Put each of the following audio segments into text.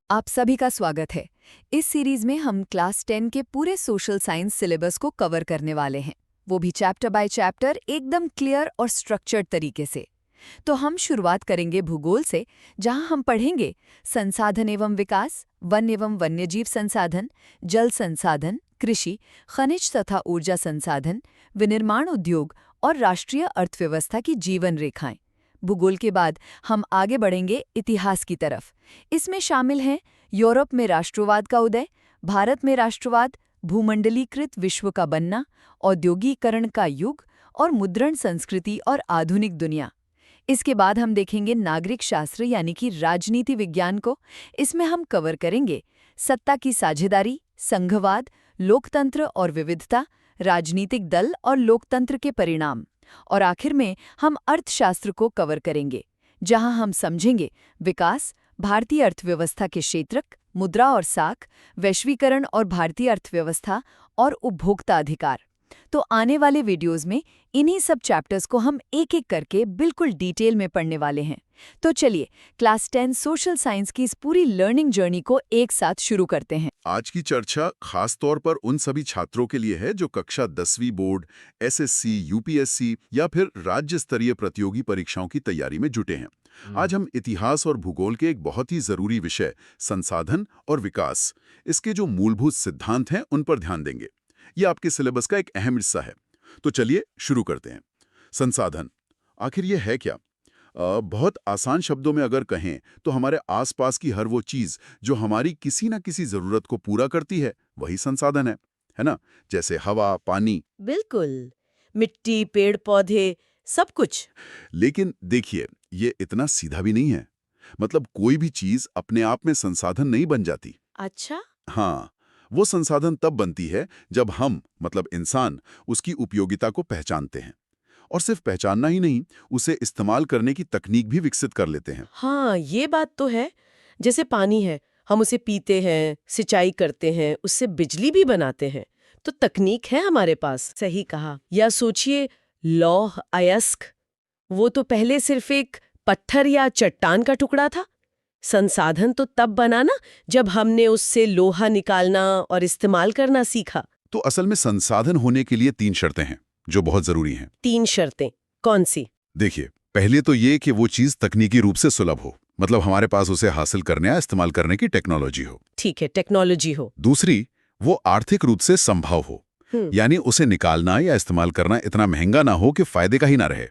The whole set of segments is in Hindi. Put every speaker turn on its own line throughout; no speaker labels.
आप सभी का स्वागत है। इस सीरीज में हम क्लास 10 के पूरे सोशल साइंस सिलेबस को कवर करने वाले हैं, वो भी चैप्टर बाय चैप्टर, एकदम क्लियर और स्ट्रक्चर्ड तरीके से। तो हम शुरुआत करेंगे भूगोल से, जहां हम पढ़ेंगे संसाधन एवं विकास, वन एवं वन्यजीव संसाधन, जल संसाधन, कृषि, खनिज तथा ऊर्जा संसाधन, विनिर्माण उद्योग और राष्ट्रीय अर्थव्यवस्था की जीवन रेखाएं। भूगोल के बाद हम आगे बढ़ेंगे इतिहास की तरफ। इसमें शामिल हैं यूरोप में राष्ट्रवाद का उदय, भारत में राष्ट्रवाद, भूमंडलीकृत विश्व का बनना, औद्योगिकरण का युग और मुद्रण संस्कृति और आधुनिक दुनिया। इसके बाद हम देखेंगे नागरिक शास्त्र यानी कि राजनीति विज्ञान को। इसमें हम कवर करेंगे सत्ता की साझेदारी, संघवाद, लोकतंत्र और विविधता, राजनीतिक दल और लोकतंत्र के परिणाम। और आखिर में हम अर्थशास्त्र को कवर करेंगे, जहां हम समझेंगे विकास, भारतीय अर्थव्यवस्था के क्षेत्रक, मुद्रा और साख, वैश्वीकरण और भारतीय अर्थव्यवस्था और उपभोक्ता अधिकार। तो आने वाले वीडियोस में इन्हीं सब चैप्टर्स को हम एक एक करके बिल्कुल डिटेल में पढ़ने वाले हैं। तो चलिए क्लास 10 सोशल साइंस की इस पूरी लर्निंग जर्नी को एक साथ शुरू करते हैं।
आज की चर्चा खास तौर पर उन सभी छात्रों के लिए है जो कक्षा 10वीं बोर्ड, एसएससी, यूपीएससी या फिर राज्य स्तरीय प्रतियोगी परीक्षाओं की तैयारी में जुटे हैं। आज हम इतिहास और भूगोल के एक बहुत ही जरूरी विषय संसाधन और विकास, इसके जो मूलभूत सिद्धांत हैं उन पर ध्यान देंगे। ये आपके सिलेबस का एक अहम हिस्सा है। तो चलिए शुरू करते हैं। संसाधन आखिर ये है क्या? बहुत आसान शब्दों में अगर कहें तो हमारे आसपास की हर वो चीज जो हमारी किसी न किसी जरूरत को पूरा करती है, वही संसाधन है ना? जैसे हवा, पानी।
बिल्कुल, मिट्टी, पेड़ पौधे, सब कुछ।
लेकिन देखिए, ये इतना सीधा भी नहीं है। मतलब कोई भी चीज अपने आप में संसाधन नहीं बन जाती।
अच्छा।
हाँ, वो संसाधन तब बनती है जब हम, मतलब इंसान, उसकी उपयोगिता को पहचानते हैं। और सिर्फ पहचानना ही नहीं, उसे इस्तेमाल करने की तकनीक भी विकसित कर लेते हैं।
हाँ, ये बात तो है। जैसे पानी है, हम उसे पीते हैं, सिंचाई करते हैं, उससे बिजली भी बनाते हैं। तो तकनीक है हमारे पास। सही कहा। या सोचिए लौह अयस्क, वो तो पहले सिर्फ एक पत्थर या चट्टान का टुकड़ा था। संसाधन तो तब बना ना जब हमने उससे लोहा निकालना और इस्तेमाल करना सीखा।
तो असल में संसाधन होने के लिए 3 शर्तें हैं जो बहुत जरूरी हैं।
3 शर्तें कौन सी?
देखिए, पहले तो ये कि वो चीज तकनीकी रूप से सुलभ हो, मतलब हमारे पास उसे हासिल करने या इस्तेमाल करने की टेक्नोलॉजी हो।
ठीक है, टेक्नोलॉजी हो।
दूसरी, वो आर्थिक रूप से संभव हो, यानी उसे निकालना या इस्तेमाल करना इतना महंगा ना हो कि फायदे का ही ना रहे।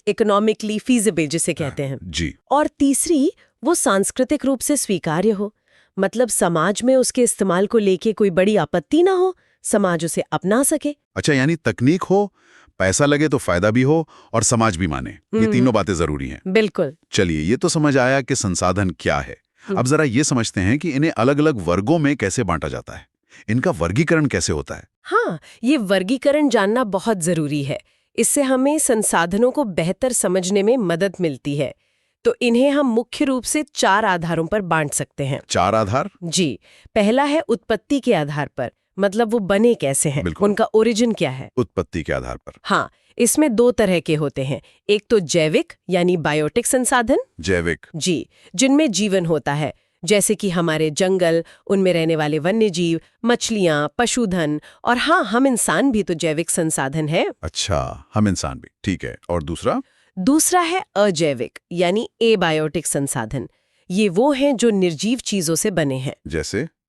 इकोनॉमिकली फीजिबल जिसे कहते हैं।
जी।
और तीसरी, वो सांस्कृतिक रूप से स्वीकार्य हो, मतलब समाज में उसके इस्तेमाल को लेके कोई बड़ी आपत्ति ना हो, समाज उसे अपना सके।
अच्छा, यानी तकनीक हो, पैसा लगे तो फायदा भी हो और समाज भी माने। ये तीनों बातें जरूरी हैं।
बिल्कुल।
चलिए, ये तो समझ आया कि संसाधन क्या है। अब जरा ये समझते हैं कि इन्हें अलग अलग वर्गों में कैसे बांटा जाता है। इनका वर्गीकरण कैसे होता है?
हाँ, ये वर्गीकरण जानना बहुत जरूरी है। इससे हमें संसाधनों को बेहतर समझने में मदद मिलती है। तो इन्हें हम मुख्य रूप से 4 आधारों पर बांट सकते हैं।
4 आधार?
जी। पहला है उत्पत्ति के आधार पर, मतलब वो बने कैसे हैं, उनका ओरिजिन क्या है।
उत्पत्ति के आधार पर?
हाँ, इसमें 2 तरह के होते हैं। एक तो जैविक यानी बायोटिक संसाधन।
जैविक?
जी, जिनमें जीवन होता है, जैसे कि हमारे जंगल, उनमें रहने वाले वन्यजीव, मछलियां, पशुधन, और हाँ, हम इंसान भी तो जैविक संसाधन है।
अच्छा, हम इंसान भी, ठीक है। और दूसरा?
दूसरा है अजैविक यानी एबायोटिक संसाधन। ये वो हैं जो निर्जीव चीजों से बने हैं।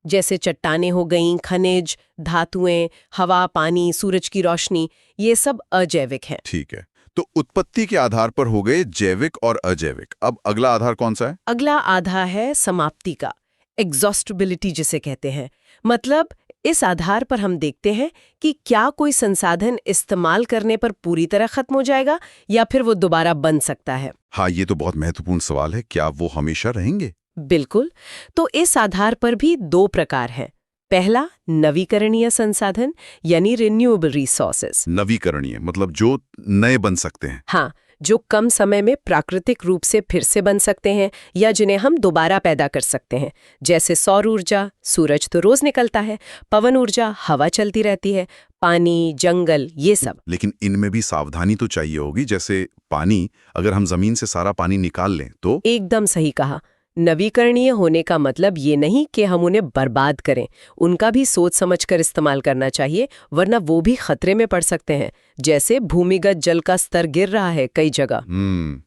जैसे चट्टानें हो गईं, खनिज, धातुएं, हवा, पानी, सूरज की रोशनी, ये सब अजैविक हैं।
ठीक है। तो उत्पत्ति के आधार पर हो गए जैविक और अजैविक। अब अगला आधार कौन सा है?
अगला आधार है समाप्ति का, एग्जॉस्टिबिलिटी जिसे कहते हैं। मतलब इस आधार पर हम देखते हैं कि क्या कोई संसाधन इस्तेमाल करने पर पूरी तरह खत्म हो जाएगा या फिर वो दोबारा बन सकता है।
हाँ, ये तो बहुत महत्वपूर्ण सवाल है। क्या वो हमेशा रहेंगे?
बिल्कुल। तो इस आधार पर भी 2 प्रकार हैं। पहला, नवीकरणीय संसाधन यानी रिन्यूएबल रिसोर्सेज।
नवीकरणीय मतलब जो नए बन सकते हैं।
हाँ, जो कम समय में प्राकृतिक रूप से फिर से बन सकते हैं या जिन्हें हम दोबारा पैदा कर सकते हैं। जैसे सौर ऊर्जा, सूरज तो रोज निकलता है, पवन ऊर्जा, हवा चलती रहती है, पानी, जंगल, ये सब।
लेकिन इनमें भी सावधानी तो चाहिए होगी। जैसे पानी, अगर हम जमीन से सारा पानी निकाल लें तो?
एकदम सही कहा। नवीकरणीय होने का मतलब ये नहीं कि हम उन्हें बर्बाद करें, उनका भी सोच समझकर इस्तेमाल करना चाहिए, वरना वो भी खतरे में पड़ सकते हैं। जैसे भूमिगत जल का स्तर गिर रहा है कई जगह।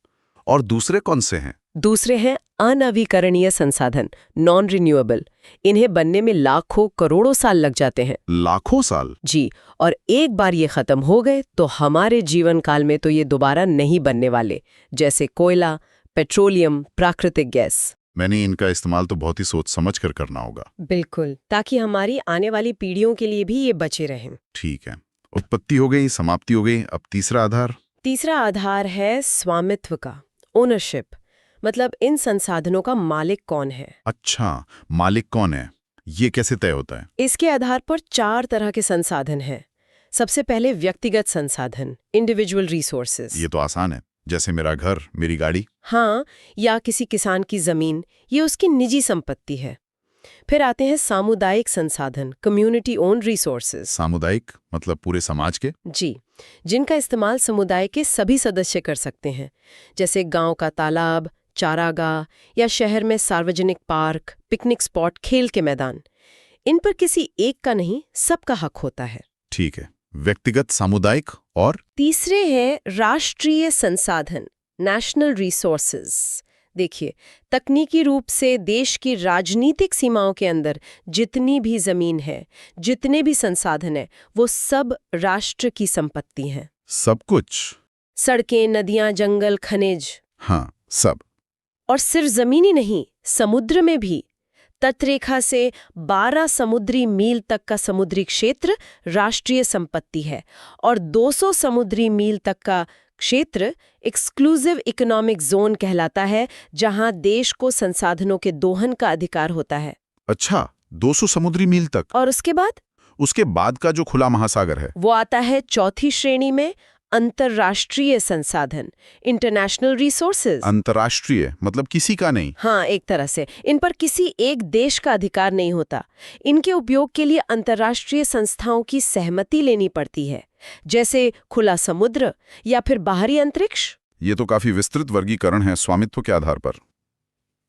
और दूसरे कौन से हैं?
दूसरे हैं अनवीकरणीय संसाधन, नॉन रिन्यूएबल। इन्हें बनने में लाखों करोड़ों साल लग जाते हैं।
लाखों साल?
जी, और एक बार ये खत्म हो गए तो हमारे जीवन काल में तो ये दोबारा नहीं बनने वाले, जैसे कोयला, पेट्रोलियम, प्राकृतिक गैस।
मैंने इनका इस्तेमाल तो बहुत ही सोच समझ कर करना होगा।
बिल्कुल, ताकि हमारी आने वाली पीढ़ियों के लिए भी ये बचे रहें।
ठीक है, उत्पत्ति हो गई, समाप्ति हो गई, अब तीसरा आधार?
तीसरा आधार है स्वामित्व का, ओनरशिप। मतलब इन संसाधनों का मालिक कौन है।
अच्छा, मालिक कौन है, ये कैसे तय होता है?
इसके आधार पर 4 तरह के संसाधन हैं। सबसे पहले व्यक्तिगत संसाधन, इंडिविजुअल रिसोर्सेज।
ये तो आसान है, जैसे मेरा घर, मेरी गाड़ी।
हाँ, या किसी किसान की जमीन, ये उसकी निजी संपत्ति है। फिर आते हैं सामुदायिक संसाधन, कम्युनिटी ओन रिसोर्सेज।
सामुदायिक मतलब पूरे समाज के?
जी, जिनका इस्तेमाल समुदाय के सभी सदस्य कर सकते हैं, जैसे गांव का तालाब, चारागाह या शहर में सार्वजनिक पार्क, पिकनिक स्पॉट, खेल के मैदान। इन पर किसी एक का नहीं, सबका हक होता है।
ठीक है, व्यक्तिगत, सामुदायिक और?
तीसरे हैं राष्ट्रीय संसाधन, नेशनल रिसोर्सेज। देखिए, तकनीकी रूप से देश की राजनीतिक सीमाओं के अंदर जितनी भी जमीन है, जितने भी संसाधन है, वो सब राष्ट्र की संपत्ति हैं।
सब कुछ?
सड़कें, नदियां, जंगल, खनिज।
हाँ, सब।
और सिर्फ जमीनी नहीं, समुद्र में भी। तटरेखा से 12 समुद्री मील तक का समुद्री क्षेत्र राष्ट्रीय संपत्ति है और 200 समुद्री मील तक का क्षेत्र एक्सक्लूसिव इकोनॉमिक जोन कहलाता है, जहां देश को संसाधनों के दोहन का अधिकार होता है।
अच्छा, 200 समुद्री मील तक?
और उसके बाद
का जो खुला महासागर है
वो आता है चौथी श्रेणी में, अंतर्राष्ट्रीय संसाधन, इंटरनेशनल रिसोर्सेज।
अंतर्राष्ट्रीय मतलब किसी का नहीं?
हाँ, एक तरह से इन पर किसी एक देश का अधिकार नहीं होता। इनके उपयोग के लिए अंतर्राष्ट्रीय संस्थाओं की सहमति लेनी पड़ती है, जैसे खुला समुद्र या फिर बाहरी अंतरिक्ष।
ये तो काफी विस्तृत वर्गीकरण है स्वामित्व के आधार पर।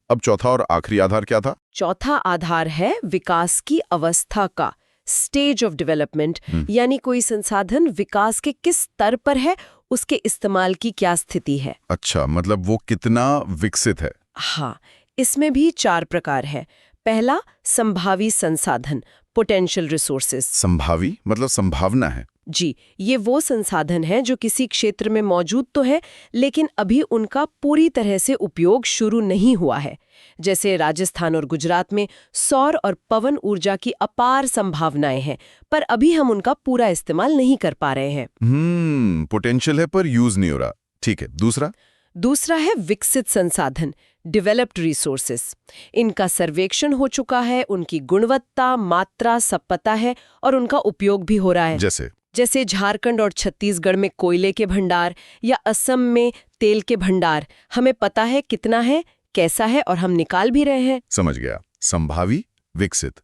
अब चौथा और आखिरी आधार क्या था?
चौथा आधार है विकास की अवस्था का, स्टेज ऑफ डेवलपमेंट। यानी कोई संसाधन विकास के किस स्तर पर है, उसके इस्तेमाल की क्या स्थिति है।
अच्छा, मतलब वो कितना विकसित है।
हाँ, इसमें भी 4 प्रकार है। पहला, संभावी संसाधन, पोटेंशियल रिसोर्सेज।
संभावी मतलब संभावना है?
जी, ये वो संसाधन है जो किसी क्षेत्र में मौजूद तो है, लेकिन अभी उनका पूरी तरह से उपयोग शुरू नहीं हुआ है। जैसे राजस्थान और गुजरात में सौर और पवन ऊर्जा की अपार संभावनाएं हैं, पर अभी हम उनका पूरा इस्तेमाल नहीं कर पा रहे हैं।
पोटेंशियल है पर यूज नहीं हो रहा। ठीक है, दूसरा
है विकसित संसाधन, डेवलप्ड रिसोर्सेज। इनका सर्वेक्षण हो चुका है, उनकी गुणवत्ता, मात्रा सब पता है और उनका उपयोग भी हो रहा है। जैसे झारखंड और छत्तीसगढ़ में कोयले के भंडार या असम में तेल के भंडार। हमें पता है कितना है, कैसा है और हम निकाल भी रहे हैं।
समझ गया। संभावी, विकसित।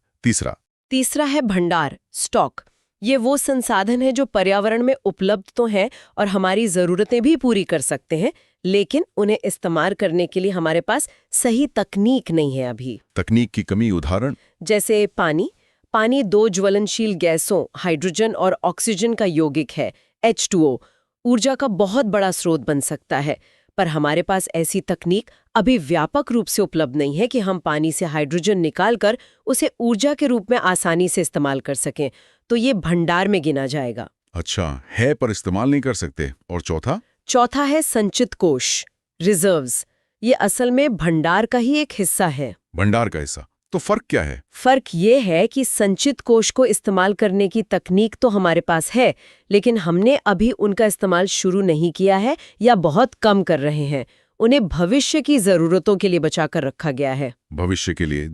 तीसरा
है भंडार, स्टॉक। ये वो संसाधन है जो पर्यावरण में उपलब्ध तो हैं और हमारी जरूरतें भी पूरी कर सकते हैं, लेकिन उन्हें इस्तेमाल करने के लिए हमारे पास सही तकनीक नहीं है अभी।
तकनीक की कमी, उदाहरण?
जैसे पानी 2 ज्वलनशील गैसों हाइड्रोजन और ऑक्सीजन का यौगिक है, H2O। ऊर्जा का बहुत बड़ा स्रोत बन सकता है, पर हमारे पास ऐसी तकनीक अभी व्यापक रूप से उपलब्ध नहीं है कि हम पानी से हाइड्रोजन निकालकर उसे ऊर्जा के रूप में आसानी से इस्तेमाल कर सकें। तो ये भंडार में गिना जाएगा।
अच्छा, है पर इस्तेमाल नहीं कर सकते। और
चौथा है संचित कोष, रिजर्व्स। ये असल में भंडार का ही एक हिस्सा है।
भंडार का हिस्सा? तो फर्क क्या है?
फर्क ये है कि संचित कोष को इस्तेमाल करने की तकनीक तो हमारे पास है, लेकिन हमने अभी उनका इस्तेमाल शुरू नहीं किया है या बहुत कम कर रहे हैं। उन्हें भविष्य की जरूरतों के लिए बचा कर रखा गया है।
भविष्य के लिए?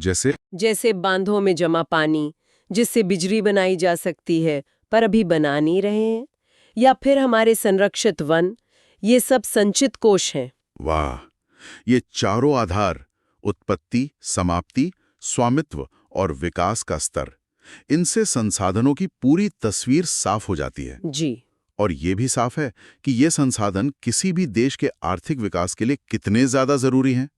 जैसे
बांधों में जमा पानी, जिससे बिजली बनाई जा सकती है, पर अभी बना नहीं रहे हैं। या फिर हमारे संरक्षित वन, ये सब संचित कोष हैं।
वाह, ये चारों आधार, उत्पत्ति, समाप्ति, स्वामित्व और विकास का स्तर, इनसे संसाधनों की पूरी तस्वीर साफ हो जाती है।
जी।
और ये भी साफ है कि ये संसाधन किसी भी देश के आर्थिक विकास के लिए कितने ज्यादा जरूरी हैं।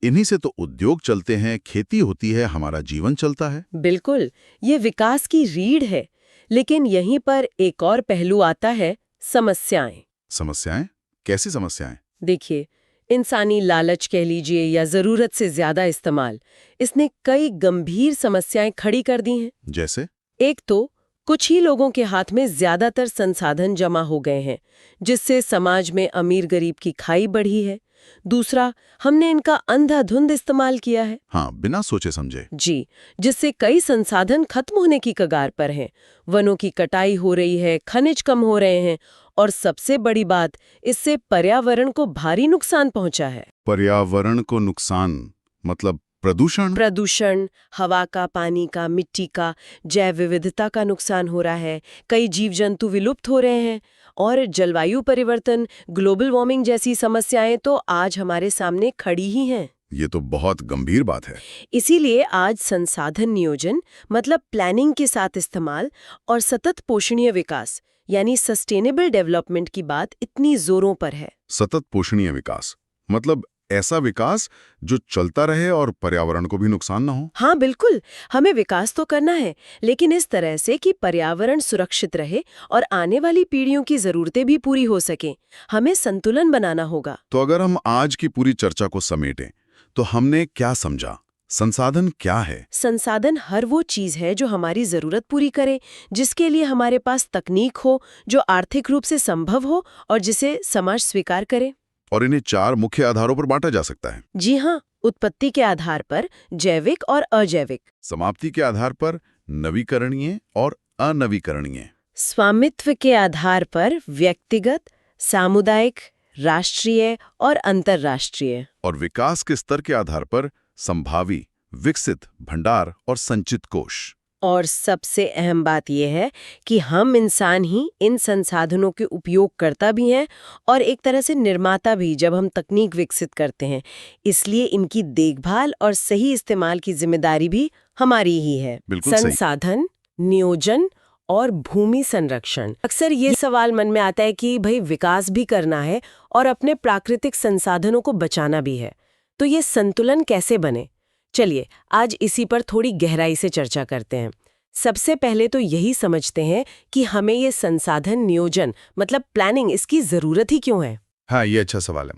इन्हीं से तो उद्योग चलते हैं, खेती होती है, हमारा जीवन चलता है।
बिल्कुल, ये विकास की रीढ़ है। लेकिन यहीं पर एक और पहलू आता है, समस्याएं।
समस्याएं? कैसी समस्याएं?
देखिए, इंसानी लालच कह लीजिए या जरूरत से ज्यादा इस्तेमाल, इसने कई गंभीर समस्याएं खड़ी कर दी हैं।
जैसे?
एक तो कुछ ही लोगों के हाथ में ज्यादातर संसाधन जमा हो गए हैं, जिससे समाज में अमीर गरीब की खाई बढ़ी है। दूसरा, हमने इनका अंधाधुंध इस्तेमाल किया है।
हाँ, बिना सोचे समझे।
जी, जिससे कई संसाधन खत्म होने की कगार पर हैं। वनों की कटाई हो रही है, खनिज कम हो रहे हैं, और सबसे बड़ी बात, इससे पर्यावरण को भारी नुकसान पहुंचा है।
पर्यावरण को नुकसान मतलब प्रदूषण?
प्रदूषण, हवा का, पानी का, मिट्टी का, जैव विविधता का नुकसान हो रहा है। कई जीव जंतु विलुप्त हो रहे हैं, और जलवायु परिवर्तन, ग्लोबल वार्मिंग जैसी समस्याएं तो आज हमारे सामने खड़ी ही हैं।
ये तो बहुत गंभीर बात है।
इसीलिए आज संसाधन नियोजन मतलब प्लानिंग के साथ इस्तेमाल और सतत पोषणीय विकास यानी सस्टेनेबल डेवलपमेंट की बात इतनी जोरों पर है।
सतत पोषणीय विकास मतलब ऐसा विकास जो चलता रहे और पर्यावरण को भी नुकसान ना हो।
हाँ बिल्कुल, हमें विकास तो करना है, लेकिन इस तरह से कि पर्यावरण सुरक्षित रहे और आने वाली पीढ़ियों की जरूरतें भी पूरी हो सकें। हमें संतुलन बनाना होगा।
तो अगर हम आज की पूरी चर्चा को समेटें तो हमने क्या समझा? संसाधन क्या है?
संसाधन हर वो चीज है जो हमारी जरूरत पूरी करे, जिसके लिए हमारे पास तकनीक हो, जो आर्थिक रूप से संभव हो और जिसे समाज स्वीकार करे।
और इन्हें 4 मुख्य आधारों पर बांटा जा सकता है।
जी हाँ, उत्पत्ति के आधार पर जैविक और अजैविक,
समाप्ति के आधार पर नवीकरणीय और अनवीकरणीय,
स्वामित्व के आधार पर व्यक्तिगत, सामुदायिक, राष्ट्रीय और अंतर्राष्ट्रीय,
और विकास के स्तर के आधार पर संभावी, विकसित, भंडार और संचित कोश।
और सबसे अहम बात यह है कि हम इंसान ही इन संसाधनों के उपयोगकर्ता भी हैं और एक तरह से निर्माता भी, जब हम तकनीक विकसित करते हैं। इसलिए इनकी देखभाल और सही इस्तेमाल की जिम्मेदारी भी हमारी ही है।
बिल्कुल सही।
संसाधन, नियोजन और भूमि संरक्षण। अक्सर ये सवाल मन में आता है कि भाई विकास भी करना है और अपने प्राकृतिक संसाधनों को बचाना भी है, तो ये संतुलन कैसे बने? चलिए आज इसी पर थोड़ी गहराई से चर्चा करते हैं। सबसे पहले तो यही समझते हैं कि हमें ये संसाधन नियोजन मतलब प्लानिंग, इसकी जरूरत ही क्यों है?
हाँ, ये अच्छा सवाल है।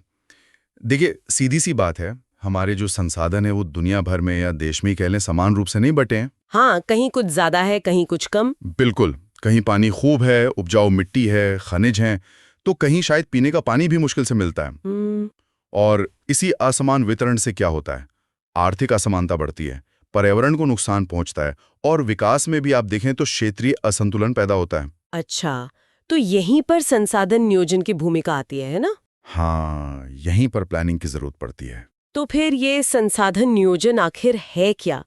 देखिए, सीधी सी बात है, हमारे जो संसाधन है वो दुनिया भर में या देश में ही कह लें समान रूप से नहीं बटे हैं।
हाँ, कहीं कुछ ज्यादा है, कहीं कुछ कम।
बिल्कुल, कहीं पानी खूब है, उपजाऊ मिट्टी है, खनिज हैं, तो कहीं शायद पीने का पानी भी मुश्किल से मिलता है। और इसी असमान वितरण से क्या होता है? आर्थिक असमानता बढ़ती है, पर्यावरण को नुकसान पहुंचता है, और विकास में भी आप देखें तो क्षेत्रीय असंतुलन पैदा होता है।
अच्छा, तो यहीं पर संसाधन नियोजन की भूमिका आती है ना?
हाँ, यहीं पर प्लानिंग की जरूरत पड़ती है।
तो फिर ये संसाधन नियोजन आखिर है क्या,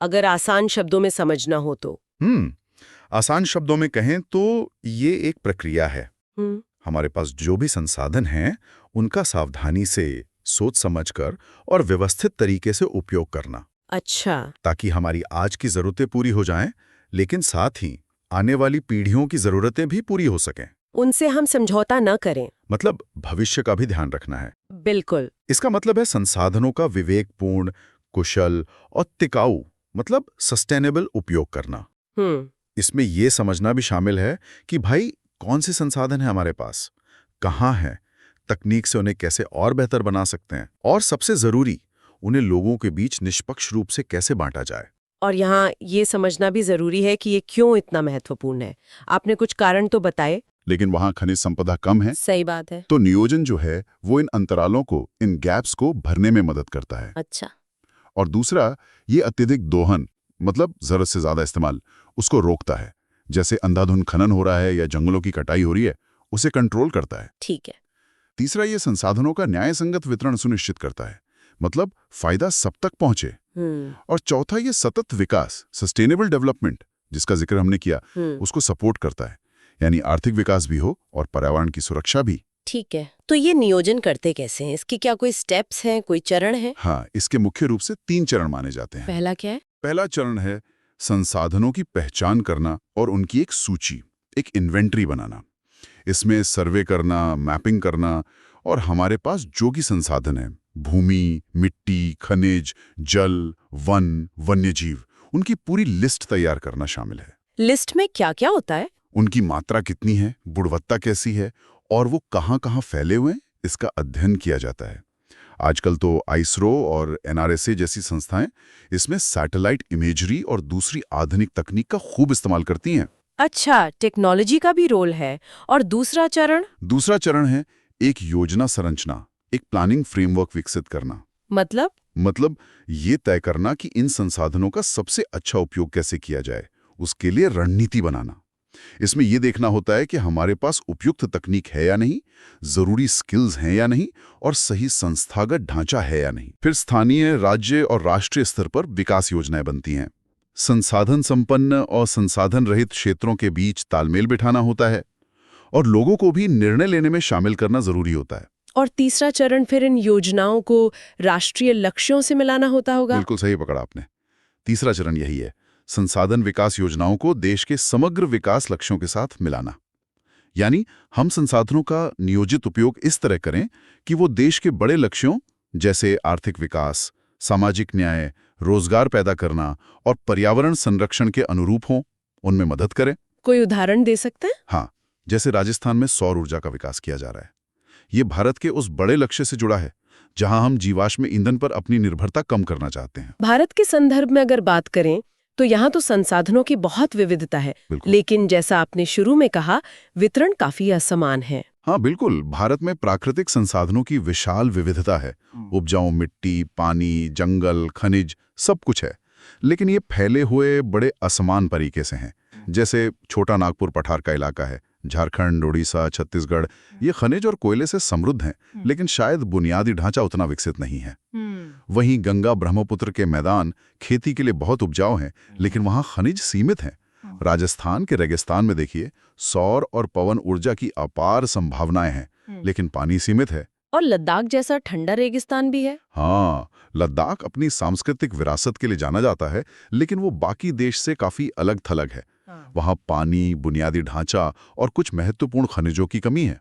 अगर आसान शब्दों में समझना हो तो?
आसान शब्दों में कहें तो ये एक प्रक्रिया है। हमारे पास जो भी संसाधन हैं, उनका सावधानी से, सोच समझकर और व्यवस्थित तरीके से उपयोग करना।
अच्छा।
ताकि हमारी आज की जरूरतें पूरी हो जाएं, लेकिन साथ ही आने वाली पीढ़ियों की जरूरतें भी पूरी हो सकें।
उनसे हम समझौता न करें।
मतलब भविष्य का भी ध्यान रखना है।
बिल्कुल।
इसका मतलब है संसाधनों का विवेकपूर्ण, कुशल और टिकाऊ मतलब सस्टेनेबल उपयोग करना। इसमें यह समझना भी शामिल है कि भाई कौन से संसाधन है हमारे पास, कहाँ है, तकनीक से उन्हें कैसे और बेहतर बना सकते हैं, और सबसे जरूरी उन्हें लोगों के बीच निष्पक्ष रूप से कैसे बांटा जाए।
और यहाँ ये समझना भी जरूरी है कि ये क्यों इतना महत्वपूर्ण है। आपने कुछ कारण तो बताए,
लेकिन वहाँ खनिज संपदा कम है।
सही बात है।
तो नियोजन जो है वो इन अंतरालों को, इन गैप्स को भरने में मदद करता है।
अच्छा।
और दूसरा, ये अत्यधिक दोहन मतलब जरूरत से ज्यादा इस्तेमाल, उसको रोकता है। जैसे अंधाधुंध खनन हो रहा है या जंगलों की कटाई हो रही है, उसे कंट्रोल करता है।
ठीक है।
तीसरा, ये संसाधनों का न्याय संगत वितरण सुनिश्चित करता है, मतलब फायदा सब तक पहुंचे। और चौथा, ये सतत विकास, सस्टेनेबल डेवलपमेंट जिसका जिक्र हमने किया, उसको सपोर्ट करता है, यानी आर्थिक विकास भी हो और पर्यावरण की सुरक्षा भी।
ठीक है। तो ये नियोजन करते कैसे हैं? इसके क्या कोई स्टेप्स हैं, कोई चरण है?
हाँ, इसके मुख्य रूप से 3 चरण माने जाते हैं।
पहला क्या है?
पहला चरण है संसाधनों की पहचान करना और उनकी एक सूची, एक इन्वेंट्री बनाना। इसमें सर्वे करना, मैपिंग करना और हमारे पास जो भी संसाधन है भूमि, मिट्टी, खनिज, जल, वन, वन्यजीव, उनकी पूरी लिस्ट तैयार करना शामिल है।
लिस्ट में क्या क्या होता है?
उनकी मात्रा कितनी है, गुणवत्ता कैसी है और वो कहाँ-कहाँ फैले हुए हैं, इसका अध्ययन किया जाता है। आजकल तो आइसरो और एनआरएसए जैसी संस्थाएं इसमें सैटेलाइट इमेजरी और दूसरी आधुनिक तकनीक का खूब इस्तेमाल करती हैं।
अच्छा, टेक्नोलॉजी का भी रोल है। और दूसरा चरण?
दूसरा चरण है एक योजना संरचना, एक प्लानिंग फ्रेमवर्क विकसित करना। मतलब ये तय करना कि इन संसाधनों का सबसे अच्छा उपयोग कैसे किया जाए, उसके लिए रणनीति बनाना। इसमें यह देखना होता है कि हमारे पास उपयुक्त तकनीक है या नहीं, जरूरी स्किल्स हैं या नहीं और सही संस्थागत ढांचा है या नहीं। फिर स्थानीय, राज्य और राष्ट्रीय स्तर पर विकास योजनाएं बनती हैं। संसाधन संपन्न और संसाधन रहित क्षेत्रों के बीच तालमेल बिठाना होता है और लोगों को भी निर्णय लेने में शामिल करना जरूरी होता है।
और तीसरा चरण फिर इन योजनाओं को राष्ट्रीय लक्ष्यों से मिलाना होता होगा।
बिल्कुल सही पकड़ा आपने। तीसरा चरण यही है, संसाधन विकास योजनाओं को देश के समग्र विकास लक्ष्यों के साथ मिलाना। यानी हम संसाधनों का नियोजित उपयोग इस तरह करें कि वो देश के बड़े लक्ष्यों जैसे आर्थिक विकास, सामाजिक न्याय, रोजगार पैदा करना और पर्यावरण संरक्षण के अनुरूप हों, उनमें मदद करें।
कोई उदाहरण दे सकते हैं?
हाँ, जैसे राजस्थान में सौर ऊर्जा का विकास किया जा रहा है। ये भारत के उस बड़े लक्ष्य से जुड़ा है जहां हम जीवाश्म ईंधन पर अपनी निर्भरता कम करना चाहते हैं।
भारत के संदर्भ में अगर बात करें तो यहाँ तो संसाधनों की बहुत विविधता है, लेकिन जैसा आपने शुरू में कहा, वितरण काफी असमान है।
हाँ बिल्कुल, भारत में प्राकृतिक संसाधनों की विशाल विविधता है। उपजाऊ मिट्टी, पानी, जंगल, खनिज सब कुछ है, लेकिन ये फैले हुए बड़े असमान तरीके से हैं। जैसे छोटा नागपुर पठार का इलाका है, झारखंड, उड़ीसा, छत्तीसगढ़, ये खनिज और कोयले से समृद्ध हैं, लेकिन शायद बुनियादी ढांचा उतना विकसित नहीं है। वहीं गंगा ब्रह्मपुत्र के मैदान खेती के लिए बहुत उपजाऊ हैं, लेकिन वहां खनिज सीमित हैं। राजस्थान के रेगिस्तान में देखिए, सौर और पवन ऊर्जा की अपार संभावनाएं हैं, लेकिन पानी सीमित है।
और लद्दाख जैसा ठंडा रेगिस्तान भी है।
हाँ, लद्दाख अपनी सांस्कृतिक विरासत के लिए जाना जाता है, लेकिन वो बाकी देश से काफी अलग थलग है। वहां पानी, बुनियादी ढांचा और कुछ महत्वपूर्ण खनिजों की कमी है।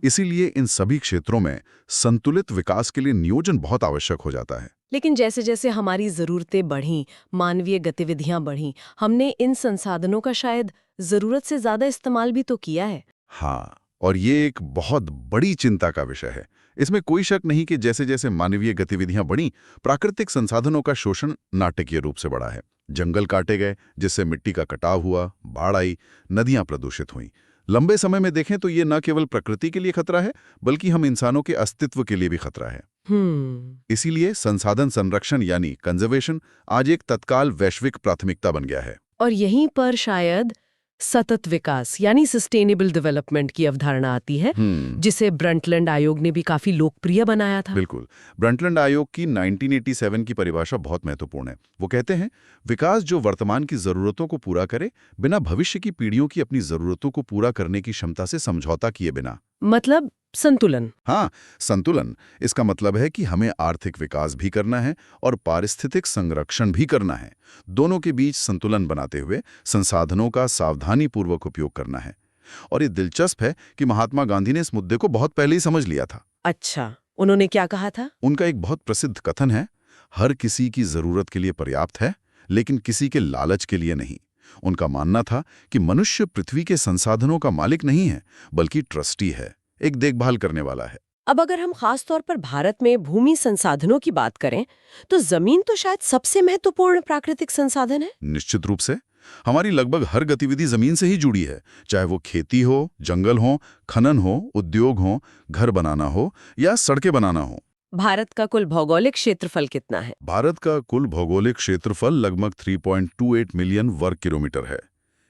इसीलिए इन सभी क्षेत्रों में संतुलित विकास के लिए नियोजन बहुत आवश्यक हो जाता है।
लेकिन जैसे जैसे हमारी जरूरतें बढ़ीं, मानवीय गतिविधियां बढ़ीं, हमने इन संसाधनों का शायद जरूरत से ज्यादा इस्तेमाल भी तो किया है।
हाँ, और ये एक बहुत बड़ी चिंता का विषय है। इसमें कोई शक नहीं कि जैसे जैसे मानवीय गतिविधियां बढ़ी, प्राकृतिक संसाधनों का शोषण नाटकीय रूप से बढ़ा है। जंगल काटे गए, जिससे मिट्टी का कटाव हुआ, बाढ़ आई, नदियां प्रदूषित हुईं। लंबे समय में देखें तो ये न केवल प्रकृति के लिए खतरा है, बल्कि हम इंसानों के अस्तित्व के लिए भी खतरा है। इसीलिए संसाधन संरक्षण यानी कंजर्वेशन आज एक तत्काल वैश्विक प्राथमिकता बन गया है।
और यहीं पर शायद सतत विकास यानी सस्टेनेबल डेवलपमेंट की अवधारणा आती है, जिसे ब्रंटलैंड आयोग ने भी काफी लोकप्रिय बनाया था।
बिल्कुल, ब्रंटलैंड आयोग की 1987 की परिभाषा बहुत महत्वपूर्ण है। वो कहते हैं, विकास जो वर्तमान की जरूरतों को पूरा करे, बिना भविष्य की पीढ़ियों की अपनी जरूरतों को पूरा करने की क्षमता से समझौता किए बिना।
मतलब संतुलन।
हाँ, संतुलन। इसका मतलब है कि हमें आर्थिक विकास भी करना है और पारिस्थितिक संरक्षण भी करना है। दोनों के बीच संतुलन बनाते हुए संसाधनों का सावधानीपूर्वक उपयोग करना है। और ये दिलचस्प है कि महात्मा गांधी ने इस मुद्दे को बहुत पहले ही समझ लिया था।
अच्छा, उन्होंने क्या कहा था?
उनका एक बहुत प्रसिद्ध कथन है, हर किसी की जरूरत के लिए पर्याप्त है, लेकिन किसी के लालच के लिए नहीं। उनका मानना था कि मनुष्य पृथ्वी के संसाधनों का मालिक नहीं है, बल्कि ट्रस्टी है, एक देखभाल करने वाला है।
अब अगर हम खास तौर पर भारत में भूमि संसाधनों की बात करें, तो जमीन तो शायद सबसे महत्वपूर्ण प्राकृतिक संसाधन है।
निश्चित रूप से हमारी लगभग हर गतिविधि जमीन से ही जुड़ी है, चाहे वो खेती हो, जंगल हो, खनन हो, उद्योग हो, घर बनाना हो या सड़कें बनाना हो।
भारत का कुल भौगोलिक क्षेत्रफल कितना है?
भारत का कुल भौगोलिक क्षेत्रफल लगभग 3.28 मिलियन वर्ग किलोमीटर है,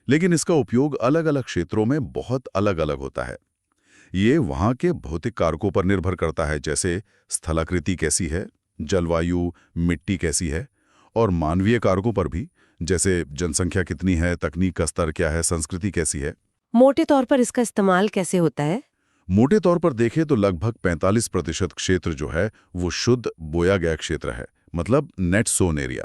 लेकिन इसका उपयोग अलग अलग क्षेत्रों में बहुत अलग अलग होता है। ये वहाँ के भौतिक कारकों पर निर्भर करता है, जैसे स्थलाकृति कैसी है, जलवायु, मिट्टी कैसी है, और मानवीय कारकों पर भी, जैसे जनसंख्या कितनी है, तकनीक का स्तर क्या है, संस्कृति कैसी है।
मोटे तौर पर इसका इस्तेमाल कैसे होता है?
मोटे तौर पर देखें तो लगभग 45% क्षेत्र जो है वो शुद्ध बोया गया क्षेत्र है, मतलब नेट सोन एरिया।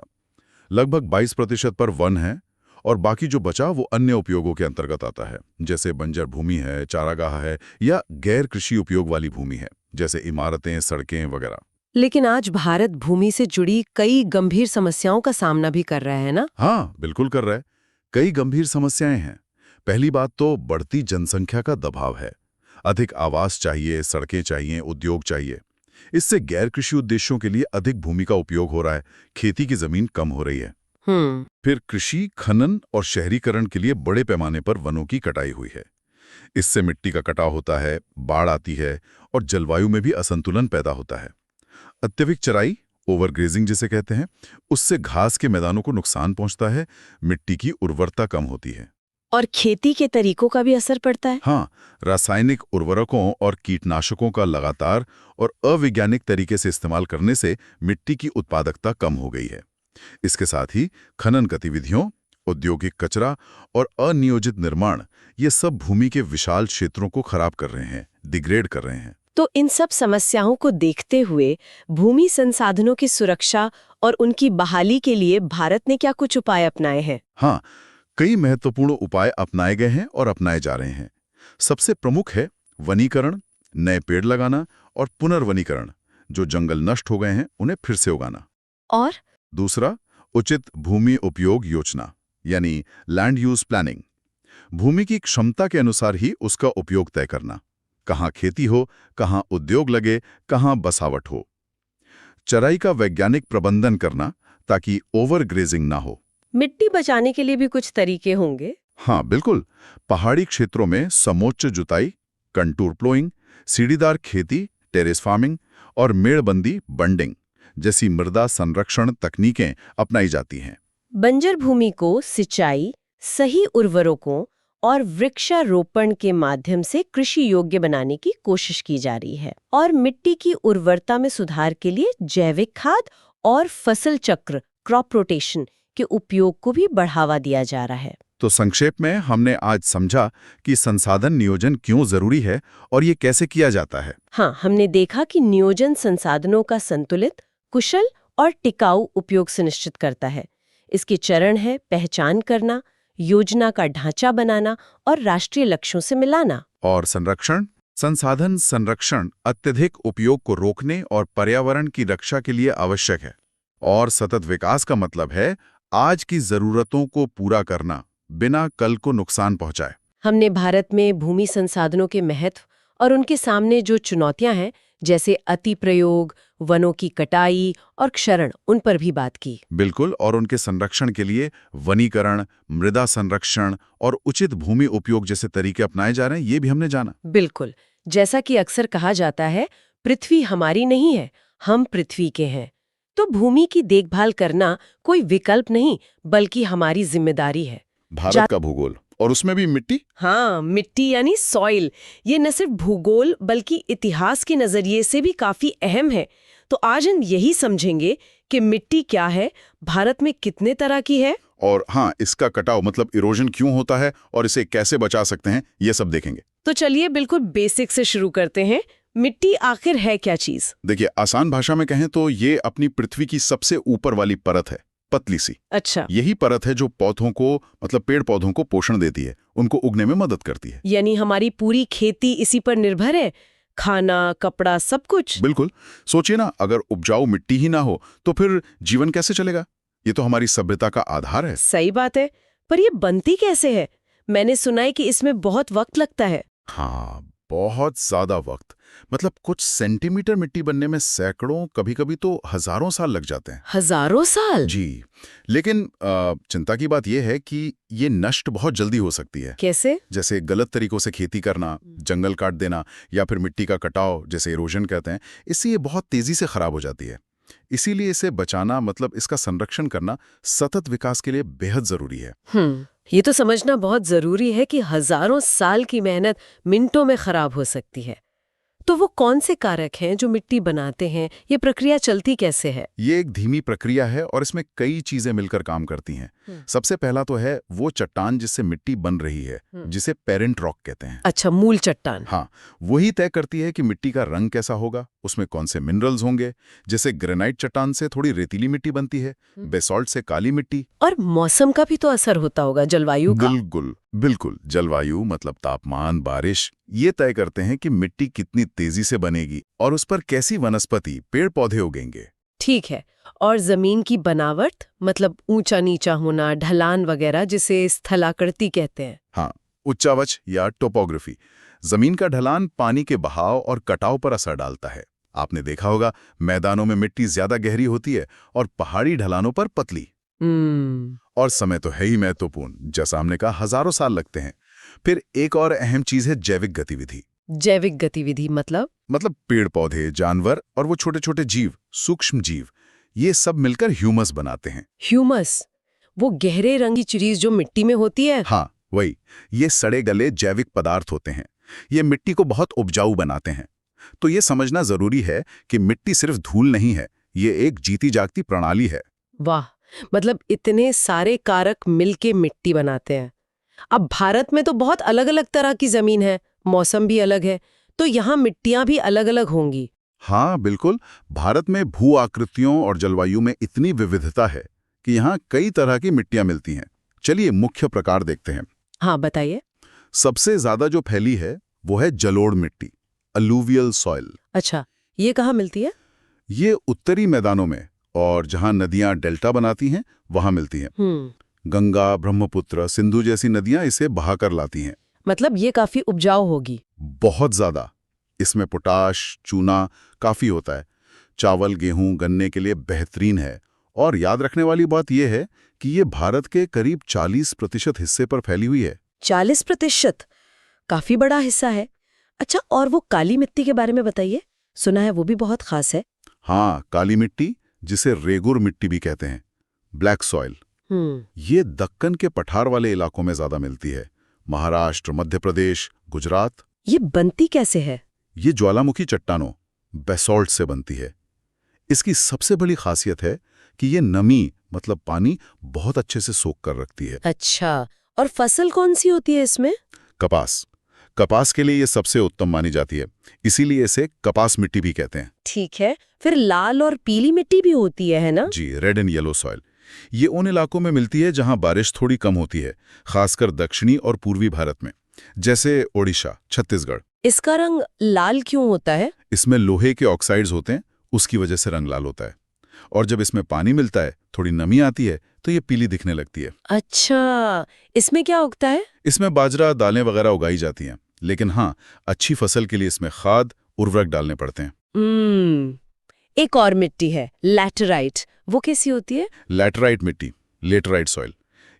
लगभग 22% पर वन है और बाकी जो बचा वो अन्य उपयोगों के अंतर्गत आता है, जैसे बंजर भूमि है, चारागाह है या गैर कृषि उपयोग वाली भूमि है, जैसे इमारतें, सड़कें वगैरह।
लेकिन आज भारत भूमि से जुड़ी कई गंभीर समस्याओं का सामना भी कर रहा है ना?
हाँ, बिल्कुल कर रहा है। कई गंभीर समस्याएं हैं। पहली बात तो बढ़ती जनसंख्या का दबाव है। अधिक आवास चाहिए, सड़कें चाहिए, उद्योग चाहिए। इससे गैर कृषि उद्देश्यों के लिए अधिक भूमि का उपयोग हो रहा है, खेती की जमीन कम हो रही है। फिर कृषि, खनन और शहरीकरण के लिए बड़े पैमाने पर वनों की कटाई हुई है। इससे मिट्टी का कटाव होता है, बाढ़ आती है और जलवायु में भी असंतुलन पैदा होता है। अत्यधिक चराई, ओवरग्रेजिंग जिसे कहते हैं, उससे घास के मैदानों को नुकसान पहुंचता है, मिट्टी की उर्वरता कम होती है।
और खेती के तरीकों का भी असर पड़ता है?
हाँ, रासायनिक उर्वरकों और कीटनाशकों का लगातार और अवैज्ञानिक तरीके से इस्तेमाल करने से मिट्टी की उत्पादकता कम हो गई है। इसके साथ ही खनन गतिविधियों, औद्योगिक कचरा और अनियोजित निर्माण, ये सब भूमि के विशाल क्षेत्रों को खराब कर रहे हैं, डिग्रेड कर रहे हैं।
तो इन सब समस्याओं को देखते हुए भूमि संसाधनों की सुरक्षा और उनकी बहाली के लिए भारत ने क्या कुछ उपाय अपनाए हैं?
हाँ, कई महत्वपूर्ण उपाय अपनाए गए हैं और अपनाए जा रहे हैं। सबसे प्रमुख है वनीकरण, नए पेड़ लगाना और पुनर्वनीकरण। जो जंगल नष्ट हो गए हैं उन्हें फिर से उगाना।
और
दूसरा, उचित भूमि उपयोग योजना यानी लैंड यूज प्लानिंग। भूमि की क्षमता के अनुसार ही उसका उपयोग तय करना। कहाँ खेती हो, कहाँ उद्योग लगे, कहाँ बसावट हो। चराई का वैज्ञानिक प्रबंधन करना ताकि ओवरग्रेजिंग ना हो।
मिट्टी बचाने के लिए भी कुछ तरीके होंगे?
हाँ, बिल्कुल। पहाड़ी क्षेत्रों में समोच्च जुताई, कंटूर प्लोइंग, सीढ़ीदार खेती, टेरेस फार्मिंग और मेड़बंदी बंडिंग जैसी मृदा संरक्षण तकनीकें अपनाई जाती हैं।
बंजर भूमि को सिंचाई, सही उर्वरकों और वृक्षारोपण के माध्यम से कृषि योग्य बनाने की कोशिश की जा रही है। और मिट्टी की उर्वरता में सुधार के लिए जैविक खाद और फसल चक्र, क्रॉप रोटेशन के उपयोग को भी बढ़ावा दिया जा रहा है।
तो संक्षेप में हमने आज समझा कि संसाधन नियोजन क्यों जरूरी है और ये कैसे किया जाता है।
हाँ, हमने देखा कि नियोजन संसाधनों का संतुलित, कुशल और टिकाऊ उपयोग सुनिश्चित करता है। इसके चरण है पहचान करना, योजना का ढांचा बनाना और राष्ट्रीय लक्ष्यों से मिलाना।
और संरक्षण, संसाधन संरक्षण अत्यधिक उपयोग को रोकने और पर्यावरण की रक्षा के लिए आवश्यक है। और सतत विकास का मतलब है आज की जरूरतों को पूरा करना बिना कल को नुकसान पहुंचाए।
हमने भारत में भूमि संसाधनों के महत्व और उनके सामने जो चुनौतियां हैं, जैसे अति प्रयोग, वनों की कटाई और क्षरण, उन पर भी बात की।
बिल्कुल, और उनके संरक्षण के लिए वनीकरण, मृदा संरक्षण और उचित भूमि उपयोग जैसे तरीके अपनाए जा रहे हैं, ये भी हमने जाना।
बिल्कुल, जैसा कि अक्सर कहा जाता है, पृथ्वी हमारी नहीं है, हम पृथ्वी के हैं। तो भूमि की देखभाल करना कोई विकल्प नहीं, बल्कि हमारी जिम्मेदारी है।
भारत का भूगोल और उसमें भी मिट्टी।
हाँ, मिट्टी यानी सॉइल, ये न सिर्फ भूगोल बल्कि इतिहास के नजरिए से भी काफी अहम है। तो आज हम यही समझेंगे कि मिट्टी क्या है, भारत में कितने तरह की है,
और हाँ, इसका कटाव मतलब इरोजन क्यों होता है और इसे कैसे बचा सकते हैं, ये सब देखेंगे।
तो चलिए बिल्कुल बेसिक से शुरू करते हैं। मिट्टी आखिर है क्या चीज?
देखिए, आसान भाषा में कहें तो ये अपनी पृथ्वी की सबसे ऊपर वाली परत है, पतली सी।
अच्छा,
यही परत है जो पौधों को मतलब पेड़ पौधों को पोषण देती है, उनको उगने में मदद करती है।
यानी हमारी पूरी खेती इसी पर निर्भर है, खाना, कपड़ा, सब कुछ।
बिल्कुल। सोचिए ना, अगर उपजाऊ मिट्टी ही ना हो तो फिर जीवन कैसे चलेगा? ये तो हमारी सभ्यता का आधार है।
सही बात है, पर ये बनती कैसे है? मैंने सुना है कि इसमें बहुत वक्त लगता है।
हाँ, बहुत ज्यादा वक्त। मतलब कुछ सेंटीमीटर मिट्टी बनने में सैकड़ों, कभी-कभी तो हजारों साल लग जाते हैं।
हजारों साल?
जी, लेकिन चिंता की बात यह है कि ये नष्ट बहुत जल्दी हो सकती है।
कैसे?
जैसे गलत तरीकों से खेती करना, जंगल काट देना या फिर मिट्टी का कटाव जिसे इरोजन कहते हैं, इससे ये बहुत तेजी से खराब हो जाती है। इसीलिए इसे बचाना मतलब इसका संरक्षण करना सतत विकास के लिए बेहद जरूरी है।
ये तो समझना बहुत जरूरी है कि हजारों साल की मेहनत मिनटों में खराब हो सकती है। तो वो कौन से कारक हैं जो मिट्टी बनाते हैं? ये प्रक्रिया चलती कैसे है?
ये एक धीमी प्रक्रिया है और इसमें कई चीजें मिलकर काम करती हैं। सबसे पहला तो है वो चट्टान जिससे मिट्टी बन रही है, जिसे पेरेंट रॉक कहते हैं।
अच्छा, मूल चट्टान।
हाँ, वही तय करती है कि मिट्टी का रंग कैसा होगा, उसमें कौन से मिनरल्स होंगे। जैसे ग्रेनाइट चट्टान से थोड़ी रेतीली मिट्टी बनती है, बेसॉल्ट से काली मिट्टी।
और मौसम का भी तो असर होता होगा, जलवायु का।
बिल्कुल बिल्कुल, जलवायु मतलब तापमान, बारिश, ये तय करते हैं कि मिट्टी कितनी तेजी से बनेगी और उस पर कैसी वनस्पति, पेड़ पौधे उगेंगे।
ठीक है। और जमीन की बनावट, मतलब ऊंचा नीचा होना, ढलान वगैरह, जिसे स्थलाकृति कहते हैं।
हाँ, उच्चावच या टोपोग्राफी। जमीन का ढलान पानी के बहाव और कटाव पर असर डालता है। आपने देखा होगा, मैदानों में मिट्टी ज्यादा गहरी होती है और पहाड़ी ढलानों पर पतली। और समय तो है ही महत्वपूर्ण, जैसा हमने कहा, हजारों साल लगते हैं। फिर एक और अहम चीज है जैविक गतिविधि।
जैविक गतिविधि मतलब
पेड़ पौधे, जानवर और वो छोटे छोटे जीव, सूक्ष्म जीव, ये सब मिलकर ह्यूमस बनाते हैं।
ह्यूमस, वो गहरे रंग की चीज जो मिट्टी में होती है।
हाँ, वही। ये सड़े गले जैविक पदार्थ होते हैं। ये मिट्टी को बहुत उपजाऊ बनाते हैं। तो ये समझना जरूरी है कि मिट्टी सिर्फ धूल नहीं है, ये एक जीती जागती प्रणाली है।
वाह, मतलब इतने सारे कारक मिलके मिट्टी बनाते हैं। अब भारत में तो बहुत अलग अलग तरह की जमीन है, मौसम भी अलग है, तो यहाँ मिट्टियां भी अलग अलग होंगी।
हाँ बिल्कुल, भारत में भू आकृतियों और जलवायु में इतनी विविधता है कि यहाँ कई तरह की मिट्टियां मिलती हैं। चलिए मुख्य प्रकार देखते हैं।
हाँ, बताइए।
सबसे ज्यादा जो फैली है वो है जलोढ़ मिट्टी, अलूवियल सॉइल।
अच्छा, ये कहाँ मिलती है?
ये उत्तरी मैदानों में और जहाँ नदियां डेल्टा बनाती हैं वहां मिलती हैं। गंगा, ब्रह्मपुत्र, सिंधु जैसी नदियां इसे बहाकर लाती हैं।
मतलब ये काफी उपजाऊ होगी।
बहुत ज्यादा। इसमें पोटाश, चूना काफी होता है। चावल, गेहूं, गन्ने के लिए बेहतरीन है। और याद रखने वाली बात यह है कि ये भारत के करीब 40% हिस्से पर फैली हुई है।
40%? काफी बड़ा हिस्सा है। अच्छा, और वो काली मिट्टी के बारे में बताइए, सुना है वो भी बहुत खास है।
हाँ, काली मिट्टी, जिसे रेगुर मिट्टी भी कहते हैं, ब्लैक सॉइल, ये दक्कन के पठार वाले इलाकों में ज्यादा मिलती है। महाराष्ट्र, मध्य प्रदेश, गुजरात।
ये बनती कैसे है?
ये ज्वालामुखी चट्टानों, बेसॉल्ट से बनती है। इसकी सबसे बड़ी खासियत है कि ये नमी, मतलब पानी, बहुत अच्छे से सोख कर रखती है।
अच्छा, और फसल कौन सी होती है इसमें?
कपास। कपास के लिए ये सबसे उत्तम मानी जाती है, इसीलिए इसे कपास मिट्टी भी कहते हैं।
ठीक है, फिर लाल और पीली मिट्टी भी होती है ना?
जी, रेड एंड येलो सॉइल। ये उन इलाकों में मिलती है जहां बारिश थोड़ी कम होती है, खासकर दक्षिणी और पूर्वी भारत में, जैसे ओडिशा, छत्तीसगढ़।
इसका रंग लाल क्यों होता है?
इसमें लोहे के ऑक्साइड्स होते हैं, उसकी वजह से रंग लाल होता है। और जब इसमें पानी मिलता है, थोड़ी नमी आती है, तो ये पीली दिखने लगती है।
अच्छा, इसमें क्या उगता है?
इसमें बाजरा, दालें वगैरह उगाई जाती हैं, लेकिन हाँ, अच्छी फसल के लिए इसमें खाद, उर्वरक डालने पड़ते हैं।
एक और मिट्टी है, लैटेराइट, वो कैसी होती है?
लैटेराइट मिट्टी, लेटराइट सॉइल,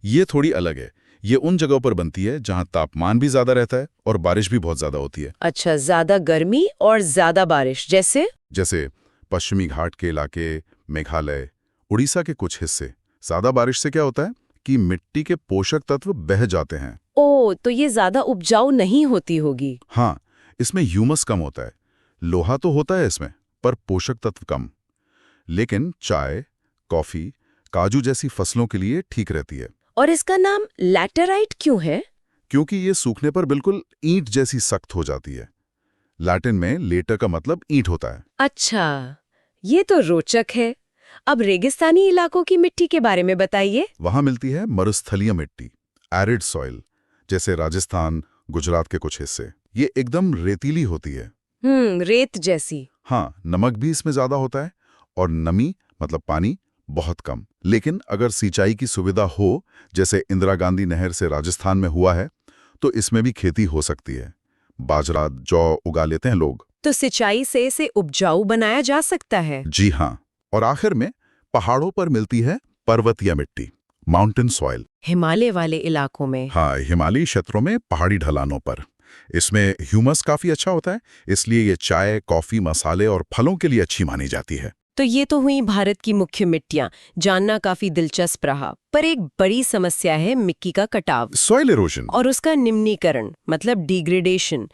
ये थोड़ी अलग है। ये उन जगहों पर बनती है जहां तापमान भी ज्यादा रहता है और बारिश भी बहुत ज्यादा होती है।
अच्छा, ज्यादा गर्मी और ज्यादा बारिश, जैसे
पश्चिमी घाट के इलाके, मेघालय, उड़ीसा के कुछ हिस्से। ज्यादा बारिश से क्या होता है कि मिट्टी के पोषक तत्व बह जाते हैं।
ओ, तो ये ज्यादा उपजाऊ नहीं होती होगी।
हाँ, इसमें ह्यूमस कम होता है। लोहा तो होता है इसमें, पर पोषक तत्व कम। लेकिन चाय, कॉफी, काजू जैसी फसलों के लिए ठीक रहती है।
और इसका नाम लैटेराइट क्यों है?
क्योंकि ये सूखने पर बिल्कुल ईंट जैसी सख्त हो जाती है। लैटिन में लेटर का मतलब ईंट होता है।
अच्छा, ये तो रोचक है। अब रेगिस्तानी इलाकों की मिट्टी के बारे में बताइए।
वहां मिलती है मरुस्थलीय मिट्टी, एरिड सॉइल, जैसे राजस्थान, गुजरात के कुछ हिस्से। ये एकदम रेतीली होती है।
रेत जैसी।
हाँ, नमक भी इसमें ज्यादा होता है और नमी, मतलब पानी, बहुत कम। लेकिन अगर सिंचाई की सुविधा हो, जैसे इंदिरा गांधी नहर से राजस्थान में हुआ है, तो इसमें भी खेती हो सकती है। बाजरा, जौ उगा लेते हैं लोग।
तो सिंचाई से इसे उपजाऊ बनाया जा सकता है।
जी हाँ। और आखिर में पहाड़ों पर मिलती है पर्वतीय मिट्टी, माउंटेन सॉइल।
हिमालय वाले इलाकों में।
हाँ, हिमालयी क्षेत्रों में, पहाड़ी ढलानों पर। इसमें ह्यूमस काफी अच्छा होता है, इसलिए ये चाय, कॉफी, मसाले और फलों के लिए अच्छी मानी जाती है।
तो ये तो हुई भारत की मुख्य मिट्टियां, जानना काफी दिलचस्प रहा। पर एक बड़ी समस्या है मिट्टी का कटाव,
सॉइल इरोजन,
और उसका निम्नीकरण, मतलब डिग्रेडेशन।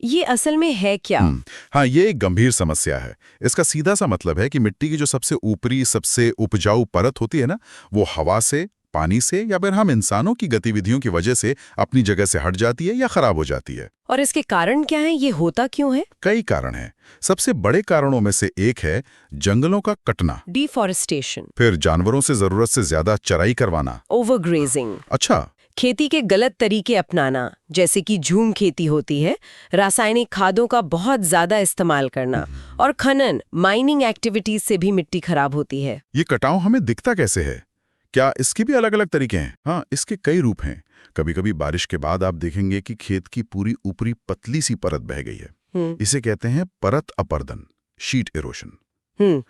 ये असल में है क्या?
हाँ, ये एक गंभीर समस्या है। इसका सीधा सा मतलब है कि मिट्टी की जो सबसे ऊपरी, सबसे उपजाऊ परत होती है ना, वो हवा से, पानी से या फिर हम इंसानों की गतिविधियों की वजह से अपनी जगह से हट जाती है या खराब हो जाती है।
और इसके कारण क्या है, ये होता क्यों है?
कई कारण हैं। सबसे बड़े कारणों में से एक है जंगलों का कटना,
डिफॉरेस्टेशन,
फिर जानवरों से जरूरत से ज्यादा चराई करवाना,
ओवरग्रेजिंग,
अच्छा,
खेती के गलत तरीके अपनाना, जैसे कि झूम खेती होती है, रासायनिक खादों का बहुत ज्यादा इस्तेमाल करना, और खनन, माइनिंग एक्टिविटीज से भी मिट्टी खराब होती है।
ये कटाव हमें दिखता कैसे है? क्या इसके भी अलग अलग तरीके हैं? हाँ, इसके कई रूप हैं। कभी कभी बारिश के बाद आप देखेंगे कि खेत की पूरी ऊपरी पतली सी परत बह गई है। इसे कहते हैं परत अपरदन, शीट इरोशन।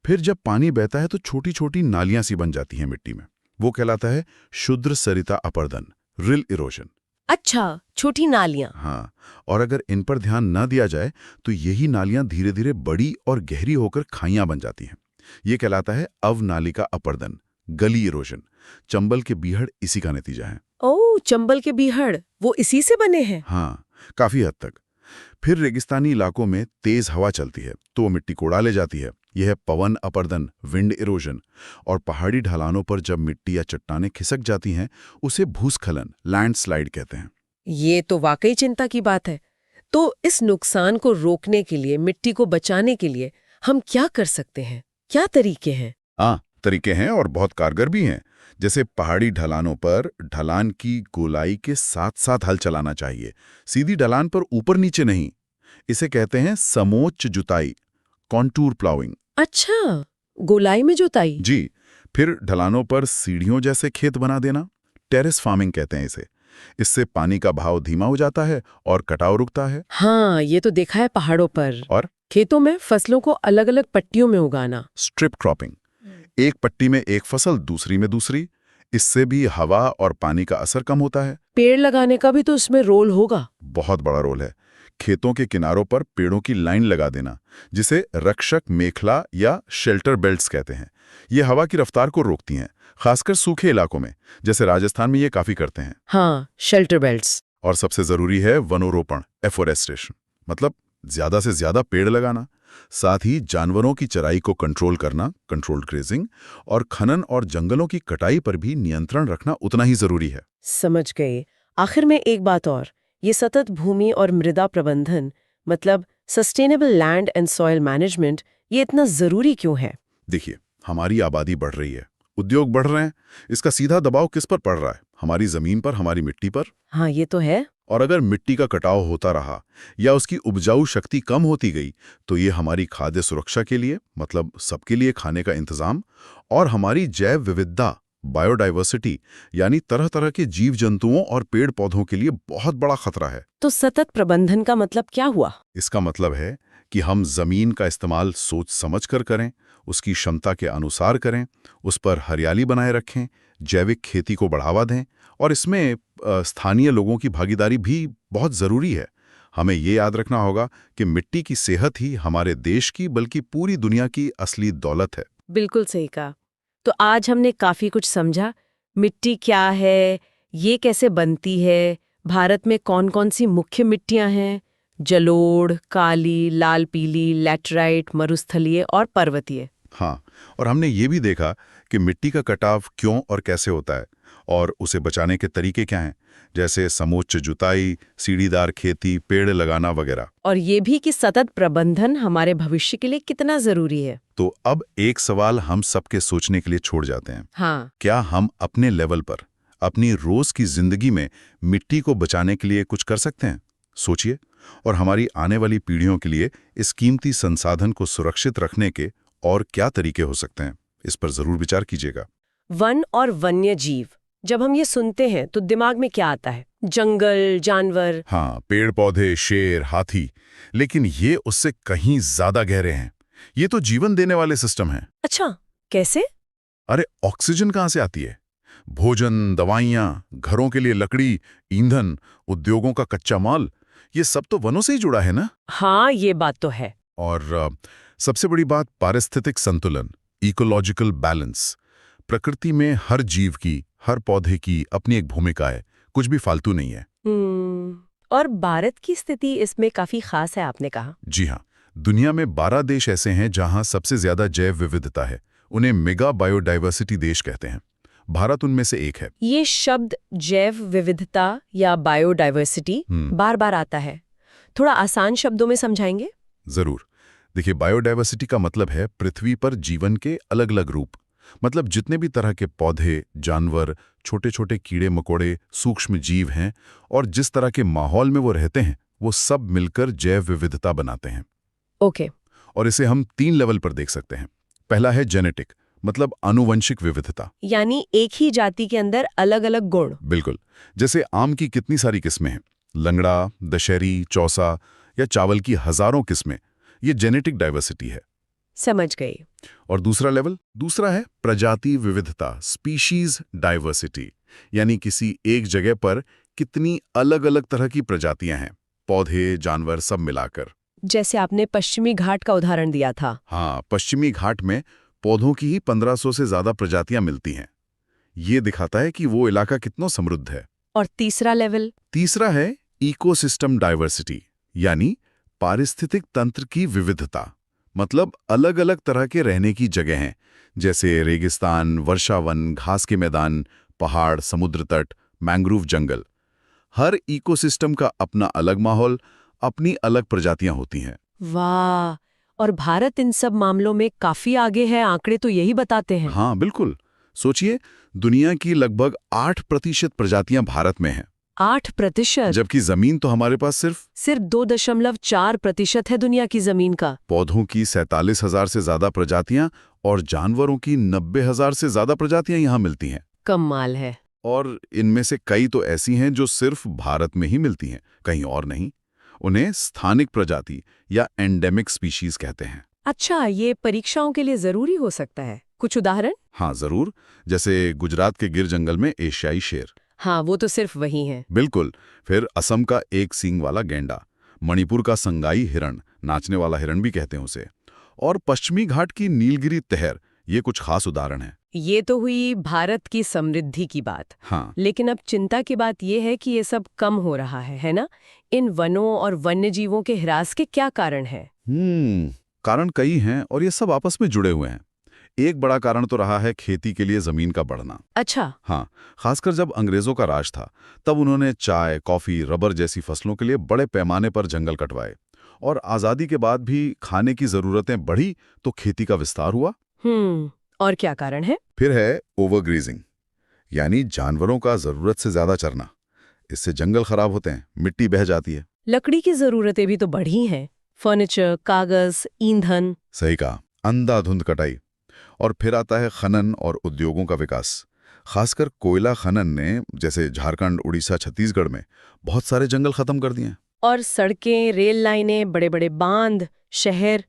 फिर जब पानी बहता है तो छोटी छोटी नालियां सी बन जाती हैं मिट्टी में, वो कहलाता है शुद्र सरिता अपरदन, रिल इरोशन।
अच्छा, छोटी नालियां।
हाँ, और अगर इन पर ध्यान न दिया जाए तो यही नालियां धीरे धीरे बड़ी और गहरी होकर खाइयां बन जाती हैं। ये कहलाता है अवनालिका अपरदन, गली इरोशन। चंबल के बीहड़ इसी का नतीजा है।
ओह, चंबल के बीहड़ वो इसी से बने हैं?
हाँ, काफी हद तक। फिर रेगिस्तानी इलाकों में तेज हवा चलती है तो वो मिट्टी को उड़ा ले जाती है। यह है पवन अपरदन, विंड इरोजन। और पहाड़ी ढलानों पर जब मिट्टी या चट्टानें खिसक जाती हैं उसे भूस्खलन, लैंडस्लाइड कहते हैं।
ये तो वाकई चिंता की बात है। तो इस नुकसान को रोकने के लिए, मिट्टी को बचाने के लिए हम क्या कर सकते हैं? क्या तरीके हैं?
हाँ, तरीके हैं और बहुत कारगर भी हैं। जैसे पहाड़ी ढलानों पर ढलान की गोलाई के साथ साथ हल चलाना चाहिए, सीधी ढलान पर ऊपर नीचे नहीं। इसे कहते हैं समोच्च जुताई, कॉन्टूर प्लाउइंग।
अच्छा, गोलाई में जुताई।
जी। फिर ढलानों पर सीढ़ियों जैसे खेत बना देना, टेरेस फार्मिंग कहते हैं इसे। इससे पानी का बहाव धीमा हो जाता है और कटाव रुकता है।
हाँ, ये तो देखा है पहाड़ों पर।
और
खेतों में फसलों को अलग अलग पट्टियों में उगाना,
स्ट्रिप क्रॉपिंग, एक पट्टी में एक फसल, दूसरी में दूसरी। इससे भी हवा और पानी का असर कम होता है।
पेड़ लगाने का भी तो इसमें रोल होगा।
बहुत बड़ा रोल है। खेतों के किनारों पर पेड़ों की लाइन लगा देना, जिसे रक्षक मेखला या शेल्टर बेल्ट्स कहते हैं। ये हवा की रफ्तार को रोकती हैं, खासकर सूखे इलाकों में, जैसे राजस्थान में ये काफी करते हैं।
हाँ, शेल्टर बेल्ट्स।
और सबसे जरूरी है वनोरोपण, एफोरेस्टेशन, मतलब ज्यादा से ज्यादा पेड़ लगाना। साथ ही जानवरों की चराई को कंट्रोल करना, कंट्रोल्ड ग्रेजिंग, और खनन और जंगलों की कटाई पर भी नियंत्रण रखना उतना ही जरूरी है।
समझ गए। आखिर में एक बात और, ये सतत भूमि और मृदा प्रबंधन, मतलब sustainable land and soil management, ये इतना जरूरी क्यों है?
देखिए, हमारी आबादी बढ़ रही है, उद्योग बढ़ रहे हैं। इसका सीधा दबाव किस पर पड़ रहा है? हमारी जमीन पर, हमारी मिट्टी पर।
हाँ, ये तो है।
और अगर मिट्टी का कटाव होता रहा या उसकी उपजाऊ शक्ति कम होती गई तो ये हमारी खाद्य सुरक्षा के लिए, मतलब सबके लिए खाने का इंतजाम, और हमारी जैव विविधता, बायोडाइवर्सिटी, यानी तरह तरह के जीव जंतुओं और पेड़ पौधों के लिए बहुत बड़ा खतरा है।
तो सतत प्रबंधन का मतलब क्या हुआ?
इसका मतलब है कि हम जमीन का इस्तेमाल सोच समझ कर करें, उसकी क्षमता के अनुसार करें, उस पर हरियाली बनाए रखें, जैविक खेती को बढ़ावा दें, और इसमें स्थानीय लोगों की भागीदारी भी बहुत ज़रूरी है। हमें ये याद रखना होगा कि मिट्टी की सेहत ही हमारे देश की बल्कि पूरी दुनिया की असली दौलत है।
बिल्कुल सही कहा। तो आज हमने काफी कुछ समझा। मिट्टी क्या है, ये कैसे बनती है, भारत में कौन कौन सी मुख्य मिट्टियां हैं, जलोढ़, काली, लाल पीली, लैटराइट, मरुस्थलीय और पर्वतीय।
हाँ, और हमने ये भी देखा कि मिट्टी का कटाव क्यों और कैसे होता है और उसे बचाने के तरीके क्या हैं, जैसे समोच्च जुताई, सीढ़ीदार खेती, पेड़ लगाना वगैरह।
और ये भी कि सतत प्रबंधन हमारे भविष्य के लिए कितना जरूरी है।
तो अब एक सवाल हम सबके सोचने के लिए छोड़ जाते हैं।
हाँ,
क्या हम अपने लेवल पर, अपनी रोज की जिंदगी में मिट्टी को बचाने के लिए कुछ कर सकते हैं? सोचिए, और हमारी आने वाली पीढ़ियों के लिए इस कीमती संसाधन को सुरक्षित रखने के और क्या तरीके हो सकते हैं, इस पर जरूर विचार कीजिएगा।
वन और वन्य जीव, जब हम ये सुनते हैं तो दिमाग में क्या आता है? जंगल, जानवर।
हाँ, पेड़ पौधे, शेर, हाथी, लेकिन ये उससे कहीं ज्यादा गहरे हैं। ये तो जीवन देने वाले सिस्टम हैं।
अच्छा, कैसे?
अरे, ऑक्सीजन कहाँ से आती है? भोजन, दवाइयाँ, घरों के लिए लकड़ी, ईंधन, उद्योगों का कच्चा माल, ये सब तो वनों से ही जुड़ा है ना?
हाँ, ये बात तो है।
और सबसे बड़ी बात, पारिस्थितिक संतुलन, इकोलॉजिकल बैलेंस। प्रकृति में हर जीव की, हर पौधे की अपनी एक भूमिका है, कुछ भी फालतू नहीं है।
और भारत की स्थिति इसमें काफी खास है, आपने कहा।
जी हाँ, दुनिया में 12 देश ऐसे हैं जहां सबसे ज्यादा जैव विविधता है। उन्हें मेगा बायोडाइवर्सिटी देश कहते हैं। भारत उनमें से एक है।
ये शब्द जैव विविधता या बायोडाइवर्सिटी बार बार आता है, थोड़ा आसान शब्दों में समझाएंगे?
जरूर। देखिए, बायोडाइवर्सिटी का मतलब है पृथ्वी पर जीवन के अलग अलग रूप। मतलब जितने भी तरह के पौधे, जानवर, छोटे छोटे कीड़े मकोड़े, सूक्ष्म जीव हैं और जिस तरह के माहौल में वो रहते हैं, वो सब मिलकर जैव विविधता बनाते हैं।
ओके।
और इसे हम 3 लेवल पर देख सकते हैं। पहला है जेनेटिक, मतलब आनुवंशिक विविधता।
यानी एक ही जाति के अंदर अलग अलग गुण।
बिल्कुल। जैसे आम की कितनी सारी किस्में हैं, लंगड़ा, दशहरी, चौसा या चावल की हजारों किस्में, ये जेनेटिक डाइवर्सिटी है।
समझ गई।
और दूसरा है प्रजाति विविधता, स्पीशीज डाइवर्सिटी, यानी किसी एक जगह पर कितनी अलग अलग तरह की प्रजातियां हैं, पौधे, जानवर सब मिलाकर।
जैसे आपने पश्चिमी घाट का उदाहरण दिया था।
हाँ, पश्चिमी घाट में पौधों की ही 1500 से ज्यादा प्रजातियां मिलती हैं। ये दिखाता है कि वो इलाका कितना समृद्ध है।
और तीसरा लेवल?
तीसरा है इकोसिस्टम डाइवर्सिटी, यानी पारिस्थितिक तंत्र की विविधता। मतलब अलग अलग तरह के रहने की जगह हैं, जैसे रेगिस्तान, वर्षावन, घास के मैदान, पहाड़, समुद्र तट, मैंग्रोव जंगल। हर इकोसिस्टम का अपना अलग माहौल, अपनी अलग प्रजातियां होती हैं।
वाह! और भारत इन सब मामलों में काफी आगे है, आंकड़े तो यही बताते हैं।
हाँ, बिल्कुल। सोचिए, दुनिया की लगभग 8% प्रजातियां भारत में हैं।
8%?
जबकि जमीन तो हमारे पास
सिर्फ 2.4% है दुनिया की जमीन का।
पौधों की 47,000 से ज्यादा प्रजातियां और जानवरों की 90,000 से ज्यादा प्रजातियां यहां मिलती हैं।
कमाल है।
और इनमें से कई तो ऐसी हैं जो सिर्फ भारत में ही मिलती हैं, कहीं और नहीं। उन्हें स्थानिक प्रजाति या एंडेमिक स्पीशीज कहते हैं।
अच्छा, ये परीक्षाओं के लिए जरूरी हो सकता है? कुछ उदाहरण?
हाँ, जरूर। जैसे गुजरात के गिर जंगल में एशियाई शेर।
हाँ, वो तो सिर्फ वही है।
बिल्कुल। फिर असम का एक सींग वाला गैंडा, मणिपुर का संगाई हिरण, नाचने वाला हिरण भी कहते हैं उसे, और पश्चिमी घाट की नीलगिरी तहर, ये कुछ खास उदाहरण हैं।
ये तो हुई भारत की समृद्धि की बात।
हाँ।
लेकिन अब चिंता की बात ये है कि ये सब कम हो रहा है ना? इन वनों और वन्य जीवों के ह्रास के क्या कारण है?
कारण कई हैं और ये सब आपस में जुड़े हुए हैं। एक बड़ा कारण तो रहा है खेती के लिए जमीन का बढ़ना।
अच्छा।
हाँ, खासकर जब अंग्रेजों का राज था, तब उन्होंने चाय, कॉफी, रबर जैसी फसलों के लिए बड़े पैमाने पर जंगल कटवाए। और आज़ादी के बाद भी खाने की ज़रूरतें बढ़ी तो खेती का विस्तार हुआ।
और क्या कारण है?
फिर है ओवरग्रेजिंग, यानी जानवरों का ज़रूरत से ज़्यादा चरना। इससे जंगल खराब होते हैं, मिट्टी बह जाती है।
लकड़ी की ज़रूरतें भी तो बढ़ी हैं। फर्नीचर, कागज, ईंधन।
सही कहा, अंधाधुंध कटाई। और फिर आता है खनन और उद्योगों का विकास। खासकर कोयला खनन ने, जैसे झारखंड, उड़ीसा, छत्तीसगढ़ में, बहुत सारे जंगल खत्म कर दिए।
और सड़कें, रेल लाइनें, बड़े बड़े बांध, शहर,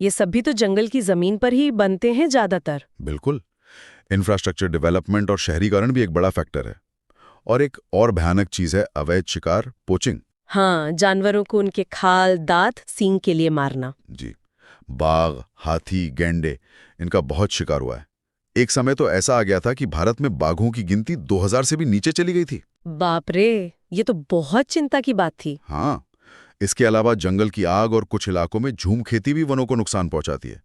ये सब भी तो जंगल की जमीन पर ही बनते हैं ज्यादातर।
बिल्कुल। इंफ्रास्ट्रक्चर डेवलपमेंट और शहरीकरण भी एक बड़ा फैक्टर है। और एक और भयानक चीज है अवैध शिकार, पोचिंग।
हाँ, जानवरों को उनके खाल, दांत, सींग के लिए मारना।
जी। बाघ, हाथी, गैंडे, इनका बहुत शिकार हुआ है। एक समय तो ऐसा आ गया था कि भारत में बाघों की गिनती 2000 से भी नीचे चली गई थी।
बाप रे, ये तो बहुत चिंता की बात थी।
हाँ, इसके अलावा जंगल की आग और कुछ इलाकों में झूम खेती भी वनों को नुकसान पहुंचाती है।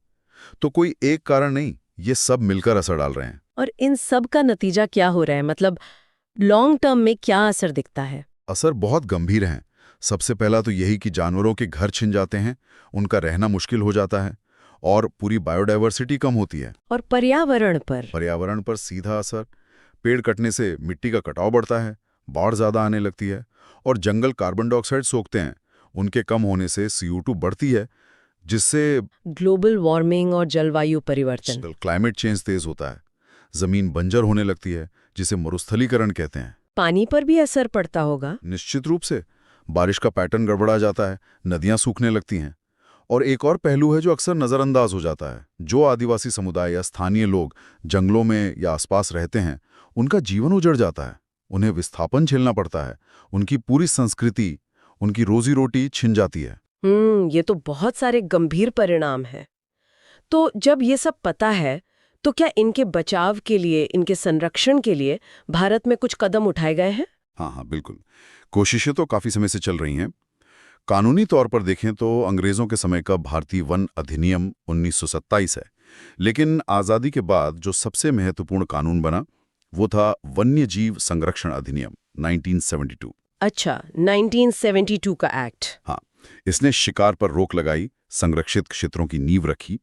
तो कोई एक कारण नहीं, ये सब मिलकर असर डाल रहे हैं।
और इन सब का नतीजा क्या हो रहा है? मतलब लॉन्ग टर्म में क्या असर दिखता है?
असर बहुत गंभीर है। सबसे पहला तो यही कि जानवरों के घर छिन जाते हैं, उनका रहना मुश्किल हो जाता है और पूरी बायोडाइवर्सिटी कम होती है।
और पर्यावरण
पर सीधा असर, पेड़ कटने से मिट्टी का कटाव बढ़ता है, बाढ़ ज्यादा आने लगती है और जंगल कार्बन डाइऑक्साइड सोखते हैं, उनके कम होने से CO2 बढ़ती है, जिससे
ग्लोबल वार्मिंग और जलवायु परिवर्तन,
क्लाइमेट चेंज तेज होता है। जमीन बंजर होने लगती है, जिसे मरुस्थलीकरण कहते हैं।
पानी पर भी असर पड़ता होगा?
निश्चित रूप से। बारिश का पैटर्न गड़बड़ा जाता है, नदियां सूखने लगती हैं। और एक और पहलू है जो अक्सर नज़रअंदाज हो जाता है। जो आदिवासी समुदाय या स्थानीय लोग जंगलों में या आसपास रहते हैं, उनका जीवन उजड़ जाता है, उन्हें विस्थापन झेलना पड़ता है, उनकी पूरी संस्कृति, उनकी रोजी रोटी छिन जाती है।
ये तो बहुत सारे गंभीर परिणाम हैं। तो जब ये सब पता है, तो क्या इनके बचाव के लिए, इनके संरक्षण के लिए भारत में कुछ कदम उठाए गए हैं?
हाँ, बिल्कुल। कोशिशें तो काफी समय से चल रही हैं। कानूनी तौर पर देखें तो अंग्रेजों के समय का भारतीय वन अधिनियम 1927 है। लेकिन आज़ादी के बाद जो सबसे महत्वपूर्ण कानून बना, वो था वन्यजीव संरक्षण अधिनियम 1972।
अच्छा, 1972 का एक्ट।
हाँ, इसने शिकार पर रोक लगाई, संरक्षित क्षेत्रों की नींव रखी,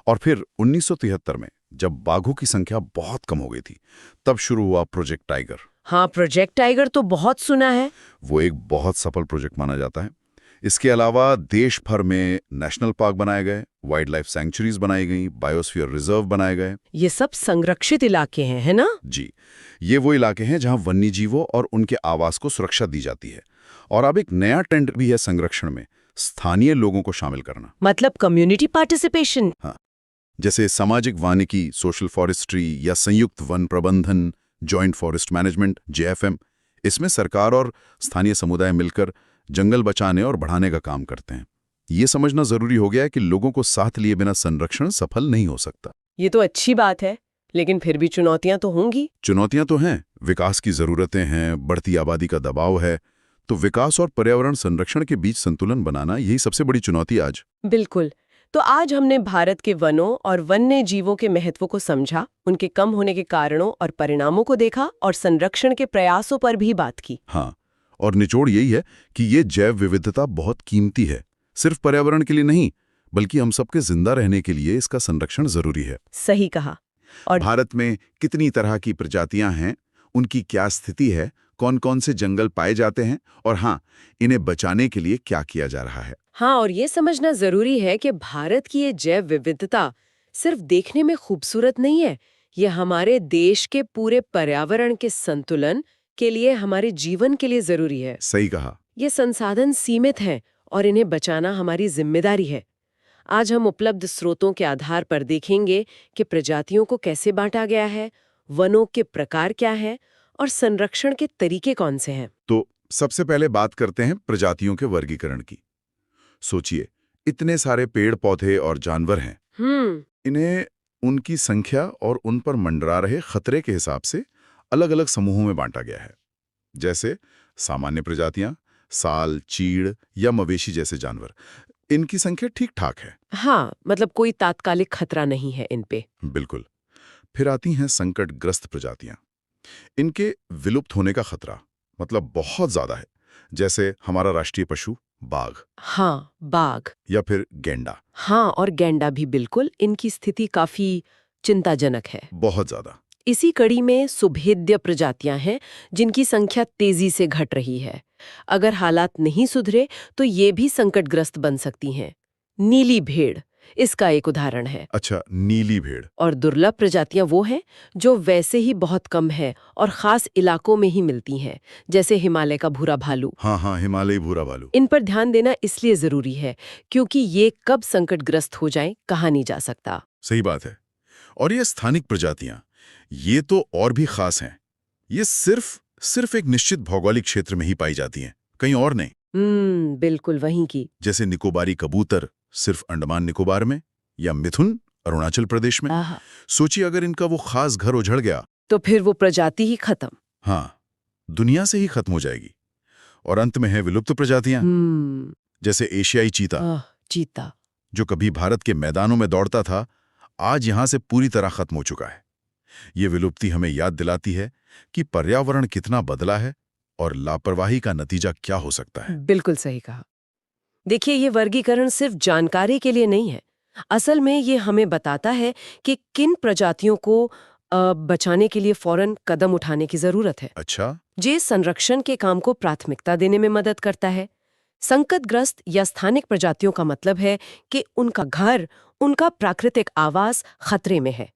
और फिर 1973 में जब बाघों की संख्या बहुत कम हो गई थी, तब शुरू हुआ प्रोजेक्ट टाइगर।
हाँ, प्रोजेक्ट टाइगर तो बहुत सुना है।
वो एक बहुत सफल प्रोजेक्ट माना जाता है। इसके अलावा देश भर में नेशनल पार्क बनाए गए, वाइल्ड लाइफ सैंक्चुरीज बनाई गई, बायोस्फीयर रिजर्व बनाए गए।
ये सब संरक्षित इलाके हैं, है ना?
जी, ये वो इलाके हैं जहां वन्यजीवों और उनके आवास को सुरक्षा दी जाती है। और अब एक नया ट्रेंड भी है संरक्षण में, स्थानीय लोगों को शामिल करना।
मतलब कम्युनिटी पार्टिसिपेशन।
हाँ, जैसे सामाजिक वानिकी, सोशल फॉरेस्ट्री या संयुक्त वन प्रबंधन, जॉइंट फॉरेस्ट मैनेजमेंट, JFM। इसमें सरकार और स्थानीय समुदाय मिलकर जंगल बचाने और बढ़ाने का काम करते हैं। ये समझना जरूरी हो गया है कि लोगों को साथ लिए बिना संरक्षण सफल नहीं हो सकता।
ये तो अच्छी बात है, लेकिन फिर भी चुनौतियां तो होंगी।
चुनौतियां तो हैं, विकास की जरूरतें हैं, बढ़ती आबादी का दबाव है। तो विकास और पर्यावरण संरक्षण के बीच संतुलन बनाना, यही सबसे बड़ी चुनौती आज।
बिल्कुल। तो आज हमने भारत के वनों और वन्य जीवों के महत्व को समझा, उनके कम होने के कारणों और परिणामों को देखा और संरक्षण के प्रयासों पर भी बात की।
हाँ, और निचोड़ यही है कि ये जैव विविधता बहुत कीमती है, सिर्फ पर्यावरण के लिए नहीं, बल्कि हम सबके जिंदा रहने के लिए इसका संरक्षण जरूरी है।
सही कहा। और
भारत में कितनी तरह की प्रजातियां हैं, उनकी क्या स्थिति है, कौन कौन से जंगल पाए जाते हैं, और हाँ, इन्हें बचाने के लिए क्या किया जा रहा है।
हाँ, और ये समझना जरूरी है कि भारत की ये जैव विविधता सिर्फ देखने में खूबसूरत नहीं है, ये हमारे देश के पूरे पर्यावरण के संतुलन के लिए, हमारे जीवन के लिए जरूरी है।
सही कहा।
ये संसाधन सीमित हैं और इन्हें बचाना हमारी जिम्मेदारी है। आज हम उपलब्ध स्रोतों के आधार पर देखेंगे कि प्रजातियों को कैसे बांटा गया है, वनों के प्रकार क्या हैं और संरक्षण के तरीके कौन से हैं।
तो सबसे पहले बात करते हैं प्रजातियों के वर्गीकरण की। सोचिए, इतने सारे पेड़ पौधे और जानवर हैं। इन्हें उनकी संख्या और उन पर मंडरा रहे खतरे के हिसाब से अलग अलग समूहों में बांटा गया है। जैसे सामान्य प्रजातियां, साल, चीड़ या मवेशी जैसे जानवर, इनकी संख्या ठीक ठाक है।
हाँ, मतलब कोई तात्कालिक खतरा नहीं है इन पे।
बिल्कुल। फिर आती हैं संकटग्रस्त प्रजातियां। इनके विलुप्त होने का खतरा मतलब बहुत ज्यादा है, जैसे हमारा राष्ट्रीय पशु बाघ।
हाँ, बाघ।
या फिर गैंडा।
हाँ, और गैंडा भी बिल्कुल। इनकी स्थिति काफी चिंताजनक है।
बहुत ज्यादा।
इसी कड़ी में सुभेद्य प्रजातियां हैं जिनकी संख्या तेजी से घट रही है। अगर हालात नहीं सुधरे तो ये भी संकटग्रस्त बन सकती हैं। नीली भेड़ इसका एक उदाहरण है।
अच्छा, नीली भेड़।
और दुर्लभ प्रजातियां वो हैं जो वैसे ही बहुत कम है और खास इलाकों में ही मिलती हैं, जैसे हिमालय का भूरा भालू।
हाँ, हिमालयी भूरा भालू।
इन पर ध्यान देना इसलिए जरूरी है क्योंकि ये कब संकटग्रस्त हो जाएं कहा नहीं जा सकता।
सही बात है। और ये स्थानिक प्रजातियां, ये तो और भी खास हैं। ये सिर्फ एक निश्चित भौगोलिक क्षेत्र में ही पाई जाती हैं, कहीं और नहीं।
बिल्कुल वहीं की।
जैसे निकोबारी कबूतर सिर्फ अंडमान निकोबार में, या मिथुन अरुणाचल प्रदेश में। सोचिए, अगर इनका वो खास घर उजड़ गया
तो फिर वो प्रजाति ही खत्म।
हाँ, दुनिया से ही खत्म हो जाएगी। और अंत में है विलुप्त प्रजातियां, जैसे एशियाई चीता, जो कभी भारत के मैदानों में दौड़ता था, आज यहां से पूरी तरह खत्म हो चुका है। ये विलुप्ति हमें याद दिलाती है कि पर्यावरण कितना बदला है और लापरवाही का नतीजा क्या हो सकता है।
बिल्कुल सही कहा। देखिए, ये वर्गीकरण सिर्फ जानकारी के लिए नहीं है। असल में ये हमें बताता है कि किन प्रजातियों को बचाने के लिए फौरन कदम उठाने की जरूरत है।
अच्छा।
जे संरक्षण के काम को प्राथमिकता देने में मदद करता है। संकटग्रस्त या स्थानिक प्रजातियों का मतलब है कि उनका घर, उनका प्राकृतिक आवास खतरे में है।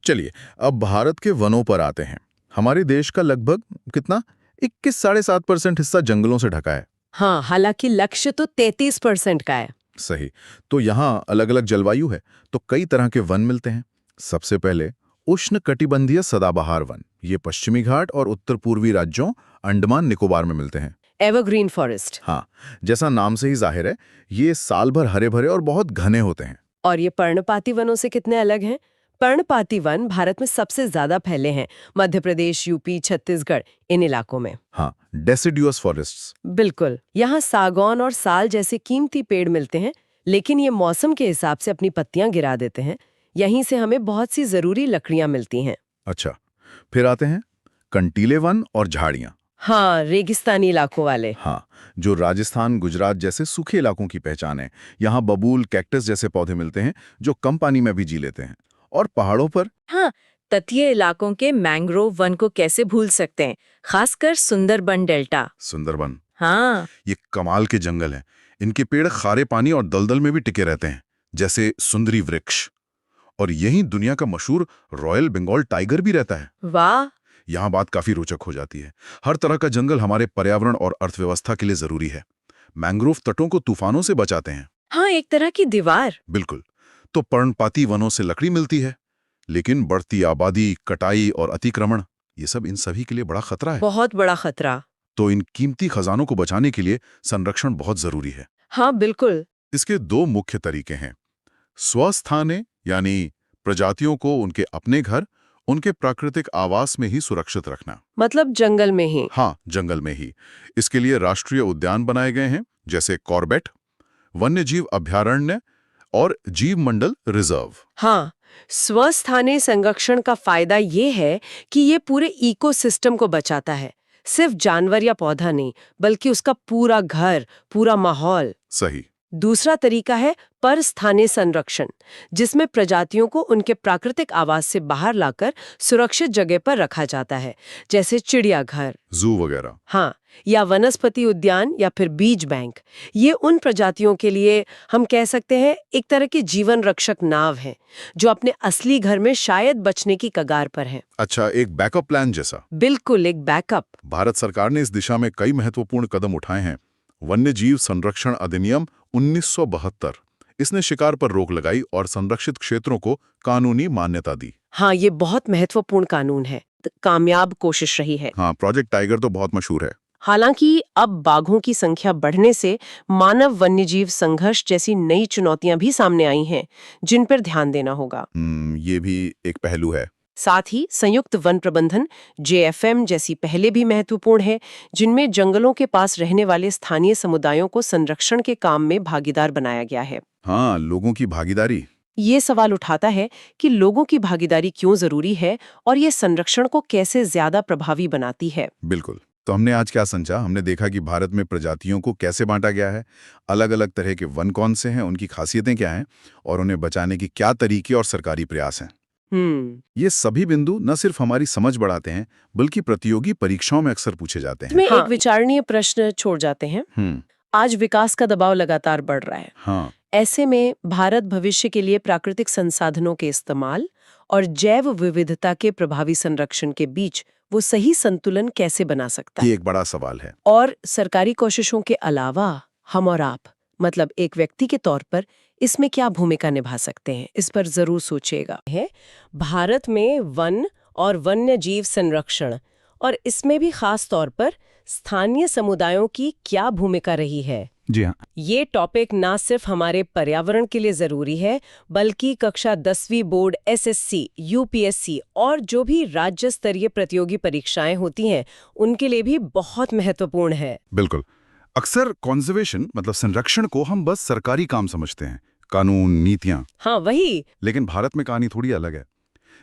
चलिए, अब भारत के वनों पर आते हैं। हमारे देश का लगभग कितना 21-7.5% हिस्सा जंगलों से ढका है।
हाँ, हालांकि लक्ष्य तो 33% का है।
सही। तो यहाँ अलग अलग जलवायु है, तो कई तरह के वन मिलते हैं। सबसे पहले उष्णकटिबंधीय सदाबहार वन, ये पश्चिमी घाट और उत्तर पूर्वी राज्यों अंडमान निकोबार में मिलते हैं।
Evergreen forest.
हाँ, जैसा नाम से ही जाहिर है, ये साल भर हरे भरे और बहुत घने होते हैं।
और ये पर्णपाती वनों से कितने अलग हैं? पर्णपाती वन भारत में सबसे ज्यादा फैले हैं, मध्य प्रदेश, यूपी, छत्तीसगढ़, इन इलाकों में।
हाँ, डेसिडुअस फॉरेस्ट्स।
बिल्कुल। यहाँ सागौन और साल जैसे कीमती पेड़ मिलते हैं, लेकिन ये मौसम के हिसाब से अपनी पत्तियां गिरा देते हैं। यहीं से हमें बहुत सी जरूरी लकड़ियां मिलती हैं।
अच्छा, फिर आते हैं कंटीले वन और झाड़ियां।
हाँ, रेगिस्तानी इलाकों वाले।
हाँ, जो राजस्थान गुजरात जैसे सूखे इलाकों की पहचान है। यहाँ बबूल, कैक्टस जैसे पौधे मिलते हैं जो कम पानी में भी जी लेते हैं। और पहाड़ों पर
हाँ, तटीय इलाकों के मैंग्रोव वन को कैसे भूल सकते हैं, खासकर सुंदरबन डेल्टा।
सुंदरबन,
हाँ,
ये कमाल के जंगल हैं। इनके पेड़ खारे पानी और दलदल में भी टिके रहते हैं, जैसे सुंदरी वृक्ष। और यहीं दुनिया का मशहूर रॉयल बंगाल टाइगर भी रहता है।
वाह।
यहाँ बात काफी रोचक हो जाती है। हर तरह का जंगल हमारे पर्यावरण और अर्थव्यवस्था के लिए जरूरी है। मैंग्रोव तटों को तूफानों से बचाते हैं।
हाँ, एक तरह की दीवार।
बिल्कुल। तो पर्णपाती वनों से लकड़ी मिलती है, लेकिन बढ़ती आबादी, कटाई और अतिक्रमण, ये सब इन सभी के लिए बड़ा खतरा है।
बहुत बड़ा खतरा।
तो इन कीमती खजानों को बचाने के लिए संरक्षण बहुत जरूरी है।
हाँ, बिल्कुल।
इसके दो मुख्य तरीके हैं। स्वस्थाने यानी प्रजातियों को उनके अपने घर, उनके प्राकृतिक आवास में ही सुरक्षित रखना।
मतलब जंगल में ही।
हाँ, जंगल में ही। इसके लिए राष्ट्रीय उद्यान बनाए गए हैं, जैसे कॉर्बेट, वन्यजीव अभयारण्य और जीव मंडल रिजर्व।
हाँ, स्वस्थानीय संरक्षण का फायदा ये है कि ये पूरे इकोसिस्टम को बचाता है। सिर्फ जानवर या पौधा नहीं, बल्कि उसका पूरा घर, पूरा माहौल।
सही।
दूसरा तरीका है परस्थानीय संरक्षण, जिसमें प्रजातियों को उनके प्राकृतिक आवास से बाहर लाकर सुरक्षित जगह पर रखा जाता है, जैसे चिड़ियाघर,
जू वगैरह।
हाँ, या वनस्पति उद्यान या फिर बीज बैंक। ये उन प्रजातियों के लिए हम कह सकते हैं एक तरह की जीवन रक्षक नाव है, जो अपने असली घर में शायद बचने की कगार पर है।
अच्छा, एक बैकअप प्लान जैसा।
बिल्कुल, एक बैकअप।
भारत सरकार ने इस दिशा में कई महत्वपूर्ण कदम उठाए हैं। वन्यजीव संरक्षण अधिनियम 1972, इसने शिकार पर रोक लगाई और संरक्षित क्षेत्रों को कानूनी मान्यता दी।
हाँ, ये बहुत महत्वपूर्ण कानून है। कामयाब कोशिश रही है।
हाँ, प्रोजेक्ट टाइगर तो बहुत मशहूर है।
हालांकि अब बाघों की संख्या बढ़ने से मानव वन्यजीव संघर्ष जैसी नई चुनौतियां भी सामने आई हैं, जिन पर ध्यान देना होगा।
ये भी एक पहलू है।
साथ ही संयुक्त वन प्रबंधन JFM जैसी पहले भी महत्वपूर्ण है, जिनमें जंगलों के पास रहने वाले स्थानीय समुदायों को संरक्षण के काम में भागीदार बनाया गया है।
हाँ, लोगों की भागीदारी।
ये सवाल उठाता है कि लोगों की भागीदारी क्यों जरूरी है और ये संरक्षण को कैसे ज्यादा प्रभावी बनाती है।
बिल्कुल। तो हमने आज क्या समझा? हमने देखा कि भारत में प्रजातियों को कैसे बांटा गया है, अलग अलग तरह के वन कौन से हैं, उनकी खासियतें क्या हैं और उन्हें बचाने की क्या तरीके और सरकारी प्रयास हैं। ये सभी बिंदु न सिर्फ हमारी समझ बढ़ाते हैं, बल्कि प्रतियोगी परीक्षाओं में अक्सर पूछे जाते हैं।
इसमें एक विचारणीय प्रश्न छोड़ जाते हैं। आज विकास का दबाव लगातार बढ़ रहा है।
हाँ।
ऐसे में भारत भविष्य के लिए प्राकृतिक संसाधनों के इस्तेमाल और जैव विविधता के प्रभावी संरक्षण के बीच वो सही संतुलन कैसे बना सकता है?
ये एक बड़ा सवाल है।
और सरकारी कोशिशों के अलावा हम और आप, मतलब एक व्यक्ति के तौर पर, इसमें क्या भूमिका निभा सकते हैं, इस पर जरूर सोचिएगा। है भारत में वन और वन्य जीव संरक्षण, और इसमें भी खास तौर पर स्थानीय समुदायों की क्या भूमिका रही है।
जी हाँ।
ये टॉपिक ना सिर्फ हमारे पर्यावरण के लिए जरूरी है, बल्कि कक्षा 10वीं बोर्ड SSC, UPSC और जो भी राज्य स्तरीय प्रतियोगी परीक्षाएं होती हैं, उनके लिए भी बहुत महत्वपूर्ण है।
बिल्कुल। अक्सर कंजर्वेशन मतलब संरक्षण को हम बस सरकारी काम समझते हैं, कानून, नीतियां।
हाँ, वही।
लेकिन भारत में कहानी थोड़ी अलग है।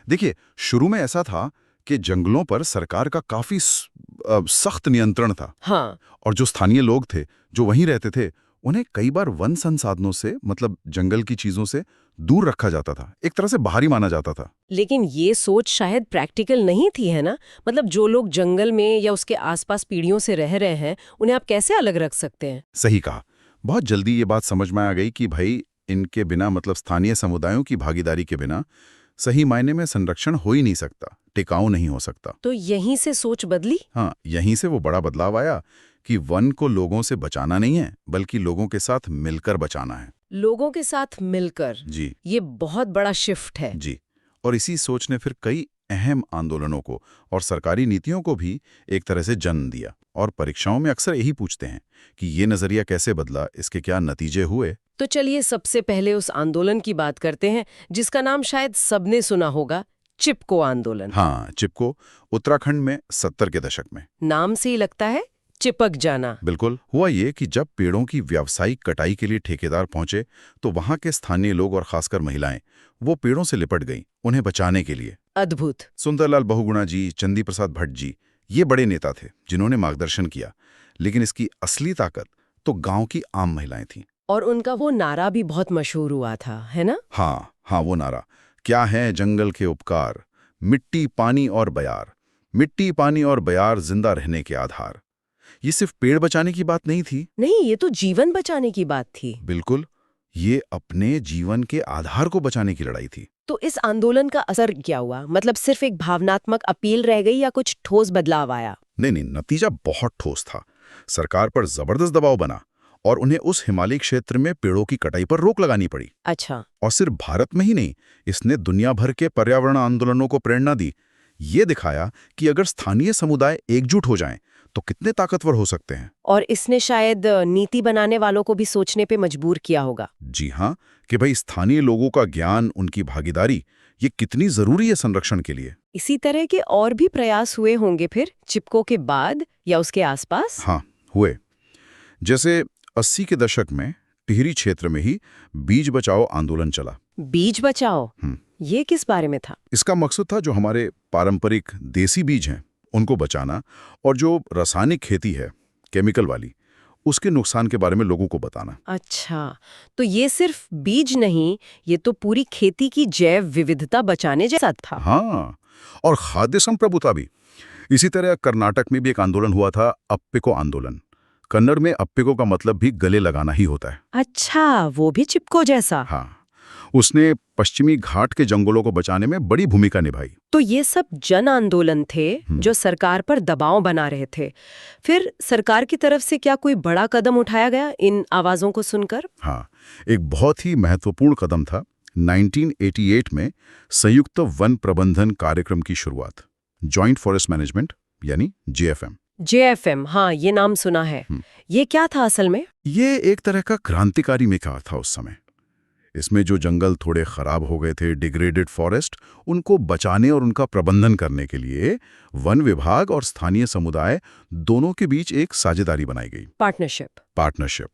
देखिए, शुरू में ऐसा था कि जंगलों पर सरकार का काफी सख्त नियंत्रण था।
हाँ।
और जो स्थानीय लोग थे, जो वहीं रहते थे, उन्हें कई बार वन संसाधनों से मतलब जंगल की चीजों से दूर रखा जाता था, एक तरह से बाहरी माना जाता था।
लेकिन ये सोच शायद प्रैक्टिकल नहीं थी, है ना? मतलब जो लोग जंगल में या उसके आसपास पीढ़ियों से रह रहे हैं, उन्हें आप कैसे अलग रख सकते हैं?
सही कहा। बहुत जल्दी ये बात समझ में आ गई कि भाई इनके बिना मतलब स्थानीय समुदायों की भागीदारी के बिना सही मायने में संरक्षण हो ही नहीं सकता, टिकाऊ नहीं हो सकता।
तो यहीं से सोच बदली?
हाँ, यहीं से वो बड़ा बदलाव आया कि वन को लोगों से बचाना नहीं है, बल्कि लोगों के साथ मिलकर बचाना है।
लोगों के साथ मिलकर।
जी।
ये बहुत बड़ा शिफ्ट है।
जी। और इसी सोच ने फिर कई अहम आंदोलनों को और सरकारी नीतियों को भी एक तरह से जन्म दिया। और परीक्षाओं में अक्सर यही पूछते हैं कि ये नजरिया कैसे बदला, इसके क्या नतीजे हुए।
तो चलिए सबसे पहले उस आंदोलन की बात करते हैं जिसका नाम शायद सबने सुना होगा, चिपको आंदोलन।
हाँ, चिपको, उत्तराखंड में 70 के दशक में।
नाम से ही लगता है चिपक जाना।
बिल्कुल। हुआ ये कि जब पेड़ों की व्यावसायिक कटाई के लिए ठेकेदार पहुंचे, तो वहां के स्थानीय लोग और खासकर महिलाएं वो पेड़ों से लिपट गईं, उन्हें बचाने के लिए।
अद्भुत।
सुंदरलाल बहुगुणा जी, चंदी प्रसाद भट्ट जी, ये बड़े नेता थे जिन्होंने मार्गदर्शन किया, लेकिन इसकी असली ताकत तो गांव की आम महिलाएं थीं।
और उनका वो नारा भी बहुत मशहूर हुआ था, है ना?
हाँ, वो नारा, क्या है जंगल के उपकार, मिट्टी पानी और बयार, मिट्टी पानी और बयार जिंदा रहने के आधार। ये सिर्फ पेड़ बचाने की बात नहीं थी।
नहीं, ये तो जीवन बचाने की बात थी।
बिल्कुल, ये अपने जीवन के आधार को बचाने की लड़ाई थी।
तो इस आंदोलन का असर क्या हुआ? मतलब सिर्फ एक भावनात्मक अपील रह गई या कुछ ठोस बदलाव आया?
नहीं, नतीजा बहुत ठोस था। सरकार पर जबरदस्त दबाव बना और उन्हें उस हिमालयी क्षेत्र में पेड़ों की कटाई पर रोक लगानी पड़ी।
अच्छा।
और सिर्फ भारत में ही नहीं, इसने दुनिया भर के पर्यावरण आंदोलनों को प्रेरणा दी। ये दिखाया कि अगर स्थानीय समुदाय एकजुट हो जाएं, तो कितने ताकतवर हो सकते हैं।
और इसने शायद नीति बनाने वालों को भी सोचने पे मजबूर किया होगा।
जी हाँ, कि भाई स्थानीय लोगों का ज्ञान, उनकी भागीदारी, ये कितनी जरूरी है संरक्षण के लिए।
इसी तरह के और भी प्रयास हुए होंगे फिर चिपको के बाद या उसके आसपास?
हाँ, हुए। जैसे 80 के दशक में टिहरी क्षेत्र में ही बीज बचाओ आंदोलन चला।
बीज बचाओ? ये किस बारे में था?
इसका मकसद था जो हमारे पारंपरिक देसी बीज हैं उनको बचाना, और जो रासायनिक खेती है केमिकल वाली, उसके नुकसान के बारे में लोगों को बताना।
अच्छा, तो ये सिर्फ बीज नहीं, ये तो पूरी खेती की जैव विविधता बचाने जैसा था।
हाँ, और खाद्य संप्रभुता भी। इसी तरह कर्नाटक में भी एक आंदोलन हुआ था, अप्पिको आंदोलन। कन्नड़ में अप्पिको का मतलब भी गले लगाना ही होता है।
अच्छा, वो भी चिपको जैसा।
हाँ, उसने पश्चिमी घाट के जंगलों को बचाने में बड़ी भूमिका निभाई।
तो ये सब जन आंदोलन थे जो सरकार पर दबाव बना रहे थे। फिर सरकार की तरफ से क्या कोई बड़ा कदम उठाया गया इन आवाजों को सुनकर?
हाँ, एक बहुत ही महत्वपूर्ण कदम था 1988 में संयुक्त वन प्रबंधन कार्यक्रम की शुरुआत, जॉइंट फॉरेस्ट मैनेजमेंट यानी जेएफएम।
जेएफएम, हाँ, ये नाम सुना है। ये क्या था असल में?
ये एक तरह का क्रांतिकारी मेका था उस समय। इसमें जो जंगल थोड़े खराब हो गए थे, डिग्रेडेड फॉरेस्ट, उनको बचाने और उनका प्रबंधन करने के लिए वन विभाग और स्थानीय समुदाय दोनों के बीच एक साझेदारी बनाई गई। पार्टनरशिप।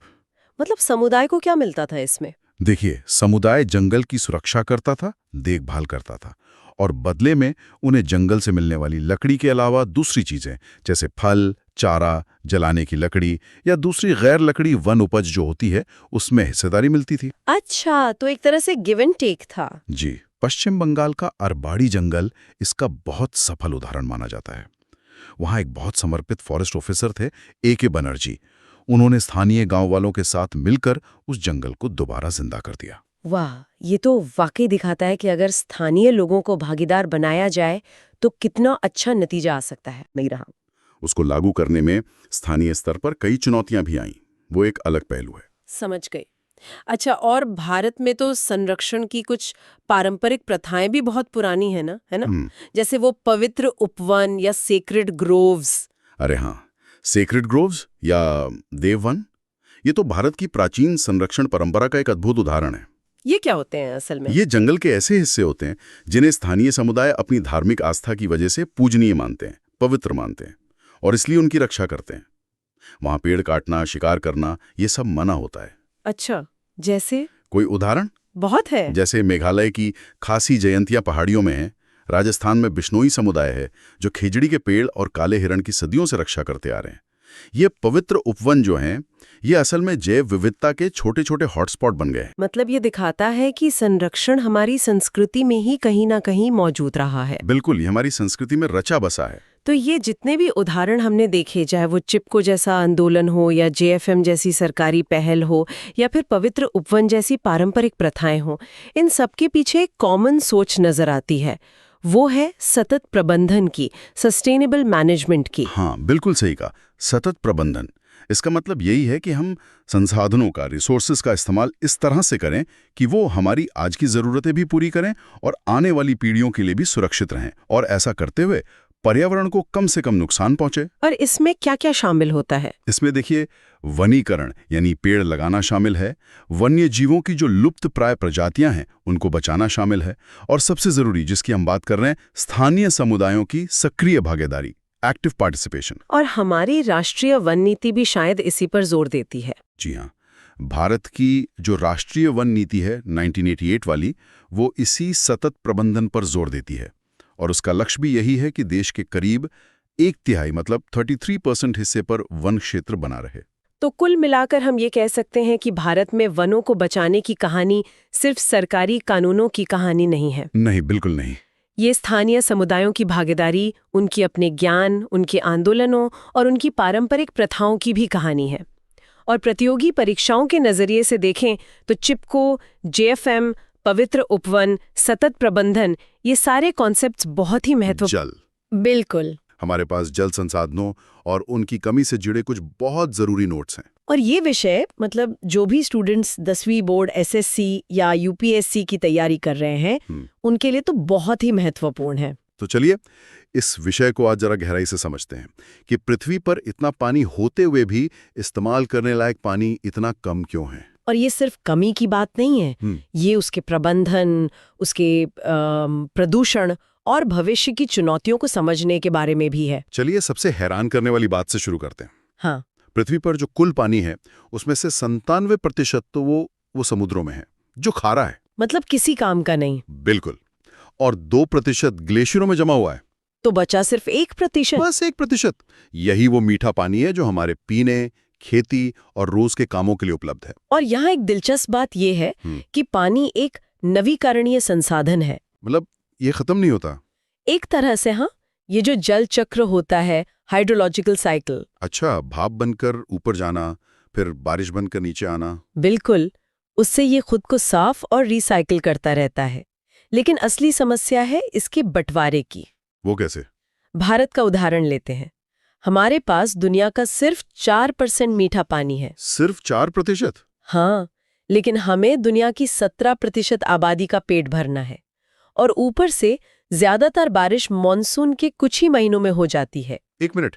मतलब समुदाय को क्या मिलता था इसमें?
देखिए, समुदाय जंगल की सुरक्षा करता था, देखभाल करता था, और बदले में उन्हें जंगल से मिलने वाली लकड़ी के अलावा दूसरी चीजें जैसे फल, चारा, जलाने की लकड़ी या दूसरी गैर लकड़ी वन उपज जो होती है, उसमें हिस्सेदारी मिलती थी।
अच्छा, तो एक तरह से गिव एंड टेक था।
जी, पश्चिम बंगाल का अरबाड़ी जंगल इसका बहुत सफल उदाहरण माना जाता है। वहां एक बहुत समर्पित फॉरेस्ट ऑफिसर थे, ए.के. बनर्जी। उन्होंने स्थानीय गांव वालों के साथ मिलकर उस जंगल को दोबारा जिंदा कर दिया।
वाह, ये तो वाकई दिखाता है कि अगर स्थानीय लोगों को भागीदार बनाया जाए तो कितना अच्छा नतीजा आ सकता है। नहीं रहा,
उसको लागू करने में स्थानीय स्तर पर कई चुनौतियां भी आईं, वो एक अलग पहलू है।
समझ गई। अच्छा, और भारत में तो संरक्षण की कुछ पारंपरिक प्रथाएं भी बहुत पुरानी है ना? जैसे वो पवित्र उपवन या सेक्रेड ग्रोव्स।
अरे हाँ, सेक्रेड ग्रोव्स या देववन, ये तो भारत की प्राचीन संरक्षण परंपरा का एक अद्भुत उदाहरण है।
ये क्या होते हैं असल में?
ये जंगल के ऐसे हिस्से होते हैं जिन्हें स्थानीय समुदाय अपनी धार्मिक आस्था की वजह से पूजनीय मानते हैं, पवित्र मानते हैं, और इसलिए उनकी रक्षा करते हैं। वहां पेड़ काटना, शिकार करना, ये सब मना होता है।
अच्छा, जैसे
कोई उदाहरण?
बहुत है।
जैसे मेघालय की खासी जयंतिया पहाड़ियों में है, राजस्थान में बिश्नोई समुदाय है जो खेजड़ी के पेड़ और काले हिरण की सदियों से रक्षा करते आ रहे हैं। ये पवित्र उपवन जो हैं, ये असल में जैव विविधता के छोटे छोटे हॉटस्पॉट बन गए हैं।
मतलब ये दिखाता है कि संरक्षण हमारी संस्कृति में ही कहीं ना कहीं मौजूद रहा है।
बिल्कुल, ये हमारी संस्कृति में रचा बसा है।
तो ये जितने भी उदाहरण हमने देखे, चाहे वो चिपको जैसा आंदोलन हो या जेएफएम जैसी सरकारी पहल हो या फिर पवित्र उपवन जैसी पारंपरिक प्रथाएं हो, इन सबके पीछे एक कॉमन सोच नजर आती है। वो है सतत प्रबंधन की, सस्टेनेबल मैनेजमेंट की।
हाँ, बिल्कुल सही कहा, सतत प्रबंधन। इसका मतलब यही है कि हम संसाधनों का, रिसोर्सेज का इस्तेमाल इस तरह से करें कि वो हमारी आज की ज़रूरतें भी पूरी करें और आने वाली पीढ़ियों के लिए भी सुरक्षित रहें, और ऐसा करते हुए पर्यावरण को कम से कम नुकसान पहुंचे।
और इसमें क्या क्या शामिल होता है?
इसमें देखिए, वनीकरण यानी पेड़ लगाना शामिल है, वन्य जीवों की जो लुप्त प्राय प्रजातियां हैं उनको बचाना शामिल है, और सबसे जरूरी जिसकी हम बात कर रहे हैं, स्थानीय समुदायों की सक्रिय भागीदारी, एक्टिव पार्टिसिपेशन।
और हमारी राष्ट्रीय वन नीति भी शायद इसी पर जोर देती है।
जी हाँ, भारत की जो राष्ट्रीय वन नीति है 1988 वाली, वो इसी सतत प्रबंधन पर जोर देती है। और उसका लक्ष्य भी यही है कि देश के करीब 1/3 मतलब 33% हिस्से पर वन क्षेत्र बना रहे।
तो कुल मिलाकर हम ये कह सकते हैं कि भारत में वनों को बचाने की कहानी सिर्फ सरकारी कानूनों की कहानी नहीं है।
नहीं, बिल्कुल नहीं।
ये स्थानीय समुदायों की भागीदारी, उनकी अपने ज्ञान, उनके आंदोलनों और उनकी पारंपरिक प्रथाओं की भी कहानी है। और प्रतियोगी परीक्षाओं के नजरिए से देखें तो चिपको, जेएफएम, पवित्र उपवन, सतत प्रबंधन, ये सारे कॉन्सेप्ट्स बहुत ही महत्वपूर्ण।
जल,
बिल्कुल।
हमारे पास जल संसाधनों और उनकी कमी से जुड़े कुछ बहुत जरूरी नोट्स हैं।
और ये विषय मतलब जो भी स्टूडेंट्स 10वीं बोर्ड एसएससी या यूपीएससी की तैयारी कर रहे हैं उनके लिए तो बहुत ही महत्वपूर्ण है।
तो चलिए इस विषय को आज जरा गहराई से समझते हैं कि पृथ्वी पर इतना पानी होते हुए भी इस्तेमाल करने लायक पानी इतना कम क्यों है।
और ये सिर्फ कमी की बात नहीं है, ये उसके प्रबंधन, उसके प्रदूषण और भविष्य की चुनौतियों को समझने के बारे में भी है।
चलिए सबसे हैरान करने वाली बात से शुरू करते हैं।
हाँ,
पृथ्वी पर जो कुल पानी है उसमें से 97% तो वो समुद्रों में है, जो खारा है,
मतलब किसी काम का नहीं।
बिल्कुल। और 2% ग्लेशियरों में जमा हुआ है।
तो बचा सिर्फ 1%।
बस 1%। यही वो मीठा पानी है जो हमारे पीने, खेती और रोज के कामों के लिए उपलब्ध है।
और यहाँ एक दिलचस्प बात यह है कि पानी एक नवीकरणीय संसाधन है।
मतलब ये खत्म नहीं होता।
एक तरह से हाँ, ये जो जल चक्र होता है, हाइड्रोलॉजिकल साइकिल।
अच्छा, भाप बनकर ऊपर जाना, फिर बारिश बनकर नीचे आना।
बिल्कुल, उससे ये खुद को साफ और रिसाइकिल करता रहता है। लेकिन असली समस्या है इसके बंटवारे की।
वो कैसे?
भारत का उदाहरण लेते हैं। हमारे पास दुनिया का सिर्फ 4% मीठा पानी है।
सिर्फ 4%?
हाँ, लेकिन हमें दुनिया की 17% आबादी का पेट भरना है। और ऊपर से ज्यादातर बारिश मॉनसून के कुछ ही महीनों में हो जाती है।
एक मिनट,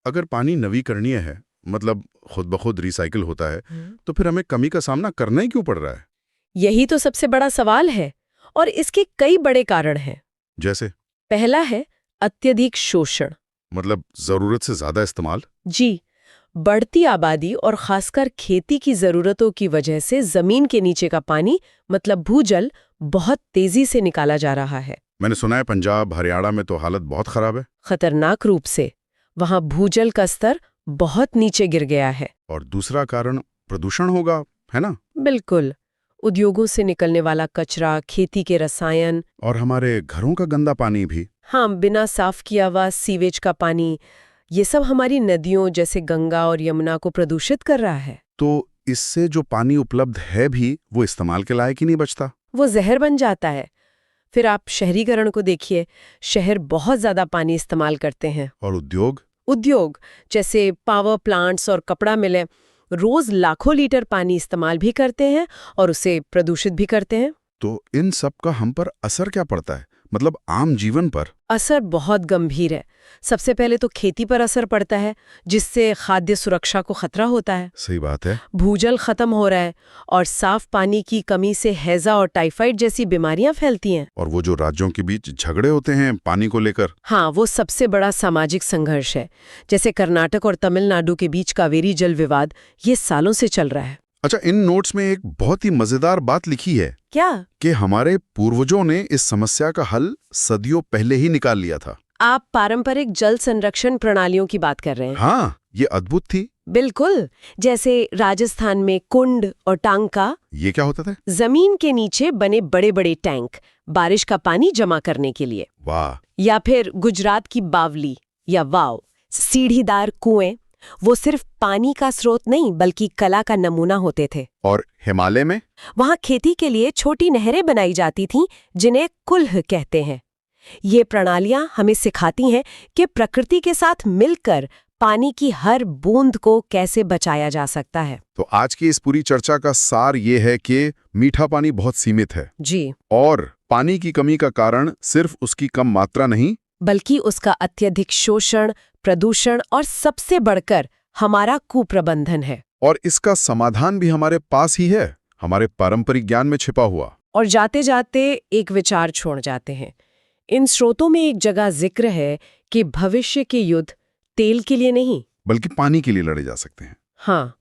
अगर पानी नवीकरणीय है, मतलब खुद ब खुद रिसाइकिल होता है, तो फिर हमें कमी का सामना करना ही क्यों पड़ रहा है?
यही तो सबसे बड़ा सवाल है। और इसके कई बड़े कारण हैं।
जैसे?
पहला है अत्यधिक शोषण,
मतलब जरूरत से ज्यादा इस्तेमाल।
जी, बढ़ती आबादी और खासकर खेती की जरूरतों की वजह से जमीन के नीचे का पानी मतलब भूजल बहुत तेजी से निकाला जा रहा है।
मैंने सुना है पंजाब, हरियाणा में तो हालत बहुत खराब है।
खतरनाक रूप से। वहां भूजल का स्तर बहुत नीचे गिर गया है।
और दूसरा कारण प्रदूषण होगा, है ना?
बिल्कुल, उद्योगों से निकलने वाला कचरा, खेती के रसायन
और हमारे घरों का गंदा पानी भी।
हाँ, बिना साफ किया हुआ सीवेज का पानी, ये सब हमारी नदियों जैसे गंगा और यमुना को प्रदूषित कर रहा है।
तो इससे जो पानी उपलब्ध है भी वो इस्तेमाल के लायक ही नहीं बचता।
वो जहर बन जाता है। फिर आप शहरीकरण को देखिए, शहर बहुत ज्यादा पानी इस्तेमाल करते हैं।
और
उद्योग जैसे पावर प्लांट्स और कपड़ा मिलें रोज लाखों लीटर पानी इस्तेमाल भी करते हैं और उसे प्रदूषित भी करते हैं।
तो इन सब का हम पर असर क्या पड़ता है, मतलब आम जीवन पर?
असर बहुत गंभीर है। सबसे पहले तो खेती पर असर पड़ता है, जिससे खाद्य सुरक्षा को खतरा होता है।
सही बात है।
भूजल खत्म हो रहा है और साफ पानी की कमी से हैजा और टाइफाइड जैसी बीमारियां फैलती हैं।
और वो जो राज्यों के बीच झगड़े होते हैं पानी को लेकर।
हाँ, वो सबसे बड़ा सामाजिक संघर्ष है। जैसे कर्नाटक और तमिलनाडु के बीच कावेरी जल विवाद, ये सालों से चल रहा है।
अच्छा, इन नोट्स में एक बहुत ही मजेदार बात लिखी है।
क्या?
कि हमारे पूर्वजों ने इस समस्या का हल सदियों पहले ही निकाल लिया था।
आप पारंपरिक जल संरक्षण प्रणालियों की बात कर रहे हैं?
हाँ, ये अद्भुत थी।
बिल्कुल, जैसे राजस्थान में कुंड और टांका।
ये क्या होता था?
जमीन के नीचे बने बड़े बड़े टैंक, बारिश का पानी जमा करने के लिए।
वाह।
या फिर गुजरात की बावली या वाव, सीढ़ीदार कुएं, वो सिर्फ पानी का स्रोत नहीं बल्कि कला का नमूना होते थे।
और हिमालय में?
वहां खेती के लिए छोटी नहरें बनाई जाती थीं, जिन्हें कुल्ह कहते हैं। ये प्रणालियां हमें सिखाती हैं कि प्रकृति के साथ मिलकर पानी की हर बूंद को कैसे बचाया जा सकता है।
तो आज की इस पूरी चर्चा का सार ये है कि मीठा पानी बहुत सीमित है।
जी।
और पानी की कमी का कारण सिर्फ उसकी कम मात्रा नहीं,
बल्कि उसका अत्यधिक शोषण, प्रदूषण और सबसे बढ़कर हमारा कुप्रबंधन है।
और इसका समाधान भी हमारे पास ही है, हमारे पारंपरिक ज्ञान में छिपा हुआ।
और जाते जाते एक विचार छोड़ जाते हैं। इन स्रोतों में एक जगह जिक्र है कि भविष्य के युद्ध तेल के लिए नहीं
बल्कि पानी के लिए लड़े जा सकते हैं।
हाँ,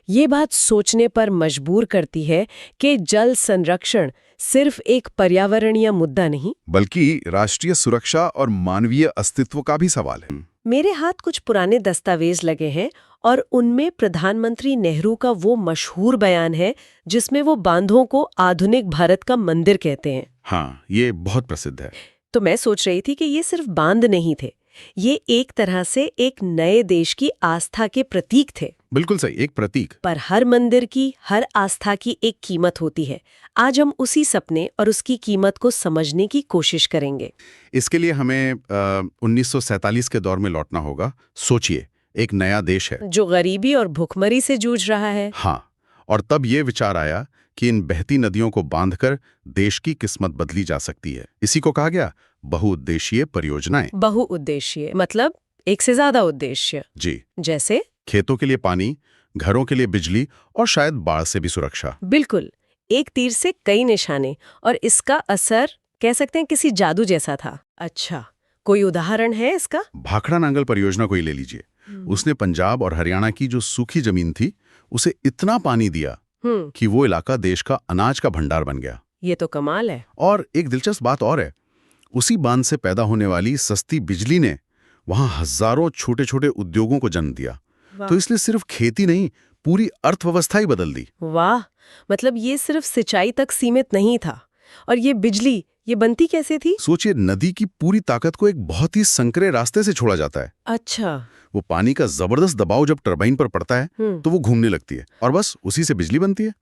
ये बात सोचने पर मजबूर करती है कि जल संरक्षण सिर्फ एक पर्यावरणीय मुद्दा नहीं।
बल्कि राष्ट्रीय सुरक्षा और मानवीय अस्तित्व का भी सवाल है।
मेरे हाथ कुछ पुराने दस्तावेज लगे हैं और उनमें प्रधानमंत्री नेहरू का वो मशहूर बयान है जिसमें वो बांधों को आधुनिक भारत का मंदिर कहते हैं।
हाँ, ये बहुत प्रसिद्ध है।
तो मैं सोच रही थी कि ये सिर्फ बांध नहीं थे, ये एक तरह से एक नए देश की आस्था के प्रतीक थे।
बिल्कुल सही, एक प्रतीक।
पर हर मंदिर की, हर आस्था की एक कीमत होती है। आज हम उसी सपने और उसकी कीमत को समझने की कोशिश करेंगे।
इसके लिए हमें 1947 के दौर में लौटना होगा। सोचिए, एक नया देश है
जो गरीबी और भुखमरी से जूझ रहा है।
हाँ, और तब ये विचार आया कि इन बहती नदियों को बांधकर देश की किस्मत बदली जा सकती है। इसी को कहा गया बहुउद्देशीय परियोजनाएं।
बहुउद्देशीय मतलब एक से ज्यादा उद्देश्य।
जी,
जैसे
खेतों के लिए पानी, घरों के लिए बिजली और शायद बाढ़ से भी सुरक्षा।
बिल्कुल, एक तीर से कई निशाने, और इसका असर कह सकते हैं किसी जादू जैसा था। अच्छा, कोई उदाहरण है इसका?
भाखड़ा नांगल परियोजना को ही ले लीजिए। उसने पंजाब और हरियाणा की जो सूखी जमीन थी उसे इतना पानी दिया कि वो इलाका देश का अनाज का भंडार बन गया।
ये तो कमाल है।
और एक दिलचस्प बात और है, उसी बांध से पैदा होने वाली सस्ती बिजली ने वहां हजारों छोटे छोटे उद्योगों को जन्म दिया। तो इसलिए सिर्फ खेती नहीं, पूरी अर्थव्यवस्था ही बदल दी।
वाह, मतलब ये सिर्फ सिंचाई तक सीमित नहीं था। और ये बिजली, ये बनती कैसे थी?
सोचिए, नदी की पूरी ताकत को एक बहुत ही संकरे रास्ते से छोड़ा जाता है।
अच्छा।
वो पानी का जबरदस्त दबाव जब टरबाइन पर पड़ता है तो वो घूमने लगती है और बस उसी से बिजली बनती है।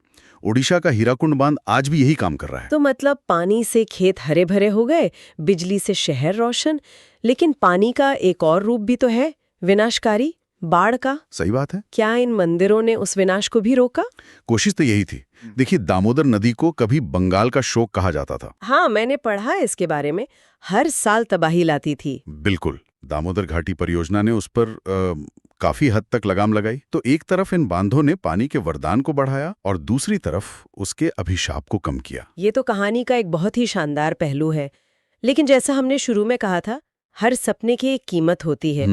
ओडिशा का हीराकुंड बांध आज भी यही काम कर रहा है।
तो मतलब पानी से खेत हरे भरे हो गए, बिजली से शहर रोशन। लेकिन पानी का एक और रूप भी तो है, विनाशकारी, बाढ़ का।
सही बात है।
क्या इन मंदिरों ने उस विनाश को भी रोका?
कोशिश तो यही थी। देखिए, दामोदर नदी को कभी बंगाल का शोक कहा जाता था।
हाँ, मैंने पढ़ा है इसके बारे में। हर साल तबाही लाती थी।
बिल्कुल, दामोदर घाटी परियोजना ने उस पर काफी हद तक लगाम लगाई। तो एक तरफ इन बांधों ने पानी के वरदान को बढ़ाया और दूसरी तरफ उसके अभिशाप को कम किया।
ये तो कहानी का एक बहुत ही शानदार पहलू है। लेकिन जैसा हमने शुरू में कहा था, हर सपने की एक कीमत होती है।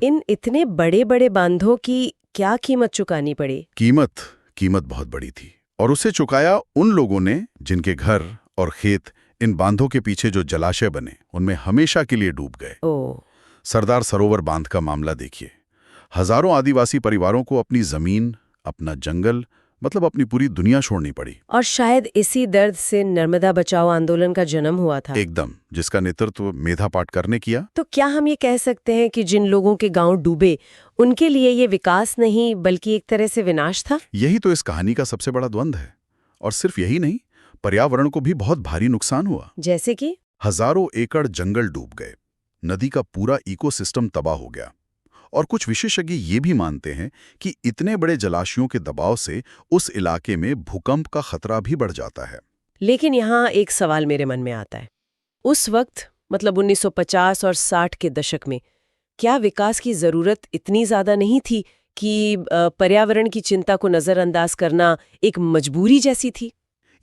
इन इतने बड़े बड़े बांधों की क्या कीमत चुकानी पड़ी?
कीमत बहुत बड़ी थी और उसे चुकाया उन लोगों ने जिनके घर और खेत इन बांधों के पीछे जो जलाशय बने उनमें हमेशा के लिए डूब गए। सरदार सरोवर बांध का मामला देखिए। हजारों आदिवासी परिवारों को अपनी जमीन, अपना जंगल, मतलब अपनी पूरी दुनिया छोड़नी पड़ी।
और शायद इसी दर्द से नर्मदा बचाओ आंदोलन का जन्म हुआ था।
एकदम, जिसका नेतृत्व मेधा पाटकर ने किया।
तो क्या हम ये कह सकते हैं कि जिन लोगों के गांव डूबे, उनके लिए ये विकास नहीं बल्कि एक तरह से विनाश था?
यही तो इस कहानी का सबसे बड़ा द्वंद्व है। और सिर्फ यही नहीं, पर्यावरण को भी बहुत भारी नुकसान हुआ।
जैसे कि
हजारों एकड़ जंगल डूब गए, नदी का पूरा इकोसिस्टम तबाह हो गया। और कुछ विशेषज्ञ ये भी मानते हैं कि इतने बड़े जलाशयों के दबाव से उस इलाके में भूकंप का खतरा भी बढ़ जाता है।
लेकिन यहाँ एक सवाल मेरे मन में आता है। उस वक्त, मतलब 1950 और 60 के दशक में, क्या विकास की जरूरत इतनी ज्यादा नहीं थी कि पर्यावरण की चिंता को नजरअंदाज करना एक मजबूरी जैसी थी?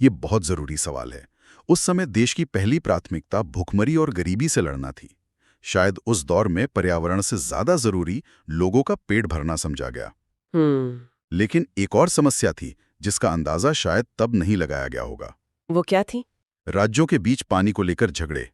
ये बहुत जरूरी सवाल है। उस समय देश की पहली प्राथमिकता भूखमरी और गरीबी से लड़ना थी। शायद उस दौर में पर्यावरण से ज्यादा जरूरी लोगों का पेट भरना समझा गया। लेकिन एक और समस्या थी जिसका अंदाजा शायद तब नहीं लगाया गया होगा।
वो क्या थी?
राज्यों के बीच पानी को लेकर झगड़े।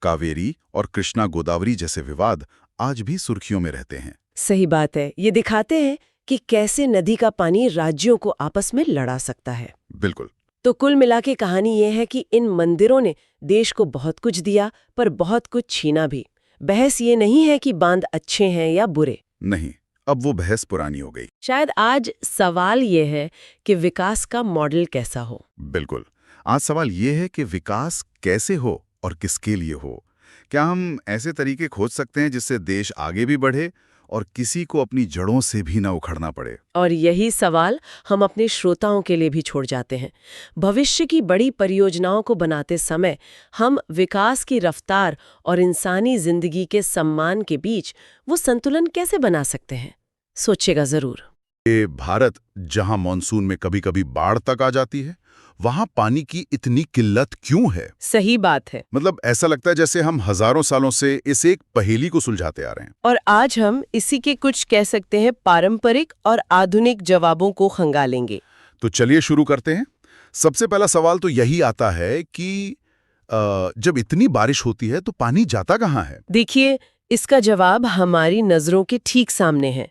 कावेरी और कृष्णा गोदावरी जैसे विवाद आज भी सुर्खियों में रहते हैं।
सही बात है। ये दिखाते हैं कि कैसे नदी का पानी राज्यों को आपस में लड़ा सकता है।
बिल्कुल।
तो कुल मिला के कहानी ये है कि इन मंदिरों ने देश को बहुत कुछ दिया, पर बहुत कुछ छीना भी। बहस ये नहीं है कि बांध अच्छे हैं या बुरे।
नहीं, अब वो बहस पुरानी हो गई।
शायद आज सवाल ये है कि विकास का मॉडल कैसा हो।
बिल्कुल, आज सवाल ये है कि विकास कैसे हो और किसके लिए हो। क्या हम ऐसे तरीके खोज सकते हैं जिससे देश आगे भी बढ़े और किसी को अपनी जड़ों से भी ना उखड़ना पड़े?
और यही सवाल हम अपने श्रोताओं के लिए भी छोड़ जाते हैं। भविष्य की बड़ी परियोजनाओं को बनाते समय हम विकास की रफ्तार और इंसानी जिंदगी के सम्मान के बीच वो संतुलन कैसे बना सकते हैं, सोचिएगा जरूर।
ये भारत, जहां मॉनसून में कभी-कभी बाढ़ तक आ जाती है, वहां पानी की इतनी किल्लत क्यों है?
सही बात है।
मतलब ऐसा लगता है जैसे हम हजारों सालों से इस एक पहेली को सुलझाते आ रहे हैं।
और आज हम इसी के कुछ कह सकते हैं पारंपरिक और आधुनिक जवाबों को खंगालेंगे।
तो चलिए शुरू करते हैं। सबसे पहला सवाल तो यही आता है कि जब इतनी बारिश होती है तो पानी जाता कहाँ है?
देखिए, इसका जवाब हमारी नजरों के ठीक सामने है।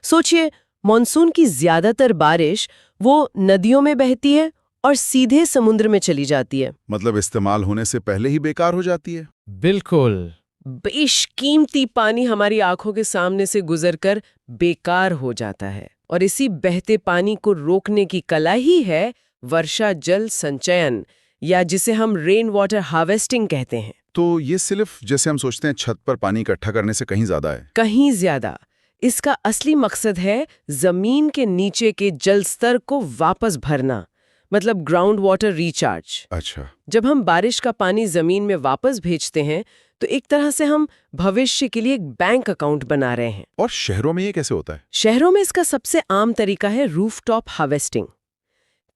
सोचिए, मॉनसून की ज्यादातर बारिश वो नदियों में बहती है और सीधे समुद्र में चली जाती है।
मतलब इस्तेमाल होने से पहले ही बेकार हो जाती है।
बिल्कुल।
बेशकीमती पानी हमारी आंखों के सामने से गुजरकर बेकार हो जाता है। और इसी बहते पानी को रोकने की कला ही है वर्षा जल संचयन, या जिसे हम रेन वाटर हार्वेस्टिंग कहते हैं।
तो ये सिर्फ जैसे हम सोचते हैं छत पर पानी इकट्ठा करने से कहीं ज्यादा है।
कहीं ज्यादा। इसका असली मकसद है जमीन के नीचे के जल स्तर को वापस भरना, मतलब ग्राउंड वाटर रिचार्ज।
अच्छा।
जब हम बारिश का पानी जमीन में वापस भेजते हैं तो एक तरह से हम भविष्य के लिए एक बैंक अकाउंट बना रहे हैं।
और शहरों में ये कैसे होता है?
शहरों में इसका सबसे आम तरीका है रूफटॉप हार्वेस्टिंग।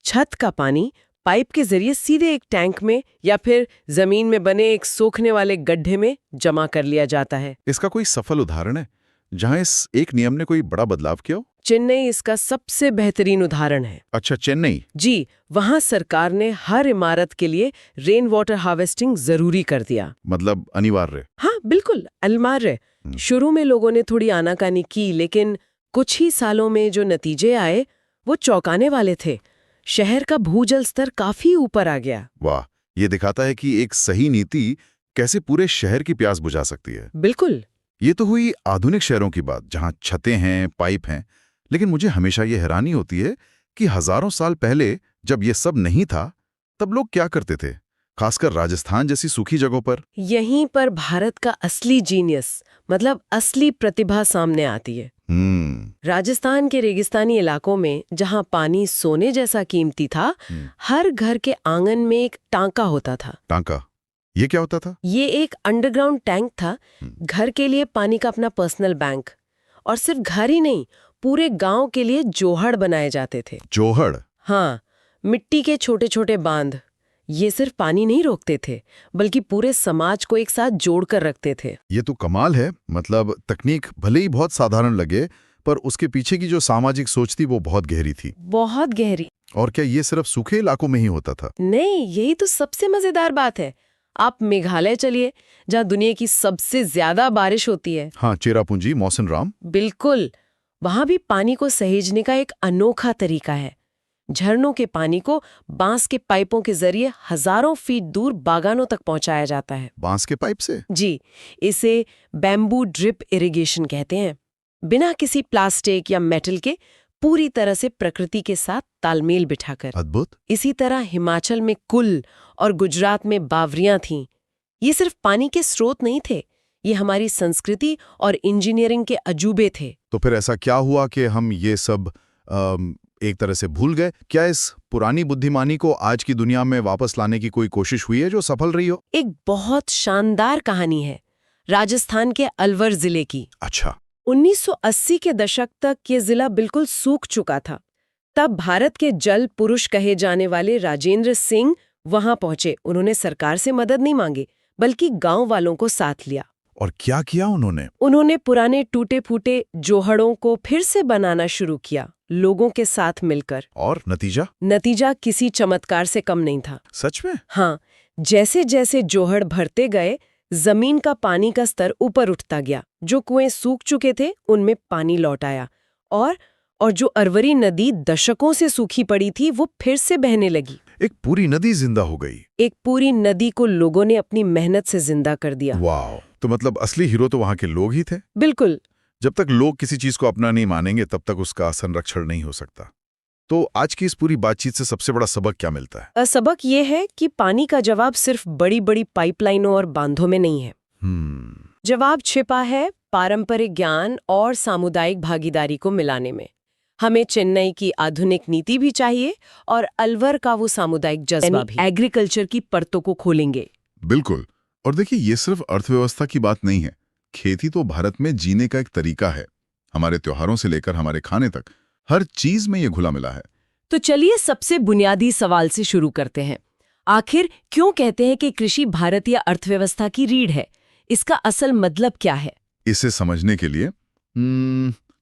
छत का पानी पाइप के जरिए सीधे एक टैंक में या फिर जमीन में बने एक सोखने वाले गड्ढे में जमा कर लिया जाता है।
इसका कोई सफल उदाहरण है जहां इस एक नियम ने कोई बड़ा बदलाव किया हो?
चेन्नई इसका सबसे बेहतरीन उदाहरण है।
अच्छा, चेन्नई।
जी, वहां सरकार ने हर इमारत के लिए रेन वाटर हार्वेस्टिंग जरूरी कर दिया।
मतलब अनिवार्य?
हाँ, बिल्कुल अनिवार्य। शुरू में लोगों ने थोड़ी आनाकानी की, लेकिन कुछ ही सालों में जो नतीजे आए वो चौंकाने वाले थे। शहर का भूजल स्तर काफी ऊपर आ गया।
वाह, ये दिखाता है कि एक सही नीति कैसे पूरे शहर की प्यास बुझा सकती है।
बिल्कुल।
ये तो हुई आधुनिक शहरों की बात, जहां छतें हैं, पाइप हैं। लेकिन मुझे हमेशा ये हैरानी होती है कि हजारों साल पहले जब ये सब नहीं था, तब लोग क्या करते थे, खासकर राजस्थान जैसी सूखी जगहों पर।
यहीं पर भारत का असली जीनियस, मतलब असली प्रतिभा सामने आती है। राजस्थान के रेगिस्तानी इलाकों में जहां पानी सोने जैसा कीमती था, हर घर के आंगन में एक टांका होता था।
टांका? ये क्या होता था?
ये एक अंडरग्राउंड टैंक था, घर के लिए पानी का अपना पर्सनल बैंक। और सिर्फ घर ही नहीं, पूरे गांव के लिए जोहड़ बनाए जाते थे।
जोहड़?
हाँ, मिट्टी के छोटे छोटे बांध। ये सिर्फ पानी नहीं रोकते थे, बल्कि पूरे समाज को एक साथ जोड़कर रखते थे।
ये तो कमाल है। मतलब तकनीक भले ही बहुत साधारण लगे, पर उसके पीछे की जो सामाजिक सोच थी वो बहुत गहरी थी।
बहुत गहरी।
और क्या ये सिर्फ सूखे इलाकों में ही होता था?
नहीं, यही तो सबसे मजेदार बात है। आप मेघालय चलिए, जहाँ दुनिया की सबसे ज्यादा बारिश होती है।
हाँ, चेरापूंजी, मौसिनराम।
बिल्कुल। वहां भी पानी को सहेजने का एक अनोखा तरीका है। झरनों के पानी को बांस के पाइपों के जरिए हजारों फीट दूर बागानों तक पहुंचाया जाता है।
बांस के पाइप से?
जी, इसे बैम्बू ड्रिप इरिगेशन कहते हैं। बिना किसी प्लास्टिक या मेटल के, पूरी तरह से प्रकृति के साथ तालमेल बिठाकर।
अद्भुत।
इसी तरह हिमाचल में कुल और गुजरात में बावरियां थीं। ये सिर्फ पानी के स्रोत नहीं थे, ये हमारी संस्कृति और इंजीनियरिंग के अजूबे थे।
तो फिर ऐसा क्या हुआ कि हम ये सब एक तरह से भूल गए? क्या इस पुरानी बुद्धिमानी को आज की दुनिया में वापस लाने की कोई कोशिश हुई है जो सफल रही हो?
एक बहुत शानदार कहानी है राजस्थान के अलवर जिले की।
अच्छा।
1980 के दशक तक ये जिला बिल्कुल सूख चुका था। तब भारत के जल पुरुष कहे जाने वाले राजेंद्र सिंह वहां पहुंचे। उन्होंने सरकार से मदद नहीं मांगी, बल्कि गांव वालों को साथ लिया।
और क्या किया उन्होंने?
उन्होंने पुराने टूटे फूटे जोहड़ों को फिर से बनाना शुरू किया, लोगों के साथ मिलकर।
और नतीजा?
नतीजा किसी चमत्कार से कम नहीं था।
सच में?
हाँ, जैसे जैसे जोहड़ भरते गए, जमीन का पानी का स्तर ऊपर उठता गया। जो कुएं सूख चुके थे उनमें पानी लौट आया, और जो अरवरी नदी दशकों से सूखी पड़ी थी वो फिर से बहने लगी।
एक पूरी नदी जिंदा हो गई।
एक पूरी नदी को लोगों ने अपनी मेहनत से जिंदा कर दिया।
वाह! तो मतलब असली हीरो तो वहां के लोग ही थे।
बिल्कुल।
जब तक लोग किसी चीज को अपना नहीं मानेंगे, तब तक उसका संरक्षण नहीं हो सकता। तो आज की इस पूरी बातचीत से सबसे बड़ा सबक क्या मिलता है?
सबक ये है कि पानी का जवाब सिर्फ बड़ी बड़ी पाइपलाइनों और बांधों में नहीं है। जवाब छिपा है पारंपरिक ज्ञान और सामुदायिक भागीदारी को मिलाने में। हमें चेन्नई की आधुनिक नीति भी चाहिए और अलवर का वो सामुदायिक जज्बा भी। एग्रीकल्चर की परतों को खोलेंगे।
बिल्कुल। और देखिए, ये सिर्फ अर्थव्यवस्था की बात नहीं है। खेती तो भारत में जीने का एक तरीका है। हमारे त्योहारों से लेकर हमारे खाने तक हर चीज में ये घुला मिला है।
तो चलिए सबसे बुनियादी सवाल से शुरू करते हैं। आखिर क्यों कहते हैं कि कृषि भारतीय अर्थव्यवस्था की रीढ़ है? इसका असल मतलब क्या है?
इसे समझने के लिए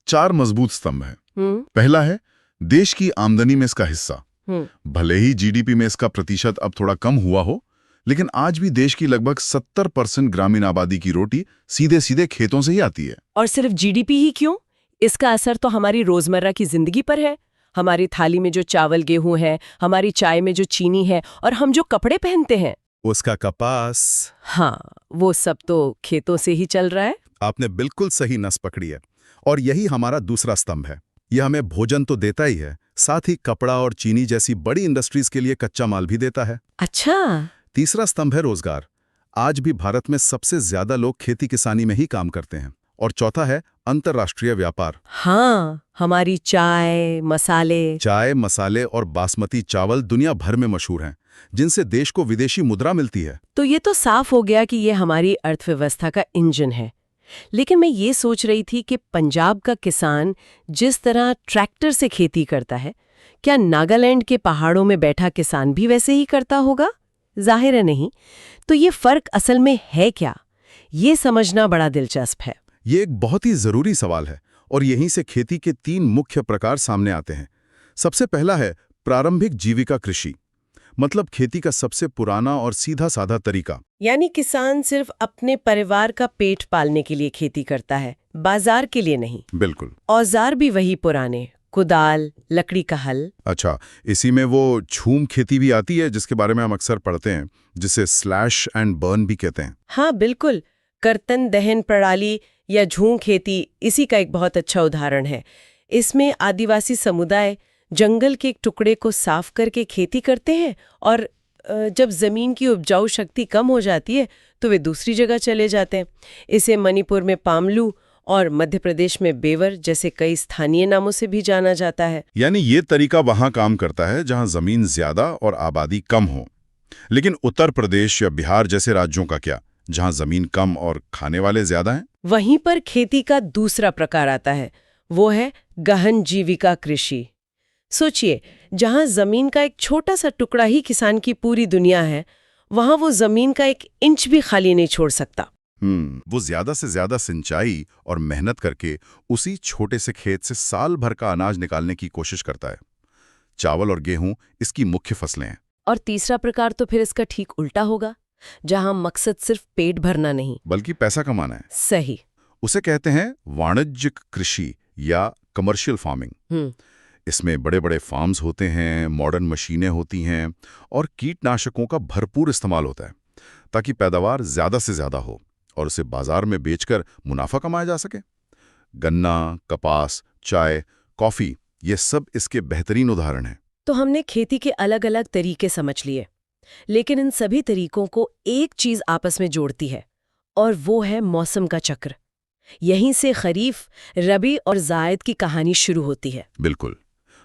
4 मजबूत स्तंभ हैं। पहला है देश की आमदनी में इसका हिस्सा, भले ही जीडीपी में इसका प्रतिशत अब थोड़ा कम हुआ हो, लेकिन आज भी देश की लगभग 70% ग्रामीण आबादी की रोटी सीधे सीधे खेतों से ही आती है।
और सिर्फ जीडीपी ही क्यों, इसका असर तो हमारी रोजमर्रा की जिंदगी पर है। हमारी थाली में जो चावल गेहूं है, हमारी चाय में जो चीनी है, और हम जो कपड़े पहनते हैं,
उसका कपास।
हाँ, वो सब तो खेतों से ही चल रहा है।
आपने बिल्कुल सही नस पकड़ी है। और यही हमारा दूसरा स्तंभ है। यह हमें भोजन तो देता ही है, साथ ही कपड़ा और चीनी जैसी बड़ी इंडस्ट्रीज के लिए कच्चा माल भी देता है।
अच्छा।
तीसरा स्तंभ है रोजगार। आज भी भारत में सबसे ज्यादा लोग खेती किसानी में ही काम करते हैं। और चौथा है अंतर्राष्ट्रीय व्यापार।
हाँ, हमारी चाय, मसाले
और बासमती चावल दुनिया भर में मशहूर हैं, जिनसे देश को विदेशी मुद्रा मिलती है।
तो ये तो साफ हो गया कि ये हमारी अर्थव्यवस्था का इंजन है। लेकिन मैं ये सोच रही थी कि पंजाब का किसान जिस तरह ट्रैक्टर से खेती करता है, क्या नागालैंड के पहाड़ों में बैठा किसान भी वैसे ही करता होगा? जाहिर है नहीं। तो ये फर्क असल में है क्या, ये समझना बड़ा दिलचस्प है।
ये एक बहुत ही जरूरी सवाल है और यहीं से खेती के 3 मुख्य प्रकार सामने आते हैं। सबसे पहला है प्रारंभिक जीविका कृषि, मतलब खेती का सबसे पुराना और सीधा साधा तरीका।
यानी किसान सिर्फ अपने परिवार का पेट पालने के लिए खेती करता है, बाजार के लिए नहीं।
बिल्कुल।
औजार भी वही पुराने, कुदाल, लकड़ी का हल।
अच्छा, इसी में वो झूम खेती भी आती है जिसके बारे में हम अक्सर पढ़ते हैं, जिसे स्लैश एंड बर्न भी कहते हैं।
हाँ बिल्कुल, कर्तन दहन प्रणाली या झूम खेती इसी का एक बहुत अच्छा उदाहरण है। इसमें आदिवासी समुदाय जंगल के एक टुकड़े को साफ करके खेती करते हैं और जब जमीन की उपजाऊ शक्ति कम हो जाती है तो वे दूसरी जगह चले जाते हैं। इसे मणिपुर में पामलू और मध्य प्रदेश में बेवर जैसे कई स्थानीय नामों से भी जाना जाता है।
यानी ये तरीका वहां काम करता है जहां जमीन ज्यादा और आबादी कम हो। लेकिन उत्तर प्रदेश या बिहार जैसे राज्यों का क्या, जहां जमीन कम और खाने वाले ज्यादा हैं?
वहीं पर खेती का दूसरा प्रकार आता है, वो है गहन जीविका कृषि। सोचिए, जहां जमीन का एक छोटा सा टुकड़ा ही किसान की पूरी दुनिया है, वहां वो जमीन का 1 इंच भी खाली नहीं छोड़ सकता।
वो ज्यादा से ज्यादा सिंचाई और मेहनत करके उसी छोटे से खेत से साल भर का अनाज निकालने की कोशिश करता है। चावल और गेहूं इसकी मुख्य फसलें हैं।
और तीसरा प्रकार तो फिर इसका ठीक उल्टा होगा, जहां मकसद सिर्फ पेट भरना नहीं
बल्कि पैसा कमाना है।
सही।
उसे कहते हैं वाणिज्यिक कृषि या कमर्शियल फार्मिंग। इसमें बड़े बड़े फार्म्स होते हैं, मॉडर्न मशीनें होती हैं और कीटनाशकों का भरपूर इस्तेमाल होता है ताकि पैदावार ज्यादा से ज्यादा हो और उसे बाजार में बेचकर मुनाफा कमाया जा सके। गन्ना, कपास, चाय, कॉफी ये सब इसके बेहतरीन उदाहरण हैं।
तो हमने खेती के अलग अलग तरीके समझ लिए, लेकिन इन सभी तरीकों को एक चीज आपस में जोड़ती है और वो है मौसम का चक्र। यहीं से खरीफ, रबी और जायद की कहानी शुरू होती है।
बिल्कुल।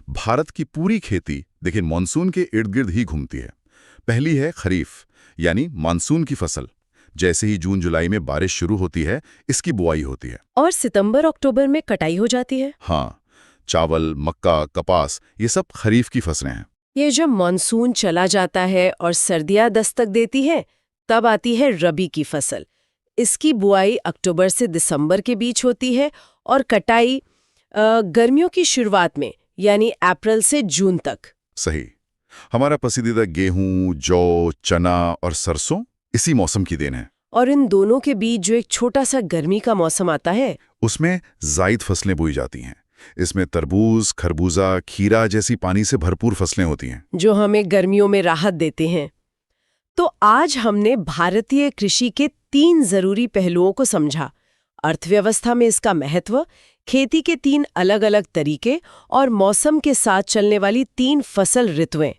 भारत की पूरी खेती देखिए मानसून के इर्द गिर्द ही घूमती है। पहली है खरीफ, यानी मानसून की फसल। जैसे ही जून जुलाई में बारिश शुरू होती है, इसकी बुआई होती है
और सितंबर अक्टूबर में कटाई हो जाती है।
हाँ, चावल, मक्का, कपास ये सब खरीफ की फसलें हैं।
ये जब मानसून चला जाता है और सर्दियां दस्तक देती हैं, तब आती है रबी की फसल। इसकी बुआई अक्टूबर से दिसंबर के बीच होती है और कटाई गर्मियों की शुरुआत में, यानी अप्रैल से जून तक।
सही। हमारा पसंदीदा गेहूं, जौ, चना और सरसों इसी मौसम की देन है।
और इन दोनों के बीच जो एक छोटा सा गर्मी का मौसम आता है,
उसमें जायद फसलें बोई जाती हैं। इसमें तरबूज, खरबूजा, खीरा जैसी पानी से भरपूर फसलें होती हैं
जो हमें गर्मियों में राहत देते हैं। तो आज हमने भारतीय कृषि के 3 जरूरी पहलुओं को समझा। अर्थव्यवस्था में इसका महत्व, खेती के 3 अलग अलग तरीके और मौसम के साथ चलने वाली 3 फसल ऋतुएं।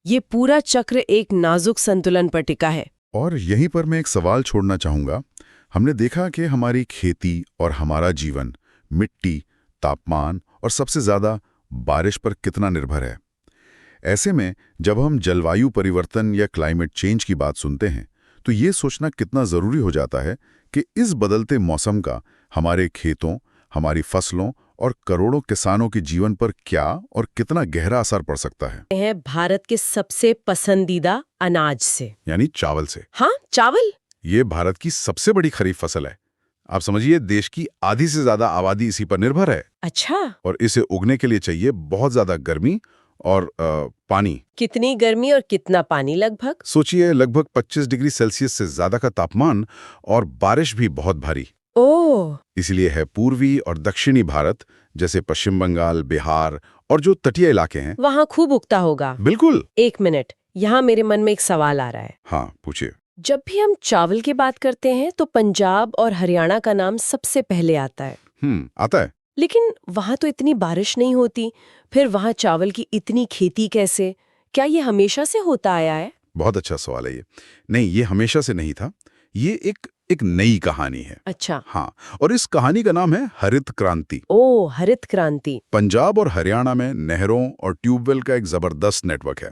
ये पूरा चक्र एक नाजुक संतुलन पर टिका है।
और यहीं पर मैं एक सवाल छोड़ना चाहूँगा। हमने देखा कि हमारी खेती और हमारा जीवन मिट्टी, तापमान और सबसे ज़्यादा बारिश पर कितना निर्भर है। ऐसे में जब हम जलवायु परिवर्तन या क्लाइमेट चेंज की बात सुनते हैं, तो ये सोचना कितना ज़रूरी हो जाता है कि इस बदलते मौसम का हमारे खेतों, हमारी फसलों और करोड़ों किसानों के जीवन पर क्या और कितना गहरा असर पड़ सकता है।
भारत के सबसे पसंदीदा अनाज से,
यानी चावल से।
हाँ, चावल।
ये भारत की सबसे बड़ी खरीफ फसल है। आप समझिए, देश की आधी से ज्यादा आबादी इसी पर निर्भर है।
अच्छा।
और इसे उगने के लिए चाहिए बहुत ज्यादा गर्मी
और पानी।
कितनी गर्मी और कितना पानी लगभग?
सोचिए, लगभग 25 डिग्री सेल्सियस से ज्यादा का तापमान और बारिश भी बहुत भारी।
ओह,
इसलिए है पूर्वी और दक्षिणी भारत, जैसे पश्चिम बंगाल, बिहार और जो तटीय इलाके हैं,
वहाँ खूब उगता होगा।
बिल्कुल।
1 मिनट, यहाँ मेरे मन में एक सवाल आ रहा है।
हाँ, पूछिए।
जब भी हम चावल की बात करते हैं तो पंजाब और हरियाणा का नाम सबसे पहले आता है।
आता है।
लेकिन वहाँ तो इतनी बारिश नहीं होती, फिर वहाँ चावल की इतनी खेती कैसे? क्या ये हमेशा से होता आया है?
बहुत अच्छा सवाल है ये। नहीं, ये हमेशा से नहीं था। ये एक नई कहानी है।
अच्छा।
हाँ, और इस कहानी का नाम है हरित क्रांति।
ओह, हरित क्रांति।
पंजाब और हरियाणा में नहरों और ट्यूबवेल का एक जबरदस्त नेटवर्क है,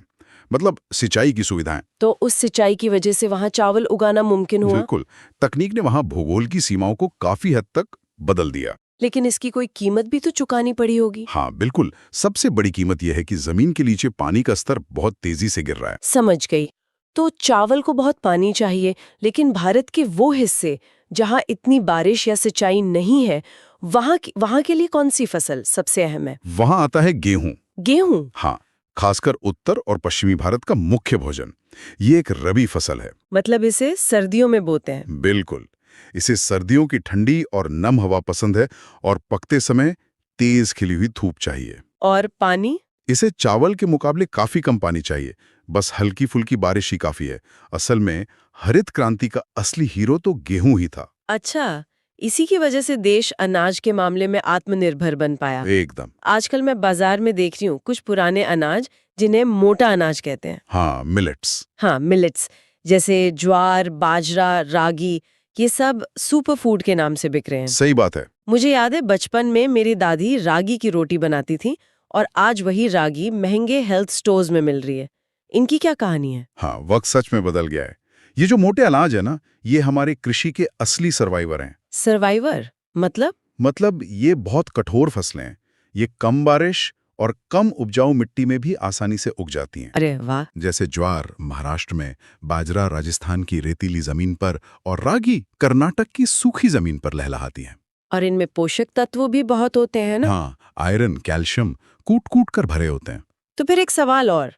मतलब सिंचाई की सुविधाएं।
तो उस सिंचाई की वजह से वहाँ चावल उगाना मुमकिन हुआ।
बिल्कुल। तकनीक ने वहां भूगोल की सीमाओं को काफी हद तक बदल दिया।
लेकिन इसकी कोई कीमत भी तो चुकानी पड़ी होगी।
हाँ, बिल्कुल। सबसे बड़ी कीमत यह है कि जमीन के नीचे पानी का स्तर बहुत तेजी से गिर रहा है।
समझ गई। तो चावल को बहुत पानी चाहिए, लेकिन भारत के वो हिस्से जहाँ इतनी बारिश या सिंचाई नहीं है, वहाँ के लिए कौन सी फसल सबसे अहम है?
वहां आता है गेहूं।
गेहूं?
हाँ, खासकर उत्तर और पश्चिमी भारत का मुख्य भोजन। ये एक रबी फसल है।
मतलब इसे सर्दियों में बोते हैं?
बिल्कुल। इसे सर्दियों की ठंडी और नम हवा पसंद है और पकते समय तेज खिली हुई धूप चाहिए।
और पानी?
इसे चावल के मुकाबले काफी कम पानी चाहिए, बस हल्की फुल्की बारिश ही काफी है। असल में हरित क्रांति का असली हीरो तो गेहूं ही था।
अच्छा, इसी की वजह से देश अनाज के मामले में आत्मनिर्भर बन पाया।
एकदम।
आजकल मैं बाजार में देख रही हूँ कुछ पुराने अनाज जिन्हें मोटा अनाज कहते हैं।
हाँ, मिलेट्स।
हाँ, मिलेट्स, जैसे ज्वार, बाजरा, रागी, ये सब सुपर फूड के नाम से बिक रहे हैं।
सही बात है।
मुझे याद है बचपन में मेरी दादी रागी की रोटी बनाती थी और आज वही रागी महंगे हेल्थ स्टोर्स में मिल रही है। इनकी क्या कहानी है?
हाँ, वक्त सच में बदल गया है। ये जो मोटे अनाज है ना, ये हमारे कृषि के असली सर्वाइवर हैं।
सर्वाइवर मतलब?
ये बहुत कठोर फसलें हैं। ये कम बारिश और कम उपजाऊ मिट्टी में भी आसानी से उग जाती हैं।
अरे वाह।
जैसे ज्वार महाराष्ट्र में, बाजरा राजस्थान की रेतीली जमीन पर और रागी कर्नाटक की सूखी जमीन पर लहलहाती हैं।
और इनमें पोषक तत्व भी बहुत होते हैं ना?
हाँ, आयरन, कैल्शियम कूट कूट कर भरे होते हैं।
तो फिर एक सवाल और,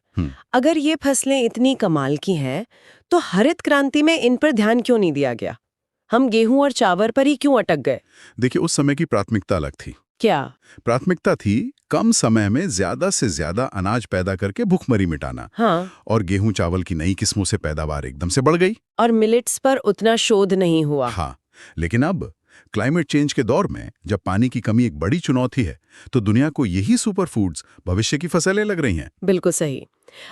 अगर ये फसलें इतनी कमाल की हैं, तो हरित क्रांति में इन पर ध्यान क्यों नहीं दिया गया? हम गेहूं और चावल पर ही क्यों अटक गए?
देखिए, उस समय की प्राथमिकता अलग थी।
क्या
प्राथमिकता थी? कम समय में ज्यादा से ज्यादा अनाज पैदा करके भूखमरी मिटाना।
हाँ।
और गेहूं चावल की नई किस्मों से पैदावार एकदम से बढ़ गई।
और मिलेट्स पर उतना शोध नहीं हुआ।
हाँ, लेकिन अब क्लाइमेट चेंज के दौर में जब पानी की कमी एक बड़ी चुनौती है, तो दुनिया को यही सुपर फूड्स भविष्य की फसलें लग रही हैं।
बिल्कुल सही।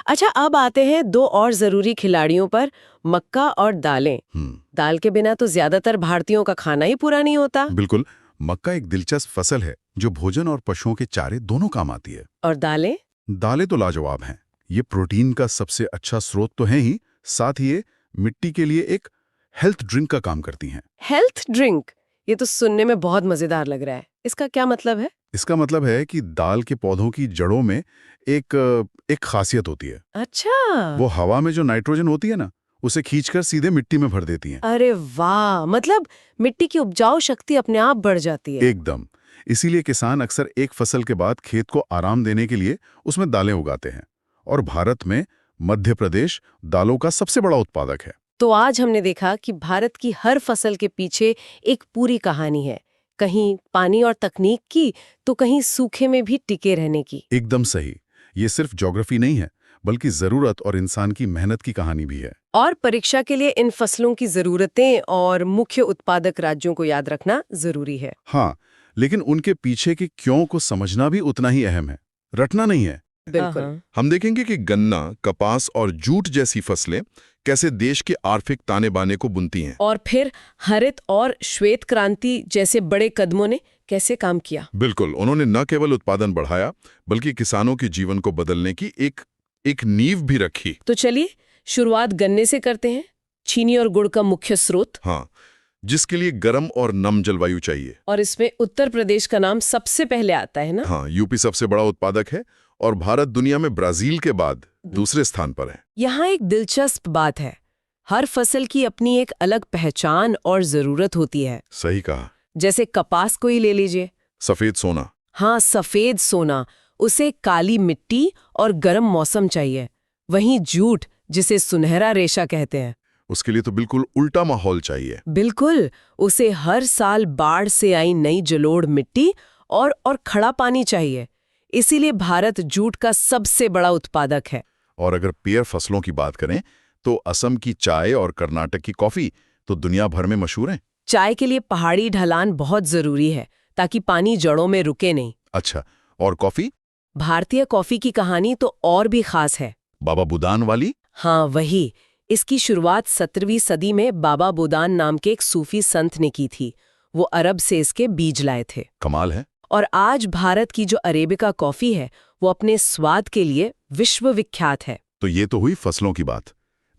अच्छा, अब आते हैं दो और जरूरी खिलाड़ियों पर, मक्का और दालें। दाल के बिना तो ज्यादातर भारतीयों का खाना ही पूरा नहीं होता।
बिल्कुल। मक्का एक दिलचस्प फसल है जो भोजन और पशुओं के चारे दोनों काम आती है।
और दालें?
दालें तो लाजवाब हैं। ये प्रोटीन का सबसे अच्छा स्रोत तो है ही, साथ ही ये मिट्टी के लिए एक हेल्थ ड्रिंक का काम करती हैं।
Health drink? ये तो सुनने में बहुत मजेदार लग रहा है। इसका क्या मतलब है?
इसका मतलब है कि दाल के पौधों की जड़ों में एक खासियत होती है।
अच्छा।
वो हवा में जो नाइट्रोजन होती है ना, उसे खींचकर सीधे मिट्टी में भर देती हैं।
अरे वाह, मतलब मिट्टी की उपजाऊ शक्ति अपने आप बढ़ जाती है।
एकदम। इसीलिए किसान अक्सर एक फसल के बाद खेत को आराम देने के लिए उसमें दालें उगाते हैं। और भारत में मध्य प्रदेश दालों का सबसे बड़ा उत्पादक है।
तो आज हमने देखा कि भारत की हर फसल के पीछे एक पूरी कहानी है, कहीं पानी और तकनीक की, तो कहीं सूखे में भी टिके रहने की।
एकदम सही। ये सिर्फ ज्योग्राफी नहीं है, बल्कि जरूरत और इंसान की मेहनत की कहानी भी है।
और परीक्षा के लिए इन फसलों की जरूरतें और मुख्य उत्पादक राज्यों को याद रखना जरूरी है।
हाँ, लेकिन उनके पीछे के क्यों को समझना भी उतना ही अहम है, रटना नहीं है।
बिल्कुल।
हम देखेंगे कि गन्ना, कपास और जूट जैसी फसलें कैसे देश के आर्थिक ताने बाने को बुनती हैं।
और फिर हरित और श्वेत क्रांति जैसे बड़े कदमों ने कैसे काम किया।
बिल्कुल, उन्होंने न केवल उत्पादन बढ़ाया, बल्कि किसानों के जीवन को बदलने की एक नींव भी रखी।
तो चलिए शुरुआत गन्ने से करते हैं, चीनी और गुड़ का मुख्य स्रोत।
हाँ, जिसके लिए गर्म और नम जलवायु चाहिए।
और इसमें उत्तर प्रदेश का नाम सबसे पहले आता है ना?
हाँ, यूपी सबसे बड़ा उत्पादक है और भारत दुनिया में ब्राजील के बाद दूसरे स्थान पर है।
यहाँ एक दिलचस्प बात है, हर फसल की अपनी एक अलग पहचान और जरूरत होती है।
सही कहा।
जैसे कपास को ही ले लीजिए।
सफेद सोना।
हाँ, सफेद सोना, उसे काली मिट्टी और गर्म मौसम चाहिए। वहीं जूट, जिसे सुनहरा रेशा कहते हैं,
उसके लिए तो बिल्कुल उल्टा माहौल चाहिए।
बिल्कुल, उसे हर साल बाढ़ से आई नई जलोढ़ मिट्टी और खड़ा पानी चाहिए। इसीलिए भारत जूट का सबसे बड़ा उत्पादक है।
और अगर पेय फसलों की बात करें तो असम की चाय और कर्नाटक की कॉफी तो दुनिया भर में मशहूर हैं।
चाय के लिए पहाड़ी ढलान बहुत जरूरी है ताकि पानी जड़ों में रुके नहीं।
अच्छा, और कॉफी?
भारतीय कॉफी की कहानी तो और भी खास है।
बाबा बुदान वाली?
हाँ, वही। इसकी शुरुआत 17वीं सदी में बाबा बुदान नाम के एक सूफी संत ने की थी। वो अरब से इसके बीज लाए थे।
कमाल है।
और आज भारत की जो अरेबिका कॉफी है वो अपने स्वाद के लिए विश्व विख्यात है।
तो ये तो हुई फसलों की बात,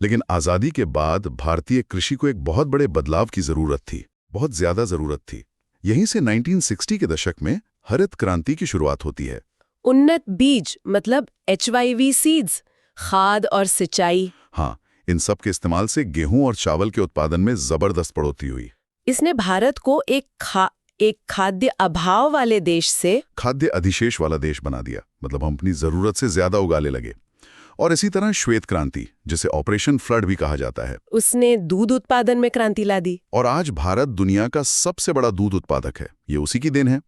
लेकिन आज़ादी के बाद भारतीय कृषि को एक बहुत बड़े बदलाव की ज़रूरत थी, बहुत ज़्यादा ज़रूरत थी। यहीं से 1960 के दशक में हरित क्रांति की शुरुआत होती है।
उन्नत बीज मतलब HYV सीड्स, खाद और सिंचाई।
हाँ, इन सब के इस्तेमाल से गेहूं और चावल के उत्पादन में जबरदस्त बढ़ोतरी हुई।
इसने भारत को एक खाद्य अभाव वाले देश से
खाद्य अधिशेष वाला देश बना दिया, मतलब हम अपनी जरूरत से ज्यादा उगाने लगे। और इसी तरह श्वेत क्रांति, जिसे ऑपरेशन फ्लड भी कहा जाता है,
उसने दूध उत्पादन में क्रांति ला दी।
और आज भारत दुनिया का सबसे बड़ा दूध उत्पादक है। ये उसी की देन है।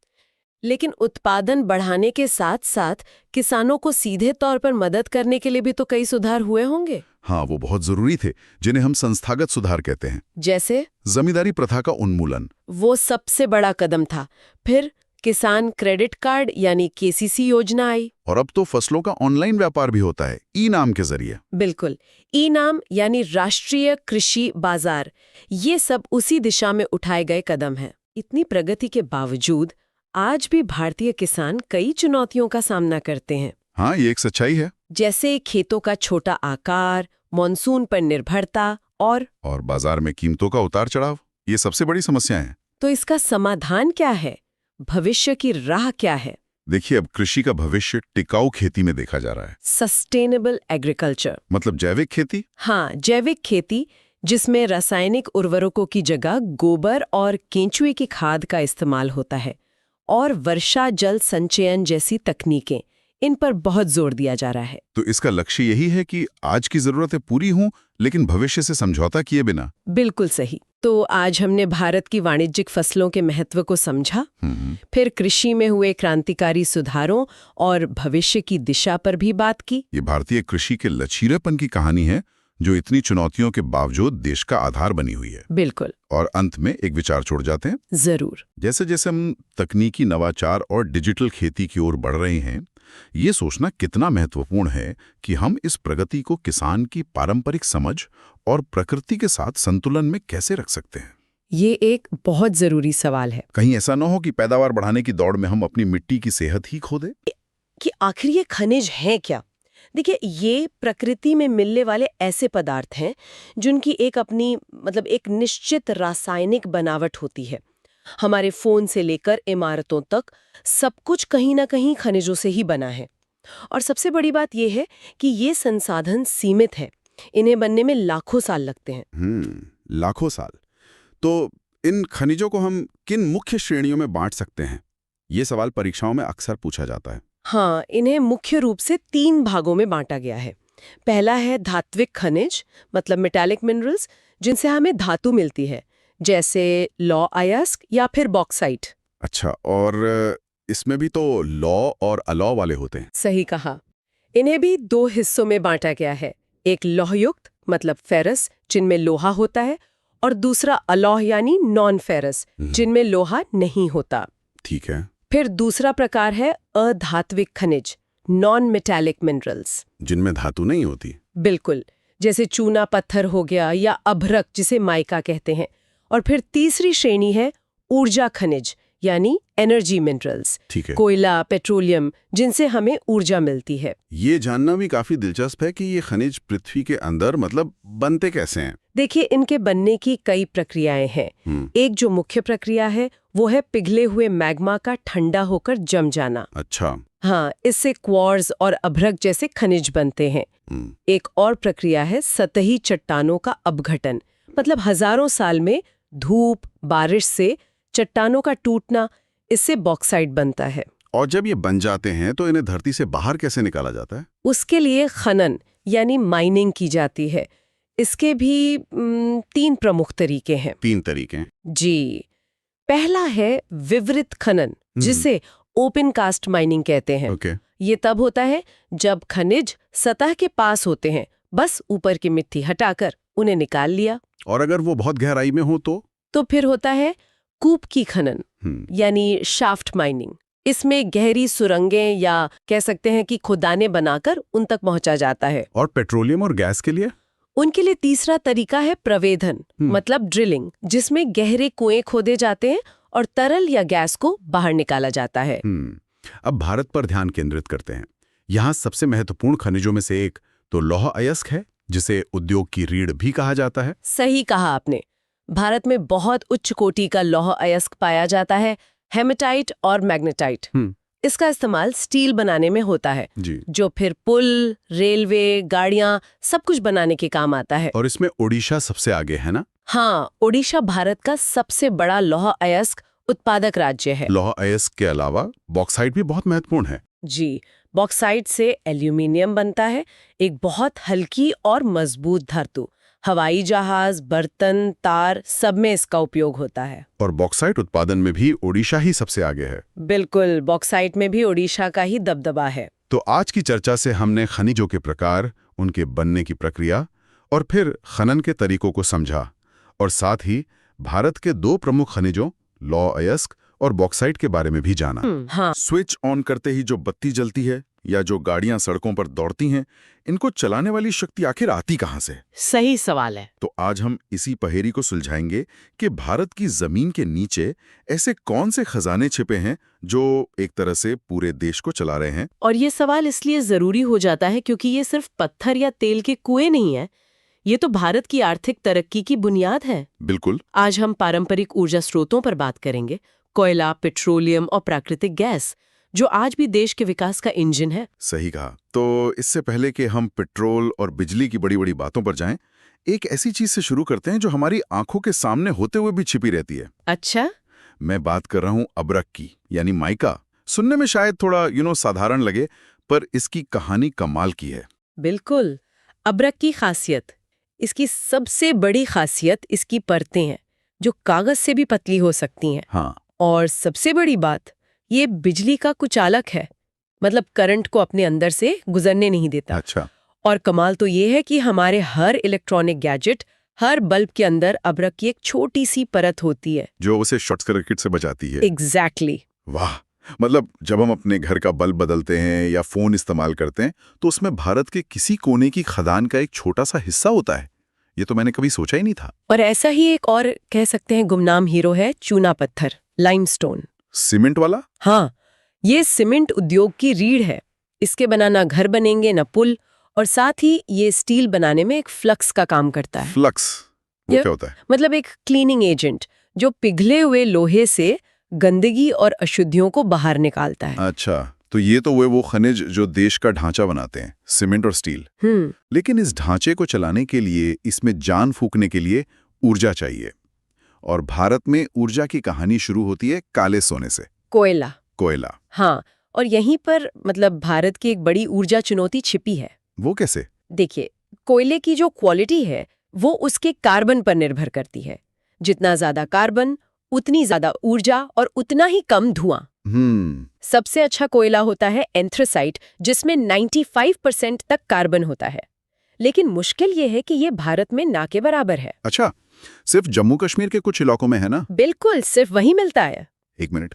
लेकिन उत्पादन बढ़ाने के साथ साथ किसानों को सीधे तौर पर मदद करने के लिए भी तो कई सुधार हुए होंगे।
हाँ, वो बहुत जरूरी थे, जिन्हें हम संस्थागत सुधार कहते हैं।
जैसे
जमींदारी प्रथा का उन्मूलन,
वो सबसे बड़ा कदम था। फिर किसान क्रेडिट कार्ड यानी KCC योजना आई।
और अब तो फसलों का ऑनलाइन व्यापार भी होता है, ई-नाम के जरिए।
बिल्कुल, ई-नाम यानी राष्ट्रीय कृषि बाजार। ये सब उसी दिशा में उठाए गए कदम हैं। इतनी प्रगति के बावजूद आज भी भारतीय किसान कई चुनौतियों का सामना करते हैं।
हाँ, ये एक सच्चाई है।
जैसे खेतों का छोटा आकार, मॉनसून पर निर्भरता और
बाजार में कीमतों का उतार चढ़ाव, ये सबसे बड़ी समस्या है।
तो इसका समाधान क्या है? भविष्य की राह क्या है?
देखिए, अब कृषि का भविष्य टिकाऊ खेती में देखा जा रहा है।
सस्टेनेबल एग्रीकल्चर
मतलब जैविक खेती।
हाँ, जैविक खेती, जिसमें रासायनिक उर्वरकों की जगह गोबर और केंचुए की खाद का इस्तेमाल होता है, और वर्षा जल संचयन जैसी तकनीकें, इन पर बहुत जोर दिया जा रहा है।
तो इसका लक्ष्य यही है कि आज की जरूरतें पूरी हों, लेकिन भविष्य से समझौता किए बिना।
बिल्कुल सही। तो आज हमने भारत की वाणिज्यिक फसलों के महत्व को समझा, फिर कृषि में हुए क्रांतिकारी सुधारों और भविष्य की दिशा पर भी बात की।
ये भारतीय कृषि के लचीलेपन की कहानी है, जो इतनी चुनौतियों के बावजूद देश का आधार बनी हुई है।
बिल्कुल।
और अंत में एक विचार छोड़ जाते हैं।
जरूर।
जैसे जैसे हम तकनीकी नवाचार और डिजिटल खेती की ओर बढ़ रहे हैं, ये सोचना कितना महत्वपूर्ण है कि हम इस प्रगति को किसान की पारंपरिक समझ और प्रकृति के साथ संतुलन में कैसे रख सकते हैं।
ये एक बहुत जरूरी सवाल है।
कहीं ऐसा न हो कि पैदावार बढ़ाने की दौड़ में हम अपनी मिट्टी की सेहत ही खो दें।
कि आखिर ये खनिज हैं क्या? देखिए, ये प्रकृति में मिलने वाले ऐसे पदार्थ हैं जिनकी एक अपनी एक निश्चित रासायनिक बनावट होती है। हमारे फोन से लेकर इमारतों तक सब कुछ कहीं ना कहीं खनिजों से ही बना है। और सबसे बड़ी बात यह है कि ये संसाधन सीमित है। इन्हें बनने में लाखों साल लगते हैं।
लाखों साल। तो इन खनिजों को हम किन मुख्य श्रेणियों में बांट सकते हैं? ये सवाल परीक्षाओं में अक्सर पूछा जाता है।
हाँ, इन्हें मुख्य रूप से 3 भागों में बांटा गया है। पहला है धात्विक खनिज, मतलब मेटालिक मिनरल्स, जिनसे हमें धातु मिलती है, जैसे लौ अयस्क या फिर बॉक्साइट।
अच्छा, और इसमें भी तो लौ और अलौ वाले होते हैं।
सही कहा। इन्हें भी 2 हिस्सों में बांटा गया है। एक लौहयुक्त मतलब फेरस, जिनमें लोहा होता है, और दूसरा अलौह यानी नॉन फेरस, जिनमें लोहा नहीं होता।
ठीक है।
फिर दूसरा प्रकार है अधात्विक खनिज, नॉन मेटालिक मिनरल्स,
जिनमें धातु नहीं होती।
बिल्कुल, जैसे चूना पत्थर हो गया या अभ्रक, जिसे माइका कहते हैं। और फिर तीसरी श्रेणी है ऊर्जा खनिज, यानी एनर्जी मिनरल्स,
ठीक है।
कोयला, पेट्रोलियम, जिनसे हमें ऊर्जा मिलती है।
ये जानना भी काफी दिलचस्प है कि ये खनिज पृथ्वी के अंदर बनते कैसे हैं।
देखिए, इनके बनने की कई प्रक्रियाएं हैं। एक जो मुख्य प्रक्रिया है वो है पिघले हुए मैग्मा का ठंडा होकर जम जाना।
अच्छा।
हाँ, इससे क्वार्ट्ज और अभ्रक जैसे खनिज बनते हैं। एक और प्रक्रिया है सतही चट्टानों का अपघटन, मतलब हजारों साल में धूप, बारिश से चट्टानों का टूटना, इससे बॉक्साइट बनता है।
और जब ये बन जाते हैं तो इन्हें धरती से बाहर कैसे निकाला जाता है?
उसके लिए खनन यानी माइनिंग की जाती है। इसके भी 3 प्रमुख तरीके हैं।
3 तरीके हैं।
जी, पहला है विवृत खनन, जिसे ओपन कास्ट माइनिंग कहते हैं।
ओके।
ये तब होता है जब खनिज सतह के पास होते हैं, बस ऊपर की मिट्टी हटाकर उन्हें निकाल लिया।
और अगर वो बहुत गहराई में हो तो
फिर होता है कूप की खनन यानी शाफ्ट माइनिंग। इसमें गहरी सुरंगें या कह सकते हैं कि खुदाने बनाकर उन तक पहुंचा जाता है।
और पेट्रोलियम और गैस के लिए?
उनके लिए तीसरा तरीका है प्रवेधन, मतलब ड्रिलिंग, जिसमें गहरे कुएं खोदे जाते हैं और तरल या गैस को बाहर निकाला जाता है।
अब भारत पर ध्यान केंद्रित करते हैं। यहाँ सबसे महत्वपूर्ण खनिजों में से एक तो लौह अयस्क है, जिसे उद्योग की रीढ़ भी कहा जाता है।
सही कहा आपने। भारत में बहुत उच्च कोटि का लौह अयस्क पाया जाता है, हेमेटाइट और मैग्नेटाइट। इसका इस्तेमाल स्टील बनाने में होता है, जो फिर पुल, रेलवे, गाड़ियां सब कुछ बनाने के काम आता है।
और इसमें ओडिशा सबसे आगे है ना?
हाँ, ओडिशा भारत का सबसे बड़ा लौह अयस्क उत्पादक राज्य है।
लौह अयस्क के अलावा बॉक्साइट भी बहुत महत्वपूर्ण है।
जी, बॉक्साइट से एल्यूमिनियम बनता है, एक बहुत हल्की और मजबूत धातु। हवाई जहाज, बर्तन, तार सब में इसका उपयोग होता है।
और बॉक्साइट उत्पादन में भी ओडिशा ही सबसे आगे है।
बिल्कुल, बॉक्साइट में भी ओडिशा का ही दबदबा है।
तो आज की चर्चा से हमने खनिजों के प्रकार, उनके बनने की प्रक्रिया और फिर खनन के तरीकों को समझा, और साथ ही भारत के 2 प्रमुख खनिजों लौह अयस्क और बॉक्साइट के बारे में भी जाना।
हाँ।
स्विच ऑन करते ही जो बत्ती जलती है या जो गाड़ियां सड़कों पर दौड़ती हैं, इनको चलाने वाली शक्ति आखिर आती कहां से?
सही सवाल है।
तो आज हम इसी पहेली को सुलझाएंगे कि भारत की जमीन के नीचे ऐसे कौन से खजाने छिपे हैं जो एक तरह से पूरे देश को चला रहे हैं।
और ये सवाल इसलिए जरूरी हो जाता है क्योंकि ये सिर्फ पत्थर या तेल के कुएं नहीं है, ये तो भारत की आर्थिक तरक्की की बुनियाद है।
बिल्कुल।
आज हम पारंपरिक ऊर्जा स्रोतों पर बात करेंगे, कोयला, पेट्रोलियम और प्राकृतिक गैस, जो आज भी देश के विकास का इंजन है।
सही कहा। तो इससे पहले कि हम पेट्रोल और बिजली की बड़ी बड़ी बातों पर जाएं, एक ऐसी चीज से शुरू करते हैं जो हमारी आंखों के सामने होते हुए भी छिपी रहती है।
अच्छा?
मैं बात कर रहा हूं अबरक की, यानी माइका। सुनने में शायद थोड़ा साधारण लगे, पर इसकी कहानी कमाल की है।
बिल्कुल। अबरक की खासियत, इसकी सबसे बड़ी खासियत इसकी परतें हैं, जो कागज से भी पतली हो सकती हैं।
हाँ।
और सबसे बड़ी बात, ये बिजली का कुचालक है, मतलब करंट को अपने अंदर से गुजरने नहीं देता।
अच्छा।
और कमाल तो ये है कि हमारे हर इलेक्ट्रॉनिक गैजेट, हर बल्ब के अंदर अबरक की एक छोटी सी परत होती है,
जो उसे शॉर्ट सर्किट से बचाती है।
एग्जैक्टली।
वाह, मतलब जब हम अपने घर का बल्ब बदलते हैं या फोन इस्तेमाल करते हैं, तो उसमें भारत के किसी कोने की खदान का एक छोटा सा हिस्सा होता है। ये तो मैंने कभी सोचा ही नहीं था।
और ऐसा ही एक और कह सकते हैं गुमनाम हीरो है चूना पत्थर, लाइमस्टोन।
सीमेंट वाला?
हाँ, ये सीमेंट उद्योग की रीढ़ है। इसके बिना ना घर बनेंगे ना पुल, और साथ ही ये स्टील बनाने में एक फ्लक्स का काम करता है।
फ्लक्स वो क्या होता है?
मतलब एक क्लीनिंग एजेंट जो पिघले हुए लोहे से गंदगी और अशुद्धियों को बाहर निकालता है।
अच्छा, तो ये तो वो खनिज जो देश का ढांचा बनाते हैं, सीमेंट और स्टील। लेकिन इस ढांचे को चलाने के लिए, इसमें जान फूंकने के लिए ऊर्जा चाहिए। और भारत में ऊर्जा की कहानी शुरू होती है काले सोने से, कोयला।
हाँ, और यहीं पर मतलब भारत की एक बड़ी ऊर्जा चुनौती छिपी है।
वो कैसे?
देखिए, कोयले की जो क्वालिटी है वो उसके कार्बन पर निर्भर करती है। जितना ज्यादा कार्बन, उतनी ज्यादा ऊर्जा और उतना ही कम धुआं। सबसे अच्छा कोयला होता है एंथ्रासाइट, जिसमें 95% तक कार्बन होता है। लेकिन मुश्किल ये है कि ये भारत में ना के बराबर है।
अच्छा, सिर्फ जम्मू कश्मीर के कुछ इलाकों में है ना?
बिल्कुल, सिर्फ वहीं मिलता है।
एक मिनट,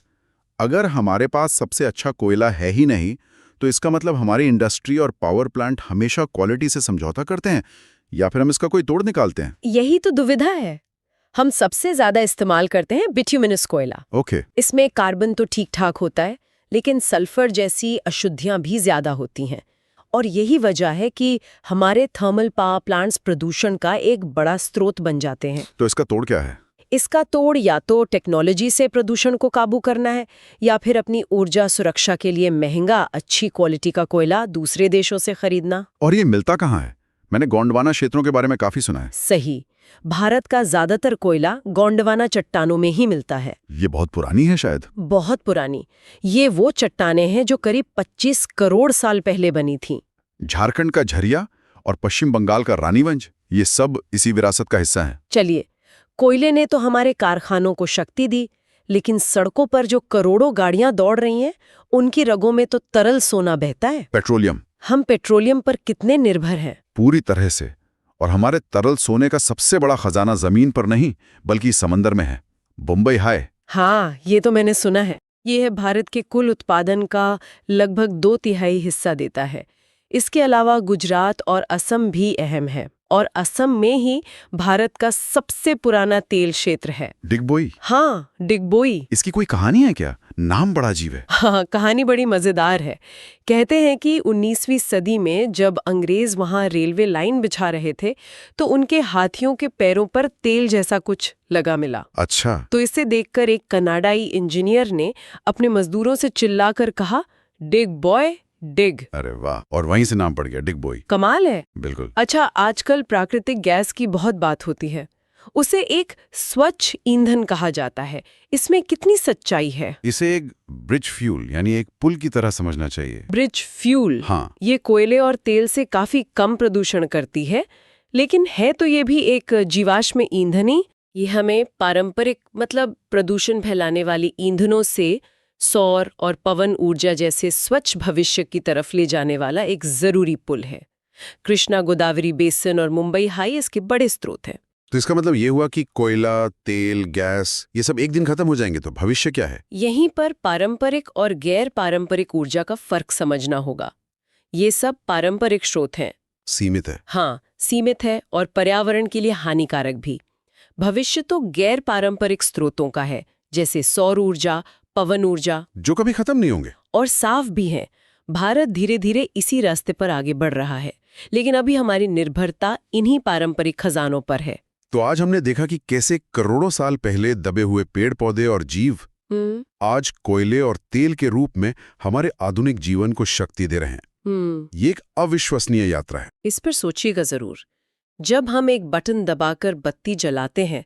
अगर हमारे पास सबसे अच्छा कोयला है ही नहीं, तो इसका मतलब हमारी इंडस्ट्री और पावर प्लांट हमेशा क्वालिटी से समझौता करते हैं, या फिर हम इसका कोई तोड़ निकालते हैं?
यही तो दुविधा है। हम सबसे ज्यादा इस्तेमाल करते हैं बिट्यूमिनस कोयला।
ओके।
इसमें कार्बन तो ठीक ठाक होता है, लेकिन सल्फर जैसी अशुद्धियां भी ज्यादा होती हैं। और यही वजह है कि हमारे थर्मल पावर प्लांट्स प्रदूषण का एक बड़ा स्रोत बन जाते हैं।
तो इसका तोड़ क्या है?
इसका तोड़ या तो टेक्नोलॉजी से प्रदूषण को काबू करना है, या फिर अपनी ऊर्जा सुरक्षा के लिए महंगा, अच्छी क्वालिटी का कोयला दूसरे देशों से खरीदना।
और ये मिलता कहाँ है?
मैंने गोंडवाना क्षेत्रों के बारे में काफी सुना है।
सही। भारत का ज्यादातर कोयला गोंडवाना चट्टानों में ही मिलता है।
ये बहुत पुरानी है शायद।
बहुत पुरानी। ये वो चट्टानें हैं जो करीब 25 करोड़ साल पहले बनी थीं।
झारखंड का झरिया और पश्चिम बंगाल का रानीवंश, ये सब इसी विरासत का हिस्सा हैं।
चलिए, कोयले ने तो हमारे कारखानों को शक्ति दी, लेकिन सड़कों पर जो करोड़ों गाड़ियां दौड़ रही हैं, उनकी रगों में तो तरल सोना बहता है।
पेट्रोलियम।
हम पेट्रोलियम पर कितने निर्भर हैं?
पूरी तरह से। और हमारे तरल सोने का सबसे बड़ा खजाना जमीन पर नहीं बल्कि समंदर में है। बम्बई हाई।
हाँ, ये तो मैंने सुना है। ये है भारत के कुल उत्पादन का लगभग 2/3 हिस्सा देता है। इसके अलावा गुजरात और असम भी अहम है, और असम में ही भारत का सबसे पुराना तेल क्षेत्र है।
डिगबोई।
हाँ, डिगबोई।
इसकी कोई कहानी है क्या? नाम बड़ा अजीब है।
हाँ, कहानी बड़ी मजेदार है। कहते हैं कि 19वीं सदी में जब अंग्रेज वहां रेलवे लाइन बिछा रहे थे, तो उनके हाथियों के पैरों पर तेल जैसा कुछ लगा मिला।
अच्छा।
तो इसे देखकर एक कनाडाई इंजीनियर ने अपने मजदूरों से चिल्लाकर कहा, डिग बॉय डिग।
अरे वाह, और वहीं से नाम पड़ गया डिगबोई।
कमाल है।
बिल्कुल।
अच्छा, आजकल प्राकृतिक गैस की बहुत बात होती है। उसे एक स्वच्छ ईंधन कहा जाता है। इसमें कितनी सच्चाई है?
इसे एक ब्रिज फ्यूल यानी एक पुल की तरह समझना चाहिए।
Bridge fuel.
हाँ।
ये कोयले और तेल से काफी कम प्रदूषण करती है, लेकिन है तो ये भी एक जीवाश्म ईंधन ही। ये हमें पारंपरिक मतलब प्रदूषण फैलाने वाली ईंधनों से सौर और पवन ऊर्जा जैसे स्वच्छ भविष्य की तरफ ले जाने वाला एक जरूरी पुल है। कृष्णा गोदावरी बेसिन और मुंबई हाई इसके बड़े स्रोत हैं।
तो इसका मतलब ये हुआ कि कोयला, तेल, गैस ये सब एक दिन खत्म हो जाएंगे, तो भविष्य क्या है?
यहीं पर पारंपरिक और गैर पारंपरिक ऊर्जा का फर्क समझना होगा। ये सब पारंपरिक स्रोत हैं।
सीमित है।
हाँ, सीमित है और पर्यावरण के लिए हानिकारक भी। भविष्य तो गैर पारंपरिक स्रोतों का है, जैसे सौर ऊर्जा, पवन ऊर्जा,
जो कभी खत्म नहीं होंगे
और साफ भी है। भारत धीरे धीरे इसी रास्ते पर आगे बढ़ रहा है, लेकिन अभी हमारी निर्भरता इन्हीं पारंपरिक खजानों पर है।
तो आज हमने देखा कि कैसे करोड़ों साल पहले दबे हुए पेड़ पौधे और जीव आज कोयले और तेल के रूप में हमारे आधुनिक जीवन को शक्ति दे रहे हैं। ये एक अविश्वसनीय यात्रा है।
इस पर सोचिएगा जरूर। जब हम एक बटन दबाकर बत्ती जलाते हैं,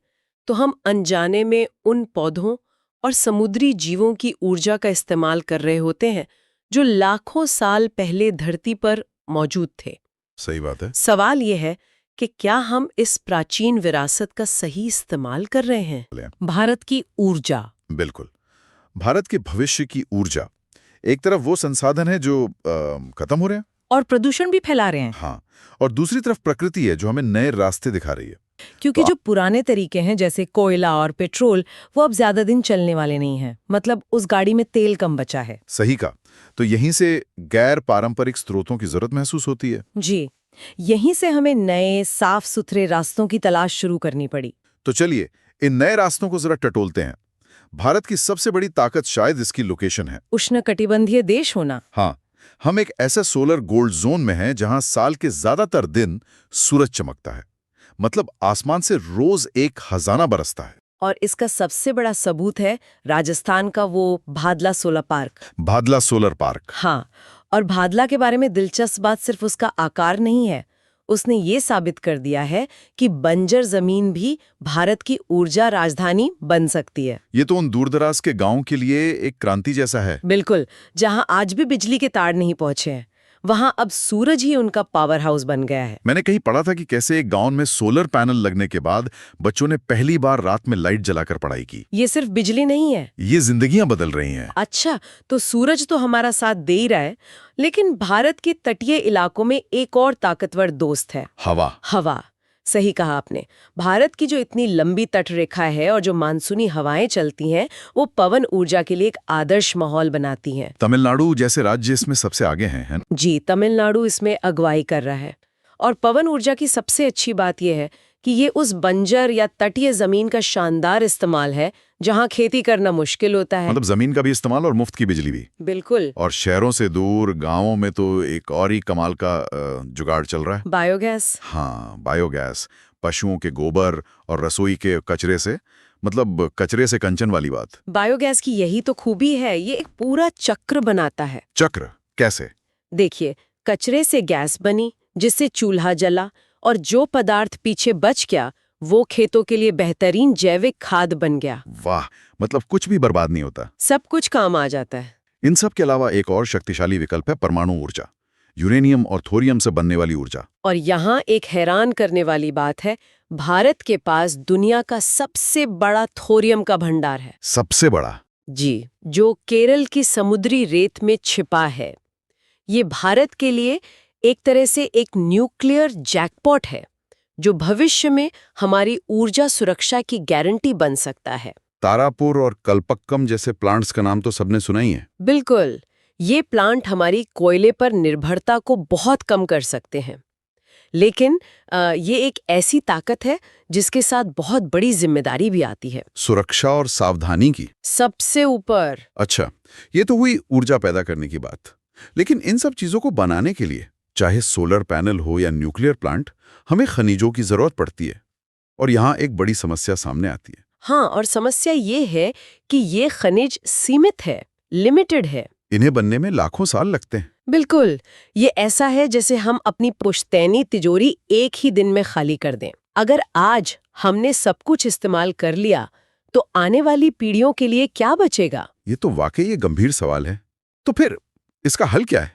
तो हम अनजाने में उन पौधों और समुद्री जीवों की ऊर्जा का इस्तेमाल कर रहे होते हैं जो लाखों साल पहले धरती पर मौजूद थे।
सही बात है।
सवाल यह है कि क्या हम इस प्राचीन विरासत का सही इस्तेमाल कर रहे हैं? भारत की ऊर्जा।
बिल्कुल। भारत के भविष्य की ऊर्जा एक तरफ वो संसाधन है जो खत्म हो रहे हैं
और प्रदूषण भी फैला रहे हैं।
हाँ, और दूसरी तरफ प्रकृति है जो हमें नए रास्ते दिखा रही है।
क्योंकि जो पुराने तरीके हैं जैसे कोयला और पेट्रोल, वो अब ज्यादा दिन चलने वाले नहीं हैं। मतलब उस गाड़ी में तेल कम बचा है।
सही कहा। तो यहीं से गैर पारंपरिक स्रोतों की जरूरत महसूस होती है।
जी, यहीं से हमें नए साफ सुथरे रास्तों की तलाश शुरू करनी पड़ी।
तो चलिए इन नए रास्तों को जरा टटोलते हैं। भारत की सबसे बड़ी ताकत शायद इसकी लोकेशन है।
उष्णकटिबंधीय देश होना।
हाँ, हम एक ऐसे सोलर गोल्ड जोन में हैं जहां साल के ज्यादातर दिन सूरज चमकता है। मतलब आसमान से रोज एक खजाना बरसता है।
और इसका सबसे बड़ा सबूत है राजस्थान का वो Bhadla solar park.
Bhadla solar park.
हाँ, और भादला के बारे में दिलचस्प बात सिर्फ उसका आकार नहीं है। उसने ये साबित कर दिया है कि बंजर जमीन भी भारत की ऊर्जा राजधानी बन सकती है।
ये तो उन दूरदराज के गांवों के लिए एक क्रांति जैसा है।
बिल्कुल, जहां आज भी बिजली के तार नहीं पहुंचे हैं, वहां अब सूरज ही उनका पावर हाउस बन गया है।
मैंने कहीं पढ़ा था कि कैसे एक गांव में सोलर पैनल लगने के बाद बच्चों ने पहली बार रात में लाइट जलाकर पढ़ाई की।
ये सिर्फ बिजली नहीं है,
ये जिंदगियां बदल रही हैं।
अच्छा, तो सूरज तो हमारा साथ दे ही रहा है, लेकिन भारत के तटीय इलाकों में एक और ताकतवर दोस्त है,
हवा।
हवा। सही कहा आपने। भारत की जो इतनी लंबी तटरेखा है और जो मानसूनी हवाएं चलती हैं, वो पवन ऊर्जा के लिए एक आदर्श माहौल बनाती हैं।
तमिलनाडु जैसे राज्य इसमें सबसे आगे हैं, है ना?
जी, तमिलनाडु इसमें अगुवाई कर रहा है। और पवन ऊर्जा की सबसे अच्छी बात यह है कि ये उस बंजर या तटीय जमीन का शानदार इस्तेमाल है जहां खेती करना मुश्किल होता है।
मतलब जमीन का भी इस्तेमाल और मुफ्त की बिजली भी।
बिल्कुल।
और शहरों से दूर गांवों में तो एक और ही कमाल का जुगाड़ चल रहा है।
बायोगैस।
हाँ, बायोगैस। पशुओं के गोबर और रसोई के कचरे से, मतलब कचरे से कंचन वाली बात।
बायोगैस की यही तो खूबी है, ये एक पूरा चक्र बनाता है।
चक्र कैसे?
देखिए, कचरे से गैस बनी, जिससे चूल्हा जला और जो पदार्थ पीछे बच गया वो खेतों के लिए बेहतरीन जैविक खाद बन गया।
वाह, मतलब कुछ भी बर्बाद नहीं होता।
सब कुछ काम आ जाता है।
इन सब के अलावा एक और शक्तिशाली विकल्प है परमाणु ऊर्जा, यूरेनियम और थोरियम से बनने वाली ऊर्जा।
और यहाँ एक हैरान करने वाली बात है, भारत के पास दुनिया का सबसे बड़ा थोरियम का भंडार है।
सबसे बड़ा?
जी, जो केरल की समुद्री रेत में छिपा है। ये भारत के लिए एक तरह से एक न्यूक्लियर जैकपॉट है, जो भविष्य में हमारी ऊर्जा सुरक्षा की गारंटी बन सकता है।
तारापुर और कल्पक्कम जैसे प्लांट्स का नाम तो सबने सुना ही है।
बिल्कुल, ये प्लांट हमारी कोयले पर निर्भरता को बहुत कम कर सकते हैं। लेकिन ये एक ऐसी ताकत है जिसके साथ बहुत बड़ी जिम्मेदारी भी आती है।
सुरक्षा और सावधानी की
सबसे ऊपर।
अच्छा, ये तो हुई ऊर्जा पैदा करने की बात। लेकिन इन सब चीजों को बनाने के लिए, चाहे सोलर पैनल हो या न्यूक्लियर प्लांट, हमें खनिजों की जरूरत पड़ती है। और यहाँ एक बड़ी समस्या सामने आती है।
हाँ, और समस्या ये है कि ये खनिज सीमित है, लिमिटेड है।
इन्हें बनने में लाखों साल लगते हैं।
बिल्कुल, ये ऐसा है जैसे हम अपनी पुश्तैनी तिजोरी एक ही दिन में खाली कर दें। अगर आज हमने सब कुछ इस्तेमाल कर लिया तो आने वाली पीढ़ियों के लिए क्या बचेगा?
ये तो वाकई एक गंभीर सवाल है। तो फिर इसका हल क्या है?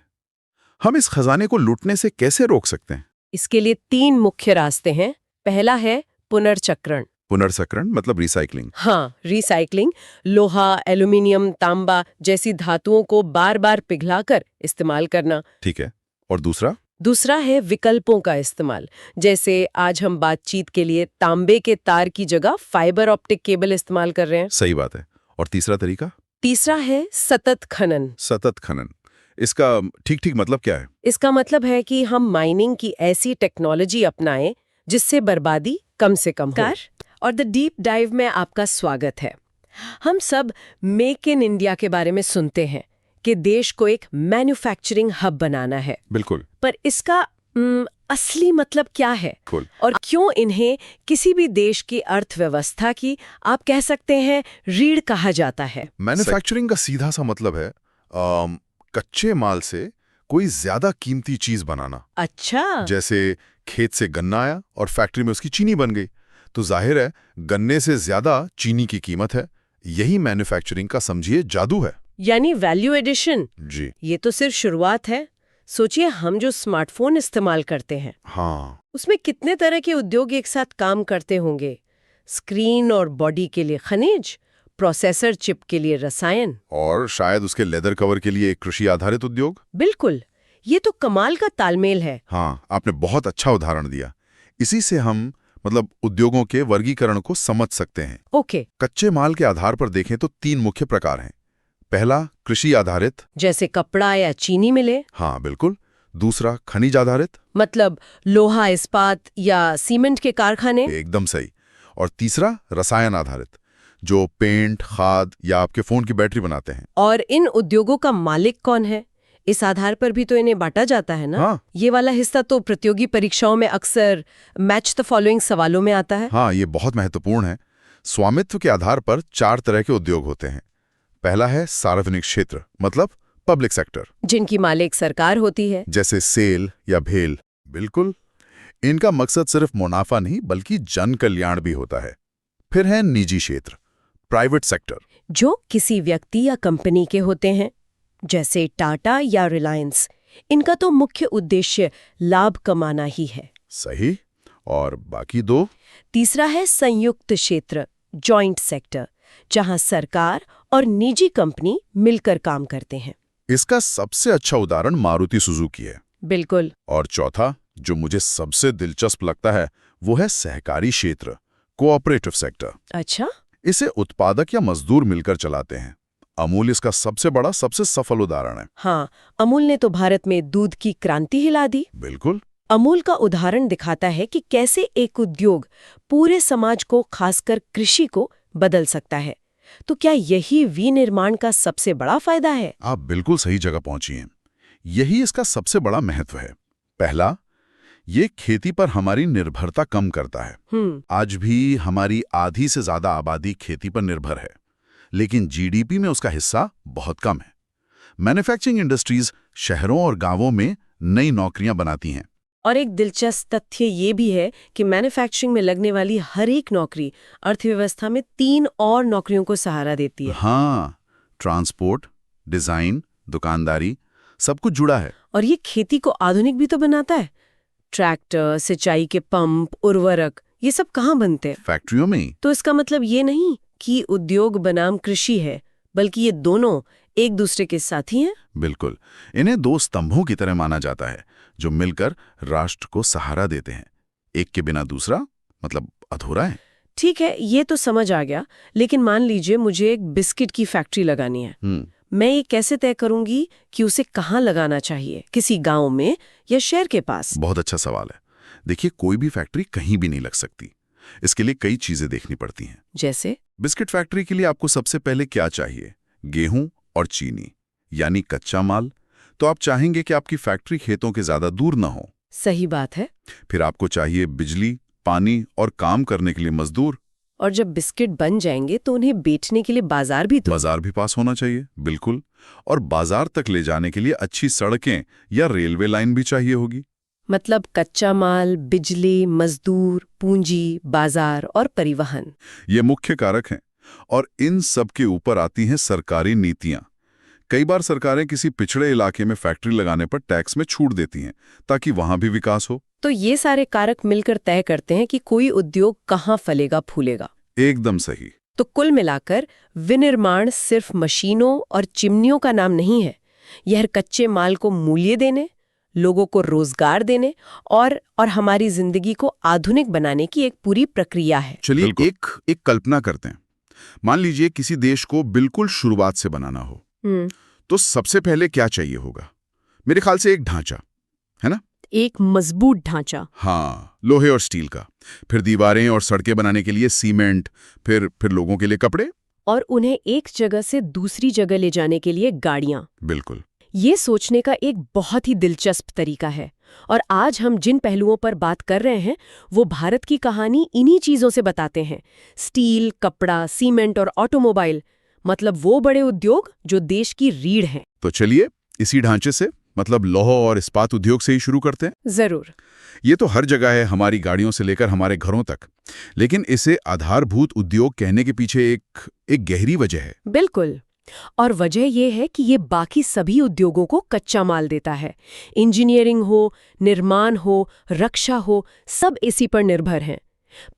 हम इस खजाने को लूटने से कैसे रोक सकते हैं?
इसके लिए 3 मुख्य रास्ते हैं। पहला है पुनर्चक्रण।
पुनर्चक्रण मतलब रिसाइकलिंग।
हाँ, रिसाइकलिंग। लोहा, एल्यूमिनियम, तांबा जैसी धातुओं को बार बार पिघलाकर इस्तेमाल करना।
ठीक है। और दूसरा?
दूसरा है विकल्पों का इस्तेमाल। जैसे आज हम बातचीत के लिए तांबे के तार की जगह फाइबर ऑप्टिक केबल इस्तेमाल कर रहे हैं।
सही बात है। और तीसरा तरीका?
तीसरा है सतत खनन।
सतत खनन। इसका ठीक मतलब क्या है?
इसका मतलब है कि हम माइनिंग की ऐसी टेक्नोलॉजी अपनाएं जिससे बर्बादी कम से कम हो। और द डीप डाइव में आपका स्वागत है। हम सब मेक इन इंडिया के बारे में सुनते हैं कि देश को एक मैन्युफैक्चरिंग हब बनाना है।
बिल्कुल।
पर इसका असली मतलब क्या है?
बिल्कुल।
और क्यों इन्हें किसी भी देश की अर्थव्यवस्था की, आप कह सकते हैं, रीढ़ कहा जाता है?
मैन्युफैक्चरिंग का सीधा सा मतलब है कच्चे माल से कोई ज्यादा कीमती चीज बनाना।
अच्छा।
जैसे खेत से गन्ना आया और फैक्ट्री में उसकी चीनी बन गई, तो जाहिर है गन्ने से ज्यादा चीनी की कीमत है। यही मैन्युफैक्चरिंग का समझिए जादू है।
यानी वैल्यू एडिशन।
जी।
ये तो सिर्फ शुरुआत है। सोचिए, हम जो स्मार्टफोन इस्तेमाल करते हैं,
हाँ,
उसमें कितने तरह के उद्योग एक साथ काम करते होंगे। स्क्रीन और बॉडी के लिए खनिज, प्रोसेसर चिप के लिए रसायन,
और शायद उसके लेदर कवर के लिए एक कृषि आधारित उद्योग।
बिल्कुल, ये तो कमाल का तालमेल है।
हाँ, आपने बहुत अच्छा उदाहरण दिया। इसी से हम उद्योगों के वर्गीकरण को समझ सकते हैं।
ओके।
कच्चे माल के आधार पर देखें तो 3 मुख्य प्रकार हैं। पहला कृषि आधारित,
जैसे कपड़ा या चीनी मिले।
हाँ बिल्कुल। दूसरा खनिज आधारित,
मतलब लोहा, इस्पात या सीमेंट के कारखाने।
एकदम सही। और तीसरा रसायन आधारित, जो पेंट, खाद या आपके फोन की बैटरी बनाते हैं।
और इन उद्योगों का मालिक कौन है? इस आधार पर भी तो इन्हें बांटा जाता है ना?
हाँ।
ये वाला हिस्सा तो प्रतियोगी परीक्षाओं में अक्सर मैच द फॉलोइंग सवालों में आता है।
हाँ, ये बहुत महत्वपूर्ण है। स्वामित्व के आधार पर 4 तरह के उद्योग होते हैं। पहला है सार्वजनिक क्षेत्र, मतलब पब्लिक सेक्टर,
जिनकी मालिक सरकार होती है।
जैसे सेल या भेल। बिल्कुल। इनका मकसद सिर्फ मुनाफा नहीं बल्कि जन कल्याण भी होता है। फिर है निजी क्षेत्र, प्राइवेट सेक्टर,
जो किसी व्यक्ति या कंपनी के होते हैं, जैसे टाटा या रिलायंस। इनका तो मुख्य उद्देश्य लाभ कमाना ही है।
सही। और बाकी 2?
तीसरा है संयुक्त क्षेत्र, जॉइंट सेक्टर, जहां सरकार और निजी कंपनी मिलकर काम करते हैं।
इसका सबसे अच्छा उदाहरण मारुति सुजुकी है।
बिल्कुल।
और चौथा, जो मुझे सबसे दिलचस्प लगता है, वो है सहकारी क्षेत्र, कोऑपरेटिव सेक्टर।
अच्छा।
इसे उत्पादक या मजदूर मिलकर चलाते हैं। अमूल इसका सबसे बड़ा, सबसे सफल उदाहरण है।
हाँ, अमूल ने तो भारत में दूध की क्रांति हिला दी।
बिल्कुल।
अमूल का उदाहरण दिखाता है कि कैसे एक उद्योग पूरे समाज को, खासकर कृषि को, बदल सकता है। तो क्या यही विनिर्माण का सबसे बड़ा फायदा है?
आप बिल्कुल सही जगह पहुंची हैं। यही इसका सबसे बड़ा महत्व है। पहला, ये खेती पर हमारी निर्भरता कम करता है। आज भी हमारी आधी से ज्यादा आबादी खेती पर निर्भर है, लेकिन जीडीपी में उसका हिस्सा बहुत कम है। मैन्युफैक्चरिंग इंडस्ट्रीज शहरों और गांवों में नई नौकरियां बनाती हैं।
और एक दिलचस्प तथ्य ये भी है कि मैन्युफैक्चरिंग में लगने वाली हर एक नौकरी अर्थव्यवस्था में 3 और नौकरियों को सहारा देती है।
हाँ, ट्रांसपोर्ट, डिजाइन, दुकानदारी, सब कुछ जुड़ा है।
और ये खेती को आधुनिक भी तो बनाता है। ट्रैक्टर, सिंचाई के पंप, उर्वरक, ये सब कहाँ बनते हैं?
फैक्ट्रियों में ही।
तो इसका मतलब ये नहीं कि उद्योग बनाम कृषि है, बल्कि ये दोनों एक दूसरे के साथी हैं।
बिल्कुल, इन्हें 2 स्तंभों की तरह माना जाता है जो मिलकर राष्ट्र को सहारा देते हैं। एक के बिना दूसरा मतलब अधूरा है।
ठीक है, ये तो समझ आ गया, लेकिन मान लीजिए मुझे एक बिस्किट की फैक्ट्री लगानी है। मैं ये कैसे तय करूंगी कि उसे कहाँ लगाना चाहिए? किसी गांव में या शहर के पास?
बहुत अच्छा सवाल है। देखिए, कोई भी फैक्ट्री कहीं भी नहीं लग सकती। इसके लिए कई चीजें देखनी पड़ती हैं।
जैसे
बिस्किट फैक्ट्री के लिए आपको सबसे पहले क्या चाहिए? गेहूं और चीनी, यानी कच्चा माल। तो आप चाहेंगे कि आपकी फैक्ट्री खेतों के ज्यादा दूर न हो।
सही बात है।
फिर आपको चाहिए बिजली, पानी और काम करने के लिए मजदूर।
और जब बिस्किट बन जाएंगे तो उन्हें बेचने के लिए बाजार भी तो।
बाजार भी पास होना चाहिए, बिल्कुल। और बाजार तक ले जाने के लिए अच्छी सड़कें या रेलवे लाइन भी चाहिए होगी।
मतलब कच्चा माल, बिजली, मजदूर, पूंजी, बाजार और परिवहन।
ये मुख्य कारक हैं। और इन सब के ऊपर आती हैं सरकारी नीतियां। कई बार सरकारें किसी पिछड़े इलाके में फैक्ट्री लगाने पर टैक्स में छूट देती हैं ताकि वहां भी विकास हो।
तो ये सारे कारक मिलकर तय करते हैं कि कोई उद्योग कहाँ फलेगा फूलेगा।
एकदम सही।
तो कुल मिलाकर विनिर्माण सिर्फ मशीनों और चिमनियों का नाम नहीं है। यह कच्चे माल को मूल्य देने, लोगों को रोजगार देने और हमारी जिंदगी को आधुनिक बनाने की एक पूरी प्रक्रिया है।
चलिए एक कल्पना करते हैं। मान लीजिए किसी देश को बिल्कुल शुरुआत से बनाना हो, तो सबसे पहले क्या चाहिए होगा? मेरे ख्याल से एक ढांचा, है ना?
एक मजबूत ढांचा।
हाँ, लोहे और स्टील का। फिर दीवारें और सड़कें बनाने के लिए सीमेंट, फिर लोगों के लिए कपड़े,
और उन्हें एक जगह से दूसरी जगह ले जाने के लिए गाड़ियां।
बिल्कुल।
ये सोचने का एक बहुत ही दिलचस्प तरीका है। और आज हम जिन पहलुओं पर बात कर रहे हैं वो भारत की कहानी इन्हीं चीजों से बताते हैं। स्टील, कपड़ा, सीमेंट और ऑटोमोबाइल, मतलब वो बड़े उद्योग जो देश की रीढ़ हैं।
तो चलिए इसी ढांचे से, मतलब लौह और इस्पात उद्योग से ही शुरू करते हैं।
जरूर।
ये तो हर जगह है, हमारी गाड़ियों से लेकर हमारे घरों तक। लेकिन इसे आधारभूत उद्योग कहने के पीछे एक गहरी वजह है।
बिल्कुल। और वजह यह है कि ये बाकी सभी उद्योगों को कच्चा माल देता है। इंजीनियरिंग हो, निर्माण हो, रक्षा हो, सब इसी पर निर्भर हैं।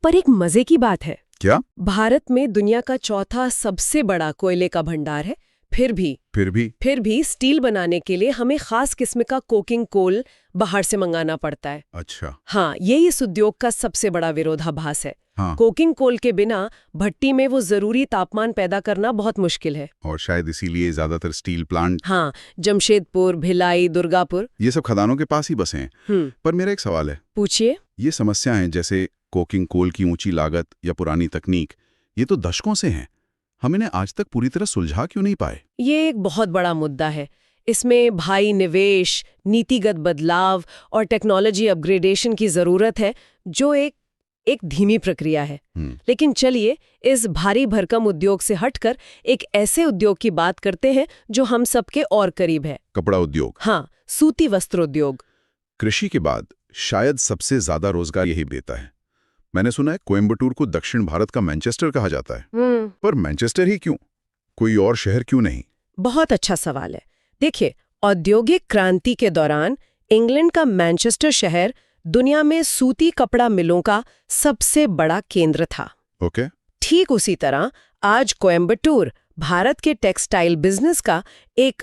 पर एक मजे की बात है।
क्या?
भारत में दुनिया का चौथा सबसे बड़ा कोयले का भंडार है। फिर भी स्टील बनाने के लिए हमें खास किस्म का कोकिंग कोल बाहर से मंगाना पड़ता है।
अच्छा।
हाँ, ये इस उद्योग का सबसे बड़ा विरोधाभास है।
हाँ।
कोकिंग कोल के बिना भट्टी में वो जरूरी तापमान पैदा करना बहुत मुश्किल है।
और शायद इसीलिए ज्यादातर स्टील प्लांट,
हाँ, जमशेदपुर, भिलाई, दुर्गापुर,
ये सब खदानों के पास ही बसे हैं। पर मेरा एक सवाल है।
पूछिए।
ये समस्याएं जैसे कोकिंग कोल की ऊंची लागत या पुरानी तकनीक, ये तो दशकों से हैं। हम इन्हें आज तक पूरी तरह सुलझा क्यों नहीं पाए?
ये एक बहुत बड़ा मुद्दा है। इसमें भारी निवेश, नीतिगत बदलाव और टेक्नोलॉजी अपग्रेडेशन की जरूरत है, जो एक धीमी प्रक्रिया है। लेकिन चलिए इस भारी भरकम उद्योग से हटकर एक ऐसे उद्योग की बात करते हैं जो हम सबके और करीब है।
कपड़ा उद्योग।
हाँ, सूती वस्त्र उद्योग।
कृषि के बाद शायद सबसे ज्यादा रोजगार यही देता है। मैंने सुना है कोयम्बटूर को दक्षिण भारत का मैनचेस्टर कहा जाता है। पर मैनचेस्टर ही क्यों? कोई और शहर क्यों नहीं?
बहुत अच्छा सवाल है। देखिए, औद्योगिक क्रांति के दौरान इंग्लैंड का मैनचेस्टर शहर दुनिया में सूती कपड़ा मिलों का सबसे बड़ा केंद्र था।
ओके।
ठीक उसी तरह आज कोयम्बटूर भारत के टेक्सटाइल बिजनेस का एक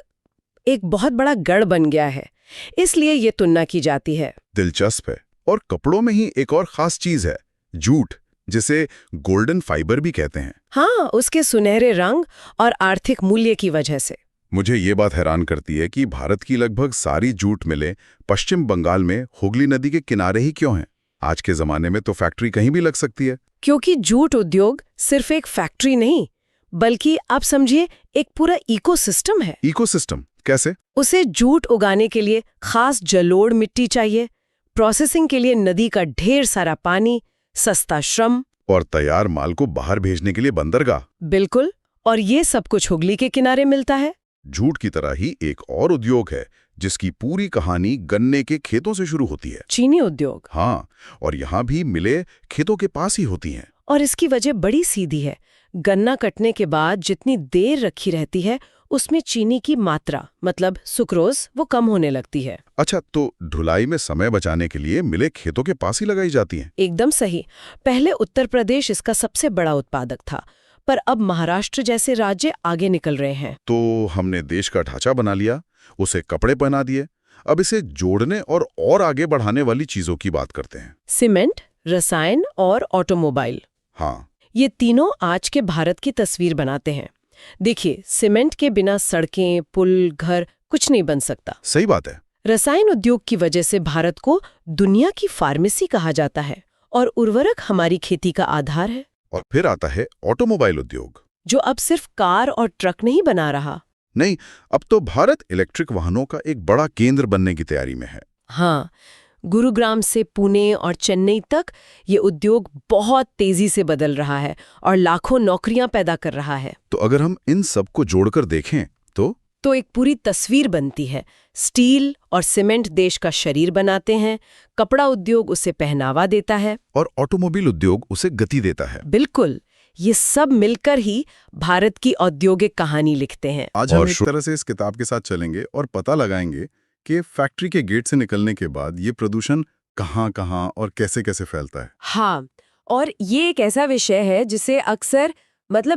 बहुत बड़ा गढ़ बन गया है। इसलिए ये तुलना की जाती है।
दिलचस्प है। और कपड़ों में ही एक और खास चीज है, जूट, जिसे गोल्डन फाइबर भी कहते हैं।
हाँ, उसके सुनहरे रंग और आर्थिक मूल्य की वजह से।
मुझे ये बात हैरान करती है कि भारत की लगभग सारी जूट मिलें पश्चिम बंगाल में हुगली नदी के किनारे ही क्यों हैं? आज के जमाने में तो फैक्ट्री कहीं भी लग सकती है।
क्योंकि जूट उद्योग सिर्फ एक फैक्ट्री नहीं, बल्कि आप समझिए एक पूरा इकोसिस्टम है।
इकोसिस्टम कैसे?
उसे जूट उगाने के लिए खास जलोढ़ मिट्टी चाहिए, प्रोसेसिंग के लिए नदी का ढेर सारा पानी, सस्ता श्रम,
और तैयार माल को बाहर भेजने के लिए बंदरगाह।
बिल्कुल। और ये सब कुछ हुगली के किनारे मिलता है।
जूट की तरह ही एक और उद्योग है
जिसकी पूरी कहानी गन्ने के खेतों से शुरू होती है।
चीनी उद्योग।
हाँ, और यहाँ भी मिलें खेतों के पास ही होती हैं।
और इसकी वजह बड़ी सीधी है। गन्ना कटने के बाद जितनी देर रखी रहती है उसमें चीनी की मात्रा मतलब सुक्रोज वो कम होने लगती है।
अच्छा, तो ढुलाई में समय बचाने के लिए मिलें खेतों के पास ही लगाई जाती हैं।
एकदम सही। पहले उत्तर प्रदेश इसका सबसे बड़ा उत्पादक था, पर अब महाराष्ट्र जैसे राज्य आगे निकल रहे हैं।
तो हमने देश का ढांचा बना लिया, उसे कपड़े पहना दिए। अब इसे जोड़ने और आगे बढ़ाने वाली चीजों की बात करते हैं।
सीमेंट, रसायन और ऑटोमोबाइल।
हाँ,
ये तीनों आज के भारत की तस्वीर बनाते हैं। देखिए, सीमेंट के बिना सड़कें, पुल, घर कुछ नहीं बन सकता।
सही बात है।
रसायन उद्योग की वजह से भारत को दुनिया की फार्मेसी कहा जाता है और उर्वरक हमारी खेती का आधार है।
और फिर आता है ऑटोमोबाइल उद्योग,
जो अब सिर्फ कार और ट्रक नहीं बना रहा।
नहीं, अब तो भारत इलेक्ट्रिक वाहनों का एक बड़ा केंद्र बनने की तैयारी में है।
हाँ, गुरुग्राम से पुणे और चेन्नई तक ये उद्योग बहुत तेजी से बदल रहा है और लाखों नौकरियां पैदा कर रहा है।
तो अगर हम इन सबको जोड़कर देखें तो
एक पूरी तस्वीर बनती है। स्टील और सीमेंट देश का शरीर बनाते हैं, कपड़ा उद्योग उसे पहनावा देता है
और ऑटोमोबाइल उद्योग उसे गति देता है।
बिल्कुल, ये सब मिलकर ही भारत की औद्योगिक कहानी लिखते हैं।
आज हम इस तरह से इस किताब के साथ चलेंगे और पता लगाएंगे कि फैक्ट्री के गेट से निकलने के बाद ये प्रदूषण कहाँ-कहाँ और कैसे-कैसे फैलता है।
हाँ, और ये एक ऐसा विषय है जिसे अक्सर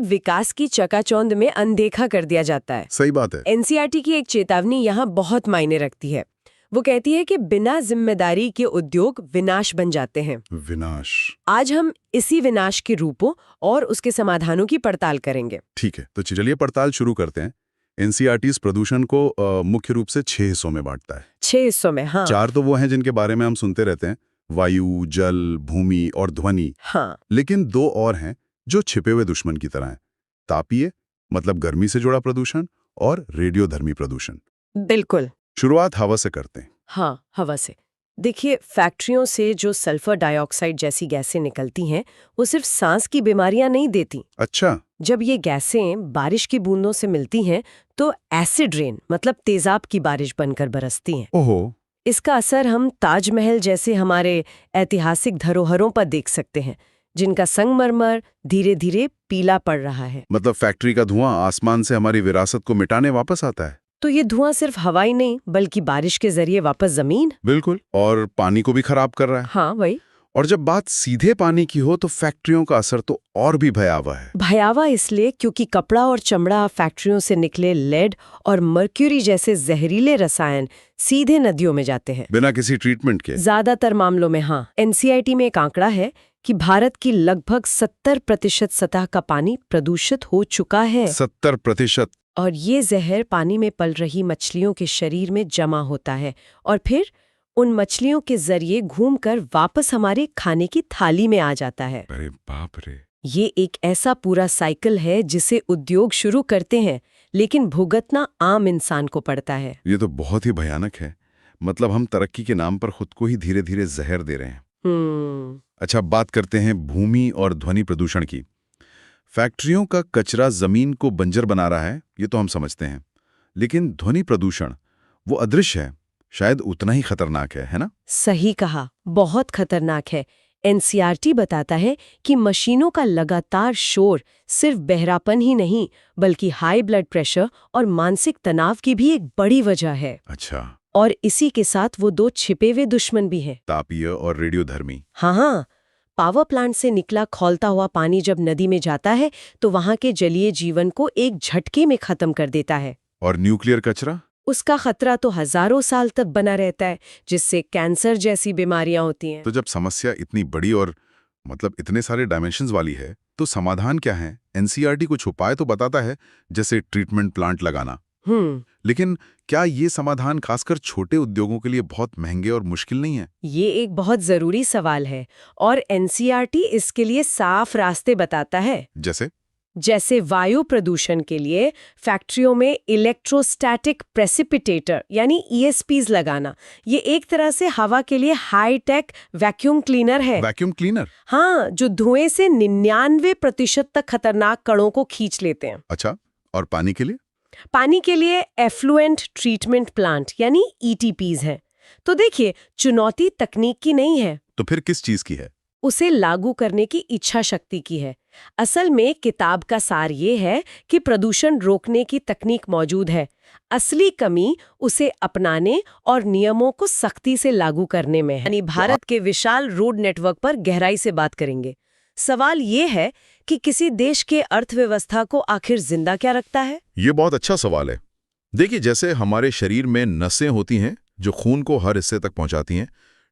विकास की चकाचौंध में अनदेखा कर दिया जाता है।
सही बात है।
एनसीईआरटी की एक चेतावनी यहाँ बहुत मायने रखती है। वो कहती है कि बिना जिम्मेदारी के उद्योग विनाश बन जाते हैं।
विनाश।
आज हम इसी विनाश के रूपों और उसके समाधानों की पड़ताल करेंगे।
ठीक है, तो चलिए पड़ताल शुरू करते हैं। एनसीईआरटी इस प्रदूषण को मुख्य रूप से 6 हिस्सों में बांटता है।
6 हिस्सों में? हाँ।
4 तो वो हैं जिनके बारे में हम सुनते रहते हैं, वायु, जल, भूमि और ध्वनि।
हाँ।
लेकिन 2 और हैं जो छिपे हुए दुश्मन की तरह हैं। तापीय मतलब गर्मी से जुड़ा प्रदूषण और रेडियोधर्मी प्रदूषण।
बिल्कुल।
शुरुआत हवा से करते हैं।
हाँ, हवा से। देखिए, फैक्ट्रियों से जो सल्फर डाइऑक्साइड जैसी गैसें निकलती हैं, वो सिर्फ सांस की बीमारियां नहीं देती।
अच्छा।
जब ये गैसें बारिश की बूंदों से मिलती हैं, तो एसिड रेन मतलब तेजाब की बारिश बनकर बरसती हैं।
ओहो।
इसका असर हम ताजमहल जैसे हमारे ऐतिहासिक धरोहरों पर देख सकते हैं, जिनका संगमरमर धीरे धीरे पीला पड़ रहा है।
मतलब फैक्ट्री का धुआं आसमान से हमारी विरासत को मिटाने वापस आता है।
तो ये धुआं सिर्फ हवा ही नहीं बल्कि बारिश के जरिए वापस जमीन।
बिल्कुल, और पानी को भी खराब कर रहा है।
हाँ, वही।
और जब बात सीधे पानी की हो तो फैक्ट्रियों का असर तो और भी भयावह है।
भयावह इसलिए क्योंकि कपड़ा और चमड़ा फैक्ट्रियों से निकले लेड और मर्क्यूरी जैसे जहरीले रसायन सीधे नदियों में जाते हैं
बिना किसी ट्रीटमेंट के।
ज्यादातर मामलों में। हाँ, एनसीईआरटी में एक आंकड़ा है कि भारत की लगभग 70% सतह का पानी प्रदूषित हो चुका है।
70%।
और ये जहर पानी में पल रही मछलियों के शरीर में जमा होता है और फिर उन मछलियों के जरिए घूमकर वापस हमारे खाने की थाली में आ जाता है।
अरे बाप रे।
ये एक ऐसा पूरा साइकिल है जिसे उद्योग शुरू करते हैं, लेकिन भुगतना आम इंसान को पड़ता है।
ये तो बहुत ही भयानक है। मतलब हम तरक्की के नाम पर खुद को ही धीरे धीरे जहर दे रहे हैं। अच्छा, बात करते हैं भूमि और ध्वनि प्रदूषण की। फैक्ट्रियों का कचरा जमीन को बंजर बना रहा है, ये तो हम समझते हैं, लेकिन ध्वनि प्रदूषण वो अदृश्य है, शायद उतना ही खतरनाक है ना?
सही कहा, बहुत खतरनाक है। एनसीईआरटी बताता है कि मशीनों का लगातार शोर सिर्फ बहरापन ही नहीं बल्कि हाई ब्लड प्रेशर और मानसिक तनाव की भी एक बड़ी वजह है।
अच्छा।
और इसी के साथ वो 2 छिपे हुए दुश्मन भी हैं,
तापीय और रेडियोधर्मी।
हाँ, पावर प्लांट से निकला खौलता हुआ पानी जब नदी में जाता है तो वहां के जलीय जीवन को एक झटके में खत्म कर देता है।
और न्यूक्लियर कचरा?
उसका खतरा तो हजारों साल तक बना रहता है, जिससे कैंसर जैसी बीमारियां होती हैं।
तो जब समस्या इतनी बड़ी और इतने सारे डायमेंशंस वाली है, तो समाधान क्या है? एनसीईआरटी कुछ उपाय तो बताता है, जैसे ट्रीटमेंट प्लांट लगाना। लेकिन क्या ये समाधान खासकर छोटे उद्योगों के लिए बहुत महंगे और मुश्किल नहीं है?
ये एक बहुत जरूरी सवाल है और एनसीईआरटी इसके लिए साफ रास्ते बताता है। जैसे वायु प्रदूषण के लिए फैक्ट्रियों में इलेक्ट्रोस्टैटिक प्रेसिपिटेटर यानी ESPs लगाना, ये एक तरह से हवा के लिए हाई टेक वैक्यूम क्लीनर है।
Vacuum cleaner?
हाँ, जो धुएं से 99% तक खतरनाक कणों को खींच लेते हैं।
अच्छा, और पानी के लिए?
पानी के लिए एफ्लुएंट ट्रीटमेंट प्लांट यानी ETPs हैं। तो देखिए, चुनौती तकनीक की नहीं है,
तो फिर किस चीज की है?
उसे लागू करने की इच्छा शक्ति की है। असल में किताब का सार ये है कि प्रदूषण रोकने की तकनीक मौजूद है, असली कमी उसे अपनाने और नियमों को सख्ती से लागू करने में है। यानी भारत के विशाल रोड नेटवर्क पर गहराई से बात करेंगे। सवाल ये है कि किसी देश के अर्थव्यवस्था को आखिर जिंदा क्या रखता है?
ये बहुत अच्छा सवाल है। देखिए, जैसे हमारे शरीर में नसें होती हैं जो खून को हर हिस्से तक पहुंचाती हैं,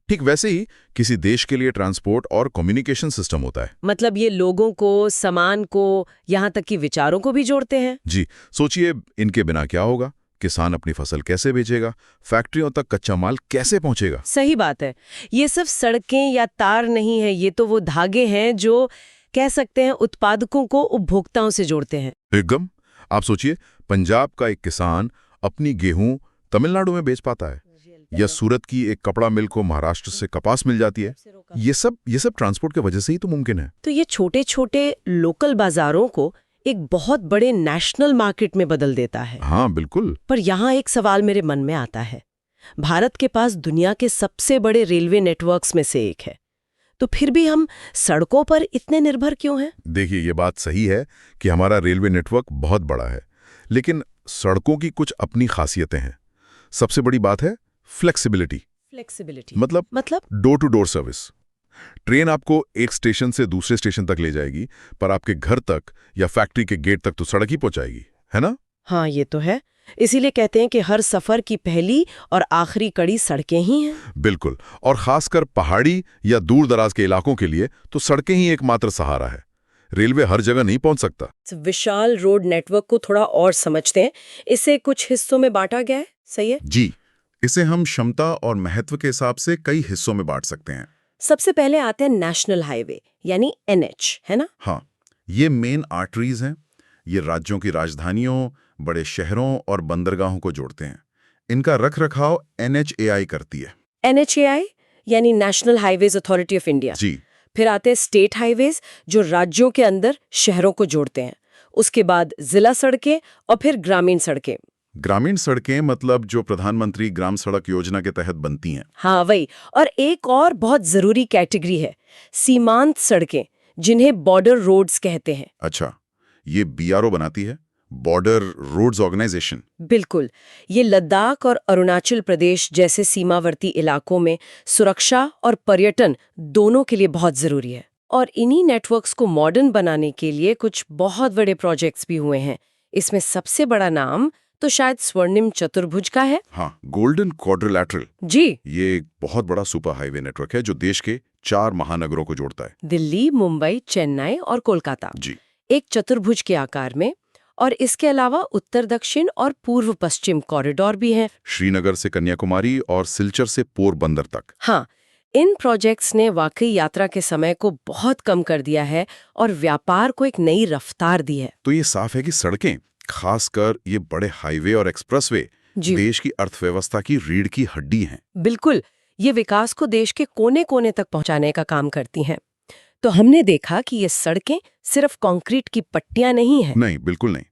ठीक वैसे ही किसी देश के लिए ट्रांसपोर्ट और कम्युनिकेशन सिस्टम होता है।
मतलब ये लोगों को, सामान को, यहाँ तक कि विचारों को भी जोड़ते हैं।
जी, सोचिए इनके बिना क्या होगा? किसान अपनी फसल कैसे बेचेगा? फैक्ट्रियों तक कच्चा माल कैसे पहुंचेगा?
सही बात है। ये सिर्फ सड़कें या तार नहीं है, ये तो वो धागे हैं जो कह सकते हैं उत्पादकों को उपभोक्ताओं से जोड़ते हैं।
एकदम। आप सोचिए, पंजाब का एक किसान अपनी गेहूं तमिलनाडु में बेच पाता है, या सूरत की एक कपड़ा मिल को महाराष्ट्र से कपास मिल जाती है। ये सब ट्रांसपोर्ट की वजह से ही तो मुमकिन है।
तो ये छोटे छोटे लोकल बाजारों को एक बहुत बड़े नेशनल मार्केट में बदल देता है।
हाँ, बिल्कुल।
पर यहाँ एक सवाल मेरे मन में आता है। भारत के पास दुनिया के सबसे बड़े रेलवे नेटवर्क्स में से एक है, तो फिर भी हम सड़कों पर इतने निर्भर क्यों हैं?
देखिए, ये बात सही है कि हमारा रेलवे नेटवर्क बहुत बड़ा है, लेकिन सड़कों की कुछ अपनी खासियतें हैं। सबसे बड़ी बात है फ्लेक्सिबिलिटी। मतलब door to door service. Train आपको एक स्टेशन से दूसरे स्टेशन तक ले जाएगी, पर आपके घर तक या फैक्ट्री के गेट तक तो सड़क ही पहुंचाएगी, है ना?
हाँ, ये तो है। इसीलिए कहते हैं कि हर सफर की पहली और आखिरी कड़ी सड़कें ही हैं।
बिल्कुल। और खासकर पहाड़ी या दूर दराज के इलाकों के लिए तो सड़कें ही एकमात्र सहारा है। रेलवे हर जगह नहीं पहुंच सकता।
विशाल रोड नेटवर्क को थोड़ा और समझते हैं। इसे कुछ हिस्सों में बांटा गया है, सही है?
जी, इसे हम क्षमता और महत्व के हिसाब से कई हिस्सों में बांट सकते हैं।
सबसे पहले आते हैं नेशनल हाईवे यानी NH, है ना?
हाँ, ये मेन आर्टरीज हैं। ये राज्यों की राजधानियों, बड़े शहरों और बंदरगाहों को जोड़ते हैं। इनका रखरखाव NHAI करती है।
NHAI यानी national highways authority of India.
जी।
फिर आते हैं स्टेट हाईवेज जो राज्यों के अंदर शहरों को जोड़ते हैं। उसके बाद जिला सड़कें और फिर ग्रामीण सड़कें।
ग्रामीण सड़कें मतलब जो प्रधानमंत्री ग्राम सड़क योजना के तहत बनती हैं।
हाँ, वही। और एक और बहुत जरूरी कैटेगरी है सीमांत सड़कें, जिन्हें बॉर्डर रोड्स कहते हैं।
अच्छा, ये BRO बनाती है, बॉर्डर रोड्स ऑर्गेनाइजेशन।
बिल्कुल। ये लद्दाख और अरुणाचल प्रदेश जैसे सीमावर्ती इलाकों में सुरक्षा और पर्यटन दोनों के लिए बहुत जरूरी है। और इन्हीं नेटवर्क्स को मॉडर्न बनाने के लिए कुछ बहुत बड़े प्रोजेक्ट्स भी हुए हैं। इसमें सबसे बड़ा नाम तो शायद स्वर्णिम चतुर्भुज का है।
हाँ, गोल्डन क्वाड्रिलैटरल।
जी।
ये एक बहुत बड़ा सुपर हाईवे नेटवर्क है जो देश के 4 महानगरों को जोड़ता है।
दिल्ली, मुंबई, चेन्नई और कोलकाता।
जी।
एक चतुर्भुज के आकार में। और इसके अलावा उत्तर दक्षिण और पूर्व पश्चिम कॉरिडोर भी हैं।
श्रीनगर से कन्याकुमारी और सिलचर से पोरबंदर तक।
हाँ, इन प्रोजेक्ट्स ने वाकई यात्रा के समय को बहुत कम कर दिया है और व्यापार को एक नई रफ्तार दी है।
तो ये साफ है कि सड़कें, खासकर ये बड़े हाईवे और एक्सप्रेसवे, देश की अर्थव्यवस्था की रीढ़ की हड्डी हैं।
बिल्कुल, ये विकास को देश के कोने कोने तक पहुंचाने का काम करती हैं। तो हमने देखा कि ये सड़कें सिर्फ कंक्रीट की पट्टियां नहीं हैं।
नहीं, बिल्कुल नहीं।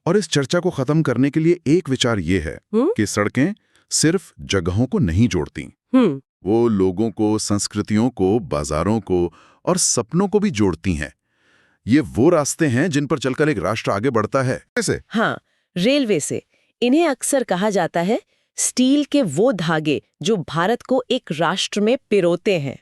और इस चर्चा को खत्म करने के लिए एक विचार ये है कि सड़कें सिर्फ जगहों को नहीं जोड़ती, वो लोगों को, संस्कृतियों को, बाजारों को और सपनों को भी जोड़ती हैं। ये वो रास्ते हैं जिन पर चलकर एक राष्ट्र आगे बढ़ता है। कैसे?
हाँ, रेलवे से। इन्हें अक्सर कहा जाता है स्टील के वो धागे जो भारत को एक राष्ट्र में पिरोते हैं।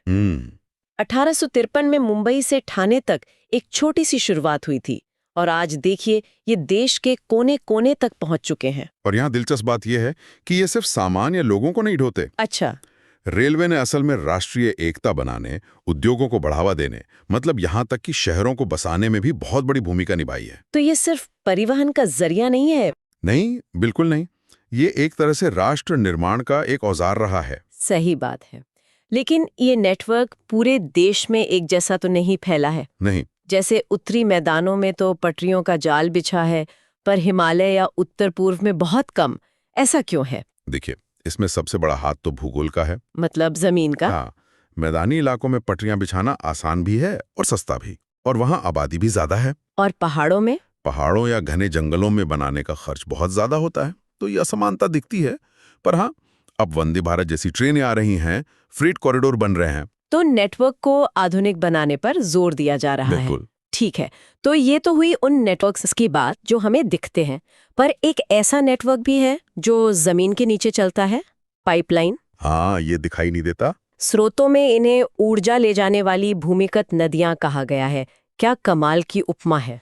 1853 में मुंबई से ठाणे तक एक छोटी सी शुरुआत हुई थी और आज देखिए ये देश के कोने कोने तक पहुंच चुके हैं।
और यहाँ दिलचस्प बात यह है कि ये सिर्फ सामान या लोगों को नहीं ढोते।
अच्छा।
रेलवे ने असल में राष्ट्रीय एकता बनाने, उद्योगों को बढ़ावा देने, मतलब यहाँ तक कि शहरों को बसाने में भी बहुत बड़ी भूमिका निभाई है।
तो ये सिर्फ परिवहन का जरिया नहीं है?
नहीं, बिल्कुल नहीं। ये एक तरह से राष्ट्र निर्माण का एक औजार रहा है।
सही बात है। लेकिन ये नेटवर्क पूरे देश में एक जैसा तो नहीं फैला है।
नहीं।
जैसे उत्तरी मैदानों में तो पटरियों का जाल बिछा है, पर हिमालय या उत्तर पूर्व में बहुत कम। ऐसा क्यों है?
देखिए, इसमें सबसे बड़ा हाथ तो भूगोल का है।
मतलब जमीन का?
हाँ, मैदानी इलाकों में पटरियां बिछाना आसान भी है और सस्ता भी, और वहाँ आबादी भी ज्यादा है।
और पहाड़ों में?
पहाड़ों या घने जंगलों में बनाने का खर्च बहुत ज्यादा होता है, तो ये असमानता दिखती है। पर हाँ, अब वंदे भारत जैसी ट्रेनें आ रही हैं, फ्रेट कॉरिडोर बन रहे हैं।
तो नेटवर्क को आधुनिक बनाने पर जोर दिया जा रहा है।
बिल्कुल।
ठीक है, तो ये तो हुई उन नेटवर्क्स की बात जो हमें दिखते हैं, पर एक ऐसा नेटवर्क भी है जो जमीन के नीचे चलता है, पाइपलाइन।
हाँ, ये दिखाई नहीं देता।
स्रोतों में इन्हें ऊर्जा ले जाने वाली भूमिगत नदियां कहा गया है। क्या कमाल की उपमा है।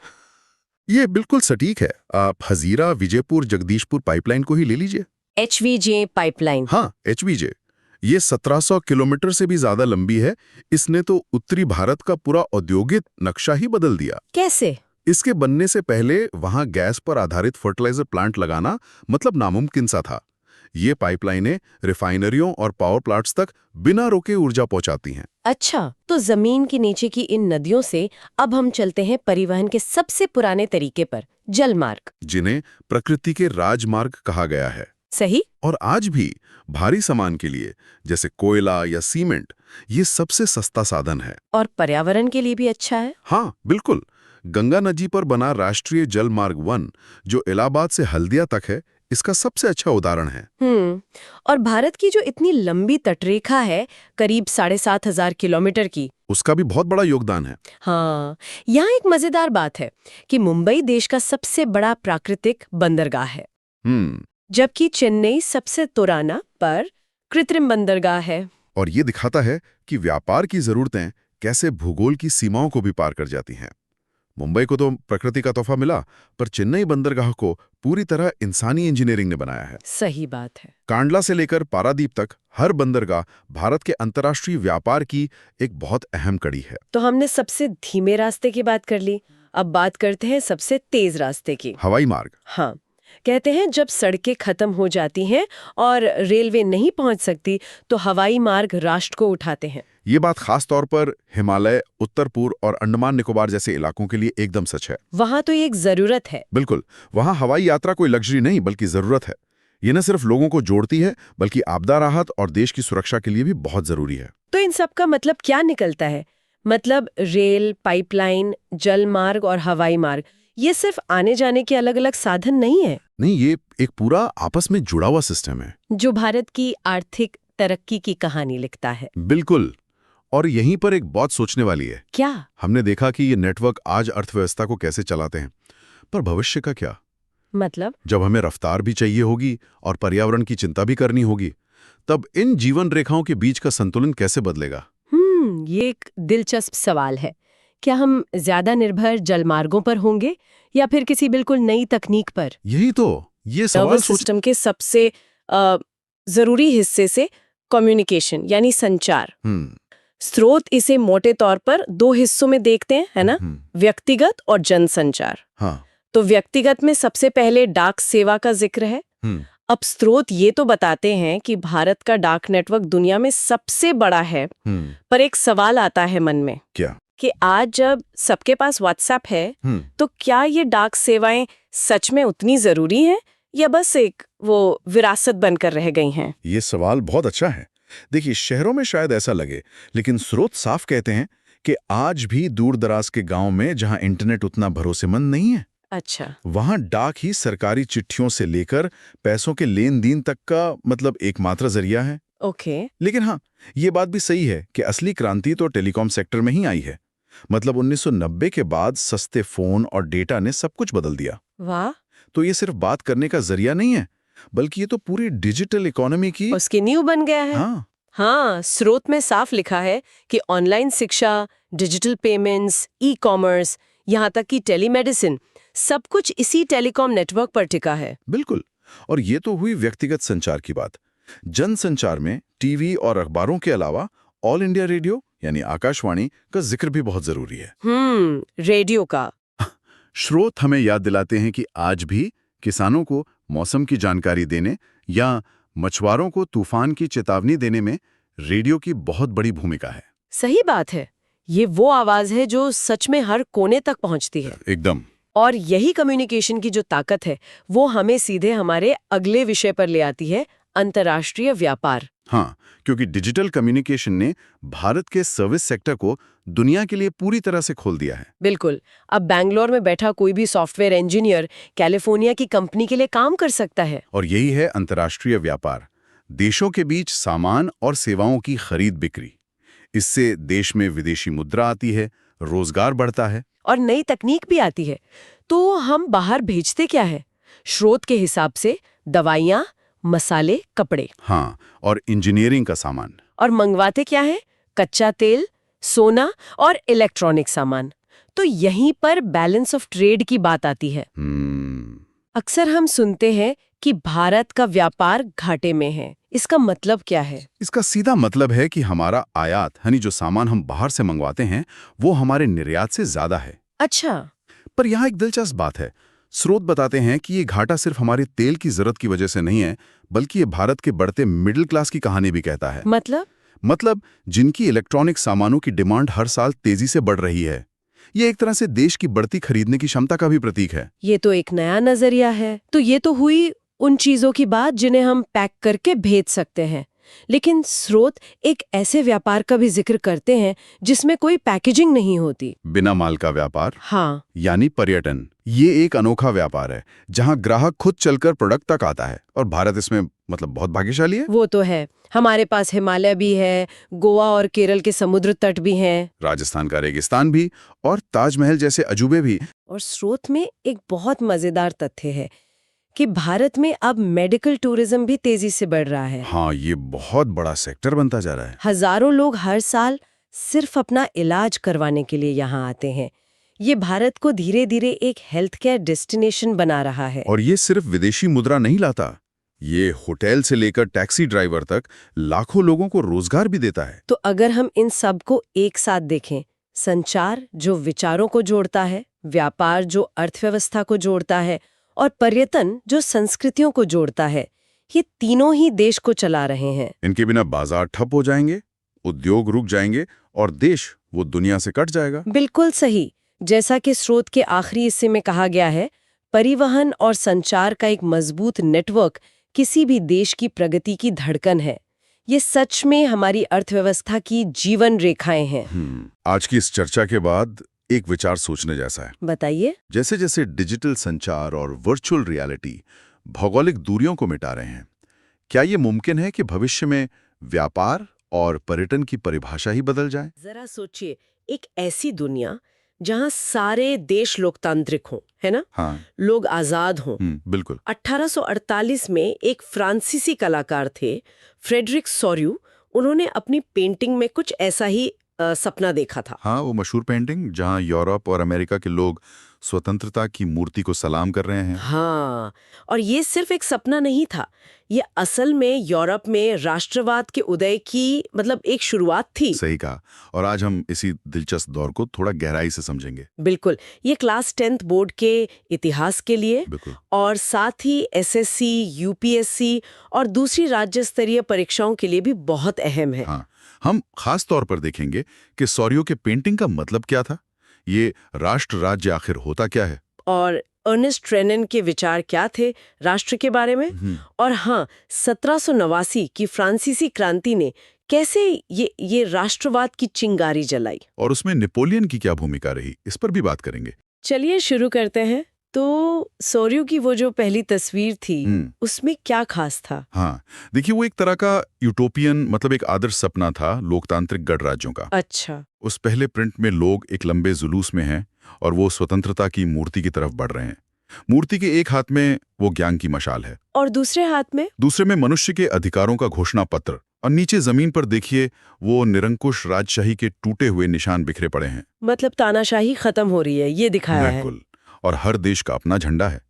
ये बिल्कुल सटीक है। आप हजीरा विजयपुर जगदीशपुर पाइपलाइन को ही ले लीजिए।
HVJ pipeline.
हाँ, HVJ। ये 1700 किलोमीटर से भी ज्यादा लंबी है। इसने तो उत्तरी भारत का पूरा औद्योगिक नक्शा ही बदल दिया।
कैसे?
इसके बनने से पहले वहां गैस पर आधारित फर्टिलाइजर प्लांट लगाना मतलब नामुमकिन सा था। ये पाइपलाइनें रिफाइनरियों और पावर प्लांट्स तक बिना रोके ऊर्जा पहुंचाती हैं।
अच्छा, तो जमीन के नीचे की इन नदियों से अब हम चलते हैं परिवहन के सबसे पुराने तरीके पर, जलमार्ग,
जिन्हें प्रकृति के राजमार्ग कहा गया है।
सही?
और आज भी भारी सामान के लिए, जैसे कोयला या सीमेंट, ये सबसे सस्ता साधन है।
और पर्यावरण के लिए भी अच्छा है।
हाँ, बिल्कुल। गंगा नदी पर बना राष्ट्रीय जल मार्ग 1, जो इलाहाबाद से हल्दिया तक है, इसका सबसे अच्छा उदाहरण है।
और भारत की जो इतनी लंबी तटरेखा है, करीब 7,500 किलोमीटर की,
उसका भी बहुत बड़ा योगदान है।
हाँ, यहाँ एक मजेदार बात है कि मुंबई देश का सबसे बड़ा प्राकृतिक बंदरगाह है, जबकि चेन्नई सबसे पुराना पर कृत्रिम बंदरगाह है।
और ये दिखाता है कि व्यापार की जरूरतें कैसे भूगोल की सीमाओं को भी पार कर जाती हैं। मुंबई को तो प्रकृति का तोहफा मिला, पर चेन्नई बंदरगाह को पूरी तरह इंसानी इंजीनियरिंग ने बनाया है।
सही बात है।
कांडला से लेकर पारादीप तक हर बंदरगाह भारत के अंतर्राष्ट्रीय व्यापार की एक बहुत अहम कड़ी है।
तो हमने सबसे धीमे रास्ते की बात कर ली, अब बात करते हैं सबसे तेज रास्ते की,
हवाई मार्ग।
हाँ, कहते हैं जब सड़कें खत्म हो जाती हैं और रेलवे नहीं पहुंच सकती, तो हवाई मार्ग राष्ट्र को उठाते हैं।
ये बात खास तौर पर हिमालय, उत्तर पूर्व और अंडमान निकोबार जैसे इलाकों के लिए एकदम सच है।
वहां तो ये एक जरूरत है।
बिल्कुल, वहां हवाई यात्रा कोई लग्जरी नहीं बल्कि जरूरत है। ये न सिर्फ लोगों को जोड़ती है, बल्कि आपदा राहत और देश की सुरक्षा के लिए भी बहुत जरूरी है।
तो इन सब का मतलब क्या निकलता है? मतलब रेल, पाइपलाइन, जल मार्ग और हवाई मार्ग, ये सिर्फ आने जाने के अलग अलग साधन नहीं है।
नहीं, ये एक पूरा आपस में जुड़ा हुआ सिस्टम है
जो भारत की आर्थिक तरक्की की कहानी लिखता है।
बिल्कुल। और यहीं पर एक बहुत सोचने वाली है।
क्या?
हमने देखा कि ये नेटवर्क आज अर्थव्यवस्था को कैसे चलाते हैं, पर भविष्य का क्या?
मतलब
जब हमें रफ्तार भी चाहिए होगी और पर्यावरण की चिंता भी करनी होगी, तब इन जीवन रेखाओं के बीच का संतुलन कैसे बदलेगा?
ये एक दिलचस्प सवाल है। क्या हम ज्यादा निर्भर जलमार्गों पर होंगे या फिर किसी बिल्कुल नई तकनीक पर?
यही तो ये सवाल
नर्वस सिस्टम के सबसे जरूरी हिस्से से कम्युनिकेशन यानी संचार। स्रोत इसे मोटे तौर पर दो हिस्सों में देखते हैं, है ना? व्यक्तिगत और जनसंचार।
हाँ।
तो व्यक्तिगत में सबसे पहले डाक सेवा का जिक्र है। अब स्रोत ये तो बताते हैं कि भारत का डाक नेटवर्क दुनिया में सबसे बड़ा है, पर एक सवाल आता है मन में।
क्या?
कि आज जब सबके पास व्हाट्सएप है, तो क्या ये डाक सेवाएं सच में उतनी जरूरी हैं या बस एक वो विरासत बनकर रह गई हैं?
ये सवाल बहुत अच्छा है। देखिए, शहरों में शायद ऐसा लगे, लेकिन स्रोत साफ कहते हैं कि आज भी दूर दराज के गांव में जहां इंटरनेट उतना भरोसेमंद नहीं है,
अच्छा,
वहां डाक ही सरकारी चिट्ठियों से लेकर पैसों के लेन देन तक का मतलब एकमात्र जरिया है।
ओके।
लेकिन हाँ, ये बात भी सही है कि असली क्रांति तो टेलीकॉम सेक्टर में ही आई है। मतलब 1990 के बाद सस्ते फोन और डेटा ने सब कुछ बदल दिया।
वाह।
तो ये सिर्फ बात करने का जरिया नहीं है, बल्कि ये तो पूरी डिजिटल इकोनॉमी की
उसकी नींव बन गया है।
हाँ, स्रोत में साफ लिखा है कि ऑनलाइन शिक्षा, डिजिटल पेमेंट्स, ई-कॉमर्स, यहाँ तक कि टेलीमेडिसिन, सब कुछ इसी टेलीकॉम नेटवर्क पर टिका है।
बिल्कुल। और ये तो हुई व्यक्तिगत संचार की बात। जनसंचार में टीवी और अखबारों के अलावा ऑल इंडिया रेडियो यानी आकाशवाणी का जिक्र भी बहुत जरूरी है।
रेडियो का।
स्रोत हमें याद दिलाते हैं कि आज भी किसानों को मौसम की जानकारी देने या मछुआरों को तूफान की चेतावनी देने में रेडियो की बहुत बड़ी भूमिका है।
सही बात है। ये वो आवाज है जो सच में हर कोने तक पहुंचती है।
एकदम।
और यही कम्युनिकेशन की जो ताकत है, वो हमें सीधे हमारे अगले विषय पर ले आती है, अंतर्राष्ट्रीय व्यापार।
हाँ, क्योंकि डिजिटल कम्युनिकेशन ने भारत के सर्विस सेक्टर को दुनिया के लिए पूरी तरह से खोल दिया है।
बिल्कुल। अब बैंगलोर में बैठा कोई भी सॉफ्टवेयर इंजीनियर कैलिफोर्निया की कंपनी के लिए काम कर सकता है।
और यही है अंतर्राष्ट्रीय व्यापार, देशों के बीच सामान और सेवाओं की खरीद बिक्री। इससे देश में विदेशी मुद्रा आती है, रोजगार बढ़ता है।
और नई तकनीक भी आती है। तो हम बाहर भेजते क्या है? स्रोत के हिसाब से दवाइयाँ, मसाले, कपड़े।
हाँ, और इंजीनियरिंग का सामान।
और मंगवाते क्या है? कच्चा तेल, सोना और इलेक्ट्रॉनिक सामान। तो यहीं पर बैलेंस ऑफ ट्रेड की बात आती है। अक्सर हम सुनते हैं कि भारत का व्यापार घाटे में है। इसका मतलब क्या है?
इसका सीधा मतलब है कि हमारा आयात, यानी जो सामान हम बाहर से मंगवाते हैं, वो हमारे निर्यात से ज्यादा है।
अच्छा।
पर यहाँ एक दिलचस्प बात है। स्रोत बताते हैं कि ये घाटा सिर्फ हमारे तेल की जरूरत की वजह से नहीं है, बल्कि ये भारत के बढ़ते मिडिल क्लास की कहानी भी कहता है। मतलब जिनकी इलेक्ट्रॉनिक सामानों की डिमांड हर साल तेजी से बढ़ रही है। ये एक तरह से देश की बढ़ती खरीदने की क्षमता का भी प्रतीक है।
ये तो एक नया नजरिया है। तो ये तो हुई उन चीजों की बात जिन्हें हम पैक करके भेज सकते हैं। लेकिन स्रोत एक ऐसे व्यापार का भी जिक्र करते हैं जिसमें कोई पैकेजिंग नहीं होती।
बिना माल का व्यापार।
हाँ।
यानी पर्यटन। ये एक अनोखा व्यापार है जहां ग्राहक खुद चलकर प्रोडक्ट तक आता है, और भारत इसमें बहुत भाग्यशाली है।
वो तो है। हमारे पास हिमालय भी है, गोवा और केरल के समुद्र तट भी हैं,
राजस्थान का रेगिस्तान भी, और ताजमहल जैसे अजूबे भी।
और स्रोत में एक बहुत मजेदार तथ्य है कि भारत में अब मेडिकल टूरिज्म भी तेजी से बढ़ रहा है।
हाँ, ये बहुत बड़ा सेक्टर बनता जा रहा है।
हजारों लोग हर साल सिर्फ अपना इलाज करवाने के लिए यहाँ आते हैं। ये भारत को धीरे धीरे एक हेल्थ केयर डेस्टिनेशन बना रहा है।
और ये सिर्फ विदेशी मुद्रा नहीं लाता, ये होटल से लेकर टैक्सी ड्राइवर तक लाखों लोगों को रोजगार भी देता है।
तो अगर हम इन सब को एक साथ देखें, संचार जो विचारों को जोड़ता है, व्यापार जो अर्थव्यवस्था को जोड़ता है, और पर्यटन जो संस्कृतियों को जोड़ता है, ये तीनों ही देश को चला रहे हैं।
इनके बिना बाजार ठप हो जाएंगे, उद्योग रुक जाएंगे, और देश वो दुनिया से कट जाएगा।
बिल्कुल सही। जैसा कि स्रोत के आखिरी हिस्से में कहा गया है, परिवहन और संचार का एक मजबूत नेटवर्क किसी भी देश की प्रगति की धड़कन है। ये सच में हमारी अर्थव्यवस्था की जीवन रेखाएं हैं।
आज की इस चर्चा के बाद एक विचार सोचने जैसा है।
बताइए।
जैसे जैसे डिजिटल संचार और वर्चुअल रियलिटी भौगोलिक दूरियों को मिटा रहे हैं, क्या ये मुमकिन है कि भविष्य में व्यापार और पर्यटन की परिभाषा ही बदल जाए?
जरा सोचिए, एक ऐसी दुनिया जहां सारे देश लोकतांत्रिक हों, है ना?
हाँ।
लोग आजाद हों।
बिल्कुल।
1848 में एक फ्रांसीसी कलाकार थे, फ्रेडरिक सोर्यू। उन्होंने अपनी पेंटिंग में कुछ ऐसा ही सपना देखा था।
हाँ, वो मशहूर पेंटिंग जहां यूरोप और अमेरिका के लोग स्वतंत्रता की मूर्ति को सलाम कर रहे हैं।
हाँ, और ये सिर्फ एक सपना नहीं था, ये असल में यूरोप में राष्ट्रवाद के उदय की एक शुरुआत थी।
सही कहा। और आज हम इसी दिलचस्प दौर को थोड़ा गहराई से समझेंगे।
बिल्कुल। ये क्लास 10th बोर्ड के इतिहास के लिए, और साथ ही एसएससी, यूपीएससी और दूसरी राज्य स्तरीय परीक्षाओं के लिए भी बहुत अहम है।
हाँ, हम खास तौर पर देखेंगे कि सोर्यो के पेंटिंग का मतलब क्या था, ये राष्ट्र राज्य आखिर होता क्या है,
और अर्नेस्ट रेनन के विचार क्या थे राष्ट्र के बारे में। और हाँ, 1789 की फ्रांसीसी क्रांति ने कैसे ये राष्ट्रवाद की चिंगारी जलाई,
और उसमें नेपोलियन की क्या भूमिका रही, इस पर भी बात करेंगे।
चलिए शुरू करते हैं। तो सोर्यू की वो जो पहली तस्वीर थी, उसमें क्या खास था?
हाँ, देखिए, वो एक तरह का यूटोपियन, एक आदर्श सपना था लोकतांत्रिक गणराज्यों का।
अच्छा।
उस पहले प्रिंट में लोग एक लंबे जुलूस में हैं और वो स्वतंत्रता की मूर्ति की तरफ बढ़ रहे हैं। मूर्ति के एक हाथ में वो ज्ञान की मशाल है,
और दूसरे में
मनुष्य के अधिकारों का घोषणा पत्र, और नीचे जमीन पर देखिए वो निरंकुश राजशाही के टूटे हुए निशान बिखरे पड़े हैं।
तानाशाही खत्म हो रही है, ये दिखाया है।
बिल्कुल। और हर देश का अपना झंडा है।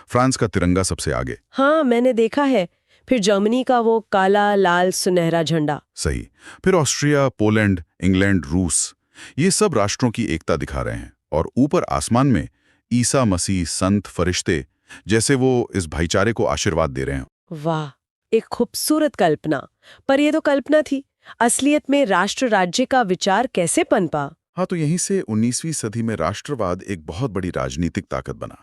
फ्रांस का तिरंगा सबसे आगे।
हाँ, मैंने देखा है। फिर जर्मनी का वो काला लाल सुनहरा झंडा।
सही। फिर ऑस्ट्रिया, पोलैंड, इंग्लैंड, रूस, ये सब राष्ट्रों की एकता दिखा रहे हैं। और ऊपर आसमान में ईसा मसीह, संत, फरिश्ते जैसे वो इस भाईचारे को आशीर्वाद दे रहे हैं।
वाह, एक खूबसूरत कल्पना। पर ये तो कल्पना थी। असलियत में राष्ट्र राज्य का विचार कैसे पनपा?
हाँ, तो यहीं से 19वीं सदी में राष्ट्रवाद एक बहुत बड़ी राजनीतिक ताकत बना,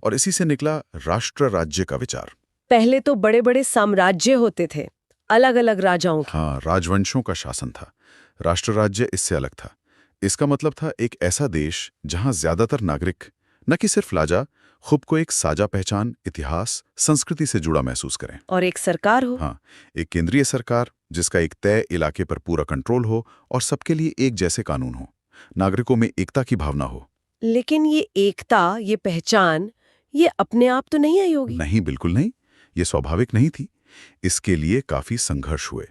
और इसी से निकला राष्ट्र राज्य का विचार।
पहले तो बड़े बड़े साम्राज्य होते थे, अलग अलग राजाओं के।
हाँ, राजवंशों का शासन था। राष्ट्र राज्य इससे अलग था। इसका मतलब था एक ऐसा देश जहां ज्यादातर नागरिक न कि सिर्फ लाजा खुद को एक साझा पहचान, इतिहास, संस्कृति से जुड़ा महसूस करें।
और एक सरकार हो।
हाँ, एक केंद्रीय सरकार जिसका एक तय इलाके पर पूरा कंट्रोल हो और सबके लिए एक जैसे कानून हो, नागरिकों में एकता की भावना हो।
लेकिन ये एकता, ये पहचान, ये अपने आप तो नहीं आई होगी।
नहीं, बिल्कुल नहीं। ये स्वाभाविक नहीं थी। इसके लिए काफी संघर्ष हुए,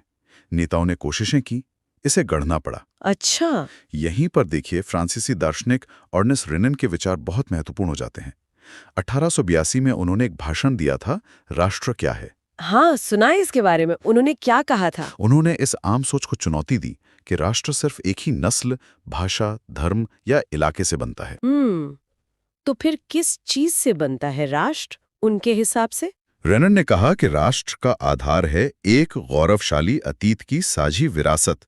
नेताओं ने कोशिशें की, इसे गढ़ना पड़ा।
अच्छा।
यहीं पर देखिए फ्रांसीसी दार्शनिक अर्नेस्ट रेनन के विचार बहुत महत्वपूर्ण हो जाते हैं। 1882 में उन्होंने एक भाषण दिया था, राष्ट्र क्या है।
हाँ, सुना है इसके बारे में। उन्होंने क्या कहा था?
उन्होंने इस आम सोच को चुनौती दी कि राष्ट्र सिर्फ एक ही नस्ल, भाषा, धर्म या इलाके से बनता है।
तो फिर किस चीज से बनता है राष्ट्र उनके हिसाब से?
रेनन ने कहा कि राष्ट्र का आधार है एक गौरवशाली अतीत की साझी विरासत,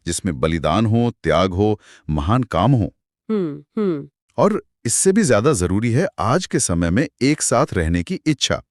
जिसमें बलिदान हो, त्याग हो, महान काम हो। और इससे भी ज्यादा जरूरी है आज के समय में एक साथ रहने की इच्छा,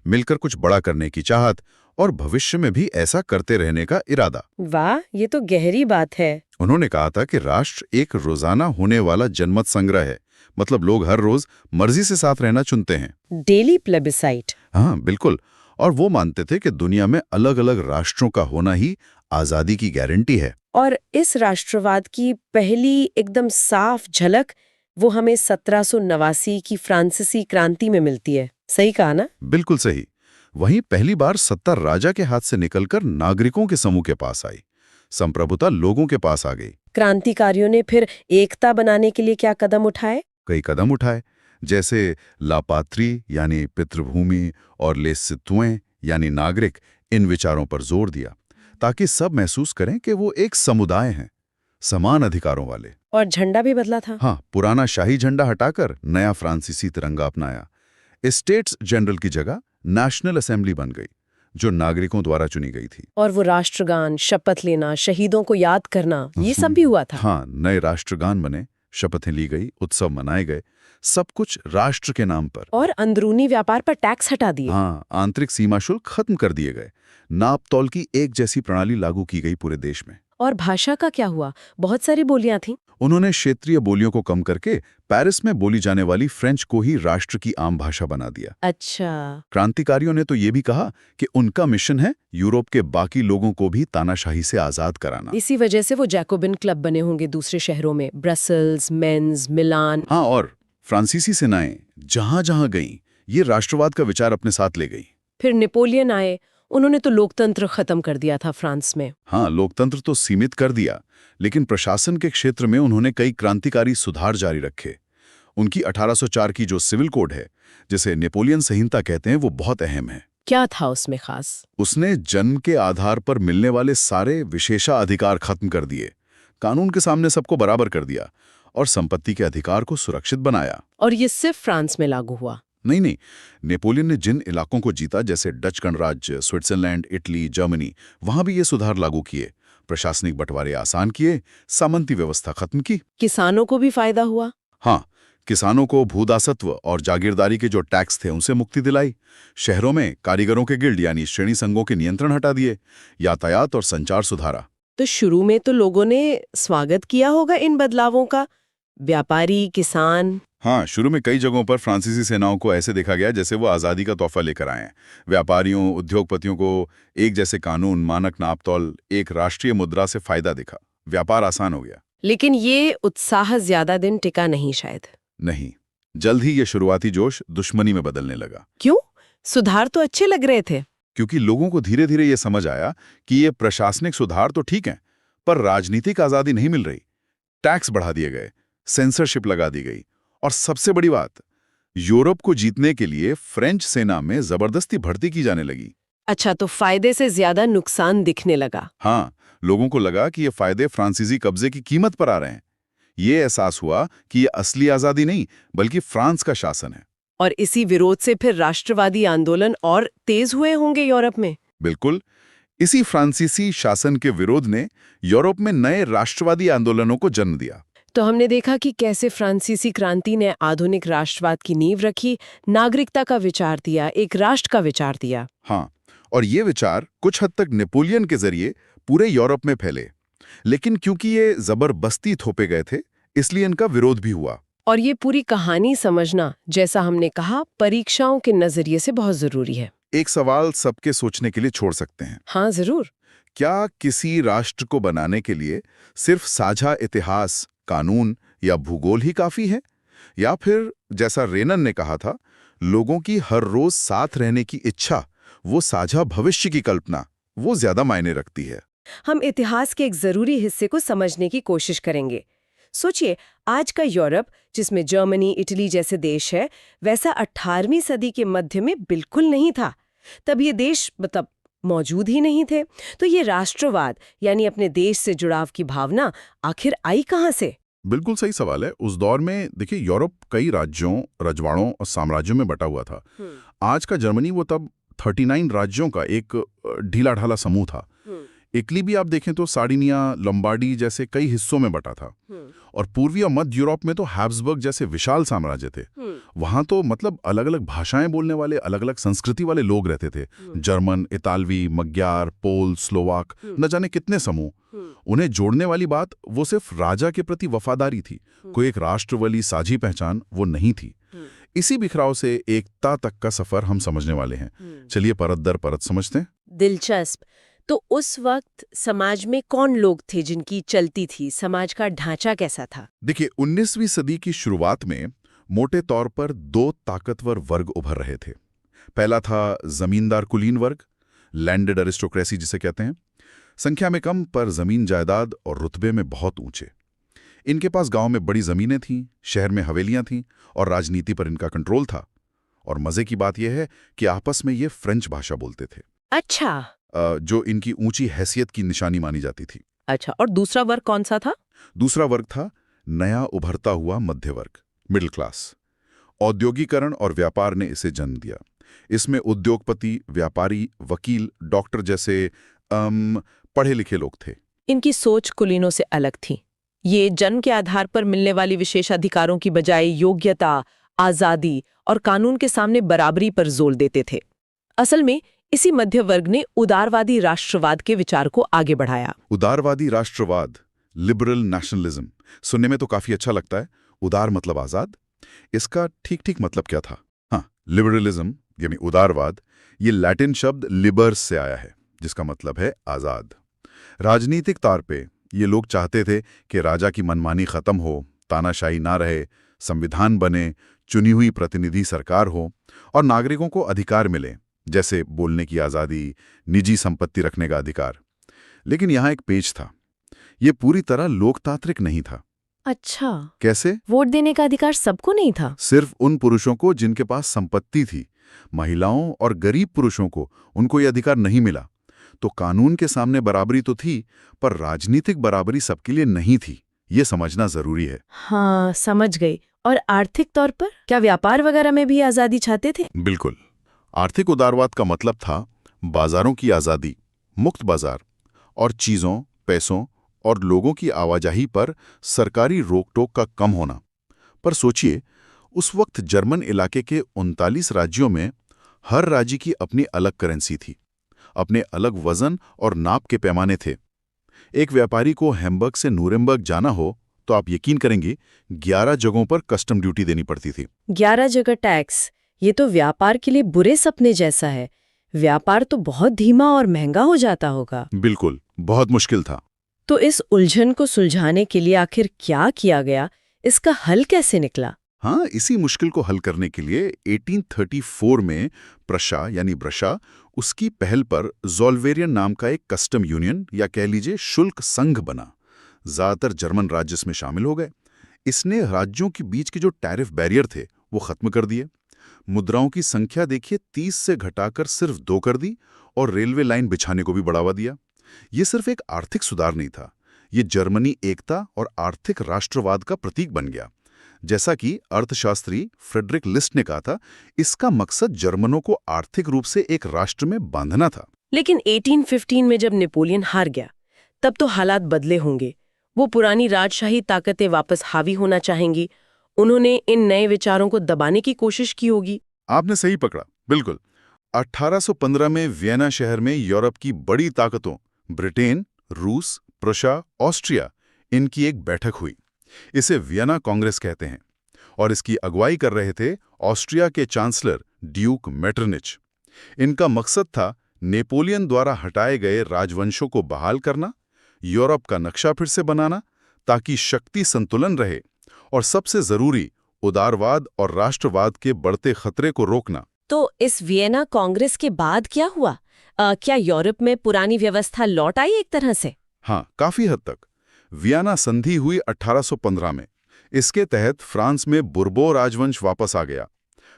मिलकर कुछ बड़ा करने की चाहत और भविष्य में भी ऐसा करते रहने का इरादा।
वाह, ये तो गहरी बात है।
उन्होंने कहा था कि राष्ट्र एक रोजाना होने वाला जनमत संग्रह है, मतलब लोग हर रोज मर्जी से साथ रहना चुनते हैं।
Daily plebiscite.
हाँ, बिल्कुल। और वो मानते थे कि दुनिया में अलग अलग राष्ट्रों का होना ही आजादी की गारंटी है।
और इस राष्ट्रवाद की पहली एकदम साफ झलक वो हमें 1789 की फ्रांसीसी क्रांति में मिलती है। सही कहा ना?
बिल्कुल सही। वहीं पहली बार सत्ता राजा के हाथ से निकलकर नागरिकों के समूह के पास आई, संप्रभुता लोगों के पास आ गई।
क्रांतिकारियों ने फिर एकता बनाने के लिए क्या कदम उठाए?
कई कदम उठाए, जैसे लापात्री यानी पितृभूमि और ले सितुएं यानी नागरिक, इन विचारों पर जोर दिया ताकि सब महसूस करें कि वो एक समुदाय हैं, समान अधिकारों वाले।
और झंडा भी बदला था।
हाँ, पुराना शाही झंडा हटाकर नया फ्रांसीसी तिरंगा अपनाया। स्टेट्स जनरल की जगह नेशनल असेंबली बन गई, जो नागरिकों द्वारा चुनी गई थी।
और वो राष्ट्रगान, शपथ लेना, शहीदों को याद करना, ये सब भी हुआ था।
हाँ, नए राष्ट्रगान बने, शपथें ली गई, उत्सव मनाए गए, सब कुछ राष्ट्र के नाम पर।
और अंदरूनी व्यापार पर टैक्स हटा दिए।
हाँ, आंतरिक सीमा शुल्क खत्म कर दिए गए, नाप तौल की एक जैसी प्रणाली लागू की गई पूरे देश में।
और भाषा का क्या हुआ? बहुत सारी बोलियां थीं।
उन्होंने क्षेत्रीय बोलियों को कम करके पेरिस में बोली जाने वाली फ्रेंच को ही राष्ट्र की आम भाषा बना दिया।
अच्छा।
क्रांतिकारियों ने तो ये भी कहा कि उनका मिशन है यूरोप के बाकी लोगों को भी तानाशाही से आजाद कराना।
इसी वजह से वो जैकोबिन क्लब बने होंगे दूसरे शहरों में, ब्रसेल्स, मेंस, मिलान।
हाँ, और फ्रांसीसी सेनाएं जहां जहां गईं, ये राष्ट्रवाद का विचार अपने साथ ले गई।
फिर नेपोलियन आए, उन्होंने तो लोकतंत्र खत्म कर दिया था फ्रांस में।
हाँ, लोकतंत्र तो सीमित कर दिया, लेकिन प्रशासन के क्षेत्र में उन्होंने कई क्रांतिकारी सुधार जारी रखे। उनकी 1804 की जो सिविल कोड है, जिसे नेपोलियन संहिता कहते हैं, वो बहुत अहम है।
क्या था उसमें खास?
उसने जन्म के आधार पर मिलने वाले सारे विशेषाधिकार खत्म कर दिए, कानून के सामने सबको बराबर कर दिया और संपत्ति के अधिकार को सुरक्षित बनाया।
और ये सिर्फ फ्रांस में लागू हुआ?
नहीं, नेपोलियन ने जिन इलाकों को जीता, जैसे डच गणराज्य, स्विट्जरलैंड, इटली, जर्मनी, वहां भी ये सुधार लागू किए। प्रशासनिक बंटवारे आसान किए, सामंती व्यवस्था खत्म की।
किसानों को भी फायदा हुआ?
हाँ, किसानों को भूदासत्व और जागीरदारी के जो टैक्स थे उनसे मुक्ति दिलाई। शहरों में कारीगरों के गिल्ड यानी श्रेणी संघों के नियंत्रण हटा दिए, यातायात और संचार सुधारा।
तो शुरू में तो लोगों ने स्वागत किया होगा इन बदलावों का, व्यापारी, किसान।
हाँ, शुरू में कई जगहों पर फ्रांसीसी सेनाओं को ऐसे देखा गया जैसे वो आज़ादी का तोहफा लेकर आए हैं। व्यापारियों, उद्योगपतियों को एक जैसे कानून, मानक नापतौल, एक राष्ट्रीय मुद्रा से फायदा दिखा, व्यापार आसान हो गया।
लेकिन ये उत्साह ज्यादा दिन टिका नहीं शायद।
नहीं, जल्द ही ये शुरुआती जोश दुश्मनी में बदलने लगा।
क्यों? सुधार तो अच्छे लग रहे थे।
क्योंकि लोगों को धीरे धीरे ये समझ आया कि ये प्रशासनिक सुधार तो ठीक हैं, पर राजनीतिक आज़ादी नहीं मिल रही। टैक्स बढ़ा दिए गए, सेंसरशिप लगा दी गई, और सबसे बड़ी बात, यूरोप को जीतने के लिए फ्रेंच सेना में जबरदस्ती भर्ती की जाने लगी।
अच्छा, तो फायदे से ज्यादा नुकसान दिखने लगा।
हाँ, लोगों को लगा कि ये फायदे फ्रांसीसी कब्जे की कीमत पर आ रहे हैं। ये एहसास हुआ कि ये असली आज़ादी नहीं, बल्कि फ्रांस का शासन है।
और इसी विरोध से फिर राष्ट्रवादी आंदोलन और तेज हुए होंगे यूरोप में।
बिल्कुल, इसी फ्रांसीसी शासन के विरोध ने यूरोप में नए राष्ट्रवादी आंदोलनों को जन्म दिया।
तो हमने देखा कि कैसे फ्रांसीसी क्रांति ने आधुनिक राष्ट्रवाद की नींव रखी, नागरिकता का विचार दिया, एक राष्ट्र का विचार दिया।
हाँ, और ये विचार कुछ हद तक नेपोलियन के जरिए पूरे यूरोप में फैले। लेकिन क्योंकि ये जबरदस्ती थोपे गए थे, इसलिए इनका विरोध भी हुआ।
और ये पूरी कहानी समझना, जैसा हमने कहा, परीक्षाओं के नजरिए से बहुत जरूरी है।
एक सवाल सबके सोचने के लिए छोड़ सकते हैं।
हाँ, जरूर।
क्या किसी राष्ट्र को बनाने के लिए सिर्फ साझा इतिहास, कानून या भूगोल ही काफी है? या फिर जैसा रेनन ने कहा था, लोगों की हर रोज साथ रहने की इच्छा, वो साझा भविष्य की कल्पना, वो ज्यादा मायने रखती है?
हम इतिहास के एक जरूरी हिस्से को समझने की कोशिश करेंगे। सोचिए, आज का यूरोप, जिसमें जर्मनी, इटली जैसे देश है, वैसा 18वीं सदी के मध्य में बिल्कुल नहीं था। तब ये देश मौजूद ही नहीं थे। तो ये राष्ट्रवाद यानी अपने देश से जुड़ाव की भावना आखिर आई कहाँ से?
बिल्कुल सही सवाल है। उस दौर में देखिए, यूरोप कई राज्यों, रजवाड़ों और साम्राज्यों में बटा हुआ था। आज का जर्मनी वो तब 39 राज्यों का एक ढीला ढाला समूह था। इटली भी आप देखें तो सार्डिनिया, लंबार्डी जैसे कई हिस्सों में बटा था। और पूर्वी और मध्य यूरोप में तो हैब्सबर्ग जैसे विशाल साम्राज्य थे। वहां तो अलग अलग भाषाएं बोलने वाले, अलग अलग संस्कृति वाले लोग रहते थे। जर्मन, इतालवी, मग्यार, पोल, स्लोवाक, न जाने कितने समूह। उन्हें जोड़ने वाली बात वो सिर्फ राजा के प्रति वफादारी थी। कोई एक राष्ट्रवाली साझी पहचान वो नहीं थी। इसी बिखराव से एकता तक का सफर हम समझने वाले हैं। चलिए परत दर परत समझते हैं।
दिलचस्प। तो उस वक्त समाज में कौन लोग थे जिनकी चलती थी? समाज का ढांचा कैसा था?
देखिए, 19वीं सदी की शुरुआत में मोटे तौर पर 2 ताकतवर वर्ग उभर रहे थे। पहला था जमींदार कुलीन वर्ग, लैंडेड अरिस्टोक्रेसी जिसे कहते हैं। संख्या में कम पर जमीन जायदाद और रुतबे में बहुत ऊंचे। इनके पास गांव में बड़ी जमीनें थीं, शहर में हवेलियां थीं और राजनीति पर इनका कंट्रोल था। और मजे की बात यह है कि आपस में ये फ्रेंच भाषा बोलते थे।
अच्छा।
जो इनकी ऊंची हैसियत की निशानी मानी जाती थी।
अच्छा, और दूसरा वर्ग कौन सा था?
दूसरा वर्ग था नया उभरता हुआ मध्य वर्ग, मिडिल क्लास। औद्योगिकरण और व्यापार ने इसे जन्म दिया। इसमें उद्योगपति, व्यापारी, वकील, डॉक्टर जैसे पढ़े लिखे लोग थे।
इनकी सोच कुलीनों से अलग थी। ये जन्म के आधार पर मिलने वाली विशेष अधिकारों की बजाय योग्यता, आजादी और कानून के सामने बराबरी पर जोर देते थे। असल में इसी मध्य वर्ग ने उदारवादी राष्ट्रवाद के विचार को आगे बढ़ाया।
उदारवादी राष्ट्रवाद, लिबरल नेशनलिज्म, सुनने में तो काफी अच्छा लगता है। उदार मतलब आजाद। इसका ठीक ठीक मतलब क्या था? हाँ, लिबरलिज्म यानी उदारवाद, ये लैटिन शब्द लिबर्स से आया है, जिसका मतलब है आजाद। राजनीतिक तौर पे ये लोग चाहते थे कि राजा की मनमानी खत्म हो, तानाशाही ना रहे, संविधान बने, चुनी हुई प्रतिनिधि सरकार हो और नागरिकों को अधिकार मिले, जैसे बोलने की आज़ादी, निजी संपत्ति रखने का अधिकार। लेकिन यहाँ एक पेच था, ये पूरी तरह लोकतांत्रिक नहीं था।
अच्छा,
कैसे?
वोट देने का अधिकार सबको नहीं था?
सिर्फ उन पुरुषों को जिनके पास संपत्ति थी। महिलाओं और गरीब पुरुषों को उनको ये अधिकार नहीं मिला। तो कानून के सामने बराबरी तो थी, पर राजनीतिक बराबरी सबके लिए नहीं थी। ये समझना जरूरी है।
हाँ, समझ गई। और आर्थिक तौर पर क्या व्यापार वगैरह में भी आजादी चाहते थे?
बिल्कुल। आर्थिक उदारवाद का मतलब था बाजारों की आज़ादी, मुक्त बाजार और चीज़ों, पैसों और लोगों की आवाजाही पर सरकारी रोक-टोक का कम होना। पर सोचिए, उस वक्त जर्मन इलाके के 39 राज्यों में हर राज्य की अपनी अलग करेंसी थी, अपने अलग वजन और नाप के पैमाने थे। एक व्यापारी को हैम्बर्ग से नूरेमबर्ग जाना हो तो आप यकीन करेंगे 11 जगहों पर कस्टम ड्यूटी देनी पड़ती थी।
11 जगह टैक्स। ये तो व्यापार के लिए बुरे सपने जैसा है। व्यापार तो बहुत धीमा और महंगा हो जाता होगा।
बिल्कुल, बहुत मुश्किल था।
तो इस उलझन को सुलझाने के लिए आखिर क्या किया गया? इसका हल कैसे निकला?
हाँ, इसी मुश्किल को हल करने के लिए 1834 में प्रशा यानी ब्रशा, उसकी पहल पर ज़ोल्वेरियन नाम का एक कस्टम यूनियन या कह लीजिए शुल्क संघ बना। ज़्यादातर जर्मन राज्य इसमें शामिल हो गए। इसने राज्यों के बीच के जो टैरिफ बैरियर थे वो खत्म कर दिए। मुद्राओं की संख्या देखिए 30 से घटाकर सिर्फ 2 कर दी और रेलवे लाइन बिछाने को भी बढ़ावा दिया। ये सिर्फ एक आर्थिक सुधार नहीं था, ये जर्मनी एकता और आर्थिक राष्ट्रवाद का प्रतीक बन गया। जैसा कि अर्थशास्त्री फ्रेडरिक लिस्ट ने कहा था, इसका मकसद जर्मनों को आर्थिक रूप से एक राष्ट्र में बांधना था।
लेकिन 1815 में जब नेपोलियन हार गया, तब तो हालात बदले होंगे। वो पुरानी राजशाही ताकतें वापस हावी होना चाहेंगी। उन्होंने इन नए विचारों को दबाने की कोशिश की होगी।
आपने सही पकड़ा, बिल्कुल। 1815 में वियना शहर में यूरोप की बड़ी ताकतों ब्रिटेन, रूस, प्रुशिया, ऑस्ट्रिया, इनकी एक बैठक हुई। इसे वियना कांग्रेस कहते हैं और इसकी अगुवाई कर रहे थे ऑस्ट्रिया के चांसलर ड्यूक मेटरनिच। इनका मकसद था नेपोलियन द्वारा हटाए गए राजवंशों को बहाल करना, यूरोप का नक्शा फिर से बनाना ताकि शक्ति संतुलन रहे, और सबसे जरूरी उदारवाद और राष्ट्रवाद के बढ़ते खतरे को रोकना।
तो इस वियना कांग्रेस के बाद क्या हुआ? क्या यूरोप में पुरानी व्यवस्था लौट आई एक तरह से?
हाँ, काफी हद तक। वियना संधि हुई 1815 में। इसके तहत फ्रांस में बुर्बो राजवंश वापस आ गया।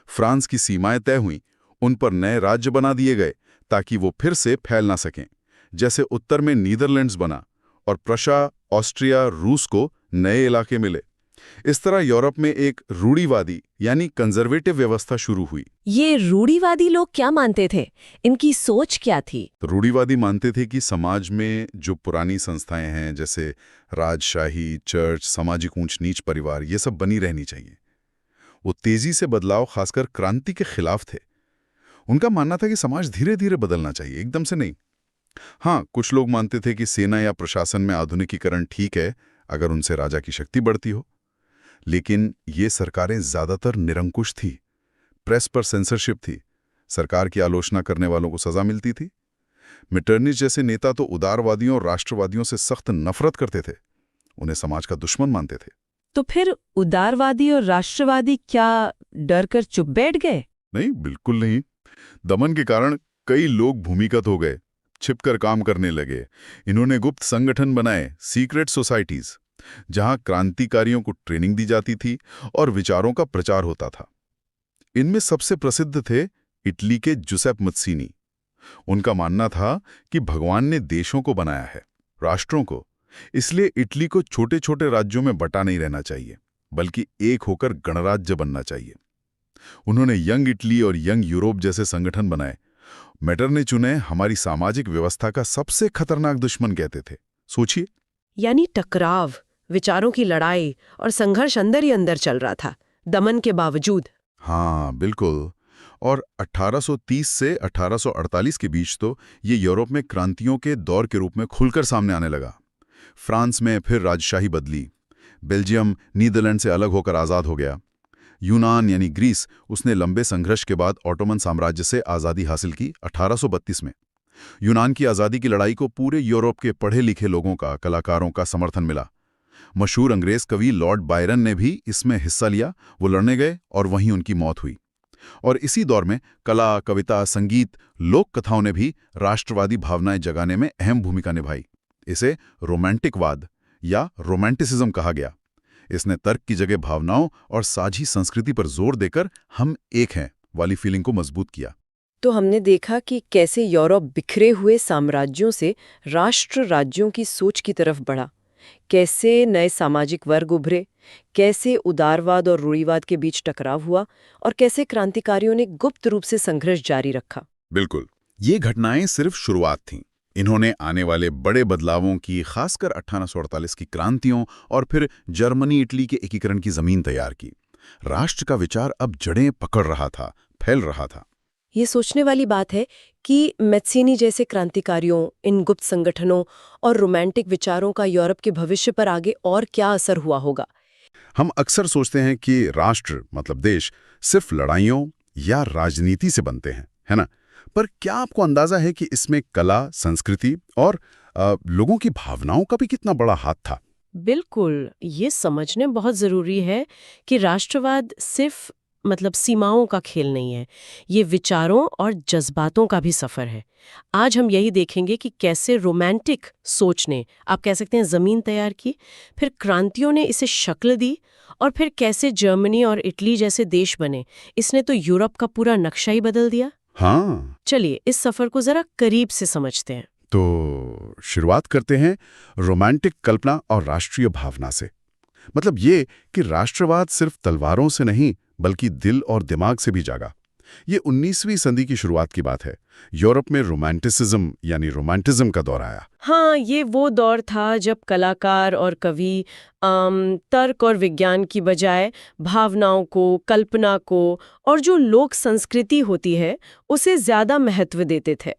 फ्रांस की सीमाएं तय हुईं, उन पर नए राज्य बना दिए गए ताकि वो फिर से फैल ना सकें। जैसे उत्तर में नीदरलैंड्स बना और प्रुशिया, ऑस्ट्रिया, रूस को नए इलाके मिले। इस तरह यूरोप में एक रूढ़िवादी यानी कंजर्वेटिव व्यवस्था शुरू हुई।
ये रूढ़िवादी लोग क्या मानते थे? इनकी सोच क्या थी?
तो रूढ़िवादी मानते थे कि समाज में जो पुरानी संस्थाएं हैं, जैसे राजशाही, चर्च, सामाजिक ऊंच नीच परिवार, ये सब बनी रहनी चाहिए। वो तेजी से बदलाव, खासकर क्रांति के खिलाफ थे। उनका मानना था कि समाज धीरे धीरे बदलना चाहिए, एकदम से नहीं। हाँ, कुछ लोग मानते थे कि सेना या प्रशासन में आधुनिकीकरण ठीक है अगर उनसे राजा की शक्ति बढ़ती हो, लेकिन ये सरकारें ज्यादातर निरंकुश थी। प्रेस पर सेंसरशिप थी, सरकार की आलोचना करने वालों को सजा मिलती थी। मेटरनिच जैसे नेता तो उदारवादियों और राष्ट्रवादियों से सख्त नफरत करते थे, उन्हें समाज का दुश्मन मानते थे।
तो फिर उदारवादी और राष्ट्रवादी क्या डर कर चुप बैठ गए?
नहीं, बिल्कुल नहीं। दमन के कारण कई लोग भूमिगत हो गए, छिपकर काम करने लगे। इन्होंने गुप्त संगठन बनाए, सीक्रेट सोसाइटीज, जहां क्रांतिकारियों को ट्रेनिंग दी जाती थी और विचारों का प्रचार होता था। इनमें सबसे प्रसिद्ध थे इटली के जुसेप मत्सिनी। उनका मानना था कि भगवान ने देशों को बनाया है, राष्ट्रों को, इसलिए इटली को छोटे छोटे राज्यों में बटा नहीं रहना चाहिए, बल्कि एक होकर गणराज्य बनना चाहिए। उन्होंने यंग इटली और यंग यूरोप जैसे संगठन बनाए। मेटरनिच उन्हें हमारी सामाजिक व्यवस्था का सबसे खतरनाक दुश्मन कहते थे। सोचिए,
यानी टकराव, विचारों की लड़ाई और संघर्ष अंदर ही अंदर चल रहा था, दमन के बावजूद।
हाँ बिल्कुल। और 1830 से 1848 के बीच तो ये यूरोप में क्रांतियों के दौर के रूप में खुलकर सामने आने लगा। फ्रांस में फिर राजशाही बदली, बेल्जियम नीदरलैंड से अलग होकर आज़ाद हो गया। यूनान यानी ग्रीस, उसने लंबे संघर्ष के बाद ऑटोमन साम्राज्य से आज़ादी हासिल की 1832 में। यूनान की आज़ादी की लड़ाई को पूरे यूरोप के पढ़े लिखे लोगों का, कलाकारों का समर्थन मिला। मशहूर अंग्रेज कवि लॉर्ड बायरन ने भी इसमें हिस्सा लिया। वो लड़ने गए और वहीं उनकी मौत हुई। और इसी दौर में कला, कविता, संगीत, लोक कथाओं ने भी राष्ट्रवादी भावनाएं जगाने में अहम भूमिका निभाई। इसे रोमांटिकवाद या रोमांटिसिज्म कहा गया। इसने तर्क की जगह भावनाओं और साझी संस्कृति पर जोर देकर हम एक हैं वाली फीलिंग को मजबूत किया।
तो हमने देखा कि कैसे यूरोप बिखरे हुए साम्राज्यों से राष्ट्र राज्यों की सोच की तरफ बढ़ा, कैसे नए सामाजिक वर्ग उभरे, कैसे उदारवाद और रूढ़िवाद के बीच टकराव हुआ, और कैसे क्रांतिकारियों ने गुप्त रूप से संघर्ष जारी रखा।
बिल्कुल, ये घटनाएं सिर्फ शुरुआत थीं। इन्होंने आने वाले बड़े बदलावों की, खासकर 1848 की क्रांतियों और फिर जर्मनी इटली के एकीकरण की जमीन तैयार की। राष्ट्र का विचार अब जड़ें पकड़ रहा था, फैल रहा था।
ये सोचने वाली बात है कि मैत्सिनी जैसे क्रांतिकारियों, इन गुप्त संगठनों और रोमांटिक विचारों का यूरोप के भविष्य पर आगे और क्या असर हुआ होगा।
हम अक्सर सोचते हैं कि राष्ट्र मतलब देश सिर्फ लड़ाइयों या राजनीति से बनते हैं, है ना? पर क्या आपको अंदाजा है कि इसमें कला, संस्कृति और लोगों की भावनाओं का भी कितना बड़ा हाथ था?
बिल्कुल, ये समझने बहुत जरूरी है कि राष्ट्रवाद सिर्फ सीमाओं का खेल नहीं है, ये विचारों और जज्बातों का भी सफर है। आज हम यही देखेंगे कि कैसे रोमांटिक सोच ने, आप कह सकते हैं, जमीन तैयार की, फिर क्रांतियों ने इसे शक्ल दी, और फिर कैसे जर्मनी और इटली जैसे देश बने। इसने तो यूरोप का पूरा नक्शा ही बदल दिया।
हाँ,
चलिए इस सफर को जरा करीब से समझते हैं।
तो शुरुआत करते हैं रोमांटिक कल्पना और राष्ट्रीय भावना से। मतलब ये कि राष्ट्रवाद सिर्फ तलवारों से नहीं बल्कि दिल और दिमाग से भी जागा। ये 19वीं सदी की शुरुआत की बात है। यूरोप में रोमांटिसिज्म यानी रोमांटिज्म का दौर आया।
हाँ, ये वो दौर था जब कलाकार और कवि तर्क और विज्ञान की बजाय भावनाओं को, कल्पना को और जो लोक संस्कृति होती है उसे ज्यादा महत्व देते थे।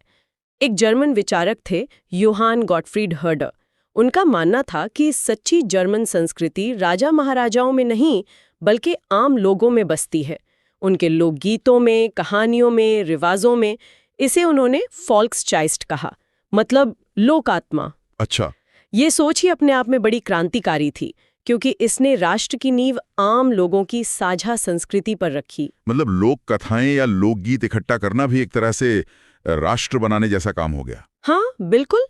एक जर्मन विचारक थे, योहान गॉटफ्रीड हर्डर।
उनका मानना था कि सच्ची जर्मन संस्कृति राजा महाराजाओं में नहीं बल्कि आम लोगों में बसती है, उनके लोकगीतों में, कहानियों में, रिवाजों में। इसे उन्होंने फॉल्क्सचाइस्ट कहा, मतलब लोक आत्मा।
अच्छा।
ये सोच ही अपने आप में बड़ी क्रांतिकारी थी, क्योंकि इसने राष्ट्र की नींव आम लोगों की साझा संस्कृति पर रखी।
मतलब लोक कथाएं या लोकगीत इकट्ठा करना भी एक तरह से राष्ट्र बनाने जैसा काम हो गया।
हाँ, बिल्कुल।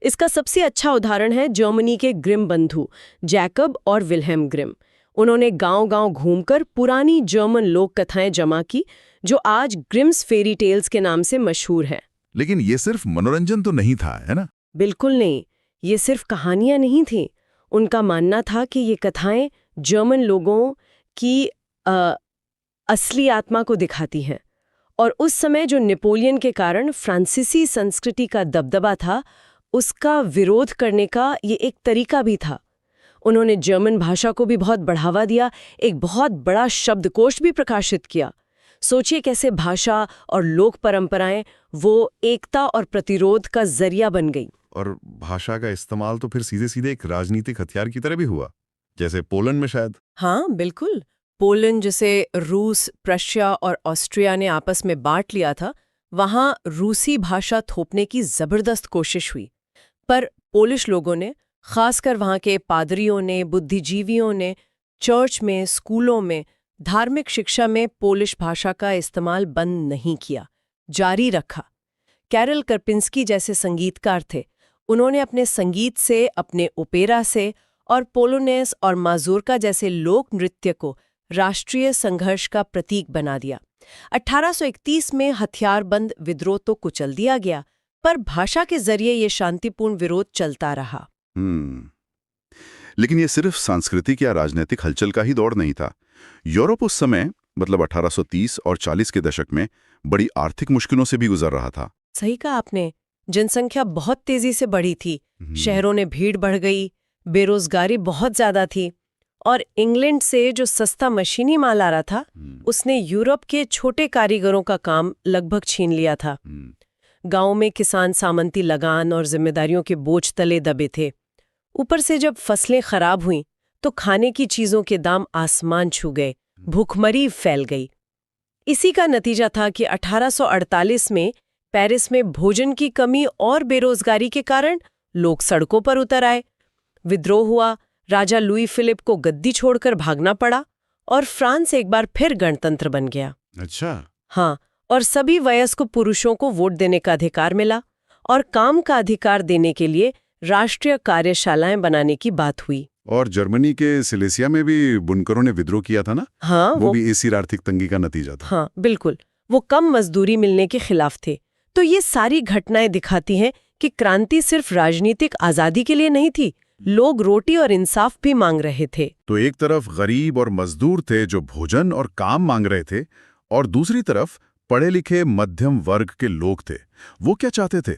इसका सबसे अच्छा उदाहरण है जर्मनी के ग्रिम बंधु जैकब और विल्हेम ग्रिम। उन्होंने गांव-गांव घूमकर पुरानी जर्मन लोक कथाएं जमा की, जो आज ग्रिम्स फेरी टेल्स के नाम से मशहूर हैं।
लेकिन ये सिर्फ मनोरंजन तो नहीं था, है ना?
बिल्कुल नहीं, ये सिर्फ कहानियां नहीं थीं। उनका मानना था कि ये कथाएं जर्मन लोगों की असली आत्मा को दिखाती हैं, और उस समय जो नेपोलियन के कारण फ्रांसीसी संस्कृति का दबदबा था, उसका विरोध करने का ये एक तरीका भी था। उन्होंने जर्मन भाषा को भी बहुत बढ़ावा दिया, एक बहुत बड़ा शब्दकोश भी प्रकाशित किया। सोचिए कैसे भाषा और लोक परंपराएं वो एकता और प्रतिरोध का जरिया बन गई।
और भाषा का इस्तेमाल तो फिर सीधे सीधे एक राजनीतिक हथियार की तरह भी हुआ, जैसे पोलैंड में शायद।
हाँ, बिल्कुल। पोलैंड, जिसे रूस, प्रशिया और ऑस्ट्रिया ने आपस में बांट लिया था, वहां रूसी भाषा थोपने की जबरदस्त कोशिश हुई। पर पोलिश लोगों ने, खासकर वहां के पादरियों ने, बुद्धिजीवियों ने, चर्च में, स्कूलों में, धार्मिक शिक्षा में पोलिश भाषा का इस्तेमाल बंद नहीं किया, जारी रखा। कैरल कर्पिंस्की जैसे संगीतकार थे, उन्होंने अपने संगीत से, अपने ओपेरा से और पोलोनेस और माजूर्का जैसे लोक नृत्य को राष्ट्रीय संघर्ष का प्रतीक बना दिया। 1831 में हथियारबंद विद्रोह तो कुचल दिया गया, पर भाषा के जरिए ये शांतिपूर्ण विरोध चलता रहा।
लेकिन ये सिर्फ सांस्कृतिक या राजनीतिक हलचल का ही दौर नहीं था। यूरोप उस समय, मतलब 1830 और 40 के दशक में, बड़ी आर्थिक मुश्किलों से भी गुजर रहा था।
सही कहा आपने। जनसंख्या बहुत तेजी से बढ़ी थी, शहरों में भीड़ बढ़ गई, बेरोजगारी बहुत ज्यादा थी, और इंग्लैंड से जो सस्ता मशीनी माल आ रहा था, उसने यूरोप के छोटे कारीगरों का काम लगभग छीन लिया था। गांव में किसान सामंती लगान और जिम्मेदारियों के बोझ तले दबे थे। ऊपर से जब फसलें खराब हुईं, तो खाने की चीजों के दाम आसमान छू गए, भूखमरी फैल गई। इसी का नतीजा था कि 1848 में पेरिस में भोजन की कमी और बेरोजगारी के कारण लोग सड़कों पर उतर आए। विद्रोह हुआ, राजा लुई फिलिप को गद्दी छोड़कर भागना पड़ा, और फ्रांस एक बार फिर गणतंत्र बन गया।
अच्छा।
हाँ, और सभी वयस्क पुरुषों को वोट देने का अधिकार मिला, और काम का अधिकार देने के लिए राष्ट्रीय कार्यशालाएं बनाने की बात हुई।
और जर्मनी के सिलेसिया में भी बुनकरों ने विद्रोह किया था ना?
हाँ,
वो भी इसी आर्थिक तंगी का नतीजा था।
हाँ, बिल्कुल। वो कम मजदूरी मिलने के खिलाफ थे। तो ये सारी घटनाएं दिखाती हैं कि क्रांति सिर्फ राजनीतिक आजादी के लिए नहीं थी, लोग रोटी और इंसाफ भी मांग रहे थे।
तो एक तरफ गरीब और मजदूर थे जो भोजन और काम मांग रहे थे, और दूसरी तरफ पढ़े लिखे मध्यम वर्ग के लोग थे। वो क्या चाहते थे?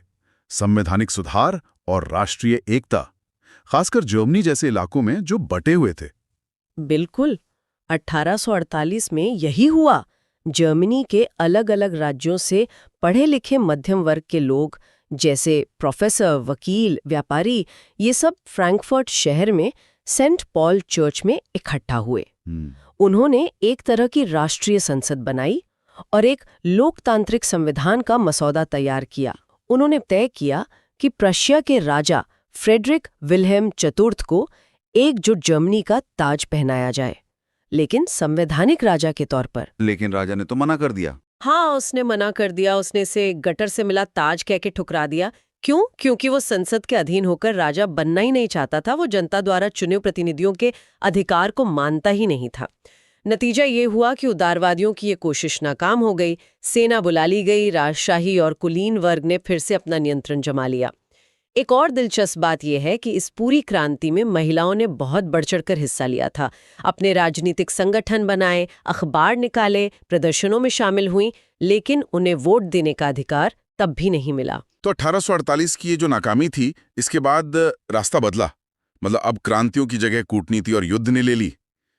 संवैधानिक सुधार और राष्ट्रीय एकता, खासकर जर्मनी जैसे इलाकों में जो बटे हुए थे।
बिल्कुल। 1848 में यही हुआ। जर्मनी के अलग अलग राज्यों से पढ़े लिखे मध्यम वर्ग के लोग, जैसे प्रोफेसर, वकील, व्यापारी, ये सब फ्रैंकफर्ट शहर में सेंट पॉल चर्च में इकट्ठा हुए। उन्होंने एक तरह की राष्ट्रीय संसद बनाई और एक लोकतांत्रिक संविधान का मसौदा तैयार किया। उन्होंने तय किया कि प्रशिया के राजा फ्रेडरिक विल्हेम चतुर्थ को एकजुट जर्मनी का ताज पहनाया जाए, लेकिन संवैधानिक राजा के तौर पर।
लेकिन राजा ने तो मना कर दिया।
हाँ, उसने मना कर दिया। उसने इसे गटर से मिला ताज कह के ठुकरा दिया। क्यों? क्योंकि वो संसद के अधीन होकर राजा बनना ही नहीं चाहता था। वो जनता द्वारा चुने प्रतिनिधियों के अधिकार को मानता ही नहीं था। नतीजा ये हुआ कि उदारवादियों की ये कोशिश नाकाम हो गई। सेना बुला ली गई, राजशाही और कुलीन वर्ग ने फिर से अपना नियंत्रण जमा लिया। एक और दिलचस्प बात यह है कि इस पूरी क्रांति में महिलाओं ने बहुत बढ़-चढ़कर हिस्सा लिया था। अपने राजनीतिक संगठन बनाए, अखबार निकाले, प्रदर्शनों में शामिल हुई, लेकिन उन्हें वोट देने का अधिकार तब भी नहीं मिला।
तो 1848 की ये जो नाकामी थी, इसके बाद रास्ता बदला। मतलब अब क्रांतियों की जगह कूटनीति और युद्ध ने ले ली।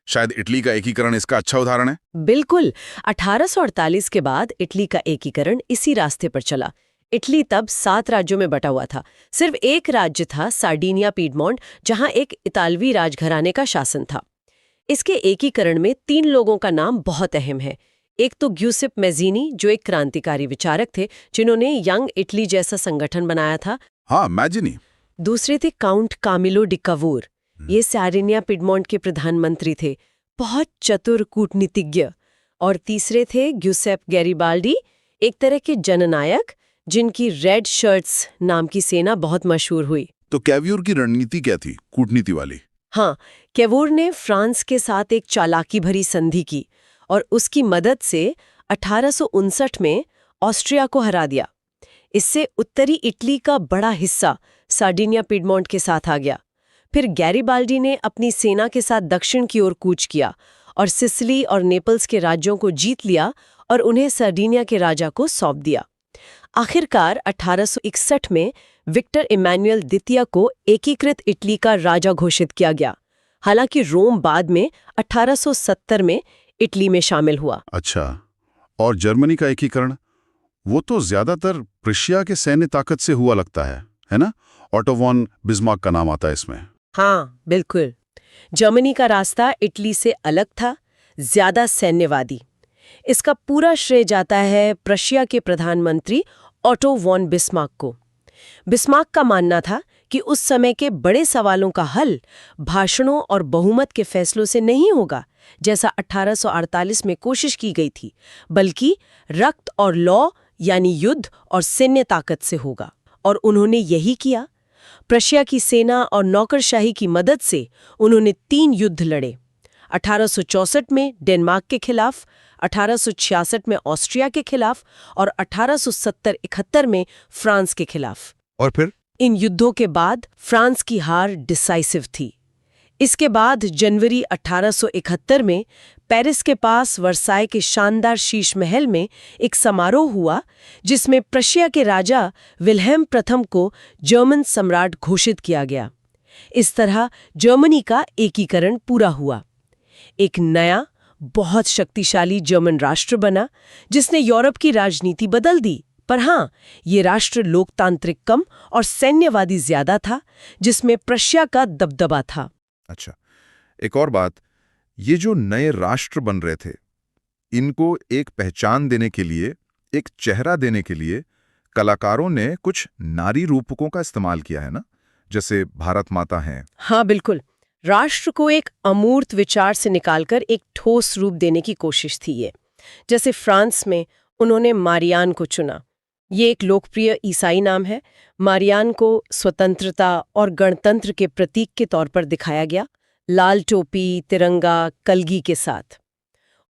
शायद इटली का एकीकरण इसका अच्छा उदाहरण है।
बिल्कुल। 1848 के बाद इटली का एकीकरण इसी रास्ते पर चला।
इटली तब 7 राज्यों में बटा हुआ था। सिर्फ एक राज्य था, सार्डिनिया पीडमोंट, जहां एक इतालवी राजघराने का शासन था। इसके एकीकरण में 3 लोगों का नाम बहुत अहम है। एक तो ग्यूसेप मैज़ीनी, जो एक क्रांतिकारी विचारक थे जिन्होंने यंग इटली जैसा संगठन बनाया था।
हाँ, मैजिनी।
दूसरे थे काउंट कामिलो डी कावूर। ये सार्डिनिया पिडमोंट के प्रधानमंत्री थे, बहुत चतुर कूटनीतिज्ञ। और तीसरे थे ग्यूसेप गैरिबाल्डी, एक तरह के जननायक जिनकी रेड शर्ट्स नाम की सेना बहुत मशहूर हुई।
तो कैव्यूर की रणनीति क्या थी, कूटनीति वाली?
हाँ, कैवूर ने फ्रांस के साथ एक चालाकी भरी संधि की और उसकी मदद से 1859 में ऑस्ट्रिया को हरा दिया। इससे उत्तरी इटली का बड़ा हिस्सा सार्डिनिया पिडमोंट के साथ आ गया। फिर गैरिबाल्डी ने अपनी सेना के साथ दक्षिण की ओर कूच किया और सिसिली और नेपल्स के राज्यों को जीत लिया और उन्हें सार्डिनिया के राजा को सौंप दिया। आखिरकार 1861 में विक्टर इमैनुएल द्वितीय को एकीकृत इटली का राजा घोषित किया गया। हालांकि रोम बाद में 1870 में इटली में शामिल हुआ।
अच्छा, और जर्मनी का एकीकरण? वो तो ज्यादातर प्रुशिया के सैन्य ताकत से हुआ लगता है ना? ऑटो वॉन बिस्मार्क का नाम आता है इसमें।
हाँ, बिल्कुल। जर्मनी का रास्ता इटली से अलग था, ज्यादा सैन्यवादी। इसका पूरा श्रेय जाता है प्रशिया के प्रधानमंत्री ऑटो वॉन बिस्मार्क को। बिस्मार्क का मानना था कि उस समय के बड़े सवालों का हल भाषणों और बहुमत के फैसलों से नहीं होगा, जैसा 1848 में कोशिश की गई थी, बल्कि रक्त और लौ यानी युद्ध और सैन्य ताकत से होगा। और उन्होंने यही किया। प्रशिया की सेना और नौकरशाही की मदद से उन्होंने 3 युद्ध लड़े। 1864 में डेनमार्क के खिलाफ, 1866 में ऑस्ट्रिया के खिलाफ और 1870-71 में फ्रांस के खिलाफ।
और फिर
इन युद्धों के बाद फ्रांस की हार डिसाइसिव थी। इसके बाद जनवरी 1871 में पेरिस के पास वर्साई के शानदार शीश महल में एक समारोह हुआ जिसमें प्रशिया के राजा विल्हेम प्रथम को जर्मन सम्राट घोषित किया गया। इस तरह जर्मनी का एकीकरण पूरा हुआ। एक नया, बहुत शक्तिशाली जर्मन राष्ट्र बना जिसने यूरोप की राजनीति बदल दी। पर हाँ, ये राष्ट्र लोकतांत्रिक कम और सैन्यवादी ज्यादा था, जिसमें प्रशिया का दबदबा था।
अच्छा, एक और बात, ये जो नए राष्ट्र बन रहे थे, इनको एक पहचान देने के लिए, एक चेहरा देने के लिए कलाकारों ने कुछ नारी रूपकों का इस्तेमाल किया है ना, जैसे भारत माता हैं।
हाँ, बिल्कुल। राष्ट्र को एक अमूर्त विचार से निकालकर एक ठोस रूप देने की कोशिश थी ये। जैसे फ्रांस में उन्होंने मारियान को चुना। ये एक लोकप्रिय ईसाई नाम है। मारियान को स्वतंत्रता और गणतंत्र के प्रतीक के तौर पर दिखाया गया, लाल टोपी, तिरंगा, कलगी के साथ।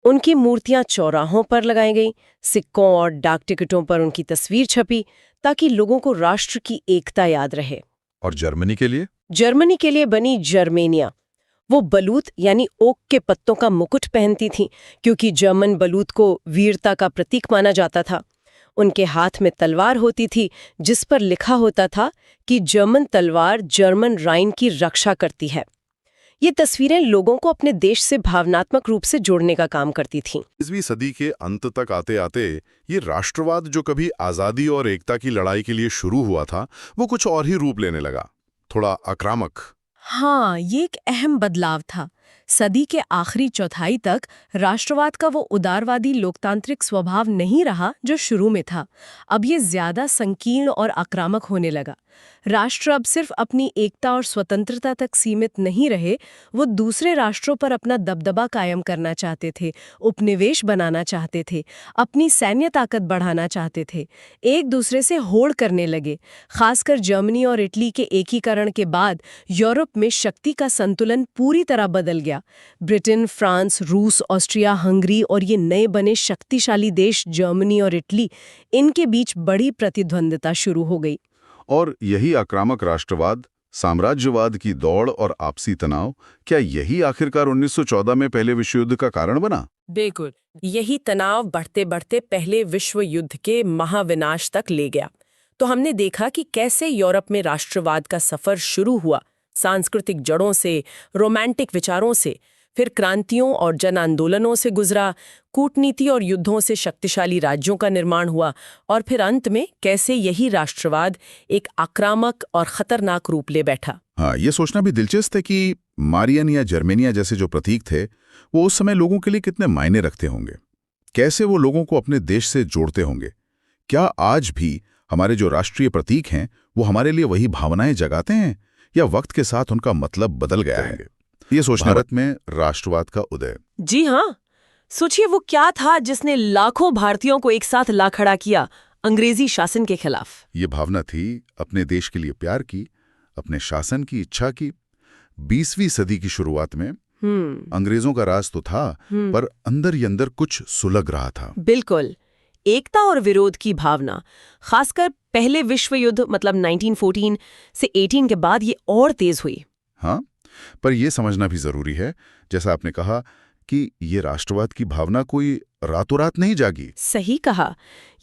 उनकी मूर्तियां चौराहों पर लगाई गईं, सिक्कों और डाक टिकटों पर उनकी तस्वीर छपी ताकि लोगों को राष्ट्र की एकता याद रहे।
और जर्मनी के लिए?
जर्मनी के लिए बनी जर्मेनिया। वो बलूत यानी ओक के पत्तों का मुकुट पहनती थीं, क्योंकि जर्मन बलूत को वीरता का प्रतीक माना जाता था। उनके हाथ में तलवार होती थी जिस पर लिखा होता था कि जर्मन तलवार जर्मन राइन की रक्षा करती है। ये तस्वीरें लोगों को अपने देश से भावनात्मक रूप से जोड़ने का काम करती थीं।
20वीं सदी के अंत तक आते आते ये राष्ट्रवाद जो कभी आज़ादी और एकता की लड़ाई के लिए शुरू हुआ था, वो कुछ और ही रूप लेने लगा, थोड़ा आक्रामक।
हाँ, ये एक अहम बदलाव था। सदी के आखिरी चौथाई तक राष्ट्रवाद का वो उदारवादी लोकतांत्रिक स्वभाव नहीं रहा जो शुरू में था। अब ये ज्यादा संकीर्ण और आक्रामक होने लगा। राष्ट्र अब सिर्फ अपनी एकता और स्वतंत्रता तक सीमित नहीं रहे, वो दूसरे राष्ट्रों पर अपना दबदबा कायम करना चाहते थे, उपनिवेश बनाना चाहते थे, अपनी सैन्य ताकत बढ़ाना चाहते थे, एक दूसरे से होड़ करने लगे। खासकर जर्मनी और इटली के एकीकरण के बाद यूरोप में शक्ति का संतुलन पूरी तरह बदल गया। ब्रिटेन, फ्रांस, रूस, ऑस्ट्रिया, हंगरी और ये नए बने शक्तिशाली देश जर्मनी और इटली, इनके बीच बड़ी प्रतिद्वंद्विता शुरू हो गई।
और यही आक्रामक राष्ट्रवाद, साम्राज्यवाद की दौड़ और आपसी तनाव, क्या यही आखिरकार 1914 में पहले विश्व युद्ध का कारण बना?
बिल्कुल, यही तनाव बढ़ते बढ़ते पहले विश्व युद्ध के महाविनाश तक ले गया। तो हमने देखा कि कैसे यूरोप में राष्ट्रवाद का सफर शुरू हुआ, सांस्कृतिक जड़ों से, रोमांटिक विचारों से, फिर क्रांतियों और जन आंदोलनों से गुजरा, कूटनीति और युद्धों से शक्तिशाली राज्यों का निर्माण हुआ, और फिर अंत में कैसे यही राष्ट्रवाद एक आक्रामक और खतरनाक रूप ले बैठा।
हाँ, ये सोचना भी दिलचस्प है कि मारियन या जर्मेनिया जैसे जो प्रतीक थे वो उस समय लोगों के लिए कितने मायने रखते होंगे, कैसे वो लोगों को अपने देश से जोड़ते होंगे। क्या आज भी हमारे जो राष्ट्रीय प्रतीक हैं वो हमारे लिए वही भावनाएं जगाते हैं या वक्त के साथ उनका मतलब बदल गया है? ये सोचना। भारत में राष्ट्रवाद का उदय।
जी हाँ, सोचिए वो क्या था जिसने लाखों भारतीयों को एक साथ ला खड़ा किया अंग्रेजी शासन के खिलाफ।
ये भावना थी अपने देश के लिए प्यार की, अपने शासन की इच्छा की। 20वीं सदी की शुरुआत में अंग्रेजों का राज तो था, पर अंदर ही अंदर कुछ सुलग रहा था।
बिल्कुल, एकता और विरोध की भावना, खासकर पहले विश्व युद्ध मतलब 1914 से 18 के बाद ये और तेज हुई।
हाँ, पर यह समझना भी जरूरी है, जैसा आपने कहा, कि ये राष्ट्रवाद की भावना कोई रातों रात नहीं जागी।
सही कहा,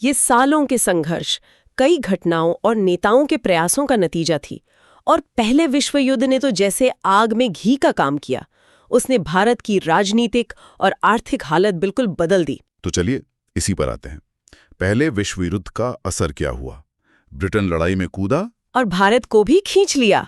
ये सालों के संघर्ष, कई घटनाओं और नेताओं के प्रयासों का नतीजा थी। और पहले विश्व युद्ध ने तो जैसे आग में घी का काम किया। उसने भारत की राजनीतिक और आर्थिक हालत बिल्कुल बदल दी।
तो चलिए इसी पर आते हैं। पहले विश्व युद्ध का असर क्या हुआ? ब्रिटेन लड़ाई में कूदा
और भारत को भी खींच लिया।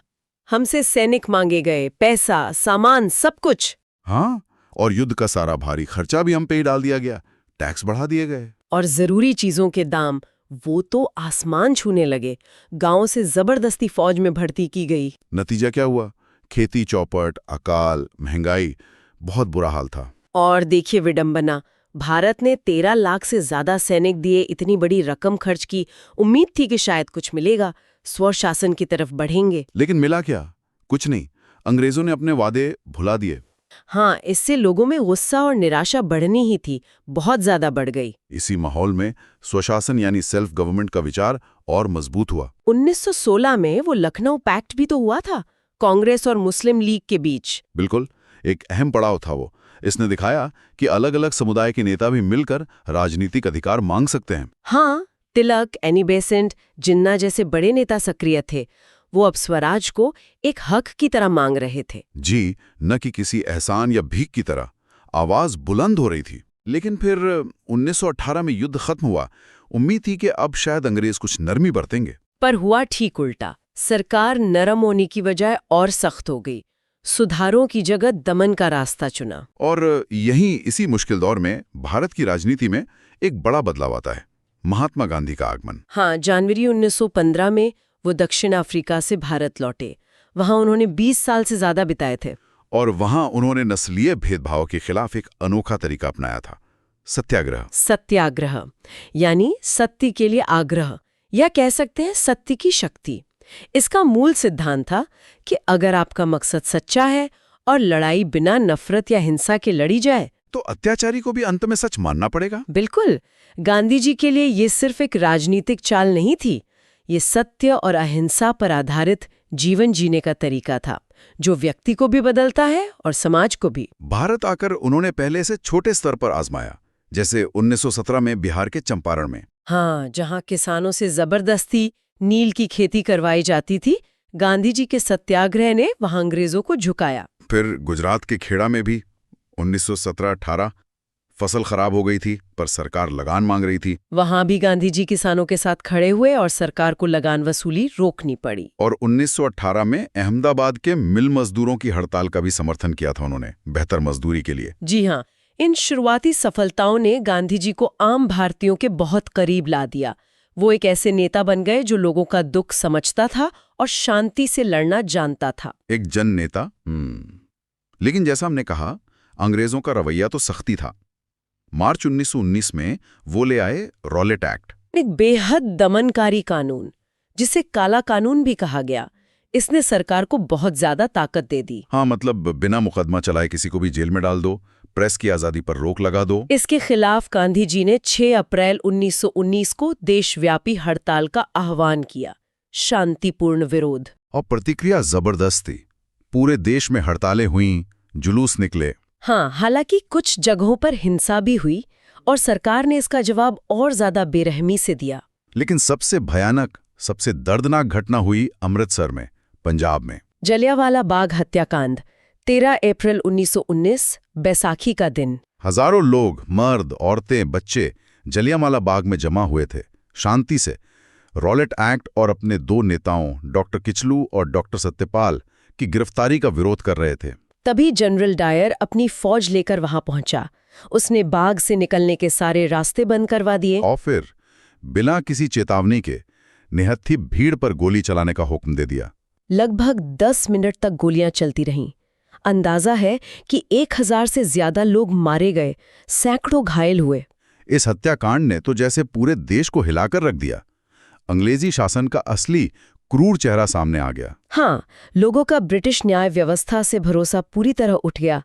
हमसे सैनिक मांगे गए, पैसा, सामान, सब कुछ।
हाँ, और युद्ध का सारा भारी खर्चा भी हम पे ही डाल दिया गया, टैक्स बढ़ा दिए गए।
और जरूरी चीजों के दाम वो तो आसमान छूने लगे। गांव से जबरदस्ती फौज में भर्ती की गई।
नतीजा क्या हुआ? खेती चौपट, अकाल, महंगाई, बहुत बुरा हाल था।
और देखिए विडंबना, भारत ने 13 लाख से ज्यादा सैनिक दिए, इतनी बड़ी रकम खर्च की, उम्मीद थी कि शायद कुछ मिलेगा, स्वशासन की तरफ बढ़ेंगे।
लेकिन मिला क्या? कुछ नहीं। अंग्रेजों ने अपने वादे भुला दिए।
हाँ, इससे लोगों में गुस्सा और निराशा बढ़नी ही थी, बहुत ज्यादा बढ़ गई।
इसी माहौल में स्वशासन यानी सेल्फ गवर्नमेंट का विचार और मजबूत हुआ।
1916 में वो लखनऊ पैक्ट भी तो हुआ था, कांग्रेस और मुस्लिम लीग के बीच।
बिल्कुल, एक अहम पड़ाव था वो। इसने दिखाया कि अलग अलग समुदाय के नेता भी मिलकर राजनीतिक अधिकार मांग सकते हैं।
हाँ, तिलक, एनी बेसेंट, जिन्ना जैसे बड़े नेता सक्रिय थे। वो अब स्वराज को एक हक की तरह मांग रहे थे।
जी, न कि किसी एहसान या भीख की तरह। आवाज बुलंद हो रही थी। लेकिन फिर 1918 में युद्ध खत्म हुआ। उम्मीद थी कि अब शायद अंग्रेज कुछ नरमी बरतेंगे,
पर हुआ ठीक उल्टा। सरकार नरम होने की बजाय और सख्त हो गई, सुधारों की जगह दमन का रास्ता चुना।
और यहीं इसी मुश्किल दौर में भारत की राजनीति में एक बड़ा बदलाव आता है, महात्मा गांधी का आगमन।
हाँ, जनवरी 1915 में वो दक्षिण अफ्रीका से भारत लौटे। वहां उन्होंने 20 साल से ज्यादा बिताए थे।
और वहां उन्होंने नस्लीय भेदभाव के खिलाफ एक अनोखा तरीका अपनाया था, सत्याग्रह।
सत्याग्रह यानी सत्य के लिए आग्रह, या कह सकते हैं सत्य की शक्ति। इसका मूल सिद्धांत था कि अगर आपका मकसद सच्चा है और लड़ाई बिना नफरत या हिंसा के लड़ी जाए,
तो अत्याचारी को भी अंत में सच मानना पड़ेगा।
बिल्कुल, गांधी जी के लिए ये सिर्फ एक राजनीतिक चाल नहीं थी, ये सत्य और अहिंसा पर आधारित जीवन जीने का तरीका था, जो व्यक्ति को भी बदलता है और समाज को भी।
भारत आकर उन्होंने पहले से छोटे स्तर पर आजमाया, जैसे 1917 में बिहार के चंपारण में।
हाँ, जहाँ किसानों से जबरदस्ती नील की खेती करवाई जाती थी, गांधी जी के सत्याग्रह ने वहां अंग्रेजों को झुकाया।
फिर गुजरात के खेड़ा में भी 1917-18 फसल खराब हो गई थी, पर सरकार लगान मांग रही थी।
वहां भी गांधी जी किसानों के साथ खड़े हुए और सरकार को लगान वसूली रोकनी पड़ी।
और 1918 में अहमदाबाद के मिल मजदूरों की हड़ताल का भी समर्थन किया था उन्होंने, बेहतर मजदूरी के लिए।
जी हाँ, इन शुरुआती सफलताओं ने गांधी जी को आम भारतीयों के बहुत करीब ला दिया। वो एक ऐसे नेता बन गए जो लोगों का दुख समझता था और शांति से लड़ना जानता था।
एक जन नेता। लेकिन जैसा हमने कहा, अंग्रेजों का रवैया तो सख्ती था। मार्च 1919 में वो ले आए रॉलेट एक्ट,
एक बेहद दमनकारी कानून, जिसे काला कानून भी कहा गया। इसने सरकार को बहुत ज्यादा ताकत दे दी।
हाँ, मतलब बिना मुकदमा चलाए किसी को भी जेल में डाल दो, प्रेस की आजादी पर रोक लगा दो।
इसके खिलाफ गांधी जी ने 6 अप्रैल 1919 को देशव्यापी हड़ताल का आह्वान किया, शांतिपूर्ण विरोध।
और प्रतिक्रिया जबरदस्त थी। पूरे देश में हड़तालें हुईं, जुलूस निकले।
हाँ, हालांकि कुछ जगहों पर हिंसा भी हुई और सरकार ने इसका जवाब और ज्यादा बेरहमी से दिया।
लेकिन सबसे भयानक, सबसे दर्दनाक घटना हुई अमृतसर में, पंजाब में।
जलियांवाला बाग हत्याकांड
13 अप्रैल 1919 बैसाखी का दिन।
हजारों लोग, मर्द, औरतें, बच्चे जलियांवाला बाग में जमा हुए थे, शांति से। रॉलेट एक्ट और अपने दो नेताओं डॉक्टर किचलू और डॉक्टर सत्यपाल की गिरफ्तारी का विरोध कर रहे थे।
तभी जनरल डायर अपनी फौज लेकर वहां पहुंचा। उसने बाग से निकलने के सारे रास्ते बंद करवा दिए
और फिर बिना किसी चेतावनी के निहत्थी भीड़ पर गोली चलाने का हुक्म दे दिया।
लगभग 10 मिनट तक गोलियां चलती रहीं। अंदाजा है कि 1000 से ज्यादा लोग मारे गए, सैकड़ों घायल हुए।
इस हत्याकांड ने तो जैसे पूरे देश को हिलाकर रख दिया। अंग्रेजी शासन का असली क्रूर चेहरा सामने आ गया।
हाँ, लोगों का ब्रिटिश न्याय व्यवस्था से भरोसा पूरी तरह उठ गया।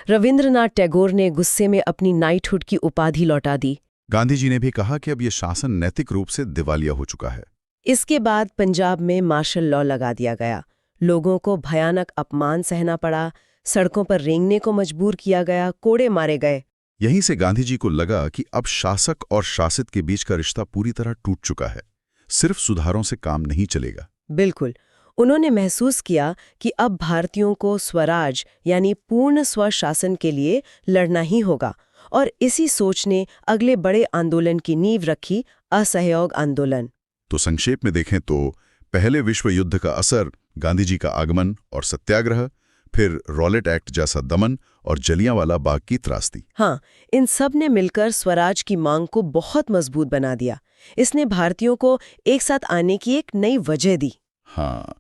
रविंद्रनाथ टैगोर ने गुस्से में अपनी नाइटहुड की उपाधि लौटा दी।
गांधी जी ने भी कहा कि अब ये शासन नैतिक रूप से दिवालिया हो चुका है।
इसके बाद पंजाब में मार्शल लॉ लगा दिया गया। लोगों को भयानक अपमान सहना पड़ा, सड़कों पर रेंगने को मजबूर किया गया, कोड़े मारे गए।
यहीं से गांधी जी को लगा कि अब शासक और शासित के बीच का रिश्ता पूरी तरह टूट चुका है। सिर्फ सुधारों से काम नहीं चलेगा।
बिल्कुल। उन्होंने महसूस किया कि अब भारतीयों को स्वराज यानी पूर्ण स्वशासन के लिए लड़ना ही होगा, और इसी सोच ने अगले बड़े आंदोलन की नींव रखी, असहयोग आंदोलन।
तो संक्षेप में देखें तो पहले विश्व युद्ध का असर, गांधी जी का आगमन और सत्याग्रह, फिर रॉलेट एक्ट जैसा दमन और जलियांवाला बाग की त्रासदी।
हाँ, इन सब ने मिलकर स्वराज की मांग को बहुत मजबूत बना दिया। इसने भारतीयों को एक साथ आने की एक नई वजह दी।
हाँ,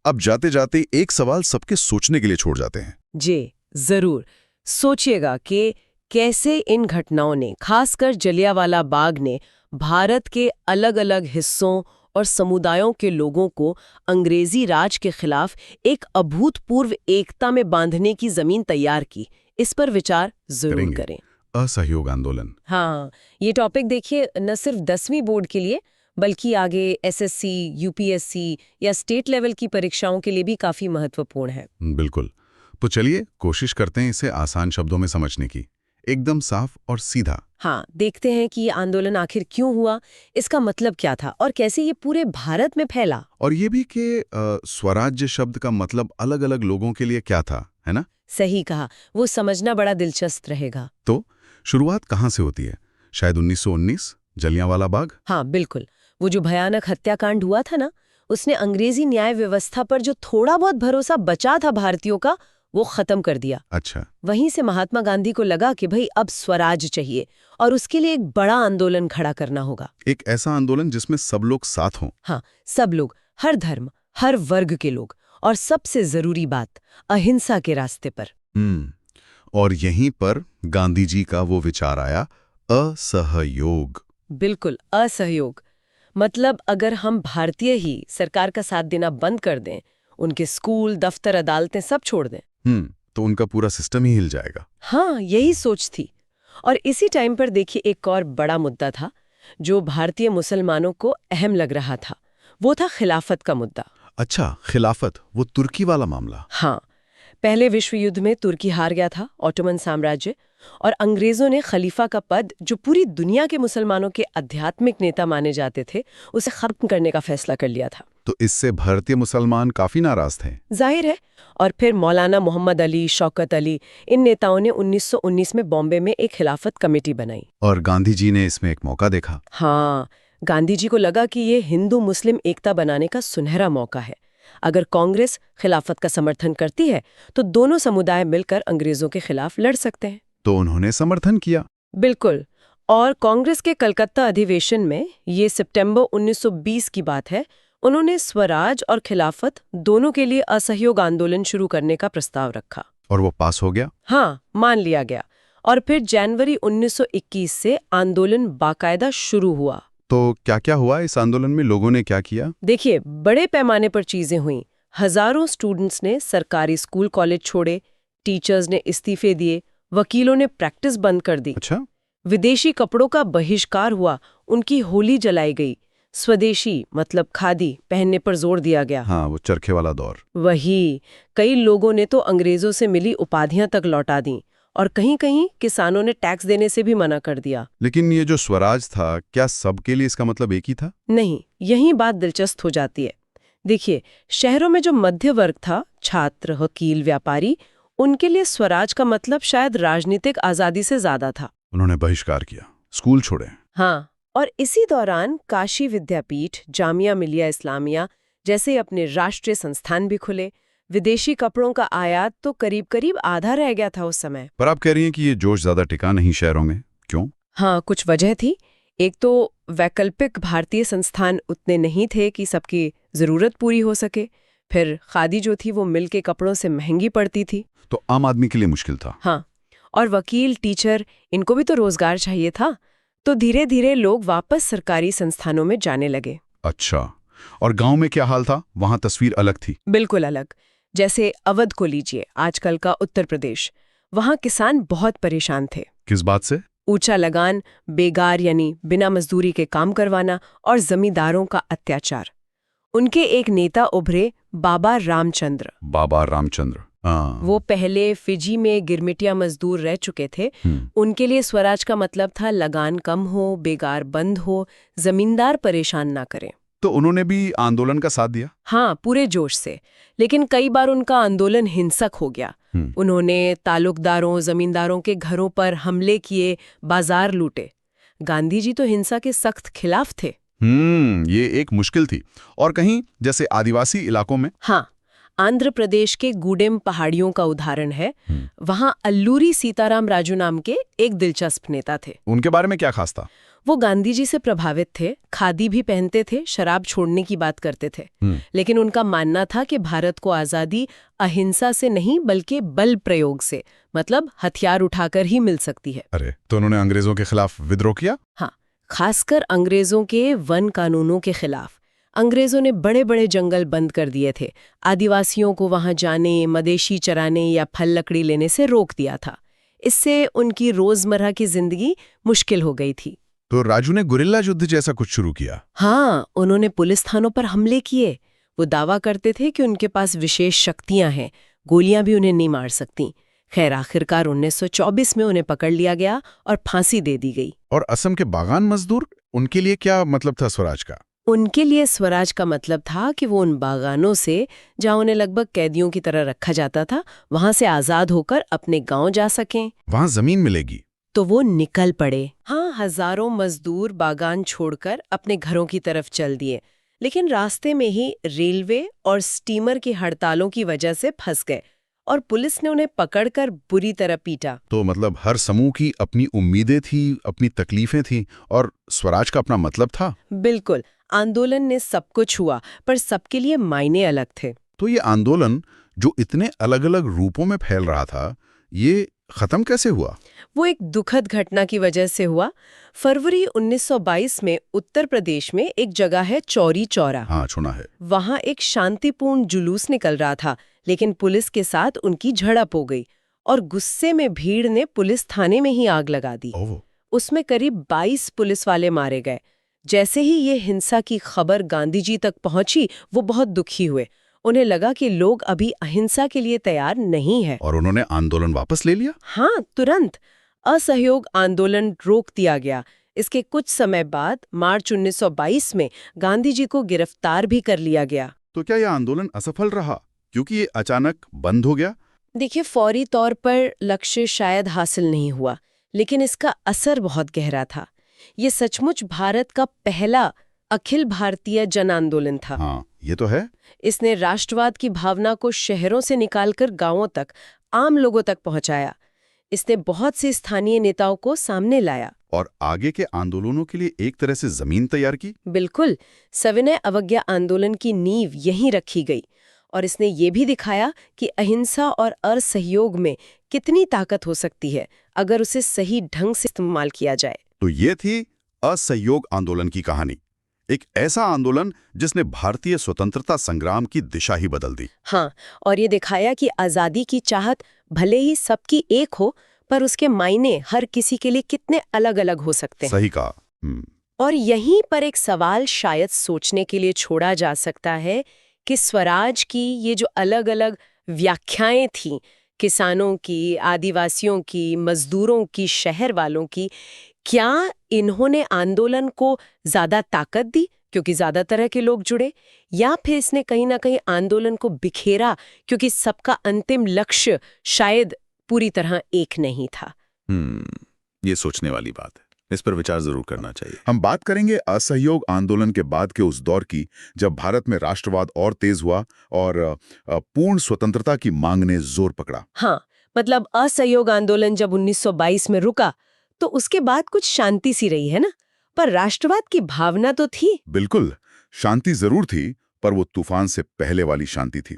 अब जाते जाते एक सवाल सबके सोचने के लिए छोड़ जाते हैं।
जी जरूर। सोचिएगा कि कैसे इन घटनाओं ने, खासकर जलियांवाला बाग ने, भारत के अलग अलग हिस्सों और समुदायों के लोगों को अंग्रेजी राज के खिलाफ एक अभूतपूर्व एकता में बांधने की जमीन तैयार की। इस पर विचार जरूर करें।
असहयोग आंदोलन।
हाँ, ये टॉपिक देखिए न सिर्फ 10वीं बोर्ड के लिए, बल्कि आगे एसएससी, यूपीएससी या स्टेट लेवल की परीक्षाओं के लिए भी काफी महत्वपूर्ण है।
बिल्कुल। तो चलिए कोशिश करते हैं इसे आसान शब्दों में समझने की, एकदम साफ और सीधा।
हाँ, देखते हैं कि ये आंदोलन आखिर क्यों हुआ, इसका मतलब क्या था और कैसे ये पूरे भारत में फैला।
और ये भी कि स्वराज्य शब्द का मतलब अलग अलग लोगों के लिए क्या था, है ना?
सही कहा, वो समझना बड़ा दिलचस्प रहेगा।
तो शुरुआत कहाँ से होती है? शायद 1919, जलियांवाला बाग।
हाँ बिल्कुल, वो जो भयानक हत्याकांड हुआ था ना, उसने अंग्रेजी न्याय व्यवस्था पर जो थोड़ा बहुत भरोसा बचा था भारतीयों का, वो खत्म कर दिया।
अच्छा।
वहीं से महात्मा गांधी को लगा कि भाई अब स्वराज चाहिए और उसके लिए एक बड़ा आंदोलन खड़ा करना होगा।
एक ऐसा आंदोलन जिसमें सब लोग साथ हों।
हाँ, सब लोग, हर धर्म, हर वर्ग के लोग, और सबसे जरूरी बात, अहिंसा के रास्ते पर।
और यहीं पर गांधी जी का वो विचार आया, असहयोग।
बिल्कुल, असहयोग। मतलब अगर हम भारतीय ही सरकार का साथ देना बंद कर दें, उनके स्कूल, दफ्तर, अदालतें सब छोड़ दें,
तो उनका पूरा सिस्टम ही हिल जाएगा।
हाँ, यही सोच थी। और इसी टाइम पर देखिए एक और बड़ा मुद्दा था जो भारतीय मुसलमानों को अहम लग रहा था, वो था खिलाफत का मुद्दा।
अच्छा, खिलाफत, वो तुर्की वाला मामला।
हाँ, पहले विश्व युद्ध में तुर्की हार गया था, ऑटोमन साम्राज्य, और अंग्रेजों ने खलीफा का पद, जो पूरी दुनिया के मुसलमानों के आध्यात्मिक नेता माने जाते थे, उसे खत्म करने का फैसला कर लिया था।
तो इससे भारतीय मुसलमान काफी नाराज थे,
जाहिर है। और फिर मौलाना मोहम्मद अली, शौकत अली, इन नेताओं ने 1919 में बॉम्बे में एक खिलाफत कमेटी बनाई।
और गांधी जी ने इसमें एक मौका देखा।
हाँ, गांधी जी को लगा कि ये हिंदू मुस्लिम एकता बनाने का सुनहरा मौका है। अगर कांग्रेस खिलाफत का समर्थन करती है तो दोनों समुदाय मिलकर अंग्रेजों के खिलाफ लड़ सकते हैं।
तो उन्होंने समर्थन किया।
बिल्कुल। और कांग्रेस के कलकत्ता अधिवेशन में, ये सितंबर 1920 की बात है, उन्होंने स्वराज और खिलाफत दोनों के लिए असहयोग आंदोलन शुरू करने का प्रस्ताव रखा।
और वो पास हो गया।
हाँ, मान लिया गया। और फिर जनवरी 1921 से आंदोलन बाकायदा शुरू हुआ।
तो क्या क्या हुआ इस आंदोलन में? लोगों ने क्या किया?
देखिए, बड़े पैमाने पर चीजें हुई। हजारों स्टूडेंट्स ने सरकारी स्कूल कॉलेज छोड़े, टीचर्स ने इस्तीफे दिए, वकीलों ने प्रैक्टिस बंद कर दी।
अच्छा।
विदेशी कपड़ों का बहिष्कार हुआ, उनकी होली जलाई गई। स्वदेशी मतलब खादी पहनने पर जोर दिया गया।
हाँ, वो चरखे वाला दौर।
वही, कई लोगों ने तो अंग्रेजों से मिली उपाधियां तक लौटा दी, और कहीं कहीं किसानों ने टैक्स देने से भी मना कर दिया।
लेकिन ये जो स्वराज था, क्या सबके लिए इसका मतलब एक ही था?
नहीं, यही बात दिलचस्प हो जाती है। देखिए, शहरों में जो मध्य वर्ग था, छात्र, वकील, व्यापारी,
उनके लिए स्वराज का मतलब शायद राजनीतिक आजादी से ज्यादा था।
उन्होंने बहिष्कार किया, स्कूल छोड़े।
हाँ, और इसी दौरान काशी विद्यापीठ, जामिया मिलिया इस्लामिया जैसे अपने राष्ट्रीय संस्थान भी खुले। विदेशी कपड़ों का आयात तो करीब करीब आधा रह गया था उस समय।
पर आप कह रही हैं कि ये जोश ज्यादा टिका नहीं शहरों में, क्यों?
हाँ, कुछ वजह थी। एक तो वैकल्पिक भारतीय संस्थान उतने नहीं थे कि सबकी जरूरत पूरी हो सके। फिर खादी जो थी वो मिल के कपड़ों से महंगी पड़ती थी।
तो आम आदमी के लिए मुश्किल था।
हाँ, और वकील, टीचर, इनको भी तो रोजगार चाहिए था। तो धीरे धीरे लोग वापस सरकारी संस्थानों में जाने लगे।
अच्छा, और गांव में क्या हाल था? वहां तस्वीर अलग थी।
बिल्कुल अलग। जैसे अवध को लीजिए, आजकल का उत्तर प्रदेश। वहां किसान बहुत परेशान थे।
किस बात से?
ऊंचा लगान, बेगार यानी बिना मजदूरी के काम करवाना और जमींदारों का अत्याचार। उनके एक नेता उभरे, बाबा रामचंद्र।
बाबा रामचंद्र, हाँ।
वो पहले फिजी में गिरमिटिया मजदूर रह चुके थे। उनके लिए स्वराज का मतलब था लगान कम हो, बेगार बंद हो, जमींदार परेशान ना करें।
तो उन्होंने भी आंदोलन का साथ दिया?
हाँ, पूरे जोश से। लेकिन कई बार उनका आंदोलन हिंसक हो गया। उन्होंने ताल्लुकदारों, जमींदारों के घरों पर हमले किए, बाजार लूटे। गांधी जी तो हिंसा के सख्त खिलाफ थे।
ये एक मुश्किल थी। और कहीं जैसे आदिवासी इलाकों में?
हाँ, आंध्र प्रदेश के गूडेम पहाड़ियों का उदाहरण है। वहां अल्लूरी सीताराम राजू नाम के एक दिलचस्प नेता थे।
उनके बारे में क्या खास था?
वो गांधी जी से प्रभावित थे, खादी भी पहनते थे, शराब छोड़ने की बात करते थे। लेकिन उनका मानना था कि भारत को आजादी अहिंसा से नहीं बल्कि बल प्रयोग से, मतलब हथियार उठाकर ही मिल सकती है।
अरे, तो उन्होंने अंग्रेजों के खिलाफ विद्रोह किया?
हाँ, खासकर अंग्रेजों के वन कानूनों के खिलाफ। अंग्रेजों ने बड़े बड़े जंगल बंद कर दिए थे। आदिवासियों को वहां जाने, मदेशी चराने या फल लकड़ी लेने से रोक दिया था। इससे उनकी रोजमर्रा की जिंदगी मुश्किल हो गई थी।
तो राजू ने गुरिल्ला युद्ध जैसा कुछ शुरू किया?
हाँ, उन्होंने पुलिस थानों पर हमले किए। वो दावा करते थे कि उनके पास विशेष शक्तियां हैं, गोलियां भी उन्हें नहीं मार सकती। खैर, आखिरकार 1924 में उन्हें पकड़ लिया गया और फांसी दे दी गई।
और असम के बागान मजदूर, उनके लिए क्या मतलब था स्वराज का?
उनके लिए स्वराज का मतलब था कि वो उन बागानों से, जहां उन्हें लगभग कैदियों की तरह रखा जाता था, वहां से आजाद होकर अपने गांव जा सकें।
वहां जमीन मिलेगी
तो वो निकल पड़े। हाँ, हजारों मजदूर बागान छोड़कर अपने घरों की तरफ चल दिए। लेकिन रास्ते में ही रेलवे और स्टीमर की हड़तालों की वजह से फंस गए और पुलिस ने उन्हें पकड़कर बुरी तरह पीटा।
तो मतलब हर समूह की अपनी उम्मीदें थी, अपनी तकलीफें थी, और स्वराज का अपना मतलब था।
बिल्कुल, आंदोलन ने सब कुछ हुआ, पर सबके लिए मायने अलग थे।
तो ये आंदोलन जो इतने अलग अलग रूपों में फैल रहा था, ये खत्म कैसे हुआ?
वो एक दुखद घटना की वजह से हुआ। फरवरी 1922 में उत्तर प्रदेश में एक जगह है चौरी चौरा।
हाँ, सुना है।
वहां एक शांतिपूर्ण जुलूस निकल रहा था, लेकिन पुलिस के साथ उनकी झड़प हो गई और गुस्से में भीड़ ने पुलिस थाने में ही आग लगा दी। उसमें करीब 22 पुलिस वाले मारे गए। जैसे ही ये हिंसा की खबर गांधी जी तक पहुंची, वो बहुत दुखी हुए। उन्हें लगा कि लोग अभी अहिंसा के लिए तैयार नहीं है।
और उन्होंने आंदोलन वापस ले लिया?
हाँ, तुरंत। असहयोग आंदोलन रोक दिया गया। इसके कुछ समय बाद मार्च 1922 में गांधी जी को गिरफ्तार भी कर लिया गया।
तो क्या यह आंदोलन असफल रहा क्योंकि ये अचानक बंद हो गया?
देखिए, फौरी तौर पर लक्ष्य शायद हासिल नहीं हुआ, लेकिन इसका असर बहुत गहरा था। ये सचमुच भारत का पहला अखिल भारतीय जन आंदोलन था।
हाँ, ये तो है।
इसने राष्ट्रवाद की भावना को शहरों से निकालकर गांवों तक, आम लोगों तक पहुंचाया। इसने बहुत से स्थानीय नेताओं को सामने लाया
और आगे के आंदोलनों के लिए एक तरह से जमीन तैयार की।
बिल्कुल, सविनय अवज्ञा आंदोलन की नींव यहीं रखी गई और इसने ये भी दिखाया कि अहिंसा और असहयोग में कितनी ताकत हो सकती है अगर उसे सही ढंग से इस्तेमाल किया जाए।
तो ये थी असहयोग आंदोलन की कहानी, एक ऐसा आंदोलन जिसने भारतीय स्वतंत्रता संग्राम की दिशा ही बदल दी।
हाँ, और ये दिखाया कि आजादी की चाहत भले ही सबकी एक हो, पर उसके मायने हर किसी के लिए कितने अलग अलग हो सकते हैं।
सही कहा।
और यहीं पर एक सवाल शायद सोचने के लिए छोड़ा जा सकता है कि स्वराज की ये जो अलग अलग व्याख्याएं थीं, किसानों की, आदिवासियों की, मजदूरों की, शहर वालों की, क्या इन्होंने आंदोलन को ज्यादा ताकत दी
क्योंकि ज्यादा तरह के लोग जुड़े, या फिर इसने कहीं ना कहीं आंदोलन को बिखेरा क्योंकि सबका अंतिम लक्ष्य शायद पूरी तरह एक नहीं था?
ये सोचने वाली बात है, इस पर विचार जरूर करना चाहिए। हम बात करेंगे असहयोग आंदोलन के बाद के उस दौर की, जब भारत में राष्ट्रवाद और तेज हुआ और पूर्ण स्वतंत्रता की मांग ने जोर पकड़ा।
हाँ, मतलब असहयोग आंदोलन जब 1922 में रुका तो उसके बाद कुछ शांति सी रही है ना, पर राष्ट्रवाद की भावना तो थी।
बिल्कुल, शांति जरूर थी, पर वो तूफान से पहले वाली शांति थी।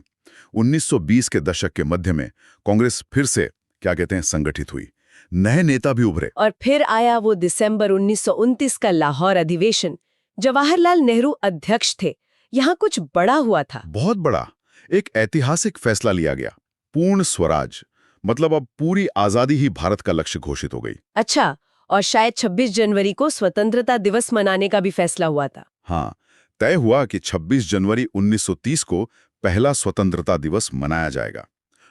1920 के दशक के मध्य में कांग्रेस फिर से संगठित हुई, नए नेता भी उभरे।
और फिर आया वो दिसंबर 1929 का लाहौर अधिवेशन। जवाहरलाल नेहरू अध्यक्ष थे। यहाँ कुछ बड़ा हुआ था।
बहुत बड़ा, एक ऐतिहासिक फैसला लिया गया, पूर्ण स्वराज, मतलब अब पूरी आजादी ही भारत का लक्ष्य घोषित हो गई।
अच्छा, और शायद 26 जनवरी को स्वतंत्रता दिवस मनाने का भी फैसला हुआ था।
हाँ, तय हुआ कि 26 जनवरी 1930 को पहला स्वतंत्रता दिवस मनाया जाएगा।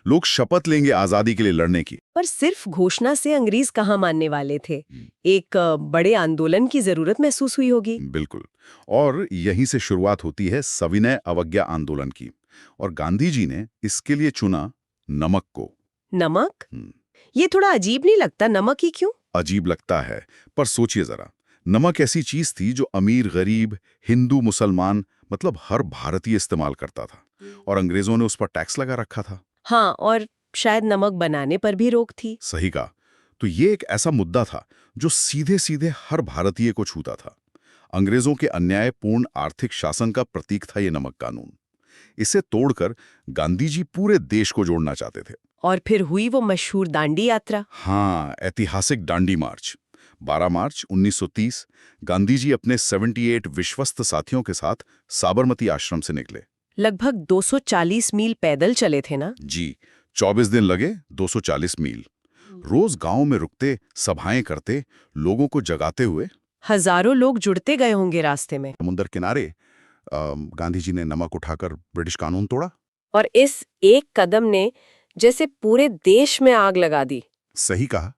लोग शपथ लेंगे आजादी के लिए लड़ने की।
पर सिर्फ घोषणा से अंग्रेज कहाँ मानने वाले थे? एक बड़े आंदोलन की जरूरत महसूस हुई होगी।
बिल्कुल, और यहीं से शुरुआत होती है सविनय अवज्ञा आंदोलन की, और गांधी जी ने इसके लिए चुना नमक को।
नमक? ये थोड़ा अजीब नहीं लगता? नमक ही क्यों?
अजीब लगता है, पर सोचिए जरा, नमक ऐसी चीज थी जो अमीर गरीब, हिंदू मुसलमान, मतलब हर भारतीय इस्तेमाल करता था, और अंग्रेजों ने उस पर टैक्स लगा रखा था।
हाँ, और शायद नमक बनाने पर भी रोक थी।
सही कहा। तो ये एक ऐसा मुद्दा था जो सीधे सीधे हर भारतीय को छूता था। अंग्रेजों के अन्यायपूर्ण आर्थिक शासन का प्रतीक था ये नमक कानून। इसे तोड़कर गांधी जी पूरे देश को जोड़ना चाहते थे।
और फिर हुई वो मशहूर दांडी यात्रा।
हाँ, ऐतिहासिक दांडी मार्च। 12 मार्च 1930 गांधी जी अपने 78 विश्वस्त साथियों के साथ साबरमती आश्रम से निकले।
लगभग 240 मील पैदल चले थे ना?
जी, 24 दिन लगे, 240 मील। रोज गांव में रुकते, सभाएं करते, लोगों को जगाते हुए।
हजारों लोग जुड़ते गए होंगे रास्ते में।
समुद्र किनारे गांधी जी ने नमक उठाकर ब्रिटिश कानून तोड़ा।
और इस एक कदम ने जैसे पूरे देश में आग लगा दी।
सही कहा।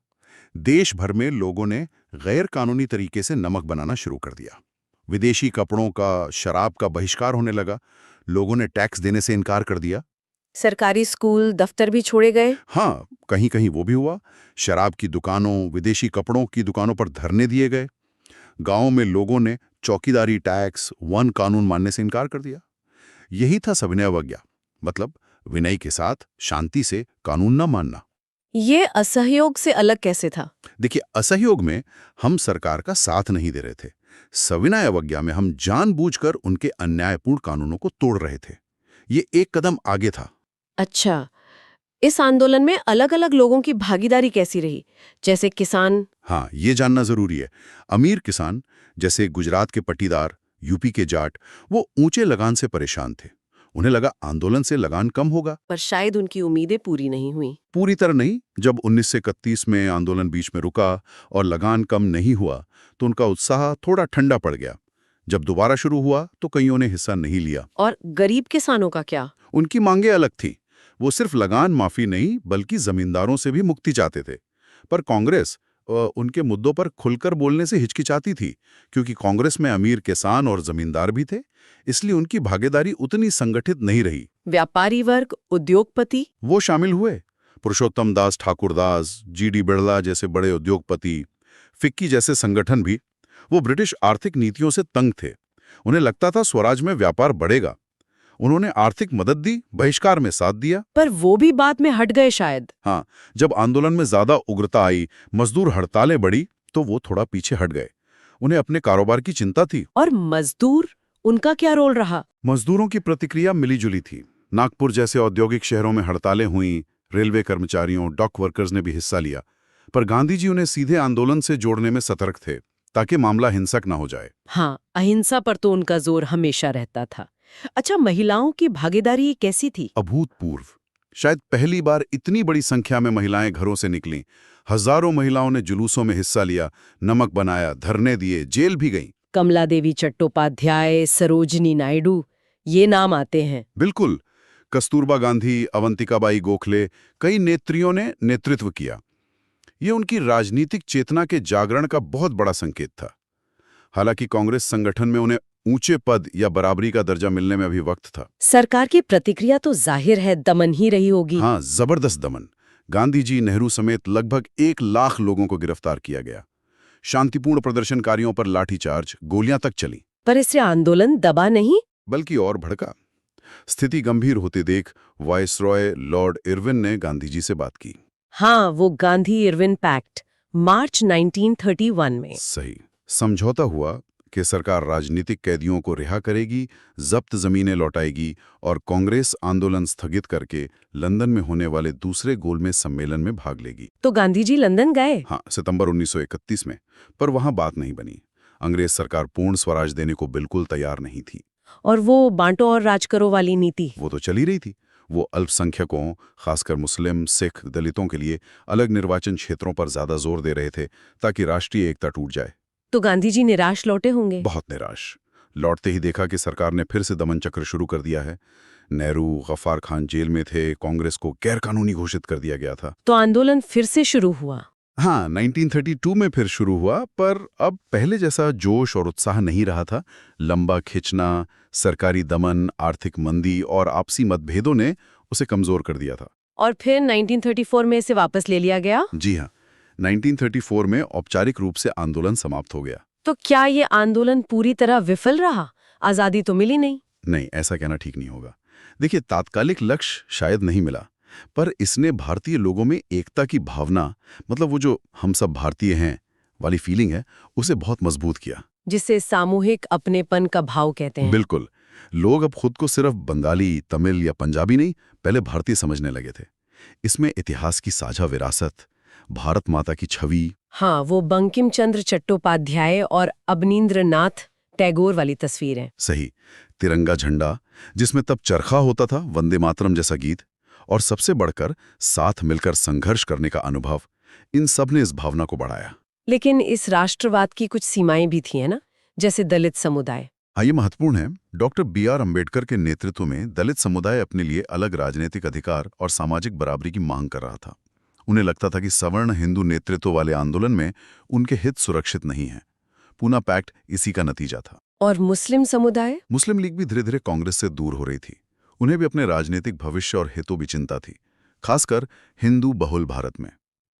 देश भर में लोगों ने गैर कानूनी तरीके से नमक बनाना शुरू कर दिया। विदेशी कपड़ों का, शराब का बहिष्कार होने लगा। लोगों ने टैक्स देने से इनकार कर दिया।
सरकारी स्कूल, दफ्तर भी छोड़े गए।
हाँ, कहीं कहीं वो भी हुआ। शराब की दुकानों, विदेशी कपड़ों की दुकानों पर धरने दिए गए। गांव में लोगों ने चौकीदारी टैक्स, वन कानून मानने से इनकार कर दिया। यही था सविनय अवज्ञा, मतलब विनय के साथ शांति से कानून न मानना।
ये असहयोग से अलग कैसे था?
देखिए, असहयोग में हम सरकार का साथ नहीं दे रहे थे। सविनय अवज्ञा में हम जानबूझकर उनके अन्यायपूर्ण कानूनों को तोड़ रहे थे। ये एक कदम आगे था।
अच्छा, इस आंदोलन में अलग-अलग लोगों की भागीदारी कैसी रही? जैसे किसान?
हाँ, ये जानना जरूरी है। अमीर किसान, जैसे गुजरात के पटीदार, यूपी के जाट, वो ऊंचे लगान से परेशान थे। उन्हें लगा आंदोलन से लगान कम होगा।
पर शायद उनकी उम्मीदें पूरी नहीं हुई।
पूरी तरह नहीं। जब 1931 में आंदोलन बीच में रुका और लगान कम नहीं हुआ, तो उनका उत्साह थोड़ा ठंडा पड़ गया। जब दोबारा शुरू हुआ तो कईयों ने हिस्सा नहीं लिया।
और गरीब किसानों का क्या?
उनकी मांगें अलग थी। वो सिर्फ लगान माफी नहीं, बल्कि जमींदारों से भी मुक्ति चाहते थे। पर कांग्रेस उनके मुद्दों पर खुलकर बोलने से हिचकिचाती थी, क्योंकि कांग्रेस में अमीर किसान और जमींदार भी थे, इसलिए उनकी भागीदारी उतनी संगठित नहीं रही।
व्यापारी वर्ग, उद्योगपति?
वो शामिल हुए। पुरुषोत्तम दास ठाकुरदास, जीडी बिड़ला जैसे बड़े उद्योगपति, फिक्की जैसे संगठन भी। वो ब्रिटिश आर्थिक नीतियों से तंग थे। उन्हें लगता था स्वराज में व्यापार बढ़ेगा। उन्होंने आर्थिक मदद दी, बहिष्कार में साथ दिया।
पर वो भी बाद में हट गए शायद।
हाँ, जब आंदोलन में ज्यादा उग्रता आई, मजदूर हड़तालें बढ़ी, तो वो थोड़ा पीछे हट गए। उन्हें अपने कारोबार की चिंता थी।
और मजदूर, उनका क्या रोल रहा?
मजदूरों की प्रतिक्रिया मिलीजुली थी। नागपुर जैसे औद्योगिक शहरों में हड़तालें हुईं, रेलवे कर्मचारियों, डॉक वर्कर्स ने भी हिस्सा लिया। पर गांधी जी उन्हें सीधे आंदोलन से जोड़ने में सतर्क थे, ताकि मामला हिंसक न हो जाए।
हाँ, अहिंसा पर तो उनका जोर हमेशा रहता था। अच्छा, महिलाओं की भागीदारी कैसी थी?
अभूतपूर्व। शायद पहली बार इतनी बड़ी संख्या में महिलाएं घरों से निकलीं। हजारों महिलाओं ने जुलूसों में हिस्सा लिया, नमक बनाया, धरने दिए, जेल भी गईं।
कमला देवी चट्टोपाध्याय, सरोजिनी नायडू, ये नाम आते हैं।
बिल्कुल। कस्तूरबा गांधी, अवंतिकाबाई गोखले, कई नेत्रियों ने नेतृत्व किया। ये उनकी राजनीतिक चेतना के जागरण का बहुत बड़ा संकेत था। हालांकि कांग्रेस संगठन में उन्हें ऊंचे पद या बराबरी का दर्जा मिलने में अभी वक्त था।
सरकार की प्रतिक्रिया तो जाहिर है दमन ही रही होगी।
हाँ, जबरदस्त दमन। गांधी जी, नेहरू समेत लगभग 1 लाख लोगों को गिरफ्तार किया गया। शांतिपूर्ण प्रदर्शनकारियों पर लाठीचार्ज, गोलियां तक चली।
पर इससे आंदोलन दबा नहीं।
बल्कि और भड़का। स्थिति गंभीर होते देख वायसरॉय लॉर्ड इरविन ने गांधी जी से बात की।
हाँ, वो गांधी इरविन पैक्ट मार्च 1931 में।
सही। समझौता हुआ कि सरकार राजनीतिक कैदियों को रिहा करेगी, जब्त जमीनें लौटाएगी और कांग्रेस आंदोलन स्थगित करके लंदन में होने वाले दूसरे गोलमेज सम्मेलन में भाग लेगी।
तो गांधी जी लंदन गए।
हाँ, सितंबर 1931 में। पर वहां बात नहीं बनी। अंग्रेज सरकार पूर्ण स्वराज देने को बिल्कुल तैयार नहीं थी।
और वो बांटो और राज करो वाली नीति,
वो तो चली रही थी। वो अल्पसंख्यकों, खासकर मुस्लिम, सिख, दलितों के लिए अलग निर्वाचन क्षेत्रों पर ज्यादा जोर दे रहे थे ताकि राष्ट्रीय एकता टूट जाए।
तो गांधी जी निराश लौटे होंगे।
बहुत निराश। लौटते ही देखा कि सरकार ने फिर से दमन चक्र शुरू कर दिया है। नेहरू, गफ्फार खान जेल में थे, कांग्रेस को गैरकानूनी घोषित कर दिया गया था।
तो आंदोलन फिर से शुरू हुआ।
हाँ, 1932 में फिर शुरू हुआ, पर अब पहले जैसा जोश और उत्साह नहीं रहा था। लंबा खिंचना, सरकारी दमन, आर्थिक मंदी और आपसी मतभेदों ने उसे कमजोर कर दिया था।
और फिर 1934 में इसे वापस ले लिया गया।
जी हाँ, 1934 में औपचारिक रूप से आंदोलन समाप्त हो गया।
तो क्या ये आंदोलन पूरी तरह विफल रहा? आजादी तो मिली नहीं।
नहीं, ऐसा कहना ठीक नहीं होगा। देखिए, तात्कालिक लक्ष्य शायद नहीं मिला, पर इसने भारतीय लोगों में एकता की भावना, मतलब वो जो हम सब भारतीय हैं वाली फीलिंग है, उसे बहुत मजबूत किया।
जिसे सामूहिक अपनेपन का भाव कहते हैं।
बिल्कुल। लोग अब खुद को सिर्फ बंगाली, तमिल या पंजाबी नहीं, पहले भारतीय समझने लगे थे। इसमें इतिहास की साझा विरासत, भारत माता की छवि।
हाँ, वो बंकिम चंद्र चट्टोपाध्याय और अवनींद्रनाथ टैगोर वाली तस्वीर है।
सही। तिरंगा झंडा, जिसमें तब चरखा होता था, वंदे मातरम जैसा गीत, और सबसे बढ़कर साथ मिलकर संघर्ष करने का अनुभव, इन सब ने इस भावना को बढ़ाया।
लेकिन इस राष्ट्रवाद की कुछ सीमाएं भी थी, है ना? जैसे दलित समुदाय।
हाँ, ये महत्वपूर्ण है। Doctor B.R. अम्बेडकर के नेतृत्व में दलित समुदाय अपने लिए अलग राजनीतिक अधिकार और सामाजिक बराबरी की मांग कर रहा था। उन्हें लगता था कि सवर्ण हिंदू नेतृत्व वाले आंदोलन में उनके हित सुरक्षित नहीं हैं। पूना पैक्ट इसी का नतीजा था।
और मुस्लिम समुदाय?
मुस्लिम लीग भी धीरे धीरे कांग्रेस से दूर हो रही थी। उन्हें भी अपने राजनीतिक भविष्य और हितों की चिंता थी, खासकर हिंदू बहुल भारत में।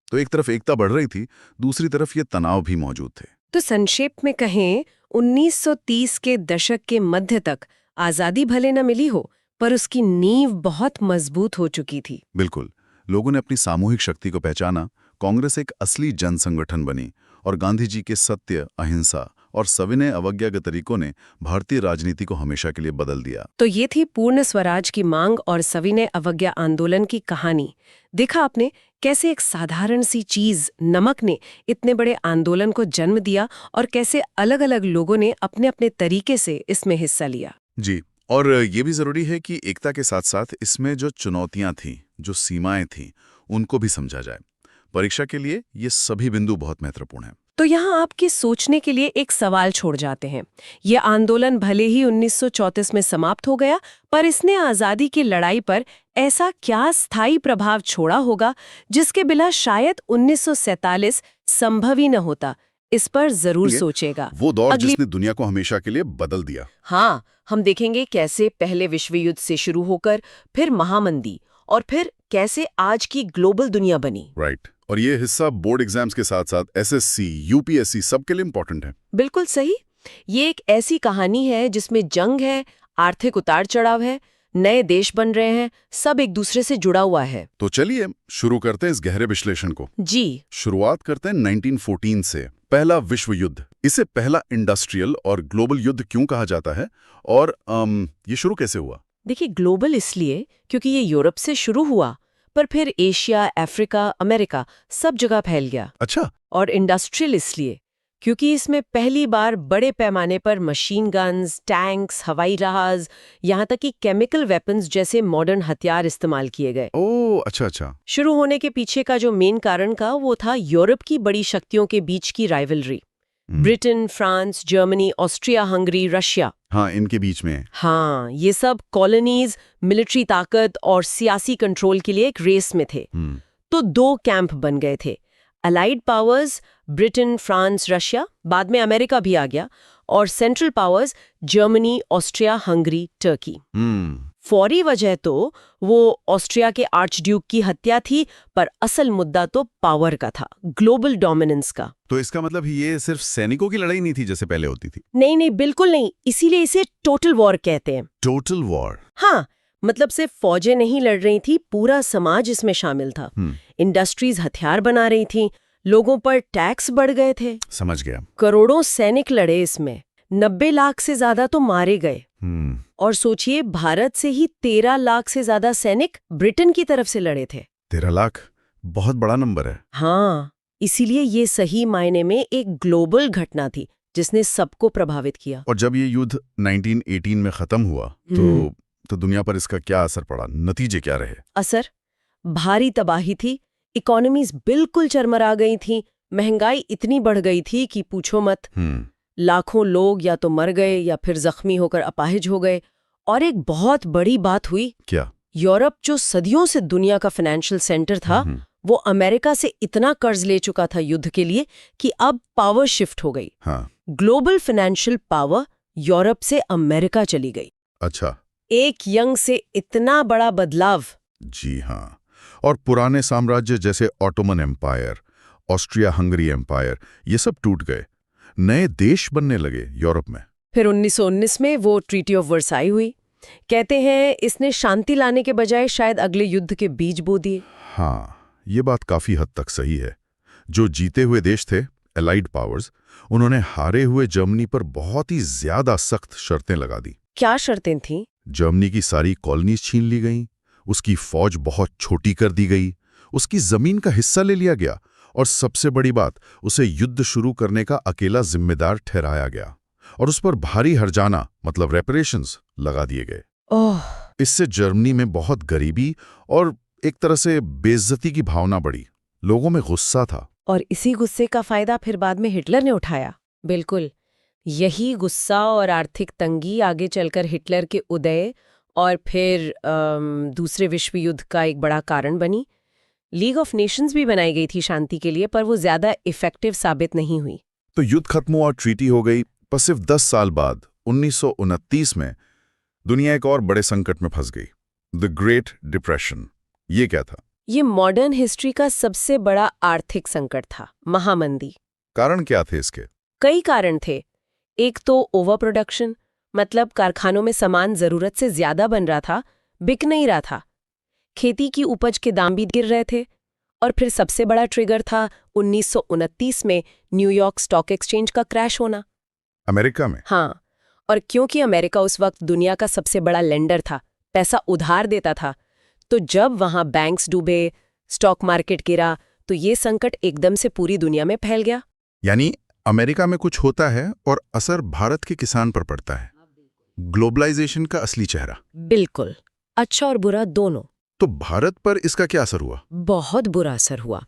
तो एक तरफ एकता बढ़ रही थी, दूसरी तरफ ये तनाव भी मौजूद थे।
तो संक्षेप में कहें, 1930 के दशक के मध्य तक आजादी भले न मिली हो, पर उसकी नींव बहुत मजबूत हो चुकी थी।
बिल्कुल। लोगों ने अपनी सामूहिक शक्ति को पहचाना, कांग्रेस एक असली जन संगठन बनी, और गांधी जी के सत्य, अहिंसा और सविनय अवज्ञा के तरीकों ने भारतीय राजनीति को हमेशा के लिए बदल दिया।
तो ये थी पूर्ण स्वराज की मांग और सविनय अवज्ञा आंदोलन की कहानी। देखा आपने कैसे एक साधारण सी चीज, नमक, ने इतने बड़े आंदोलन को जन्म दिया, और कैसे अलग अलग लोगों ने अपने अपने तरीके से इसमें हिस्सा लिया।
जी, और ये भी जरूरी है कि एकता के साथ साथ इसमें जो चुनौतियां थीं, जो सीमाएं थीं, उनको भी समझा जाए। परीक्षा के लिए ये सभी बिंदु बहुत महत्वपूर्ण हैं।
तो यहाँ आपके सोचने के लिए एक सवाल छोड़ जाते हैं। ये आंदोलन भले ही 1934 में समाप्त हो गया, पर इसने आज़ादी की लड़ाई पर ऐसा क्या स्थायी प्रभाव छोड़ा होगा जिसके बिना शायद 1947 संभव ही न होता? इस पर जरूर सोचेगा।
वो दौर जिसने दुनिया को हमेशा के लिए बदल दिया।
हाँ, हम देखेंगे कैसे पहले विश्व युद्ध से शुरू होकर फिर महामंदी, और फिर कैसे आज की ग्लोबल दुनिया बनी।
राइट। और ये हिस्सा बोर्ड एग्जाम्स के साथ साथ SSC, UPSC सबके लिए इम्पोर्टेंट है।
बिल्कुल सही। ये एक ऐसी कहानी है जिसमें जंग है, आर्थिक उतार चढ़ाव है, नए देश बन रहे हैं, सब एक दूसरे से जुड़ा हुआ है।
तो चलिए शुरू करते हैं इस गहरे विश्लेषण को।
जी,
शुरुआत करते हैं 1914 से। पहला विश्व युद्ध, इसे पहला इंडस्ट्रियल और ग्लोबल युद्ध क्यों कहा जाता है, और ये शुरू कैसे हुआ?
देखिए, ग्लोबल इसलिए क्योंकि ये यूरोप से शुरू हुआ, पर फिर एशिया, अफ्रीका, अमेरिका सब जगह फैल गया।
अच्छा।
और इंडस्ट्रियल इसलिए क्योंकि इसमें पहली बार बड़े पैमाने पर मशीन गन्स, टैंक्स, हवाई जहाज, यहाँ तक कि केमिकल वेपन्स जैसे मॉडर्न हथियार इस्तेमाल किए गए।
ओह, अच्छा।
शुरू होने के पीछे का जो मेन कारण का वो था यूरोप की बड़ी शक्तियों के बीच की rivalry. Britain, France, Germany, Austria, Hungary, Russia.
हाँ, इनके बीच में।
हाँ, ये सब कॉलोनीज, मिलिट्री ताकत और सियासी कंट्रोल के लिए एक रेस में थे। तो दो कैंप बन गए थे। Allied powers, Britain, France, Russia, बाद में अमेरिका भी आ गया, और central powers Germany, Austria, Hungary, Turkey. फौरी वजह तो वो ऑस्ट्रिया के आर्च ड्यूक की हत्या थी, पर असल मुद्दा तो पावर का था, ग्लोबल डोमिनेंस का।
तो इसका मतलब ये सिर्फ सैनिकों की लड़ाई नहीं थी जैसे पहले होती थी।
नहीं नहीं, बिल्कुल नहीं, इसीलिए इसे टोटल वॉर कहते हैं।
Total war.
हाँ, मतलब सिर्फ फौजें नहीं लड़ रही थी, पूरा समाज इसमें शामिल था। इंडस्ट्रीज हथियार बना रही थी, लोगों पर टैक्स बढ़ गए थे।
समझ गया।
करोड़ों सैनिक लड़े इसमें, 90 लाख से ज्यादा तो मारे गए। और सोचिए, भारत से ही 13 लाख से ज्यादा सैनिक ब्रिटेन की तरफ से लड़े थे।
13 लाख बहुत बड़ा नंबर है।
हाँ, इसीलिए ये सही मायने में एक ग्लोबल घटना थी जिसने सबको प्रभावित किया।
और जब ये युद्ध 1918 में खत्म हुआ तो दुनिया पर इसका क्या असर पड़ा? नतीजे क्या रहे?
असर भारी तबाही थी, इकोनॉमीज बिल्कुल चरमरा गई थी, महंगाई इतनी बढ़ गई थी कि पूछो मत। लाखों लोग या तो मर गए या फिर जख्मी होकर अपाहिज हो गए। और एक बहुत बड़ी बात हुई।
क्या?
यूरोप जो सदियों से दुनिया का फाइनेंशियल सेंटर था, वो अमेरिका से इतना कर्ज ले चुका था युद्ध के लिए कि अब पावर शिफ्ट हो गई। ग्लोबल फाइनेंशियल पावर यूरोप से अमेरिका चली गई।
अच्छा।
एक यंग से इतना बड़ा बदलाव।
जी हाँ। और पुराने साम्राज्य जैसे Ottoman Empire, Austria Hungary Empire, ये सब टूट गए, नए देश बनने लगे यूरोप में।
फिर 1919 में वो ट्रीटी ऑफ वर्साई हुई। कहते हैं इसने शांति लाने के बजाय शायद अगले युद्ध के बीज बो दिए।
हाँ, ये बात काफी हद तक सही है। जो जीते हुए देश थे, एलाइड पावर्स, उन्होंने हारे हुए जर्मनी पर बहुत ही ज्यादा सख्त शर्तें लगा दी।
क्या शर्तें थीं?
जर्मनी की सारी कॉलोनीज छीन ली गईं, उसकी फौज बहुत छोटी कर दी गई, उसकी जमीन का हिस्सा ले लिया गया और सबसे बड़ी बात, उसे युद्ध शुरू करने का अकेला जिम्मेदार ठहराया गया और उस पर भारी हर्जाना मतलब रेपरेशंस लगा दिए गए। इससे जर्मनी में बहुत गरीबी और एक तरह से बेइज्जती की भावना बढ़ी। लोगों में गुस्सा था।
और इसी गुस्से का फायदा फिर बाद में हिटलर ने उठाया। बिल्कुल, यही गुस्सा और आर्थिक तंगी आगे चलकर हिटलर के उदय और फिर दूसरे विश्व युद्ध का एक बड़ा कारण बनी। लीग ऑफ नेशंस भी बनाई गई थी शांति के लिए, पर वो ज्यादा इफेक्टिव साबित नहीं हुई।
तो युद्ध खत्म हुआ और ट्रीटी हो गई, पर सिर्फ 10 साल बाद 1929 में दुनिया एक और बड़े संकट में फंस गई, द ग्रेट डिप्रेशन। ये क्या था?
ये मॉडर्न हिस्ट्री का सबसे बड़ा आर्थिक संकट था, महामंदी।
कारण क्या थे इसके?
कई कारण थे। एक तो ओवर प्रोडक्शन, मतलब कारखानों में सामान जरूरत से ज्यादा बन रहा था, बिक नहीं रहा था। खेती की उपज के दाम भी गिर रहे थे। और फिर सबसे बड़ा ट्रिगर था 1929 में न्यूयॉर्क स्टॉक एक्सचेंज का क्रैश होना।
अमेरिका में?
हाँ, और क्योंकि अमेरिका उस वक्त दुनिया का सबसे बड़ा लेंडर था, पैसा उधार देता था, तो जब वहां बैंक्स डूबे, स्टॉक मार्केट गिरा, तो ये संकट एकदम से पूरी दुनिया में फैल गया।
यानी अमेरिका में कुछ होता है और असर भारत के किसान पर पड़ता है। ग्लोबलाइजेशन का असली चेहरा।
बिल्कुल, अच्छा और बुरा दोनों।
तो भारत पर इसका क्या असर हुआ?
बहुत बुरा असर हुआ।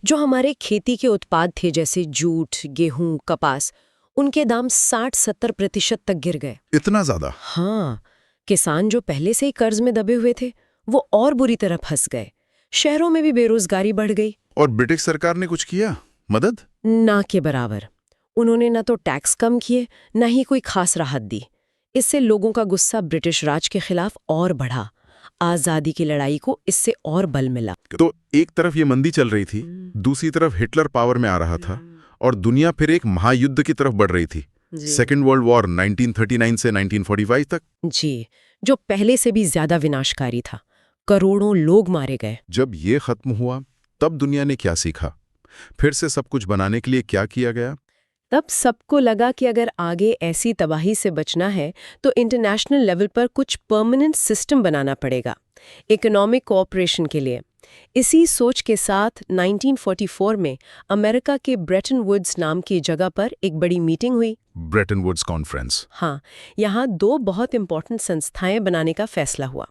जो हमारे खेती के उत्पाद थे जैसे जूट, गेहूं, कपास, उनके दाम 60-70% तक गिर गए।
इतना ज्यादा?
हाँ, किसान जो पहले से ही कर्ज में दबे हुए थे, वो और बुरी तरह फंस गए। शहरों में भी बेरोजगारी बढ़ गई।
और ब्रिटिश सरकार ने कुछ किया? मदद?
ना के बराबर। उन्होंने न तो टैक्स कम किए, न ही कोई खास राहत दी। इससे लोगों का गुस्सा ब्रिटिश राज के खिलाफ और बढ़ा। आजादी की लड़ाई को इससे और बल मिला।
तो एक तरफ ये मंदी चल रही थी, दूसरी तरफ हिटलर पावर में आ रहा था और दुनिया फिर एक महायुद्ध की तरफ बढ़ रही थी। सेकेंड वर्ल्ड वॉर 1939 से 1945 तक।
जी, जो पहले से भी ज्यादा विनाशकारी था। करोड़ों लोग मारे गए।
जब ये खत्म हुआ, तब दुनिया ने क्या सीखा? फिर से सब कुछ बनाने के लिए क्या किया गया?
तब सबको लगा कि अगर आगे ऐसी तबाही से बचना है तो इंटरनेशनल लेवल पर कुछ परमानेंट सिस्टम बनाना पड़ेगा, इकोनॉमिक कोऑपरेशन के लिए। इसी सोच के साथ 1944 में अमेरिका के ब्रेटन वुड्स नाम की जगह पर एक बड़ी मीटिंग हुई।
Bretton Woods conference.
हाँ, यहाँ 2 बहुत इंपॉर्टेंट संस्थाएं बनाने का फैसला हुआ।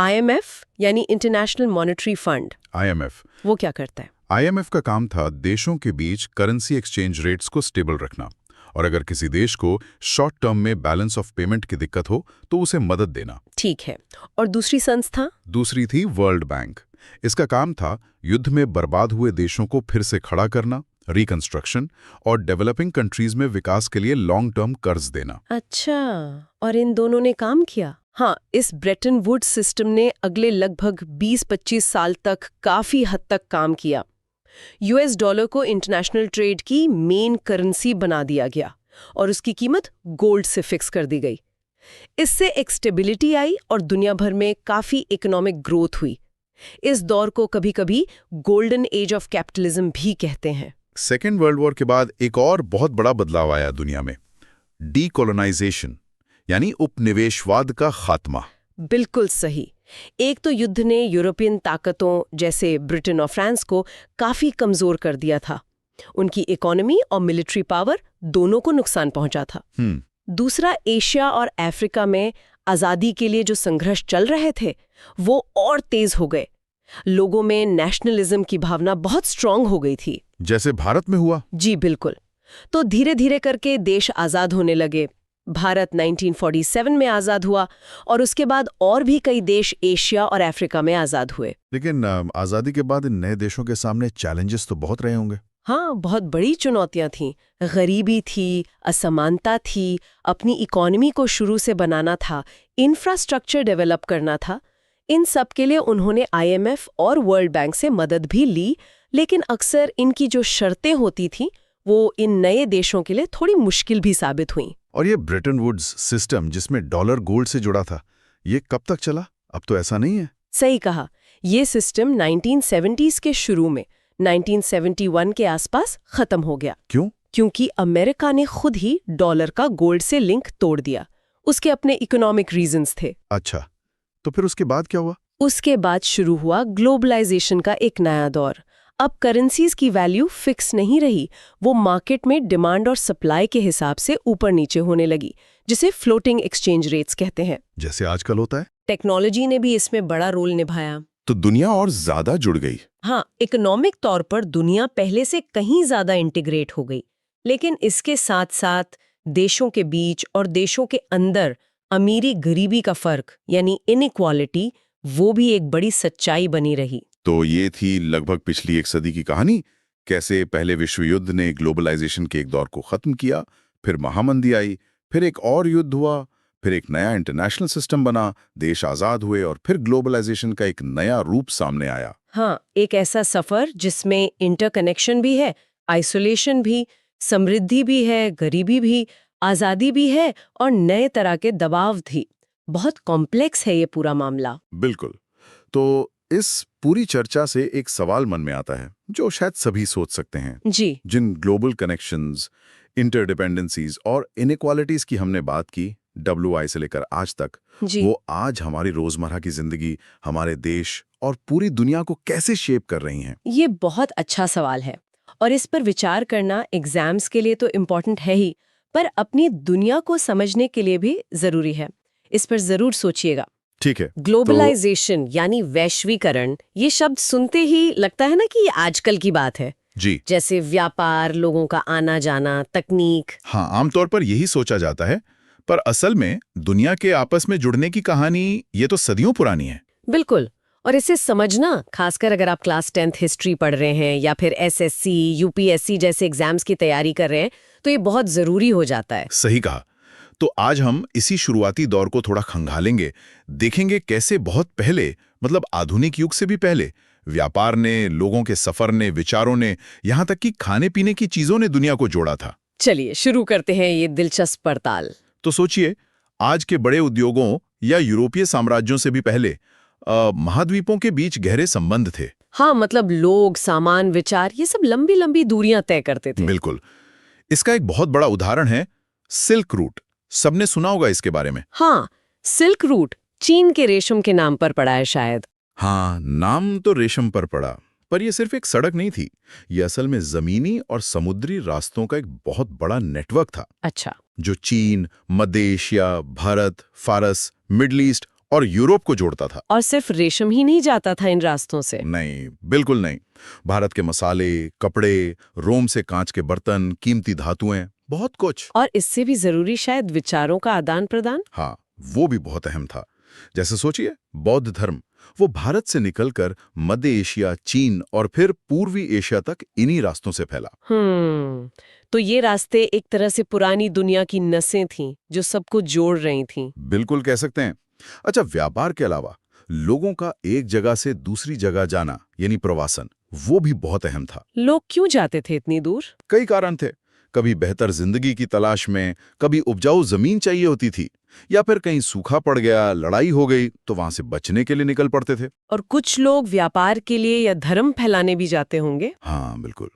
IMF यानी इंटरनेशनल मॉनेटरी फंड।
IMF
वो क्या करता है?
IMF का काम था देशों के बीच करेंसी एक्सचेंज रेट्स को स्टेबल रखना और अगर किसी देश को शॉर्ट टर्म में बैलेंस ऑफ पेमेंट की दिक्कत हो तो उसे मदद देना।
ठीक है। और दूसरी संस्था?
दूसरी थी वर्ल्ड बैंक। इसका काम था युद्ध में बर्बाद हुए देशों को फिर से खड़ा करना, रिकंस्ट्रक्शन और डेवलपिंग कंट्रीज में विकास के लिए लॉन्ग टर्म कर्ज देना।
अच्छा, और इन दोनों ने काम किया? हाँ, इस ब्रेटन वुड्स सिस्टम ने अगले लगभग 20-25 साल तक काफी हद तक काम किया। यूएस डॉलर को इंटरनेशनल ट्रेड की मेन करेंसी बना दिया गया और उसकी कीमत गोल्ड से फिक्स कर दी गई। इससे एक स्टेबिलिटी आई और दुनिया भर में काफी इकोनॉमिक ग्रोथ हुई। इस दौर को कभी-कभी गोल्डन एज ऑफ कैपिटलिज्म भी कहते हैं।
सेकेंड वर्ल्ड वॉर के बाद एक और बहुत बड़ा बदलाव आया दुनिया में, डीकोलोनाइजेशन यानी उपनिवेशवाद का खात्मा।
बिल्कुल सही। एक तो युद्ध ने यूरोपियन ताकतों जैसे ब्रिटेन और फ्रांस को काफी कमजोर कर दिया था। उनकी इकोनॉमी और मिलिट्री पावर दोनों को नुकसान पहुंचा था। दूसरा, एशिया और अफ्रीका में आजादी के लिए जो संघर्ष चल रहे थे वो और तेज हो गए। लोगों में नेशनलिज्म की भावना बहुत स्ट्रांग हो गई थी।
जैसे भारत में हुआ।
जी बिल्कुल। तो धीरे धीरे करके देश आजाद होने लगे। भारत 1947 में आजाद हुआ और उसके बाद और भी कई देश एशिया और अफ्रीका में आजाद हुए।
लेकिन आजादी के बाद इन नए देशों के सामने चैलेंजेस तो बहुत रहे होंगे।
हाँ, बहुत बड़ी चुनौतियां थीं। गरीबी थी, असमानता थी, अपनी इकोनॉमी को शुरू से बनाना था, इंफ्रास्ट्रक्चर डेवलप करना था। इन सब के लिए उन्होंने आईएमएफ और वर्ल्ड बैंक से मदद भी ली, लेकिन अक्सर इनकी जो शर्तें होती थीं वो इन नए देशों के लिए थोड़ी मुश्किल भी साबित हुईं।
और ये ब्रेटन वुड्स सिस्टम जिसमें डॉलर गोल्ड से जुड़ा था, ये कब तक चला? अब तो ऐसा नहीं है।
सही कहा। ये सिस्टम 1970s के शुरू में 1971 के आसपास खत्म हो गया।
क्यों?
क्योंकि अमेरिका ने खुद ही डॉलर का गोल्ड से लिंक तोड़ दिया। उसके अपने इकोनॉमिक रीजंस थे।
अच्छा, तो फिर उसके बाद क्या हुआ?
उसके बाद शुरू हुआ ग्लोबलाइजेशन का एक नया दौर। अब करेंसीज की वैल्यू फिक्स नहीं रही, वो मार्केट में डिमांड और सप्लाई के हिसाब से ऊपर नीचे होने लगी, जिसे फ्लोटिंग एक्सचेंज रेट्स कहते हैं।
जैसे आजकल होता है।
टेक्नोलॉजी ने भी इसमें बड़ा रोल निभाया।
तो दुनिया और ज्यादा जुड़ गई।
हाँ, इकोनॉमिक तौर पर दुनिया पहले से कहीं ज्यादा इंटीग्रेट हो गई, लेकिन इसके साथ साथ देशों के बीच और देशों के अंदर अमीरी गरीबी का फर्क यानी इनइक्वालिटी, वो भी एक बड़ी सच्चाई बनी रही।
तो ये थी लगभग पिछली एक सदी की कहानी, कैसे पहले विश्व युद्ध ने ग्लोबलाइजेशन के एक दौर को खत्म किया, फिर महामंदी आई, फिर एक और युद्ध हुआ, फिर एक नया इंटरनेशनल सिस्टम बना, देश आजाद हुए और फिर ग्लोबलाइजेशन का एक नया रूप सामने आया।
हाँ, एक ऐसा सफर जिसमें इंटरकनेक्शन भी है, आइसोलेशन भी, समृद्धि भी है, गरीबी भी, आजादी भी है और नए तरह के दबाव भी। बहुत कॉम्प्लेक्स है ये पूरा मामला।
बिल्कुल। तो इस पूरी चर्चा से एक सवाल मन में आता है जो शायद सभी सोच सकते हैं।
जी।
जिन ग्लोबल कनेक्शंस, इंटरडिपेंडेंसीज और इनइक्वालिटीज की हमने बात की WI से लेकर आज तक,
जी।
वो आज हमारी रोजमर्रा की जिंदगी, हमारे देश और पूरी दुनिया को कैसे शेप कर रही हैं?
ये बहुत अच्छा सवाल है और इस पर विचार करना एग्जाम्स के लिए तो इम्पोर्टेंट है ही, पर अपनी दुनिया को समझने के लिए भी जरूरी है। इस पर जरूर सोचिएगा।
ठीक है।
ग्लोबलाइजेशन यानी वैश्वीकरण, ये शब्द सुनते ही लगता है ना कि ये आजकल की बात है।
जी।
जैसे व्यापार, लोगों का आना जाना, तकनीक।
हाँ, आमतौर पर यही सोचा जाता है, पर असल में दुनिया के आपस में जुड़ने की कहानी ये तो सदियों पुरानी है।
बिल्कुल। और इसे समझना, खासकर अगर आप क्लास 10th हिस्ट्री पढ़ रहे हैं या फिर SSC, UPSC जैसे एग्जाम्स की तैयारी कर रहे हैं, तो ये बहुत जरूरी हो जाता है।
सही कहा। तो आज हम इसी शुरुआती दौर को थोड़ा खंगालेंगे, देखेंगे कैसे बहुत पहले, मतलब आधुनिक युग से भी पहले, व्यापार ने, लोगों के सफर ने, विचारों ने, यहाँ तक कि खाने पीने की चीजों ने दुनिया को जोड़ा था।
चलिए शुरू करते हैं ये दिलचस्प पड़ताल।
तो सोचिए, आज के बड़े उद्योगों या यूरोपीय साम्राज्यों से भी पहले महाद्वीपों के बीच गहरे संबंध थे।
हाँ, मतलब लोग, सामान, विचार, ये सब लंबी लंबी दूरियां तय करते थे।
बिल्कुल। इसका एक बहुत बड़ा उदाहरण है सिल्क रूट। सबने सुना होगा इसके बारे में।
हाँ, सिल्क रूट चीन के रेशम के नाम पर पड़ा है शायद।
हाँ, नाम तो रेशम पर पड़ा, पर यह सिर्फ एक सड़क नहीं थी। यह असल में जमीनी और समुद्री रास्तों का एक बहुत बड़ा नेटवर्क था।
अच्छा।
जो चीन, मध्य एशिया, भारत, फारस, मिडल ईस्ट और यूरोप को जोड़ता था।
और सिर्फ रेशम ही नहीं जाता था इन रास्तों से।
नहीं, बिल्कुल नहीं। भारत के मसाले, कपड़े, रोम से कांच के बर्तन, कीमती धातुएं, बहुत कुछ।
और इससे भी जरूरी शायद विचारों का आदान प्रदान।
हाँ, वो भी बहुत अहम था। जैसे सोचिए, बौद्ध धर्म वो भारत से निकलकर मध्य एशिया, चीन और फिर पूर्वी एशिया तक इन्हीं रास्तों से फैला।
तो ये रास्ते एक तरह से पुरानी दुनिया की नसें थीं जो सबको जोड़ रही थीं।
बिल्कुल कह सकते हैं। अच्छा, व्यापार के अलावा लोगों का एक जगह से दूसरी जगह जाना यानी प्रवासन, वो भी बहुत अहम था।
लोग क्यों जाते थे इतनी दूर?
कई कारण थे। कभी बेहतर जिंदगी की तलाश में, कभी उपजाऊ जमीन चाहिए होती थी, या फिर कहीं सूखा पड़ गया, लड़ाई हो गई तो वहां से बचने के लिए निकल पड़ते थे।
और कुछ लोग व्यापार के लिए या धर्म फैलाने भी जाते होंगे।
हाँ बिल्कुल।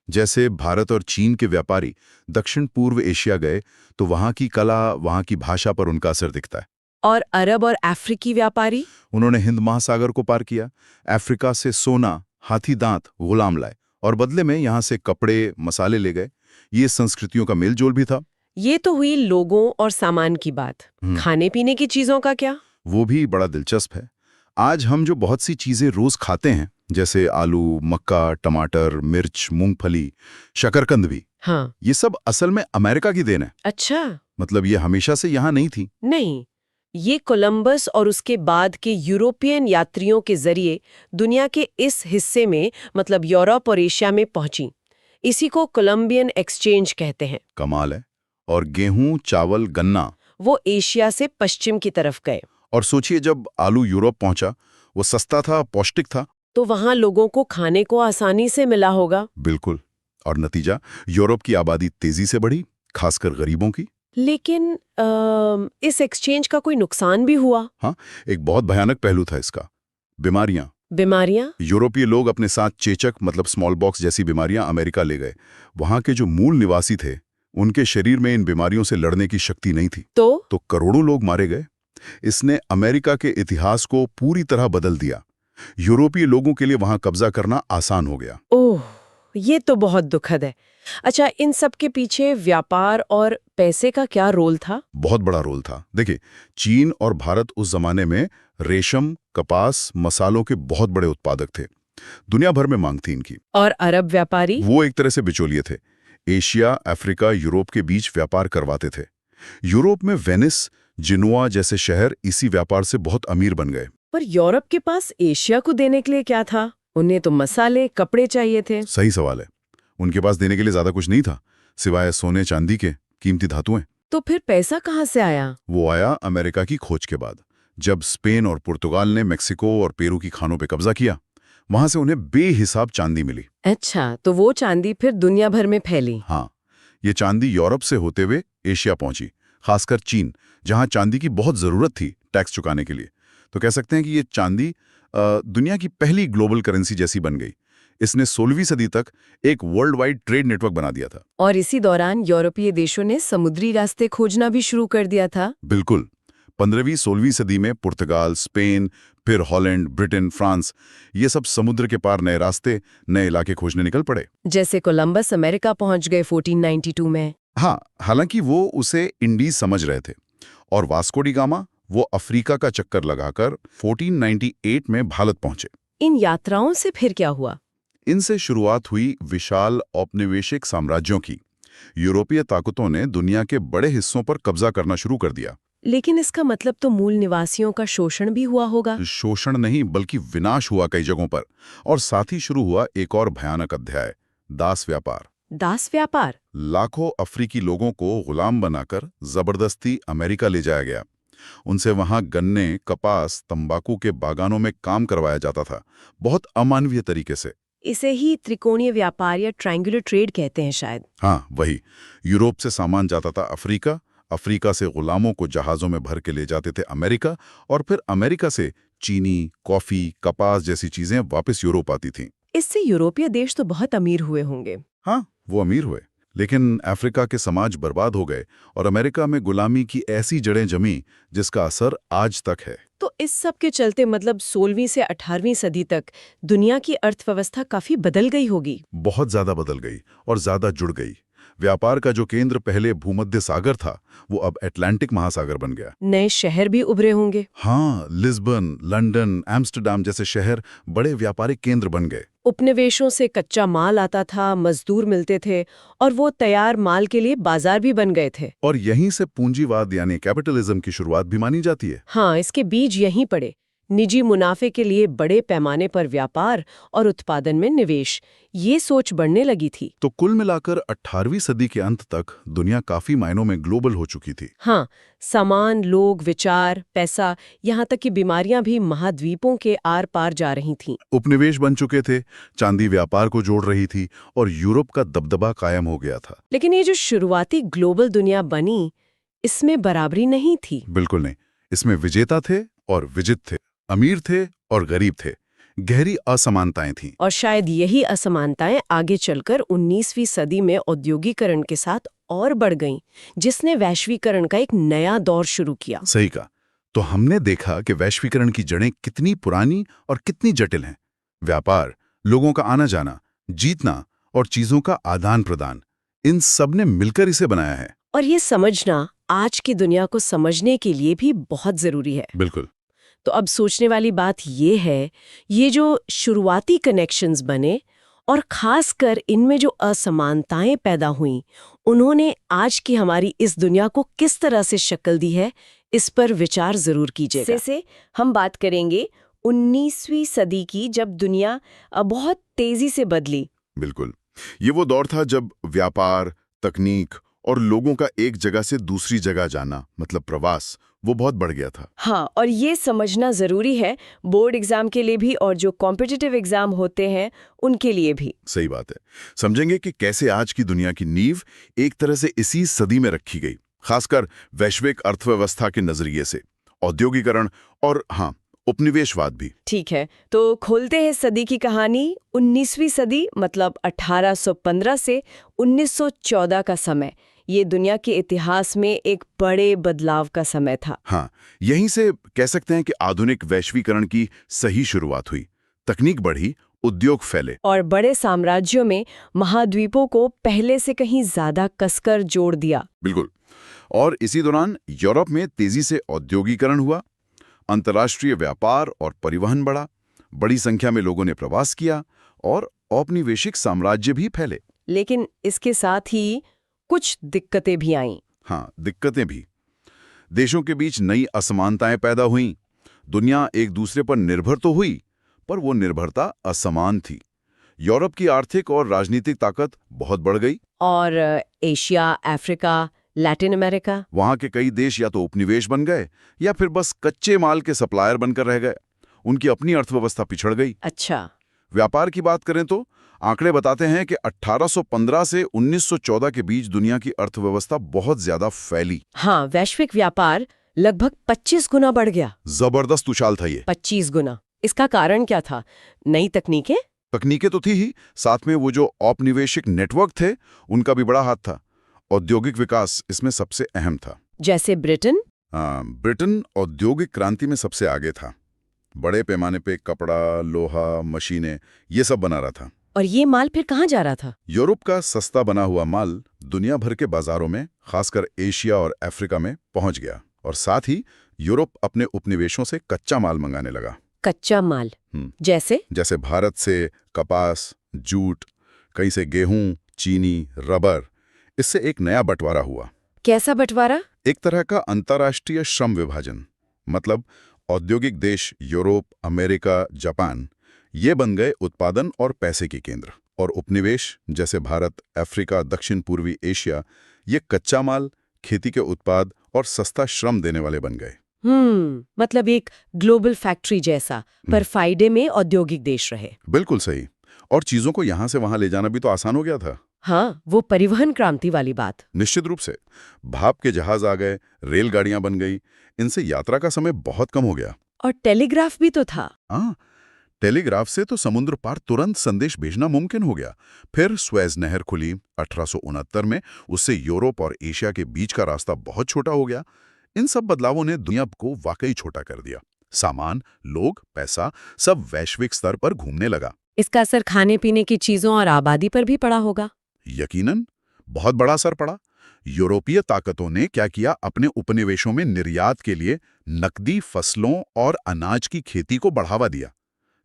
जैसे भारत और चीन के व्यापारी दक्षिण पूर्व एशिया गए तो वहां की कला, वहां की भाषा पर उनका असर दिखता है।
और अरब और अफ्रीकी व्यापारी?
उन्होंने हिंद महासागर को पार किया, अफ्रीका से सोना, हाथी दांत, गुलाम लाए और बदले में यहां से कपड़े, मसाले ले गए। ये संस्कृतियों का मेलजोल भी था।
ये तो हुई लोगों और सामान की बात। खाने पीने की चीजों का क्या?
वो भी बड़ा दिलचस्प है। आज हम जो बहुत सी चीजें रोज खाते हैं, जैसे आलू, मक्का, टमाटर, मिर्च, मूंगफली, शकरकंद भी,
हाँ।
ये सब असल में अमेरिका की देन है।
अच्छा।
मतलब ये हमेशा से यहाँ नहीं थी।
नहीं, ये कोलंबस और उसके बाद के यूरोपियन यात्रियों के जरिए दुनिया के इस हिस्से में, मतलब यूरोप और एशिया में पहुंची। इसी को कोलंबियन एक्सचेंज कहते हैं।
कमाल है। और गेहूं, चावल, गन्ना,
वो एशिया से पश्चिम की तरफ गए।
और सोचिए जब आलू यूरोप पहुंचा, वो सस्ता था, पौष्टिक था।
तो वहां लोगों को खाने को आसानी से मिला होगा।
बिल्कुल। और नतीजा, यूरोप की आबादी तेजी से बढ़ी, खासकर गरीबों की।
लेकिन इस एक्सचेंज का कोई नुकसान भी हुआ?
हाँ, एक बहुत भयानक पहलू था इसका। बीमारियां।
बीमारियां?
यूरोपीय लोग अपने साथ चेचक मतलब स्मॉल बॉक्स जैसी बीमारियां अमेरिका ले गए। वहां के जो मूल निवासी थे, उनके शरीर में इन बीमारियों से लड़ने की शक्ति नहीं थी। तो करोड़ों लोग मारे गए। इसने अमेरिका के इतिहास को पूरी तरह बदल दिया। यूरोपीय लोगों के लिए वहां कब्जा करना आसान हो गया।
ओह, ये तो बहुत दुखद है। अच्छा, इन सब के पीछे व्यापार और पैसे का क्या रोल था?
बहुत बड़ा रोल था। देखिए, चीन और भारत उस जमाने में रेशम, कपास, मसालों के बहुत बड़े उत्पादक थे। दुनिया भर में मांग थी इनकी।
और अरब व्यापारी?
वो एक तरह से बिचौलिए थे। एशिया, अफ्रीका, यूरोप के बीच व्यापार करवाते थे। यूरोप में वेनिस, जिनुआ जैसे शहर इसी व्यापार से बहुत अमीर बन गए।
पर यूरोप के पास एशिया को देने के लिए क्या था? उन्हें तो मसाले, कपड़े चाहिए थे।
सही सवाल है। उनके पास देने के लिए ज्यादा कुछ नहीं था, सिवाय सोने चांदी के, कीमती धातुएं।
तो फिर पैसा कहाँ से आया?
वो आया अमेरिका की खोज के बाद, जब स्पेन और पुर्तगाल ने मेक्सिको और पेरू की खानों पे कब्जा किया। वहां से उन्हें बेहिसाब चांदी मिली।
अच्छा, तो वो चांदी फिर दुनिया भर में फैली।
हाँ, ये चांदी यूरोप से होते हुए एशिया पहुंची, खासकर चीन, जहां चांदी की बहुत जरूरत थी टैक्स चुकाने के लिए। तो कह सकते हैं कि ये चांदी दुनिया की पहली ग्लोबल करेंसी जैसी बन गई। इसने 16वीं सदी तक एक वर्ल्ड वाइड ट्रेड नेटवर्क बना दिया था।
और इसी दौरान यूरोपीय देशों ने समुद्री रास्ते खोजना भी शुरू कर दिया था।
बिल्कुल। 15वीं-16वीं सदी में पुर्तगाल, स्पेन, फिर हॉलैंड, ब्रिटेन, फ्रांस, ये सब समुद्र के पार नए रास्ते, नए इलाके खोजने निकल पड़े।
जैसे कोलंबस अमेरिका पहुंच गए 1492 में।
हाँ, हालांकि वो उसे इंडीज समझ रहे थे। और वास्को डी गामा, वो अफ्रीका का चक्कर लगाकर 1498 में भारत पहुंचे।
इन यात्राओं से फिर क्या हुआ?
इनसे शुरुआत हुई विशाल औपनिवेशिक साम्राज्यों की। यूरोपीय ताकतों ने दुनिया के बड़े हिस्सों पर कब्जा करना शुरू कर दिया।
लेकिन इसका मतलब तो मूल निवासियों का शोषण भी हुआ होगा।
शोषण नहीं, बल्कि विनाश हुआ कई जगहों पर। और साथ ही शुरू हुआ एक और भयानक अध्याय, दास व्यापार।
दास व्यापार?
लाखों अफ्रीकी लोगों को गुलाम बनाकर जबरदस्ती अमेरिका ले जाया गया। उनसे वहां गन्ने, कपास, तंबाकू के बागानों में काम करवाया जाता था, बहुत अमानवीय तरीके से।
इसे ही त्रिकोणीय व्यापार या ट्रायंगुलर ट्रेड कहते हैं शायद।
हाँ, वही। यूरोप से सामान जाता था अफ्रीका, अफ्रीका से गुलामों को जहाजों में भर के ले जाते थे अमेरिका, और फिर अमेरिका से चीनी, कॉफी, कपास जैसी चीजें वापस यूरोप आती थीं।
इससे यूरोपीय देश तो बहुत अमीर हुए होंगे।
हाँ, वो अमीर हुए, लेकिन अफ्रीका के समाज बर्बाद हो गए और अमेरिका में गुलामी की ऐसी जड़ें जमी जिसका असर आज तक है।
तो इस सब के चलते मतलब 16वीं से 18वीं सदी तक दुनिया की अर्थव्यवस्था काफी बदल गई होगी।
बहुत ज्यादा बदल गई और ज्यादा जुड़ गई। व्यापार का जो केंद्र पहले भूमध्य सागर था, वो अब अटलांटिक महासागर बन गया।
नए शहर भी उभरे होंगे।
हाँ, लिस्बन, लंदन, एम्स्टर्डम जैसे शहर बड़े व्यापारिक केंद्र बन गए।
उपनिवेशों से कच्चा माल आता था, मजदूर मिलते थे, और वो तैयार माल के लिए बाजार भी बन गए थे।
और यहीं से पूंजीवाद यानी कैपिटलिज्म की शुरुआत भी मानी जाती है।
हाँ, इसके बीज यहीं पड़े।
निजी मुनाफे के लिए बड़े पैमाने पर व्यापार और उत्पादन में निवेश, ये सोच बढ़ने लगी थी।
तो कुल मिलाकर 18वीं सदी के अंत तक दुनिया काफी मायनों में ग्लोबल हो चुकी थी।
हाँ, सामान, लोग, विचार, पैसा, यहाँ तक कि बीमारियां भी महाद्वीपों के आर पार जा रही थीं।
उपनिवेश बन चुके थे, चांदी व्यापार को जोड़ रही थी और यूरोप का दबदबा कायम हो गया था।
लेकिन ये जो शुरुआती ग्लोबल दुनिया बनी, इसमें बराबरी नहीं थी।
बिल्कुल नहीं। इसमें विजेता थे और विजित थे, अमीर थे और गरीब थे, गहरी असमानताएं थीं।
और शायद यही असमानताएं आगे चलकर 19वीं सदी में औद्योगिकरण के साथ और बढ़ गईं, जिसने वैश्वीकरण का एक नया दौर शुरू किया।
सही कहा। तो हमने देखा कि वैश्वीकरण की जड़ें कितनी पुरानी और कितनी जटिल हैं। व्यापार, लोगों का आना जाना, जीतना और चीजों का आदान प्रदान, इन सब ने मिलकर इसे बनाया है।
और ये समझना आज की दुनिया को समझने के लिए भी बहुत जरूरी है।
बिल्कुल।
तो अब सोचने वाली बात ये है, ये जो शुरुआती कनेक्शंस बने और खासकर इनमें जो असमानताएं पैदा हुईं, उन्होंने आज की हमारी इस दुनिया को किस तरह से शक्ल दी है, इस पर विचार जरूर कीजिएगा।
से हम बात करेंगे 19वीं सदी की, जब दुनिया बहुत तेजी से बदली।
बिल्कुल। ये वो दौर था जब व्यापार, तकनीक और लोगों का एक जगह से दूसरी जगह जाना, मतलब प्रवास, वो बहुत बढ़ गया था।
हाँ, और ये समझना ज़रूरी है बोर्ड एग्जाम के लिए भी और जो कॉम्पिटिटिव एग्जाम होते हैं उनके लिए भी।
सही बात है। समझेंगे कि कैसे आज की दुनिया की नींव एक तरह से इसी सदी में रखी गई, खासकर वैश्विक अर्थव्यवस्था के नजरिए से, औद्योगिकरण और हाँ, उपनिवेशवाद भी।
ठीक है, तो खोलते हैं सदी की कहानी। 19वीं सदी मतलब 1815 से 1914 का समय, ये दुनिया के इतिहास में एक बड़े बदलाव का समय था।
हाँ, यहीं से कह सकते हैं कि आधुनिक वैश्वीकरण की सही शुरुआत हुई। तकनीक बढ़ी, उद्योग फैले
और बड़े साम्राज्यों में महाद्वीपों को पहले से कहीं ज्यादा कसकर जोड़ दिया।
बिल्कुल। और इसी दौरान यूरोप में तेजी से औद्योगिकरण हुआ, अंतर्राष्ट्रीय व्यापार और परिवहन बढ़ा, बड़ी संख्या में लोगों ने प्रवास किया और औपनिवेशिक साम्राज्य भी फैले।
लेकिन इसके साथ ही कुछ दिक्कतें भी आईं।
हाँ, दिक्कतें भी। देशों के बीच नई असमानताएं पैदा हुईं। दुनिया एक दूसरे पर निर्भर तो हुई, पर वो निर्भरता असमान थी। यूरोप की आर्थिक और राजनीतिक ताकत बहुत बढ़ गई
और एशिया, अफ्रीका, लैटिन अमेरिका,
वहां के कई देश या तो उपनिवेश बन गए या फिर बस कच्चे माल के सप्लायर बनकर रह गए। उनकी अपनी अर्थव्यवस्था पिछड़ गई।
अच्छा,
व्यापार की बात करें तो आंकड़े बताते हैं कि 1815 से 1914 के बीच दुनिया की अर्थव्यवस्था बहुत ज्यादा फैली।
हाँ, वैश्विक व्यापार लगभग 25 गुना बढ़ गया।
जबरदस्त उछाल था ये।
25 गुना। इसका कारण क्या था? नई तकनीकें?
तकनीकें तो थी ही, साथ में वो जो औपनिवेशिक नेटवर्क थे, उनका भी बड़ा हाथ था। औद्योगिक विकास इसमें सबसे अहम था।
जैसे ब्रिटेन?
ब्रिटेन औद्योगिक क्रांति में सबसे आगे था। बड़े पैमाने पे कपड़ा, लोहा, मशीनें, ये सब बना रहा था।
और ये माल फिर कहाँ जा रहा था?
यूरोप का सस्ता बना हुआ माल दुनिया भर के बाजारों में, खासकर एशिया और अफ्रीका में पहुंच गया। और साथ ही यूरोप अपने उपनिवेशों से कच्चा माल मंगाने लगा।
कच्चा माल? जैसे
भारत से कपास, जूट, कहीं से गेहूं, चीनी, रबर। इससे एक नया बंटवारा हुआ।
कैसा बंटवारा?
एक तरह का अंतर्राष्ट्रीय श्रम विभाजन। मतलब औद्योगिक देश यूरोप, अमेरिका, जापान, ये बन गए उत्पादन और पैसे के केंद्र। और उपनिवेश जैसे भारत, अफ्रीका, दक्षिण पूर्वी एशिया, ये कच्चा माल, खेती के उत्पाद और सस्ता श्रम देने वाले बन गए।
मतलब एक ग्लोबल फैक्ट्री जैसा, पर फायदे में औद्योगिक देश रहे।
बिल्कुल सही। और चीजों को यहां से वहां ले जाना भी तो आसान हो गया था।
हाँ, वो परिवहन क्रांति वाली बात।
निश्चित रूप से। भाप के जहाज आ गए, रेलगाड़ियां बन गई, इनसे यात्रा का समय बहुत कम हो गया।
और टेलीग्राफ भी तो था।
हाँ, टेलीग्राफ से तो समुद्र पार तुरंत संदेश भेजना मुमकिन हो गया। फिर स्वेज नहर खुली 1869 में, उससे यूरोप और एशिया के बीच का रास्ता बहुत छोटा हो गया। इन सब बदलावों ने दुनिया को वाकई छोटा कर दिया। सामान, लोग, पैसा सब वैश्विक स्तर पर घूमने लगा।
इसका असर खाने पीने की चीजों और आबादी पर भी पड़ा होगा।
यकीनन बहुत बड़ा असर पड़ा। यूरोपीय ताकतों ने क्या किया, अपने उपनिवेशों में निर्यात के लिए नकदी फसलों और अनाज की खेती को बढ़ावा दिया।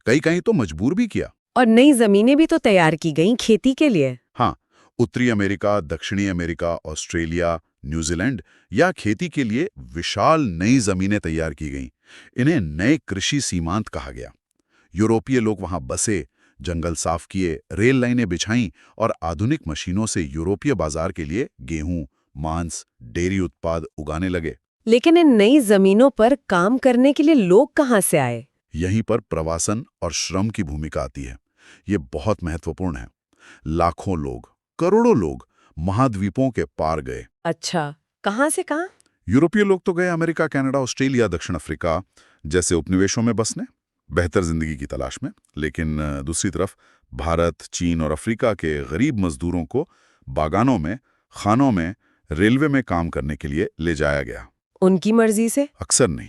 कहीं तो मजबूर भी किया।
और नई जमीनें भी तो तैयार की गईं खेती के लिए।
हाँ, उत्तरी अमेरिका, दक्षिणी अमेरिका, ऑस्ट्रेलिया, न्यूजीलैंड या खेती के लिए विशाल नई जमीनें तैयार की गईं। इन्हें नए कृषि सीमांत कहा गया। यूरोपीय लोग वहां बसे, जंगल साफ किए, रेल लाइनें बिछाईं और आधुनिक मशीनों से यूरोपीय बाजार के लिए गेहूं, मांस, डेयरी उत्पाद उगाने लगे।
लेकिन इन नई जमीनों पर काम करने के लिए लोग कहाँ से आए?
यहीं पर प्रवासन और श्रम की भूमिका आती है। ये बहुत महत्वपूर्ण है। लाखों लोग, करोड़ों लोग महाद्वीपों के पार गए।
अच्छा, कहाँ से कहाँ?
यूरोपीय लोग तो गए अमेरिका, कनाडा, ऑस्ट्रेलिया, दक्षिण अफ्रीका जैसे उपनिवेशों में बसने, बेहतर जिंदगी की तलाश में। लेकिन दूसरी तरफ भारत, चीन और अफ्रीका के गरीब मजदूरों को बागानों में, खानों में, रेलवे में काम करने के लिए ले जाया गया।
उनकी मर्जी से?
अक्सर नहीं,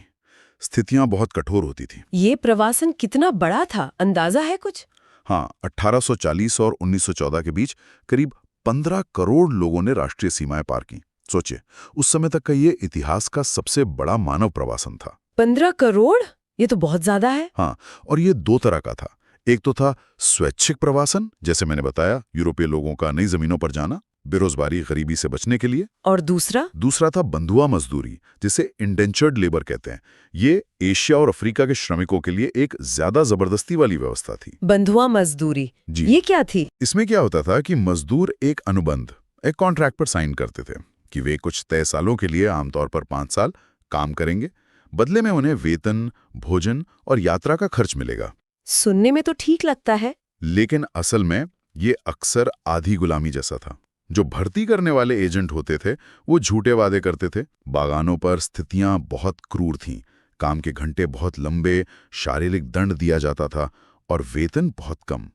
स्थितियां बहुत कठोर होती थी।
ये प्रवासन कितना बड़ा था, अंदाजा है कुछ?
हाँ, 1840 और 1914 के बीच करीब 15 करोड़ लोगों ने राष्ट्रीय सीमाएं पार की। सोचिए, उस समय तक का ये इतिहास का सबसे बड़ा मानव प्रवासन था।
15 करोड़? ये तो बहुत ज्यादा है।
हाँ, और ये दो तरह का था। एक तो था स्वैच्छिक प्रवासन, जैसे मैंने बताया, यूरोपीय लोगों का नई जमीनों पर जाना, बेरोजगारी, गरीबी से बचने के लिए।
और दूसरा
था बंधुआ मजदूरी, जिसे इंडेंचर्ड लेबर कहते हैं। ये एशिया और अफ्रीका के श्रमिकों के लिए एक ज्यादा जबरदस्ती वाली व्यवस्था थी।
बंधुआ मजदूरी
जी,
ये क्या थी?
इसमें क्या होता था कि मजदूर एक अनुबंध, एक कॉन्ट्रैक्ट पर साइन करते थे कि वे कुछ तय सालों के लिए, आमतौर पर 5 साल, काम करेंगे। बदले में उन्हें वेतन, भोजन और यात्रा का खर्च मिलेगा।
सुनने में तो ठीक लगता है।
लेकिन असल में ये अक्सर आधी गुलामी जैसा था। जो भर्ती करने वाले एजेंट होते थे वो झूठे वादे करते थे। बागानों पर स्थितियां बहुत क्रूर थीं, काम के घंटे बहुत लंबे, शारीरिक दंड दिया जाता था और वेतन बहुत कम।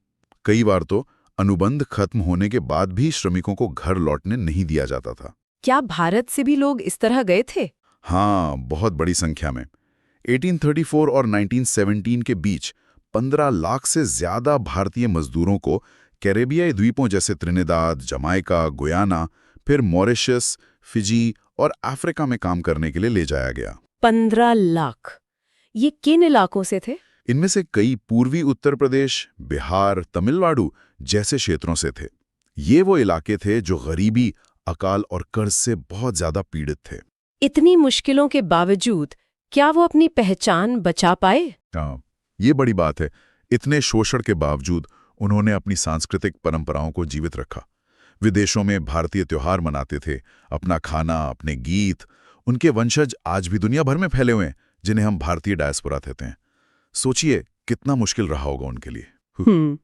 कई बार तो अनुबंध खत्म होने के बाद भी श्रमिकों को घर लौटने नहीं दिया जाता था।
क्या भारत से भी लोग इस तरह गए थे?
हाँ, बहुत बड़ी संख्या में। 1834 और 1917 के बीच 15 लाख से ज्यादा भारतीय मजदूरों को कैरेबियाई द्वीपों जैसे त्रिनिदाद, जमाइका, गुयाना, फिर मॉरिशस, फिजी और अफ्रीका में काम करने के लिए ले जाया गया।
15 लाख? ये किन इलाकों से थे?
इनमें से कई पूर्वी उत्तर प्रदेश, बिहार, तमिलनाडु जैसे क्षेत्रों से थे। ये वो इलाके थे जो गरीबी, अकाल और कर्ज से बहुत ज्यादा पीड़ित थे।
इतनी मुश्किलों के बावजूद क्या वो अपनी पहचान बचा पाए?
हाँ, ये बड़ी बात है। इतने शोषण के बावजूद उन्होंने अपनी सांस्कृतिक परंपराओं को जीवित रखा। विदेशों में भारतीय त्योहार मनाते थे, अपना खाना, अपने गीत। उनके वंशज आज भी दुनिया भर में फैले हुए हैं, जिन्हें हम भारतीय डायस्पोरा कहते हैं। सोचिए कितना मुश्किल रहा होगा उनके लिए।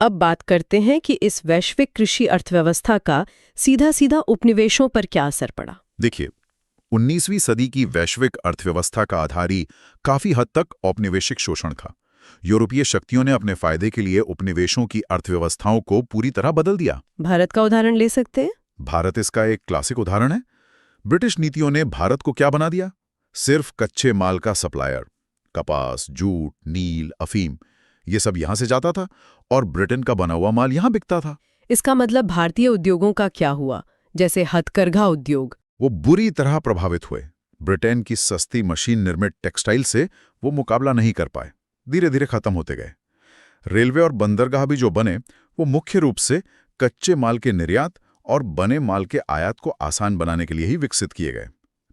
अब बात करते हैं कि इस वैश्विक कृषि अर्थव्यवस्था का सीधा सीधा उपनिवेशों पर क्या असर पड़ा।
देखिए, 19वीं सदी की वैश्विक अर्थव्यवस्था का आधार ही काफी हद तक औपनिवेशिक शोषण था। यूरोपीय शक्तियों ने अपने फायदे के लिए उपनिवेशों की अर्थव्यवस्थाओं को पूरी तरह बदल दिया।
भारत का उदाहरण ले सकते हैं?
भारत इसका एक क्लासिक उदाहरण है। ब्रिटिश नीतियों ने भारत को क्या बना दिया? सिर्फ कच्चे माल का सप्लायर। कपास, जूट, नील, अफीम, ये सब यहां से जाता था और ब्रिटेन का बना हुआ माल यहां बिकता था।
इसका मतलब भारतीय उद्योगों का क्या हुआ, जैसे हथकरघा उद्योग?
वो बुरी तरह प्रभावित हुए। ब्रिटेन की सस्ती मशीन निर्मित टेक्सटाइल से वो मुकाबला नहीं कर पाए, धीरे धीरे खत्म होते गए। रेलवे और बंदरगाह भी जो बने, वो मुख्य रूप से कच्चे माल के निर्यात और बने माल के आयात को आसान बनाने के लिए ही विकसित किए गए।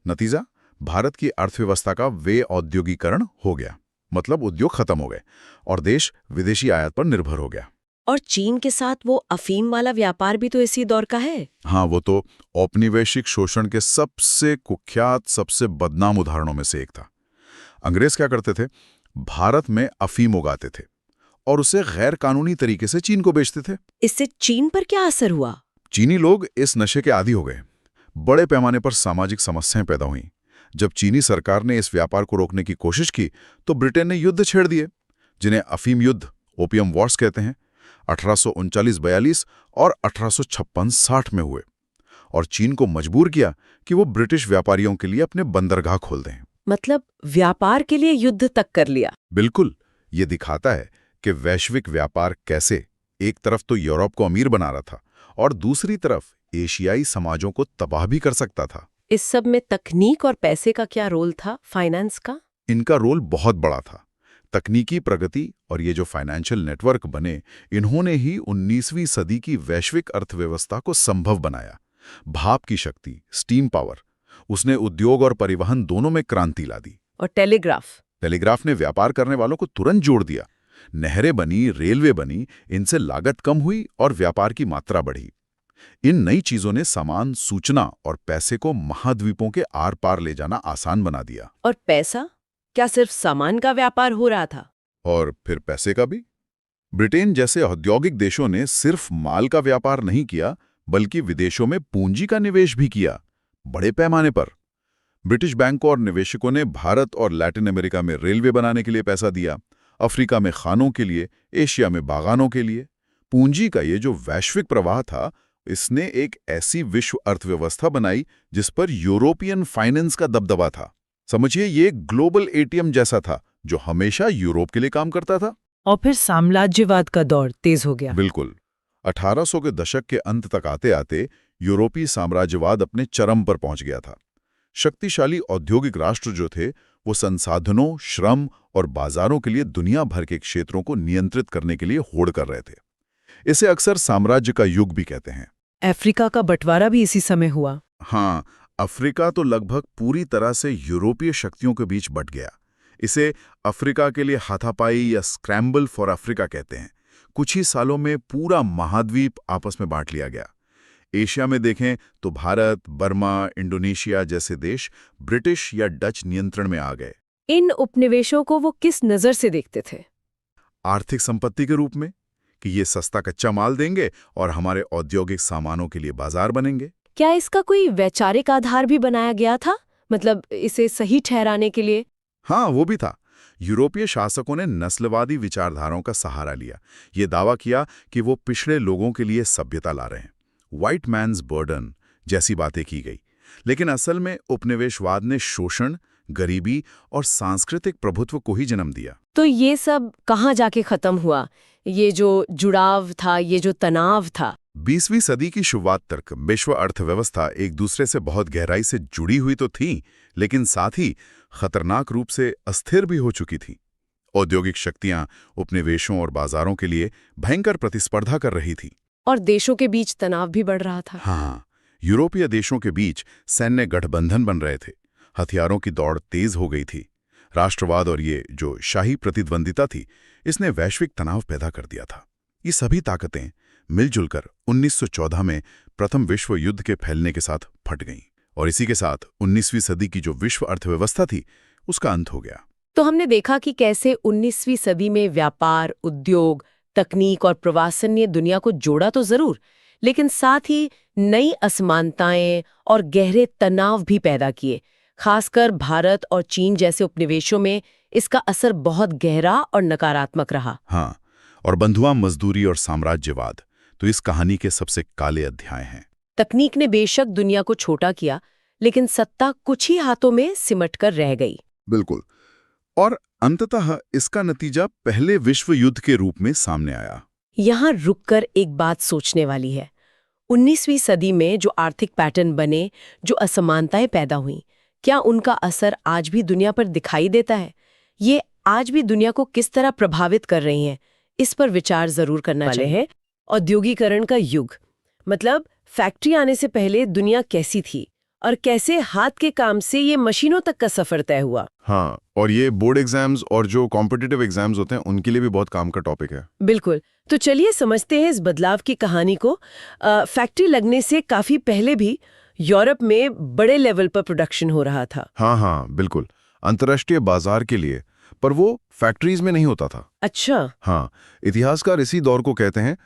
नतीजा, भारत की अर्थव्यवस्था का वे औद्योगिकरण हो गया, मतलब उद्योग खत्म हो गए और देश विदेशी आयात पर निर्भर हो गया।
और चीन के साथ वो अफीम वाला व्यापार भी तो इसी दौर का है।
हाँ, वो तो औपनिवेशिक शोषण के सबसे कुख्यात, सबसे बदनाम उदाहरणों में से एक था। अंग्रेज क्या करते थे? भारत में अफीम उगाते थे और उसे गैर कानूनी तरीके से चीन को बेचते थे।
इससे चीन पर क्या असर हुआ?
चीनी लोग इस नशे के आदी हो गए। बड़े पैमाने पर सामाजिक समस्याएं पैदा हुईं। जब चीनी सरकार ने इस व्यापार को रोकने की कोशिश की तो ब्रिटेन ने युद्ध छेड़ दिए, जिन्हें अफीम युद्ध, ओपियम वॉर्स कहते हैं। 1839-42 और 1856-60 में हुए और चीन को मजबूर किया कि वो ब्रिटिश व्यापारियों के लिए अपने बंदरगाह खोल दें।
मतलब व्यापार के लिए युद्ध तक कर लिया।
बिल्कुल, ये दिखाता है कि वैश्विक व्यापार कैसे एक तरफ तो यूरोप को अमीर बना रहा था और दूसरी तरफ एशियाई समाजों को तबाह भी कर सकता था।
इस सब में तकनीक और पैसे का क्या रोल था, फाइनेंस का?
इनका रोल बहुत बड़ा था। तकनीकी प्रगति और ये जो फाइनेंशियल नेटवर्क बने, इन्होंने ही 19वीं सदी की वैश्विक अर्थव्यवस्था को संभव बनाया।
भाप की शक्ति, स्टीम पावर, उसने उद्योग और परिवहन दोनों में क्रांति ला दी।
और टेलीग्राफ।
टेलीग्राफ ने व्यापार करने वालों को तुरंत जोड़ दिया। नहरें बनी, रेलवे बनी, इनसे लागत कम हुई और व्यापार की मात्रा बढ़ी। इन नई चीजों ने सामान, सूचना और पैसे को महाद्वीपों के आर पार ले जाना आसान बना दिया।
और पैसा? क्या सिर्फ सामान का व्यापार हो रहा था?
और फिर पैसे का भी। ब्रिटेन जैसे औद्योगिक देशों ने सिर्फ माल का व्यापार नहीं किया, बल्कि विदेशों में पूंजी का निवेश भी किया, बड़े पैमाने पर। ब्रिटिश बैंकों और निवेशकों ने भारत और लैटिन अमेरिका में रेलवे बनाने के लिए पैसा दिया, अफ्रीका में खानों के लिए, एशिया में बागानों के लिए। पूंजी का ये जो वैश्विक प्रवाह था, इसने एक ऐसी विश्व अर्थव्यवस्था बनाई जिस पर यूरोपियन फाइनेंस का दबदबा था। समझिए, ये एक ग्लोबल एटीएम जैसा था जो हमेशा यूरोप के लिए काम करता था।
और फिर साम्राज्यवाद का दौर तेज हो गया।
बिल्कुल। 1800 के दशक के अंत तक आते आते यूरोपीय साम्राज्यवाद अपने चरम पर पहुंच गया था। शक्तिशाली औद्योगिक राष्ट्र जो थे, वो संसाधनों, श्रम और बाजारों के लिए दुनिया भर के क्षेत्रों को नियंत्रित करने के लिए होड़ कर रहे थे। इसे अक्सर साम्राज्य का युग भी कहते हैं।
अफ्रीका का बंटवारा भी इसी समय हुआ।
हाँ, अफ्रीका तो लगभग पूरी तरह से यूरोपीय शक्तियों के बीच बट गया। इसे अफ्रीका के लिए हाथापाई या स्क्रैम्बल फॉर अफ्रीका कहते हैं। कुछ ही सालों में पूरा महाद्वीप आपस में बांट लिया गया। एशिया में देखें तो भारत, बर्मा, इंडोनेशिया जैसे देश ब्रिटिश या डच नियंत्रण में आ गए।
इन उपनिवेशों को वो किस नजर से देखते थे?
आर्थिक संपत्ति के रूप में, कि ये सस्ता कच्चा माल देंगे और हमारे औद्योगिक सामानों के लिए बाजार बनेंगे।
क्या इसका कोई वैचारिक आधार भी बनाया गया था, मतलब इसे सही ठहराने के लिए?
हाँ, वो भी था। यूरोपीय शासकों ने नस्लवादी विचारधाराओं का सहारा लिया। ये दावा किया कि वो पिछड़े लोगों के लिए सभ्यता ला रहे हैं, व्हाइट मैन्स बर्डन जैसी बातें की गई। लेकिन असल में उपनिवेशवाद ने शोषण, गरीबी और सांस्कृतिक प्रभुत्व को ही जन्म दिया।
तो ये सब कहाँ जाके खत्म हुआ? ये जो जुड़ाव था, ये जो तनाव था?
20वीं सदी की शुरुआत तक विश्व अर्थव्यवस्था एक दूसरे से बहुत गहराई से जुड़ी हुई तो थी, लेकिन साथ ही खतरनाक रूप से अस्थिर भी हो चुकी थी। औद्योगिक शक्तियां उपनिवेशों और बाजारों के लिए भयंकर प्रतिस्पर्धा कर रही थी।
और देशों के बीच तनाव भी बढ़ रहा था।
हाँ, यूरोपीय देशों के बीच सैन्य गठबंधन बन रहे थे। हथियारों की दौड़ तेज हो गई थी। राष्ट्रवाद और ये जो शाही प्रतिद्वंदिता थी, इसने वैश्विक तनाव पैदा कर दिया था। ये सभी ताकतें मिलजुल कर 1914 में प्रथम विश्व युद्ध के फैलने के साथ फट गईं। और इसी के साथ 19वीं सदी की जो विश्व अर्थव्यवस्था थी, उसका अंत हो गया।
तो हमने देखा कि कैसे 19वीं सदी में व्यापार, उद्योग, तकनीक और प्रवासन ने दुनिया को जोड़ा तो जरूर, लेकिन साथ ही नई असमानताएं और गहरे तनाव भी पैदा किए। खासकर भारत और चीन जैसे उपनिवेशों में इसका असर बहुत गहरा और नकारात्मक रहा।
हाँ, और बंधुआ मजदूरी और साम्राज्यवाद तो इस कहानी के सबसे काले अध्याय हैं।
तकनीक ने बेशक दुनिया को छोटा किया, लेकिन सत्ता कुछ ही हाथों में सिमट कर रह गई।
बिल्कुल। और अंततः इसका नतीजा पहले विश्व युद्ध के रूप में सामने आया।
यहाँ रुककर एक बात सोचने वाली है। 19वीं सदी में जो आर्थिक पैटर्न बने, जो असमानताएं पैदा हुई, क्या उनका असर आज भी दुनिया पर दिखाई देता है? ये आज भी दुनिया को किस तरह प्रभावित कर रही हैं? इस पर विचार जरूर करना चाहिए। औद्योगिकरण का युग, मतलब फैक्ट्री आने से पहले दुनिया कैसी थी और कैसे हाथ के काम से ये मशीनों तक का सफर तय हुआ।
हाँ, और ये बोर्ड एग्जाम्स और जो कॉम्पिटिटिव एग्जाम्स होते हैं उनके लिए भी बहुत काम का टॉपिक है।
बिल्कुल। तो चलिए समझते हैं इस बदलाव की कहानी को। फैक्ट्री लगने से काफी पहले भी यूरोप में बड़े लेवल पर प्रोडक्शन हो रहा था।
हाँ, बिल्कुल, अंतर्राष्ट्रीय बाजार के लिए, पर वो फैक्ट्रीज में नहीं होता था।
अच्छा।
हाँ, इतिहासकार इसी दौर को कहते हैं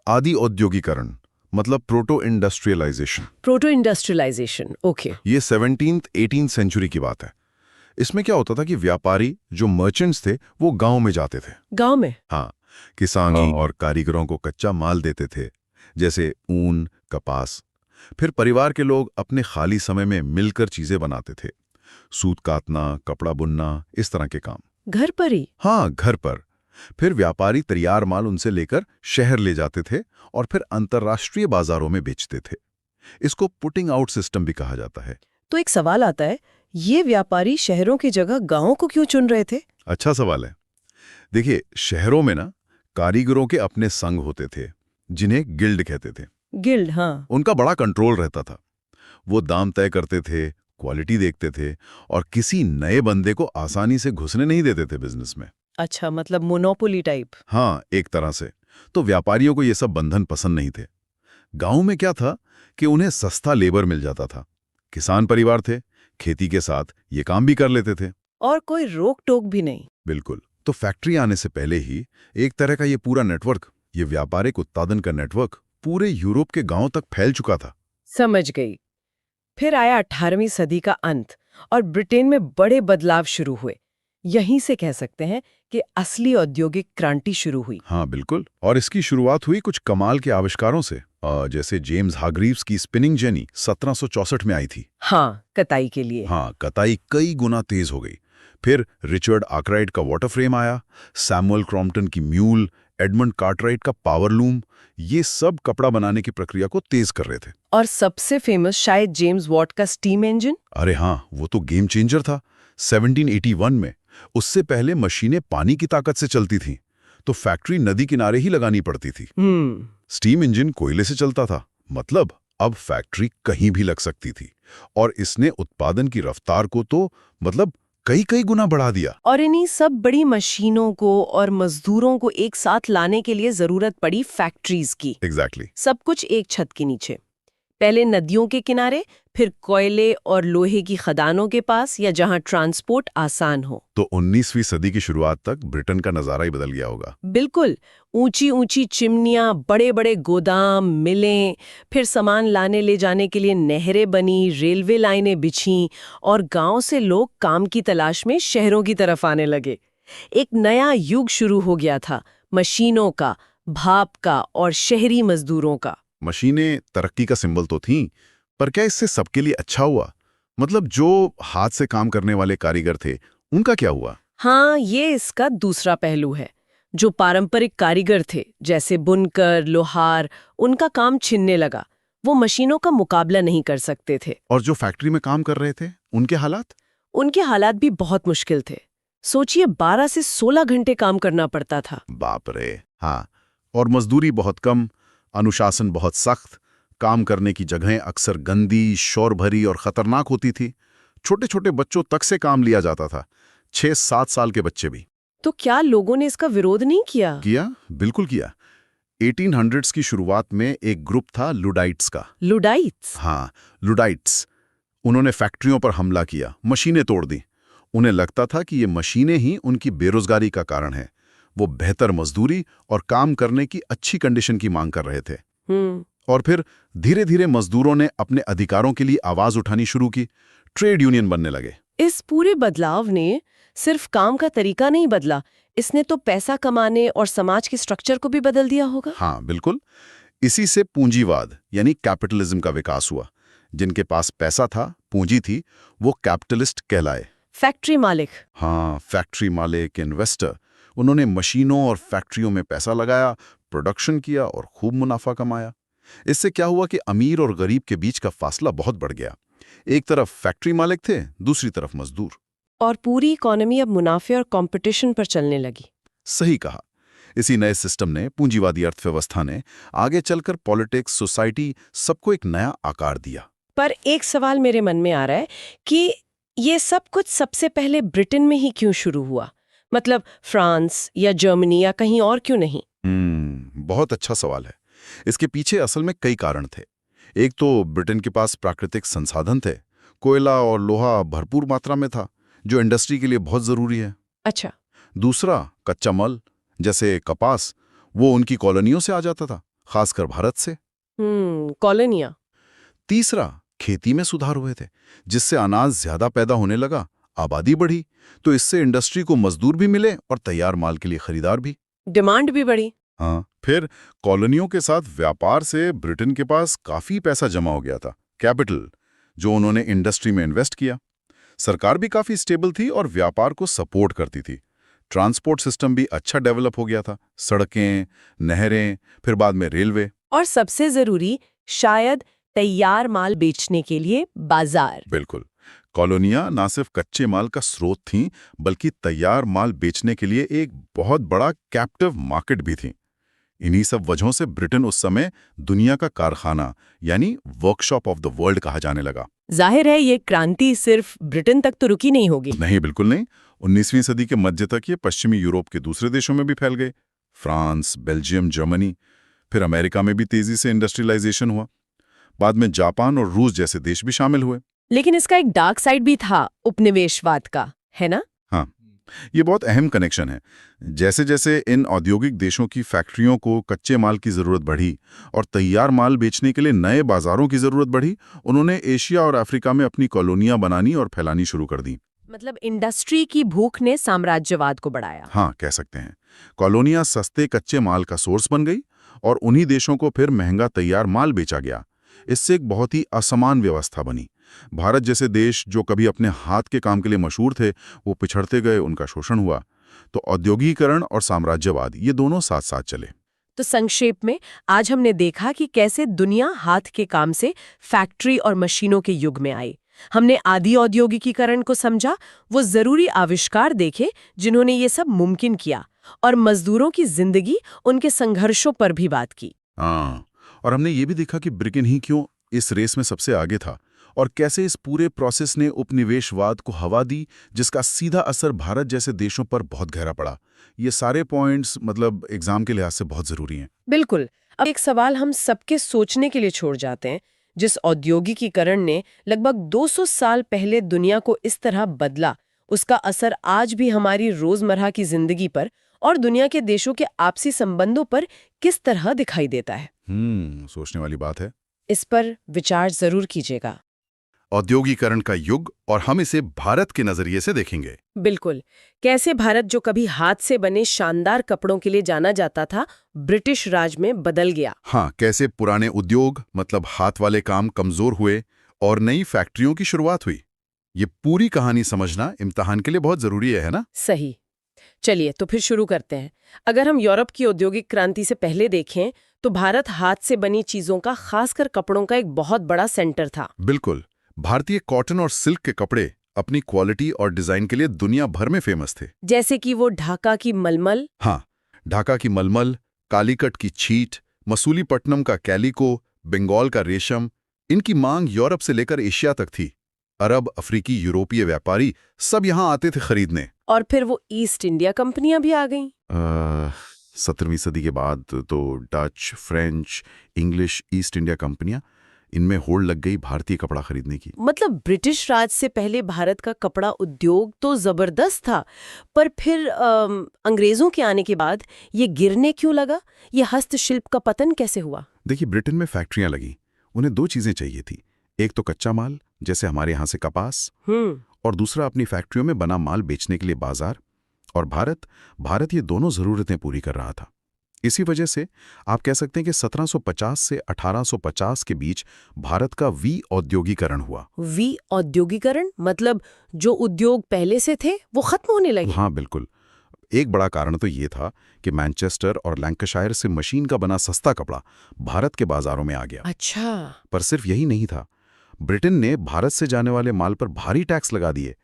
आदि औद्योगिकरण, मतलब proto industrialisation.
Proto industrialisation, okay.
ये 17th 18th सेंचुरी की बात है। इसमें क्या होता था कि व्यापारी जो मर्चेंट्स थे वो गांव में जाते थे।
गांव में?
हाँ, किसानों और कारीगरों को कच्चा माल देते थे, जैसे ऊन, कपास। फिर परिवार के लोग अपने खाली समय में मिलकर चीजें बनाते थे, सूत काटना, कपड़ा बुनना, इस तरह के काम।
घर पर ही?
हाँ, घर पर। फिर व्यापारी तैयार माल उनसे लेकर शहर ले जाते थे और फिर अंतर्राष्ट्रीय बाजारों में बेचते थे। इसको पुटिंग आउट सिस्टम भी कहा जाता है।
तो एक सवाल आता है, ये व्यापारी शहरों की जगह गांवों को क्यों चुन रहे थे?
अच्छा सवाल है। देखिए, शहरों में ना कारीगरों के अपने संघ होते थे, जिन्हें गिल्ड कहते थे।
गिल्ड, हाँ।
उनका बड़ा कंट्रोल रहता था। वो दाम तय करते थे, क्वालिटी देखते थे और किसी नए बंदे को आसानी से घुसने नहीं देते थे बिजनेस में।
अच्छा, मतलब मोनोपोली टाइप।
हाँ, एक तरह से। तो व्यापारियों को ये सब बंधन पसंद नहीं थे। गांव में क्या था कि उन्हें सस्ता लेबर मिल जाता था। किसान परिवार थे, खेती के साथ ये काम भी कर लेते थे।
और कोई रोक टोक भी नहीं।
बिल्कुल। तो फैक्ट्री आने से पहले ही एक तरह का ये पूरा नेटवर्क, ये व्यापारिक उत्पादन का नेटवर्क पूरे यूरोप के गांवों तक फैल चुका था।
समझ गई। फिर आया 18वीं सदी का अंत और ब्रिटेन में बड़े बदलाव शुरू हुए। यहीं से कह सकते हैं कि असली औद्योगिक क्रांति शुरू हुई।
हाँ बिल्कुल। और इसकी शुरुआत हुई कुछ कमाल के आविष्कारों से, जैसे जेम्स हार्ग्रीव्स की स्पिनिंग जेनी 1764 में आई थी।
हाँ, कताई के लिए।
हाँ, कताई कई गुना तेज हो गई। फिर रिचर्ड आर्कराइट का वाटर फ्रेम आया, सैमुअल क्रॉम्पटन की म्यूल, एडमंड कार्टराइट का पावर लूम। ये सब कपड़ा बनाने की प्रक्रिया को तेज कर रहे थे।
और सबसे फेमस शायद जेम्स वॉट का स्टीम इंजन।
अरे हाँ, वो तो गेम चेंजर था 1781 में। उससे पहले मशीनें पानी की ताकत से चलती थीं, तो फैक्ट्री नदी किनारे ही लगानी पड़ती थी। स्टीम इंजन कोयले से चलता था, मतलब अब फैक्ट्री कहीं भी लग सकती थी। और इसने उत्पादन की रफ्तार को तो मतलब कई कई गुना बढ़ा दिया।
और इन्हीं सब बड़ी मशीनों को और मजदूरों को एक साथ लाने के लिए जरूरत पड़ी फैक्ट्रीज की।
एग्जैक्टली।
सब कुछ एक छत के नीचे। पहले नदियों के किनारे, फिर कोयले और लोहे की खदानों के पास या जहां ट्रांसपोर्ट आसान हो।
तो 19वीं सदी की शुरुआत तक ब्रिटेन का नजारा ही बदल गया होगा।
बिल्कुल। ऊंची ऊंची चिमनियां, बड़े बड़े गोदाम, मिलें, फिर सामान लाने ले जाने के लिए नहरें बनी, रेलवे लाइनें बिछीं और गांव से लोग काम की तलाश में शहरों की तरफ आने लगे। एक नया युग शुरू हो गया था, मशीनों का, भाप का और शहरी मजदूरों का।
मशीनें तरक्की का सिंबल तो थीं, पर क्या इससे सबके लिए अच्छा हुआ? मतलब जो हाथ से काम करने वाले कारीगर थे, उनका क्या हुआ?
हाँ, ये इसका दूसरा पहलू है। जो पारंपरिक कारीगर थे, जैसे बुनकर, लोहार, उनका काम छिनने लगा। वो मशीनों का मुकाबला नहीं कर सकते थे।
और जो फैक्ट्री में काम कर रहे थे, उनके हालात?
उनके हालात भी बहुत मुश्किल थे। सोचिए, 12 से 16 घंटे काम करना पड़ता था।
बाप रे। हाँ, और मजदूरी बहुत कम, अनुशासन बहुत सख्त, काम करने की जगहें अक्सर गंदी, शोर भरी और खतरनाक होती थी। छोटे छोटे बच्चों तक से काम लिया जाता था, 6-7 साल के बच्चे भी।
तो क्या लोगों ने इसका विरोध नहीं किया?
किया, बिल्कुल किया। 1800s की शुरुआत में एक ग्रुप था लुडाइट्स का।
लुडाइट्स?
हाँ, लुडाइट्स। उन्होंने फैक्ट्रियों पर हमला किया, मशीनें तोड़ दी। उन्हें लगता था कि ये मशीनें ही उनकी बेरोजगारी का कारण है। वो बेहतर मजदूरी और काम करने की अच्छी कंडीशन की मांग कर रहे थे। और फिर धीरे धीरे मजदूरों ने अपने अधिकारों के लिए आवाज उठानी शुरू की। ट्रेड यूनियन बनने लगे।
इस पूरे बदलाव ने सिर्फ काम का तरीका नहीं बदला, इसने तो पैसा कमाने और समाज के स्ट्रक्चर को भी बदल दिया होगा।
हाँ बिल्कुल। इसी से पूंजीवाद यानी कैपिटलिज्म का विकास हुआ। जिनके पास पैसा था, पूंजी थी, वो कैपिटलिस्ट कहलाए।
फैक्ट्री मालिक।
हाँ, फैक्ट्री मालिक, इन्वेस्टर। उन्होंने मशीनों और फैक्ट्रियों में पैसा लगाया, प्रोडक्शन किया और खूब मुनाफा कमाया। इससे क्या हुआ कि अमीर और गरीब के बीच का फासला बहुत बढ़ गया। एक तरफ फैक्ट्री मालिक थे, दूसरी तरफ मजदूर।
और पूरी इकोनॉमी अब मुनाफे और कंपटीशन पर चलने लगी।
सही कहा। इसी नए सिस्टम ने, पूंजीवादी अर्थव्यवस्था ने, आगे चलकर पॉलिटिक्स, सोसाइटी, सबको एक नया आकार दिया।
पर एक सवाल मेरे मन में आ रहा है कि ये सब कुछ सबसे पहले ब्रिटेन में ही क्यों शुरू हुआ? मतलब फ्रांस या जर्मनी या कहीं और क्यों नहीं?
बहुत अच्छा सवाल है। इसके पीछे असल में कई कारण थे। एक तो ब्रिटेन के पास प्राकृतिक संसाधन थे। कोयला और लोहा भरपूर मात्रा में था, जो इंडस्ट्री के लिए बहुत जरूरी है।
अच्छा।
दूसरा, कच्चा माल जैसे कपास, वो उनकी कॉलोनियों से आ जाता था, खासकर भारत से।
कॉलोनियां।
तीसरा, खेती में सुधार हुए थे, जिससे अनाज ज्यादा पैदा होने लगा, आबादी बढ़ी, तो इससे इंडस्ट्री को मजदूर भी मिले और तैयार माल के लिए खरीदार भी।
डिमांड भी बढ़ी।
हाँ, फिर कॉलोनियों के साथ व्यापार से ब्रिटेन के पास काफी पैसा जमा हो गया था, कैपिटल, जो उन्होंने इंडस्ट्री में इन्वेस्ट किया। सरकार भी काफी स्टेबल थी और व्यापार को सपोर्ट करती थी। ट्रांसपोर्ट सिस्टम भी अच्छा डेवलप हो गया था, सड़कें, नहरें, फिर बाद में रेलवे।
और सबसे जरूरी, शायद तैयार माल बेचने के लिए बाजार।
बिल्कुल। कॉलोनियां ना सिर्फ कच्चे माल का स्रोत थीं, बल्कि तैयार माल बेचने के लिए एक बहुत बड़ा कैप्टिव मार्केट भी थी। इन्हीं सब वजहों से ब्रिटेन उस समय दुनिया का कारखाना यानी वर्कशॉप ऑफ द वर्ल्ड कहा जाने लगा।
जाहिर है ये क्रांति सिर्फ ब्रिटेन तक तो रुकी नहीं होगी।
नहीं, बिल्कुल नहीं। 19वीं सदी के मध्य तक ये पश्चिमी यूरोप के दूसरे देशों में भी फैल गए। फ्रांस, बेल्जियम, जर्मनी, फिर अमेरिका में भी तेजी से इंडस्ट्रियलाइजेशन हुआ। बाद में जापान और रूस जैसे देश भी शामिल हुए।
लेकिन इसका एक डार्क साइड भी था, उपनिवेशवाद का, है ना?
हाँ, ये बहुत अहम कनेक्शन है। जैसे जैसे इन औद्योगिक देशों की फैक्ट्रियों को कच्चे माल की ज़रूरत बढ़ी और तैयार माल बेचने के लिए नए बाजारों की ज़रूरत बढ़ी, उन्होंने एशिया और अफ्रीका में अपनी कॉलोनियां बनानी और फैलानी शुरू कर दी।
मतलब इंडस्ट्री की भूख ने साम्राज्यवाद को बढ़ाया।
हाँ, कह सकते हैं। कॉलोनियां सस्ते कच्चे माल का सोर्स बन गई और उन्हीं देशों को फिर महंगा तैयार माल बेचा गया। इससे एक बहुत ही असमान व्यवस्था बनी। भारत जैसे देश जो कभी अपने हाथ के काम के लिए मशहूर थे, वो पिछड़ते गए, उनका शोषण हुआ। तो औद्योगिकीकरण और साम्राज्यवाद ये दोनों साथ साथ चले।
तो संक्षेप में आज हमने देखा कि कैसे दुनिया हाथ के काम से फैक्ट्री और मशीनों के युग में आई। हमने आदि औद्योगिकीकरण को समझा, वो जरूरी आविष्कार देखे जिन्होंने ये सब मुमकिन किया, और मजदूरों की जिंदगी, उनके संघर्षों पर भी बात की।
हाँ, और हमने ये भी देखा कि ब्रिटेन ही क्यों इस रेस में सबसे आगे था और कैसे इस पूरे प्रोसेस ने उपनिवेशवाद को हवा दी, जिसका सीधा असर भारत जैसे देशों पर बहुत गहरा पड़ा। ये सारे पॉइंट्स मतलब एग्जाम के लिहाज से बहुत जरूरी हैं।
बिल्कुल। अब एक सवाल हम सबके सोचने के लिए छोड़ जाते हैं। जिस औद्योगिकीकरण ने लगभग 200 साल पहले दुनिया को इस तरह बदला, उसका असर आज भी हमारी रोजमर्रा की जिंदगी पर और दुनिया के देशों के आपसी संबंधों पर किस तरह दिखाई देता है?
सोचने वाली बात है।
इस पर विचार जरूर कीजिएगा।
औद्योगिकरण का युग, और हम इसे भारत के नजरिए से देखेंगे।
बिल्कुल। कैसे भारत, जो कभी हाथ से बने शानदार कपड़ों के लिए जाना जाता था, ब्रिटिश राज में बदल गया।
हाँ, कैसे पुराने उद्योग मतलब हाथ वाले काम कमजोर हुए और नई फैक्ट्रियों की शुरुआत हुई। ये पूरी कहानी समझना इम्तिहान के लिए बहुत जरूरी है ना?
सही। चलिए तो फिर शुरू करते हैं। अगर हम यूरोप की औद्योगिक क्रांति से पहले देखें तो भारत हाथ से बनी चीजों का, खासकर कपड़ों का, एक बहुत बड़ा सेंटर था।
बिल्कुल। भारतीय कॉटन और सिल्क के कपड़े अपनी क्वालिटी और डिजाइन के लिए दुनिया भर में फेमस थे।
जैसे कि वो ढाका की मलमल।
हाँ, ढाका की मलमल, कालीकट की छीट, मसूलीपट्टनम का कैलिको, बंगाल का रेशम, इनकी मांग यूरोप से लेकर एशिया तक थी। अरब, अफ्रीकी, यूरोपीय व्यापारी सब यहाँ आते थे खरीदने।
और फिर वो ईस्ट इंडिया कंपनियां भी आ गईं।
17वीं सदी के बाद तो Dutch, French, English east India कंपनियां, इनमें होड़ लग गई भारतीय कपड़ा खरीदने की।
मतलब ब्रिटिश राज से पहले भारत का कपड़ा उद्योग तो जबरदस्त था, पर फिर अंग्रेजों के आने के बाद ये गिरने क्यों लगा? ये हस्तशिल्प का पतन कैसे हुआ?
देखिए, ब्रिटेन में फैक्ट्रियां लगी, उन्हें दो चीजें चाहिए थी। एक तो कच्चा माल, जैसे हमारे यहाँ से कपास, और दूसरा अपनी फैक्ट्रियों में बना माल बेचने के लिए बाजार। और भारत ये दोनों जरूरतें पूरी कर रहा था। इसी वजह से आप कह सकते हैं कि 1750 से 1850 के बीच भारत का औद्योगिकरण हुआ।
औद्योगिकरण मतलब जो उद्योग पहले से थे वो खत्म होने लगे?
हाँ, बिल्कुल। एक बड़ा कारण तो ये था कि मैनचेस्टर और लैंकाशायर से मशीन का बना सस्ता कपड़ा भारत के बाजारों में आ गया।
अच्छा।
पर सिर्फ यही नहीं था, ब्रिटेन ने भारत से जाने वाले माल पर भारी टैक्स लगा दिए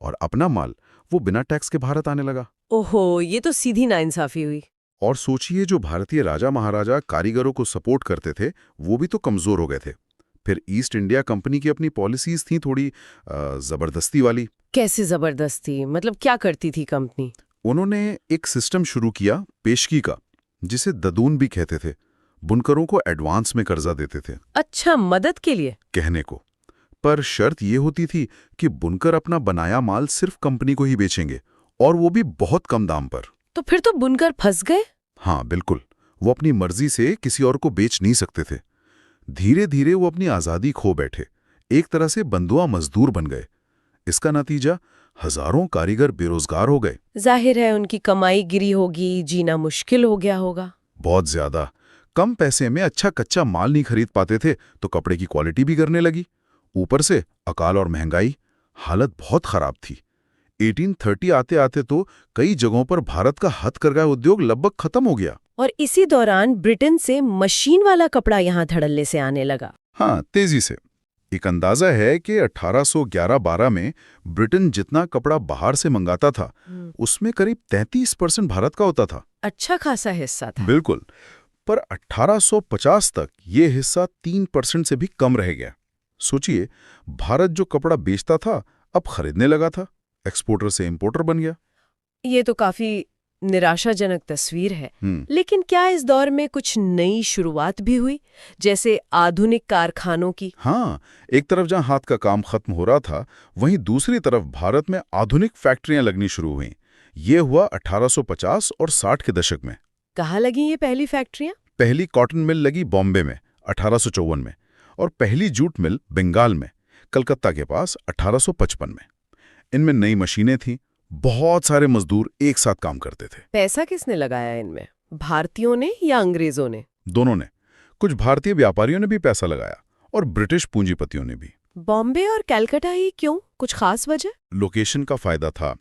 और अपना माल वो बिना टैक्स के भारत आने लगा।
ओहो, ये तो सीधी नाइंसाफी हुई।
और सोचिए, जो भारतीय राजा महाराजा कारीगरों को सपोर्ट करते थे, वो भी तो कमजोर हो गए थे। फिर ईस्ट इंडिया कंपनी की अपनी पॉलिसीज थी थोड़ी जबरदस्ती वाली।
कैसे जबरदस्ती? मतलब क्या करती थी कंपनी?
उन्होंने एक सिस्टम शुरू किया पेशगी का, जिसे ददून भी कहते थे। बुनकरों को एडवांस में कर्जा देते थे।
अच्छा, मदद के लिए
कहने को। पर शर्त ये होती थी कि बुनकर अपना बनाया माल सिर्फ कंपनी को ही बेचेंगे, और वो भी बहुत कम दाम पर।
तो फिर तो बुनकर फंस गए।
हाँ, बिल्कुल। वो अपनी मर्जी से किसी और को बेच नहीं सकते थे। धीरे धीरे वो अपनी आजादी खो बैठे, एक तरह से बंधुआ मजदूर बन गए। इसका नतीजा, हजारों कारीगर बेरोजगार हो गए।
जाहिर है उनकी कमाई गिरी होगी, जीना मुश्किल हो गया होगा।
बहुत ज्यादा। कम पैसे में अच्छा कच्चा माल नहीं खरीद पाते थे, तो कपड़े की क्वालिटी भी गिरने लगी। ऊपर से अकाल और महंगाई, हालत बहुत खराब थी। 1830 आते आते तो कई जगहों पर भारत का हथकरघा उद्योग लगभग खत्म हो गया।
और इसी दौरान ब्रिटेन से मशीन वाला कपड़ा यहाँ धड़ल्ले से आने लगा।
हाँ, तेजी से। एक अंदाजा है कि 1811-12 में ब्रिटेन जितना कपड़ा बाहर से मंगाता था, उसमें करीब 33% भारत का होता था।
अच्छा खासा हिस्सा था।
बिल्कुल। पर 1850 तक ये हिस्सा 3% से भी कम रह गया। सोचिए, भारत जो कपड़ा बेचता था अब खरीदने लगा था, एक्सपोर्टर से इंपोर्टर बन गया।
ये तो काफी निराशाजनक तस्वीर है। लेकिन क्या इस दौर में कुछ नई शुरुआत भी हुई, जैसे आधुनिक कारखानों की?
हाँ, एक तरफ जहां हाथ का काम खत्म हो रहा था, वहीं दूसरी तरफ भारत में आधुनिक फैक्ट्रियां लगनी शुरू हुईं। ये हुआ 1850 और 60 के दशक में।
कहाँ लगी ये पहली फैक्ट्रियां?
पहली कॉटन मिल लगी बॉम्बे में 1854 में, और पहली जूट मिल बंगाल में, कलकत्ता के पास 1855 में। इनमें नई मशीनें थीं, बहुत सारे मजदूर एक साथ काम करते थे।
पैसा किसने लगाया इनमें, भारतीयों ने या अंग्रेजों ने?
दोनों ने। कुछ भारतीय व्यापारियों ने भी पैसा लगाया और ब्रिटिश पूंजीपतियों ने भी।
बॉम्बे और कलकत्ता ही क्यों, कुछ खास वजह?
लोकेशन का फायदा था।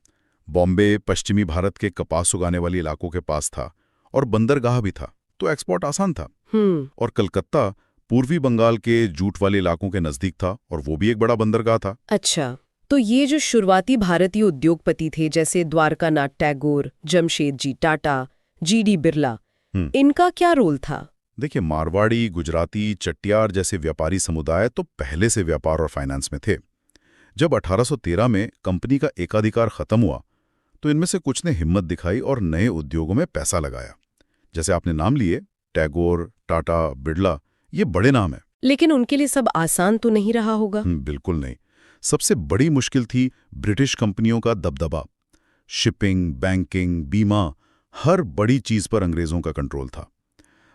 बॉम्बे पश्चिमी भारत के कपास उगाने वाले इलाकों के पास था और बंदरगाह भी था, तो एक्सपोर्ट आसान था। और कलकत्ता पूर्वी बंगाल के जूट वाले इलाकों के नजदीक था और वो भी एक बड़ा बंदरगाह था।
अच्छा, तो ये जो शुरुआती भारतीय उद्योगपति थे, जैसे द्वारकानाथ टैगोर, जमशेदजी टाटा, जीडी बिरला, इनका क्या रोल था?
देखिए, मारवाड़ी, गुजराती, चट्टियार जैसे व्यापारी समुदाय तो पहले से व्यापार और फाइनेंस में थे। जब 1813 में कंपनी का एकाधिकार खत्म हुआ तो इनमें से कुछ ने हिम्मत दिखाई और नए उद्योगों में पैसा लगाया। जैसे आपने नाम लिए, टैगोर, टाटा, बिरला, ये बड़े नाम हैं।
लेकिन उनके लिए सब आसान तो नहीं रहा होगा।
बिल्कुल नहीं। सबसे बड़ी मुश्किल थी ब्रिटिश कंपनियों का दबदबा। शिपिंग, बैंकिंग, बीमा, हर बड़ी चीज पर अंग्रेजों का कंट्रोल था।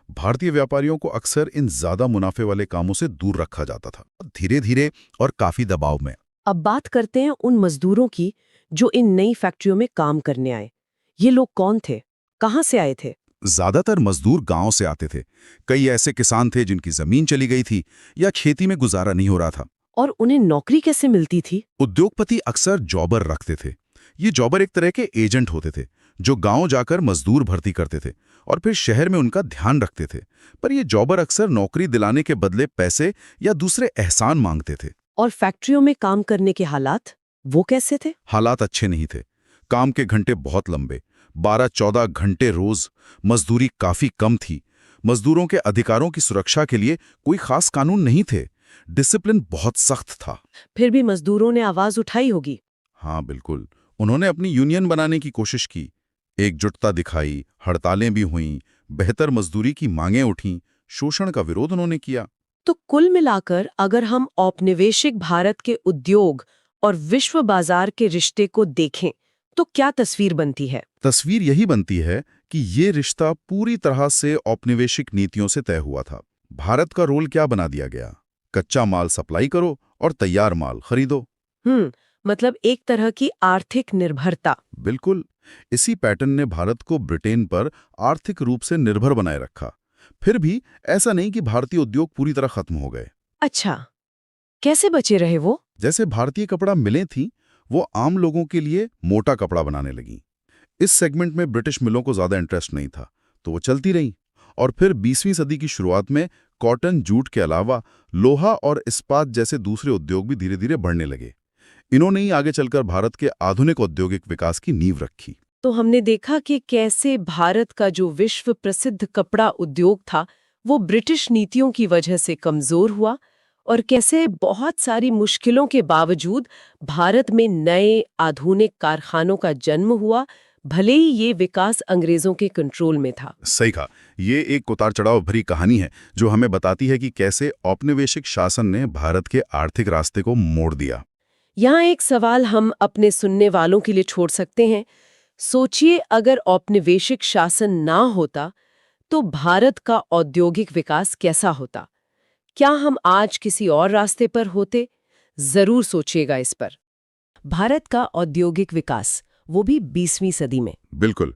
भारतीय व्यापारियों को अक्सर इन ज्यादा मुनाफे वाले कामों से दूर रखा जाता था, धीरे धीरे और काफी दबाव में।
अब बात करते हैं उन मजदूरों की जो इन नई फैक्ट्रियों में काम करने आए। ये लोग कौन थे, कहाँ से आए थे?
ज्यादातर मजदूर गांव से आते थे। कई ऐसे किसान थे जिनकी जमीन चली गई थी या खेती में गुजारा नहीं हो रहा था।
और उन्हें नौकरी कैसे मिलती थी?
उद्योगपति अक्सर जॉबर रखते थे। ये जॉबर एक तरह के एजेंट होते थे जो गांव जाकर मजदूर भर्ती करते थे और फिर शहर में उनका ध्यान रखते थे। पर ये जॉबर अक्सर नौकरी दिलाने के बदले पैसे या दूसरे एहसान मांगते थे।
और फैक्ट्रियों में काम करने के हालात, वो कैसे थे?
हालात अच्छे नहीं थे। काम के घंटे बहुत लंबे, 12-14 घंटे रोज। मजदूरी काफी कम थी। मजदूरों के अधिकारों की सुरक्षा के लिए कोई खास कानून नहीं थे। डिसिप्लिन बहुत सख्त था।
फिर भी मजदूरों ने आवाज उठाई होगी।
हाँ बिल्कुल, उन्होंने अपनी यूनियन बनाने की कोशिश की, एकजुटता दिखाई, हड़तालें भी हुईं, बेहतर मजदूरी की मांगें उठीं, शोषण का विरोध उन्होंने किया।
तो कुल मिलाकर अगर हम औपनिवेशिक भारत के उद्योग और विश्व बाजार के रिश्ते को देखें तो क्या तस्वीर बनती है?
तस्वीर यही बनती है कि ये रिश्ता पूरी तरह से औपनिवेशिक नीतियों से तय हुआ था। भारत का रोल क्या बना दिया गया? कच्चा माल सप्लाई करो और तैयार माल खरीदो।
मतलब एक तरह की आर्थिक निर्भरता।
बिल्कुल। इसी पैटर्न ने भारत को ब्रिटेन पर आर्थिक रूप से निर्भर बनाए रखा। फिर भी ऐसा नहीं कि भारतीय उद्योग पूरी तरह खत्म हो गए।
अच्छा, कैसे बचे रहे वो?
जैसे भारतीय कपड़ा मिलें थीं, वो आम लोगों के लिए मोटा कपड़ा बनाने लगीं। इस सेगमेंट में ब्रिटिश मिलों को ज्यादा इंटरेस्ट नहीं था, तो वो चलती रहीं। और फिर 20वीं सदी की शुरुआत में कॉटन, जूट के अलावा लोहा और इस्पात जैसे दूसरे उद्योग भी धीरे धीरे बढ़ने लगे। इन्होंने ही आगे चलकर भारत के आधुनिक औद्योगिक विकास की नींव रखी।
तो हमने देखा कि कैसे भारत का जो विश्व प्रसिद्ध कपड़ा उद्योग था वो ब्रिटिश नीतियों की वजह से कमजोर हुआ, और कैसे बहुत सारी मुश्किलों के बावजूद भारत में नए आधुनिक कारखानों का जन्म हुआ, भले ही ये विकास अंग्रेजों के कंट्रोल में था।
सही कहा। ये एक उतार चढ़ाव भरी कहानी है जो हमें बताती है कि कैसे औपनिवेशिक शासन ने भारत के आर्थिक रास्ते को मोड़ दिया।
यहाँ एक सवाल हम अपने सुनने वालों के लिए छोड़ सकते हैं। सोचिए, अगर औपनिवेशिक शासन ना होता तो भारत का औद्योगिक विकास कैसा होता? क्या हम आज किसी और रास्ते पर होते? जरूर सोचिएगा इस पर। भारत का औद्योगिक विकास, वो भी 20वीं सदी में।
बिल्कुल।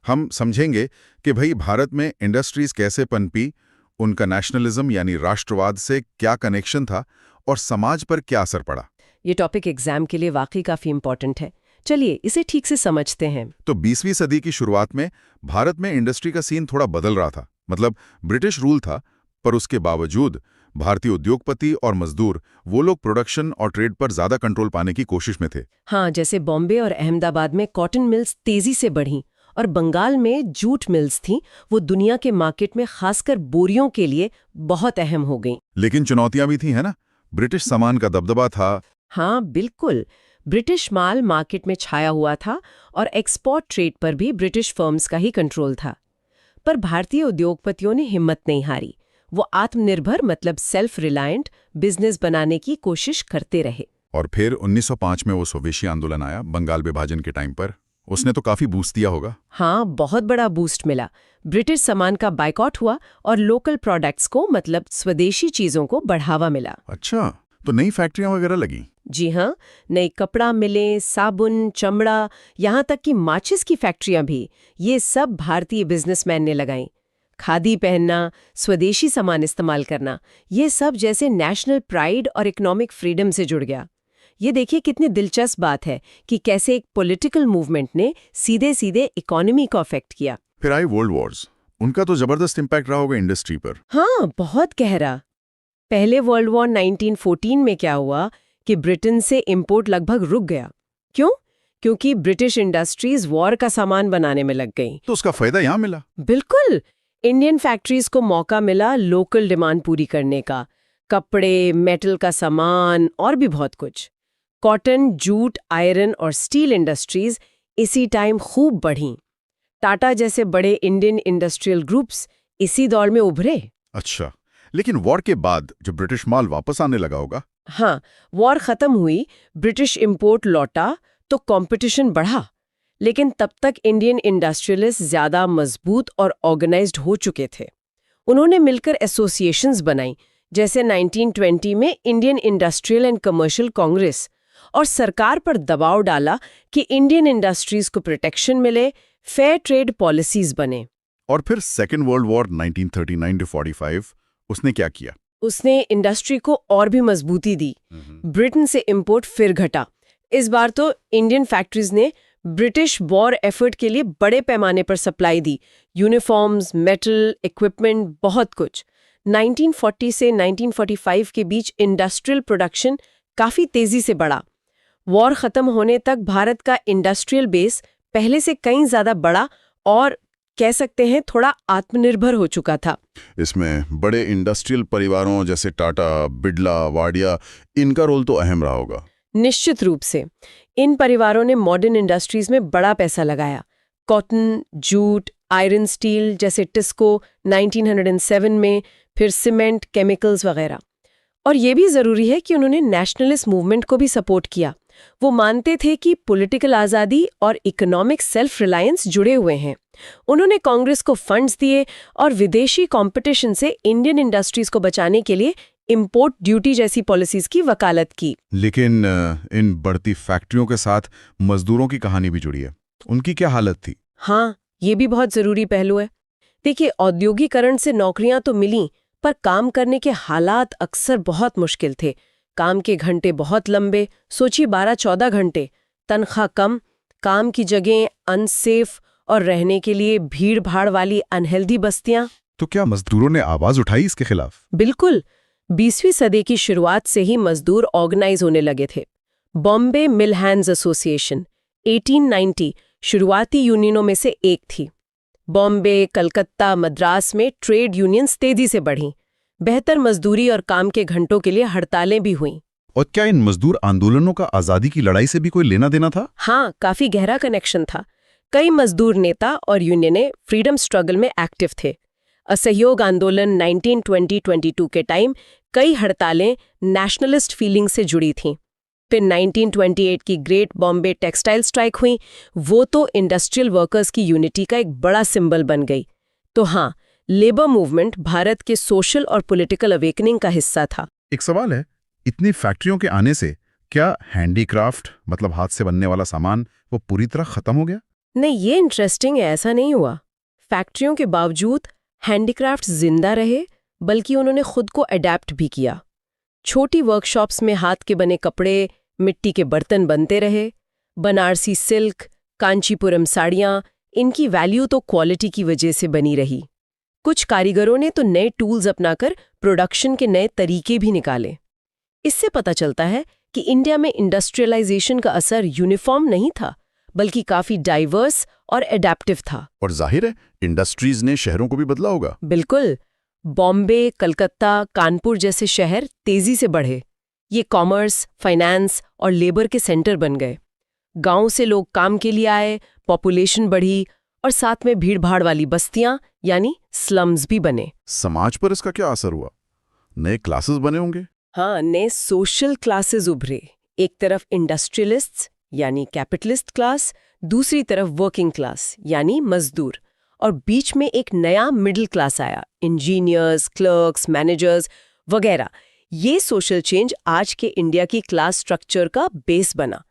हम समझेंगे कि भाई भारत में इंडस्ट्रीज कैसे पनपी, उनका नेशनलिज्म यानी राष्ट्रवाद से क्या कनेक्शन था और समाज पर क्या असर पड़ा।
ये टॉपिक एग्जाम के लिए वाकई काफी इंपॉर्टेंट है। चलिए इसे ठीक से समझते हैं।
तो 20वीं सदी की शुरुआत में भारत में इंडस्ट्री का सीन थोड़ा बदल रहा था। मतलब ब्रिटिश रूल था, पर उसके बावजूद भारतीय उद्योगपति और मजदूर, वो लोग प्रोडक्शन और ट्रेड पर ज्यादा कंट्रोल पाने की कोशिश में थे।
हाँ, जैसे बॉम्बे और अहमदाबाद में कॉटन मिल्स तेजी से बढ़ीं और बंगाल में जूट मिल्स थीं, वो दुनिया के मार्केट में खासकर बोरियों के लिए बहुत अहम हो गईं।
लेकिन चुनौतियां भी थी, है ना? ब्रिटिश सामान का दबदबा था।
हाँ बिल्कुल, ब्रिटिश माल मार्केट में छाया हुआ था और एक्सपोर्ट ट्रेड पर भी ब्रिटिश फर्म्स का ही कंट्रोल था। पर भारतीय उद्योगपतियों ने हिम्मत नहीं हारी। वो आत्मनिर्भर मतलब सेल्फ रिलायंट बिजनेस बनाने की कोशिश करते रहे।
और फिर 1905 में वो स्वदेशी आंदोलन आया, बंगाल विभाजन के टाइम पर। उसने तो काफी बूस्ट दिया होगा।
हाँ, बहुत बड़ा बूस्ट मिला। ब्रिटिश सामान का बाइकआउट हुआ और लोकल प्रोडक्ट्स को मतलब स्वदेशी चीजों को बढ़ावा मिला।
अच्छा, तो नई फैक्ट्रियां वगैरह लगी?
जी हाँ, नई कपड़ा मिले, साबुन, चमड़ा, यहाँ तक कि माचिस की फैक्ट्रियां भी, ये सब भारतीय बिजनेसमैन ने लगाई। खादी पहनना, स्वदेशी सामान इस्तेमाल करना, ये सब जैसे नेशनल प्राइड और इकोनॉमिक फ्रीडम से जुड़ गया। ये देखिए कितनी दिलचस्प बात है कि कैसे एक पॉलिटिकल मूवमेंट ने सीधे सीधे इकोनॉमी को अफेक्ट किया।
फिर आई वर्ल्ड वॉर्स। उनका तो जबरदस्त इम्पैक्ट रहा होगा इंडस्ट्री पर।
हाँ, बहुत गहरा। पहले वर्ल्ड वॉर 1914 में क्या हुआ कि ब्रिटेन से इंपोर्ट लगभग रुक गया। क्यों? क्योंकि ब्रिटिश इंडस्ट्रीज वॉर का सामान बनाने में लग गईं।
तो उसका फायदा यहाँ मिला।
बिल्कुल, इंडियन फैक्ट्रीज को मौका मिला लोकल डिमांड पूरी करने का। कपड़े, मेटल का सामान और भी बहुत कुछ। कॉटन, जूट, आयरन और स्टील इंडस्ट्रीज इसी टाइम खूब बढ़ीं। टाटा जैसे बड़े इंडियन इंडस्ट्रियल ग्रुप्स इसी दौर में उभरे।
अच्छा, लेकिन वॉर के बाद जो ब्रिटिश माल वापस आने लगा होगा।
हाँ, वॉर खत्म हुई, ब्रिटिश इंपोर्ट लौटा तो कंपटीशन बढ़ा। लेकिन तब तक इंडियन इंडस्ट्रियलिस्ट ज्यादा मजबूत और ऑर्गेनाइज्ड हो चुके थे। उन्होंने मिलकर एसोसिएशंस बनाई, जैसे 1920 में Indian industrial and commercial Congress, और सरकार पर दबाव डाला कि इंडियन इंडस्ट्रीज को प्रोटेक्शन मिले, फेयर ट्रेड पॉलिसीज बने।
और फिर सेकेंड वर्ल्ड वॉर 1939-45, उसने क्या किया?
उसने इंडस्ट्री को और भी मजबूती दी। ब्रिटेन से इंपोर्ट फिर घटा। इस बार तो इंडियन फैक्ट्रीज ने ब्रिटिश वॉर एफर्ट के लिए बड़े पैमाने पर सप्लाई दी। यूनिफॉर्म्स, मेटल, इक्विपमेंट, बहुत कुछ। 1940 से 1945 के बीच इंडस्ट्रियल प्रोडक्शन काफी तेजी से बढ़ा। वॉर खत्म होने तक भारत का इंडस्ट्रियल बेस पहले से कहीं ज्यादा बड़ा और कह सकते हैं थोड़ा आत्मनिर्भर हो चुका था।
इसमें बड़े इंडस्ट्रियल परिवारों जैसे टाटा, बिड़ला, वाडिया, इनका रोल तो अहम रहा होगा।
निश्चित रूप से इन परिवारों ने मॉडर्न इंडस्ट्रीज में बड़ा पैसा लगाया। कॉटन, जूट, आयरन स्टील जैसे टिस्को 1907 में, फिर सीमेंट, केमिकल्स वगैरह। और ये भी जरूरी है कि उन्होंने नेशनलिस्ट मूवमेंट को भी सपोर्ट किया। वो मानते थे कि पॉलिटिकल आज़ादी और इकोनॉमिक सेल्फ रिलायंस जुड़े हुए हैं। उन्होंने कांग्रेस को फंड्स दिए और विदेशी कंपटीशन से इंडियन इंडस्ट्रीज को बचाने के लिए इंपोर्ट ड्यूटी जैसी पॉलिसीज की वकालत की।
लेकिन इन बढ़ती फैक्ट्रियों के साथ मजदूरों की कहानी भी जुड़ी है। उनकी क्या हालत थी?
हाँ, ये भी बहुत जरूरी पहलू है। देखिए, औद्योगिकरण से नौकरियां तो मिली, पर काम करने के हालात अक्सर बहुत मुश्किल थे। काम के घंटे बहुत लंबे, सोचिए 12-14 घंटे, तनख्वाह कम, काम की जगह अनसेफ और रहने के लिए भीड़ भाड़ वाली अनहेल्दी बस्तियां।
तो क्या मजदूरों ने आवाज उठाई इसके खिलाफ?
बिल्कुल, 20वीं सदी की शुरुआत से ही मजदूर ऑर्गेनाइज होने लगे थे। बॉम्बे मिल हैंड्स एसोसिएशन 1890 शुरुआती यूनियनों में से एक थी। बॉम्बे, कलकत्ता, मद्रास में ट्रेड यूनियंस तेजी से बढ़ीं। बेहतर मजदूरी और काम के घंटों के लिए हड़तालें भी हुईं।
और क्या इन मजदूर आंदोलनों का आजादी की लड़ाई से भी कोई लेना देना था?
हाँ, काफी गहरा कनेक्शन था। कई मजदूर नेता और यूनियनें फ्रीडम स्ट्रगल में एक्टिव थे। असहयोग आंदोलन 1920-22 के टाइम कई हड़तालें नेशनलिस्ट फीलिंग से जुड़ी थीं। फिर 1928 की ग्रेट बॉम्बे टेक्सटाइल स्ट्राइक हुई, वो तो इंडस्ट्रियल वर्कर्स की यूनिटी का एक बड़ा सिंबल बन गई। तो हाँ, लेबर मूवमेंट भारत के सोशल और पॉलिटिकल अवेकनिंग का हिस्सा था।
एक सवाल है, इतनी फैक्ट्रियों के आने से क्या हैंडीक्राफ्ट मतलब हाथ से बनने वाला सामान वो पूरी तरह खत्म हो गया?
नहीं, ये इंटरेस्टिंग है, ऐसा नहीं हुआ। फैक्ट्रियों के बावजूद हैंडीक्राफ्ट जिंदा रहे, बल्कि उन्होंने खुद को अडेप्ट भी किया। छोटी वर्कशॉप्स में हाथ के बने कपड़े, मिट्टी के बर्तन बनते रहे। बनारसी सिल्क, कांचीपुरम साड़ियाँ, इनकी वैल्यू तो क्वालिटी की वजह से बनी रही। कुछ कारीगरों ने तो नए टूल्स अपनाकर प्रोडक्शन के नए तरीके भी निकाले। इससे पता चलता है कि इंडिया में इंडस्ट्रियलाइजेशन का असर यूनिफॉर्म नहीं था,
बल्कि काफी डाइवर्स और एडेप्टिव था।
और जाहिर है इंडस्ट्रीज ने शहरों को भी बदला होगा।
बिल्कुल। बॉम्बे, कलकत्ता, कानपुर जैसे शहर तेजी से बढ़े। ये कॉमर्स, फाइनेंस और लेबर के सेंटर बन गए। गांव से लोग काम के लिए आए, पॉपुलेशन बढ़ी और साथ में भीड़-भाड़ वाली बस्तियां यानी स्लम्स भी बने।
समाज पर इसका क्या असर हुआ? नए क्लासेस बने होंगे।
हाँ, नए सोशल क्लासेस उभरे। एक तरफ इंडस्ट्रियलिस्ट्स यानी कैपिटलिस्ट क्लास, दूसरी तरफ वर्किंग क्लास यानी मजदूर, और बीच में एक नया मिडिल क्लास आया, इंजीनियर्स, क्लर्क्स, मैनेजर्स वगैरह। ये सोशल चेंज आज के इंडिया की क्लास स्ट्रक्चर का बेस बना।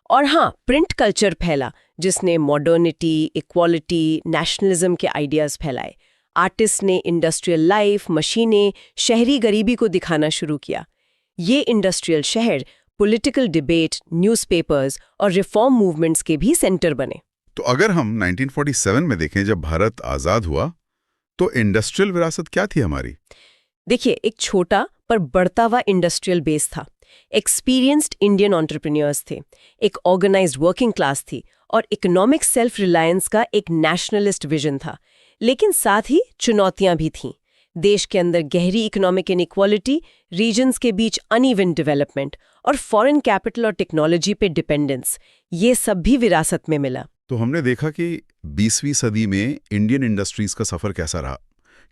और हाँ, प्रिंट कल्चर फैला जिसने मॉडर्निटी, इक्वालिटी, नेशनलिज्म के आइडियाज फैलाए। आर्टिस्ट ने इंडस्ट्रियल लाइफ, मशीनें, शहरी गरीबी को दिखाना शुरू किया। ये इंडस्ट्रियल शहर पॉलिटिकल डिबेट, न्यूज़पेपर्स और रिफॉर्म मूवमेंट्स के भी सेंटर बने।
तो अगर हम 1947 में देखें, जब भारत आजाद हुआ, तो इंडस्ट्रियल विरासत क्या थी हमारी?
देखिए, एक छोटा पर बढ़ता हुआ इंडस्ट्रियल बेस था। एक्सपीरियंस्ड इंडियन एंटरप्रेन्योर्स थे, एक ऑर्गेनाइज्ड वर्किंग क्लास थी और इकोनॉमिक सेल्फ रिलायंस का एक नेशनलिस्ट विजन था। लेकिन साथ ही चुनौतियां भी थीं। देश के अंदर गहरी इकोनॉमिक इनइक्वालिटी, रीजन्स के बीच अनइवन डेवलपमेंट और फॉरेन कैपिटल और टेक्नोलॉजी पे डिपेंडेंस, ये सब भी विरासत में मिला।
तो हमने देखा कि 20वीं सदी में इंडियन इंडस्ट्रीज का सफर कैसा रहा,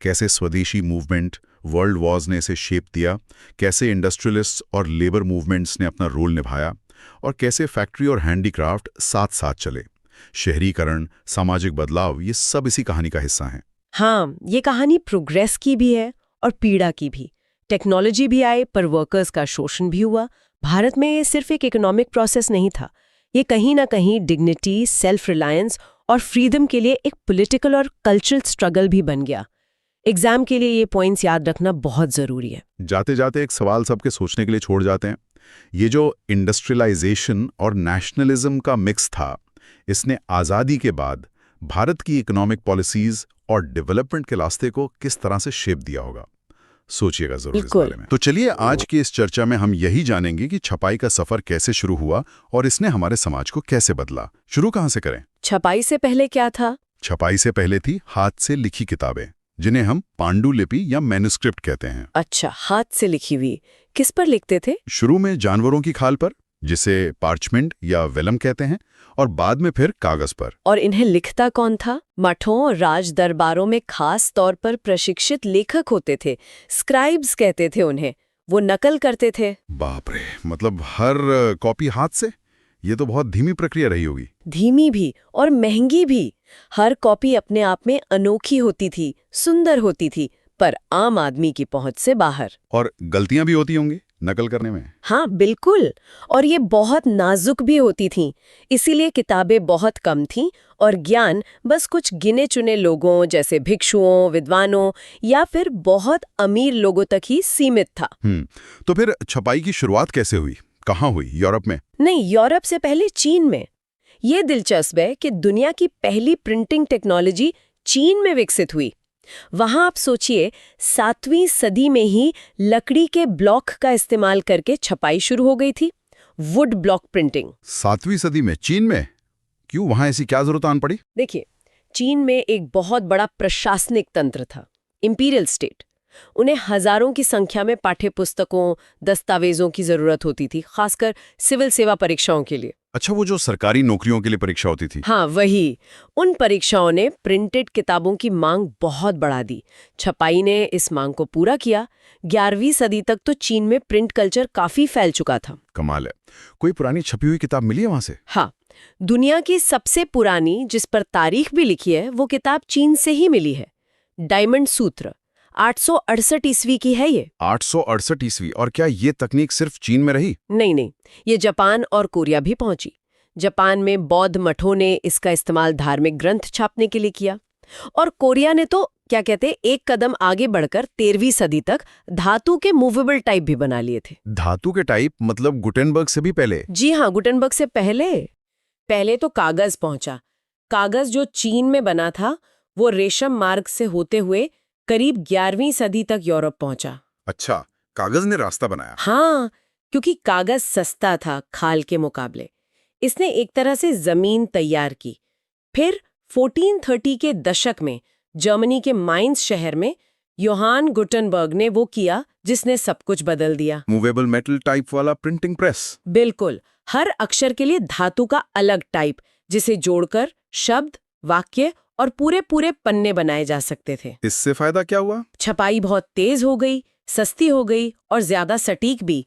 कैसे स्वदेशी मूवमेंट, वर्ल्ड वॉर्स ने इसे शेप दिया, कैसे इंडस्ट्रियलिस्ट्स और लेबर मूवमेंट्स ने अपना रोल निभाया, और कैसे फैक्ट्री और हैंडीक्राफ्ट साथ साथ चले। शहरीकरण, सामाजिक बदलाव, ये सब इसी कहानी का हिस्सा हैं।
हाँ, ये कहानी प्रोग्रेस की भी है और पीड़ा की भी। टेक्नोलॉजी भी आई पर वर्कर्स का शोषण भी हुआ। भारत में ये सिर्फ एक इकोनॉमिक प्रोसेस नहीं था, ये कहीं ना कहीं डिग्निटी, सेल्फ रिलायंस और फ्रीडम के लिए एक पॉलिटिकल और कल्चरल स्ट्रगल भी बन गया। एग्जाम के लिए ये पॉइंट्स याद रखना बहुत जरूरी है।
जाते जाते एक सवाल सबके सोचने के लिए छोड़ जाते हैं। ये जो इंडस्ट्रियलाइजेशन और नेशनलिज्म का मिक्स था, इसने आज़ादी के बाद भारत की इकोनॉमिक पॉलिसीज और डेवलपमेंट के रास्ते को किस तरह से शेप दिया होगा, सोचिएगा जरूर इस बारे में। तो चलिए आज की इस चर्चा में हम यही जानेंगे कि छपाई का सफर कैसे शुरू हुआ और इसने हमारे समाज को कैसे बदला। शुरू कहाँ से करें?
छपाई से पहले क्या था?
छपाई से पहले थी हाथ से लिखी किताबें, जिन्हें हम पांडुलिपि या मैन्युस्क्रिप्ट कहते हैं।
अच्छा, हाथ से लिखी हुई। किस पर लिखते थे?
शुरू में जानवरों की खाल पर, जिसे पार्चमेंट या वेलम कहते हैं, और बाद में फिर कागज पर।
और इन्हें लिखता कौन था? मठों और राज दरबारों में खास तौर पर प्रशिक्षित लेखक होते थे, स्क्राइब्स कहते थे उन्हें। वो नकल करते थे।
बाप रे, मतलब हर कॉपी हाथ से? ये तो बहुत धीमी प्रक्रिया रही होगी।
धीमी भी और महंगी भी। हर कॉपी अपने आप में अनोखी होती थी, सुंदर होती थी, पर आम आदमी की पहुंच से बाहर।
और गलतियां भी होती होंगी नकल करने में।
हाँ बिल्कुल, और ये बहुत नाजुक भी होती थीं। इसीलिए किताबें बहुत कम थीं और ज्ञान बस कुछ गिने चुने लोगों जैसे भिक्षुओं, विद्वानों या फिर बहुत अमीर लोगों तक ही सीमित था।
तो फिर छपाई की शुरुआत कैसे हुई? कहाँ हुई? यूरोप में?
नहीं, यूरोप से पहले चीन में। ये दिलचस्प है कि दुनिया की पहली प्रिंटिंग टेक्नोलॉजी चीन में विकसित हुई। वहां आप सोचिए, 7वीं सदी में ही लकड़ी के ब्लॉक का इस्तेमाल करके छपाई शुरू हो गई थी, वुड ब्लॉक प्रिंटिंग।
7वीं सदी में चीन में? क्यों, वहां ऐसी क्या जरूरत आन पड़ी?
देखिए, चीन में एक बहुत बड़ा प्रशासनिक तंत्र था, इंपीरियल स्टेट। उन्हें हजारों की संख्या में पाठ्य पुस्तकों, दस्तावेजों की जरूरत होती थी, खासकर सिविल सेवा परीक्षाओं के लिए।
अच्छा, वो जो सरकारी नौकरियों के लिए परीक्षा होती थी।
हाँ वही। उन परीक्षाओं ने प्रिंटेड किताबों की मांग बहुत बढ़ा दी। छपाई ने इस मांग को पूरा किया। 11वीं सदी तक तो चीन में प्रिंट कल्चर काफी फैल चुका था।
कमाल है। कोई पुरानी छपी हुई किताब मिली है वहां से?
हाँ, दुनिया की सबसे पुरानी, जिस पर तारीख भी लिखी है, वो किताब चीन से ही मिली है। डायमंड सूत्र 868 ईस्वी की है ये।
868 ईस्वी। और क्या ये तकनीक सिर्फ चीन में रही?
नहीं, ये जापान और कोरिया भी पहुंची। जापान में बौद्ध मठों ने इसका इस्तेमाल धार्मिक ग्रंथ छापने के लिए किया, और कोरिया ने तो क्या कहते, एक कदम आगे बढ़कर 13वीं सदी तक धातु के मूवेबल टाइप भी बना लिए थे।
धातु के टाइप मतलब गुटेनबर्ग से भी पहले?
जी हाँ, गुटेनबर्ग से पहले तो कागज पहुंचा। कागज जो चीन में बना था, वो रेशम मार्ग से होते हुए करीब 11वीं सदी तक यूरोप पहुंचा।
अच्छा, कागज ने रास्ता बनाया।
हाँ, क्योंकि कागज सस्ता था खाल के मुकाबले।
इसने एक तरह से जमीन तैयार की। फिर 1430 के दशक में जर्मनी के माइंस शहर में योहान गुटेनबर्ग ने वो किया जिसने सब कुछ बदल दिया।
मूवेबल मेटल टाइप वाला प्रिंटिंग प्रेस।
बिल्कुल, हर अक्षर के लिए धातु का अलग टाइप, जिसे जोड़कर शब्द, वाक्य और पूरे पन्ने बनाए जा सकते थे।
इससे फायदा क्या हुआ?
छपाई बहुत तेज हो गई, सस्ती हो गई और ज्यादा सटीक भी।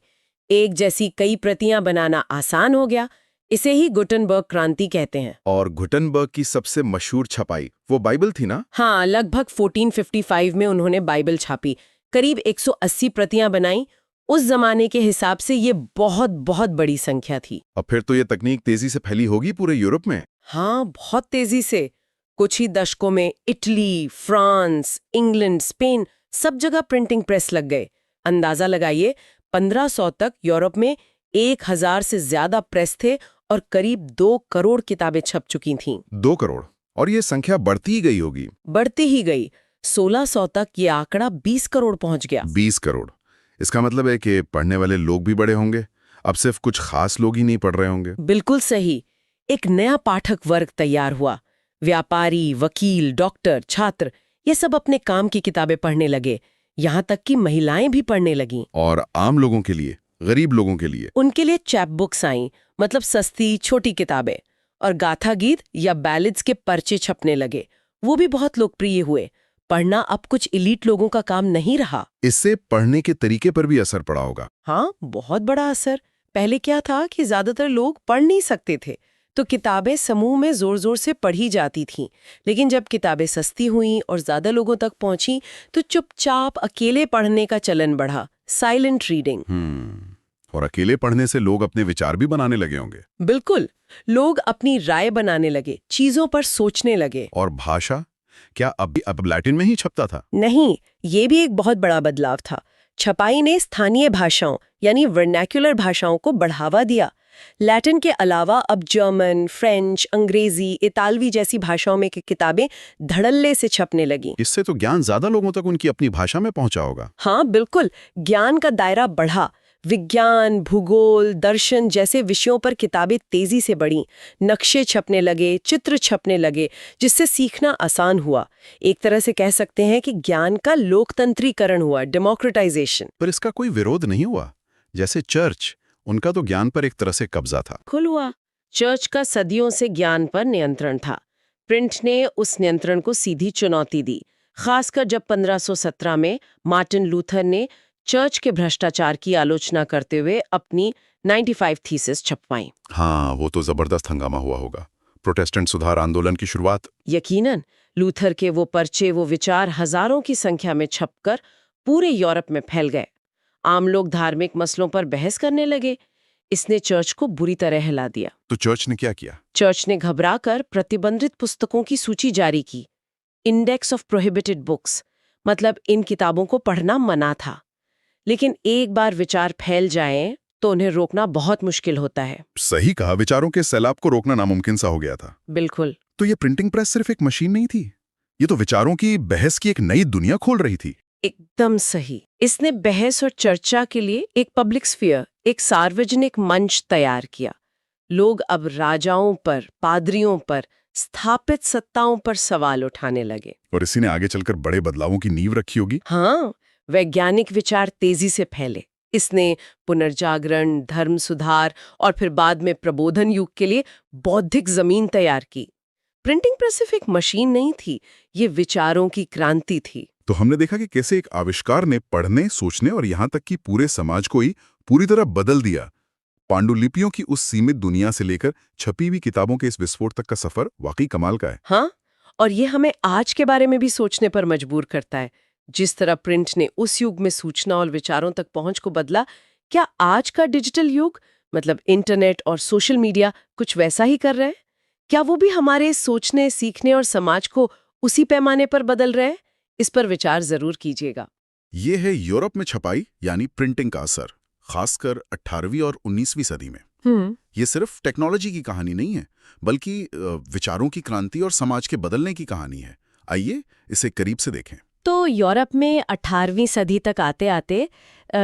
एक जैसी कई प्रतियां बनाना आसान हो गया। इसे ही गुटेनबर्ग क्रांति कहते हैं।
और गुटेनबर्ग की सबसे मशहूर छपाई वो बाइबल थी ना?
हाँ, लगभग 1455 में उन्होंने बाइबल छापी। करीब 180 प्रतियां बनाई। उस जमाने के हिसाब से ये बहुत बहुत बड़ी संख्या थी।
अब फिर तो ये तकनीक तेजी से फैली होगी पूरे यूरोप में।
हाँ, बहुत तेजी से। कुछ ही दशकों में इटली, फ्रांस, इंग्लैंड, स्पेन सब जगह प्रिंटिंग प्रेस लग गए। अंदाजा लगाइए, 1500 तक यूरोप में 1000 से ज्यादा प्रेस थे और करीब 2 करोड़ किताबें छप चुकी थीं।
2 करोड़? और ये संख्या बढ़ती ही गई होगी।
बढ़ती ही गई। 1600 तक ये आंकड़ा 20 करोड़ पहुंच गया।
20 करोड़। इसका मतलब है कि पढ़ने वाले लोग भी बड़े होंगे। अब सिर्फ कुछ खास लोग ही नहीं पढ़ रहे होंगे।
बिल्कुल सही। एक नया पाठक वर्ग तैयार हुआ। व्यापारी, वकील, डॉक्टर, छात्र, ये सब अपने काम की किताबें पढ़ने लगे। यहाँ तक कि महिलाएं भी पढ़ने लगीं।
और आम लोगों के लिए, गरीब लोगों के लिए?
उनके लिए चैप बुक्स आईं, मतलब सस्ती छोटी किताबें। और गाथा गीत या बैलेड्स के पर्चे छपने लगे। वो भी बहुत लोकप्रिय हुए। पढ़ना अब कुछ इलीट लोगों का काम नहीं रहा।
इससे पढ़ने के तरीके पर भी असर पड़ा होगा।
हाँ, बहुत बड़ा असर। पहले क्या था कि ज्यादातर लोग पढ़ नहीं सकते थे, तो किताबें समूह में जोर जोर से पढ़ी जाती थीं। लेकिन जब किताबें सस्ती हुईं और ज्यादा लोगों तक पहुंची, तो चुपचाप अकेले पढ़ने का चलन बढ़ा, साइलेंट रीडिंग।
और अकेले पढ़ने से लोग अपने विचार भी बनाने लगे होंगे।
बिल्कुल, लोग अपनी राय बनाने लगे, चीजों पर सोचने लगे।
और भाषा, क्या अब लैटिन में ही छपता था?
नहीं, ये भी एक बहुत बड़ा बदलाव था। छपाई ने स्थानीय भाषाओं यानी वर्नैक्युलर भाषाओं को बढ़ावा दिया। लैटिन के अलावा अब जर्मन, फ्रेंच, अंग्रेजी, इतालवी जैसी भाषाओं में की किताबें धड़ल्ले से छपने लगीं।
इससे तो ज्ञान ज्यादा लोगों तक उनकी अपनी भाषा में पहुंचा होगा।
हाँ, बिल्कुल, ज्ञान का दायरा बढ़ा। विज्ञान, भूगोल, दर्शन जैसे विषयों पर किताबें तेजी से बढ़ीं। नक्शे छपने लगे, चित्र छपने लगे, जिससे सीखना आसान हुआ। एक तरह से कह सकते हैं कि ज्ञान का लोकतंत्रीकरण हुआ, डेमोक्रेटाइजेशन।
पर इसका कोई विरोध नहीं हुआ। जैसे चर्च, उनका तो ज्ञान पर एक तरह से कब्जा था।
खुल हुआ। चर्च का सदियों से ज्ञान पर नियंत्रण था। प्रिंट ने उस नियंत्रण को सीधी चुनौती दी, खासकर जब 1517 में मार्टिन लूथर ने चर्च के भ्रष्टाचार की आलोचना करते हुए अपनी 95 थीसिस छपवाई।
हाँ, वो तो जबरदस्त हंगामा हुआ होगा। प्रोटेस्टेंट सुधार आंदोलन की शुरुआत।
यकीनन, लूथर के वो पर्चे, वो विचार हजारों की संख्या में छपकर पूरे यूरोप में फैल गए। आम लोग धार्मिक मसलों पर बहस करने लगे। इसने चर्च को बुरी तरह हिला दिया।
तो चर्च ने क्या किया?
चर्च ने घबराकर प्रतिबंधित पुस्तकों की सूची जारी की। इंडेक्स ऑफ प्रोहिबिटेड बुक्स, मतलब इन किताबों को पढ़ना मना था। लेकिन एक बार विचार फैल जाएं तो उन्हें रोकना बहुत मुश्किल होता है।
सही कहा, विचारों के सैलाब को रोकना नामुमकिन सा हो गया था।
बिल्कुल।
तो ये प्रिंटिंग प्रेस सिर्फ एक मशीन नहीं थी, ये तो विचारों की बहस की एक नई दुनिया खोल रही थी।
एकदम सही। इसने बहस और चर्चा के लिए एक पब्लिक स्फीयर, एक सार्वजनिक मंच तैयार किया। लोग अब राजाओं पर, पादरियों पर, स्थापित सत्ताओं पर सवाल उठाने लगे।
और इसी ने आगे चलकर बड़े बदलावों की नींव रखी होगी।
हाँ, वैज्ञानिक विचार तेजी से फैले। इसने पुनर्जागरण, धर्म सुधार और फिर बाद में प्रबोधन युग के लिए बौद्धिक जमीन तैयार की। प्रिंटिंग प्रेस सिर्फ एक मशीन नहीं थी, ये विचारों की क्रांति थी।
तो हमने देखा कि कैसे एक आविष्कार ने पढ़ने, सोचने और यहाँ तक कि पूरे समाज को ही पूरी तरह बदल दिया। पांडुलिपियों की उस सीमित दुनिया से लेकर छपी हुई किताबों के इस विस्फोट तक का सफर वाकई कमाल का है।
हाँ, और ये हमें आज के बारे में भी सोचने पर मजबूर करता है। जिस तरह प्रिंट ने उस युग में सूचना और विचारों तक पहुंच को बदला, क्या आज का डिजिटल युग, मतलब इंटरनेट और सोशल मीडिया, कुछ वैसा ही कर रहे हैं? क्या वो भी हमारे सोचने, सीखने और समाज को उसी पैमाने पर बदल रहे हैं? इस पर विचार जरूर कीजिएगा।
ये है यूरोप में छपाई यानी प्रिंटिंग का असर, खासकर 18वीं और 19वीं सदी में। ये सिर्फ टेक्नोलॉजी की कहानी नहीं है, बल्कि विचारों की क्रांति और समाज के बदलने की कहानी है। आइए इसे करीब से देखें।
तो
तो यूरोप में 18वीं सदी तक आते आते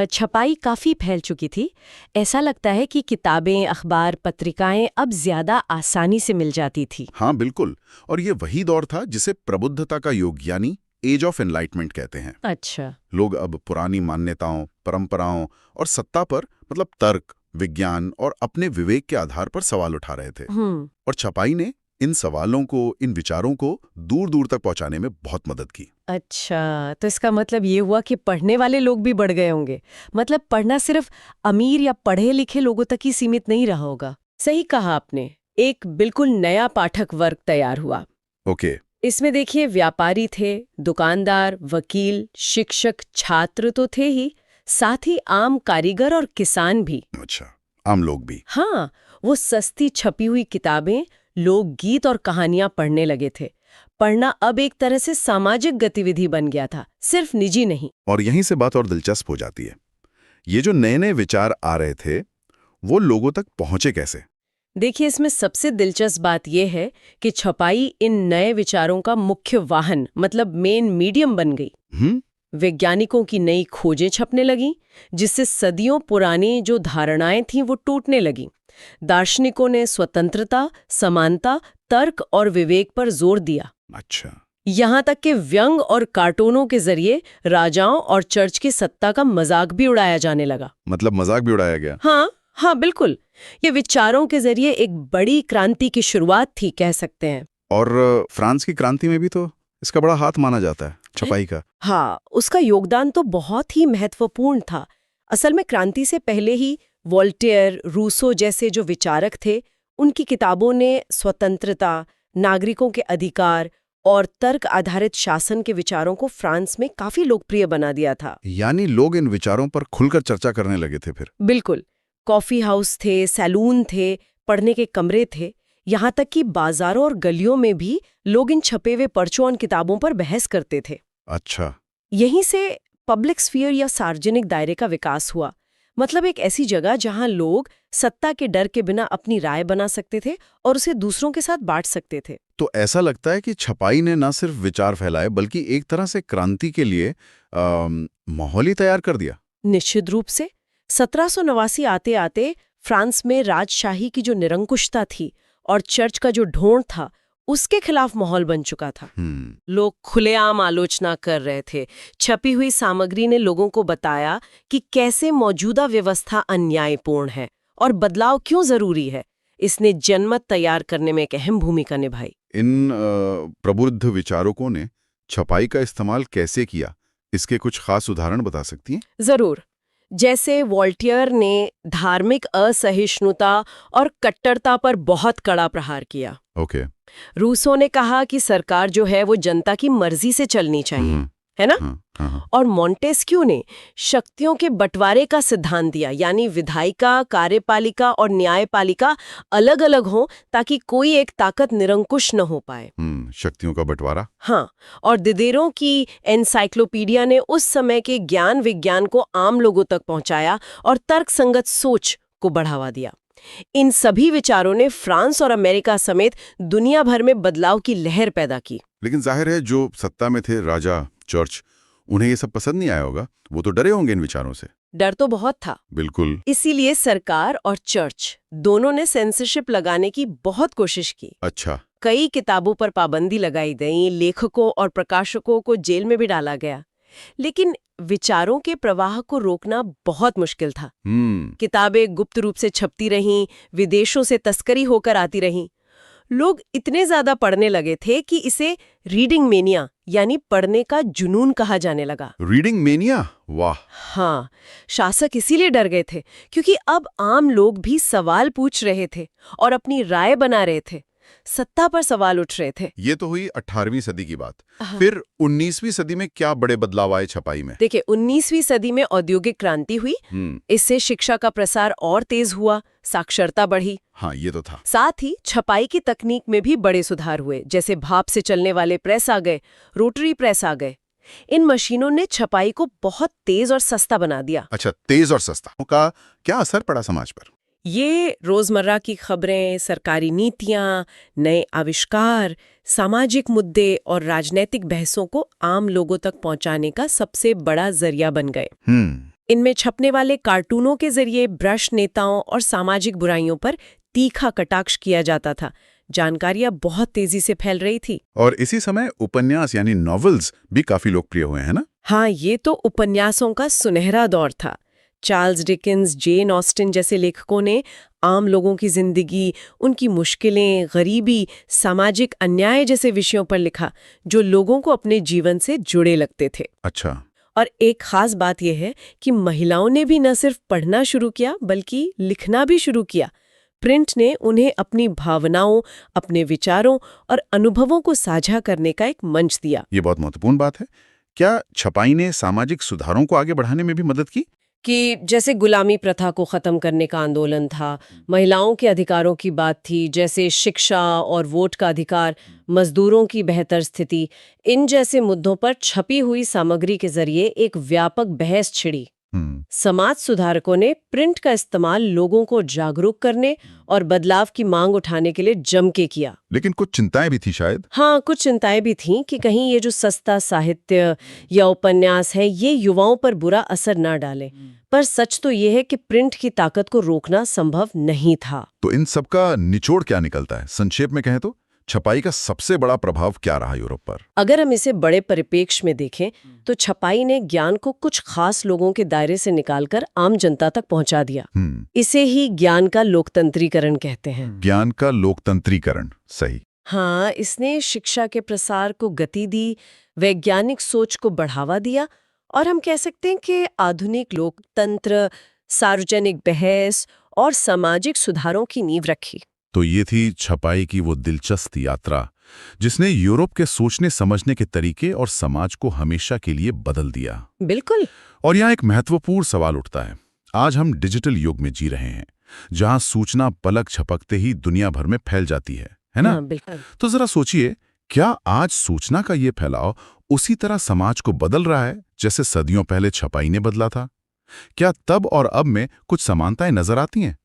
छपाई काफ़ी फैल चुकी थी। ऐसा लगता है कि किताबें, अखबार, पत्रिकाएं अब ज़्यादा आसानी से मिल जाती थी।
हाँ बिल्कुल, और ये वही दौर था जिसे प्रबुद्धता का युग यानी एज ऑफ एनलाइटमेंट कहते हैं।
अच्छा।
लोग अब पुरानी मान्यताओं, परंपराओं और सत्ता पर मतलब तर्क, विज्ञान और अपने विवेक के आधार पर सवाल उठा रहे थे। और छपाई ने इन सवालों को, इन विचारों को दूर दूर तक पहुंचाने में बहुत मदद की।
अच्छा, तो इसका मतलब ये हुआ कि पढ़ने वाले लोग भी बढ़ गए होंगे। मतलब पढ़ना सिर्फ अमीर या पढ़े लिखे लोगों तक ही सीमित नहीं रहा होगा। सही कहा आपने, एक बिल्कुल नया पाठक वर्ग तैयार हुआ।
ओके।
इसमें देखिए, व्यापारी थे, दुकानदार, वकील, शिक्षक, छात्र तो थे ही, साथ ही आम कारीगर और किसान भी।
अच्छा, आम लोग भी।
हाँ, वो सस्ती छपी हुई किताबें, लोकगीत और कहानियां पढ़ने लगे थे। पढ़ना अब एक तरह से सामाजिक गतिविधि बन गया था, सिर्फ निजी नहीं।
और यहीं से बात और दिलचस्प हो जाती है। ये जो नए नए विचार आ रहे थे, वो लोगों तक पहुंचे कैसे?
देखिए, इसमें सबसे दिलचस्प बात यह है कि छपाई इन नए विचारों का मुख्य वाहन, मतलब मेन मीडियम बन गई। वैज्ञानिकों की नई खोजें छपने लगीं, जिससे सदियों पुरानी जो धारणाएं थीं वो टूटने लगीं। दार्शनिकों ने स्वतंत्रता, समानता, तर्क और विवेक पर जोर दिया।
अच्छा।
यहाँ तक कि व्यंग और कार्टूनों के जरिए राजाओं और चर्च की सत्ता का मजाक भी उड़ाया जाने लगा।
मतलब मजाक भी उड़ाया गया?
हाँ बिल्कुल। ये विचारों के जरिए एक बड़ी क्रांति की शुरुआत थी, कह सकते हैं।
और फ्रांस की क्रांति में भी तो इसका बड़ा हाथ माना जाता है, छपाई का।
हाँ, उसका योगदान तो बहुत ही महत्वपूर्ण था। असल में क्रांति से पहले ही वोल्टेयर, रूसो जैसे जो विचारक थे, उनकी किताबों ने स्वतंत्रता, नागरिकों के अधिकार और तर्क आधारित शासन के विचारों को फ्रांस में काफी लोकप्रिय बना दिया था।
यानी लोग इन विचारों पर खुलकर चर्चा करने लगे थे फिर?
बिल्कुल। कॉफी हाउस थे, सैलून थे, पढ़ने के कमरे थे, यहाँ तक कि बाजारों और गलियों में भी लोग इन छपे हुए पर्चों और किताबों पर बहस करते थे।
अच्छा।
यहीं से पब्लिक स्फीयर या सार्वजनिक दायरे का विकास हुआ। मतलब एक ऐसी जगह जहां लोग सत्ता के डर के बिना अपनी राय बना सकते थे और उसे दूसरों के साथ बांट सकते थे।
तो ऐसा लगता है कि छपाई ने न सिर्फ विचार फैलाए, बल्कि एक तरह से क्रांति के लिए माहौल ही तैयार कर दिया।
निश्चित रूप से 1789 आते आते फ्रांस में राजशाही की जो निरंकुशता थी और चर्च का जो ढोंग था, उसके खिलाफ माहौल बन चुका था। लोग खुलेआम आलोचना कर रहे थे। छपी हुई सामग्री ने लोगों को बताया कि कैसे मौजूदा व्यवस्था अन्यायपूर्ण है और बदलाव क्यों जरूरी है। इसने जनमत तैयार करने में एक अहम भूमिका निभाई।
इन प्रबुद्ध विचारकों ने छपाई का इस्तेमाल कैसे किया, इसके कुछ खास उदाहरण बता सकती हैं?
जरूर। जैसे वोल्टेयर ने धार्मिक असहिष्णुता और कट्टरता पर बहुत कड़ा प्रहार किया।
ओके।
रूसो ने कहा कि सरकार जो है वो जनता की मर्जी से चलनी चाहिए, है ना? और मॉन्टेस्क्यू ने शक्तियों के बंटवारे का सिद्धांत दिया, यानी विधायिका, कार्यपालिका और न्यायपालिका अलग अलग हो ताकि कोई एक ताकत निरंकुश न हो पाए।
शक्तियों का बंटवारा।
हाँ, और दिदेरों की एनसाइक्लोपीडिया ने उस समय के ज्ञान विज्ञान को आम लोगों तक पहुंचाया और तर्कसंगत सोच को बढ़ावा दिया। इन सभी विचारों ने फ्रांस और अमेरिका समेत दुनिया भर में बदलाव की लहर पैदा की।
लेकिन जाहिर है जो सत्ता में थे, राजा, चर्च, उन्हें ये सब पसंद नहीं आया होगा। वो तो डरे होंगे इन विचारों से।
डर तो बहुत था।
बिल्कुल।
इसीलिए सरकार और चर्च दोनों ने सेंसरशिप लगाने की बहुत कोशिश की।
अच्छा।
कई किताबों पर पाबंदी लगाई गई, लेखकों और प्रकाशकों को जेल में भी डाला गया। लेकिन विचारों के प्रवाह को रोकना बहुत मुश्किल था। किताबें गुप्त रूप से छपती रहीं, विदेशों से तस्करी होकर आती रहीं। लोग इतने ज्यादा पढ़ने लगे थे कि इसे रीडिंग मेनिया यानी पढ़ने का जुनून कहा जाने लगा।
Reading mania? वाह।
हाँ, शासक इसीलिए डर गए थे क्योंकि अब आम लोग भी सवाल पूछ रहे थे और अपनी राय बना रहे थे। सत्ता पर सवाल उठ रहे थे।
ये तो हुई 18वीं सदी की बात। फिर 19वीं सदी में क्या बड़े बदलाव आए छपाई में?
देखिए, 19वीं सदी में औद्योगिक क्रांति हुई। इससे शिक्षा का प्रसार और तेज हुआ, साक्षरता बढ़ी।
हाँ, ये तो था।
साथ ही छपाई की तकनीक में भी बड़े सुधार हुए, जैसे भाप से चलने वाले प्रेस आ गए, रोटरी प्रेस आ गए। इन मशीनों ने छपाई को बहुत तेज और सस्ता बना दिया।
अच्छा, तेज और सस्ता का क्या असर पड़ा समाज पर?
ये रोजमर्रा की खबरें, सरकारी नीतियां, नए आविष्कार, सामाजिक मुद्दे और राजनीतिक बहसों को आम लोगों तक पहुंचाने का सबसे बड़ा जरिया बन गए। इनमें छपने वाले कार्टूनों के जरिए भ्रष्ट नेताओं और सामाजिक बुराइयों पर तीखा कटाक्ष किया जाता था। जानकारियां बहुत तेजी से फैल रही थी।
और इसी समय उपन्यास यानी नॉवेल्स भी काफी लोकप्रिय हुए हैं ना?
हाँ, ये तो उपन्यासों का सुनहरा दौर था। चार्ल्स डिकेंस, जेन ऑस्टिन जैसे लेखकों ने आम लोगों की जिंदगी, उनकी मुश्किलें, गरीबी, सामाजिक अन्याय जैसे विषयों पर लिखा, जो लोगों को अपने जीवन से जुड़े लगते थे।
अच्छा।
और एक खास बात यह है कि महिलाओं ने भी न सिर्फ पढ़ना शुरू किया, बल्कि लिखना भी शुरू किया। प्रिंट ने उन्हें अपनी भावनाओं, अपने विचारों और अनुभवों को साझा करने का एक मंच दिया।
ये बहुत महत्वपूर्ण बात है। क्या छपाई ने सामाजिक सुधारों को आगे बढ़ाने में भी मदद की?
कि जैसे गुलामी प्रथा को खत्म करने का आंदोलन था, महिलाओं के अधिकारों की बात थी, जैसे शिक्षा और वोट का अधिकार, मजदूरों की बेहतर स्थिति, इन जैसे मुद्दों पर छपी हुई सामग्री के जरिए एक व्यापक बहस छिड़ी। समाज सुधारकों ने प्रिंट का इस्तेमाल लोगों को जागरूक करने और बदलाव की मांग उठाने के लिए जम के किया।
लेकिन कुछ चिंताएं भी थी शायद।
हाँ, कुछ चिंताएं भी थीं कि कहीं ये जो सस्ता साहित्य या उपन्यास है, ये युवाओं पर बुरा असर ना डाले। पर सच तो ये है कि प्रिंट की ताकत को रोकना संभव नहीं था।
तो इन सब का निचोड़ क्या निकलता है? संक्षेप में कहें तो छपाई का सबसे बड़ा प्रभाव क्या रहा यूरोप पर?
अगर हम इसे बड़े परिप्रेक्ष्य में देखें तो छपाई ने ज्ञान को कुछ खास लोगों के दायरे से निकालकर आम जनता तक पहुंचा दिया। इसे ही ज्ञान का लोकतंत्रीकरण कहते हैं।
ज्ञान का लोकतंत्रीकरण, सही।
हाँ, इसने शिक्षा के प्रसार को गति दी, वैज्ञानिक सोच को बढ़ावा दिया और हम कह सकते हैं कि आधुनिक लोकतंत्र, सार्वजनिक बहस और सामाजिक सुधारों की नींव रखी।
तो ये थी छपाई की वो दिलचस्प यात्रा जिसने यूरोप के सोचने समझने के तरीके और समाज को हमेशा के लिए बदल दिया।
बिल्कुल।
और यहाँ एक महत्वपूर्ण सवाल उठता है। आज हम डिजिटल युग में जी रहे हैं, जहाँ सूचना पलक झपकते ही दुनिया भर में फैल जाती है ना?
हाँ, बिल्कुल।
तो जरा सोचिए, क्या आज सूचना का ये फैलाव उसी तरह समाज को बदल रहा है जैसे सदियों पहले छपाई ने बदला था? क्या तब और अब में कुछ समानताएं नजर आती हैं?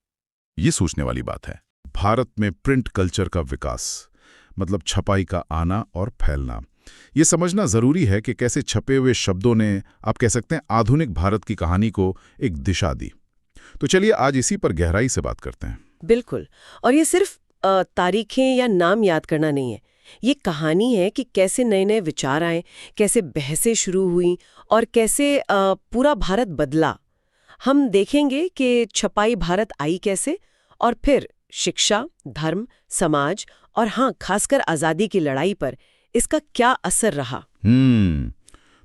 ये सोचने वाली बात है। भारत में प्रिंट कल्चर का विकास, मतलब छपाई का आना और फैलना, ये समझना जरूरी है कि कैसे छपे हुए शब्दों ने, आप कह सकते हैं, आधुनिक भारत की कहानी को एक दिशा दी। तो चलिए आज इसी पर गहराई से बात करते हैं।
बिल्कुल। और ये सिर्फ तारीखें या नाम याद करना नहीं है, ये कहानी है कि कैसे नए नए विचार आए, कैसे बहसें शुरू हुई और कैसे पूरा भारत बदला। हम देखेंगे कि छपाई भारत आई कैसे और फिर शिक्षा, धर्म, समाज और हाँ, खासकर आजादी की लड़ाई पर इसका क्या असर रहा।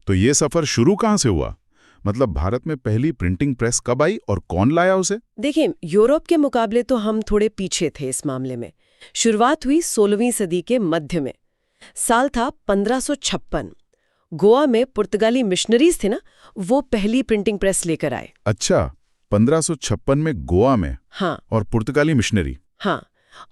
तो ये सफर शुरू कहाँ से हुआ? मतलब भारत में पहली प्रिंटिंग प्रेस कब आई और कौन लाया उसे?
देखिए, यूरोप के मुकाबले तो हम थोड़े पीछे थे इस मामले में। शुरुआत हुई 16वीं सदी के मध्य में। साल था 1556। गोवा में पुर्तगाली मिशनरीज थे ना, वो पहली प्रिंटिंग प्रेस लेकर आए।
अच्छा, 1556 में गोवा में?
हाँ।
और पुर्तगाली मिशनरी?
हाँ।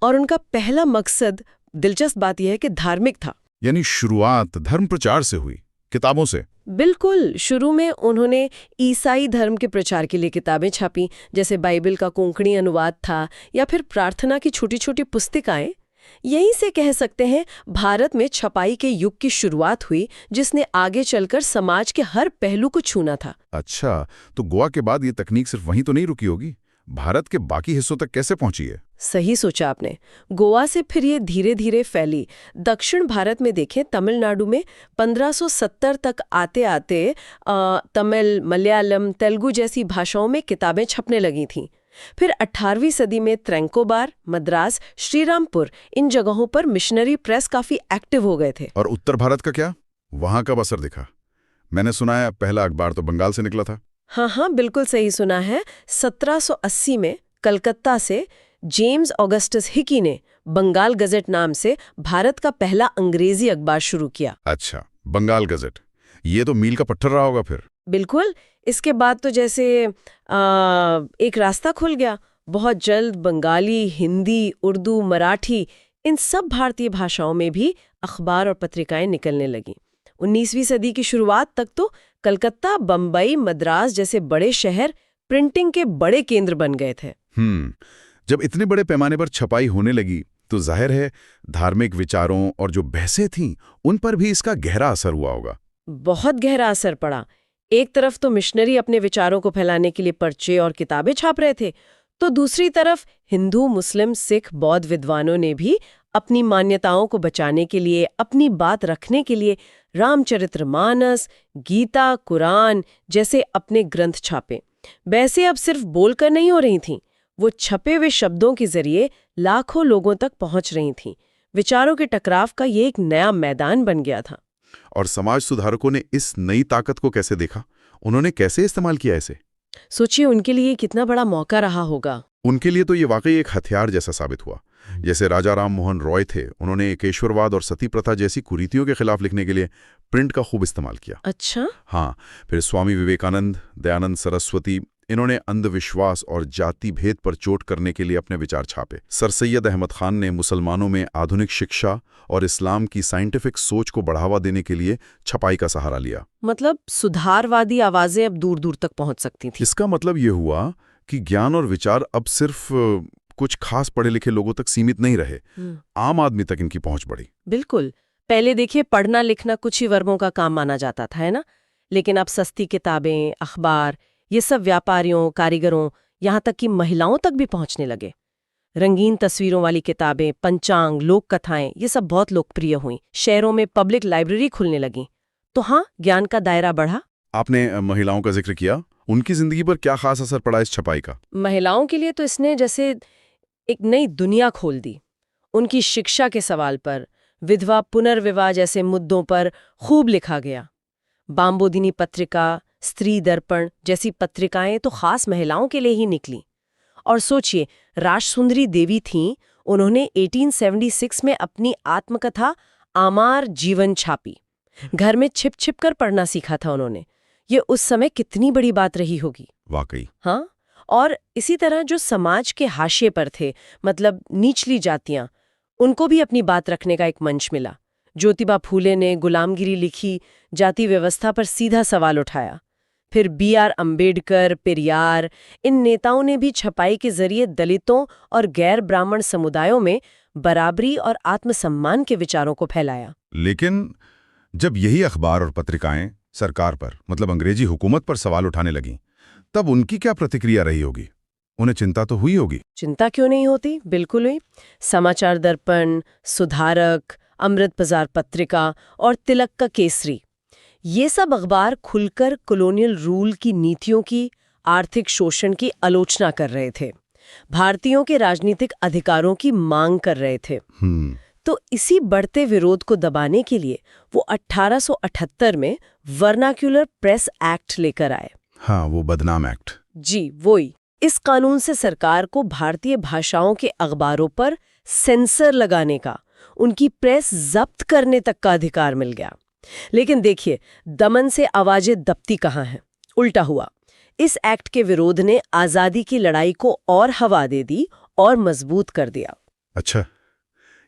और उनका पहला मकसद, दिलचस्प बात यह है कि धार्मिक था।
यानी शुरुआत धर्म प्रचार से हुई, किताबों से?
बिल्कुल। शुरू में उन्होंने ईसाई धर्म के प्रचार के लिए किताबें छापी, जैसे बाइबल का कोंकणी अनुवाद था या फिर प्रार्थना की छोटी छोटी पुस्तिकाएं। यहीं से कह सकते हैं भारत में छपाई के युग की शुरुआत हुई, जिसने आगे चलकर समाज के हर पहलू को छूना था।
अच्छा, तो गोवा के बाद ये तकनीक सिर्फ वहीं तो नहीं रुकी होगी, भारत के बाकी हिस्सों तक कैसे पहुंची है?
सही सोचा आपने। गोवा से फिर ये धीरे धीरे फैली। दक्षिण भारत में देखें, तमिलनाडु में 1570 तक आते आते तमिल, मलयालम, तेलुगु जैसी भाषाओं में किताबें छपने लगी थीं। फिर 18वीं सदी में त्रैंकोबार, मद्रास, श्रीरामपुर, इन जगहों पर मिशनरी प्रेस काफी एक्टिव हो गए थे।
और उत्तर भारत का क्या? वहां कब असर दिखा? मैंने सुना है पहला अखबार तो बंगाल से निकला था।
हाँ, बिल्कुल सही सुना है। 1780 में कलकत्ता से जेम्स ऑगस्टस हिकी ने बंगाल गजेट नाम से भारत का पहला अंग्रेजी अखबार शुरू किया।
अच्छा, बंगाल गजेट, ये तो मील का पत्थर रहा होगा फिर।
बिल्कुल। इसके बाद तो जैसे एक रास्ता खुल गया। बहुत जल्द बंगाली, हिंदी, उर्दू, मराठी, इन सब भारतीय भाषाओं में भी अखबार और पत्रिकाएं निकलने लगीं। 19वीं सदी की शुरुआत तक तो कलकत्ता, बम्बई, मद्रास जैसे बड़े शहर प्रिंटिंग के बड़े केंद्र बन गए थे।
जब इतने बड़े पैमाने पर छपाई होने लगी तो जाहिर है धार्मिक विचारों और जो बहसें थीं उन पर भी इसका गहरा असर हुआ होगा।
बहुत गहरा असर पड़ा। एक तरफ तो मिशनरी अपने विचारों को फैलाने के लिए पर्चे और किताबें छाप रहे थे, तो दूसरी तरफ हिंदू, मुस्लिम, सिख, बौद्ध विद्वानों ने भी अपनी मान्यताओं को बचाने के लिए, अपनी बात रखने के लिए रामचरितमानस, गीता, कुरान जैसे अपने ग्रंथ छापे। वैसे अब सिर्फ बोलकर नहीं हो रही थीं, वो छपे हुए शब्दों के जरिए लाखों लोगों तक पहुंच रही थीं। विचारों के टकराव का ये एक नया मैदान बन गया था।
और समाज सुधारकों ने इस नई ताकत को कैसे देखा? उन्होंने कैसे इस्तेमाल किया इसे?
सोचिए उनके लिए कितना बड़ा मौका रहा होगा।
उनके लिए तो ये वाकई एक हथियार जैसा साबित हुआ। जैसे राजा राम मोहन रॉय थे, उन्होंने एकेश्वरवाद और सती प्रथा जैसी कुरीतियों के खिलाफ लिखने के लिए प्रिंट का खूब इस्तेमाल किया।
अच्छा।
हाँ, फिर स्वामी विवेकानंद, दयानंद सरस्वती, इन्होंने अंधविश्वास और जाति भेद पर चोट करने के लिए अपने विचार छापे। सर सैयद अहमद खान ने मुसलमानों में आधुनिक शिक्षा और इस्लाम की साइंटिफिक सोच को बढ़ावा देने के लिए छपाई का सहारा लिया।
मतलब सुधारवादी आवाजें अब दूर दूर तक पहुंच सकती थी।
इसका मतलब ये हुआ कि ज्ञान और विचार अब सिर्फ कुछ खास पढ़े लिखे लोगों तक सीमित नहीं रहे, आम आदमी तक इनकी पहुंच बढ़ी।
बिल्कुल। पहले देखिए पढ़ना लिखना कुछ ही वर्गों का काम माना जाता था, है ना? लेकिन अब सस्ती किताबें, अखबार, ये सब व्यापारियों, कारीगरों, यहाँ तक कि महिलाओं तक भी पहुंचने लगे। रंगीन तस्वीरों वाली किताबें, पंचांग, लोक कथाएं, ये सब बहुत लोकप्रिय हुई। शहरों में पब्लिक लाइब्रेरी खुलने लगी। तो हाँ, ज्ञान का दायरा बढ़ा।
आपने महिलाओं का जिक्र किया, उनकी जिंदगी पर क्या खास असर पड़ा इस छपाई का?
महिलाओं के लिए तो इसने जैसे एक नई दुनिया खोल दी। उनकी शिक्षा के सवाल पर, विधवा पुनर्विवाह जैसे मुद्दों पर खूब लिखा गया। बाम्बोदिनी पत्रिका, स्त्री दर्पण जैसी पत्रिकाएं तो खास महिलाओं के लिए ही निकली। और सोचिए, राजसुंदरी देवी थीं, उन्होंने 1876 में अपनी आत्मकथा आमार जीवन छापी। घर में छिप छिप कर पढ़ना सीखा था उन्होंने। ये उस समय कितनी बड़ी बात रही होगी।
वाकई।
हाँ, और इसी तरह जो समाज के हाशिए पर थे, मतलब निचली जातियां, उनको भी अपनी बात रखने का एक मंच मिला। ज्योतिबा फूले ने गुलामगिरी लिखी, जाति व्यवस्था पर सीधा सवाल उठाया। फिर B.R. अम्बेडकर, पेरियार, इन नेताओं ने भी छपाई के जरिए दलितों और गैर ब्राह्मण समुदायों में बराबरी और आत्मसम्मान के विचारों को फैलाया।
लेकिन जब यही अखबार और पत्रिकाएं सरकार पर, मतलब अंग्रेजी हुकूमत पर सवाल उठाने लगीं, तब उनकी क्या प्रतिक्रिया रही होगी? उन्हें चिंता तो हुई होगी।
चिंता क्यों नहीं होती, बिल्कुल हुई। समाचार दर्पण, सुधारक, अमृत बाजार पत्रिका और तिलक का केसरी, ये सब अखबार खुलकर कॉलोनियल रूल की नीतियों की, आर्थिक शोषण की आलोचना कर रहे थे। भारतीयों के राजनीतिक अधिकारों की मांग कर रहे थे। तो इसी बढ़ते विरोध को दबाने के लिए वो 1878 में वर्नाक्युलर प्रेस एक्ट लेकर आए।
हाँ, वो बदनाम एक्ट।
जी, वही। इस कानून से सरकार को भारतीय भाषाओं के अखबारों पर सेंसर लगाने का, उनकी प्रेस जब्त करने तक का अधिकार मिल गया। लेकिन देखिए, दमन से आवाजें दबती कहाँ हैं? उल्टा हुआ। इस एक्ट के विरोध ने आजादी की लड़ाई को और हवा दे दी और मजबूत कर दिया।
अच्छा,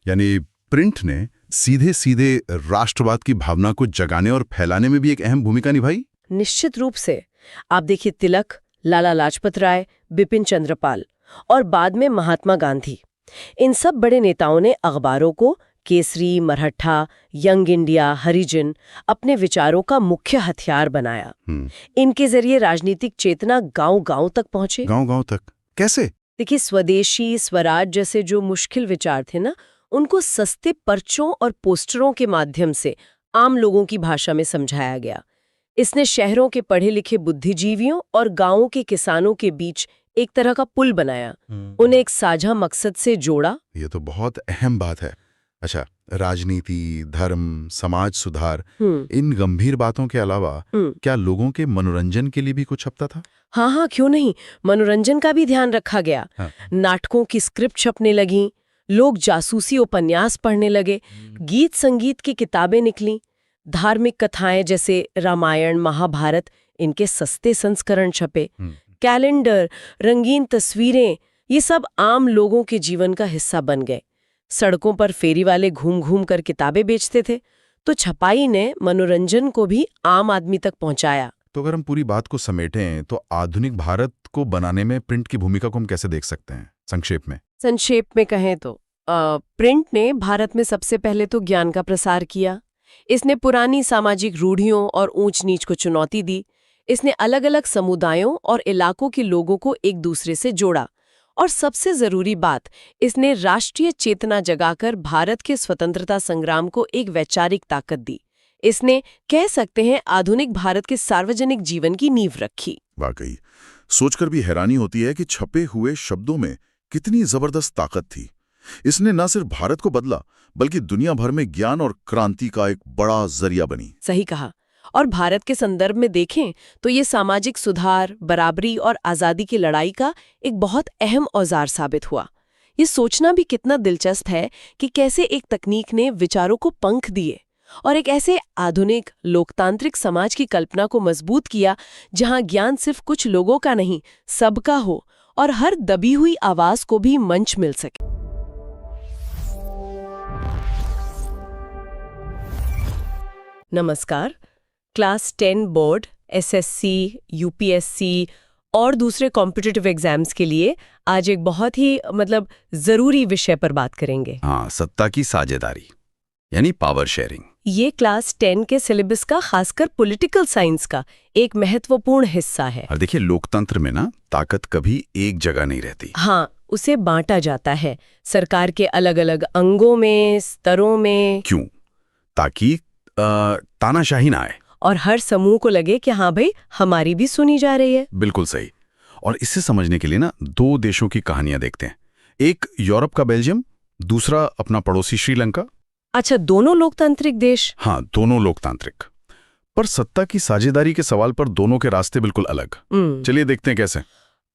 यानी प्रिंट ने सीधे सीधे राष्ट्रवाद की भावना को जगाने और फैलाने में भी एक अहम भूमिका निभाई।
निश्चित रूप से। आप देखिए, तिलक, लाला लाजपत राय, बिपिन चंद्र पाल और बाद में महात्मा गांधी, इन सब बड़े नेताओं ने अखबारों को केसरी, मरहट्ठा, यंग इंडिया, हरिजन अपने विचारों का मुख्य हथियार बनाया। इनके जरिए राजनीतिक चेतना गांव-गांव तक पहुंचे।
गांव-गांव तक कैसे?
देखिए, स्वदेशी, स्वराज जैसे जो मुश्किल विचार थे ना, उनको सस्ते पर्चों और पोस्टरों के माध्यम से आम लोगों की भाषा में समझाया गया। इसने शहरों के पढ़े लिखे बुद्धिजीवियों और गांवों के किसानों के बीच एक तरह का पुल बनाया, उन्हें एक साझा मकसद से जोड़ा।
ये तो बहुत अहम बात है। अच्छा, राजनीति, धर्म, समाज सुधार, इन गंभीर बातों के अलावा क्या लोगों के मनोरंजन के लिए भी कुछ छपता था?
हाँ, क्यों नहीं। मनोरंजन का भी ध्यान रखा गया। नाटकों की स्क्रिप्ट छपने लगी, लोग जासूसी उपन्यास पढ़ने लगे, गीत संगीत की किताबें निकलीं, धार्मिक कथाएं जैसे रामायण, महाभारत, इनके सस्ते संस्करण छपे, कैलेंडर, रंगीन तस्वीरें, ये सब आम लोगों के जीवन का हिस्सा बन गए। सड़कों पर फेरी वाले घूम घूम कर किताबें बेचते थे, तो छपाई ने मनोरंजन को भी आम आदमी तक पहुंचाया।
तो अगर हम पूरी बात को समेटें तो आधुनिक भारत को बनाने में प्रिंट की भूमिका को हम कैसे देख सकते हैं संक्षेप में?
संक्षेप में कहें तो प्रिंट ने भारत में सबसे पहले तो ज्ञान का प्रसार किया। इसने पुरानी सामाजिक रूढ़ियों और ऊंच नीच को चुनौती दी। इसने अलग अलग समुदायों और इलाकों के लोगों को एक दूसरे से जोड़ा। और सबसे जरूरी बात, इसने राष्ट्रीय चेतना जगाकर भारत के स्वतंत्रता संग्राम को एक वैचारिक ताकत दी। इसने, कह सकते हैं, आधुनिक भारत के सार्वजनिक जीवन की नींव रखी।
वाकई सोचकर भी हैरानी होती है कि छपे हुए शब्दों में कितनी जबरदस्त ताकत थी। इसने न सिर्फ भारत को बदला बल्कि दुनिया भर में ज्ञान और क्रांति का एक बड़ा जरिया बनी।
सही कहा। और भारत के संदर्भ में देखें तो ये सामाजिक सुधार, बराबरी और आज़ादी की लड़ाई का एक बहुत अहम औजार साबित हुआ। ये सोचना भी कितना दिलचस्प है कि कैसे एक तकनीक ने विचारों को पंख दिए और एक ऐसे आधुनिक लोकतांत्रिक समाज की कल्पना को मजबूत किया जहां ज्ञान सिर्फ कुछ लोगों का नहीं, सबका हो और हर दबी हुई आवाज को भी मंच मिल सके। नमस्कार। क्लास 10 बोर्ड, एसएससी, यूपीएससी और दूसरे कॉम्पिटिटिव एग्जाम्स के लिए आज एक बहुत ही जरूरी विषय पर बात करेंगे।
हाँ, सत्ता की साझेदारी यानी पावर शेयरिंग।
ये क्लास 10 के सिलेबस का, खासकर पॉलिटिकल साइंस का, एक महत्वपूर्ण हिस्सा है।
और देखिए, लोकतंत्र में ना ताकत कभी एक जगह नहीं रहती।
हाँ, उसे बांटा जाता है सरकार के अलग अलग अंगों में, स्तरों में।
क्यों? ताकि तानाशाही ना आए
और हर समूह को लगे कि हाँ भाई, हमारी भी सुनी जा रही है।
बिल्कुल सही। और इसे समझने के लिए ना दो देशों की कहानियां देखते हैं। एक यूरोप का बेल्जियम, दूसरा अपना पड़ोसी श्रीलंका।
अच्छा, दोनों लोकतांत्रिक देश?
हाँ, दोनों लोकतांत्रिक, पर सत्ता की साझेदारी के सवाल पर दोनों के रास्ते बिल्कुल अलग। चलिए देखते हैं कैसे।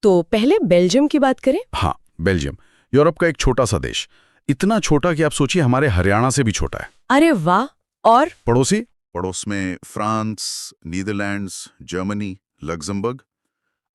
तो पहले बेल्जियम की बात करें।
हाँ, बेल्जियम यूरोप का एक छोटा सा देश, इतना छोटा कि आप सोचिए हमारे हरियाणा से भी छोटा है।
अरे वाह। और
पड़ोस में फ्रांस, नीदरलैंड्स, जर्मनी, लग्जमबर्ग।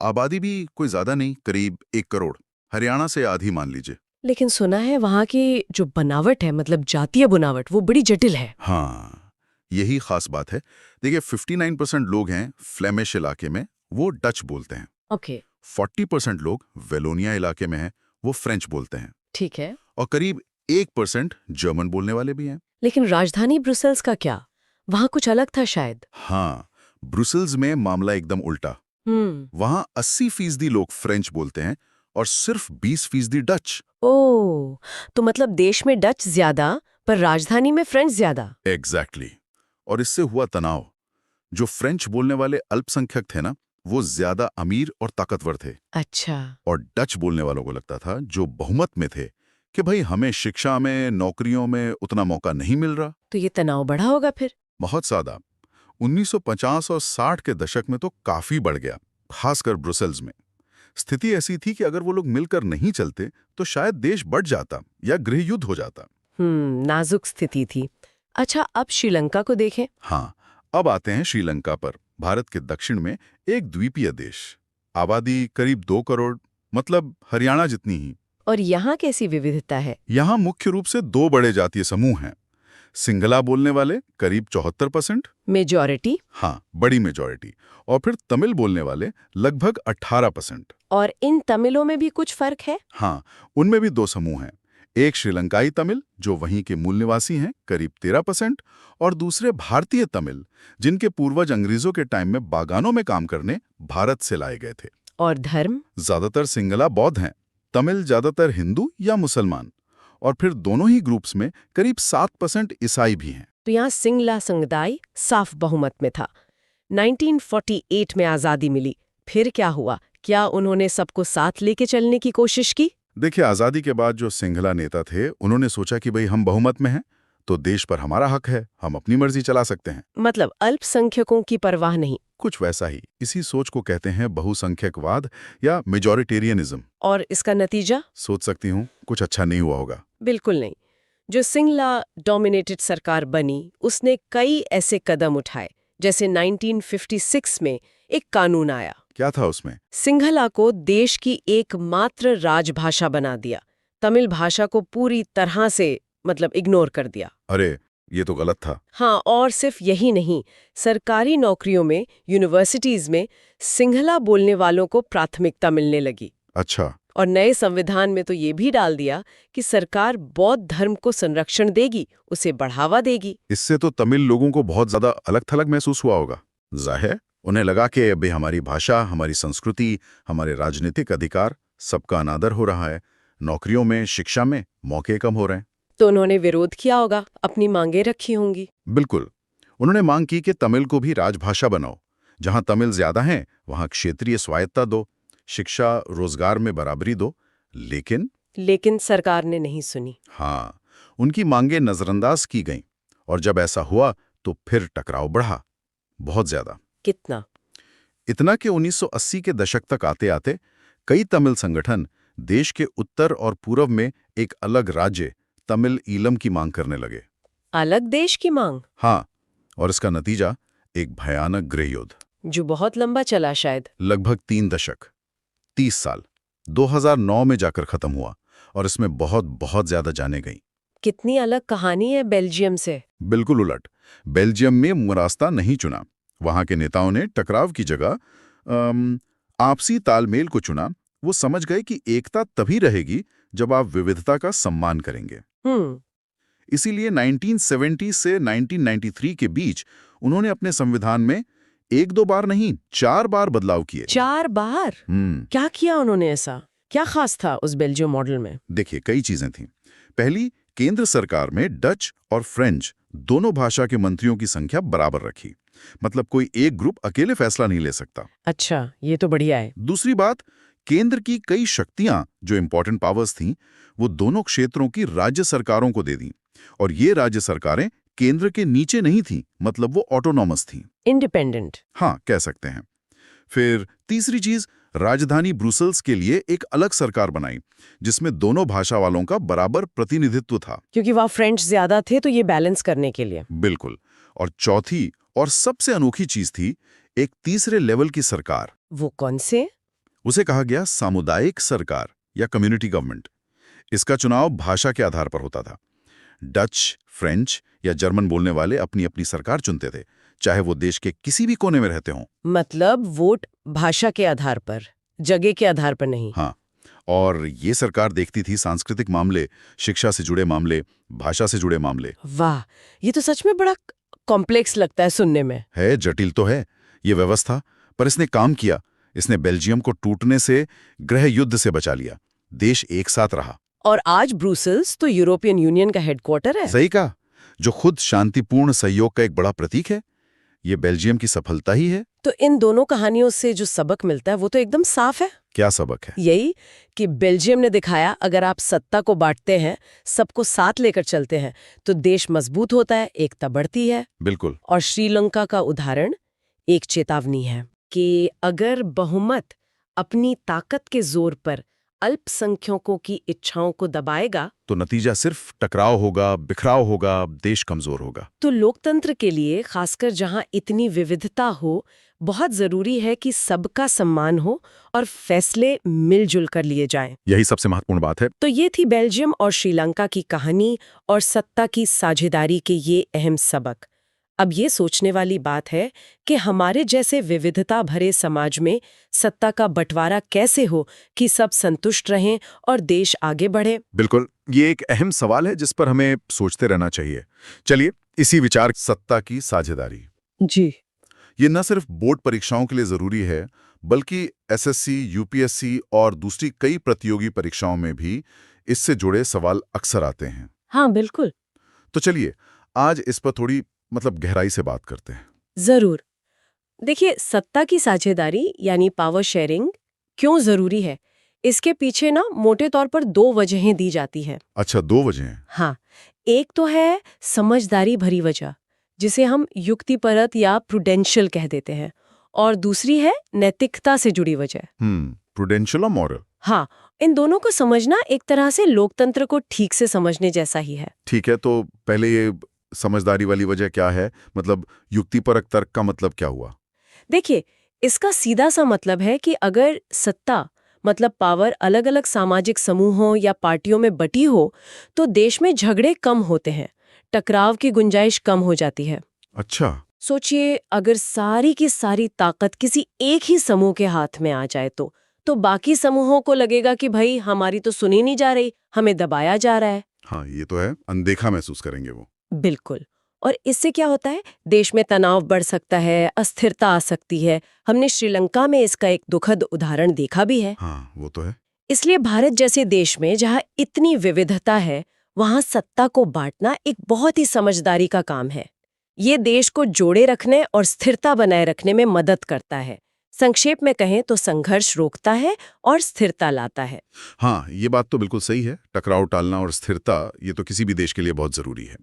आबादी भी कोई ज्यादा नहीं, करीब 1 करोड़। हरियाणा से आधी मान लीजिए।
लेकिन सुना है वहाँ की जो बनावट है, जातीय बनावट, वो बड़ी जटिल है।
हाँ, यही खास बात है। देखिए, 59% लोग हैं फ्लेमिश इलाके में, वो डच बोलते हैं।
ओके।
40% लोग वेलोनिया इलाके में हैं, वो फ्रेंच बोलते हैं।
ठीक है।
और करीब 1% जर्मन बोलने वाले भी हैं।
लेकिन राजधानी ब्रुसेल्स का क्या? वहाँ कुछ अलग था शायद।
हाँ, ब्रुसेल्स में मामला एकदम उल्टा। वहाँ 80% लोग फ्रेंच बोलते हैं और सिर्फ 20% डच।
ओह, तो देश में डच ज्यादा पर राजधानी में फ्रेंच ज्यादा।
एग्जैक्टली। और इससे हुआ तनाव। जो फ्रेंच बोलने वाले अल्पसंख्यक थे ना, वो ज्यादा अमीर और ताकतवर थे।
अच्छा।
और डच बोलने वालों को लगता था, जो बहुमत में थे, कि भाई हमें शिक्षा में, नौकरियों में उतना मौका नहीं मिल रहा।
तो ये तनाव बढ़ा होगा फिर।
बहुत ज्यादा। 1950 और 60 के दशक में तो काफी बढ़ गया, खासकर ब्रुसेल्स में। स्थिति ऐसी थी कि अगर वो लोग मिलकर नहीं चलते तो शायद देश बढ़ जाता या गृह युद्ध हो जाता।
नाजुक स्थिति थी। अच्छा, अब श्रीलंका को देखें।
हाँ, अब आते हैं श्रीलंका पर। भारत के दक्षिण में एक द्वीपीय देश, आबादी करीब 2 करोड़, हरियाणा जितनी ही।
और यहाँ कैसी विविधता है?
यहाँ मुख्य रूप से 2 बड़े जातीय समूह हैं। सिंगला बोलने वाले करीब 74%,
मेजॉरिटी।
हाँ, बड़ी मेजॉरिटी। और फिर तमिल बोलने वाले लगभग 18%।
और इन तमिलों में भी कुछ फर्क है?
हाँ, उनमें भी 2 समूह हैं। एक श्रीलंकाई तमिल, जो वहीं के मूल निवासी हैं, करीब 13%, और दूसरे भारतीय तमिल, जिनके पूर्वज अंग्रेजों के टाइम में बागानों में काम करने भारत से लाए गए थे।
और धर्म?
ज्यादातर सिंगला बौद्ध हैं, तमिल ज्यादातर हिंदू या मुसलमान, और फिर दोनों ही ग्रुप्स में करीब 7% ईसाई भी हैं।
तो यहाँ सिंगला समुदाय साफ बहुमत में था। 1948 में आजादी मिली, फिर क्या हुआ? क्या उन्होंने सबको साथ लेके चलने की कोशिश की?
देखिए, आजादी के बाद जो सिंघला नेता थे, उन्होंने सोचा कि भाई हम बहुमत में हैं तो देश पर हमारा हक है, हम अपनी मर्जी चला सकते हैं।
अल्पसंख्यकों की परवाह नहीं।
कुछ वैसा ही। इसी सोच को कहते हैं बहुसंख्यकवाद या मेजॉरिटेरियनिज्म।
और इसका नतीजा?
सोच सकती हूँ, कुछ अच्छा नहीं हुआ होगा।
बिल्कुल नहीं। जो सिंगला डोमिनेटेड सरकार बनी, उसने कई ऐसे कदम उठाए, जैसे 1956 में एक कानून आया।
क्या था उसमें?
सिंघला को देश की एकमात्र राजभाषा बना दिया। तमिल भाषा को पूरी तरह से इग्नोर कर दिया।
अरे,
ये तो गलत था।
हाँ, और सिर्फ यही नहीं, सरकारी नौकरियों में, यूनिवर्सिटीज में सिंहला बोलने वालों को प्राथमिकता मिलने लगी।
अच्छा।
और नए संविधान में तो ये भी डाल दिया कि सरकार बौद्ध धर्म को संरक्षण देगी, उसे बढ़ावा देगी।
इससे तो तमिल लोगों को बहुत ज्यादा अलग थलग महसूस हुआ होगा। जाहिर, उन्हें लगा कि अभी हमारी भाषा, हमारी संस्कृति, हमारे राजनीतिक अधिकार, सबका अनादर हो रहा है। नौकरियों में, शिक्षा में मौके कम हो रहे हैं।
तो उन्होंने विरोध किया होगा, अपनी मांगे रखी होंगी।
बिल्कुल। उन्होंने मांग की कि तमिल को भी राजभाषा बनाओ। जहां तमिल ज्यादा हैं, वहां क्षेत्रीय स्वायत्ता दो, शिक्षा, रोजगार में बराबरी दो। लेकिन
सरकार ने नहीं सुनी।
हाँ, उनकी मांगें नजरअंदाज की गईं। और जब ऐसा हुआ तो फिर टकराव बढ़ा, बहुत ज्यादा।
कितना?
इतना कि 1980 के दशक तक आते आते कई तमिल संगठन देश के उत्तर और पूर्व में एक अलग राज्य, तमिल ईलम की मांग करने लगे।
अलग देश की मांग?
हाँ, और इसका नतीजा एक भयानक गृहयुद्ध,
जो बहुत लंबा चला, शायद
लगभग 3 दशक, 30 साल, 2009 में जाकर खत्म हुआ। और इसमें बहुत बहुत ज्यादा जाने गई।
कितनी अलग कहानी है बेल्जियम से।
बिल्कुल उलट। बेल्जियम में रास्ता नहीं चुना। वहां के नेताओं ने टकराव की जगह आपसी तालमेल को चुना। वो समझ गए कि एकता तभी रहेगी जब आप विविधता का सम्मान करेंगे। इसीलिए 1970 से 1993 के बीच उन्होंने अपने संविधान में 1-2 बार नहीं, 4 बार बदलाव किए।
4 बार? क्या किया उन्होंने ऐसा? क्या खास था उस बेल्जियम मॉडल में?
देखिए, कई चीजें थीं। पहली, केंद्र सरकार में डच और फ्रेंच दोनों भाषा के मंत्रियों की संख्या बराबर रखी। मतलब कोई एक ग्रुप अकेले फैसला नहीं ले सकता।
अच्छा, ये तो बढ़िया है।
दूसरी बात, केंद्र की कई शक्तियां जो इंपॉर्टेंट पावर्स थीं, वो दोनों क्षेत्रों की राज्य सरकारों को दे दी। और ये राज्य सरकारें केंद्र के नीचे नहीं थीं, मतलब वो ऑटोनॉमस थीं।
इंडिपेंडेंट।
हाँ, कह सकते हैं। फिर तीसरी चीज, राजधानी ब्रुसेल्स के लिए एक अलग सरकार बनाई, जिसमें दोनों भाषा वालों का बराबर प्रतिनिधित्व था।
क्योंकि वहाँ फ्रेंच ज्यादा थे, तो ये बैलेंस करने के लिए।
बिल्कुल। और चौथी और सबसे अनोखी चीज थी एक तीसरे लेवल की सरकार।
वो कौन से?
उसे कहा गया सामुदायिक सरकार या कम्युनिटी गवर्नमेंट। इसका चुनाव भाषा के आधार पर होता था। डच, फ्रेंच या जर्मन बोलने वाले अपनी अपनी सरकार चुनते थे, चाहे वो देश के किसी भी कोने में रहते हों।
मतलब वोट भाषा के आधार पर, जगह के आधार पर नहीं।
हाँ, और ये सरकार देखती थी सांस्कृतिक मामले, शिक्षा से जुड़े मामले, भाषा से जुड़े मामले।
वाह, ये तो सच में बड़ा कॉम्प्लेक्स लगता है सुनने में।
है, जटिल तो है ये व्यवस्था, पर इसने काम किया। इसने बेल्जियम को टूटने से, गृह युद्ध से बचा लिया। देश एक साथ रहा।
और आज ब्रुसेल्स तो यूरोपियन यूनियन का हेडक्वार्टर है।
सही कहा, जो खुद शांतिपूर्ण सहयोग का एक बड़ा प्रतीक है। ये बेल्जियम की सफलता ही है।
तो इन दोनों कहानियों से जो सबक मिलता है वो तो एकदम साफ है।
क्या सबक है?
यही कि बेल्जियम ने दिखाया, अगर आप सत्ता को बांटते हैं, सबको साथ लेकर चलते हैं, तो देश मजबूत होता है, एकता बढ़ती है।
बिल्कुल।
और श्रीलंका का उदाहरण एक चेतावनी है कि अगर बहुमत अपनी ताकत के जोर पर अल्पसंख्यकों की इच्छाओं को दबाएगा,
तो नतीजा सिर्फ टकराव होगा, बिखराव होगा, देश कमजोर होगा।
तो लोकतंत्र के लिए, खासकर जहां इतनी विविधता हो, बहुत जरूरी है कि सबका सम्मान हो और फैसले मिलजुल कर लिए जाएं।
यही सबसे महत्वपूर्ण बात है।
तो ये थी बेल्जियम और श्रीलंका की कहानी और सत्ता की साझेदारी के ये अहम सबक। अब ये सोचने वाली बात है कि हमारे जैसे विविधता भरे समाज में सत्ता का बंटवारा कैसे हो कि सब संतुष्ट रहें और देश आगे बढ़े।
बिल्कुल, ये एक अहम सवाल है जिस पर हमें सोचते रहना चाहिए। चलिए, इसी विचार, सत्ता की साझेदारी
जी,
ये न सिर्फ बोर्ड परीक्षाओं के लिए जरूरी है, बल्कि एसएससी, यूपीएससी और दूसरी कई प्रतियोगी परीक्षाओं में भी इससे जुड़े सवाल अक्सर आते हैं।
हाँ बिल्कुल।
तो चलिए, आज इस पर थोड़ी गहराई से बात करते हैं।
जरूर। देखिए, सत्ता की साझेदारी यानी पावर शेयरिंग क्यों जरूरी है, इसके पीछे ना मोटे तौर पर 2 वजहें दी जाती है।
अच्छा, 2 वजहें?
हाँ, एक तो है समझदारी भरी वजह, जिसे हम युक्तिपरक या प्रूडेंशियल कह देते हैं, और दूसरी है नैतिकता से जुड़ी वजह।
प्रूडेंशियल और मॉरल।
हाँ, इन दोनों को समझना एक तरह से लोकतंत्र को ठीक से समझने जैसा ही है।
ठीक है, तो पहले ये समझदारी वाली वजह क्या है? मतलब युक्तिपरक तर्क का मतलब क्या हुआ?
देखिए, इसका सीधा सा मतलब है कि अगर सत्ता मतलब पावर अलग अलग सामाजिक समूहों या पार्टियों में बटी हो, तो देश में झगड़े कम होते हैं,
टकराव की गुंजाइश कम हो जाती है।
अच्छा।
सोचिए, अगर सारी की सारी ताकत किसी एक ही समूह के हाथ में आ जाए तो बाकी समूहों को लगेगा कि भाई हमारी तो सुनी नहीं जा रही, हमें दबाया जा रहा है।
हाँ, ये तो है, अनदेखा महसूस करेंगे वो।
बिल्कुल। और इससे क्या होता है, देश में तनाव बढ़ सकता है, अस्थिरता आ सकती है। हमने श्रीलंका में इसका एक दुखद उदाहरण देखा भी है।
हाँ, वो तो है।
इसलिए भारत जैसे देश में जहाँ इतनी विविधता है, वहाँ सत्ता को बांटना एक बहुत ही समझदारी का काम है। ये देश को जोड़े रखने और स्थिरता बनाए रखने में मदद करता है। संक्षेप में कहें तो संघर्ष रोकता है और स्थिरता लाता है।
हाँ, ये बात तो बिल्कुल सही है। टकराव टालना और स्थिरता, ये तो किसी भी देश के लिए बहुत जरूरी है।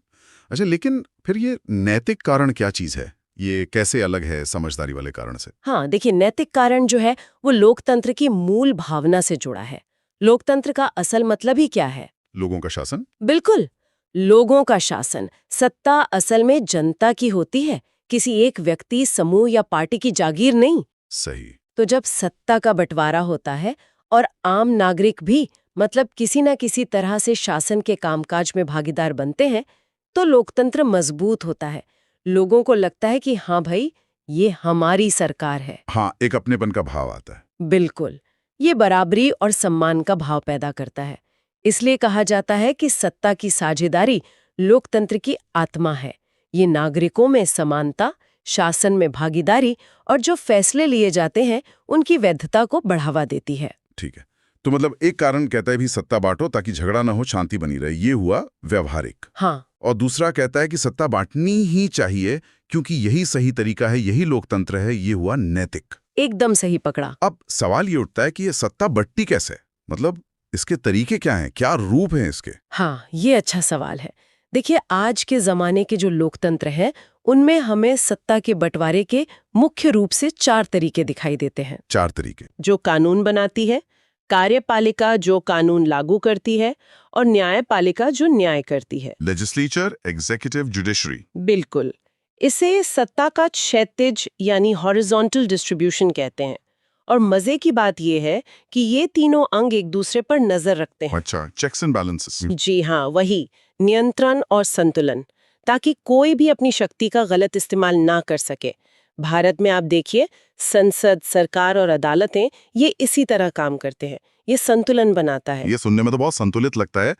अच्छा, लेकिन फिर ये नैतिक कारण क्या चीज है? ये कैसे अलग है समझदारी वाले कारण से?
हाँ, देखिए, नैतिक कारण जो है वो लोकतंत्र की मूल भावना से जुड़ा है। लोकतंत्र का असल मतलब ही क्या है?
लोगों का शासन।
बिल्कुल, लोगों का शासन। सत्ता असल में जनता की होती है, किसी एक व्यक्ति, समूह या पार्टी की जागीर नहीं।
सही।
तो जब सत्ता का बंटवारा होता है और आम नागरिक भी, मतलब किसी न किसी तरह से शासन के कामकाज में भागीदार बनते हैं, तो लोकतंत्र मजबूत होता है। लोगों को लगता है कि हाँ भाई, ये हमारी सरकार है।
हाँ, एक अपनेपन का भाव आता है।
बिल्कुल, ये बराबरी और सम्मान का भाव पैदा करता है। इसलिए कहा जाता है कि सत्ता की साझेदारी लोकतंत्र की आत्मा है। ये नागरिकों में समानता, शासन में भागीदारी और जो फैसले लिए जाते हैं उनकी वैधता को बढ़ावा देती है।
ठीक है, तो मतलब एक कारण कहता है भी सत्ता बांटो ताकि झगड़ा ना हो, शांति बनी रहे, ये हुआ व्यवहारिक।
हाँ,
और दूसरा कहता है कि सत्ता बांटनी ही चाहिए क्योंकि यही सही तरीका है, यही लोकतंत्र है, ये हुआ नैतिक।
एकदम सही पकड़ा।
अब सवाल ये उठता है कि ये सत्ता बंटती कैसे? मतलब इसके तरीके क्या हैं, क्या रूप हैं इसके?
हाँ, ये अच्छा सवाल है। देखिए, आज के जमाने के जो लोकतंत्र हैं उनमें हमें सत्ता के बंटवारे के मुख्य रूप से 4 तरीके दिखाई देते हैं।
4 तरीके।
जो कानून बनाती है, कार्यपालिका जो कानून लागू करती है, और न्यायपालिका जो न्याय करती है।
Legislature, executive, judiciary.
बिल्कुल, इसे सत्ता का क्षैतिज यानी हॉरिजॉन्टल डिस्ट्रीब्यूशन कहते हैं। और मजे की बात यह है कि ये तीनों अंग एक दूसरे पर नजर रखते हैं।
अच्छा, चेक्स एंड बैलेंसेस।
जी हाँ, वही, नियंत्रण और संतुलन, ताकि कोई भी अपनी शक्ति का गलत इस्तेमाल ना कर सके। भारत में आप देखिए, संसद, सरकार और अदालतें ये इसी तरह काम करते हैं। ये संतुलन बनाता है।
ये सुनने में तो बहुत संतुलित लगता है,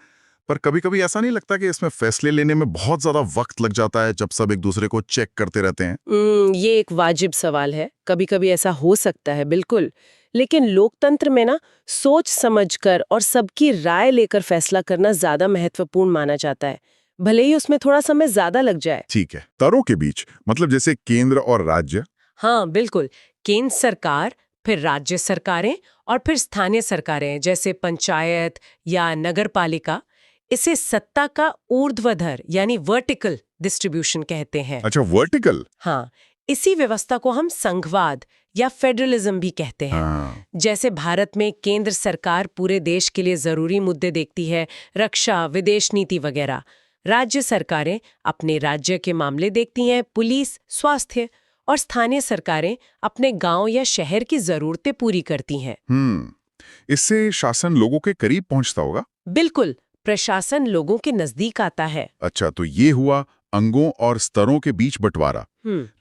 पर कभी-कभी ऐसा नहीं लगता कि इसमें फैसले लेने में बहुत ज्यादा वक्त लग जाता है जब सब एक दूसरे को चेक करते रहते हैं?
ये एक वाजिब सवाल है। कभी-कभी ऐसा हो सकता है, बिल्कुल। लेकिन लोकतंत्र में ना, सोच समझकर और सबकी राय लेकर फैसला करना ज्यादा महत्वपूर्ण माना जाता है, भले ही उसमें थोड़ा समय ज्यादा लग जाए।
ठीक है, तरों के बीच, मतलब जैसे केंद्र और राज्य।
हाँ, बिल्कुल। केंद्र सरकार, फिर राज्य सरकारें और फिर स्थानीय सरकारें जैसे पंचायत या नगर पालिका, इसे सत्ता का ऊर्ध्वाधर यानी वर्टिकल डिस्ट्रीब्यूशन कहते हैं।
अच्छा, वर्टिकल।
हाँ, इसी व्यवस्था को हम संघवाद या फेडरलिज्म भी कहते हैं।
हाँ।
जैसे भारत में केंद्र सरकार पूरे देश के लिए जरूरी मुद्दे देखती है, रक्षा, विदेश नीति वगैरह। राज्य सरकारें अपने राज्य के मामले देखती हैं, पुलिस, स्वास्थ्य, और स्थानीय सरकारें अपने गांव या शहर की जरूरतें पूरी करती हैं।
इससे शासन लोगों के करीब पहुंचता होगा?
बिल्कुल, प्रशासन लोगों के नजदीक आता है।
अच्छा, तो ये हुआ अंगों और स्तरों के बीच बंटवारा।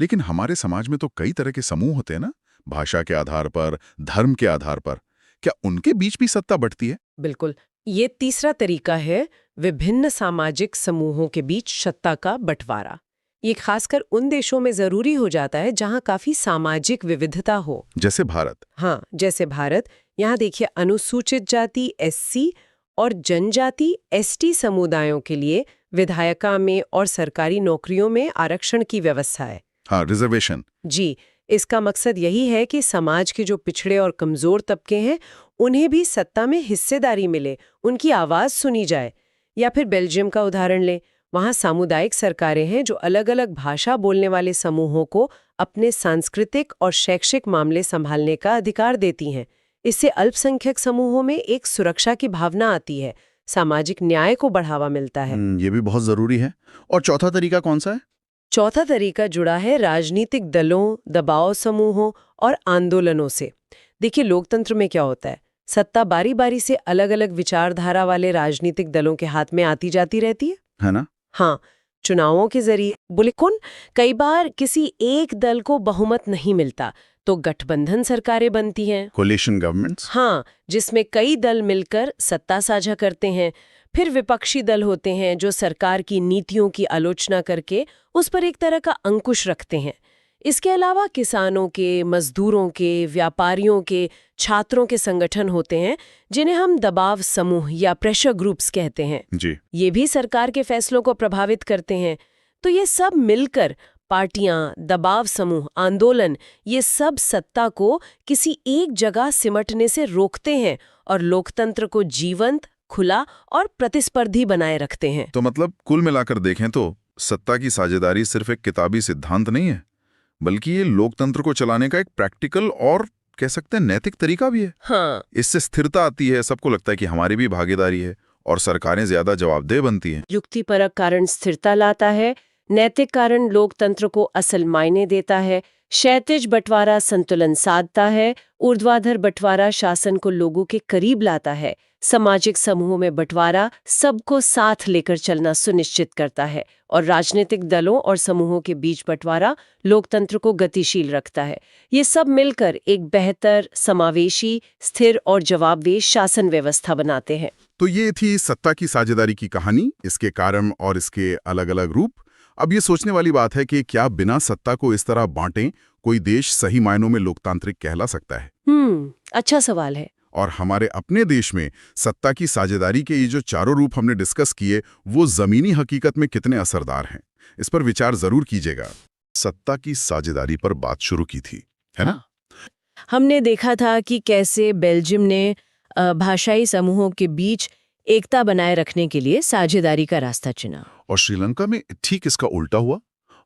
लेकिन हमारे समाज में तो कई तरह के समूह होते हैं ना, भाषा के आधार पर, धर्म के आधार पर। क्या उनके बीच भी सत्ता बंटती है?
बिल्कुल, ये तीसरा तरीका है विभिन्न सामाजिक समूहों के बीच सत्ता का बंटवारा। ये खासकर उन देशों में जरूरी हो जाता है जहां काफी सामाजिक विविधता हो।
जैसे भारत।
हाँ, जैसे भारत। यहाँ देखिए, अनुसूचित जाति एससी और जनजाति एसटी समुदायों के लिए विधायिका में और सरकारी नौकरियों में आरक्षण की व्यवस्था है।
हाँ, रिजर्वेशन।
जी, इसका मकसद यही है कि समाज के जो पिछड़े और कमजोर तबके हैं उन्हें भी सत्ता में हिस्सेदारी मिले, उनकी आवाज सुनी जाए। या फिर बेल्जियम का उदाहरण लें, वहाँ सामुदायिक सरकारें हैं जो अलग अलग भाषा बोलने वाले समूहों को अपने सांस्कृतिक और शैक्षिक मामले संभालने का अधिकार देती हैं। इससे अल्पसंख्यक समूहों में एक सुरक्षा की भावना आती है, सामाजिक न्याय को बढ़ावा मिलता है।
ये भी बहुत जरूरी है। और चौथा तरीका कौन सा है?
चौथा तरीका जुड़ा है राजनीतिक दलों, दबाव समूहों और आंदोलनों से। देखिए, लोकतंत्र में क्या होता है, सत्ता बारी बारी से अलग अलग विचारधारा वाले राजनीतिक दलों के हाथ में आती जाती रहती है
ना?
हाँ, चुनावों के जरिए। बोले कौन? कई बार किसी एक दल को बहुमत नहीं मिलता तो गठबंधन सरकारें बनती हैं।
Coalition governments.
हाँ, जिसमें कई दल मिलकर सत्ता साझा करते हैं। फिर विपक्षी दल होते हैं जो सरकार की नीतियों की आलोचना करके उस पर एक तरह का अंकुश रखते हैं। इसके अलावा किसानों के, मजदूरों के, व्यापारियों के, छात्रों के संगठन होते हैं जिन्हें हम दबाव समूह या प्रेशर ग्रुप्स कहते हैं।
जी।
ये भी सरकार के फैसलों को प्रभावित करते हैं। तो ये सब मिलकर पार्टियां, दबाव समूह, आंदोलन, ये सब सत्ता को किसी एक जगह सिमटने से रोकते हैं और लोकतंत्र को जीवंत, खुला और प्रतिस्पर्धी बनाए रखते हैं।
तो मतलब कुल मिलाकर देखें तो सत्ता की साझेदारी सिर्फ एक किताबी सिद्धांत नहीं है, बल्कि ये लोकतंत्र को चलाने का एक प्रैक्टिकल और कह सकते हैं नैतिक तरीका भी है।
हाँ,
इससे स्थिरता आती है, सबको लगता है कि हमारी भी भागीदारी है और सरकारें ज्यादा जवाबदेह बनती हैं।
युक्तिपरक कारण स्थिरता लाता है, नैतिक कारण लोकतंत्र को असल मायने देता है, क्षैतिज बंटवारा संतुलन साधता है, ऊर्ध्वाधर बंटवारा शासन को लोगों के करीब लाता है, सामाजिक समूहों में बंटवारा सबको साथ लेकर चलना सुनिश्चित करता है और राजनीतिक दलों और समूहों के बीच बंटवारा लोकतंत्र को गतिशील रखता है। ये सब मिलकर एक बेहतर, समावेशी, स्थिर और जवाबदेह शासन व्यवस्था बनाते हैं।
तो ये थी सत्ता की साझेदारी की कहानी, इसके कारण और इसके अलग अलग रूप। अब ये सोचने वाली बात है कि क्या बिना सत्ता को इस तरह बांटे कोई देश सही मायनों में लोकतांत्रिक कहला सकता है?
अच्छा सवाल है।
और हमारे अपने देश में सत्ता की साझेदारी के ये जो चारों रूप हमने डिस्कस किए, वो जमीनी हकीकत में कितने असरदार हैं, इस पर विचार जरूर कीजिएगा। सत्ता की साझेदारी पर बात शुरू की थी, है ना?
हमने देखा था कि कैसे बेल्जियम ने भाषाई समूहों के बीच एकता बनाए रखने के लिए साझेदारी का रास्ता चुना।
और श्रीलंका में ठीक इसका उल्टा हुआ।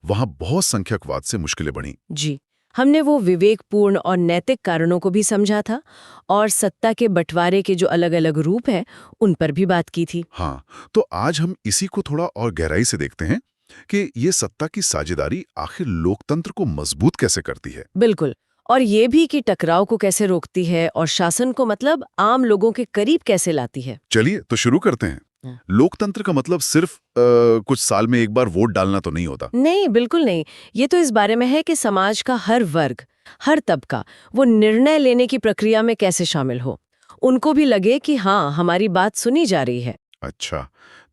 वहां बहुत संख्यकवाद से मुश्किलें बढ़ी।
जी, हमने वो विवेकपूर्ण और नैतिक कारणों को भी समझा था और सत्ता के बंटवारे के जो अलग अलग रूप हैं उन पर भी बात की थी।
हाँ, तो आज हम इसी को थोड़ा और गहराई से देखते हैं कि ये सत्ता की साझेदारी आखिर लोकतंत्र को मजबूत कैसे करती है।
बिल्कुल, और ये भी कि टकराव को कैसे रोकती है और शासन को मतलब आम लोगों के करीब कैसे लाती है।
चलिए तो शुरू करते हैं। लोकतंत्र का मतलब सिर्फ कुछ साल में एक बार वोट डालना तो नहीं होता।
नहीं, बिल्कुल नहीं। ये तो इस बारे में है कि समाज का हर वर्ग, हर तबका वो निर्णय लेने की प्रक्रिया में कैसे शामिल हो, उनको भी लगे कि हाँ, हमारी बात सुनी जा रही है।
अच्छा,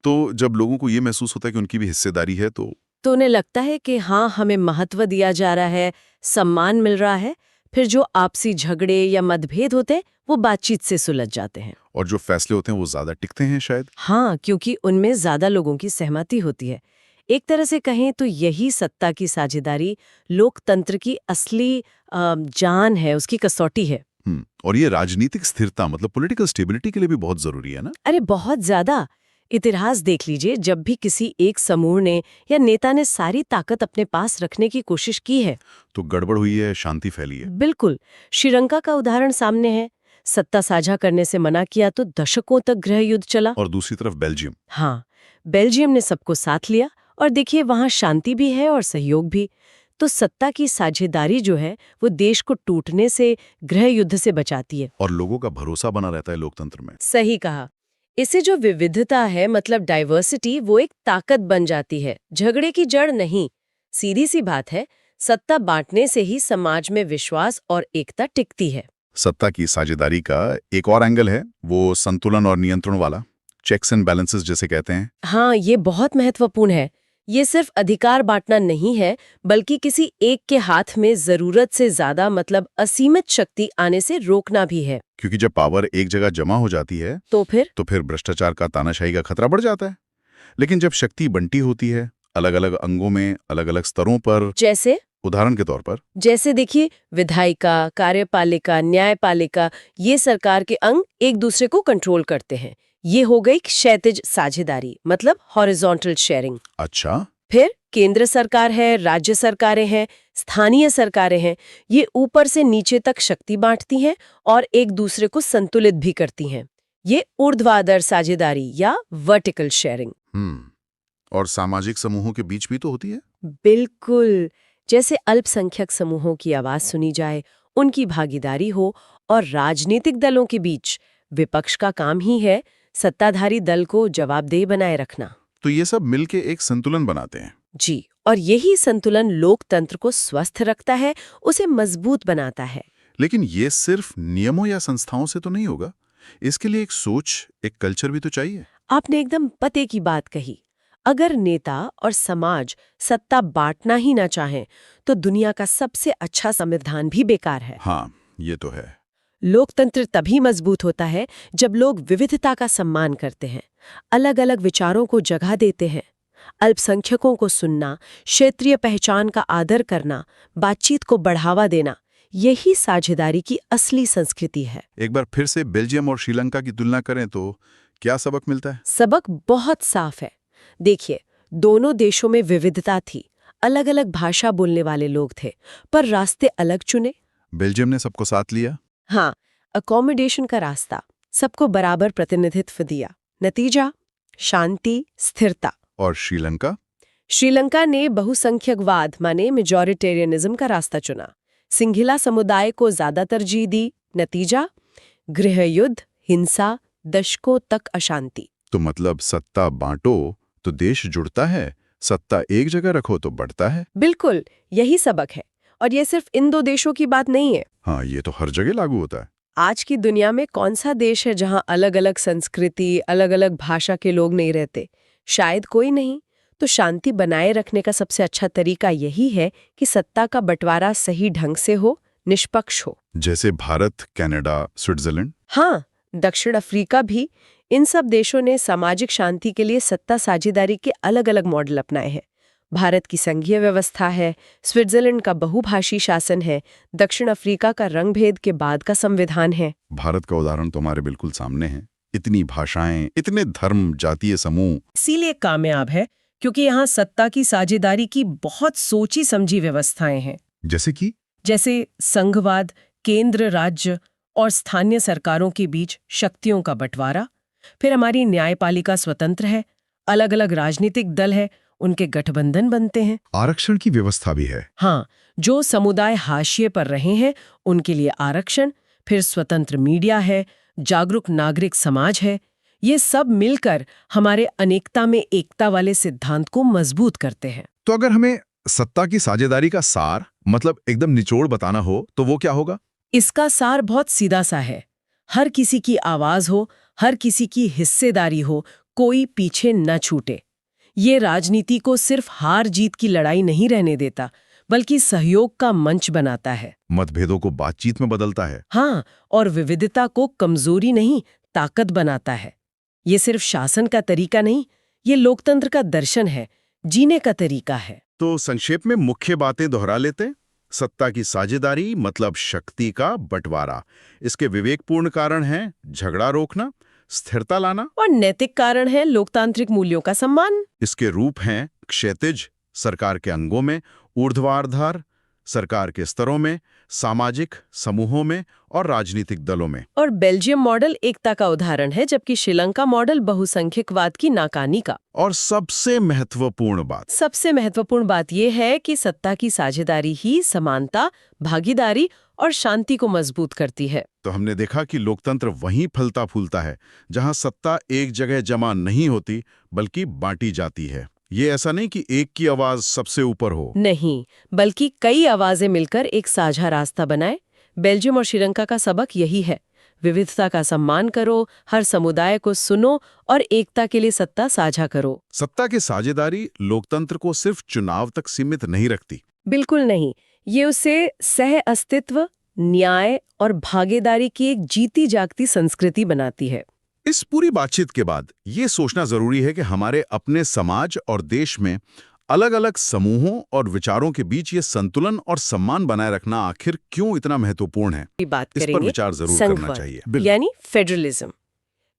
तो जब लोगों को ये महसूस होता है कि उनकी भी हिस्सेदारी है तो
उन्हें लगता है कि हाँ, हमें महत्व दिया जा रहा है, सम्मान मिल रहा है, फिर जो आपसी झगड़े या मतभेद होते हैं वो बातचीत से सुलझ जाते हैं।
और जो फैसले होते हैं वो ज्यादा टिकते हैं शायद।
हाँ, क्योंकि उनमें ज्यादा लोगों की सहमति होती है। एक तरह से कहें तो यही सत्ता की साझेदारी लोकतंत्र की असली जान है, उसकी कसौटी है।
और ये राजनीतिक स्थिरता मतलब पॉलिटिकल स्टेबिलिटी के लिए भी बहुत जरूरी है ना?
अरे बहुत ज्यादा। इतिहास देख लीजिए, जब भी किसी एक समूह ने या नेता ने सारी ताकत अपने पास रखने की कोशिश की है
तो गड़बड़ हुई है, शांति फैली है।
बिल्कुल। श्रीलंका का उदाहरण सामने है। सत्ता साझा करने से मना किया तो दशकों तक गृह युद्ध चला।
और दूसरी तरफ बेल्जियम।
हाँ, बेल्जियम ने सबको साथ लिया और देखिए वहां शांति भी है और सहयोग भी। तो सत्ता की साझेदारी जो है वो देश को टूटने से, गृह युद्ध से बचाती है।
और लोगों का भरोसा बना रहता है लोकतंत्र में।
सही कहा। इससे जो विविधता है मतलब डाइवर्सिटी, वो एक ताकत बन जाती है, झगड़े की जड़ नहीं। सीधी सी बात है, सत्ता बांटने से ही समाज में विश्वास और एकता टिकती है।
सत्ता की साझेदारी का एक और एंगल है वो संतुलन और नियंत्रण वाला, चेक्स एंड बैलेंसेस जिसे कहते हैं।
हाँ, ये बहुत महत्वपूर्ण है। ये सिर्फ अधिकार बांटना नहीं है, बल्कि किसी एक के हाथ में जरूरत से ज्यादा मतलब असीमित शक्ति आने से रोकना भी है।
क्योंकि जब पावर एक जगह जमा हो जाती है
तो फिर
भ्रष्टाचार का, तानाशाही का खतरा बढ़ जाता है। लेकिन जब शक्ति बंटी होती है अलग अलग अंगों में, अलग अलग स्तरों पर,
जैसे
उदाहरण के तौर पर
जैसे देखिए विधायिका, कार्यपालिका, न्यायपालिका, ये सरकार के अंग एक दूसरे को कंट्रोल करते हैं। ये हो गई क्षैतिज साझेदारी मतलब हॉरिजॉन्टल शेयरिंग।
अच्छा।
फिर केंद्र सरकार है, राज्य सरकारें हैं, स्थानीय सरकारें हैं, ये ऊपर से नीचे तक शक्ति बांटती हैं और एक दूसरे को संतुलित भी करती हैं। ये ऊर्ध्वाधर साझेदारी या वर्टिकल शेयरिंग।
और सामाजिक समूहों के बीच भी तो होती है।
बिल्कुल, जैसे अल्पसंख्यक समूहों की आवाज सुनी जाए, उनकी भागीदारी हो, और राजनीतिक दलों के बीच विपक्ष का काम ही है सत्ताधारी दल को जवाबदेह बनाए रखना।
तो ये सब मिलके एक संतुलन बनाते हैं।
जी, और यही संतुलन लोकतंत्र को स्वस्थ रखता है, उसे मजबूत बनाता है।
लेकिन ये सिर्फ नियमों या संस्थाओं से तो नहीं होगा। इसके लिए एक सोच, एक कल्चर भी तो चाहिए।
आपने एकदम पते की बात कही। अगर नेता और समाज सत्ता बांटना ही ना चाहें, तो दुनिया का सबसे अच्छा संविधान भी बेकार है।
हाँ, ये तो है।
लोकतंत्र तभी मजबूत होता है जब लोग विविधता का सम्मान करते हैं, अलग अलग विचारों को जगह देते हैं। अल्पसंख्यकों को सुनना, क्षेत्रीय पहचान का आदर करना, बातचीत को बढ़ावा देना, यही साझेदारी की असली संस्कृति है।
एक बार फिर से बेल्जियम और श्रीलंका की तुलना करें तो क्या सबक मिलता है?
सबक बहुत साफ है। देखिए, दोनों देशों में विविधता थी, अलग अलग भाषा बोलने वाले लोग थे, पर रास्ते अलग चुने।
बेल्जियम ने सबको साथ लिया।
हाँ, अकोमोडेशन का रास्ता, सबको बराबर प्रतिनिधित्व दिया। नतीजा, शांति, स्थिरता।
और श्रीलंका?
श्रीलंका ने बहुसंख्यकवाद माने मेजॉरिटेरियनिज्म का रास्ता चुना, सिंघिला समुदाय को ज्यादा तरजीह दी। नतीजा, गृहयुद्ध, हिंसा, दशकों तक अशांति।
तो मतलब सत्ता बांटो तो देश जुड़ता है, सत्ता एक जगह रखो तो बढ़ता है।
बिल्कुल, यही सबक है। और ये सिर्फ इन दो देशों की बात नहीं है।
हाँ, ये तो हर जगह लागू होता है।
आज की दुनिया में कौन सा देश है जहां अलग अलग संस्कृति, अलग अलग भाषा के लोग नहीं रहते? शायद कोई नहीं। तो शांति बनाए रखने का सबसे अच्छा तरीका यही है कि सत्ता का बंटवारा सही ढंग से हो, निष्पक्ष हो।
जैसे भारत, कनाडा, स्विट्जरलैंड।
हाँ, दक्षिण अफ्रीका भी। इन सब देशों ने सामाजिक शांति के लिए सत्ता साझेदारी के अलग अलग मॉडल अपनाए हैं। भारत की संघीय व्यवस्था है, स्विट्जरलैंड का बहुभाषी शासन है, दक्षिण अफ्रीका का रंगभेद के बाद का संविधान है।
भारत का उदाहरण तो हमारे बिल्कुल सामने है। इतनी भाषाएं, इतने धर्म, जातीय समूह।
इसीलिए कामयाब है क्योंकि यहाँ सत्ता की साझेदारी की बहुत सोची समझी व्यवस्थाएं हैं। जैसे संघवाद, केंद्र, राज्य और स्थानीय सरकारों के बीच शक्तियों का बंटवारा। फिर हमारी न्यायपालिका स्वतंत्र है, अलग अलग राजनीतिक दल है, उनके गठबंधन बनते हैं।
आरक्षण की व्यवस्था भी है।
हाँ, जो समुदाय हाशिए पर रहे हैं उनके लिए आरक्षण। फिर स्वतंत्र मीडिया है, जागरूक नागरिक समाज है। ये सब मिलकर हमारे अनेकता में एकता वाले सिद्धांत को मजबूत करते हैं।
तो अगर हमें सत्ता की साझेदारी का सार, मतलब एकदम निचोड़ बताना हो, तो वो क्या होगा?
इसका सार बहुत सीधा सा है। हर किसी की आवाज हो, हर किसी की हिस्सेदारी हो, कोई पीछे न छूटे। ये राजनीति को सिर्फ हार जीत की लड़ाई नहीं रहने देता, बल्कि सहयोग का मंच बनाता है।
मतभेदों को बातचीत में बदलता है।
हाँ, और विविधता को कमजोरी नहीं, ताकत बनाता है। ये सिर्फ शासन का तरीका नहीं, ये लोकतंत्र का दर्शन है, जीने का तरीका है।
तो संक्षेप में मुख्य बातें दोहरा लेते हैं। सत्ता की साझेदारी मतलब शक्ति का बंटवारा। इसके विवेकपूर्ण कारण हैं झगड़ा रोकना, स्थिरता लाना,
और नैतिक कारण है लोकतांत्रिक मूल्यों का सम्मान।
इसके रूप हैं क्षैतिज, सरकार के अंगों में, ऊर्ध्वाधर, सरकार के स्तरों में, सामाजिक समूहों में और राजनीतिक दलों में।
और बेल्जियम मॉडल एकता का उदाहरण है, जबकि श्रीलंका मॉडल बहुसंख्यकवाद की नाकानी का।
और सबसे महत्वपूर्ण बात
यह है कि सत्ता की साझेदारी ही समानता, भागीदारी और शांति को मजबूत करती है।
तो हमने देखा कि लोकतंत्र वहीं फलता फूलता है जहां सत्ता एक जगह जमा नहीं होती, बल्कि बांटी जाती है। ये ऐसा नहीं कि एक की आवाज सबसे ऊपर हो।
नहीं, बल्कि कई आवाजें मिलकर एक साझा रास्ता बनाए। बेल्जियम और श्रीलंका का सबक यही है। विविधता का सम्मान करो, हर समुदाय को सुनो और एकता के लिए सत्ता साझा करो।
सत्ता की साझेदारी लोकतंत्र को सिर्फ चुनाव तक सीमित नहीं रखती।
बिल्कुल नहीं, ये उसे सह अस्तित्व, न्याय और भागीदारी की एक जीती जागती संस्कृति बनाती है।
इस पूरी बातचीत के बाद ये सोचना जरूरी है कि हमारे अपने समाज और देश में अलग अलग समूहों और विचारों के बीच ये संतुलन और सम्मान बनाए रखना आखिर क्यों इतना महत्वपूर्ण है।
बात
इस पर
करेंगे
विचार जरूर करना चाहिए।
यानी फेडरलिज्म।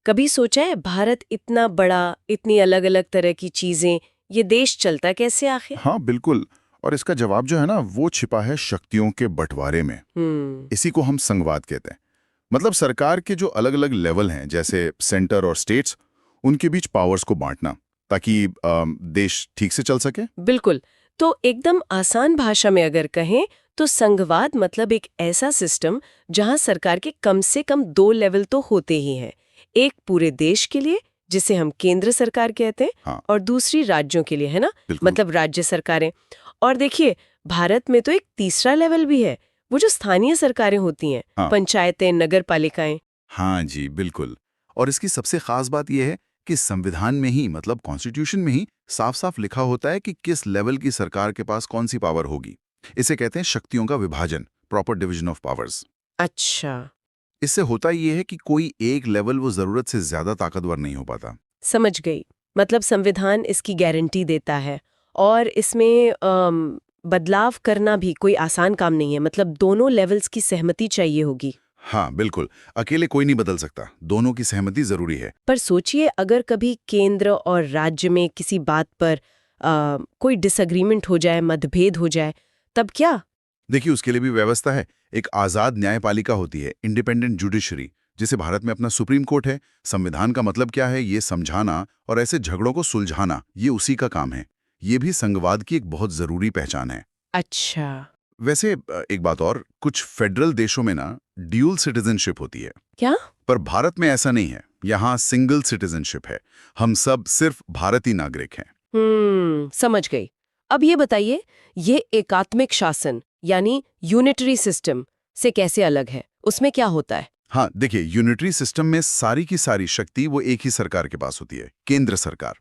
कभी सोचा है भारत इतना बड़ा, इतनी अलग अलग तरह की चीजें, ये देश चलता कैसे आखिर?
हाँ बिल्कुल, और इसका जवाब जो है ना वो छिपा है शक्तियों के बंटवारे में। इसी को हम संघवाद कहते हैं। मतलब सरकार के जो अलग अलग लेवल हैं, जैसे सेंटर और स्टेट्स, उनके बीच पावर्स को बांटना ताकि देश ठीक से चल सके।
बिल्कुल। तो एकदम आसान भाषा में अगर कहें तो संघवाद मतलब एक ऐसा सिस्टम जहां सरकार के कम से कम 2 लेवल तो होते ही हैं। एक पूरे देश के लिए,
जिसे हम केंद्र सरकार कहते हैं,
हाँ।
और दूसरी राज्यों के लिए, है ना,
बिल्कुल।
मतलब राज्य सरकारें। और देखिए, भारत में तो एक तीसरा लेवल भी है, वो जो स्थानीय सरकारें होती हैं,
हाँ।
पंचायतें, नगर पालिकाएं।
हाँ जी, बिल्कुल। और इसकी सबसे खास बात यह है कि संविधान में ही, मतलब कॉन्स्टिट्यूशन में ही साफ साफ लिखा होता है कि किस लेवल की सरकार के पास कौन सी पावर होगी। इसे कहते हैं शक्तियों का विभाजन, प्रॉपर डिवीजन ऑफ पावर्स।
अच्छा,
इससे होता ये है कि कोई एक लेवल वो जरूरत से ज्यादा ताकतवर नहीं हो पाता।
समझ गई। मतलब संविधान इसकी गारंटी देता है, और इसमें बदलाव करना भी कोई आसान काम नहीं है, मतलब दोनों लेवल्स की सहमति चाहिए होगी।
हाँ बिल्कुल, अकेले कोई नहीं बदल सकता, दोनों की सहमति जरूरी है।
पर सोचिए, अगर कभी केंद्र और राज्य में किसी बात पर कोई डिसएग्रीमेंट हो जाए, मतभेद हो जाए, तब क्या?
देखिए, उसके लिए भी व्यवस्था है। एक आजाद न्यायपालिका होती है, इंडिपेंडेंट जुडिशरी, जिसे भारत में अपना सुप्रीम कोर्ट है। संविधान का मतलब क्या है, ये समझाना और ऐसे झगड़ों को सुलझाना, ये उसी का काम है। ये भी संघवाद की एक बहुत जरूरी पहचान है।
अच्छा,
वैसे एक बात और, कुछ फेडरल देशों में ना ड्यूल सिटीजनशिप होती है,
क्या?
पर भारत में ऐसा नहीं है। यहाँ सिंगल सिटीजनशिप है, हम सब सिर्फ भारतीय नागरिक हैं।
समझ गई। अब ये बताइए, ये एकात्मिक शासन यानी यूनिटरी सिस्टम से कैसे अलग है? उसमें क्या होता है?
हाँ देखिए, यूनिटरी सिस्टम में सारी की सारी शक्ति वो एक ही सरकार के पास होती है, केंद्र सरकार।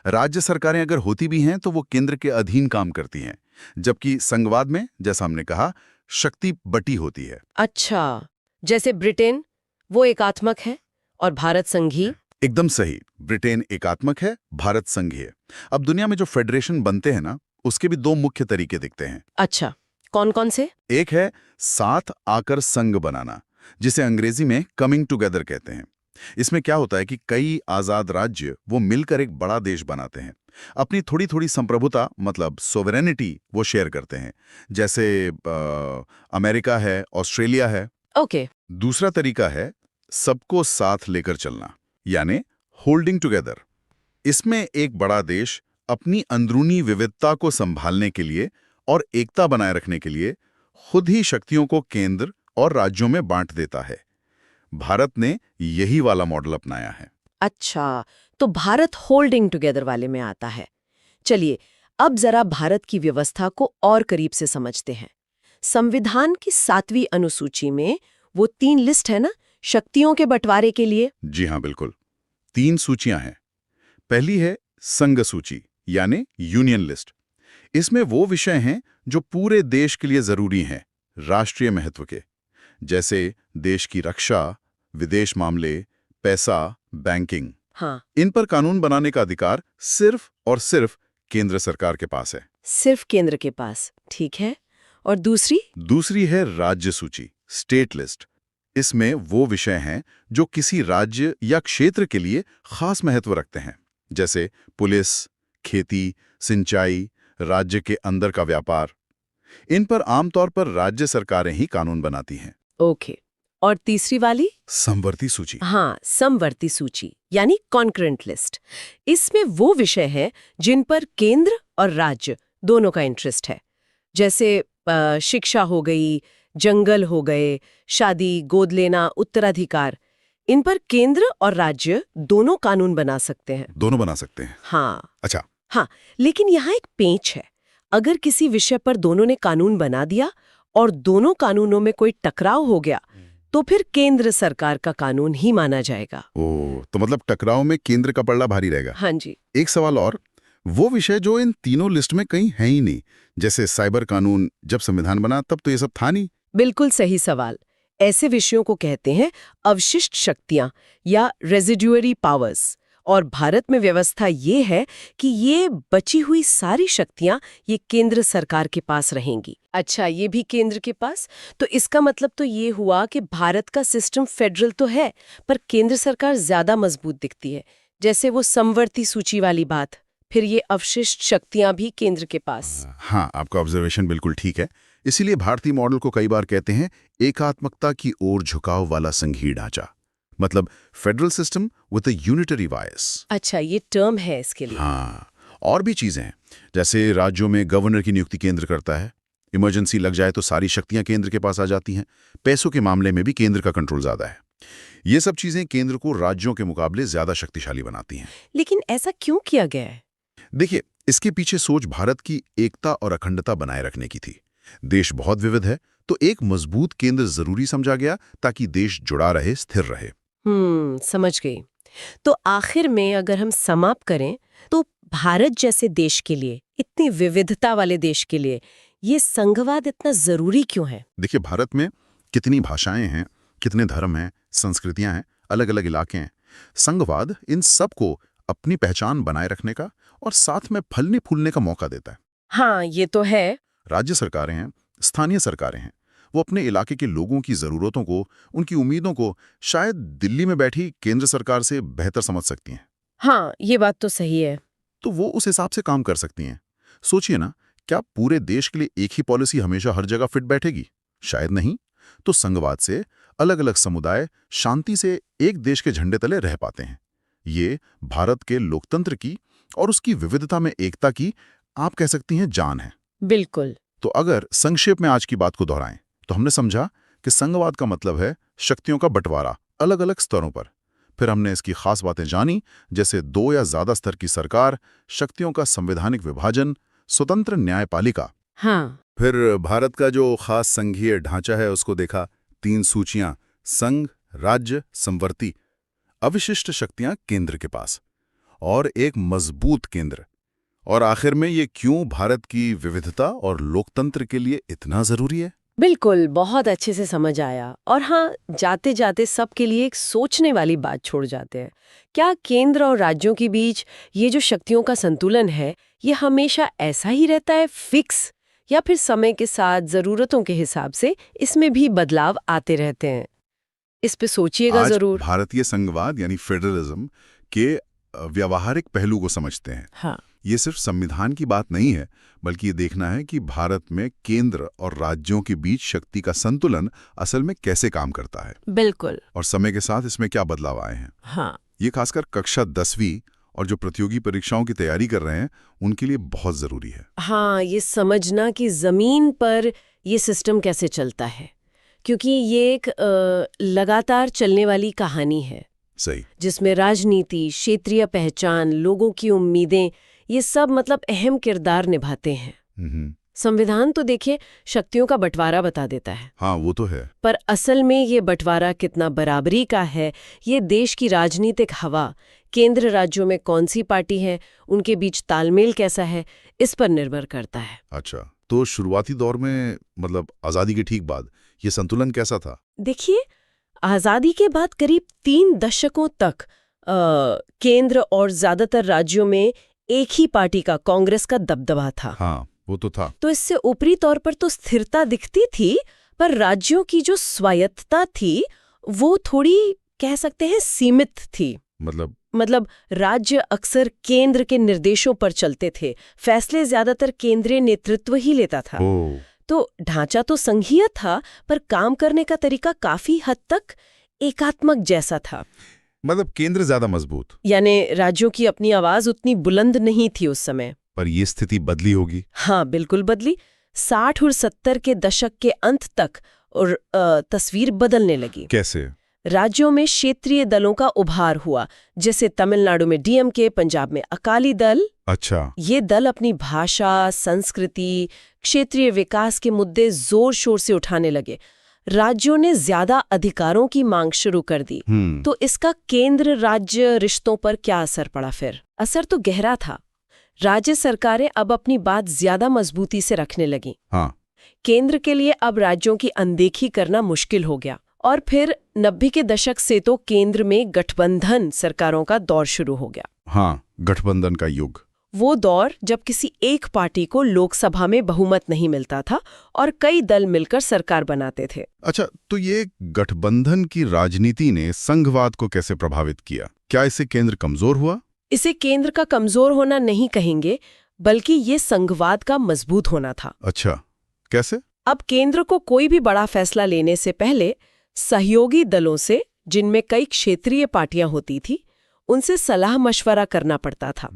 राज्य सरकारें अगर होती भी हैं तो वो केंद्र के अधीन काम करती हैं, जबकि संघवाद में, जैसा हमने कहा, शक्ति बटी होती है।
अच्छा, जैसे ब्रिटेन वो एकात्मक है और भारत संघीय।
एकदम सही, ब्रिटेन एकात्मक है, भारत संघीय। अब दुनिया में जो फेडरेशन बनते हैं ना, उसके भी दो मुख्य तरीके दिखते हैं।
अच्छा, कौन कौन से?
एक है साथ आकर संघ बनाना, जिसे अंग्रेजी में कमिंग टुगेदर कहते हैं। इसमें क्या होता है कि कई आजाद राज्य वो मिलकर एक बड़ा देश बनाते हैं। अपनी थोड़ी थोड़ी संप्रभुता, मतलब सोवरेनिटी, वो शेयर करते हैं। जैसे अमेरिका है, ऑस्ट्रेलिया है।
ओके।
दूसरा तरीका है सबको साथ लेकर चलना, यानी होल्डिंग टुगेदर। इसमें एक बड़ा देश अपनी अंदरूनी विविधता को संभालने के लिए और एकता बनाए रखने के लिए खुद ही शक्तियों को केंद्र और राज्यों में बांट देता है। भारत ने यही वाला मॉडल अपनाया है।
अच्छा, तो भारत होल्डिंग टुगेदर वाले में आता है। चलिए, अब जरा भारत की व्यवस्था को और करीब से समझते हैं। संविधान की 7वीं अनुसूची में वो 3 लिस्ट है ना, शक्तियों के बंटवारे के लिए।
जी हाँ, बिल्कुल। 3 सूचियां हैं। पहली है संघ सूची, यानी यूनियन लिस्ट। इसमें वो विषय हैं जो पूरे देश के लिए जरूरी हैं, राष्ट्रीय महत्व के, जैसे देश की रक्षा, विदेश मामले, पैसा, बैंकिंग।
हाँ,
इन पर कानून बनाने का अधिकार सिर्फ और सिर्फ केंद्र सरकार के पास है।
सिर्फ केंद्र के पास, ठीक है। और दूसरी
है राज्य सूची, स्टेट लिस्ट। इसमें वो विषय हैं जो किसी राज्य या क्षेत्र के लिए खास महत्व रखते हैं, जैसे पुलिस, खेती, सिंचाई, राज्य के अंदर का व्यापार। इन पर आमतौर पर राज्य सरकारें ही कानून बनाती हैं।
ओके। और तीसरी वाली?
समवर्ती सूची।
हाँ, समवर्ती सूची यानी कॉन्करेंट लिस्ट। इसमें वो विषय है जिन पर केंद्र और राज्य दोनों का इंटरेस्ट है, जैसे शिक्षा हो गई, जंगल हो गए, शादी, गोद लेना, उत्तराधिकार। इन पर केंद्र और राज्य दोनों कानून बना सकते हैं।
दोनों बना सकते हैं।
हाँ।
अच्छा।
हाँ, लेकिन यहाँ एक पेंच है। अगर किसी विषय पर दोनों ने कानून बना दिया और दोनों कानूनों में कोई टकराव हो गया, तो फिर केंद्र सरकार का कानून ही माना जाएगा।
ओह, तो मतलब टकराव में केंद्र का पलड़ा भारी रहेगा।
हाँ जी।
एक सवाल और, वो विषय जो इन तीनों लिस्ट में कहीं है ही नहीं, जैसे साइबर कानून, जब संविधान बना तब तो ये सब था नहीं।
बिल्कुल सही सवाल। ऐसे विषयों को कहते हैं अवशिष्ट शक्तियां या रेजिडुअरी पावर्स। और भारत में व्यवस्था ये है कि ये बची हुई सारी शक्तियां ये केंद्र सरकार के पास रहेंगी। अच्छा, ये भी केंद्र के पास? तो इसका मतलब तो ये हुआ कि भारत का सिस्टम फेडरल तो है, पर केंद्र सरकार ज्यादा मजबूत दिखती है, जैसे वो समवर्ती सूची वाली बात। फिर ये अवशिष्ट शक्तियां भी केंद्र के पास।
हाँ, आपका ऑब्जर्वेशन बिल्कुल ठीक है। इसीलिए भारतीय मॉडल को कई बार कहते हैं एकात्मकता की ओर झुकाव वाला संघीय ढांचा, मतलब federal system with a unitary bias.
अच्छा, ये टर्म है इसके लिए।
हाँ, और भी चीजें हैं, जैसे राज्यों में गवर्नर की नियुक्ति केंद्र करता है, इमरजेंसी लग जाए तो सारी शक्तियां केंद्र के पास आ जाती हैं, पैसों के मामले में भी केंद्र का कंट्रोल ज्यादा है।
ये सब चीजें केंद्र को राज्यों के मुकाबले ज्यादा शक्तिशाली बनाती हैं।
लेकिन ऐसा क्यों किया गया है?
देखिए, इसके पीछे सोच भारत की एकता और अखंडता बनाए रखने की थी। देश बहुत विविध है, तो एक मजबूत केंद्र जरूरी समझा गया ताकि देश जुड़ा रहे, स्थिर रहे।
समझ गई। तो आखिर में अगर हम समाप्त करें तो भारत जैसे देश के लिए, इतनी विविधता वाले देश के लिए ये संघवाद इतना जरूरी क्यों है?
देखिए, भारत में कितनी भाषाएं हैं, कितने धर्म हैं, संस्कृतियां हैं, अलग अलग इलाके हैं। संघवाद इन सब को अपनी पहचान बनाए रखने का और साथ में फलने फूलने का मौका देता है।
हाँ, ये तो है।
राज्य सरकारें हैं, स्थानीय सरकारें हैं, वो अपने इलाके के लोगों की जरूरतों को, उनकी उम्मीदों को शायद दिल्ली में बैठी केंद्र सरकार से बेहतर समझ सकती हैं।
हाँ, ये बात तो सही है।
तो वो उस हिसाब से काम कर सकती हैं। सोचिए ना, क्या पूरे देश के लिए एक ही पॉलिसी हमेशा हर जगह फिट बैठेगी? शायद नहीं। तो संघवाद से अलग अलग समुदाय शांति से एक देश के झंडे तले रह पाते हैं। ये भारत के लोकतंत्र की और उसकी विविधता में एकता की, आप कह सकती हैं, जान है।
बिल्कुल।
तो अगर संक्षेप में आज की बात को दोहराएं तो हमने समझा कि संघवाद का मतलब है शक्तियों का बंटवारा अलग अलग स्तरों पर। फिर हमने इसकी खास बातें जानी, जैसे 2 या ज्यादा स्तर की सरकार, शक्तियों का संवैधानिक विभाजन, स्वतंत्र न्यायपालिका।
हाँ,
फिर भारत का जो खास संघीय ढांचा है उसको देखा, 3 सूचियां, संघ, राज्य, संवर्ती, अविशिष्ट शक्तियां केंद्र के पास और एक मजबूत केंद्र। और आखिर में ये क्यों भारत की विविधता और लोकतंत्र के लिए इतना जरूरी है।
बिल्कुल, बहुत अच्छे से समझ आया। और हाँ, जाते जाते सबके लिए एक सोचने वाली बात छोड़ जाते हैं। क्या केंद्र और राज्यों के बीच ये जो शक्तियों का संतुलन है, ये हमेशा ऐसा ही रहता है, फिक्स, या फिर समय के साथ जरूरतों के हिसाब से इसमें भी बदलाव आते रहते हैं? इस पे सोचिएगा
आज
जरूर।
भारतीय संघवाद यानी फेडरलिज्म के व्यावहारिक पहलू को समझते हैं।
हाँ,
ये सिर्फ संविधान की बात नहीं है, बल्कि ये देखना है कि भारत में केंद्र और राज्यों के बीच शक्ति का संतुलन असल में कैसे काम करता है
बिल्कुल।
और समय के साथ इसमें क्या बदलाव आए हैं।
हाँ,
ये खासकर कक्षा 10वीं और जो प्रतियोगी परीक्षाओं की तैयारी कर रहे हैं उनके लिए बहुत जरूरी है।
हाँ, ये समझना कि जमीन पर ये सिस्टम कैसे चलता है, क्योंकि ये एक लगातार चलने वाली कहानी है
सही,
जिसमें राजनीति, क्षेत्रीय पहचान, लोगों की उम्मीदें, ये सब मतलब अहम किरदार निभाते हैं। संविधान तो देखिए शक्तियों का बंटवारा बता देता है,
हाँ वो तो है,
पर असल में ये बंटवारा कितना बराबरी का है, ये देश की राजनीतिक हवा, केंद्र राज्यों में कौन सी पार्टी है, उनके बीच तालमेल कैसा है, इस पर निर्भर करता है।
अच्छा, तो शुरुआती दौर में मतलब आज़ादी के ठीक बाद ये संतुलन कैसा था?
देखिए, आज़ादी के बाद करीब 3 दशकों तक केंद्र और ज्यादातर राज्यों में एक ही पार्टी का, कांग्रेस का दबदबा था।
हाँ वो तो था।
तो इससे ऊपरी तौर पर तो स्थिरता दिखती थी, पर राज्यों की जो स्वायत्तता थी वो थोड़ी, कह सकते हैं, सीमित थी। मतलब राज्य अक्सर केंद्र के निर्देशों पर चलते थे, फैसले ज्यादातर केंद्रीय नेतृत्व ही लेता था। तो ढांचा तो संघीय था, पर काम करने का तरीका काफी हद तक एकात्मक जैसा था।
मतलब केंद्र ज्यादा मजबूत,
यानी राज्यों की अपनी आवाज उतनी बुलंद नहीं थी उस समय।
पर ये स्थिति बदली होगी।
हाँ, बिल्कुल बदली। 60 और 70 के दशक के अंत तक और तस्वीर बदलने लगी।
कैसे?
राज्यों में क्षेत्रीय दलों का उभार हुआ, जैसे तमिलनाडु में डीएमके, पंजाब में अकाली दल।
अच्छा,
ये दल अपनी भाषा, संस्कृति, क्षेत्रीय विकास के मुद्दे जोर शोर से उठाने लगे। राज्यों ने ज्यादा अधिकारों की मांग शुरू कर दी। तो इसका केंद्र राज्य रिश्तों पर क्या असर पड़ा? फिर असर तो गहरा था। राज्य सरकारें अब अपनी बात ज्यादा मजबूती से रखने लगीं।
हाँ,
केंद्र के लिए अब राज्यों की अनदेखी करना मुश्किल हो गया। और फिर 90 के दशक से तो केंद्र में गठबंधन सरकारों का दौर शुरू हो गया।
हाँ, गठबंधन का युग।
वो दौर जब किसी एक पार्टी को लोकसभा में बहुमत नहीं मिलता था और कई दल मिलकर सरकार बनाते थे।
अच्छा, तो ये गठबंधन की राजनीति ने संघवाद को कैसे प्रभावित किया? क्या इससे केंद्र कमजोर हुआ?
इसे केंद्र का कमजोर होना नहीं कहेंगे, बल्कि ये संघवाद का मजबूत होना था।
अच्छा, कैसे?
अब केंद्र को कोई भी बड़ा फैसला लेने से पहले सहयोगी दलों से, जिनमें कई क्षेत्रीय पार्टियां होती थी, उनसे सलाह मशवरा करना पड़ता था।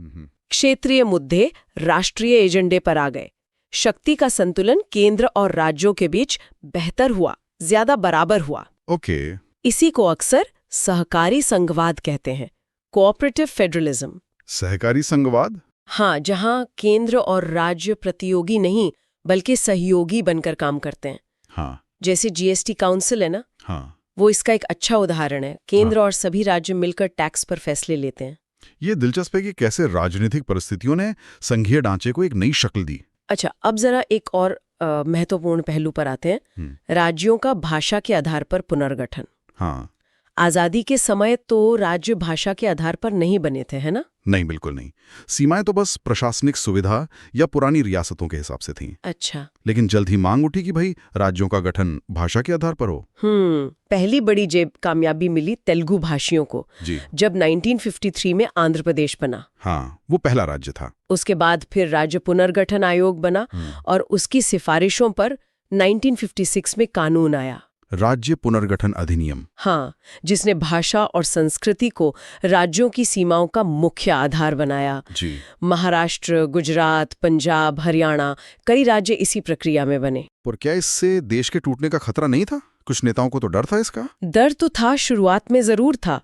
क्षेत्रीय मुद्दे राष्ट्रीय एजेंडे पर आ गए। शक्ति का संतुलन केंद्र और राज्यों के बीच बेहतर हुआ, ज्यादा बराबर हुआ।
ओके,
इसी को अक्सर सहकारी संघवाद कहते हैं, कोऑपरेटिव फेडरलिज्म।
सहकारी संघवाद?
हाँ, जहाँ केंद्र और राज्य प्रतियोगी नहीं बल्कि सहयोगी बनकर काम करते हैं।
हाँ
जैसे जीएसटी काउंसिल है ना,
हाँ,
वो इसका एक अच्छा उदाहरण है। केंद्र और सभी राज्य मिलकर टैक्स पर फैसले लेते हैं।
ये दिलचस्प है कि कैसे राजनीतिक परिस्थितियों ने संघीय ढांचे को एक नई शक्ल दी।
अच्छा, अब जरा एक और महत्वपूर्ण पहलू पर आते हैं, राज्यों का भाषा के आधार पर पुनर्गठन।
हाँ,
आजादी के समय तो राज्य भाषा के आधार पर नहीं बने थे, है ना?
नहीं, बिल्कुल नहीं। सीमाएं तो बस प्रशासनिक सुविधा या पुरानी रियासतों के हिसाब से थीं।
अच्छा।
लेकिन जल्द ही मांग उठी कि भाई राज्यों का गठन भाषा के आधार पर हो।
पहली बड़ी जेब कामयाबी मिली तेलुगु भाषियों को,
जी।
जब 1953 में आंध्र प्रदेश बना।
हाँ, वो पहला राज्य था।
उसके बाद फिर राज्य पुनर्गठन आयोग बना और उसकी सिफारिशों पर 1956 में कानून आया,
राज्य पुनर्गठन अधिनियम।
हाँ, जिसने भाषा और संस्कृति को राज्यों की सीमाओं का मुख्य आधार बनाया।
जी।
महाराष्ट्र, गुजरात, पंजाब, हरियाणा, कई राज्य इसी प्रक्रिया में बने।
पर क्या इससे देश के टूटने का खतरा नहीं था? कुछ नेताओं को तो डर था इसका।
डर तो था, शुरुआत में जरूर था,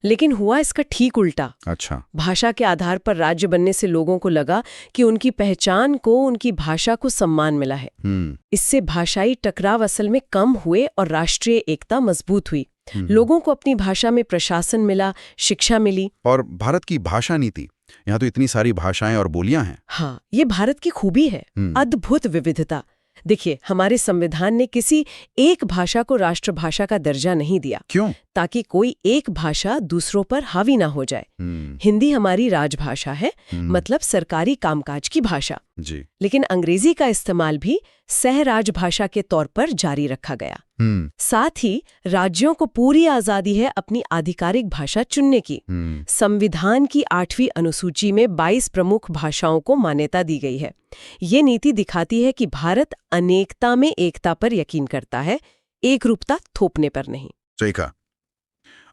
लेकिन हुआ इसका ठीक उल्टा।
अच्छा।
भाषा के आधार पर राज्य बनने से लोगों को लगा कि उनकी पहचान को, उनकी भाषा को सम्मान मिला है। इससे भाषाई टकराव असल में कम हुए और राष्ट्रीय एकता मजबूत हुई। लोगों को अपनी भाषा में प्रशासन मिला, शिक्षा मिली।
और भारत की भाषा नीति, यहाँ तो इतनी सारी भाषाएं और बोलियां हैं।
हाँ, ये भारत की खूबी है, अद्भुत विविधता। देखिए, हमारे संविधान ने किसी एक भाषा को राष्ट्रभाषा का दर्जा नहीं दिया।
क्यों?
ताकि कोई एक भाषा दूसरों पर हावी ना हो जाए। हिंदी हमारी राजभाषा है, मतलब सरकारी कामकाज की भाषा।
जी।
लेकिन अंग्रेजी का इस्तेमाल भी सह राजभाषा के तौर पर जारी रखा गया। साथ ही राज्यों को पूरी आजादी है अपनी आधिकारिक भाषा चुनने की। संविधान की 8वीं अनुसूची में 22 प्रमुख भाषाओं को मान्यता दी गई है। ये नीति दिखाती है कि भारत अनेकता में एकता पर यकीन करता है, एकरूपता थोपने पर नहीं।
सही कहा।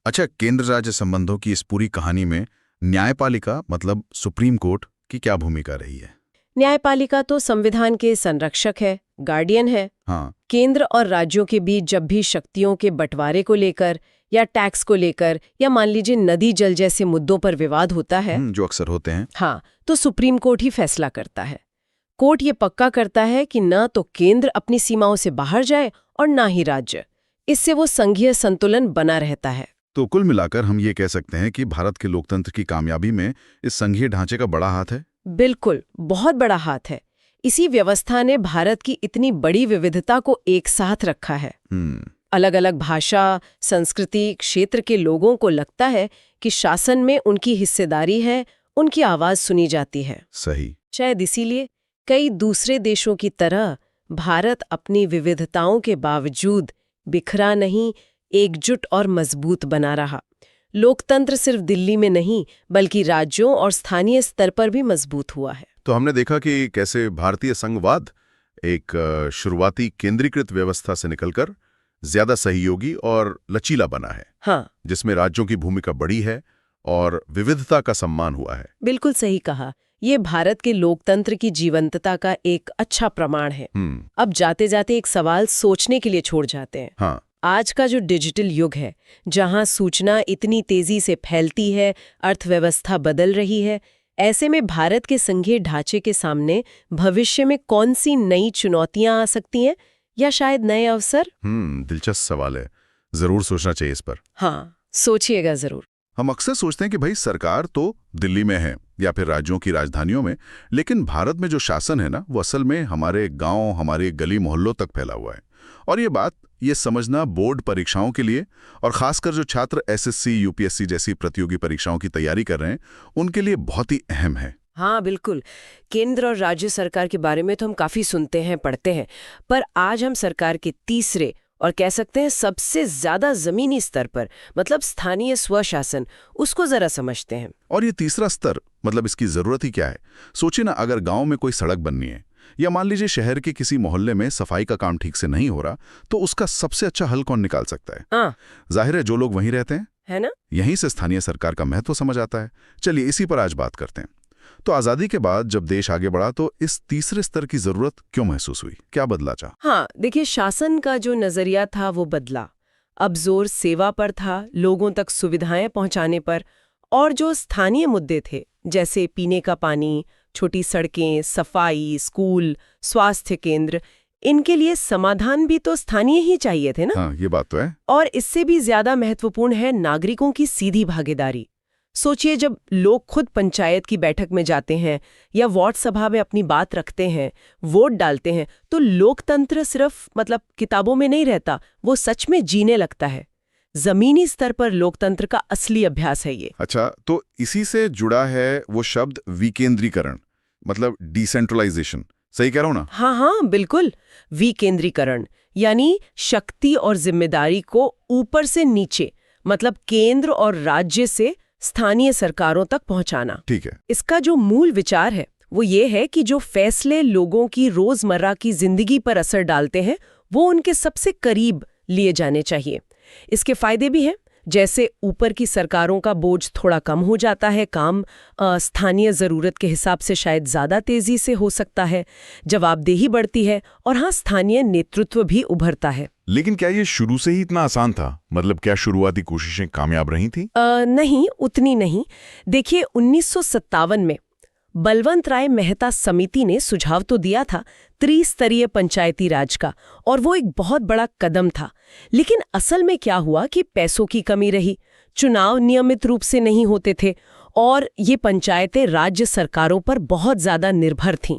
अच्छा, केंद्र राज्य संबंधों की इस पूरी कहानी में न्यायपालिका मतलब सुप्रीम कोर्ट की क्या भूमिका रही है?
न्यायपालिका तो संविधान के संरक्षक है, गार्डियन है।
हाँ।
केंद्र और राज्यों के बीच जब भी शक्तियों के बंटवारे को लेकर या टैक्स को लेकर या मान लीजिए नदी जल जैसे मुद्दों पर विवाद होता है,
जो अक्सर होते हैं,
हाँ, तो सुप्रीम कोर्ट ही फैसला करता है। कोर्ट ये पक्का करता है कि न तो केंद्र अपनी सीमाओं से बाहर जाए और ना ही राज्य। इससे वो संघीय संतुलन बना रहता है।
तो कुल मिलाकर हम ये कह सकते हैं कि भारत के लोकतंत्र की कामयाबी में इस संघीय ढांचे का बड़ा हाथ है।
बिल्कुल, बहुत बड़ा हाथ है। इसी व्यवस्था ने भारत की इतनी बड़ी विविधता को एक साथ रखा है। अलग अलग भाषा, संस्कृति, क्षेत्र के लोगों को लगता है कि शासन में उनकी हिस्सेदारी है, उनकी आवाज सुनी जाती है।
सही।
शायद इसीलिए कई दूसरे देशों की तरह भारत अपनी विविधताओं के बावजूद बिखरा नहीं, एकजुट और मजबूत बना रहा। लोकतंत्र सिर्फ दिल्ली में नहीं बल्कि राज्यों और स्थानीय स्तर पर भी मजबूत हुआ है।
तो हमने देखा कि कैसे भारतीय संघवाद एक शुरुआती केंद्रीकृत व्यवस्था से निकलकर ज्यादा सहयोगी और लचीला बना है।
हाँ,
जिसमें राज्यों की भूमिका बड़ी है और विविधता का सम्मान हुआ है।
बिल्कुल सही कहा। ये भारत के लोकतंत्र की जीवंतता का एक अच्छा प्रमाण है। अब जाते जाते एक सवाल सोचने के लिए छोड़ जाते हैं।
हाँ।
आज का जो डिजिटल युग है, जहां सूचना इतनी तेजी से फैलती है, अर्थव्यवस्था बदल रही है, ऐसे में भारत के संघीय ढांचे के सामने भविष्य में कौन सी नई चुनौतियां आ सकती हैं या शायद नए अवसर?
दिलचस्प सवाल है, जरूर सोचना चाहिए इस पर।
हाँ, सोचिएगा जरूर।
हम अक्सर सोचते हैं कि भाई सरकार तो दिल्ली में है या फिर राज्यों की राजधानियों में, लेकिन भारत में जो शासन है ना, वो असल में हमारे गांव, हमारे गली मोहल्लों तक फैला हुआ है। और ये समझना बोर्ड परीक्षाओं के लिए और खासकर जो छात्र एसएससी, यूपीएससी जैसी प्रतियोगी परीक्षाओं की तैयारी कर रहे हैं, उनके लिए बहुत ही अहम है।
हाँ, बिल्कुल। केंद्र और राज्य सरकार के बारे में तो हम काफी सुनते हैं, पढ़ते हैं, पर आज हम सरकार के तीसरे और कह सकते हैं सबसे ज्यादा जमीनी स्तर पर, मतलब स्थानीय स्वशासन, उसको जरा समझते हैं।
और ये तीसरा स्तर, मतलब इसकी जरूरत ही क्या है? सोचिए ना, अगर गांव में कोई सड़क बननी है या मान लीजिए शहर के किसी मोहल्ले में सफाई का काम ठीक से नहीं हो रहा, तो उसका सबसे अच्छा हल कौन निकाल सकता है?
हाँ,
जाहिर है जो लोग वहीं रहते हैं,
है ना?
यहीं से स्थानीय सरकार का महत्व समझ आता है। चलिए इसी पर आज बात करते हैं। तो आजादी के बाद जब देश आगे बढ़ा तो इस तीसरे स्तर की जरूरत क्यों महसूस हुई? क्या बदला?
हाँ, देखिए, शासन का जो नजरिया था वो बदला।
अब जोर सेवा पर था, लोगों तक सुविधाएं पहुंचाने पर, और जो स्थानीय मुद्दे थे जैसे पीने का पानी, छोटी सड़कें, सफाई, स्कूल, स्वास्थ्य केंद्र, इनके लिए समाधान भी तो स्थानीय ही चाहिए थे ना।
हाँ, ये बात तो है।
और इससे भी ज्यादा महत्वपूर्ण है नागरिकों की सीधी भागीदारी। सोचिए, जब लोग खुद पंचायत की बैठक में जाते हैं या वार्ड सभा में अपनी बात रखते हैं, वोट डालते हैं, तो लोकतंत्र सिर्फ किताबों में नहीं रहता, वो सच में जीने लगता है। जमीनी स्तर पर लोकतंत्र का असली अभ्यास है ये।
अच्छा, तो इसी से जुड़ा है वो शब्द विकेंद्रीकरण, मतलब डिसेंट्रलाइजेशन। सही कह रहा हूं ना?
हाँ, बिल्कुल। विकेंद्रीकरण यानी शक्ति और जिम्मेदारी को ऊपर से नीचे, मतलब केंद्र और राज्य से स्थानीय सरकारों तक पहुंचाना।
ठीक है।
इसका जो मूल विचार है वो ये है कि जो फैसले लोगों की रोजमर्रा की जिंदगी पर असर डालते हैं वो उनके सबसे करीब लिए जाने चाहिए। इसके फायदे भी हैं, जैसे ऊपर की सरकारों का बोझ थोड़ा कम हो जाता है, काम स्थानीय ज़रूरत के हिसाब से शायद ज़्यादा तेज़ी से हो सकता है, जवाबदेही बढ़ती है, और हाँ, स्थानीय नेतृत्व भी उभरता है।
लेकिन क्या ये शुरू से ही इतना आसान था? मतलब क्या शुरुआती कोशिशें कामयाब रही थी?
नहीं, उतनी नहीं। देखिए, 1957 में बलवंत राय मेहता समिति ने सुझाव तो दिया था त्रिस्तरीय पंचायती राज का, और वो एक बहुत बड़ा कदम था। लेकिन असल में क्या हुआ कि पैसों की कमी रही, चुनाव नियमित रूप से नहीं होते थे, और ये पंचायतें राज्य सरकारों पर बहुत ज्यादा निर्भर थीं,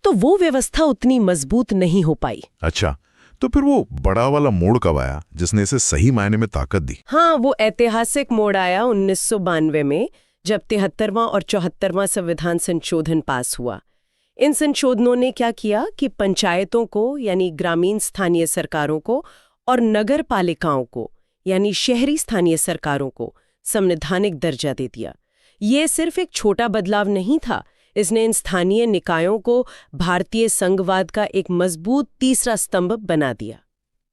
तो वो व्यवस्था उतनी मजबूत नहीं हो पाई।
अच्छा, तो फिर वो बड़ा वाला मोड़ कब आया जिसने इसे सही मायने में ताकत दी?
हाँ, वो ऐतिहासिक मोड़ आया 1992 में, जब 73वां और 74वां संविधान संशोधन पास हुआ। इन संशोधनों ने क्या किया कि पंचायतों को, यानी ग्रामीण स्थानीय सरकारों को, और नगर पालिकाओं को, यानी शहरी स्थानीय सरकारों को संवैधानिक दर्जा दे दिया। ये सिर्फ एक छोटा बदलाव नहीं था, इसने इन स्थानीय निकायों को भारतीय संघवाद का एक मजबूत तीसरा स्तंभ बना दिया।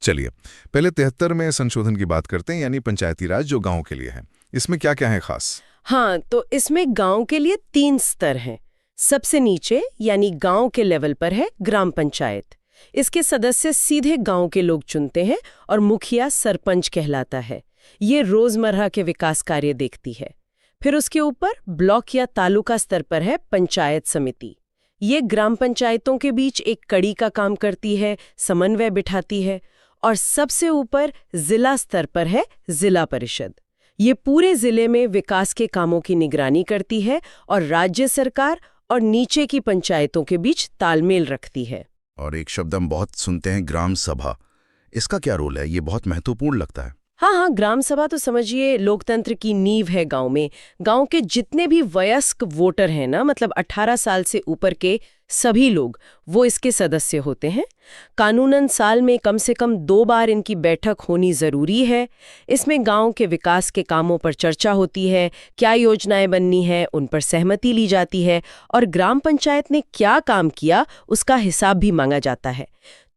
चलिए, पहले 73 में संशोधन की बात करते हैं, यानी पंचायती राज जो गांव के लिए है। इसमें क्या क्या है खास?
हाँ, तो इसमें गांव के लिए 3 स्तर हैं। सबसे नीचे यानी गांव के लेवल पर है ग्राम पंचायत। इसके सदस्य सीधे गांव के लोग चुनते हैं और मुखिया सरपंच कहलाता है। ये रोजमर्रा के विकास कार्य देखती है। फिर उसके ऊपर ब्लॉक या तालुका स्तर पर है पंचायत समिति। ये ग्राम पंचायतों के बीच एक कड़ी का काम करती है, समन्वय बिठाती है। और सबसे ऊपर जिला स्तर पर है जिला परिषद। ये पूरे जिले में विकास के कामों की निगरानी करती है और राज्य सरकार और नीचे की पंचायतों के बीच तालमेल रखती है।
और एक शब्द हम बहुत सुनते हैं, ग्राम सभा। इसका क्या रोल है? ये बहुत महत्वपूर्ण लगता है।
हाँ, ग्राम सभा तो समझिए लोकतंत्र की नींव है गांव में। गांव के जितने भी वयस्क वोटर हैं ना, मतलब 18 साल से ऊपर के सभी लोग, वो इसके सदस्य होते हैं। कानूनन साल में कम से कम 2 बार इनकी बैठक होनी जरूरी है। इसमें गांव के विकास के कामों पर चर्चा होती है, क्या योजनाएं बननी है, उन पर सहमति ली जाती है, और ग्राम पंचायत ने क्या काम किया उसका हिसाब भी मांगा जाता है।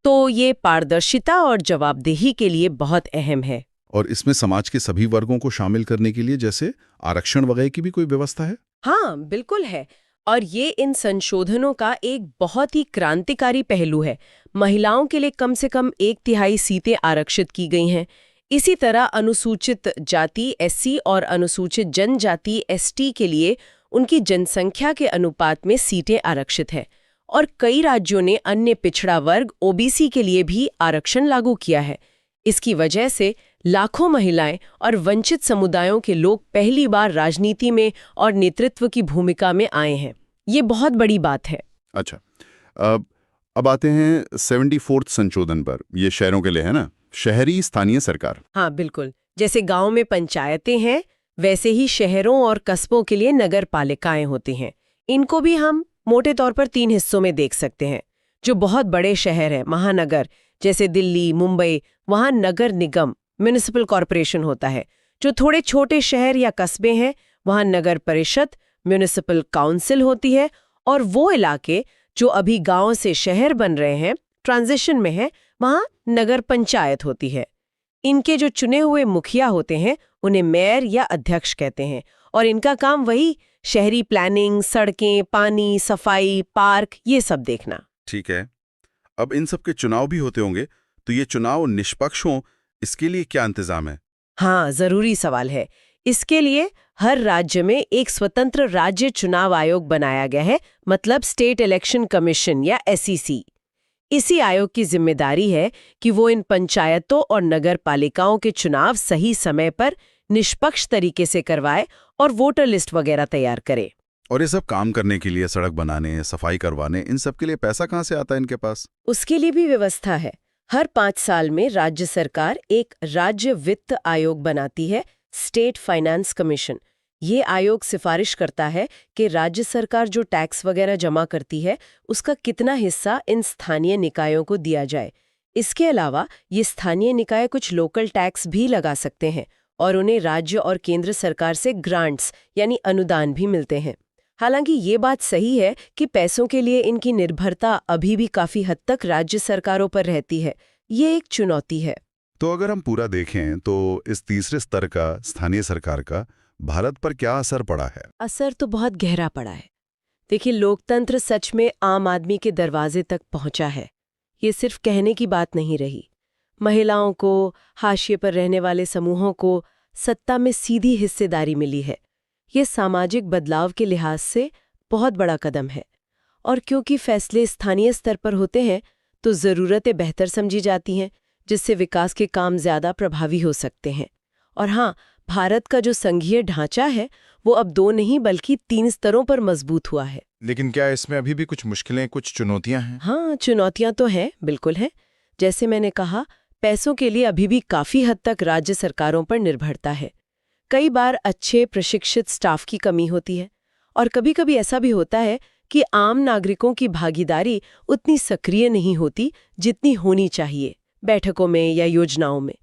तो ये पारदर्शिता और जवाबदेही के लिए बहुत अहम है।
और इसमें समाज के सभी वर्गों को शामिल करने के लिए जैसे आरक्षण वगैरह की भी कोई व्यवस्था है?
हाँ, बिल्कुल है। और ये इन संशोधनों का एक बहुत ही क्रांतिकारी पहलू है। महिलाओं के लिए कम से कम 1/3 सीटें आरक्षित की गई हैं। इसी तरह अनुसूचित जाति एससी और अनुसूचित जनजाति एसटी के लिए उनकी जनसंख्या के अनुपात में सीटें आरक्षित हैं। और कई राज्यों ने अन्य पिछड़ा वर्ग ओबीसी के लिए भी आरक्षण लागू किया है। इसकी वजह से लाखों महिलाएं और वंचित समुदायों के लोग पहली बार राजनीति में और नेतृत्व की भूमिका में आए हैं। ये बहुत बड़ी बात है।
अच्छा, अब आते हैं 74th संशोधन पर। ये शहरों के लिए है ना, शहरी स्थानीय सरकार।
हाँ, बिल्कुल। जैसे गांव में पंचायतें हैं, वैसे ही शहरों और कस्बों के लिए नगर पालिकाएं होती हैं। इनको भी हम मोटे तौर पर 3 हिस्सों में देख सकते हैं। जो बहुत बड़े शहर हैं, महानगर, जैसे दिल्ली, मुंबई, वहाँ नगर निगम म्युनिसिपल कॉरपोरेशन होता है। जो थोड़े छोटे शहर या कस्बे हैं, वहाँ नगर परिषद म्युनिसिपल काउंसिल होती है। और वो इलाके जो अभी गांव से शहर बन रहे हैं, ट्रांजिशन में है, वहाँ नगर पंचायत होती है। इनके जो चुने हुए मुखिया होते हैं उन्हें मेयर या अध्यक्ष कहते हैं। और इनका काम वही शहरी प्लानिंग, सड़कें, पानी, सफाई, पार्क, ये सब देखना।
ठीक है। अब इन सब के चुनाव भी होते होंगे, तो ये चुनाव निष्पक्ष हों इसके लिए क्या इंतजाम है?
हाँ, जरूरी सवाल है। इसके लिए हर राज्य में एक स्वतंत्र राज्य चुनाव आयोग बनाया गया है, मतलब स्टेट इलेक्शन कमीशन या SEC। इसी आयोग की जिम्मेदारी है कि वो इन पंचायतों और नगर पालिकाओं के चुनाव सही समय पर निष्पक्ष तरीके से करवाए और वोटर लिस्ट वगैरह तैयार करे।
और ये सब काम करने के लिए, सड़क बनाने, सफाई करवाने, इन सब के लिए पैसा कहाँ से आता है इनके पास?
उसके लिए भी व्यवस्था है। हर 5 साल में राज्य सरकार एक राज्य वित्त आयोग बनाती है, स्टेट फाइनेंस कमीशन। ये आयोग सिफारिश करता है कि राज्य सरकार जो टैक्स वगैरह जमा करती है, उसका कितना हिस्सा इन स्थानीय निकायों को दिया जाए। इसके अलावा ये स्थानीय निकाय कुछ लोकल टैक्स भी लगा सकते हैं और उन्हें राज्य और केंद्र सरकार से ग्रांट्स यानी अनुदान भी मिलते हैं। हालांकि ये बात सही है कि पैसों के लिए इनकी निर्भरता अभी भी काफी हद तक राज्य सरकारों पर रहती है। ये एक चुनौती है।
तो अगर हम पूरा देखें तो इस तीसरे स्तर का, स्थानीय सरकार का, भारत पर क्या असर पड़ा है?
असर तो बहुत गहरा पड़ा है। देखिए, लोकतंत्र सच में आम आदमी के दरवाजे तक पहुंचा है। ये सिर्फ कहने की बात नहीं रही। महिलाओं को, हाशिए पर रहने वाले समूहों को सत्ता में सीधी हिस्सेदारी मिली है। ये सामाजिक बदलाव के लिहाज से बहुत बड़ा कदम है। और क्योंकि फैसले स्थानीय स्तर पर होते हैं, तो ज़रूरतें बेहतर समझी जाती हैं, जिससे विकास के काम ज़्यादा प्रभावी हो सकते हैं। और हाँ, भारत का जो संघीय ढांचा है, वो अब 2 नहीं बल्कि 3 स्तरों पर मजबूत हुआ है।
लेकिन क्या इसमें अभी भी कुछ मुश्किलें, कुछ चुनौतियां हैं?
हाँ, चुनौतियां तो हैं, बिल्कुल हैं। जैसे मैंने कहा, पैसों के लिए अभी भी काफ़ी हद तक राज्य सरकारों पर निर्भरता है। कई बार अच्छे प्रशिक्षित स्टाफ की कमी होती है और कभी-कभी ऐसा भी होता है कि आम नागरिकों की भागीदारी उतनी सक्रिय नहीं होती जितनी होनी चाहिए बैठकों में या योजनाओं में।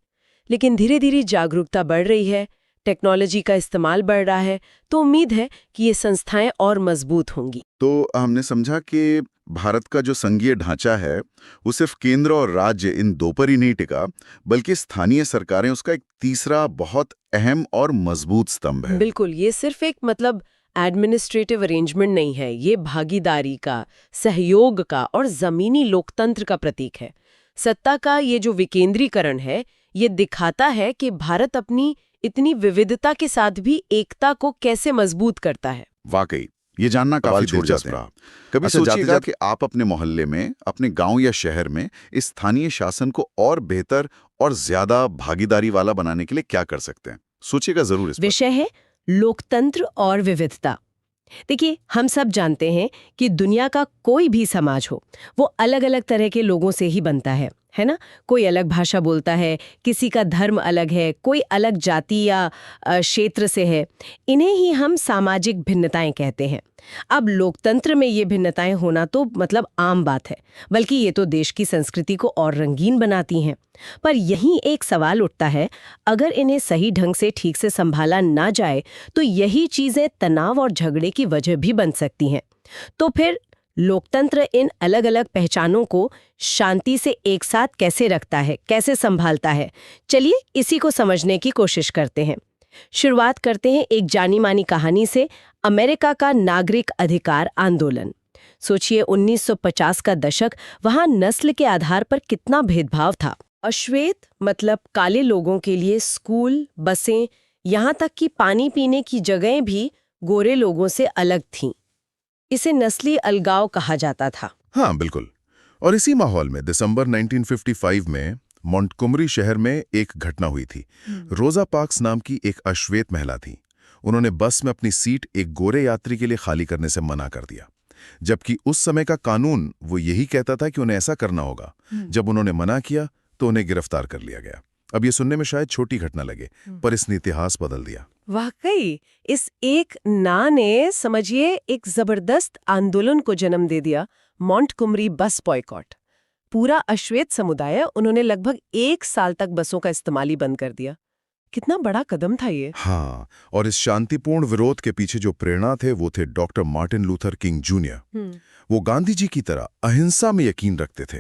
लेकिन धीरे-धीरे जागरूकता बढ़ रही है, टेक्नोलॉजी का इस्तेमाल बढ़ रहा है, तो उम्मीद है कि ये संस्थाएं और मजबूत होंगी।
तो हमने समझा कि भारत का जो संघीय ढांचा है वो सिर्फ केंद्र और राज्य इन 2 पर ही नहीं टिका, बल्कि स्थानीय सरकारें उसका एक तीसरा बहुत अहम और मजबूत स्तंभ है।
बिल्कुल, ये सिर्फ एक एडमिनिस्ट्रेटिव अरेंजमेंट नहीं है, ये भागीदारी का, सहयोग का और जमीनी लोकतंत्र का प्रतीक है। सत्ता का ये जो विकेंद्रीकरण है, ये दिखाता है कि भारत अपनी इतनी विविधता के साथ भी एकता को कैसे मजबूत करता है।
वाकई ये जानना काफी दिलचस्प रहा। कभी सोचिएगा कि आप अपने मोहल्ले में, अपने गांव या शहर में इस स्थानीय शासन को और बेहतर और ज्यादा भागीदारी वाला बनाने के लिए क्या कर सकते हैं। सोचिएगा जरूर। इस
विषय है लोकतंत्र और विविधता। देखिए, हम सब जानते हैं कि दुनिया का कोई भी समाज हो, वो अलग-अलग तरह के लोगों से ही बनता है ना? कोई अलग भाषा बोलता है, किसी का धर्म अलग है, कोई अलग जाति या क्षेत्र से है। इन्हें ही हम सामाजिक भिन्नताएं कहते हैं। अब लोकतंत्र में ये भिन्नताएं होना तो आम बात है, बल्कि ये तो देश की संस्कृति को और रंगीन बनाती हैं। पर यहीं एक सवाल उठता है, अगर इन्हें सही ढंग से ठीक से संभाला ना जाए तो यही चीजें तनाव और झगड़े की वजह भी बन सकती हैं। तो फिर लोकतंत्र इन अलग अलग पहचानों को शांति से एक साथ कैसे रखता है, कैसे संभालता है? चलिए इसी को समझने की कोशिश करते हैं। शुरुआत करते हैं एक जानी मानी कहानी से, अमेरिका का नागरिक अधिकार आंदोलन। सोचिए 1950 का दशक, वहां नस्ल के आधार पर कितना भेदभाव था। अश्वेत काले लोगों के लिए स्कूल, बसें, यहाँ तक कि पानी पीने की जगहें भी गोरे लोगों से अलग थीं। इसे नस्ली अलगाव कहा जाता था।
हाँ, बिल्कुल। और इसी माहौल में दिसंबर 1955 में मॉन्टगोमरी शहर में एक घटना हुई थी। रोजा पार्क्स नाम की एक अश्वेत महिला थी। उन्होंने बस में अपनी सीट एक गोरे यात्री के लिए खाली करने से मना कर दिया, जबकि उस समय का कानून वो यही कहता था कि उन्हें ऐसा करना होगा। जब उन्होंने मना किया तो उन्हें गिरफ्तार कर लिया गया। अब ये सुनने में शायद छोटी घटना लगे, पर इसने इतिहास बदल दिया।
वाकई इस एक ना ने, समझिए, एक जबरदस्त आंदोलन को जन्म दे दिया। मॉन्टगोमरी बस बॉयकॉट। पूरा अश्वेत समुदाय, उन्होंने लगभग 1 साल तक बसों का इस्तेमाल ही बंद कर दिया। कितना बड़ा कदम था ये।
हाँ, और इस शांतिपूर्ण विरोध के पीछे जो प्रेरणा थे वो थे doctor Martin Luther king junior. वो गांधी जी की तरह अहिंसा में यकीन रखते थे।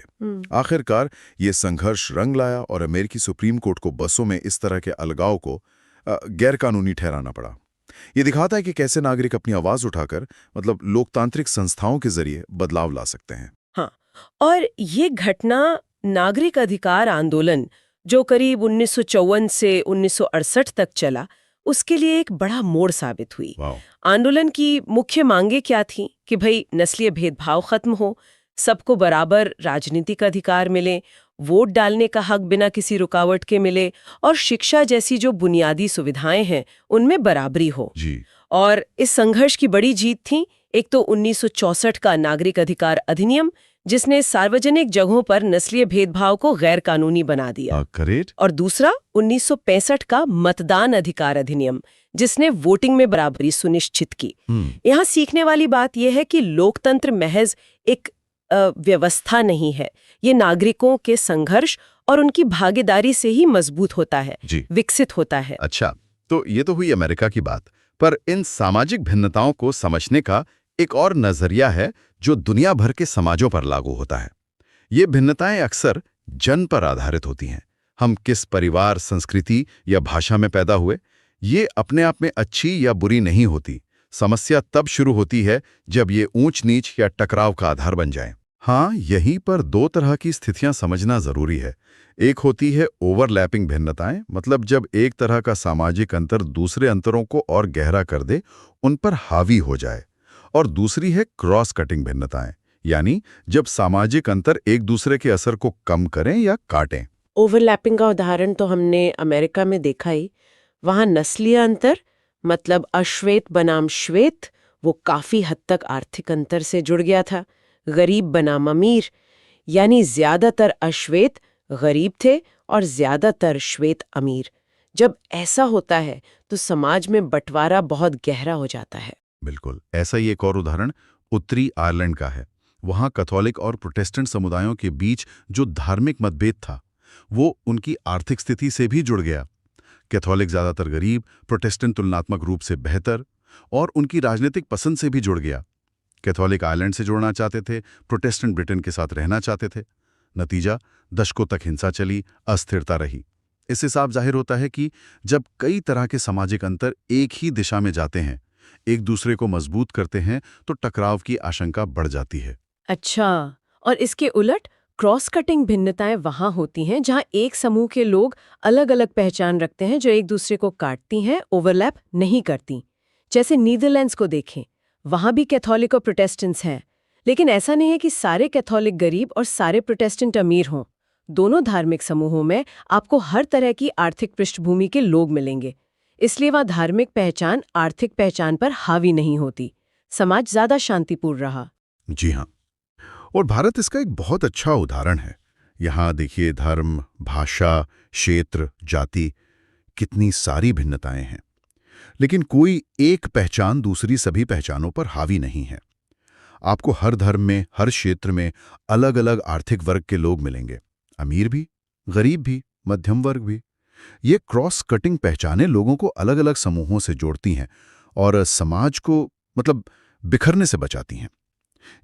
आखिरकार ये संघर्ष रंग लाया और अमेरिकी सुप्रीम कोर्ट को बसों में इस तरह के अलगाव को गैरकानूनी ठहराना पड़ा। ये दिखाता है कि कैसे नागरिक अपनी आवाज उठाकर लोकतांत्रिक संस्थाओं के जरिए बदलाव ला सकते हैं।
हाँ, और ये घटना, नागरिक अधिकार आंदोलन, जो करीब 1954 से 1968 तक चला, उसके लिए एक बड़ा मोड़ साबित हुई। आंदोलन की मुख्य मांगें क्या थीं कि भाई नस्लीय भेदभाव खत्म हो, सबको बराबर राजनीतिक अधिकार मिले, वोट डालने का हक बिना किसी रुकावट के मिले और शिक्षा जैसी जो बुनियादी सुविधाएं हैं उनमें बराबरी हो। और इस संघर्ष की बड़ी जीत थी एक तो 1964 का नागरिक अधिकार अधिनियम, जिसने सार्वजनिक जगहों पर नस्लीय भेदभाव को गैर कानूनी बना दिया, और दूसरा 1965 का मतदान अधिकार अधिनियम, जिसने वोटिंग में बराबरी सुनिश्चित की। यहाँ सीखने वाली बात यह है कि लोकतंत्र महज एक व्यवस्था नहीं है, ये नागरिकों के संघर्ष और उनकी भागीदारी से ही मजबूत होता है, विकसित होता है।
अच्छा, तो ये तो हुई अमेरिका की बात, पर इन सामाजिक भिन्नताओं को समझने का एक और नजरिया है जो दुनिया भर के समाजों पर लागू होता है। ये भिन्नताएं अक्सर जन्म पर आधारित होती हैं। हम किस परिवार, संस्कृति या भाषा में पैदा हुए, ये अपने आप में अच्छी या बुरी नहीं होती। समस्या तब शुरू होती है जब ये ऊंच नीच या टकराव का आधार बन जाए। हाँ, यहीं पर दो तरह की स्थितियां समझना जरूरी है। एक होती है ओवरलैपिंग भिन्नताएं, मतलब जब एक तरह का सामाजिक अंतर दूसरे अंतरों को और गहरा कर दे, उन पर हावी हो जाए। और दूसरी है क्रॉस कटिंग भिन्नताएं, यानी जब सामाजिक अंतर एक दूसरे के असर को कम करें या काटें।
ओवरलैपिंग का उदाहरण तो हमने अमेरिका में देखा ही। वहां नस्लीय अंतर, मतलब अश्वेत बनाम श्वेत, वो काफी हद तक आर्थिक अंतर से जुड़ गया था। गरीब बनाम अमीर, यानी ज्यादातर अश्वेत गरीब थे और ज्यादातर श्वेत अमीर। जब ऐसा होता है तो समाज में बंटवारा बहुत गहरा हो जाता है।
बिल्कुल, ऐसा ही एक और उदाहरण उत्तरी आयरलैंड का है। वहां कैथोलिक और प्रोटेस्टेंट समुदायों के बीच जो धार्मिक मतभेद था, वो उनकी आर्थिक स्थिति से भी जुड़ गया। कैथोलिक ज्यादातर गरीब, प्रोटेस्टेंट तुलनात्मक रूप से बेहतर, और उनकी राजनीतिक पसंद से भी जुड़ गया। कैथोलिक आयरलैंड से जुड़ना चाहते थे, प्रोटेस्टेंट ब्रिटेन के साथ रहना चाहते थे। नतीजा, दशकों तक हिंसा चली, अस्थिरता रही। इससे साफ जाहिर होता है कि जब कई तरह के सामाजिक अंतर एक ही दिशा में जाते हैं, एक दूसरे को मजबूत करते हैं, तो टकराव की आशंका बढ़ जाती है।
अच्छा, और इसके उलट क्रॉस कटिंग भिन्नताएं वहां होती हैं जहां एक समूह के लोग अलग अलग पहचान रखते हैं जो एक दूसरे को काटती हैं, ओवरलैप नहीं करती। जैसे नीदरलैंड्स को देखें, वहां भी कैथोलिक और प्रोटेस्टेंट्स हैं, लेकिन ऐसा नहीं है कि सारे कैथोलिक गरीब और सारे प्रोटेस्टेंट अमीर हों। दोनों धार्मिक समूहों में आपको हर तरह की आर्थिक पृष्ठभूमि के लोग मिलेंगे, इसलिए वहां धार्मिक पहचान आर्थिक पहचान पर हावी नहीं होती। समाज ज्यादा शांतिपूर्ण रहा।
जी हाँ, और भारत इसका एक बहुत अच्छा उदाहरण है। यहाँ देखिए, धर्म, भाषा, क्षेत्र, जाति, कितनी सारी भिन्नताएं हैं, लेकिन कोई एक पहचान दूसरी सभी पहचानों पर हावी नहीं है। आपको हर धर्म में, हर क्षेत्र में अलग अलग आर्थिक वर्ग के लोग मिलेंगे, अमीर भी, गरीब भी, मध्यम वर्ग भी। ये क्रॉस कटिंग पहचानें लोगों को अलग अलग समूहों से जोड़ती हैं और समाज को बिखरने से बचाती हैं।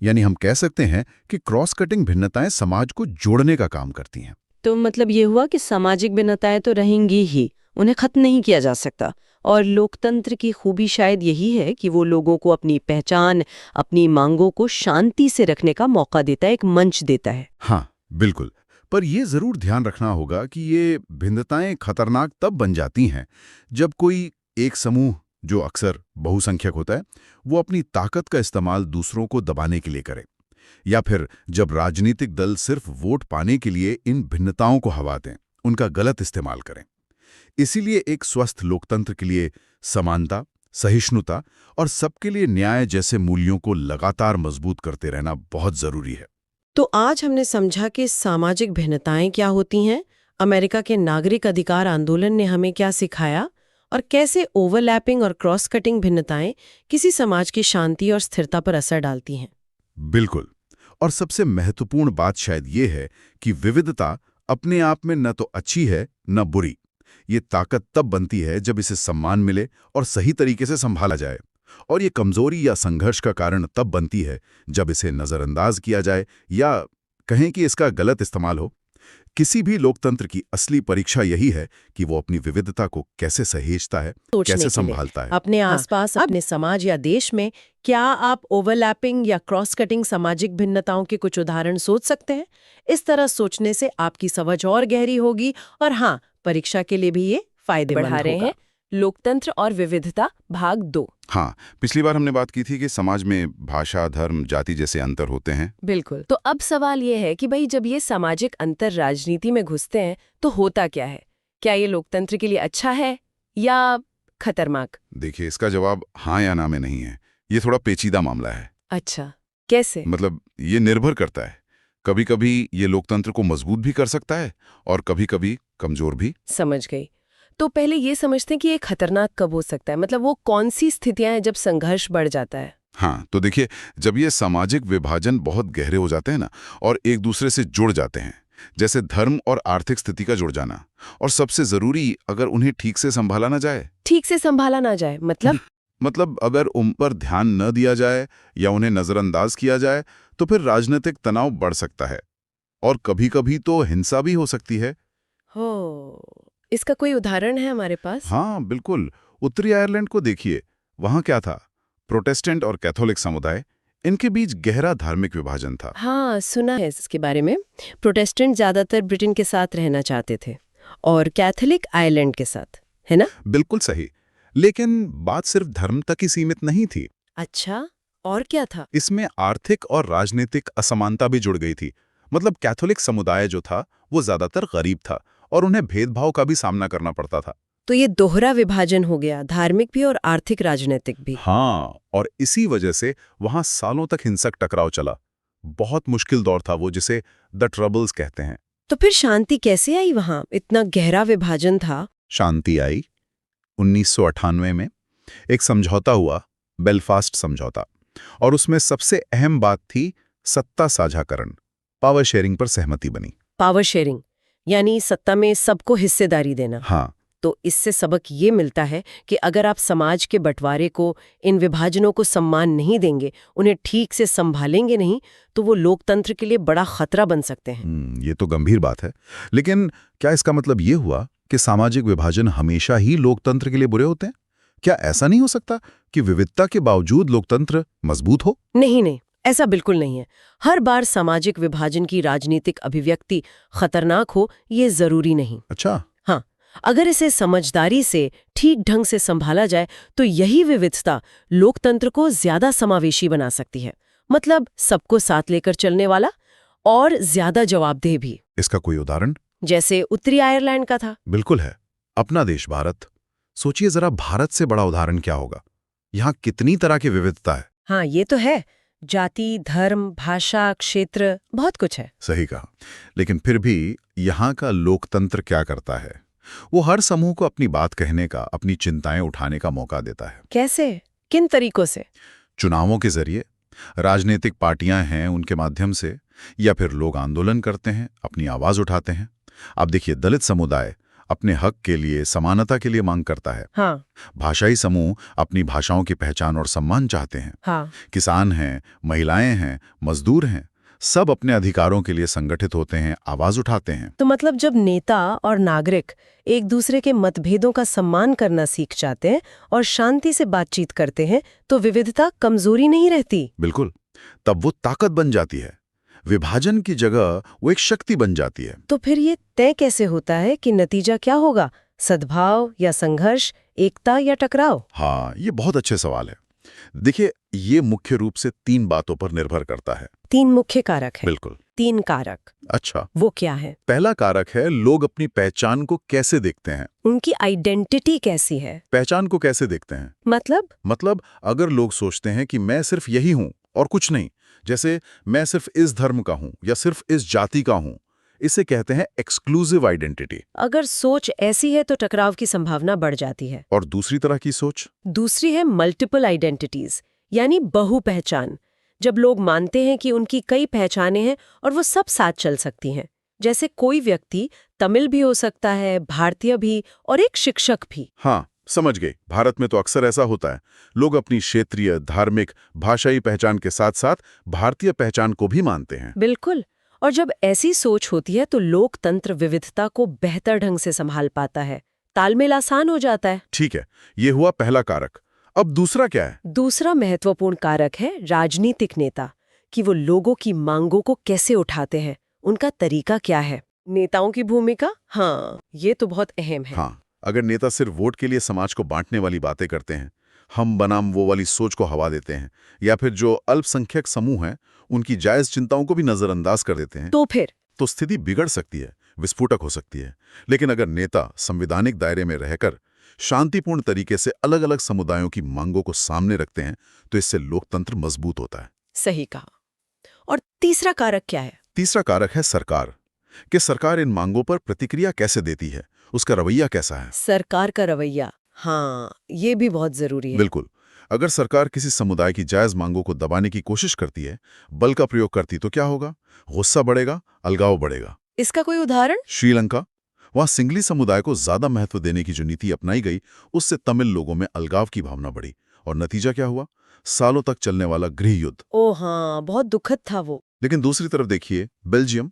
यानी हम कह सकते हैं कि क्रॉस कटिंग भिन्नताएं समाज को जोड़ने का काम करती हैं।
तो मतलब ये हुआ कि सामाजिक भिन्नताएं तो रहेंगी ही, उन्हें खत्म नहीं किया जा सकता। और लोकतंत्र की खूबी शायद यही है कि वो लोगों को अपनी पहचान, अपनी मांगों को शांति से रखने का मौका देता है, एक मंच देता है।
हाँ, बिल्कुल। पर यह जरूर ध्यान रखना होगा कि ये भिन्नताएं खतरनाक तब बन जाती हैं जब कोई एक समूह, जो अक्सर बहुसंख्यक होता है, वो अपनी ताकत का इस्तेमाल दूसरों को दबाने के लिए करे, या फिर जब राजनीतिक दल सिर्फ वोट पाने के लिए इन भिन्नताओं को हवा दें, उनका गलत इस्तेमाल करें। इसीलिए एक स्वस्थ लोकतंत्र के लिए समानता, सहिष्णुता और सबके लिए न्याय जैसे मूल्यों को लगातार मजबूत करते रहना बहुत जरूरी है।
तो आज हमने समझा कि सामाजिक भिन्नताएं क्या होती हैं, अमेरिका के नागरिक अधिकार आंदोलन ने हमें क्या सिखाया, और कैसे ओवरलैपिंग और क्रॉस कटिंग भिन्नताएं किसी समाज की शांति और स्थिरता पर असर डालती हैं।
बिल्कुल, और सबसे महत्वपूर्ण बात शायद ये है कि विविधता अपने आप में न तो अच्छी है न बुरी। ये ताकत तब बनती है जब इसे सम्मान मिले और सही तरीके से संभाला जाए, और ये कमजोरी या संघर्ष का कारण तब बनती है जब इसे नजरअंदाज किया जाए या कहें कि इसका गलत इस्तेमाल हो। किसी भी लोकतंत्र की असली परीक्षा यही है कि वो अपनी विविधता को कैसे सहेजता है,
सोचने
कैसे
के लिए।
संभालता है।
अपने आसपास, अपने समाज या देश में क्या आप ओवरलैपिंग या क्रॉस कटिंग सामाजिक भिन्नताओं के कुछ उदाहरण सोच सकते हैं? इस तरह सोचने से आपकी समझ और गहरी होगी और हाँ, परीक्षा के लिए भी ये फायदेमंद
बढ़ा रहे
होगा।
हैं लोकतंत्र और विविधता भाग 2।
हाँ, पिछली बार हमने बात की थी कि समाज में भाषा, धर्म, जाति जैसे अंतर होते हैं।
बिल्कुल। तो अब सवाल ये है कि भाई जब ये सामाजिक अंतर राजनीति में घुसते हैं तो होता क्या है? क्या ये लोकतंत्र के लिए अच्छा है या खतरनाक?
देखिए, इसका जवाब हाँ या ना में नहीं है। ये थोड़ा पेचीदा मामला है।
अच्छा, कैसे?
मतलब ये निर्भर करता है। कभी-कभी ये लोकतंत्र को मजबूत भी कर सकता है और कभी-कभी कमजोर भी।
समझ गई। तो पहले ये समझते हैं कि ये खतरनाक कब हो सकता है, मतलब वो कौन सी स्थितियां हैं जब संघर्ष बढ़ जाता है?
हाँ, तो देखिए, जब ये सामाजिक विभाजन बहुत गहरे हो जाते हैं ना और एक दूसरे से जुड़ जाते हैं, जैसे धर्म और आर्थिक स्थिति का जुड़ जाना, और सबसे जरूरी अगर उन्हें ठीक से संभाला ना जाए।
ठीक से संभाला ना जाए
मतलब अगर उन पर ध्यान न दिया जाए या उन्हें नजरअंदाज किया जाए तो फिर राजनीतिक तनाव बढ़ सकता है और कभी-कभी तो हिंसा भी हो सकती है।
हो, इसका कोई उदाहरण है हमारे पास?
हाँ, बिल्कुल। उत्तरी आयरलैंड को देखिए, वहाँ क्या था? प्रोटेस्टेंट और कैथोलिक समुदाय, इनके बीच गहरा धार्मिक विभाजन था।
हाँ, सुना है इसके बारे में। प्रोटेस्टेंट ज्यादातर ब्रिटेन के साथ रहना चाहते थे और कैथोलिक आयरलैंड के साथ, है ना?
बिल्कुल सही। लेकिन बात सिर्फ धर्म तक ही सीमित नहीं थी।
अच्छा, और क्या था?
इसमें आर्थिक और राजनीतिक असमानता भी जुड़ गई थी। मतलब कैथोलिक समुदाय जो था वो ज्यादातर गरीब था और उन्हें भेदभाव का भी सामना करना पड़ता था।
तो ये दोहरा विभाजन हो गया, धार्मिक भी और आर्थिक राजनीतिक भी।
हाँ, और इसी वजह से वहां सालों तक हिंसक टकराव चला। बहुत मुश्किल दौर था वो, जिसे द ट्रबल्स कहते हैं।
तो फिर शांति कैसे आई वहां? इतना गहरा विभाजन था।
शांति आई 1998 में। एक समझौता हुआ, बेलफास्ट समझौता, और उसमें सबसे अहम बात थी सत्ता साझाकरण, पावर शेयरिंग पर सहमति बनी।
पावर शेयरिंग यानी सत्ता में सबको हिस्सेदारी देना।
हाँ,
तो इससे सबक ये मिलता है कि अगर आप समाज के बंटवारे को, इन विभाजनों को सम्मान नहीं देंगे, उन्हें ठीक से संभालेंगे नहीं, तो वो लोकतंत्र के लिए बड़ा खतरा बन सकते हैं।
ये तो गंभीर बात है। लेकिन क्या इसका मतलब ये हुआ कि सामाजिक विभाजन हमेशा ही लोकतंत्र के लिए बुरे होते हैं? क्या ऐसा नहीं हो सकता कि विविधता के बावजूद लोकतंत्र मजबूत हो?
नहीं, ऐसा बिल्कुल नहीं है। हर बार सामाजिक विभाजन की राजनीतिक अभिव्यक्ति खतरनाक हो, ये जरूरी नहीं।
अच्छा।
हाँ, अगर इसे समझदारी से, ठीक ढंग से संभाला जाए तो यही विविधता लोकतंत्र को ज्यादा समावेशी बना सकती है। मतलब सबको साथ लेकर चलने वाला और ज्यादा जवाबदेह भी।
इसका कोई उदाहरण?
जैसे उत्तरी आयरलैंड का था।
बिल्कुल है। अपना देश भारत। सोचिए जरा, भारत से बड़ा उदाहरण क्या होगा? यहाँ कितनी तरह की विविधता है।
हाँ, ये तो है। जाति, धर्म, भाषा, क्षेत्र, बहुत कुछ है।
सही कहा। लेकिन फिर भी यहाँ का लोकतंत्र क्या करता है? वो हर समूह को अपनी बात कहने का, अपनी चिंताएं उठाने का मौका देता है।
कैसे? किन तरीकों से?
चुनावों के जरिए, राजनीतिक पार्टियां हैं उनके माध्यम से, या फिर लोग आंदोलन करते हैं, अपनी आवाज उठाते हैं। अब देखिए, दलित समुदाय अपने हक के लिए, समानता के लिए मांग करता है।
हाँ,
भाषाई समूह अपनी भाषाओं की पहचान और सम्मान चाहते हैं।
हाँ,
किसान हैं, महिलाएं हैं, मजदूर हैं, सब अपने अधिकारों के लिए संगठित होते हैं, आवाज उठाते हैं।
तो मतलब जब नेता और नागरिक एक दूसरे के मतभेदों का सम्मान करना सीख जाते हैं और शांति से बातचीत करते हैं, तो विविधता कमजोरी नहीं रहती।
बिल्कुल, तब वो ताकत बन जाती है। विभाजन की जगह वो एक शक्ति बन जाती है।
तो फिर ये तय कैसे होता है कि नतीजा क्या होगा? सद्भाव या संघर्ष, एकता या टकराव?
हाँ, ये बहुत अच्छे सवाल है। देखिए, ये मुख्य रूप से 3 बातों पर निर्भर करता है।
3 मुख्य कारक हैं।
बिल्कुल।
3 कारक।
अच्छा,
वो क्या है?
पहला कारक है लोग अपनी पहचान को कैसे देखते हैं।
उनकी आइडेंटिटी कैसी है?
पहचान को कैसे देखते हैं?
मतलब
अगर लोग सोचते हैं कि मैं सिर्फ यही हूं और कुछ नहीं, जैसे मैं सिर्फ इस धर्म का हूं या सिर्फ इस जाति का हूं, इसे कहते हैं एक्सक्लूसिव आइडेंटिटी।
अगर सोच ऐसी है तो टकराव की संभावना बढ़ जाती है।
और दूसरी तरह की सोच?
दूसरी है मल्टीपल आइडेंटिटीज, यानी बहु पहचान। जब लोग मानते हैं कि उनकी कई पहचानें हैं और वो सब साथ चल सकती हैं। जैसे कोई व्यक्ति तमिल भी हो सकता है, भारतीय भी और एक शिक्षक भी।
हाँ, समझ गए। भारत में तो अक्सर ऐसा होता है। लोग अपनी क्षेत्रीय, धार्मिक, भाषाई पहचान के साथ साथ भारतीय पहचान को भी मानते हैं।
बिल्कुल। और जब ऐसी सोच होती है तो लोकतंत्र विविधता को बेहतर ढंग से संभाल पाता है, तालमेल आसान हो जाता है।
ठीक है, ये हुआ पहला कारक। अब दूसरा क्या है?
दूसरा महत्वपूर्ण कारक है राजनीतिक नेता, कि वो लोगों की मांगों को कैसे उठाते हैं, उनका तरीका क्या है। नेताओं की भूमिका, हाँ, ये तो बहुत अहम है।
हाँ, अगर नेता सिर्फ वोट के लिए समाज को बांटने वाली बातें करते हैं, हम बनाम वो वाली सोच को हवा देते हैं, या फिर जो अल्पसंख्यक समूह हैं उनकी जायज चिंताओं को भी नजरअंदाज कर देते हैं,
तो
स्थिति बिगड़ सकती है, विस्फोटक हो सकती है। लेकिन अगर नेता संवैधानिक दायरे में रहकर शांतिपूर्ण तरीके से अलग अलग समुदायों की मांगों को सामने रखते हैं, तो इससे लोकतंत्र मजबूत होता है।
सही कहा। और तीसरा कारक क्या है?
तीसरा कारक है सरकार, कि सरकार इन मांगों पर प्रतिक्रिया कैसे देती है, उसका रवैया कैसा है।
सरकार का रवैया, हाँ, ये भी बहुत जरूरी है।
बिल्कुल। अगर सरकार किसी समुदाय की जायज मांगों को दबाने की कोशिश करती है, बल का प्रयोग करती, तो क्या होगा? गुस्सा बढ़ेगा, अलगाव बढ़ेगा।
इसका कोई उदाहरण?
श्रीलंका, वहां सिंगली समुदाय को ज्यादा महत्व देने की जो नीति अपनाई गई, उससे तमिल लोगों में अलगाव की भावना बढ़ी। और नतीजा क्या हुआ? सालों तक चलने वाला गृह युद्ध।
ओ हाँ, बहुत दुखद था वो।
लेकिन दूसरी तरफ देखिए बेल्जियम,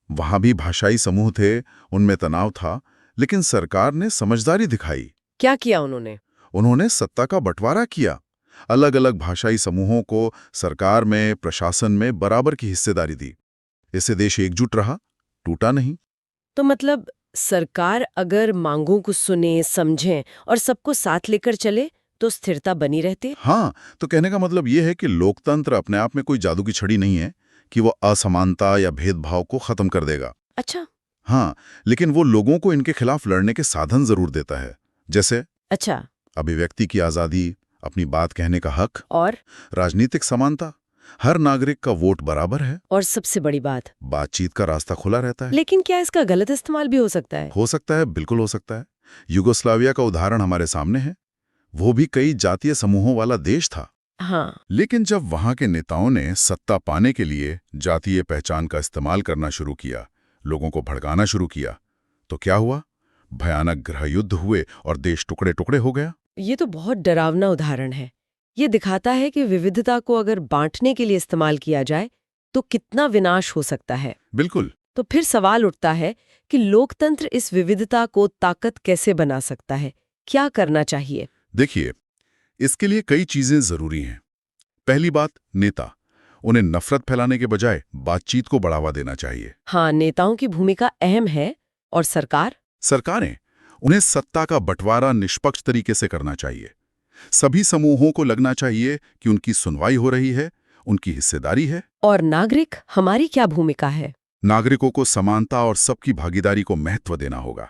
वहां भी भाषाई समूह थे, उनमें तनाव था, लेकिन सरकार ने समझदारी दिखाई।
क्या किया उन्होंने?
उन्होंने सत्ता का बंटवारा किया, अलग अलग भाषाई समूहों को सरकार में, प्रशासन में बराबर की हिस्सेदारी दी। इससे देश एकजुट रहा, टूटा नहीं।
तो मतलब सरकार अगर मांगों को सुने, समझे और सबको साथ लेकर चले तो स्थिरता बनी रहती है।
हाँ, तो कहने का मतलब यह है कि लोकतंत्र अपने आप में कोई जादू की छड़ी नहीं है कि वो असमानता या भेदभाव को खत्म कर देगा।
अच्छा।
हाँ, लेकिन वो लोगों को इनके खिलाफ लड़ने के साधन जरूर देता है, जैसे
अच्छा,
अभिव्यक्ति की आजादी, अपनी बात कहने का हक,
और
राजनीतिक समानता, हर नागरिक का वोट बराबर है,
और सबसे बड़ी बात,
बातचीत का रास्ता खुला रहता है।
लेकिन क्या इसका गलत इस्तेमाल भी हो सकता है?
हो सकता है, बिल्कुल हो सकता है। युगोस्लाविया का उदाहरण हमारे सामने है। वो भी कई जातीय समूहों वाला देश था।
हाँ,
लेकिन जब वहां के नेताओं ने सत्ता पाने के लिए जातीय पहचान का इस्तेमाल करना शुरू किया, लोगों को भड़काना शुरू किया, तो क्या हुआ? भयानक गृह युद्ध हुए और देश टुकड़े टुकड़े हो गया।
ये तो बहुत डरावना उदाहरण है। ये दिखाता है कि विविधता को अगर बांटने के लिए इस्तेमाल किया जाए तो कितना विनाश हो सकता है।
बिल्कुल।
तो फिर सवाल उठता है कि लोकतंत्र इस विविधता को ताकत कैसे बना सकता है? क्या करना चाहिए?
देखिए, इसके लिए कई चीजें जरूरी हैं। पहली बात, नेता, उन्हें नफरत फैलाने के बजाय बातचीत को बढ़ावा देना चाहिए।
हाँ, नेताओं की भूमिका अहम है। और
सरकारें, उन्हें सत्ता का बंटवारा निष्पक्ष तरीके से करना चाहिए। सभी समूहों को लगना चाहिए कि उनकी सुनवाई हो रही है, उनकी हिस्सेदारी है।
और नागरिक, हमारी क्या भूमिका है?
नागरिकों को समानता और सबकी भागीदारी को महत्व देना होगा।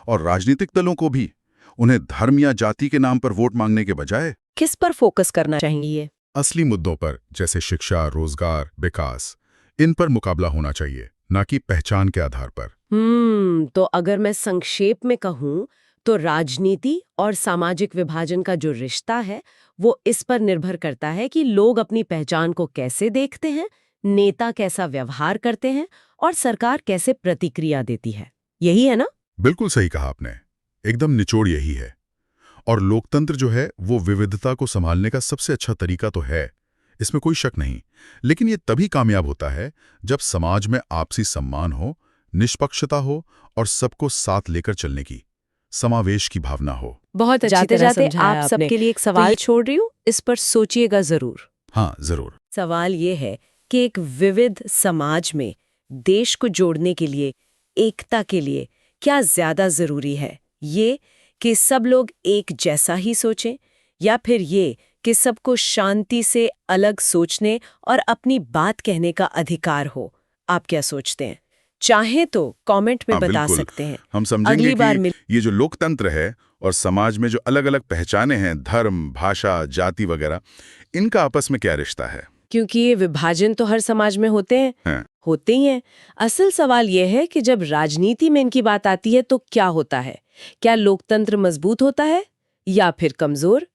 और राजनीतिक दलों को भी उन्हें धर्म या जाति के नाम पर वोट मांगने के बजाय
किस पर फोकस करना चाहिए?
असली मुद्दों पर, जैसे शिक्षा, रोजगार, विकास, इन पर मुकाबला होना चाहिए, न कि पहचान के आधार पर।
तो अगर मैं संक्षेप में कहूं तो राजनीति और सामाजिक विभाजन का जो रिश्ता है वो इस पर निर्भर करता है कि लोग अपनी पहचान को कैसे देखते हैं, नेता कैसा व्यवहार करते हैं और सरकार कैसे प्रतिक्रिया देती है। यही है ना?
बिल्कुल सही कहा आपने, एकदम निचोड़ यही है। और लोकतंत्र जो है वो विविधता को संभालने का सबसे अच्छा तरीका तो है, इसमें कोई शक नहीं। लेकिन ये तभी कामयाब होता है जब समाज में आपसी सम्मान हो, निष्पक्षता हो और सबको साथ लेकर चलने की, समावेश की भावना हो।
बहुत
जाते जाते आप सबके लिए एक सवाल छोड़ रही हूँ, इस पर सोचिएगा जरूर।
हाँ, जरूर।
सवाल ये है कि एक विविध समाज में देश को जोड़ने के लिए, एकता के लिए क्या ज्यादा जरूरी है? ये कि सब लोग एक जैसा ही सोचें, या फिर ये कि सबको शांति से अलग सोचने और अपनी बात कहने का अधिकार हो? आप क्या सोचते हैं? चाहे तो कमेंट में बता
बिल्कुल।
सकते हैं।
हम समझेंगे
अगली बार
कि ये जो लोकतंत्र है और समाज में जो अलग अलग पहचाने हैं, धर्म, भाषा, जाति वगैरह, इनका आपस में क्या रिश्ता है?
क्योंकि ये विभाजन तो हर समाज में होते हैं, होते ही हैं। असल सवाल ये है कि जब राजनीति में इनकी बात आती है तो क्या होता है? क्या लोकतंत्र मजबूत होता है या फिर कमजोर?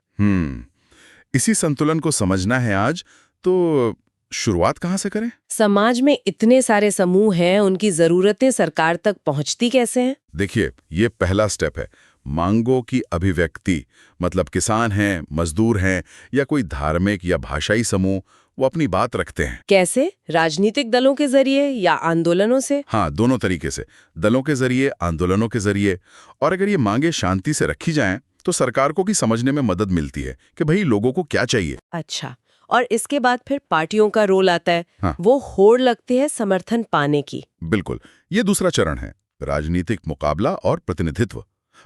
इसी संतुलन को समझना है आज, तो शुरुआत कहाँ से करें?
समाज में इतने सारे समूह हैं, उनकी जरूरतें सरकार तक पहुंचती कैसे हैं?
देखिए, ये पहला स्टेप है, मांगों की अभिव्यक्ति। मतलब किसान हैं, मजदूर हैं या कोई धार्मिक या भाषाई समूह, वो अपनी बात रखते हैं।
कैसे? राजनीतिक दलों के जरिए या आंदोलनों से?
हाँ, दोनों तरीके से, दलों के जरिए, आंदोलनों के जरिए। और अगर ये मांगे शांति से रखी जाएं तो सरकार को भी समझने में मदद मिलती है कि भाई लोगों को क्या चाहिए।
अच्छा, और इसके बाद फिर पार्टियों का रोल आता है।
हाँ।
वो होड़ लगती है समर्थन पाने की।
बिल्कुल, ये दूसरा चरण है, राजनीतिक मुकाबला और प्रतिनिधित्व।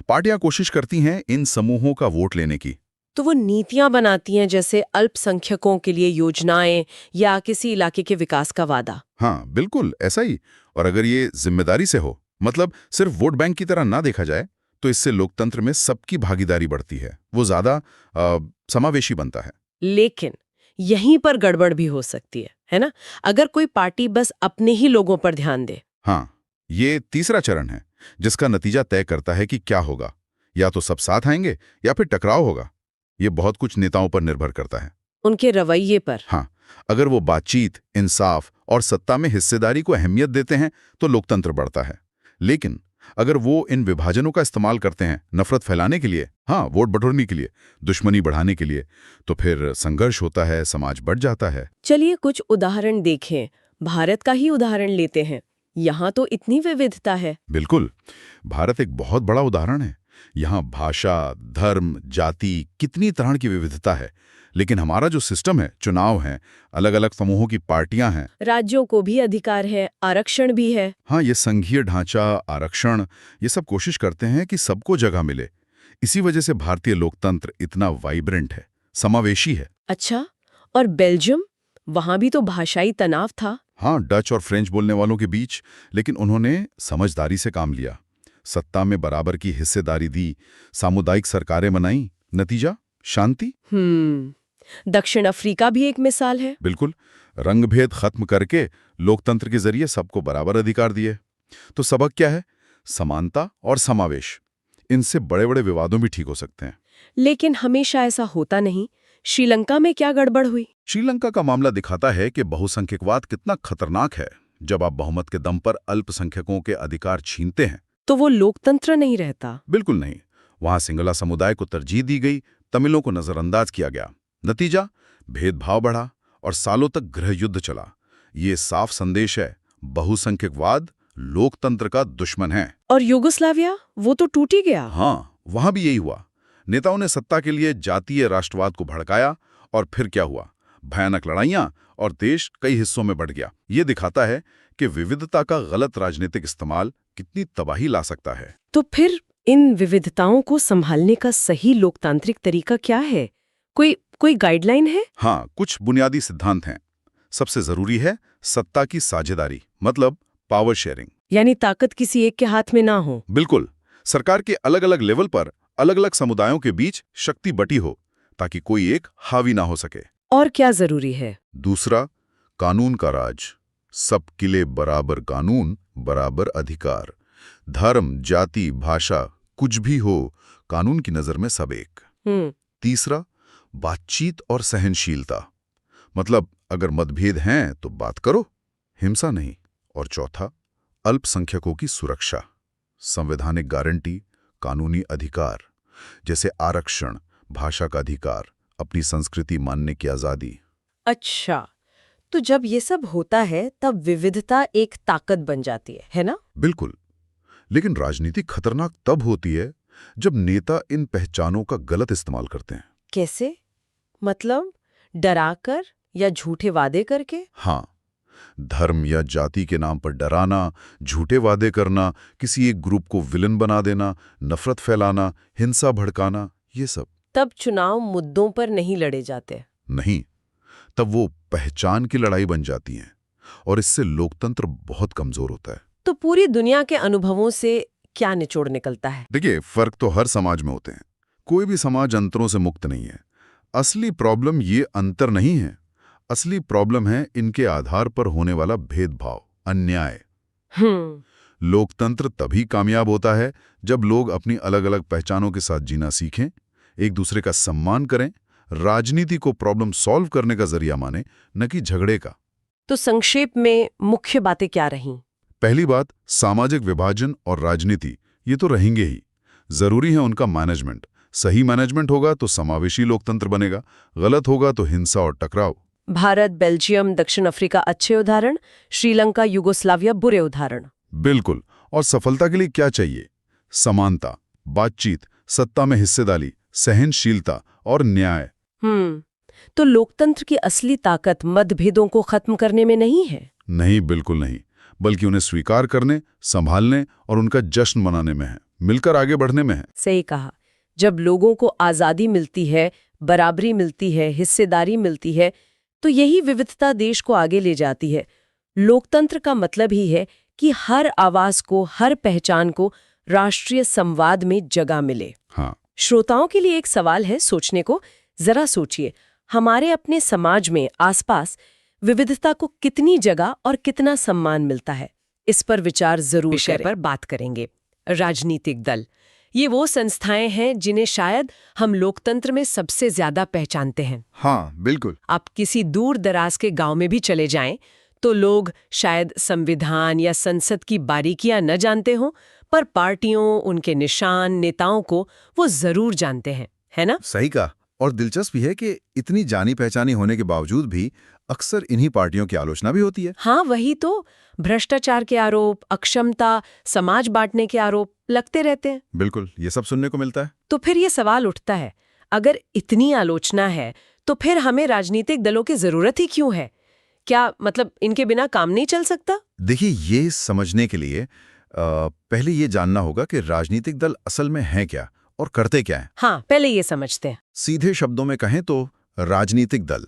पार्टियां कोशिश करती हैं इन समूहों का वोट लेने की।
तो वो नीतियां बनाती हैं, जैसे अल्पसंख्यकों के लिए योजनाएं या किसी इलाके के विकास का वादा।
हाँ, बिल्कुल ऐसा ही। और अगर ये जिम्मेदारी से हो, मतलब सिर्फ वोट बैंक की तरह ना देखा जाए, तो इससे लोकतंत्र में सबकी भागीदारी बढ़ती है, वो ज्यादा समावेशी बनता है।
लेकिन यहीं पर गड़बड़ भी हो सकती है ना? अगर कोई पार्टी बस अपने ही लोगों पर ध्यान दे।
हाँ, ये तीसरा चरण है, जिसका नतीजा तय करता है कि क्या होगा। या तो सब साथ आएंगे या फिर टकराव होगा। ये बहुत कुछ नेताओं पर निर्भर करता है,
उनके रवैये पर।
हाँ, अगर वो बातचीत, इंसाफ और सत्ता में हिस्सेदारी को अहमियत देते हैं तो लोकतंत्र बढ़ता है। लेकिन अगर वो इन विभाजनों का इस्तेमाल करते हैं नफरत फैलाने के लिए, हाँ, वोट बटोरने के लिए, दुश्मनी बढ़ाने के लिए, तो फिर संघर्ष होता है, समाज बढ़ जाता है।
चलिए कुछ उदाहरण देखें। भारत का ही उदाहरण लेते हैं। यहाँ तो इतनी विविधता है।
बिल्कुल, भारत एक बहुत बड़ा उदाहरण है। यहाँ भाषा, धर्म, जाति, कितनी तरह की विविधता है। लेकिन हमारा जो सिस्टम है, चुनाव है, अलग अलग समूहों की पार्टियां हैं,
राज्यों को भी अधिकार है, आरक्षण भी है।
हाँ, ये संघीय ढांचा, आरक्षण, ये सब कोशिश करते हैं कि सबको जगह मिले। इसी वजह से भारतीय लोकतंत्र इतना वाइब्रेंट है, समावेशी है।
अच्छा, और बेल्जियम? वहां भी तो भाषाई तनाव था।
हाँ, डच और फ्रेंच बोलने वालों के बीच, लेकिन उन्होंने समझदारी से काम लिया, सत्ता में बराबर की हिस्सेदारी दी, सामुदायिक सरकारें बनाई, नतीजा शांति।
दक्षिण अफ्रीका भी एक मिसाल है।
बिल्कुल, रंगभेद खत्म करके लोकतंत्र के जरिए सबको बराबर अधिकार दिए। तो सबक क्या है? समानता और समावेश। इनसे बड़े बड़े विवादों भी ठीक हो सकते हैं।
लेकिन हमेशा ऐसा होता नहीं। श्रीलंका में क्या गड़बड़ हुई?
श्रीलंका का मामला दिखाता है कि बहुसंख्यकवाद कितना खतरनाक है। जब आप बहुमत के दम पर अल्पसंख्यकों के अधिकार छीनते हैं
तो वो लोकतंत्र नहीं रहता।
बिल्कुल नहीं। वहां सिंगला समुदाय को तरजीह दी गई, तमिलों को नजरअंदाज किया गया। नतीजा, भेदभाव बढ़ा और सालों तक गृह युद्ध चला। ये साफ संदेश है, बहुसंख्यकवाद लोकतंत्र का दुश्मन है।
और यूगोस्लाविया, वो तो टूट ही गया।
हाँ, वहां भी यही हुआ। नेताओं ने सत्ता के लिए जातीय राष्ट्रवाद को भड़काया और फिर क्या हुआ? भयानक लड़ाइयां और देश कई हिस्सों में बढ़ गया। ये दिखाता है कि विविधता का गलत राजनीतिक इस्तेमाल कितनी तबाही ला सकता है।
तो फिर इन विविधताओं को संभालने का सही लोकतांत्रिक तरीका क्या है? कोई गाइडलाइन है?
हाँ, कुछ बुनियादी सिद्धांत हैं। सबसे जरूरी है सत्ता की साझेदारी, मतलब पावर शेयरिंग।
यानी ताकत किसी एक के हाथ में ना हो।
बिल्कुल, सरकार के अलग अलग लेवल पर अलग अलग समुदायों के बीच शक्ति बटी हो, ताकि कोई एक हावी ना हो सके।
और क्या जरूरी है?
दूसरा, कानून का राज। सबके लिए बराबर कानून, बराबर अधिकार। धर्म, जाति, भाषा, कुछ भी हो, कानून की नजर में सब एक। तीसरा, बातचीत और सहनशीलता, मतलब अगर मतभेद हैं तो बात करो, हिंसा नहीं। और चौथा, अल्पसंख्यकों की सुरक्षा, संवैधानिक गारंटी, कानूनी अधिकार, जैसे आरक्षण, भाषा का अधिकार, अपनी संस्कृति मानने की आजादी।
अच्छा, तो जब ये सब होता है तब विविधता एक ताकत बन जाती है ना?
बिल्कुल, लेकिन राजनीति खतरनाक तब होती है जब नेता इन पहचानों का गलत इस्तेमाल करते हैं।
कैसे? मतलब डराकर या झूठे वादे करके?
हाँ, धर्म या जाति के नाम पर डराना, झूठे वादे करना, किसी एक ग्रुप को विलन बना देना, नफरत फैलाना, हिंसा भड़काना, ये सब।
तब चुनाव मुद्दों पर नहीं लड़े जाते।
नहीं, तब वो पहचान की लड़ाई बन जाती हैं और इससे लोकतंत्र बहुत कमजोर होता है।
तो पूरी दुनिया के अनुभवों से क्या निचोड़ निकलता है?
देखिए, फर्क तो हर समाज में होते हैं। कोई भी समाज अंतरों से मुक्त नहीं है। असली प्रॉब्लम ये अंतर नहीं है, असली प्रॉब्लम है इनके आधार पर होने वाला भेदभाव, अन्याय। लोकतंत्र तभी कामयाब होता है जब लोग अपनी अलग अलग पहचानों के साथ जीना सीखें, एक दूसरे का सम्मान करें, राजनीति को प्रॉब्लम सॉल्व करने का जरिया माने, न कि झगड़े का।
तो संक्षेप में मुख्य बातें क्या रहीं?
पहली बात, सामाजिक विभाजन और राजनीति ये तो रहेंगे ही, जरूरी है उनका मैनेजमेंट। सही मैनेजमेंट होगा तो समावेशी लोकतंत्र बनेगा, गलत होगा तो हिंसा और टकराव।
भारत, बेल्जियम, दक्षिण अफ्रीका अच्छे उदाहरण, श्रीलंका, युगोस्लाविया बुरे उदाहरण।
बिल्कुल। और सफलता के लिए क्या चाहिए? समानता, बातचीत, सत्ता में हिस्सेदारी, सहनशीलता और न्याय।
तो लोकतंत्र की असली ताकत मतभेदों को खत्म करने में नहीं है।
नहीं, बिल्कुल नहीं, बल्कि उन्हें स्वीकार करने, संभालने और उनका जश्न मनाने में है, मिलकर आगे बढ़ने में है।
सही कहा। जब लोगों को आज़ादी मिलती है, बराबरी मिलती है, हिस्सेदारी मिलती है, तो यही विविधता देश को आगे ले जाती है। लोकतंत्र का मतलब ही है कि हर आवाज को, हर पहचान को राष्ट्रीय संवाद में जगह मिले।
हाँ।
श्रोताओं के लिए एक सवाल है सोचने को। जरा सोचिए, हमारे अपने समाज में आसपास विविधता को कितनी जगह और कितना सम्मान मिलता है? इस पर विचार जरूर
विषय
करें।
पर बात करेंगे। राजनीतिक दल, ये वो संस्थाएं हैं जिन्हें शायद हम लोकतंत्र में सबसे ज्यादा पहचानते हैं।
हाँ, बिल्कुल।
आप किसी दूर दराज के गांव में भी चले जाएं, तो लोग शायद संविधान या संसद की बारीकियां न जानते हों, पर पार्टियों, उनके निशान, नेताओं को वो जरूर जानते हैं, है ना?
सही कहा। और दिलचस्प भी है कि इतनी जानी पहचानी होने के बावजूद भी अक्सर इन्हीं पार्टियों की आलोचना भी होती है।
हाँ, वही तो। भ्रष्टाचार के आरोप, अक्षमता, समाज बांटने के आरोप लगते रहते हैं।
बिल्कुल, ये सब सुनने को मिलता है।
तो फिर ये सवाल उठता है, अगर इतनी आलोचना है तो फिर हमें राजनीतिक दलों की जरूरत ही क्यों है? क्या मतलब इनके बिना काम नहीं चल सकता?
देखिए, ये समझने के लिए पहले ये जानना होगा कि राजनीतिक दल असल में हैं क्या और करते क्या हैं।
हाँ, पहले ये समझते हैं।
सीधे शब्दों में कहें तो राजनीतिक दल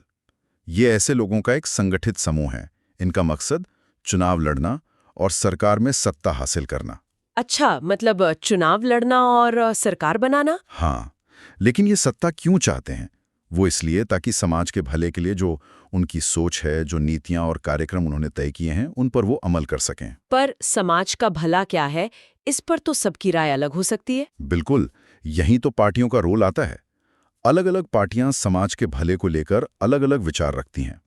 ये ऐसे लोगों का एक संगठित समूह है। इनका मकसद चुनाव लड़ना और सरकार में सत्ता हासिल करना।
अच्छा, मतलब चुनाव लड़ना और सरकार बनाना?
हाँ, लेकिन ये सत्ता क्यों चाहते हैं? वो इसलिए ताकि समाज के भले के लिए जो उनकी सोच है, जो नीतियां और कार्यक्रम उन्होंने तय किए हैं, उन पर वो अमल कर सकें।
पर समाज का भला क्या है, इस पर तो सबकी राय अलग हो सकती है।
बिल्कुल, यहीं तो पार्टियों का रोल आता है। अलग अलग पार्टियां समाज के भले को लेकर अलग अलग विचार रखती हैं।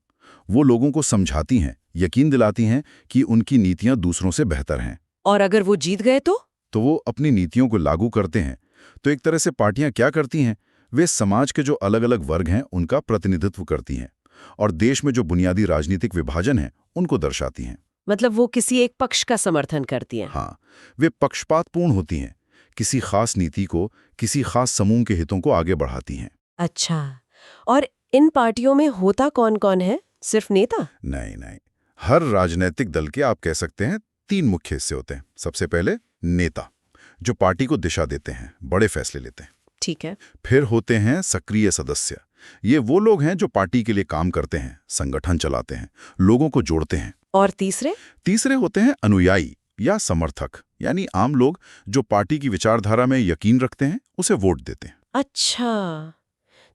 वो लोगों को समझाती हैं, यकीन दिलाती हैं कि उनकी नीतियां दूसरों से बेहतर हैं।
और अगर वो जीत गए तो
वो अपनी नीतियों को लागू करते हैं। तो एक तरह से पार्टियां क्या करती हैं? वे समाज के जो अलग अलग वर्ग हैं उनका प्रतिनिधित्व करती हैं और देश में जो बुनियादी राजनीतिक विभाजन है उनको दर्शाती हैं।
मतलब वो किसी एक पक्ष का समर्थन करती हैं।
हाँ, वे पक्षपातपूर्ण होती हैं, किसी खास नीति को, किसी खास समूह के हितों को आगे बढ़ाती हैं।
अच्छा, और इन पार्टियों में होता कौन कौन है? सिर्फ नेता?
नहीं, हर राजनीतिक दल के आप कह सकते हैं 3 मुख्य हिस्से होते हैं। सबसे पहले नेता, जो पार्टी को दिशा देते हैं, बड़े फैसले लेते हैं।
ठीक है।
फिर होते हैं सक्रिय सदस्य। ये वो लोग हैं जो पार्टी के लिए काम करते हैं, संगठन चलाते हैं, लोगों को जोड़ते हैं।
और तीसरे?
तीसरे होते हैं अनुयायी या समर्थक, यानी आम लोग जो पार्टी की विचारधारा में यकीन रखते हैं, उसे वोट देते हैं।
अच्छा,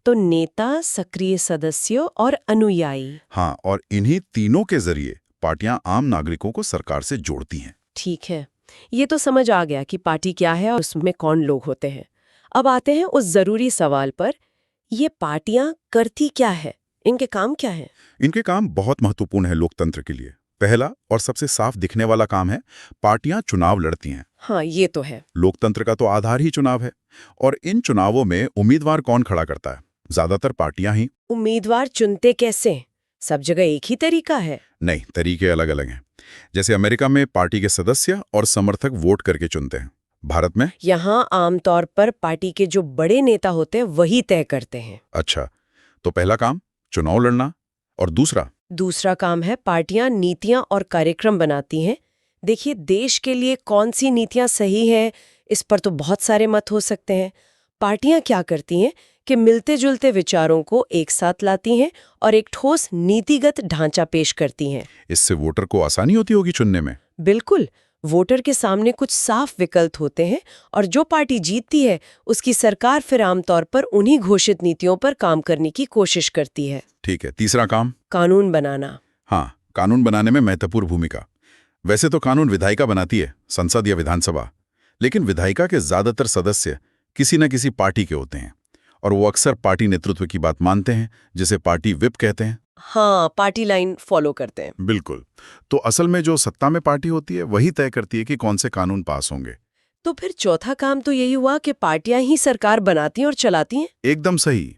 तो नेता, सक्रिय सदस्य और अनुयायी।
हाँ, और इन्हीं तीनों के जरिए पार्टियां आम नागरिकों को सरकार से जोड़ती हैं।
ठीक है, ये तो समझ आ गया कि पार्टी क्या है और उसमें कौन लोग होते हैं। अब आते हैं उस जरूरी सवाल पर, ये पार्टियां करती क्या है? इनके काम क्या है?
इनके काम बहुत महत्वपूर्ण है लोकतंत्र के लिए। पहला और सबसे साफ दिखने वाला काम है, पार्टियां चुनाव लड़ती हैं।
हाँ, ये तो है।
लोकतंत्र का तो आधार ही चुनाव है। और इन चुनावों में उम्मीदवार कौन खड़ा करता है? ज्यादातर पार्टियां ही।
उम्मीदवार चुनते कैसे? सब जगह एक ही तरीका है?
नहीं, तरीके अलग अलग हैं। जैसे अमेरिका में पार्टी के सदस्य और समर्थक वोट करके चुनते हैं। भारत में?
यहाँ आमतौर पर पार्टी के जो बड़े नेता होते हैं वही तय करते हैं।
अच्छा, तो पहला काम चुनाव लड़ना, और
दूसरा काम है पार्टियां नीतियां और कार्यक्रम बनाती हैं। देखिए, देश के लिए कौन सी नीतियां सही है, इस पर तो बहुत सारे मत हो सकते हैं। पार्टियां क्या करती हैं कि मिलते जुलते विचारों को एक साथ लाती हैं और एक ठोस नीतिगत ढांचा पेश करती हैं।
इससे वोटर को आसानी होती होगी चुनने में।
बिल्कुल, वोटर के सामने कुछ साफ विकल्प होते हैं और जो पार्टी जीतती है उसकी सरकार फिर आमतौर पर उन्हीं घोषित नीतियों पर काम करने की कोशिश करती है।
ठीक है, तीसरा काम?
कानून बनाना।
हाँ, कानून बनाने में महत्वपूर्ण भूमिका। वैसे तो कानून विधायिका बनाती है, संसद या विधानसभा, लेकिन विधायिका के ज्यादातर सदस्य किसी न किसी पार्टी के होते हैं और वो अक्सर पार्टी नेतृत्व की बात मानते हैं, जिसे पार्टी विप कहते हैं।
हाँ, पार्टी लाइन फॉलो करते हैं।
बिल्कुल। तो असल में जो सत्ता में पार्टी होती है वही तय करती है कि कौन से कानून पास होंगे।
तो फिर चौथा काम तो यही हुआ कि पार्टियां ही सरकार बनाती हैं और चलाती हैं।
एकदम सही।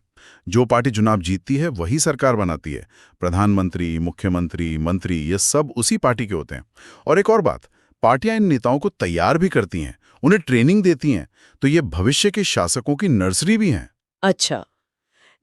जो पार्टी चुनाव जीतती है वही सरकार बनाती है। प्रधानमंत्री, मुख्यमंत्री, मंत्री ये सब उसी पार्टी के होते हैं। और एक और बात, पार्टियां इन नेताओं को तैयार भी करती हैं, उन्हें ट्रेनिंग देती हैं, तो ये भविष्य के शासकों की नर्सरी भी हैं।
अच्छा,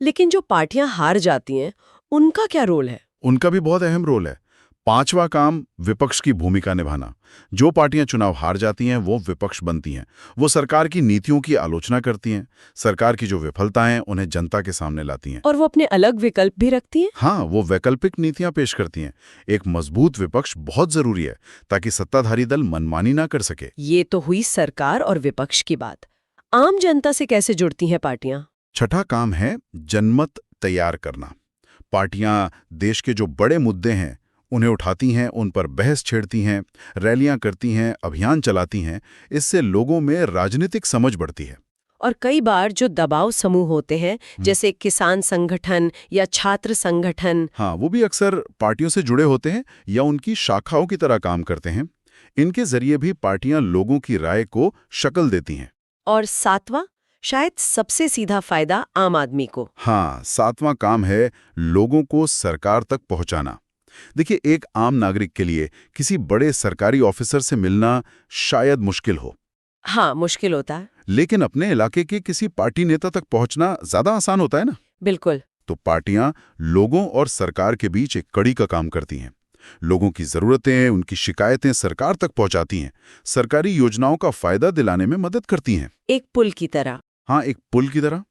लेकिन जो पार्टियां हार जाती हैं उनका क्या रोल है?
उनका भी बहुत अहम रोल है। पांचवा काम, विपक्ष की भूमिका निभाना। जो पार्टियां चुनाव हार जाती हैं वो विपक्ष बनती हैं। वो सरकार की नीतियों की आलोचना करती हैं, सरकार की जो विफलताएं उन्हें जनता के सामने लाती हैं।
और वो अपने अलग विकल्प भी रखती हैं?
हाँ, वो वैकल्पिक नीतियां पेश करती हैं। एक मजबूत विपक्ष बहुत जरूरी है ताकि सत्ताधारी दल मनमानी ना कर सके।
ये तो हुई सरकार और विपक्ष की बात। आम जनता से कैसे जुड़ती हैं पार्टियां?
छठा काम है जनमत तैयार करना। पार्टियां देश के जो बड़े मुद्दे हैं उन्हें उठाती हैं, उन पर बहस छेड़ती हैं, रैलियां करती हैं, अभियान चलाती हैं। इससे लोगों में राजनीतिक समझ बढ़ती है।
और कई बार जो दबाव समूह होते हैं, जैसे किसान संगठन या छात्र संगठन,
हाँ, वो भी अक्सर पार्टियों से जुड़े होते हैं या उनकी शाखाओं की तरह काम करते हैं। इनके जरिए भी पार्टियां लोगों की राय को शक्ल देती हैं।
और सातवां, शायद सबसे सीधा फायदा आम आदमी को।
हाँ, सातवां काम है लोगों को सरकार तक पहुंचाना। देखिए, एक आम नागरिक के लिए किसी बड़े सरकारी ऑफिसर से मिलना शायद मुश्किल हो,
हाँ, मुश्किल होता है।
लेकिन अपने इलाके के किसी पार्टी नेता तक पहुंचना ज्यादा आसान होता है ना।
बिल्कुल।
तो पार्टियां लोगों और सरकार के बीच एक कड़ी का काम करती हैं। लोगों की जरूरतें, उनकी शिकायतें सरकार तक पहुंचाती हैं, सरकारी योजनाओं का फायदा दिलाने में मदद करती हैं।
एक पुल की तरह।
हाँ, एक पुल की तरह।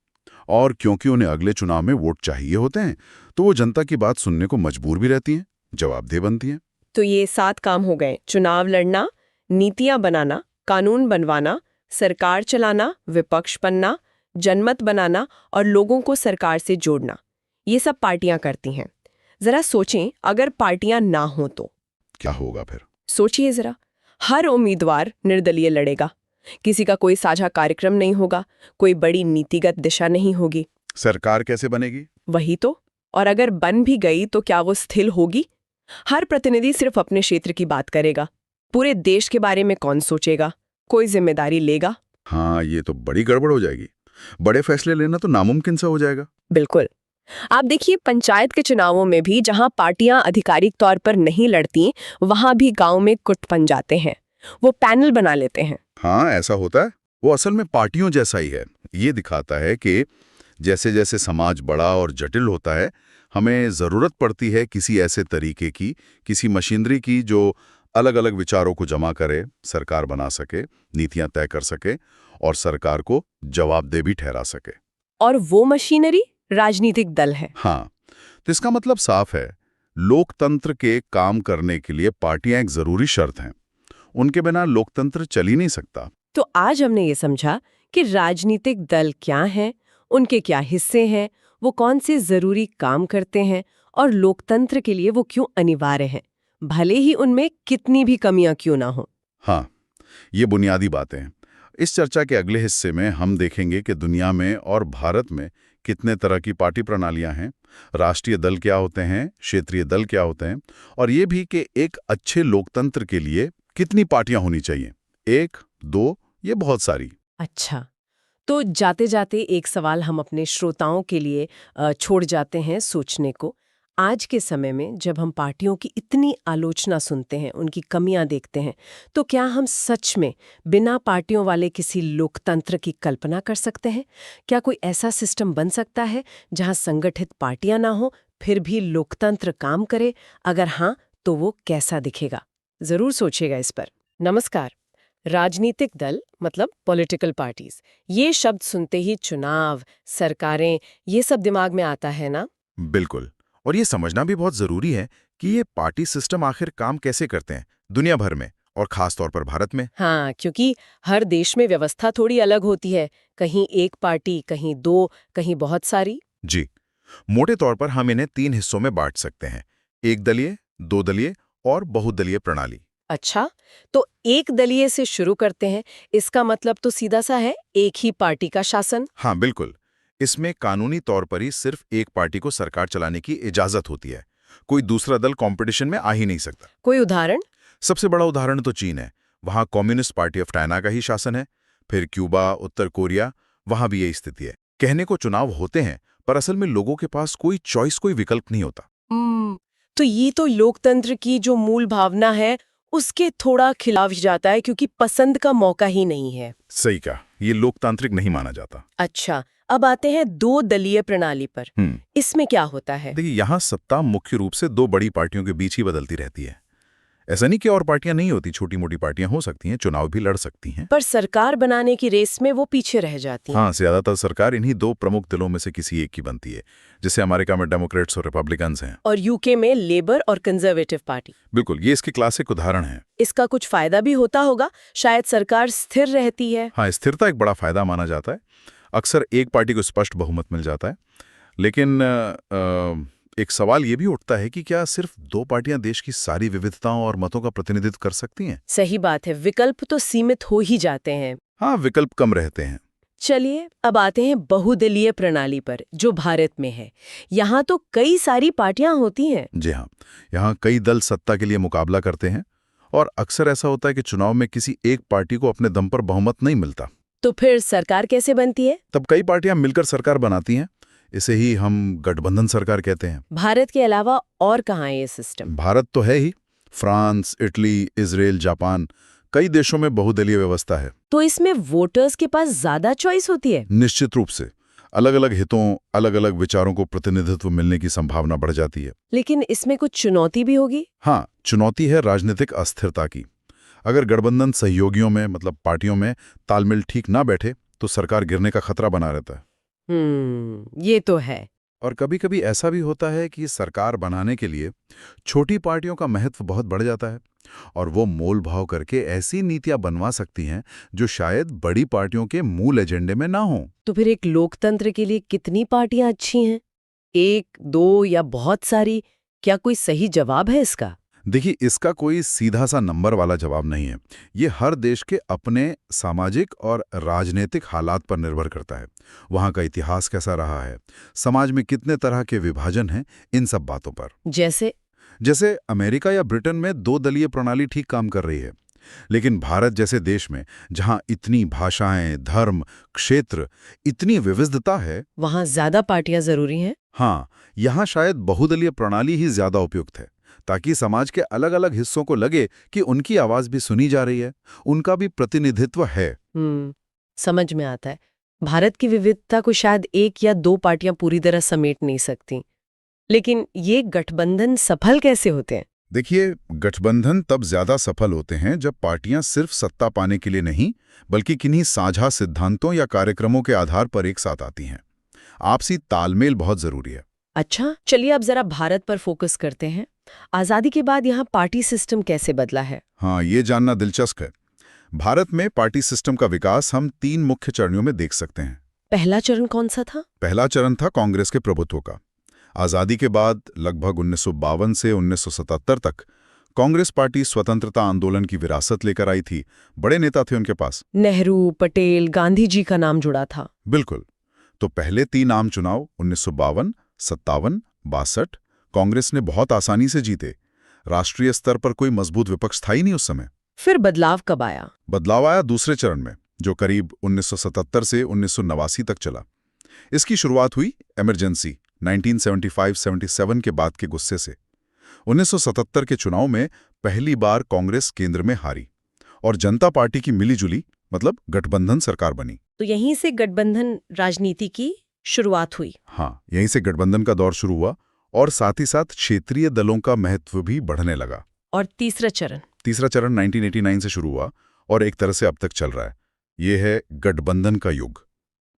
और क्योंकि उन्हें अगले चुनाव में वोट चाहिए होते हैं, तो वो जनता की बात सुनने को मजबूर भी रहती हैं, जवाबदेह बनती हैं।
तो ये 7 काम हो गए: चुनाव लड़ना, नीतियां बनाना, कानून बनवाना, सरकार चलाना, विपक्ष बनना, जनमत बनाना और लोगों को सरकार से जोड़ना। ये सब पार्टियां करती हैं। जरा सोचें, अगर पार्टियां ना हो तो
क्या होगा फिर?
सोचिए जरा, हर उम्मीदवार निर्दलीय लड़ेगा, किसी का कोई साझा कार्यक्रम नहीं होगा, कोई बड़ी नीतिगत दिशा नहीं होगी।
सरकार कैसे बनेगी?
वही तो। और अगर बन भी गई तो क्या वो स्थिर होगी? हर प्रतिनिधि सिर्फ अपने क्षेत्र की बात करेगा। पूरे देश के बारे में कौन सोचेगा? कोई जिम्मेदारी लेगा?
हाँ, ये तो बड़ी गड़बड़ हो जाएगी। बड़े फैसले लेना तो नामुमकिन सा हो जाएगा।
बिल्कुल। आप देखिए, पंचायत के चुनावों में भी जहां पार्टियां आधिकारिक तौर पर नहीं लड़ती, वहां भी गांव में गुट बन जाते हैं। वो पैनल बना लेते हैं।
हाँ, ऐसा होता है। वो असल में पार्टियों जैसा ही है। ये दिखाता है कि जैसे जैसे समाज बड़ा और जटिल होता है, हमें ज़रूरत पड़ती है किसी ऐसे तरीके की, किसी मशीनरी की जो अलग अलग विचारों को जमा करे, सरकार बना सके, नीतियां तय कर सके और सरकार को जवाबदेह भी ठहरा सके।
और वो मशीनरी राजनीतिक दल है।
हाँ, तो इसका मतलब साफ है, लोकतंत्र के काम करने के लिए पार्टियां एक जरूरी शर्त हैं। उनके बिना लोकतंत्र चल ही नहीं सकता।
तो आज हमने ये समझा कि राजनीतिक दल क्या हैं, उनके क्या हिस्से हैं, वो कौन से जरूरी काम करते हैं और लोकतंत्र के लिए वो क्यों अनिवार्य हैं, भले ही उनमें कितनी भी कमियां क्यों ना हो।
हाँ, ये बुनियादी बातें हैं। इस चर्चा के अगले हिस्से में हम देखेंगे कि दुनिया में और भारत में कितने तरह की पार्टी प्रणालियां हैं, राष्ट्रीय दल क्या होते हैं, क्षेत्रीय दल क्या होते हैं, और ये भी कि एक अच्छे लोकतंत्र के लिए कितनी पार्टियां होनी चाहिए, 1, 2, ये बहुत सारी।
अच्छा, तो जाते जाते एक सवाल हम अपने श्रोताओं के लिए छोड़ जाते हैं सोचने को। आज के समय में जब हम पार्टियों की इतनी आलोचना सुनते हैं, उनकी कमियां देखते हैं, तो क्या हम सच में बिना पार्टियों वाले किसी लोकतंत्र की कल्पना कर सकते हैं? क्या कोई ऐसा सिस्टम बन सकता है जहां संगठित पार्टियां ना हो फिर भी लोकतंत्र काम करे? अगर हाँ, तो वो कैसा दिखेगा? जरूर सोचिएगा इस पर। नमस्कार। राजनीतिक दल मतलब पॉलिटिकल पार्टीज, ये शब्द सुनते ही चुनाव, सरकारें, ये सब दिमाग में आता है ना?
बिल्कुल। और ये समझना भी बहुत जरूरी है कि ये पार्टी सिस्टम आखिर काम कैसे करते हैं दुनिया भर में और खास तौर पर भारत में।
हाँ, क्योंकि हर देश में व्यवस्था थोड़ी अलग होती है, कहीं एक पार्टी, कहीं 2, कहीं बहुत सारी।
जी, मोटे तौर पर हम इन्हें 3 हिस्सों में बांट सकते हैं: एक दलीय, 2 दलीय और बहुदलीय प्रणाली।
अच्छा, तो एक दलीय से शुरू करते हैं। इसका मतलब तो सीधा सा है, एक ही पार्टी का शासन।
हाँ बिल्कुल, इसमें कानूनी तौर पर ही सिर्फ एक पार्टी को सरकार चलाने की इजाजत होती है। कोई दूसरा दल कंपटीशन में आ ही नहीं सकता।
कोई उदाहरण?
सबसे बड़ा उदाहरण तो चीन है। वहां कम्युनिस्ट पार्टी ऑफ चाइना का ही शासन है। फिर क्यूबा, उत्तर कोरिया, वहां भी यही स्थिति है। कहने को चुनाव होते हैं, पर असल में लोगों के पास कोई चॉइस, कोई विकल्प नहीं होता।
तो ये तो लोकतंत्र की जो मूल भावना है उसके थोड़ा खिलाफ जाता है, क्योंकि पसंद का मौका ही नहीं है।
सही कहा, ये लोकतांत्रिक नहीं माना जाता।
अच्छा, अब आते हैं दो दलीय प्रणाली पर। इसमें क्या होता है?
देखिए, यहाँ सत्ता मुख्य रूप से दो बड़ी पार्टियों के बीच ही बदलती रहती है। ऐसा नहीं कि और पार्टियां नहीं होती, छोटी मोटी पार्टियां हो सकती हैं, चुनाव भी लड़ सकती हैं।
पर सरकार बनाने की रेस में वो पीछे रह जाती है।
हाँ, ज्यादातर सरकार इन्हीं दो प्रमुख दलों में से किसी एक की बनती है, जैसे अमेरिका में डेमोक्रेट्स और रिपब्लिकन्स हैं।
और यूके में लेबर और कंजर्वेटिव पार्टी।
बिल्कुल, ये इसके क्लासिक उदाहरण हैं।
इसका कुछ फायदा भी होता होगा, शायद सरकार स्थिर रहती है।
हाँ, स्थिरता एक बड़ा फायदा माना जाता है। अक्सर एक पार्टी को स्पष्ट बहुमत मिल जाता है। लेकिन एक सवाल ये भी उठता है कि क्या सिर्फ दो पार्टियां देश की सारी विविधताओं और मतों का प्रतिनिधित्व कर सकती हैं?
सही बात है, विकल्प तो सीमित हो ही जाते हैं।
हाँ, विकल्प कम रहते हैं।
चलिए अब आते हैं बहुदलीय प्रणाली पर, जो भारत में है। यहाँ तो कई सारी पार्टियां होती हैं।
जी हाँ, यहाँ कई दल सत्ता के लिए मुकाबला करते हैं और अक्सर ऐसा होता है कि चुनाव में किसी एक पार्टी को अपने दम पर बहुमत नहीं मिलता।
तो फिर सरकार कैसे बनती है?
तब कई पार्टियां मिलकर सरकार बनाती हैं। इसे ही हम गठबंधन सरकार कहते हैं।
भारत के अलावा और कहाँ है ये सिस्टम?
भारत तो है ही, फ्रांस, इटली, इजराइल, जापान, कई देशों में बहुदलीय व्यवस्था है।
तो इसमें वोटर्स के पास ज्यादा चॉइस होती है?
निश्चित रूप से अलग अलग हितों, अलग अलग विचारों को प्रतिनिधित्व मिलने की संभावना बढ़ जाती है।
लेकिन इसमें कुछ चुनौती भी होगी?
हाँ, चुनौती है राजनीतिक अस्थिरता की। अगर गठबंधन सहयोगियों में, मतलब पार्टियों में तालमेल ठीक ना बैठे तो सरकार गिरने का खतरा बना रहता है।
ये तो है।
और कभी कभी ऐसा भी होता है कि सरकार बनाने के लिए छोटी पार्टियों का महत्व बहुत बढ़ जाता है और वो मोल भाव करके ऐसी नीतियां बनवा सकती हैं जो शायद बड़ी पार्टियों के मूल एजेंडे में ना हो।
तो फिर एक लोकतंत्र के लिए कितनी पार्टियां अच्छी हैं? एक, दो या बहुत सारी? क्या कोई सही जवाब है इसका?
देखिए, इसका कोई सीधा सा नंबर वाला जवाब नहीं है। ये हर देश के अपने सामाजिक और राजनीतिक हालात पर निर्भर करता है। वहाँ का इतिहास कैसा रहा है, समाज में कितने तरह के विभाजन हैं, इन सब बातों पर। जैसे अमेरिका या ब्रिटेन में दो दलीय प्रणाली ठीक काम कर रही है, लेकिन भारत जैसे देश में जहाँ इतनी भाषाएं, धर्म, क्षेत्र, इतनी विविधता है,
वहाँ ज्यादा पार्टियां जरूरी हैं।
हाँ, यहाँ शायद बहुदलीय प्रणाली ही ज्यादा उपयुक्त है, ताकि समाज के अलग अलग हिस्सों को लगे कि उनकी आवाज भी सुनी जा रही है, उनका भी प्रतिनिधित्व है।
समझ में आता है। भारत की विविधता को शायद एक या दो पार्टियां पूरी तरह समेट नहीं सकती, लेकिन ये गठबंधन सफल कैसे होते हैं?
देखिए, गठबंधन तब ज्यादा सफल होते हैं जब पार्टियां सिर्फ सत्ता पाने के लिए नहीं, बल्कि किन्हीं साझा सिद्धांतों या कार्यक्रमों के आधार पर एक साथ आती हैं। आपसी तालमेल बहुत जरूरी है।
अच्छा, चलिए अब जरा भारत पर फोकस करते हैं। आजादी के बाद यहाँ पार्टी सिस्टम कैसे बदला है?
हाँ, ये जानना दिलचस्प है। भारत में पार्टी सिस्टम का विकास हम 3 मुख्य चरणों में देख सकते हैं।
पहला चरण कौन सा था?
पहला चरण था कांग्रेस के प्रभुत्व का। आजादी के बाद लगभग 1952 से 1977 तक कांग्रेस पार्टी स्वतंत्रता आंदोलन की विरासत लेकर आई थी। बड़े नेता थे उनके पास।
नेहरू, पटेल, गांधी जी का नाम जुड़ा था।
बिल्कुल। तो पहले 3 आम चुनाव 1952, 57, 62 कांग्रेस ने बहुत आसानी से जीते। राष्ट्रीय स्तर पर कोई मजबूत विपक्ष था ही नहीं उस समय।
फिर बदलाव कब आया?
बदलाव आया दूसरे चरण में, जो करीब 1977 से 1989 तक चला। इसकी शुरुआत हुई इमरजेंसी 1975-77 के बाद के गुस्से से। 1977 के चुनाव में पहली बार कांग्रेस केंद्र में हारी और जनता पार्टी की मिलीजुली, मतलब गठबंधन सरकार बनी।
तो यहीं से गठबंधन राजनीति की शुरुआत हुई।
हाँ, यहीं से गठबंधन का दौर शुरू हुआ और साथ ही साथ क्षेत्रीय दलों का महत्व भी बढ़ने लगा।
और तीसरा चरण?
तीसरा चरण 1989 से शुरू हुआ और एक तरह से अब तक चल रहा है। ये है गठबंधन का युग।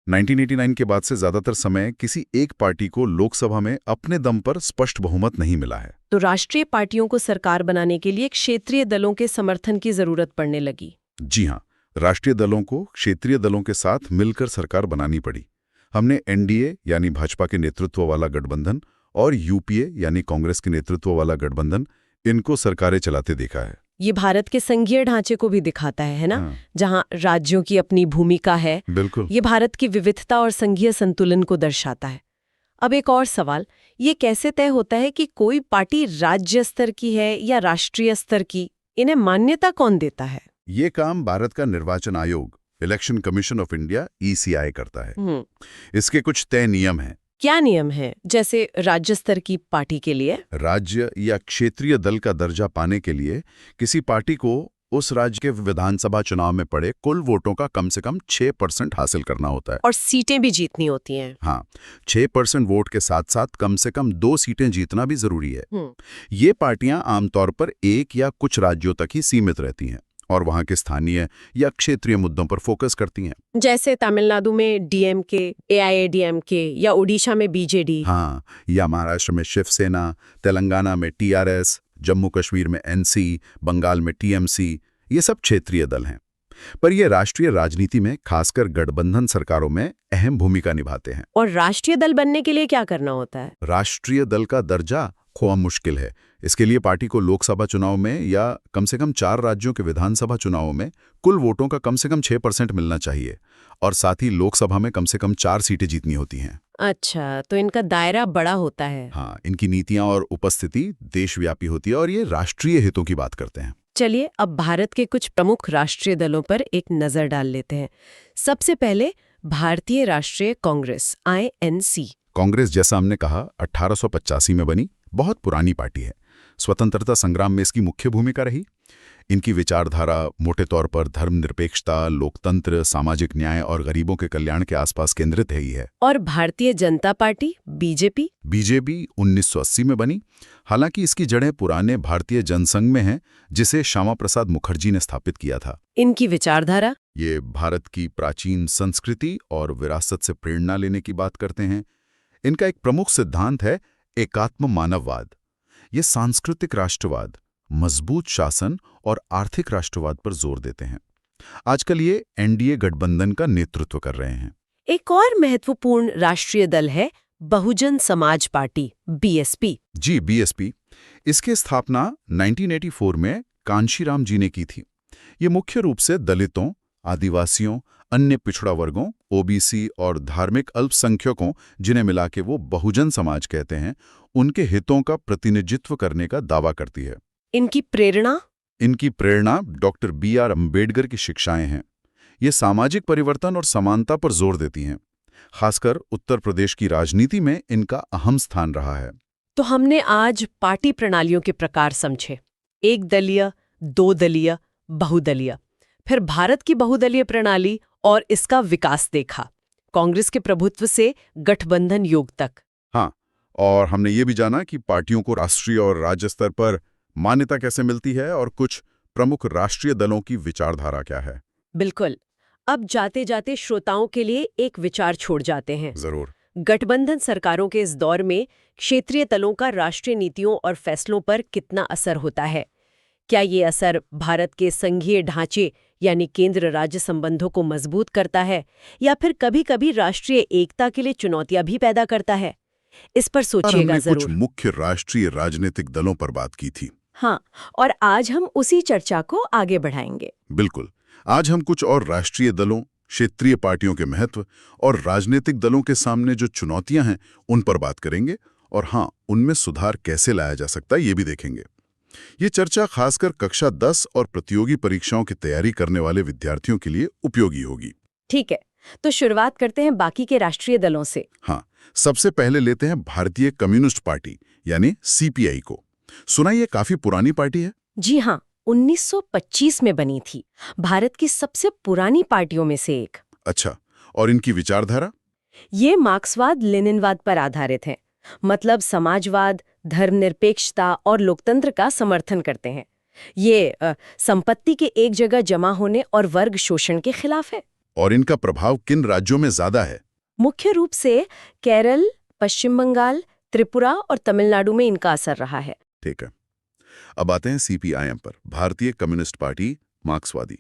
1989 के बाद से ज्यादातर समय किसी एक पार्टी को लोकसभा में अपने दम पर स्पष्ट बहुमत नहीं मिला है।
तो राष्ट्रीय पार्टियों को सरकार बनाने के लिए क्षेत्रीय दलों के समर्थन की जरूरत पड़ने लगी।
जी हाँ, राष्ट्रीय दलों को क्षेत्रीय दलों के साथ मिलकर सरकार बनानी पड़ी। हमने एनडीए यानी भाजपा के नेतृत्व वाला गठबंधन और यूपीए यानी कांग्रेस के नेतृत्व वाला गठबंधन, इनको सरकारें चलाते देखा है।
ये भारत के संघीय ढांचे को भी दिखाता है ना? जहां राज्यों की अपनी भूमिका है।
बिल्कुल।
ये भारत की विविधता और संघीय संतुलन को दर्शाता है। अब एक और सवाल, ये कैसे तय होता है कि कोई पार्टी राज्य स्तर की है या राष्ट्रीय स्तर की? इन्हें मान्यता कौन देता है?
ये काम भारत का निर्वाचन आयोग, election commission of India, ECI करता है। इसके कुछ तय नियम हैं।
क्या नियम है, जैसे राज्य स्तर की पार्टी के लिए?
राज्य या क्षेत्रीय दल का दर्जा पाने के लिए किसी पार्टी को उस राज्य के विधानसभा चुनाव में पड़े कुल वोटों का कम से कम 6% हासिल करना होता है।
और सीटें भी जीतनी होती हैं।
हाँ, 6% वोट के साथ साथ कम से कम 2 सीटें जीतना भी जरूरी है।
हम्म।
ये पार्टियां आमतौर पर एक या कुछ राज्यों तक ही सीमित रहती हैं और वहां के स्थानीय या क्षेत्रीय मुद्दों पर फोकस करती हैं।
जैसे तमिलनाडु में डीएमके, एआईएडीएमके या ओडिशा में बीजेडी।
हाँ, या महाराष्ट्र में शिवसेना, तेलंगाना में टीआरएस, जम्मू कश्मीर में एनसी, बंगाल में टीएमसी, ये सब क्षेत्रीय दल हैं। पर ये राष्ट्रीय राजनीति में, खासकर गठबंधन सरकारों में अहम भूमिका निभाते हैं।
और राष्ट्रीय दल बनने के लिए क्या करना होता है?
राष्ट्रीय दल का दर्जा खोना मुश्किल है। इसके लिए पार्टी को लोकसभा चुनाव में या कम से कम 4 राज्यों के विधानसभा चुनावों में कुल वोटों का कम से कम 6% मिलना चाहिए और साथ ही लोकसभा में कम से कम 4 सीटें जीतनी होती हैं।
अच्छा, तो इनका दायरा बड़ा होता है।
हाँ, इनकी नीतियां और उपस्थिति देशव्यापी होती है और ये राष्ट्रीय हितों की बात करते हैं।
चलिए अब भारत के कुछ प्रमुख राष्ट्रीय दलों पर एक नजर डाल लेते हैं। सबसे पहले भारतीय राष्ट्रीय कांग्रेस, INC।
कांग्रेस, जैसा हमने कहा, 1885 में बनी, बहुत पुरानी पार्टी है। स्वतंत्रता संग्राम में इसकी मुख्य भूमिका रही। इनकी विचारधारा मोटे तौर पर धर्मनिरपेक्षता, लोकतंत्र, सामाजिक न्याय और गरीबों के कल्याण के आसपास केंद्रित ही है।
और Bharatiya Janata party, BJP?
BJP 1980 में बनी। हालांकि इसकी जड़ें पुराने भारतीय जनसंघ में हैं, जिसे श्यामा प्रसाद मुखर्जी ने स्थापित किया था।
इनकी विचारधारा?
ये भारत की प्राचीन संस्कृति और विरासत से प्रेरणा लेने की बात करते हैं। इनका एक प्रमुख सिद्धांत है एकात्म मानववाद। ये सांस्कृतिक राष्ट्रवाद, मजबूत शासन और आर्थिक राष्ट्रवाद पर जोर देते हैं। आजकल ये एनडीए गठबंधन का नेतृत्व कर रहे हैं।
एक और महत्वपूर्ण राष्ट्रीय दल है बहुजन समाज पार्टी, BSP।
जी, BSP। इसकी स्थापना 1984 में कांशीराम जी ने की थी। ये मुख्य रूप से दलितों, आदिवासियों, अन्य पिछड़ा वर्गों, OBC और धार्मिक अल्पसंख्यकों, जिन्हें मिला के वो बहुजन समाज कहते हैं, उनके हितों का प्रतिनिधित्व करने का दावा करती है।
इनकी प्रेरणा?
इनकी प्रेरणा डॉक्टर BR अम्बेडकर की शिक्षाएं हैं। ये सामाजिक परिवर्तन और समानता पर जोर देती हैं। खासकर उत्तर प्रदेश की राजनीति में इनका अहम स्थान रहा है।
तो हमने आज पार्टी प्रणालियों के प्रकार समझे, एक दलीय, 2 दलीय, बहुदलीय। फिर भारत की बहुदलीय प्रणाली और इसका विकास देखा, कांग्रेस के प्रभुत्व से गठबंधन योग तक।
हाँ, और हमने ये भी जाना कि पार्टियों को राष्ट्रीय और राज्य स्तर पर मान्यता कैसे मिलती है और कुछ प्रमुख राष्ट्रीय दलों की विचारधारा क्या है।
बिल्कुल। अब जाते जाते श्रोताओं के लिए एक विचार छोड़ जाते हैं।
जरूर।
गठबंधन सरकारों के इस दौर में क्षेत्रीय दलों का राष्ट्रीय नीतियों और फैसलों पर कितना असर होता है? क्या ये असर भारत के संघीय ढांचे यानी केंद्र राज्य संबंधों को मजबूत करता है या फिर कभी-कभी राष्ट्रीय एकता के लिए चुनौतियां भी पैदा करता है? इस पर सोचिएगा जरूर।
कुछ मुख्य राष्ट्रीय राजनीतिक दलों पर बात की थी।
हाँ, और आज हम उसी चर्चा को आगे बढ़ाएंगे।
बिल्कुल। आज हम कुछ और राष्ट्रीय दलों, क्षेत्रीय पार्टियों के महत्व और राजनीतिक दलों के सामने जो चुनौतियां हैं उन पर बात करेंगे और हाँ, उनमें सुधार कैसे लाया जा सकता है ये भी देखेंगे। ये चर्चा खासकर कक्षा 10 और प्रतियोगी परीक्षाओं की तैयारी करने वाले विद्यार्थियों के लिए उपयोगी होगी।
ठीक है, तो शुरुआत करते हैं बाकी के राष्ट्रीय दलों से।
हाँ, सबसे पहले लेते हैं भारतीय कम्युनिस्ट पार्टी यानी CPI को। सुना ये काफी पुरानी पार्टी है?
जी हाँ, 1925 में बनी थी, भारत की सबसे पुरानी पार्टियों में से एक।
अच्छा, और इनकी विचारधारा?
ये मार्क्सवाद लेनिनवाद पर आधारित है, मतलब समाजवाद, धर्मनिरपेक्षता और लोकतंत्र का समर्थन करते हैं। ये संपत्ति के एक जगह जमा होने और वर्ग शोषण के खिलाफ है।
और इनका प्रभाव किन राज्यों में ज्यादा है?
मुख्य रूप से केरल, पश्चिम बंगाल, त्रिपुरा और तमिलनाडु में इनका असर रहा है।
ठीक है, अब आते हैं CPIM पर। भारतीय कम्युनिस्ट पार्टी मार्क्सवादी,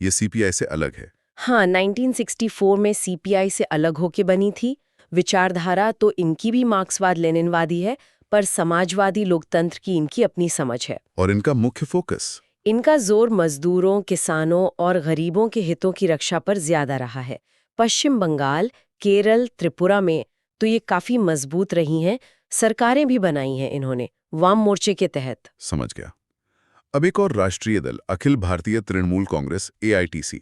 ये CPI से अलग है।
हाँ, 1964 में CPI से अलग होके बनी थी। विचारधारा तो इनकी भी मार्क्सवाद लेनिनवादी है, पर समाजवादी लोकतंत्र की इनकी अपनी समझ है।
और इनका मुख्य फोकस?
इनका जोर मजदूरों, किसानों और गरीबों के हितों की रक्षा पर ज्यादा रहा है। पश्चिम बंगाल, केरल, त्रिपुरा में तो ये काफी मजबूत रही हैं, सरकारें भी बनाई हैं इन्होंने वाम मोर्चे के तहत।
समझ गया। अब एक और राष्ट्रीय दल, अखिल भारतीय तृणमूल कांग्रेस, AITC।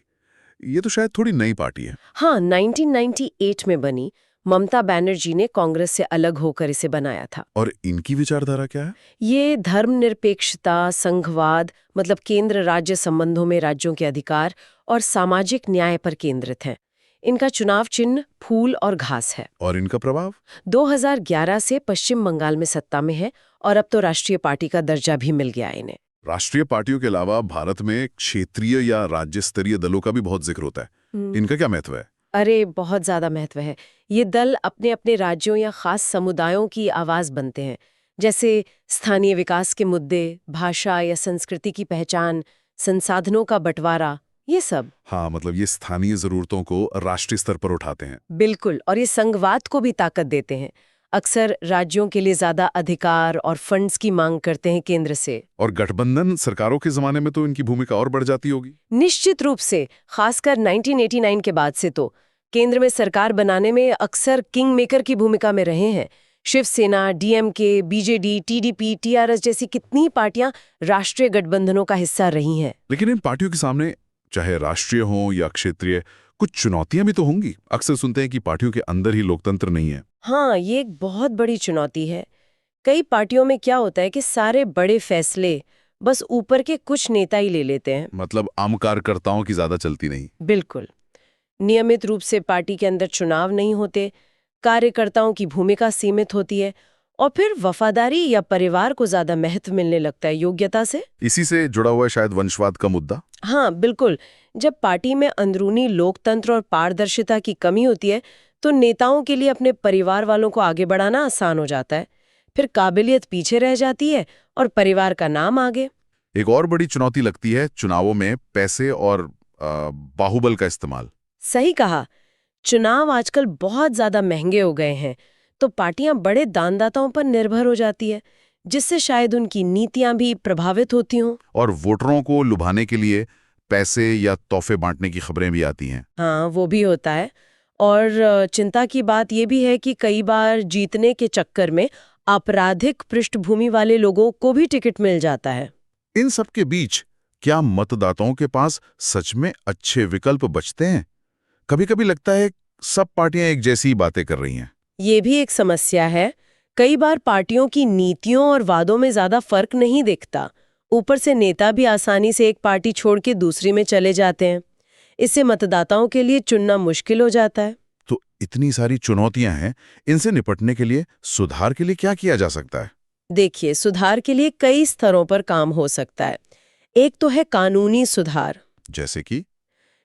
ये तो शायद थोड़ी नई पार्टी है।
हाँ, 1998 में बनी,
ममता बनर्जी ने कांग्रेस से अलग होकर इसे बनाया था।
और इनकी विचारधारा क्या है?
ये धर्मनिरपेक्षता, संघवाद, मतलब केंद्र राज्य संबंधों में राज्यों के अधिकार और सामाजिक न्याय पर केंद्रित है। इनका चुनाव चिन्ह फूल और घास है।
और इनका प्रभाव?
2011 से पश्चिम बंगाल में सत्ता में है और अब तो राष्ट्रीय पार्टी का दर्जा भी मिल गया इन्हें।
राष्ट्रीय पार्टियों के अलावा भारत में क्षेत्रीय या राज्य स्तरीय दलों का भी बहुत जिक्र होता है। इनका क्या महत्व है?
अरे बहुत ज्यादा महत्व है। ये दल अपने अपने राज्यों या खास समुदायों की आवाज बनते हैं, जैसे स्थानीय विकास के मुद्दे, भाषा या संस्कृति की पहचान, संसाधनों का बंटवारा, ये सब।
हाँ, मतलब ये स्थानीय जरूरतों को राष्ट्रीय स्तर पर उठाते हैं।
बिल्कुल, और ये संघवाद को भी ताकत देते हैं। अक्सर राज्यों के लिए ज्यादा अधिकार और फंड्स की मांग करते हैं केंद्र से।
और गठबंधन सरकारों के जमाने में तो इनकी भूमिका और बढ़ जाती होगी।
निश्चित रूप से, खासकर 1989 के बाद से तो केंद्र में सरकार बनाने में अक्सर किंग मेकर की भूमिका में रहे हैं। शिवसेना, डीएमके, बीजेडी, टीडीपी, टीआरएस जैसी कितनी पार्टियां राष्ट्रीय गठबंधनों का हिस्सा रही हैं।
लेकिन इन पार्टियों के सामने, चाहे राष्ट्रीय हो या क्षेत्रीय, कुछ चुनौतियां भी तो होंगी। अक्सर सुनते हैं कि पार्टियों के अंदर ही लोकतंत्र नहीं है।
हाँ, ये एक बहुत बड़ी चुनौती है। कई पार्टियों में क्या होता है कि सारे बड़े फैसले बस ऊपर के कुछ नेता ही ले लेते हैं।
मतलब आम कार्यकर्ताओं की ज्यादा चलती नहीं।
बिल्कुल। नियमित रूप से पार्टी के अंदर चुनाव नहीं होते, कार्यकर्ताओं की भूमिका सीमित होती है और फिर वफादारी या परिवार को ज्यादा महत्व मिलने लगता है योग्यता से।
इसी से जुड़ा हुआ है शायद वंशवाद का मुद्दा।
हाँ बिल्कुल, जब पार्टी में अंदरूनी लोकतंत्र और पारदर्शिता की कमी होती है तो नेताओं के लिए अपने परिवार वालों को आगे बढ़ाना आसान हो जाता है। फिर काबिलियत पीछे रह जाती है और परिवार का नाम आगे।
एक और बड़ी चुनौती लगती है चुनावों में पैसे और बाहुबल का इस्तेमाल।
सही कहा, चुनाव आजकल बहुत ज्यादा महंगे हो गए हैं, तो पार्टियां बड़े दानदाताओं पर निर्भर हो जाती है, जिससे शायद उनकी नीतियां भी प्रभावित होती हों।
और वोटरों को लुभाने के लिए पैसे या तोहफे बांटने की खबरें भी आती हैं।
हाँ, वो भी होता है। और चिंता की बात यह भी है कि कई बार जीतने के चक्कर में आपराधिक पृष्ठभूमि वाले लोगों को भी टिकट मिल जाता है।
इन सब के बीच क्या मतदाताओं के पास सच में अच्छे विकल्प बचते हैं? कभी-कभी लगता है सब पार्टियां एक जैसी ही बातें कर रही हैं।
ये भी एक समस्या है। कई बार पार्टियों की नीतियों और वादों में ज्यादा फर्क नहीं दिखता। ऊपर से नेता भी आसानी से एक पार्टी छोड़ के दूसरी में चले जाते हैं। इससे मतदाताओं के लिए चुनना मुश्किल हो जाता है।
तो इतनी सारी चुनौतियां हैं, इनसे निपटने के लिए, सुधार के लिए क्या किया जा सकता है?
देखिए, सुधार के लिए कई स्तरों पर काम हो सकता है। एक तो है कानूनी सुधार,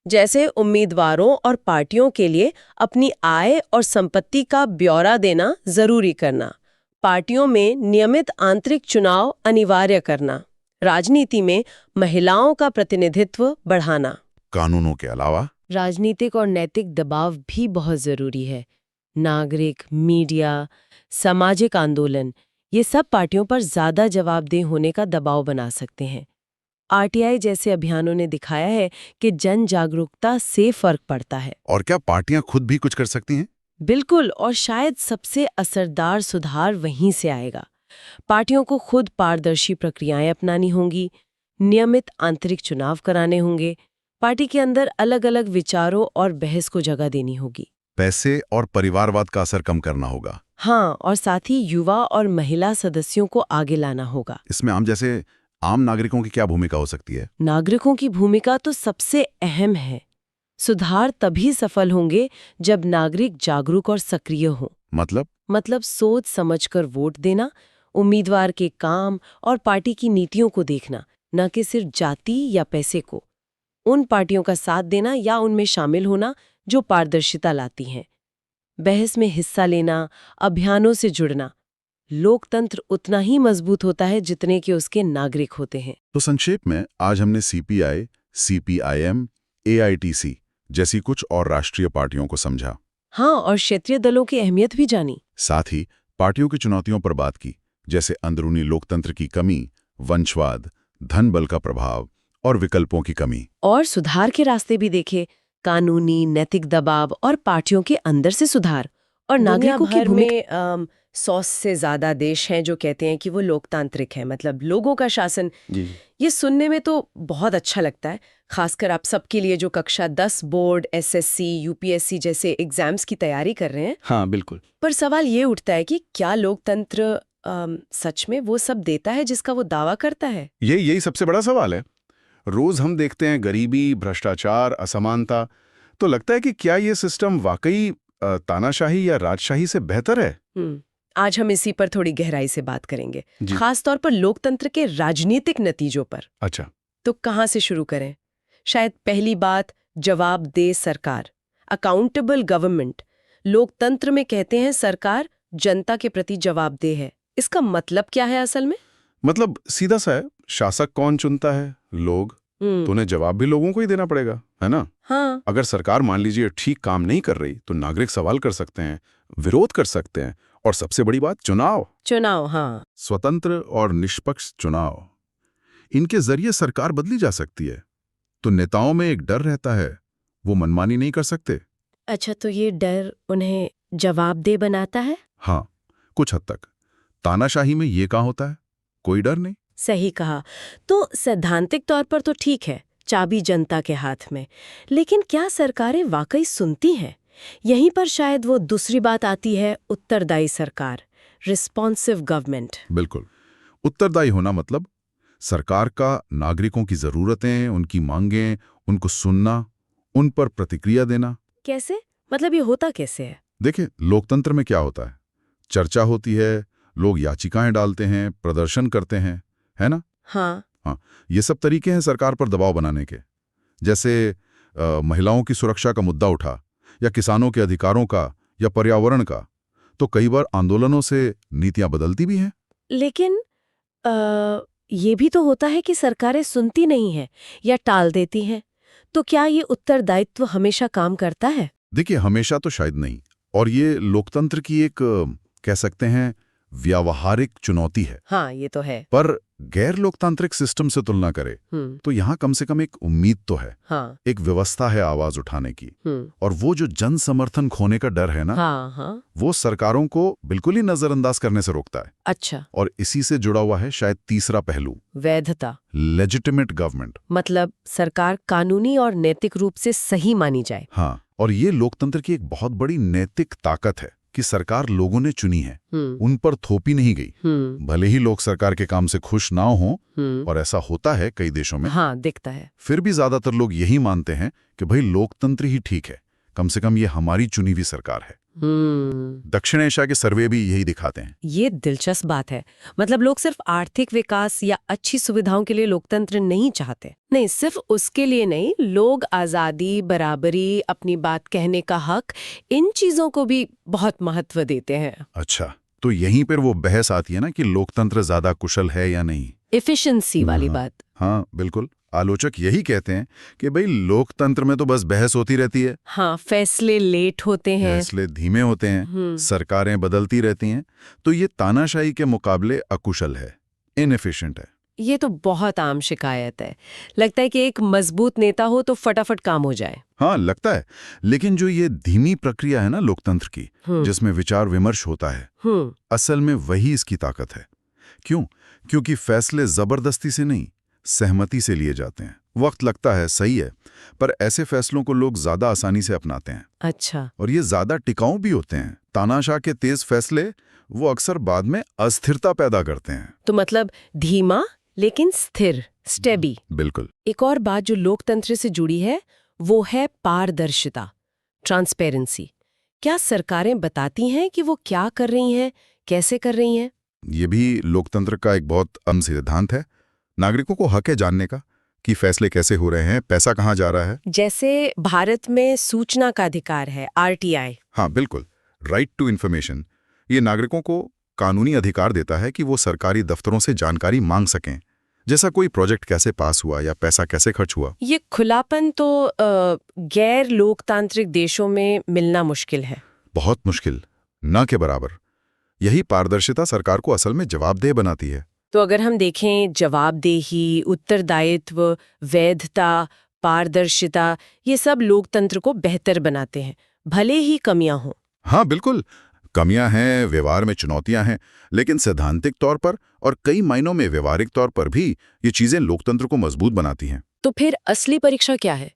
जैसे उम्मीदवारों और पार्टियों के लिए अपनी आय और संपत्ति का ब्यौरा देना जरूरी करना, पार्टियों में नियमित आंतरिक चुनाव अनिवार्य करना, राजनीति में महिलाओं का प्रतिनिधित्व बढ़ाना।
कानूनों के अलावा
राजनीतिक और नैतिक दबाव भी बहुत जरूरी है। नागरिक, मीडिया, सामाजिक आंदोलन, ये सब पार्टियों पर ज्यादा जवाबदेह होने का दबाव बना सकते हैं। आरटीआई जैसे अभियानों ने दिखाया है कि जन जागरूकता से फर्क पड़ता है।
और क्या पार्टियां खुद भी कुछ कर सकती हैं?
बिल्कुल, और शायद सबसे असरदार सुधार वहीं से आएगा। पार्टियों को खुद पारदर्शी प्रक्रियाएं अपनानी होंगी, नियमित आंतरिक चुनाव कराने होंगे, पार्टी के अंदर अलग अलग विचारों और बहस को जगह देनी होगी।
पैसे और परिवारवाद का असर कम करना होगा।
हाँ, और साथ ही युवा और महिला सदस्यों को आगे लाना होगा।
इसमें आम नागरिकों की क्या भूमिका हो सकती है?
नागरिकों की भूमिका तो सबसे अहम है। सुधार तभी सफल होंगे जब नागरिक जागरूक और सक्रिय हों।
मतलब
सोच समझकर वोट देना, उम्मीदवार के काम और पार्टी की नीतियों को देखना, न कि सिर्फ जाति या पैसे को। उन पार्टियों का साथ देना या उनमें शामिल होना जो पारदर्शिता लाती हैं। बहस में हिस्सा लेना, अभियानों से जुड़ना। लोकतंत्र उतना ही मजबूत होता है जितने कि उसके नागरिक होते हैं।
तो संक्षेप में आज हमने सीपीआई, सीपीआईएम, एआईटीसी जैसी कुछ और राष्ट्रीय पार्टियों को समझा।
हाँ, और क्षेत्रीय दलों की अहमियत भी जानी।
साथ ही पार्टियों की चुनौतियों पर बात की, जैसे अंदरूनी लोकतंत्र की कमी, वंशवाद, धन बल का प्रभाव और विकल्पों की कमी।
और सुधार के रास्ते भी देखे, कानूनी, नैतिक दबाव और पार्टियों के अंदर से सुधार और नागरिकों की भूमिका में 100 से ज्यादा देश हैं जो कहते हैं कि वो लोकतांत्रिक है, मतलब लोगों का शासन।
जी
ये सुनने में तो बहुत अच्छा लगता है, खासकर आप सबके लिए जो कक्षा 10 बोर्ड, एसएससी, यूपीएससी जैसे एग्जाम्स की तैयारी कर रहे हैं।
हाँ बिल्कुल।
पर सवाल ये उठता है कि क्या लोकतंत्र सच में वो सब देता है जिसका वो दावा करता है?
यही सबसे बड़ा सवाल है। रोज हम देखते हैं गरीबी, भ्रष्टाचार, असमानता, तो लगता है कि क्या ये सिस्टम वाकई तानाशाही या राजशाही से बेहतर है?
आज हम इसी पर थोड़ी गहराई से बात करेंगे,
जी।
खास तौर पर लोकतंत्र के राजनीतिक नतीजों पर।
अच्छा,
तो कहाँ से शुरू करें? शायद पहली बात, जवाबदेह सरकार, अकाउंटेबल गवर्नमेंट। लोकतंत्र में कहते हैं सरकार जनता के प्रति जवाबदेह है। इसका मतलब क्या है असल में?
मतलब सीधा सा है, शासक कौन चुनता है? लोग। तो उन्हें जवाब भी लोगों को ही देना पड़ेगा, है ना?
हाँ।
अगर सरकार मान लीजिए ठीक काम नहीं कर रही तो नागरिक सवाल कर सकते हैं, विरोध कर सकते हैं, और सबसे बड़ी बात
चुनाव। हाँ,
स्वतंत्र और निष्पक्ष चुनाव, इनके जरिए सरकार बदली जा सकती है। तो नेताओं में एक डर रहता है, वो मनमानी नहीं कर सकते।
अच्छा, तो ये डर उन्हें जवाबदेह बनाता है?
हाँ, कुछ हद तक। तानाशाही में ये कहाँ होता है, कोई डर नहीं।
सही कहा। तो सैद्धांतिक तौर पर तो ठीक है, चाबी जनता के हाथ में। लेकिन क्या सरकारें वाकई सुनती हैं? यहीं पर शायद वो दूसरी बात आती है, उत्तरदायी सरकार, रिस्पॉन्सिव गवर्नमेंट।
बिल्कुल। उत्तरदायी होना मतलब सरकार का नागरिकों की जरूरतें, उनकी मांगें, उनको सुनना, उन पर प्रतिक्रिया देना।
कैसे? मतलब ये होता कैसे है?
देखिए, लोकतंत्र में क्या होता है, चर्चा होती है, लोग याचिकाएं डालते हैं, प्रदर्शन करते हैं, है ना?
हाँ।
ये सब तरीके हैं सरकार पर दबाव बनाने के। जैसे महिलाओं की सुरक्षा का मुद्दा उठा, या किसानों के अधिकारों का, या पर्यावरण का, तो कई बार आंदोलनों से नीतियां बदलती भी हैं।
लेकिन ये भी तो होता है कि सरकारें सुनती नहीं हैं या टाल देती हैं। तो क्या ये उत्तरदायित्व हमेशा काम करता है?
देखिए, हमेशा तो शायद नहीं, और ये लोकतंत्र की एक कह सकते हैं व्यावहारिक चुनौती है।
हाँ, ये तो है।
पर गैर लोकतांत्रिक सिस्टम से तुलना करे तो यहाँ कम से कम एक उम्मीद तो है।
हाँ।
एक व्यवस्था है आवाज उठाने की, और वो जो जन समर्थन खोने का डर है ना,
हाँ।
वो सरकारों को बिल्कुल ही नजरअंदाज करने से रोकता है।
अच्छा।
और इसी से जुड़ा हुआ है शायद तीसरा पहलू,
वैधता।
Legitimate government.
मतलब सरकार कानूनी और नैतिक रूप से सही मानी जाए।
हाँ, और ये लोकतंत्र की एक बहुत बड़ी नैतिक ताकत है कि सरकार लोगों ने चुनी है, उन पर थोपी नहीं गई। भले ही लोग सरकार के काम से खुश ना हों, और ऐसा होता है कई देशों में।
हाँ, दिखता है।
फिर भी ज्यादातर लोग यही मानते हैं कि भाई लोकतंत्र ही ठीक है, कम से कम ये हमारी चुनी हुई सरकार है। दक्षिण एशिया के सर्वे भी यही दिखाते हैं।
ये दिलचस्प बात है। मतलब लोग सिर्फ आर्थिक विकास या अच्छी सुविधाओं के लिए लोकतंत्र नहीं चाहते। नहीं, सिर्फ उसके लिए नहीं, लोग आजादी, बराबरी, अपनी बात कहने का हक, इन चीजों को भी बहुत महत्व देते हैं।
अच्छा, तो यहीं पर वो बहस आती है ना कि लोकतंत्र ज्यादा कुशल है या नहीं।
एफिशिएंसी वाली बात।
हाँ बिल्कुल। आलोचक यही कहते हैं कि भाई लोकतंत्र में तो बस बहस होती रहती है।
हाँ, फैसले लेट होते हैं,
फैसले धीमे होते हैं, सरकारें बदलती रहती हैं, तो ये तानाशाही के मुकाबले अकुशल है, इनएफिशिएंट है।
ये तो बहुत आम शिकायत है। लगता है कि एक मजबूत नेता हो तो फटाफट काम हो जाए।
हाँ, लगता है। लेकिन जो ये धीमी प्रक्रिया है ना लोकतंत्र की, जिसमें विचार विमर्श होता है, असल में वही इसकी ताकत है। क्यों? क्योंकि फैसले जबरदस्ती से नहीं, सहमति से लिए जाते हैं। वक्त लगता है, सही है, पर ऐसे फैसलों को लोग ज्यादा आसानी से अपनाते हैं।
अच्छा।
और ये ज्यादा टिकाऊ भी होते हैं। तानाशाह के तेज फैसले वो अक्सर बाद में अस्थिरता पैदा करते हैं।
तो मतलब धीमा लेकिन स्थिर, स्टेबी।
बिल्कुल।
एक और बात जो लोकतंत्र से जुड़ी है वो है पारदर्शिता, ट्रांसपेरेंसी। क्या सरकारें बताती हैं कि वो क्या कर रही हैं, कैसे कर रही हैं?
ये भी लोकतंत्र का एक बहुत अहम सिद्धांत है। नागरिकों को हक है जानने का कि फैसले कैसे हो रहे हैं, पैसा कहाँ जा रहा है।
जैसे भारत में सूचना का अधिकार है, RTI।
हाँ बिल्कुल, राइट टू इन्फॉर्मेशन। ये नागरिकों को कानूनी अधिकार देता है कि वो सरकारी दफ्तरों से जानकारी मांग सकें, जैसा कोई प्रोजेक्ट कैसे पास हुआ या पैसा कैसे खर्च हुआ।
ये खुलापन तो गैर लोकतांत्रिक देशों में मिलना मुश्किल है।
बहुत मुश्किल, न के बराबर। यही पारदर्शिता सरकार को असल में जवाबदेह बनाती है।
तो अगर हम देखें, जवाबदेही, उत्तरदायित्व, वैधता, पारदर्शिता, ये सब लोकतंत्र को बेहतर बनाते हैं, भले ही कमियां हों।
हाँ बिल्कुल,
कमियां हैं, व्यवहार में चुनौतियां हैं, लेकिन सैद्धांतिक तौर पर और कई मायनों में व्यवहारिक तौर पर भी ये चीजें लोकतंत्र को मजबूत बनाती हैं।
तो फिर असली परीक्षा क्या है?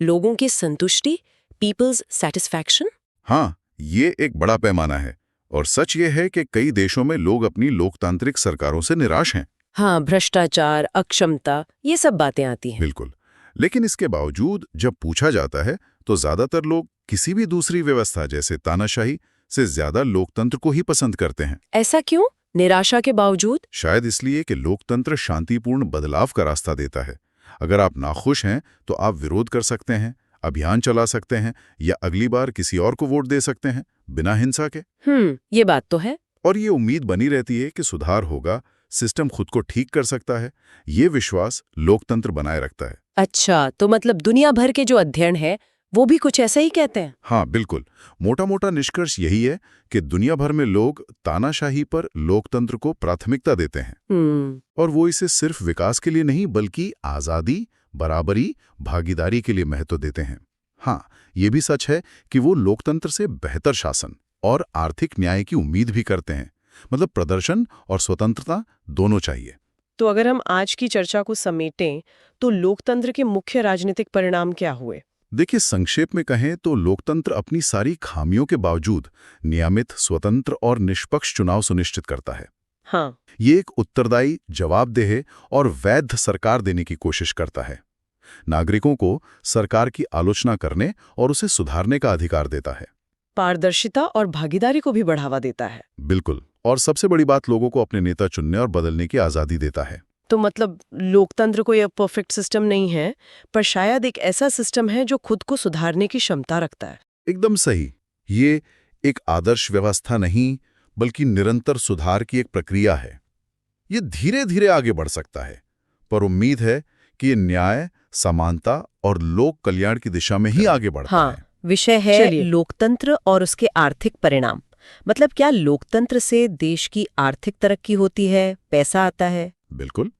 लोगों की संतुष्टि, पीपल्स सैटिस्फैक्शन?
हाँ, ये एक बड़ा पैमाना है और सच ये है कि कई देशों में लोग अपनी लोकतांत्रिक सरकारों से निराश हैं।
हाँ, भ्रष्टाचार, अक्षमता, ये सब बातें आती हैं।
बिल्कुल। लेकिन इसके बावजूद जब पूछा जाता है तो ज्यादातर लोग किसी भी दूसरी व्यवस्था जैसे तानाशाही से ज्यादा लोकतंत्र को ही पसंद करते हैं।
ऐसा क्यों? निराशा के बावजूद?
शायद इसलिए कि लोकतंत्र शांतिपूर्ण बदलाव का रास्ता देता है। अगर आप नाखुश हैं तो आप विरोध कर सकते हैं, अभियान चला सकते हैं या अगली बार किसी और को वोट दे सकते हैं बिना हिंसा के।
ये बात तो है।
और ये उम्मीद बनी रहती है कि सुधार होगा, सिस्टम खुद को ठीक कर सकता है। ये विश्वास लोकतंत्र बनाए रखता है।
अच्छा, तो मतलब दुनिया भर के जो अध्ययन है वो भी कुछ ऐसा ही कहते हैं?
हाँ, बिल्कुल। मोटा मोटा निष्कर्ष यही है कि दुनिया भर में लोग तानाशाही पर लोकतंत्र को प्राथमिकता देते हैं। और वो इसे सिर्फ विकास के लिए नहीं बल्कि आज़ादी, बराबरी, भागीदारी के लिए महत्व देते हैं। हाँ, ये भी सच है कि वो लोकतंत्र से बेहतर शासन और आर्थिक न्याय की उम्मीद भी करते हैं। मतलब प्रदर्शन और स्वतंत्रता दोनों चाहिए।
तो अगर हम आज की चर्चा को समेटें तो लोकतंत्र के मुख्य राजनीतिक परिणाम क्या हुए?
देखिए, संक्षेप में कहें तो लोकतंत्र अपनी सारी खामियों के बावजूद नियमित, स्वतंत्र और निष्पक्ष चुनाव सुनिश्चित करता है।
हाँ,
ये एक उत्तरदायी, जवाबदेह और वैध सरकार देने की कोशिश करता है। नागरिकों को सरकार की आलोचना करने और उसे सुधारने का अधिकार देता है।
पारदर्शिता और भागीदारी को भी बढ़ावा देता है।
बिल्कुल। और सबसे बड़ी बात, लोगों को अपने नेता चुनने और बदलने की आज़ादी देता है।
तो मतलब लोकतंत्र कोई परफेक्ट सिस्टम नहीं है, पर शायद एक ऐसा सिस्टम है जो खुद को सुधारने की क्षमता रखता है।
एकदम सही। ये एक आदर्श व्यवस्था नहीं बल्कि निरंतर सुधार की एक प्रक्रिया है। ये धीरे धीरे आगे बढ़ सकता है, पर उम्मीद है कि ये न्याय, समानता और लोक कल्याण की दिशा में ही आगे बढ़ता है।
विषय है लोकतंत्र और उसके आर्थिक परिणाम। मतलब क्या लोकतंत्र से देश की आर्थिक तरक्की होती है, पैसा आता है?
बिल्कुल।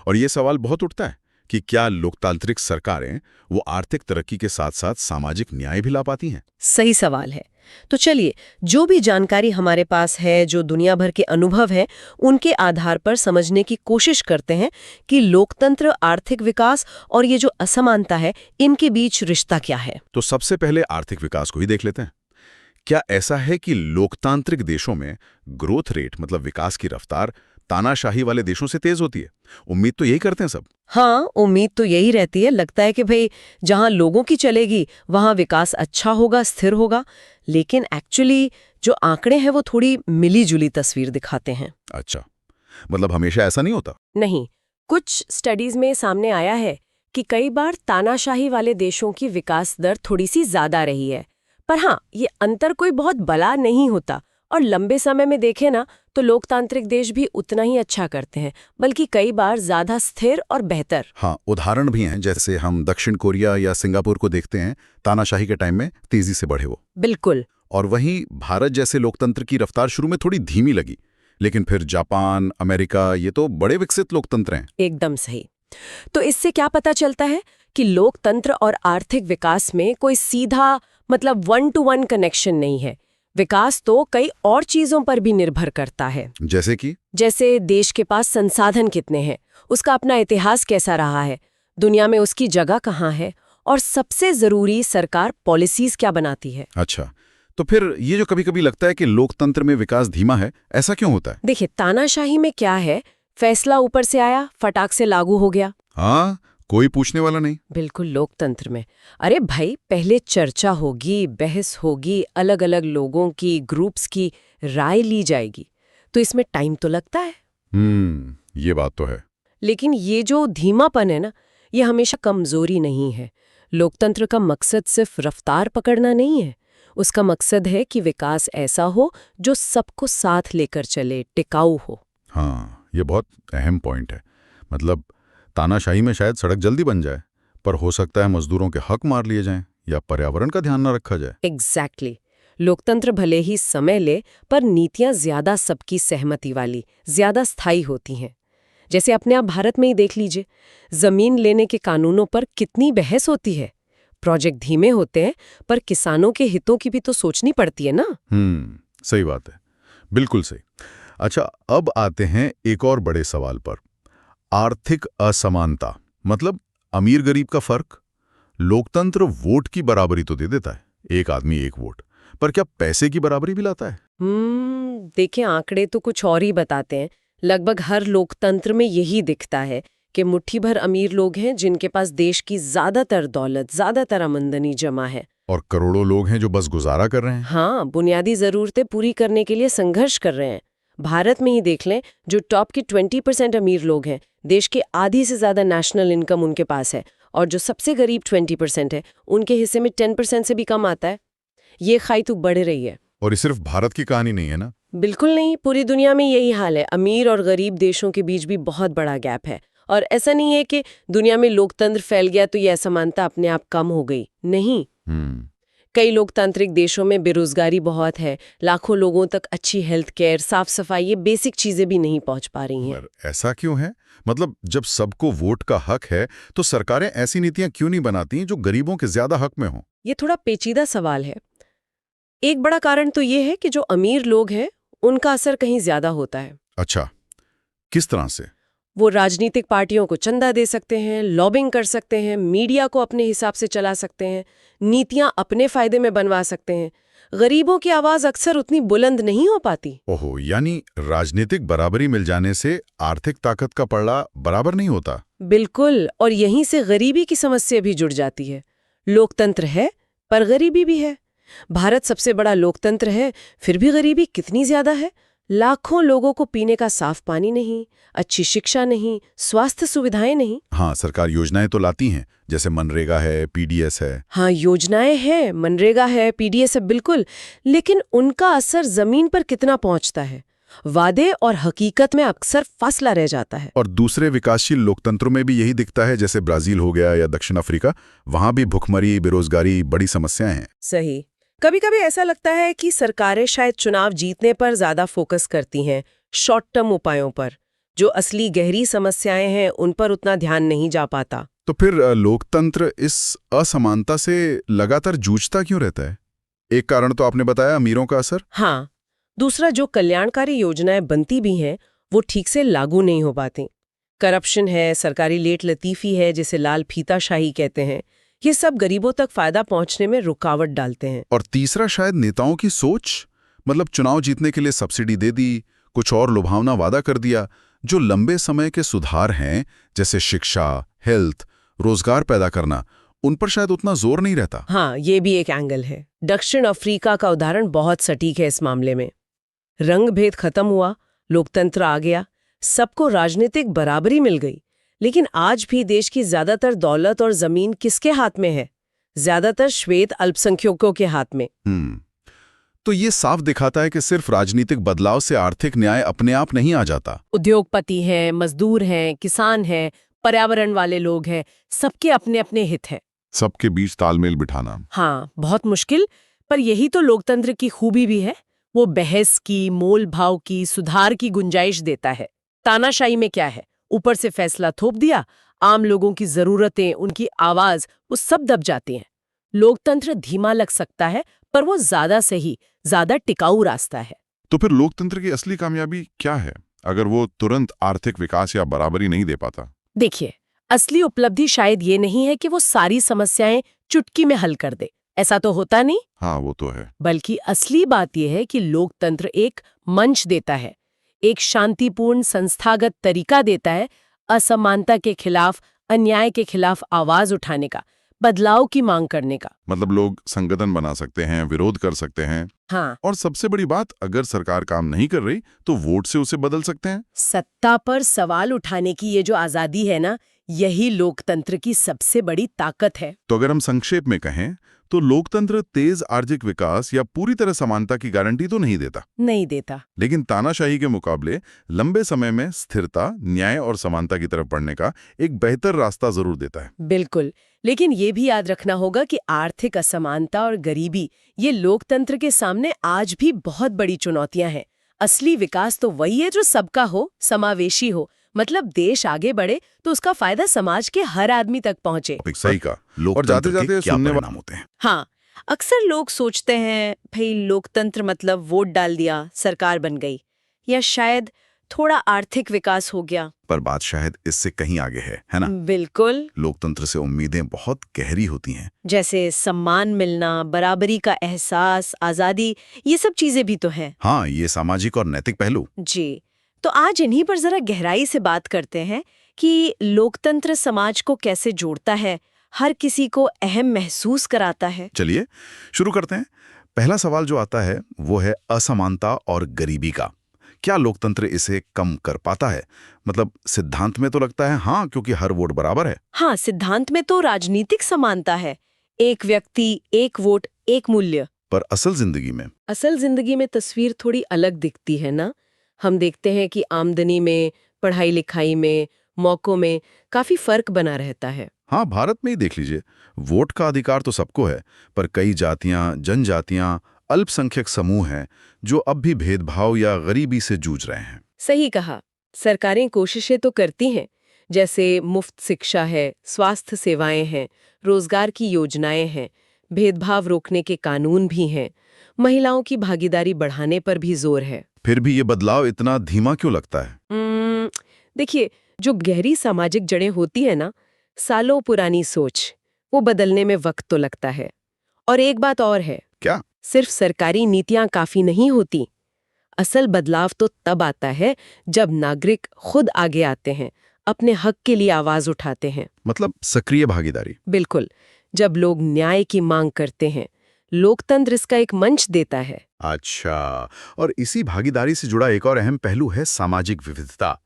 और ये सवाल बहुत उठता है कि क्या लोकतांत्रिक सरकारें वो आर्थिक तरक्की के साथ साथ सामाजिक न्याय भी ला पाती हैं?
सही सवाल है। तो चलिए, जो भी जानकारी हमारे पास है, जो दुनिया भर के अनुभव है, उनके आधार पर समझने की कोशिश करते हैं कि लोकतंत्र, आर्थिक विकास और ये जो असमानता है, इनके बीच रिश्ता क्या है।
तो सबसे पहले आर्थिक विकास को ही देख लेते हैं। क्या ऐसा है कि लोकतांत्रिक देशों में ग्रोथ रेट मतलब विकास की रफ्तार तानाशाही वाले देशों से तेज होती है? उम्मीद तो यही करते हैं सब।
हाँ, उम्मीद तो यही रहती है। लगता है कि भाई जहां लोगों की चलेगी वहां विकास अच्छा होगा, स्थिर होगा। लेकिन एक्चुअली जो आंकड़े हैं वो थोड़ी मिली जुली तस्वीर दिखाते हैं।
अच्छा, मतलब हमेशा ऐसा नहीं होता?
नहीं, कुछ स्टडीज में सामने आया है कि कई बार तानाशाही वाले देशों की विकास दर थोड़ी सी ज्यादा रही है। पर हाँ, ये अंतर कोई बहुत बड़ा नहीं होता और लंबे समय में देखें ना तो लोकतांत्रिक देश भी उतना ही अच्छा करते हैं, बल्कि कई बार ज्यादा स्थिर और बेहतर।
हाँ, उदाहरण भी हैं। जैसे हम दक्षिण कोरिया या सिंगापुर को देखते हैं, तानाशाही के टाइम में तेजी से बढ़े वो।
बिल्कुल।
और वहीं भारत जैसे लोकतंत्र की रफ्तार शुरू में थोड़ी धीमी लगी, लेकिन फिर जापान, अमेरिका, ये तो बड़े विकसित लोकतंत्र हैं।
एकदम सही। तो इससे क्या पता चलता है कि लोकतंत्र और आर्थिक विकास में कोई सीधा मतलब 1-to-1 कनेक्शन नहीं है। विकास तो कई और चीजों पर भी निर्भर करता है। जैसे देश के पास संसाधन कितने हैं, उसका अपना इतिहास कैसा रहा है, दुनिया में उसकी जगह कहाँ है, और सबसे जरूरी सरकार पॉलिसीज क्या बनाती है।
अच्छा, तो फिर ये जो कभी-कभी लगता है कि लोकतंत्र में विकास धीमा है, ऐसा क्यों होता है?
देखिए, तानाशाही में क्या है, फैसला ऊपर से आया, फटाक से लागू हो गया।
हाँ, कोई पूछने वाला नहीं।
बिल्कुल। लोकतंत्र में अरे भाई, पहले चर्चा होगी, बहस होगी, अलग अलग लोगों की, ग्रुप्स की राय ली जाएगी, तो इसमें टाइम तो लगता है।
ये बात तो है।
लेकिन ये जो धीमापन है ना, ये हमेशा कमजोरी नहीं है। लोकतंत्र का मकसद सिर्फ रफ्तार पकड़ना नहीं है, उसका मकसद है कि विकास ऐसा हो जो सबको साथ लेकर चले, टिकाऊ हो।
हाँ, ये बहुत अहम पॉइंट है। मतलब तानाशाही में शायद सड़क जल्दी बन जाए, पर हो सकता है मजदूरों के हक मार लिए जाएं या पर्यावरण का ध्यान न रखा जाए।
एग्जैक्टली। लोकतंत्र भले ही समय ले, पर नीतियां ज्यादा सबकी सहमति वाली, ज्यादा स्थायी होती हैं। जैसे अपने आप भारत में ही देख लीजिए, जमीन लेने के कानूनों पर कितनी बहस होती है। प्रोजेक्ट धीमे होते हैं, पर किसानों के हितों की भी तो सोचनी पड़ती है ना।
सही बात है, बिल्कुल सही। अच्छा, अब आते हैं एक और बड़े सवाल पर, आर्थिक असमानता, मतलब अमीर गरीब का फर्क। लोकतंत्र वोट की बराबरी तो दे देता है, एक आदमी एक वोट, पर क्या पैसे की बराबरी भी लाता है?
देखिए, आंकड़े तो कुछ और ही बताते हैं। लगभग हर लोकतंत्र में यही दिखता है कि मुट्ठी भर अमीर लोग हैं जिनके पास देश की ज्यादातर दौलत, ज्यादातर आमदनी जमा है,
और करोड़ों लोग हैं जो बस गुजारा कर रहे हैं।
हाँ, बुनियादी जरूरतें पूरी करने के लिए संघर्ष कर रहे हैं। भारत में ही देख लें, जो टॉप के 20% अमीर लोग हैं, देश के आधी से ज्यादा नेशनल इनकम उनके पास है, और जो सबसे गरीब 20% है, उनके हिस्से में 10% से भी कम आता है। ये खाई तो बढ़ रही है।
और ये सिर्फ भारत की कहानी नहीं है ना?
बिल्कुल नहीं, पूरी दुनिया में यही हाल है। अमीर और गरीब देशों के बीच भी बहुत बड़ा गैप है। और ऐसा नहीं है कि दुनिया में लोकतंत्र फैल गया तो ये असमानता अपने आप कम हो गई, नहीं। कई लोकतांत्रिक देशों में बेरोजगारी बहुत है, लाखों लोगों तक अच्छी हेल्थ केयर, साफ सफाई, ये बेसिक चीजें भी नहीं पहुंच पा रही हैं।
पर ऐसा क्यों है? मतलब जब सबको वोट का हक है तो सरकारें ऐसी नीतियां क्यों नहीं बनाती जो गरीबों के ज्यादा हक में हो?
ये थोड़ा पेचीदा सवाल है। एक बड़ा कारण तो ये है कि जो अमीर लोग हैं उनका असर कहीं ज्यादा होता है।
अच्छा, किस तरह से?
वो राजनीतिक पार्टियों को चंदा दे सकते हैं, लॉबिंग कर सकते हैं, मीडिया को अपने हिसाब से चला सकते हैं, नीतियां अपने फायदे में बनवा सकते हैं। गरीबों की आवाज अक्सर उतनी बुलंद नहीं हो पाती।
ओहो, यानी राजनीतिक बराबरी मिल जाने से आर्थिक ताकत का पड़ला बराबर नहीं होता?
बिल्कुल, और यहीं से गरीबी की समस्या भी जुड़ जाती है। लोकतंत्र है पर गरीबी भी है। भारत सबसे बड़ा लोकतंत्र है, फिर भी गरीबी कितनी ज्यादा है। लाखों लोगों को पीने का साफ पानी नहीं, अच्छी शिक्षा नहीं, स्वास्थ्य सुविधाएं नहीं।
हाँ, सरकार योजनाएं तो लाती हैं, जैसे मनरेगा है, पीडीएस है।
हाँ, योजनाएं हैं, मनरेगा है, पीडीएस है, बिल्कुल, लेकिन उनका असर जमीन पर कितना पहुंचता है? वादे और हकीकत में अक्सर फासला रह जाता है।
और दूसरे विकासशील लोकतंत्रों में भी यही दिखता है, जैसे ब्राजील हो गया या दक्षिण अफ्रीका, वहां भी भुखमरी, बेरोजगारी बड़ी समस्याएं हैं।
सही। कभी कभी ऐसा लगता है कि सरकारें शायद चुनाव जीतने पर ज्यादा फोकस करती हैं, शॉर्ट टर्म उपायों पर। जो असली गहरी समस्याएं हैं उन पर उतना ध्यान नहीं जा पाता।
तो फिर लोकतंत्र इस असमानता से लगातार जूझता क्यों रहता है? एक कारण तो आपने बताया, अमीरों का असर।
हाँ, दूसरा, जो कल्याणकारी योजनाएं बनती भी हैं वो ठीक से लागू नहीं हो पाती। करप्शन है, सरकारी लेट लतीफी है, जिसे लाल फीताशाही कहते हैं, ये सब गरीबों तक फायदा पहुंचने में रुकावट डालते हैं।
और तीसरा शायद नेताओं की सोच, मतलब चुनाव जीतने के लिए सब्सिडी दे दी, कुछ और लुभावना वादा कर दिया, जो लंबे समय के सुधार हैं, जैसे शिक्षा, हेल्थ, रोजगार पैदा करना, उन पर शायद उतना जोर नहीं रहता।
हाँ, ये भी एक एंगल है। दक्षिण अफ्रीका का उदाहरण बहुत सटीक है इस मामले में। रंग भेद खत्म हुआ, लोकतंत्र आ गया, सबको राजनीतिक बराबरी मिल गई, लेकिन आज भी देश की ज्यादातर दौलत और जमीन किसके हाथ में है? ज्यादातर श्वेत अल्पसंख्यकों के हाथ में।
तो ये साफ दिखाता है कि सिर्फ राजनीतिक बदलाव से आर्थिक न्याय अपने आप नहीं आ जाता।
उद्योगपति हैं, मजदूर हैं, किसान हैं, पर्यावरण वाले लोग हैं, सबके अपने अपने हित हैं।
सबके बीच तालमेल बिठाना,
हाँ, बहुत मुश्किल, पर यही तो लोकतंत्र की खूबी भी है। वो बहस की, मोल भाव की, सुधार की गुंजाइश देता है। तानाशाही में क्या है? ऊपर से फैसला थोप दिया, आम लोगों की जरूरतें, उनकी आवाज, वो सब दब जाती हैं। लोकतंत्र धीमा लग सकता है, पर वो ज्यादा सही, ज्यादा टिकाऊ रास्ता है।
तो फिर लोकतंत्र की असली कामयाबी क्या है, अगर वो तुरंत आर्थिक विकास या बराबरी नहीं दे पाता?
देखिए, असली उपलब्धि शायद ये नहीं है कि वो सारी समस्याएं चुटकी में हल कर दे, ऐसा तो होता नहीं।
हाँ, वो तो है।
बल्कि असली बात यह है कि लोकतंत्र एक मंच देता है, एक शांतिपूर्ण संस्थागत तरीका देता है असमानता के खिलाफ, अन्याय के खिलाफ आवाज उठाने का, बदलाव की मांग करने का।
मतलब लोग संगठन बना सकते हैं, विरोध कर सकते हैं।
हाँ,
और सबसे बड़ी बात, अगर सरकार काम नहीं कर रही तो वोट से उसे बदल सकते हैं।
सत्ता पर सवाल उठाने की ये जो आजादी है ना, यही लोकतंत्र की सबसे बड़ी ताकत है।
तो अगर हम संक्षेप में कहें तो लोकतंत्र तेज आर्थिक विकास या पूरी तरह समानता की गारंटी तो नहीं देता, लेकिन तानाशाही के मुकाबले लंबे समय में स्थिरता, न्याय और समानता की तरफ बढ़ने का एक बेहतर रास्ता जरूर देता है।
बिल्कुल, लेकिन ये भी याद रखना होगा कि आर्थिक असमानता और गरीबी, ये लोकतंत्र के सामने आज भी बहुत बड़ी चुनौतियां हैं। असली विकास तो वही है जो सबका हो, समावेशी हो, मतलब देश आगे बढ़े तो उसका फायदा समाज के हर आदमी तक पहुंचे।
सही का। और जाते जाते सुनने वाले होते हैं।
हाँ,
अक्सर लोग सोचते हैं भाई लोकतंत्र मतलब वोट डाल दिया, सरकार बन गई, या शायद थोड़ा आर्थिक विकास हो गया।
पर बात शायद इससे कहीं आगे है ना?
बिल्कुल।
लोकतंत्र से उम्मीदें बहुत गहरी होती हैं।
जैसे सम्मान मिलना, बराबरी का एहसास, आजादी, ये सब चीजें भी तो हैं।
हाँ, ये सामाजिक और नैतिक पहलू।
जी, तो आज इन्हीं पर जरा गहराई से बात करते हैं कि लोकतंत्र समाज को कैसे जोड़ता है, हर किसी को अहम महसूस कराता है।
चलिए शुरू करते हैं। पहला सवाल जो आता है वो है असमानता और गरीबी का। क्या लोकतंत्र इसे कम कर पाता है? मतलब सिद्धांत में तो लगता है हाँ, क्योंकि हर वोट बराबर है।
हाँ, सिद्धांत में तो राजनीतिक समानता है, एक व्यक्ति, एक वोट, एक मूल्य।
पर असल जिंदगी में
तस्वीर थोड़ी अलग दिखती है ना। हम देखते हैं कि आमदनी में, पढ़ाई लिखाई में, मौकों में काफी फर्क बना रहता है।
हाँ, भारत में ही देख लीजिए, वोट का अधिकार तो सबको है, पर कई जातियां, जनजातियां, अल्पसंख्यक समूह हैं जो अब भी भेदभाव या गरीबी से जूझ रहे हैं।
सही कहा। सरकारें कोशिशें तो करती हैं, जैसे मुफ्त शिक्षा है, स्वास्थ्य सेवाएं हैं, रोजगार की योजनाएं हैं, भेदभाव रोकने के कानून भी हैं, महिलाओं की भागीदारी बढ़ाने पर भी जोर है।
फिर भी ये बदलाव इतना धीमा क्यों लगता है?
देखिए, जो गहरी सामाजिक जड़ें होती है ना, सालों पुरानी सोच, वो बदलने में वक्त तो लगता है। और एक बात और है।
क्या?
सिर्फ सरकारी नीतियां काफी नहीं होती। असल बदलाव तो तब आता है जब नागरिक खुद आगे आते हैं, अपने हक के लिए आवाज उठाते हैं।
मतलब सक्रिय भागीदारी।
बिल्कुल, जब लोग न्याय की मांग करते हैं, लोकतंत्र इसका एक मंच देता है।
अच्छा, और इसी भागीदारी से जुड़ा एक और अहम पहलू है सामाजिक विविधता।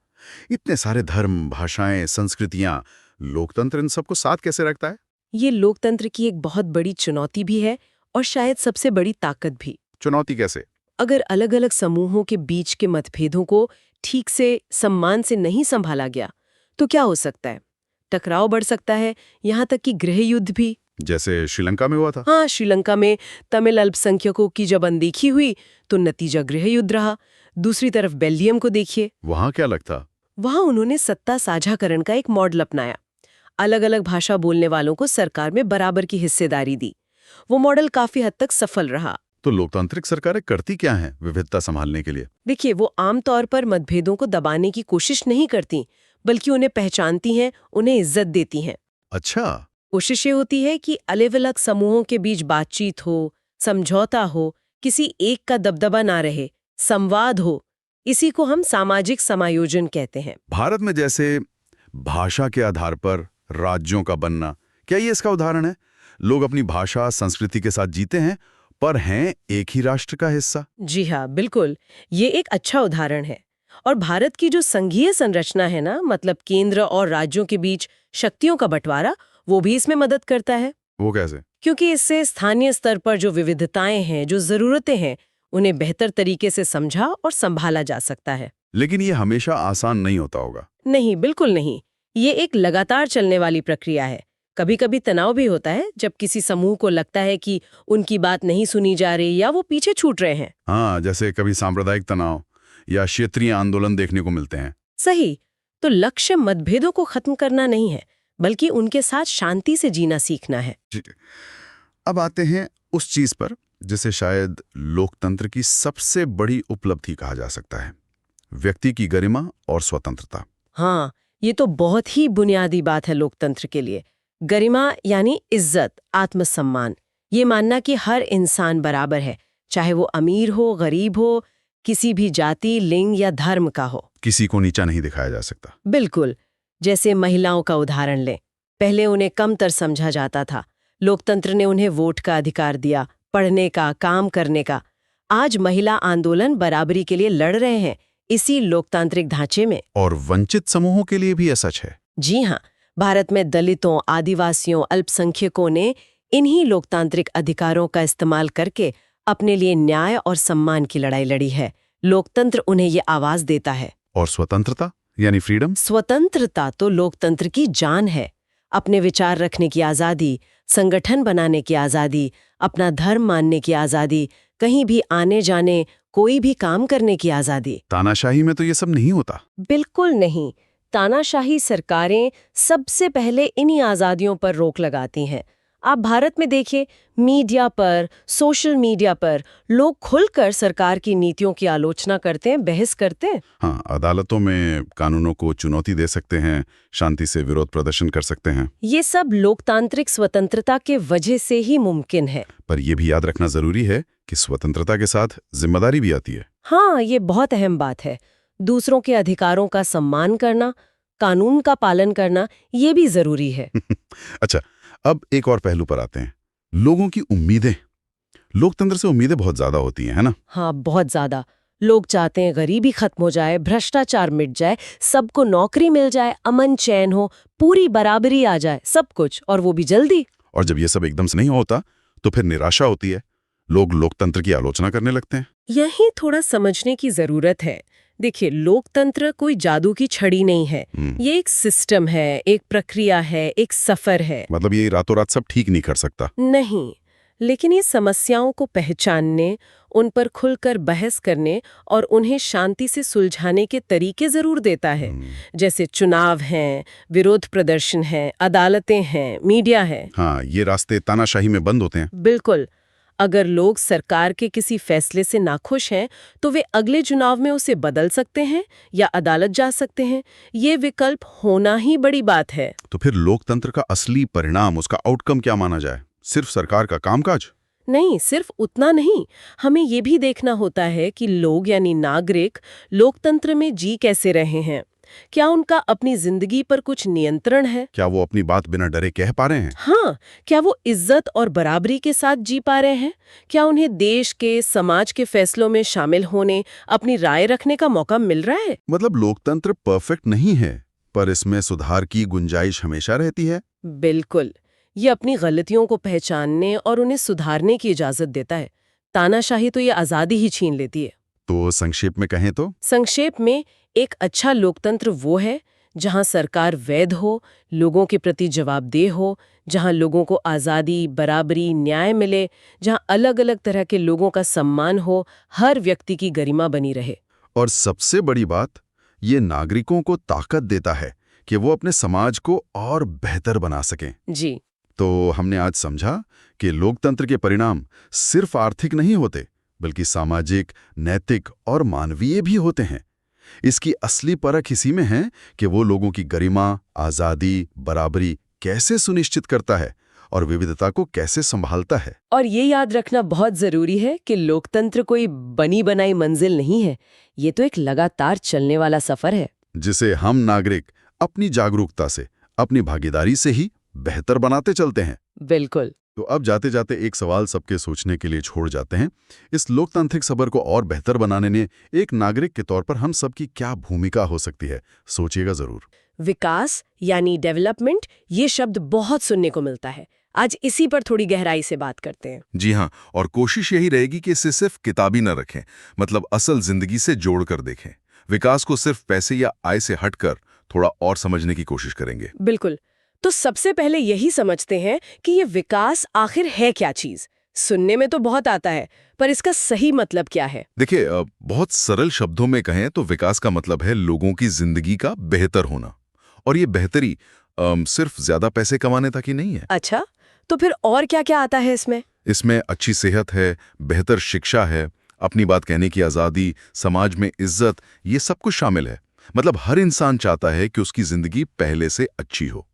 इतने सारे धर्म, भाषाएं, संस्कृतियां, लोकतंत्र इन सबको साथ कैसे रखता है?
ये लोकतंत्र की एक बहुत बड़ी चुनौती भी है और शायद सबसे बड़ी ताकत भी।
चुनौती कैसे?
अगर अलग-अलग समूहों के बीच के मतभेदों को ठीक से, सम्मान से नहीं संभाला गया, तो क्या हो सकता है? टकराव बढ़ सकता है, यहाँ तक कि गृह युद्ध भी।
जैसे श्रीलंका में हुआ था।
हाँ, श्रीलंका में तमिल अल्पसंख्यकों की जब अनदेखी हुई तो नतीजा गृह युद्ध रहा। दूसरी तरफ बेल्जियम को देखिए।
वहां क्या लगता?
वहां उन्होंने सत्ता साझाकरण का एक मॉडल अपनाया। अलग-अलग भाषा बोलने वालों को सरकार में बराबर की हिस्सेदारी दी। वो मॉडल काफी हद तक सफल रहा।
तो लोकतांत्रिक सरकारें करती क्या हैं विविधता संभालने के लिए?
देखिए, वो आमतौर पर मतभेदों को दबाने की कोशिश नहीं करती, बल्कि उन्हें पहचानती हैं, उन्हें इज्जत देती हैं।
अच्छा।
कोशिश ये होती है कि अलग-अलग समूहों के बीच बातचीत हो, समझौता हो, किसी एक का दबदबा ना रहे, संवाद हो। इसी को हम सामाजिक समायोजन कहते हैं।
भारत में जैसे भाषा के आधार पर राज्यों का बनना, क्या ये इसका उदाहरण है? लोग अपनी भाषा, संस्कृति के साथ जीते हैं, पर हैं एक ही राष्ट्र का हिस्सा।
जी हाँ, बिल्कुल, ये एक अच्छा उदाहरण है। और भारत की जो संघीय संरचना है ना, मतलब केंद्र और राज्यों के बीच शक्तियों का बंटवारा, वो भी इसमें मदद करता है।
वो कैसे?
क्योंकि इससे स्थानीय स्तर पर जो विविधताएं हैं, जो जरूरतें हैं, उन्हें बेहतर तरीके से समझा और संभाला जा सकता है।
लेकिन ये हमेशा आसान नहीं होता होगा।
नहीं, बिल्कुल नहीं। ये एक लगातार चलने वाली प्रक्रिया है। कभी कभी तनाव भी होता है, जब किसी समूह को लगता है कि उनकी बात नहीं सुनी जा रही या वो पीछे छूट रहे हैं।
हाँ, जैसे कभी सांप्रदायिक तनाव या क्षेत्रीय आंदोलन देखने को मिलते हैं।
सही। तो लक्ष्य मतभेदों को खत्म करना नहीं है, बल्कि उनके साथ शांति से जीना सीखना है।
अब आते हैं उस चीज पर जिसे शायद लोकतंत्र की सबसे बड़ी उपलब्धि कहा जा सकता है, व्यक्ति की गरिमा और स्वतंत्रता।
हाँ, ये तो बहुत ही बुनियादी बात है लोकतंत्र के लिए। गरिमा यानी इज्जत, आत्मसम्मान। ये मानना कि हर इंसान बराबर है, चाहे वो अमीर हो, गरीब हो, किसी भी जाति, लिंग या धर्म का हो।
किसी को नीचा नहीं दिखाया जा सकता।
बिल्कुल। जैसे महिलाओं का उदाहरण लें, पहले उन्हें कमतर समझा जाता था। लोकतंत्र ने उन्हें वोट का अधिकार दिया, पढ़ने का, काम करने का। आज महिला आंदोलन बराबरी के लिए लड़ रहे हैं, इसी लोकतांत्रिक ढांचे में।
और वंचित समूहों के लिए भी सच है।
जी हाँ, भारत में दलितों, आदिवासियों, अल्पसंख्यकों ने इन्हीं लोकतांत्रिक अधिकारों का इस्तेमाल करके अपने लिए न्याय और सम्मान की लड़ाई लड़ी है। लोकतंत्र उन्हें ये आवाज देता है।
और स्वतंत्रता यानी फ्रीडम?
स्वतंत्रता तो लोकतंत्र की जान है। अपने विचार रखने की आजादी, संगठन बनाने की आजादी, अपना धर्म मानने की आजादी, कहीं भी आने जाने, कोई भी काम करने की आजादी।
तानाशाही में तो ये सब नहीं होता।
बिल्कुल नहीं। तानाशाही सरकारें सबसे पहले इन्हीं आजादियों पर रोक लगाती हैं।
आप भारत में देखिए, मीडिया पर, सोशल मीडिया पर लोग खुलकर सरकार की नीतियों की आलोचना करते हैं, बहस करते हैं।
हाँ, अदालतों में कानूनों को चुनौती दे सकते हैं, शांति से विरोध प्रदर्शन कर सकते हैं।
ये सब लोकतांत्रिक स्वतंत्रता के वजह से ही मुमकिन है।
पर यह भी याद रखना जरूरी है कि स्वतंत्रता के साथ जिम्मेदारी भी आती है।
हाँ, ये बहुत अहम बात है। दूसरों के अधिकारों का सम्मान करना, कानून का पालन करना, ये भी जरूरी है।
अच्छा, अब एक और पहलू पर आते हैं, लोगों की उम्मीदें। लोकतंत्र से उम्मीदें बहुत ज्यादा होती हैं, है ना?
हाँ, बहुत ज्यादा। लोग चाहते हैं गरीबी खत्म हो जाए, भ्रष्टाचार मिट जाए, सबको नौकरी मिल जाए, अमन चैन हो, पूरी बराबरी आ जाए, सब कुछ, और वो भी जल्दी।
और जब ये सब एकदम से नहीं होता तो फिर निराशा होती है, लोग लोकतंत्र की आलोचना करने लगते हैं।
यही थोड़ा समझने की जरूरत है। देखिए, लोकतंत्र कोई जादू की छड़ी नहीं है। ये एक सिस्टम है, एक प्रक्रिया है, एक सफर है।
मतलब ये रातों रात सब ठीक नहीं कर सकता।
नहीं, लेकिन ये समस्याओं को पहचानने, उन पर खुलकर बहस करने और उन्हें शांति से सुलझाने के तरीके जरूर देता है। जैसे चुनाव हैं, विरोध प्रदर्शन हैं, अदालतें हैं, मीडिया है।
हाँ, ये रास्ते तानाशाही में बंद होते हैं।
बिल्कुल। अगर लोग सरकार के किसी फैसले से नाखुश हैं, तो वे अगले चुनाव में उसे बदल सकते हैं या अदालत जा सकते हैं। ये विकल्प होना ही बड़ी बात है।
तो फिर लोकतंत्र का असली परिणाम, उसका आउटकम क्या माना जाए? सिर्फ सरकार का कामकाज?
नहीं, सिर्फ उतना नहीं। हमें ये भी देखना होता है कि लोग यानी नागरिक लोकतंत्र में जी कैसे रहे हैं। क्या उनका अपनी जिंदगी पर कुछ नियंत्रण है?
क्या वो अपनी बात बिना डरे कह पा रहे हैं?
हाँ, क्या वो इज्जत और बराबरी के साथ जी पा रहे हैं? क्या उन्हें देश के, समाज के फैसलों में शामिल होने, अपनी राय रखने का मौका मिल रहा है?
मतलब लोकतंत्र परफेक्ट नहीं है, पर इसमें सुधार की गुंजाइश हमेशा रहती है।
बिल्कुल। ये अपनी गलतियों को पहचानने और उन्हें सुधारने की इजाजत देता है। तानाशाही तो ये आजादी ही छीन लेती है।
तो संक्षेप में कहें तो
संक्षेप में, एक अच्छा लोकतंत्र वो है जहां सरकार वैध हो, लोगों के प्रति जवाबदेह हो, जहां लोगों को आज़ादी, बराबरी, न्याय मिले, जहां अलग अलग तरह के लोगों का सम्मान हो, हर व्यक्ति की गरिमा बनी रहे।
और सबसे बड़ी बात, ये नागरिकों को ताकत देता है कि वो अपने समाज को और बेहतर बना सकें।
जी।
तो हमने आज समझा कि लोकतंत्र के परिणाम सिर्फ आर्थिक नहीं होते, बल्कि सामाजिक, नैतिक और मानवीय भी होते हैं। इसकी असली परख इसी में है कि वो लोगों की गरिमा, आज़ादी, बराबरी कैसे सुनिश्चित करता है और विविधता को कैसे संभालता है।
और ये याद रखना बहुत जरूरी है कि लोकतंत्र कोई बनी बनाई मंजिल नहीं है। ये तो एक लगातार चलने वाला सफर है,
जिसे हम नागरिक अपनी जागरूकता से, अपनी भागीदारी से ही बेहतर बनाते चलते हैं।
बिल्कुल।
तो अब जाते जाते एक सवाल सबके सोचने के लिए छोड़ जाते हैं। इस लोकतांत्रिक सफर को और बेहतर बनाने में एक नागरिक के तौर पर हम सबकी क्या भूमिका हो सकती है? सोचिएगा जरूर।
विकास यानी डेवलपमेंट, ये शब्द बहुत सुनने को मिलता है। आज इसी पर थोड़ी गहराई से बात करते हैं।
जी हाँ, और कोशिश यही रहेगी कि इसे सिर्फ किताबी न रखें, मतलब असल जिंदगी से जोड़कर देखें। विकास को सिर्फ पैसे या आय से हटकर थोड़ा और समझने की कोशिश करेंगे।
बिल्कुल। तो सबसे पहले यही समझते हैं कि ये विकास आखिर है क्या चीज। सुनने में तो बहुत आता है, पर इसका सही मतलब क्या है?
देखिए, बहुत सरल शब्दों में कहें तो विकास का मतलब है लोगों की जिंदगी का बेहतर होना। और ये बेहतरी सिर्फ ज्यादा पैसे कमाने तक ही नहीं है।
अच्छा, तो फिर और क्या क्या आता है इसमें?
इसमें अच्छी सेहत है, बेहतर शिक्षा है, अपनी बात कहने की आज़ादी, समाज में इज्जत, ये सब कुछ शामिल है। मतलब हर इंसान चाहता है कि उसकी जिंदगी पहले से अच्छी हो।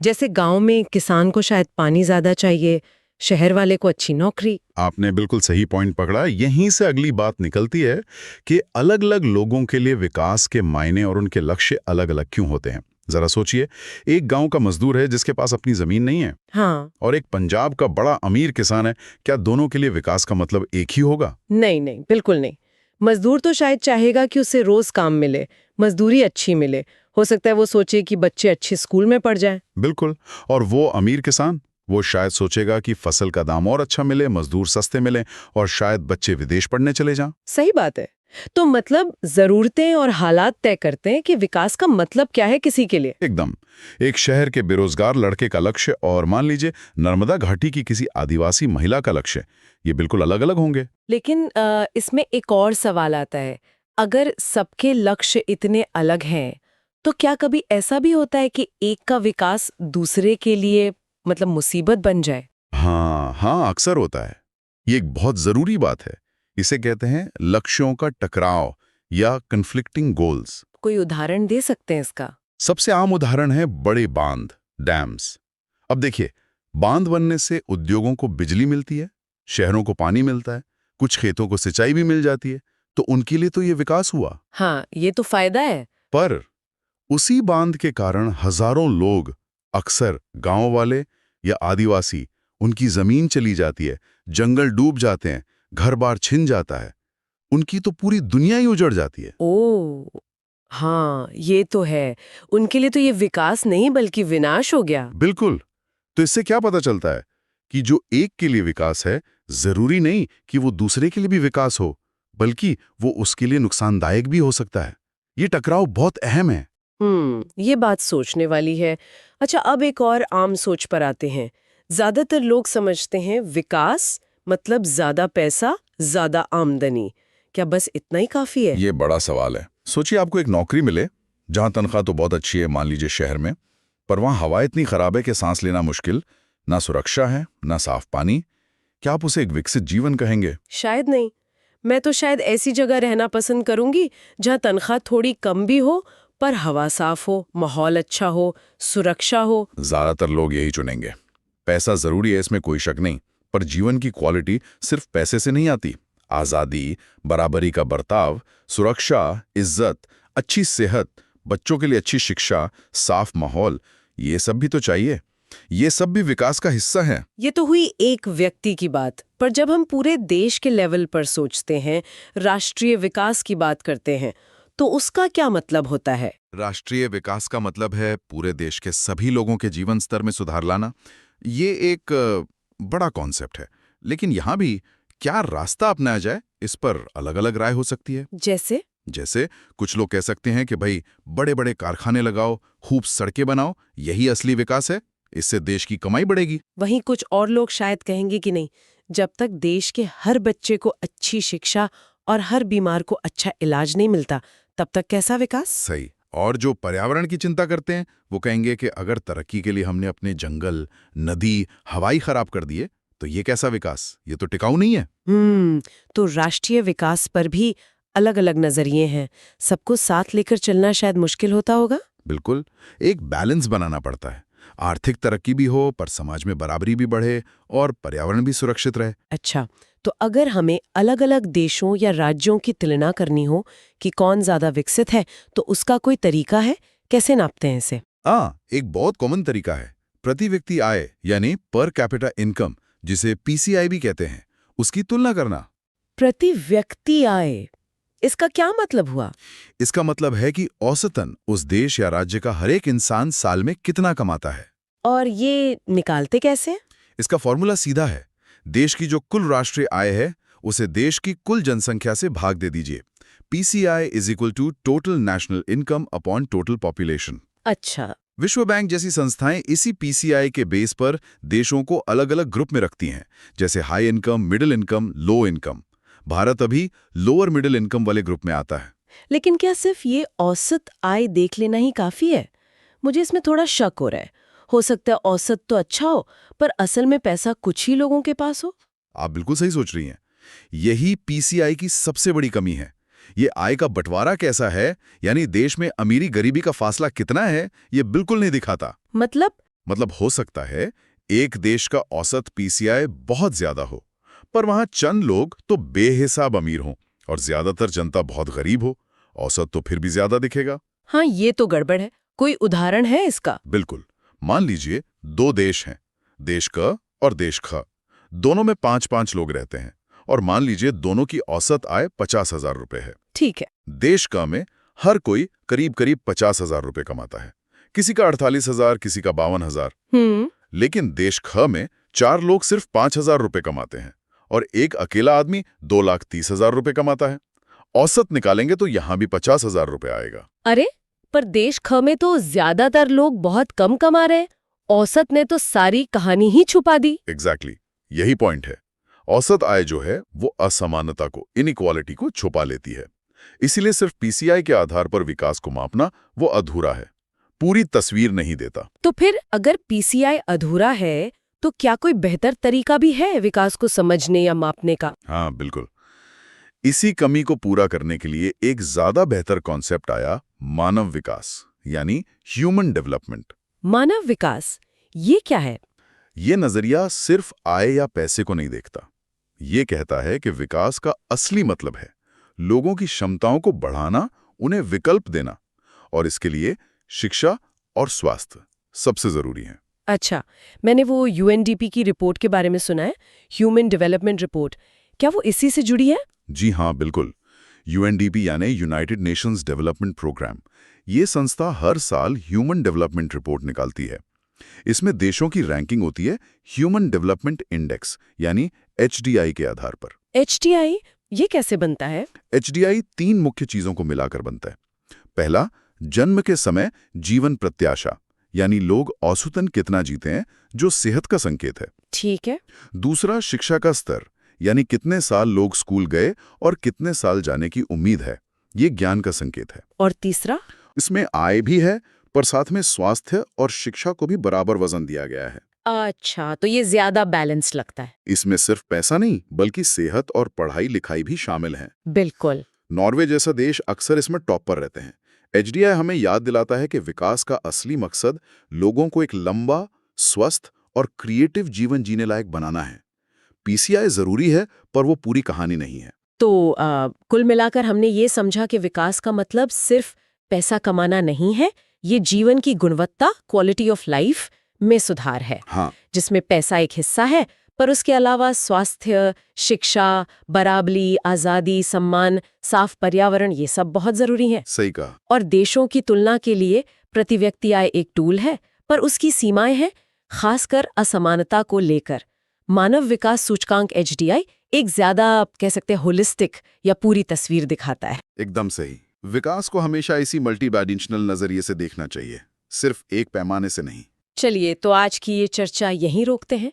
जैसे गांव में किसान को शायद पानी ज्यादा चाहिए, शहर वाले को अच्छी नौकरी।
आपने बिल्कुल सही पॉइंट पकड़ा। यहीं से अगली बात निकलती है कि अलग-अलग लोगों के लिए विकास के मायने और उनके लक्ष्य अलग-अलग क्यों होते हैं। जरा सोचिए, एक गांव का मजदूर है जिसके पास अपनी जमीन नहीं है,
हाँ।
और एक पंजाब का बड़ा अमीर किसान है, क्या दोनों के लिए विकास का मतलब एक ही होगा?
नहीं नहीं, बिल्कुल नहीं। मजदूर तो शायद चाहेगा कि उसे रोज काम मिले, मजदूरी अच्छी मिले। हो सकता है वो सोचे कि बच्चे अच्छे स्कूल में पढ़ जाएं।
बिल्कुल। और वो अमीर किसान, वो शायद सोचेगा कि फसल का दाम और अच्छा मिले, मजदूर सस्ते मिले और शायद बच्चे विदेश पढ़ने चले जाएं।
सही बात है। तो मतलब जरूरतें और हालात तय करते हैं कि विकास का मतलब क्या है किसी के लिए।
एकदम। एक शहर के बेरोजगार लड़के का लक्ष्य और मान लीजिए नर्मदा घाटी की किसी आदिवासी महिला का लक्ष्य, ये बिल्कुल अलग अलग होंगे।
लेकिन इसमें एक और सवाल आता है, अगर सबके लक्ष्य इतने अलग हैं, तो क्या कभी ऐसा भी होता है कि एक का विकास दूसरे के लिए
मतलब मुसीबत बन जाए।
हाँ, अक्सर होता है। ये एक बहुत जरूरी बात है। इसे कहते हैं लक्ष्यों का टकराव या कन्फ्लिक्टिंग गोल्स।
कोई उदाहरण दे सकते हैं इसका?
सबसे आम उदाहरण है बड़े बांध, डैम्स। अब देखिए, बांध बनने से उद्योगों को बिजली मिलती है, शहरों को पानी मिलता है, कुछ खेतों को सिंचाई भी मिल जाती है, तो उनके लिए तो ये विकास हुआ।
हाँ, ये तो फायदा है।
पर उसी बांध के कारण हजारों लोग, अक्सर गांव वाले या आदिवासी, उनकी जमीन चली जाती है, जंगल डूब जाते हैं, घर-बार छिन जाता है, उनकी तो पूरी दुनिया ही उजड़ जाती है।
ओह, हाँ, ये तो है। उनके लिए तो ये विकास नहीं बल्कि विनाश हो गया।
बिल्कुल। तो इससे क्या पता चलता है कि जो एक के लिए विकास है, जरूरी नहीं कि वो दूसरे के लिए भी विकास हो, बल्कि वो उसके लिए नुकसानदायक भी हो सकता है। ये टकराव बहुत अहम है।
ये बात सोचने वाली है। अच्छा, अब एक और आम सोच पर आते हैं। ज्यादातर लोग समझते हैं विकास मतलब ज्यादा पैसा, ज्यादा आमदनी। क्या बस इतना ही काफी है?
ये बड़ा सवाल है। सोचिए आपको एक नौकरी मिले जहां तनख्वाह तो बहुत अच्छी है, मान लीजिए शहर में, पर वहां हवा इतनी खराब है कि सांस लेना मुश्किल, ना सुरक्षा है, ना साफ पानी। क्या आप उसे एक विकसित जीवन कहेंगे?
शायद नहीं। मैं तो शायद ऐसी जगह रहना पसंद करूंगी जहां तनख्वाह थोड़ी कम भी हो, पर हवा साफ हो, माहौल अच्छा हो, सुरक्षा हो।
ज्यादातर लोग यही चुनेंगे। पैसा जरूरी है, इसमें कोई शक नहीं, पर जीवन की क्वालिटी सिर्फ पैसे से नहीं आती। आजादी, बराबरी का बर्ताव, सुरक्षा, इज्जत, अच्छी सेहत, बच्चों के लिए अच्छी शिक्षा, साफ माहौल, ये सब भी तो चाहिए। ये सब भी विकास का हिस्सा है।
ये तो हुई एक व्यक्ति की बात, पर जब हम पूरे देश के लेवल पर सोचते हैं, राष्ट्रीय विकास की बात करते हैं, तो उसका क्या मतलब होता है?
राष्ट्रीय विकास का मतलब है पूरे देश के सभी लोगों के जीवन स्तर में सुधार लाना। ये एक बड़ा कॉन्सेप्ट है, लेकिन यहाँ भी क्या रास्ता अपनाया जाए, इस पर अलग-अलग राय हो सकती है। जैसे कुछ लोग कह सकते हैं कि भाई बड़े-बड़े कारखाने लगाओ, खूब सड़कें बनाओ, यही असली विकास है, इससे देश की कमाई बढ़ेगी।
वहीं कुछ और लोग शायद कहेंगे कि नहीं, जब तक देश के हर बच्चे को अच्छी शिक्षा और हर बीमार को अच्छा इलाज नहीं मिलता, तब तक कैसा विकास?
सही। और जो पर्यावरण की चिंता करते हैं, वो कहेंगे कि अगर तरक्की के लिए हमने अपने जंगल, नदी, हवाई खराब कर दिए, तो ये कैसा विकास? ये तो टिकाऊ नहीं है।
तो राष्ट्रीय विकास पर भी अलग अलग नजरिए हैं। सबको साथ लेकर चलना शायद मुश्किल होता होगा।
बिल्कुल, एक बैलेंस बनाना पड़ता है। आर्थिक तरक्की भी हो, पर समाज में बराबरी भी बढ़े और पर्यावरण भी सुरक्षित रहे।
अच्छा, तो अगर हमें अलग अलग देशों या राज्यों की तुलना करनी हो कि कौन ज्यादा विकसित है, तो उसका कोई तरीका है? कैसे नापते हैं इसे?
एक बहुत कॉमन तरीका है प्रति व्यक्ति आय, यानी पर कैपिटा इनकम, जिसे पीसीआई भी कहते हैं, उसकी तुलना करना।
प्रति व्यक्ति आय, इसका क्या मतलब हुआ?
इसका मतलब है कि औसतन उस देश या राज्य का हर एक इंसान साल में कितना कमाता है।
और ये निकालते कैसे?
इसका फॉर्मूला सीधा है। देश की जो कुल राष्ट्रीय आय है, उसे देश की कुल जनसंख्या से भाग दे दीजिए। PCI = total national income upon total population.
अच्छा।
विश्व बैंक जैसी संस्थाएं इसी PCI के बेस पर देशों को अलग अलग ग्रुप में रखती हैं, जैसे high income, middle income, low income. Bharat अभी लोअर मिडिल इनकम वाले ग्रुप में आता है।
लेकिन क्या सिर्फ ये औसत आय देख लेना ही काफी है? मुझे इसमें थोड़ा शक हो रहा है। हो सकता है औसत तो अच्छा हो, पर असल में पैसा कुछ ही लोगों के पास हो।
आप बिल्कुल सही सोच रही हैं। यही PCI की सबसे बड़ी कमी है। ये आय का बंटवारा कैसा है, यानी देश में अमीरी गरीबी का फासला कितना है, ये बिल्कुल नहीं दिखाता।
मतलब
हो सकता है एक देश का औसत PCI बहुत ज्यादा हो, पर वहां चंद लोग तो बेहिसाब अमीर हों और ज्यादातर जनता बहुत गरीब हो। औसत तो फिर भी ज्यादा दिखेगा।
हाँ, ये तो गड़बड़ है। कोई उदाहरण है इसका?
बिल्कुल। मान लीजिए 2 देश हैं, देश क और देश ख। दोनों में 5-5 लोग रहते हैं, और मान लीजिए दोनों की औसत आय 50,000 रुपए है।
ठीक है।
देश क में हर कोई करीब 50,000 रुपए कमाता है। किसी का 48,000, किसी का 52,000। लेकिन देश ख में 4 लोग सिर्फ 5,000 रुपए कमाते हैं और एक अकेला आदमी 2,30,000 रुपए कमाता है। औसत निकालेंगे तो यहां भी 50,000 रुपए आएगा।
अरे, पर देश ख में तो ज्यादातर लोग बहुत कम कमा रहे हैं। औसत ने तो सारी कहानी ही छुपा दी।
एग्जैक्टली, यही पॉइंट है। औसत आय जो है वो असमानता को, इनइक्वालिटी को छुपा लेती है। इसीलिए सिर्फ PCI के आधार पर विकास को मापना वो अधूरा है।
पूरी तस्वीर नहीं देता।
तो फिर अगर पीसीआई अधूरा है तो क्या कोई बेहतर तरीका भी है विकास को समझने या मापने का?
हाँ बिल्कुल। इसी कमी को पूरा करने के लिए एक ज्यादा बेहतर कॉन्सेप्ट आया, मानव विकास यानी ह्यूमन डेवलपमेंट।
मानव विकास, ये क्या है?
ये नजरिया सिर्फ आय या पैसे को नहीं देखता। ये कहता है कि विकास का असली मतलब है लोगों की क्षमताओं को बढ़ाना, उन्हें विकल्प देना, और इसके लिए शिक्षा और स्वास्थ्य सबसे जरूरी है।
अच्छा, मैंने वो यूएनडीपी की रिपोर्ट के बारे में सुना है, ह्यूमन डेवलपमेंट रिपोर्ट। क्या वो इसी से जुड़ी है?
जी हाँ बिल्कुल। यूएनडीपी यानी यूनाइटेड नेशंस डेवलपमेंट प्रोग्राम, ये संस्था हर साल ह्यूमन डेवलपमेंट रिपोर्ट निकालती है। इसमें देशों की रैंकिंग होती है ह्यूमन डेवलपमेंट इंडेक्स यानी एचडीआई के आधार पर।
एचडीआई ये कैसे बनता है?
एचडीआई 3 मुख्य चीजों को मिलाकर बनता है। पहला, जन्म के समय जीवन प्रत्याशा यानी लोग औसतन कितना जीते हैं, जो सेहत का संकेत है।
ठीक है।
दूसरा, शिक्षा का स्तर यानी कितने साल लोग स्कूल गए और कितने साल जाने की उम्मीद है, ये ज्ञान का संकेत है।
और तीसरा?
इसमें आय भी है, पर साथ में स्वास्थ्य और शिक्षा को भी बराबर वजन दिया गया है।
अच्छा, तो ये ज्यादा बैलेंस लगता है।
इसमें सिर्फ पैसा नहीं, बल्कि सेहत और पढ़ाई लिखाई भी शामिल है।
बिल्कुल।
नॉर्वे जैसा देश अक्सर इसमें टॉप पर रहते हैं। एचडीआई हमें याद दिलाता है कि विकास का असली मकसद लोगों को एक लंबा, स्वस्थ और क्रिएटिव जीवन जीने लायक बनाना है। पीसीआई जरूरी है, पर वो पूरी कहानी नहीं है।
तो कुल मिलाकर हमने ये समझा कि विकास का मतलब सिर्फ पैसा कमाना नहीं है, ये जीवन की गुणवत्ता, क्वालिटी ऑफ लाइफ में सुधार है।
हाँ,
जिसमें पैसा एक हिस्सा है, पर उसके अलावा स्वास्थ्य, शिक्षा, बराबरी, आज़ादी, सम्मान, साफ पर्यावरण, ये सब बहुत जरूरी है।
सही कहा।
और देशों की तुलना के लिए प्रति व्यक्ति आय एक टूल है, पर उसकी सीमाएं हैं, खासकर असमानता को लेकर। मानव विकास सूचकांक एचडीआई एक ज्यादा कह सकते हैं होलिस्टिक या पूरी तस्वीर दिखाता है।
एकदम सही। विकास को हमेशा इसी मल्टीडायमेंशनल नजरिए से देखना चाहिए, सिर्फ एक पैमाने से नहीं।
चलिए, तो आज की ये चर्चा यहीं रोकते हैं,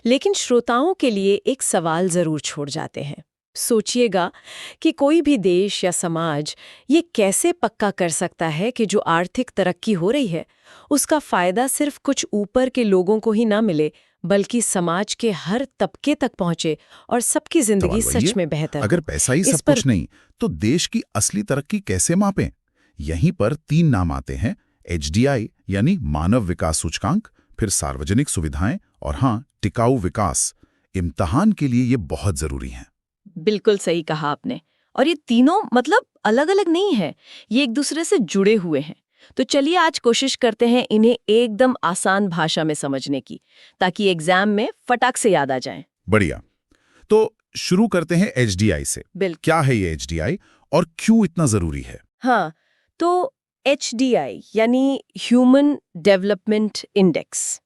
लेकिन श्रोताओं के लिए एक सवाल जरूर छोड़ जाते हैं। सोचिएगा कि कोई भी देश या समाज ये कैसे पक्का कर सकता है कि जो आर्थिक तरक्की हो रही है उसका फायदा सिर्फ कुछ ऊपर के लोगों को ही ना मिले, बल्कि समाज के हर तबके तक पहुंचे और सबकी जिंदगी
सवाल वही
सच
है,
में बेहतर हो।
अगर पैसा ही
इस
सब
पर-
कुछ नहीं, तो देश की असली तरक्की कैसे मापें? यहीं पर 3 नाम आते हैं, एचडीआई यानी मानव विकास सूचकांक, फिर सार्वजनिक सुविधाएं, और हाँ, टिकाऊ विकास। इम्तिहान के लिए ये बहुत जरूरी हैं।
बिल्कुल सही कहा आपने। और ये तीनों मतलब अलग अलग नहीं है, ये एक दूसरे से जुड़े हुए हैं। तो चलिए आज कोशिश करते हैं इन्हें एकदम आसान भाषा में समझने की, ताकि एग्जाम में फटाक से याद आ जाएं।
बढ़िया। तो शुरू करते हैं एचडीआई से।
बिल्कुल।
क्या है ये एचडीआई और क्यों इतना जरूरी है?
हाँ, तो एचडीआई यानी ह्यूमन डेवलपमेंट इंडेक्स,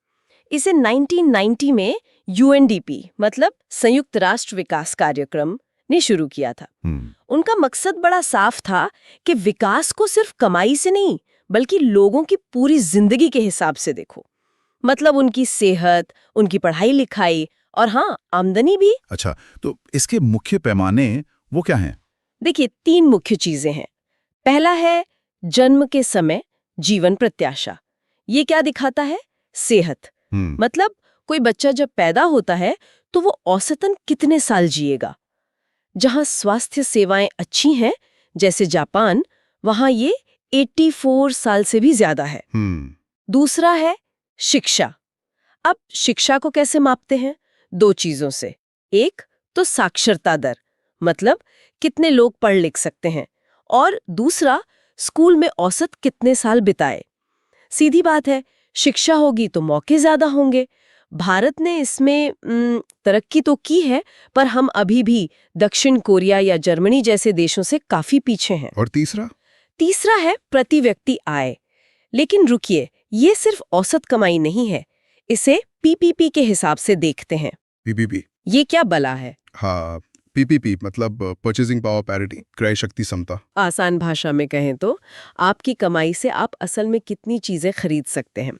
इसे 1990 में यूएनडीपी मतलब संयुक्त राष्ट्र विकास कार्यक्रम ने शुरू किया था। उनका मकसद बड़ा साफ था कि विकास को सिर्फ कमाई से नहीं, बल्कि लोगों की पूरी जिंदगी के हिसाब से देखो। मतलब उनकी सेहत, उनकी पढ़ाई लिखाई और हाँ, आमदनी भी।
अच्छा, तो इसके मुख्य पैमाने वो क्या हैं?
देखिए, 3 मुख्य चीजें हैं। पहला है जन्म के समय जीवन प्रत्याशा। ये क्या दिखाता है? सेहत। मतलब कोई बच्चा जब पैदा होता है तो वो औसतन कितने साल जिएगा। जहां स्वास्थ्य सेवाएं अच्छी हैं, जैसे जापान, वहां ये 84 साल से भी ज्यादा है। दूसरा है शिक्षा। अब शिक्षा को कैसे मापते हैं? 2 चीजों से। एक तो साक्षरता दर, मतलब कितने लोग पढ़ लिख सकते हैं, और दूसरा स्कूल में औसत कितने साल बिताए। सीधी बात है, शिक्षा होगी तो मौके ज्यादा होंगे। भारत ने इसमें तरक्की तो की है, पर हम अभी भी दक्षिण कोरिया या जर्मनी जैसे देशों से काफी पीछे हैं।
और तीसरा?
तीसरा है प्रति व्यक्ति आय। लेकिन रुकिए, ये सिर्फ औसत कमाई नहीं है, इसे पीपीपी के हिसाब से देखते हैं।
पीपीपी?
ये क्या बला है?
हाँ, पीपीपी मतलब परचेजिंग पावर पैरिटी, क्रय शक्ति समता।
आसान भाषा में कहें तो आपकी कमाई से आप असल में कितनी चीजें खरीद सकते हैं।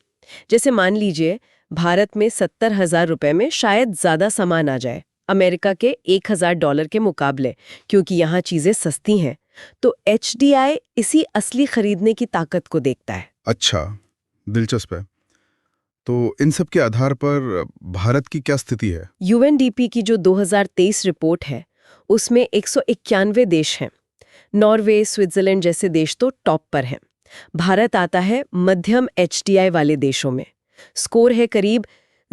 जैसे मान लीजिए भारत में 70,000 रुपए में शायद ज्यादा सामान आ जाए, अमेरिका के $1,000 के मुकाबले, क्योंकि यहाँ चीजें सस्ती हैं। तो एचडीआई इसी असली खरीदने की ताकत को देखता है।
अच्छा, दिलचस्प है। तो इन सब के आधार पर भारत की क्या स्थिति है?
यूएनडीपी की जो 2023 रिपोर्ट है उसमें 191 देश हैं। नॉर्वे, स्विट्जरलैंड जैसे देश तो टॉप पर हैं। भारत आता है मध्यम एचडीआई वाले देशों में। स्कोर है करीब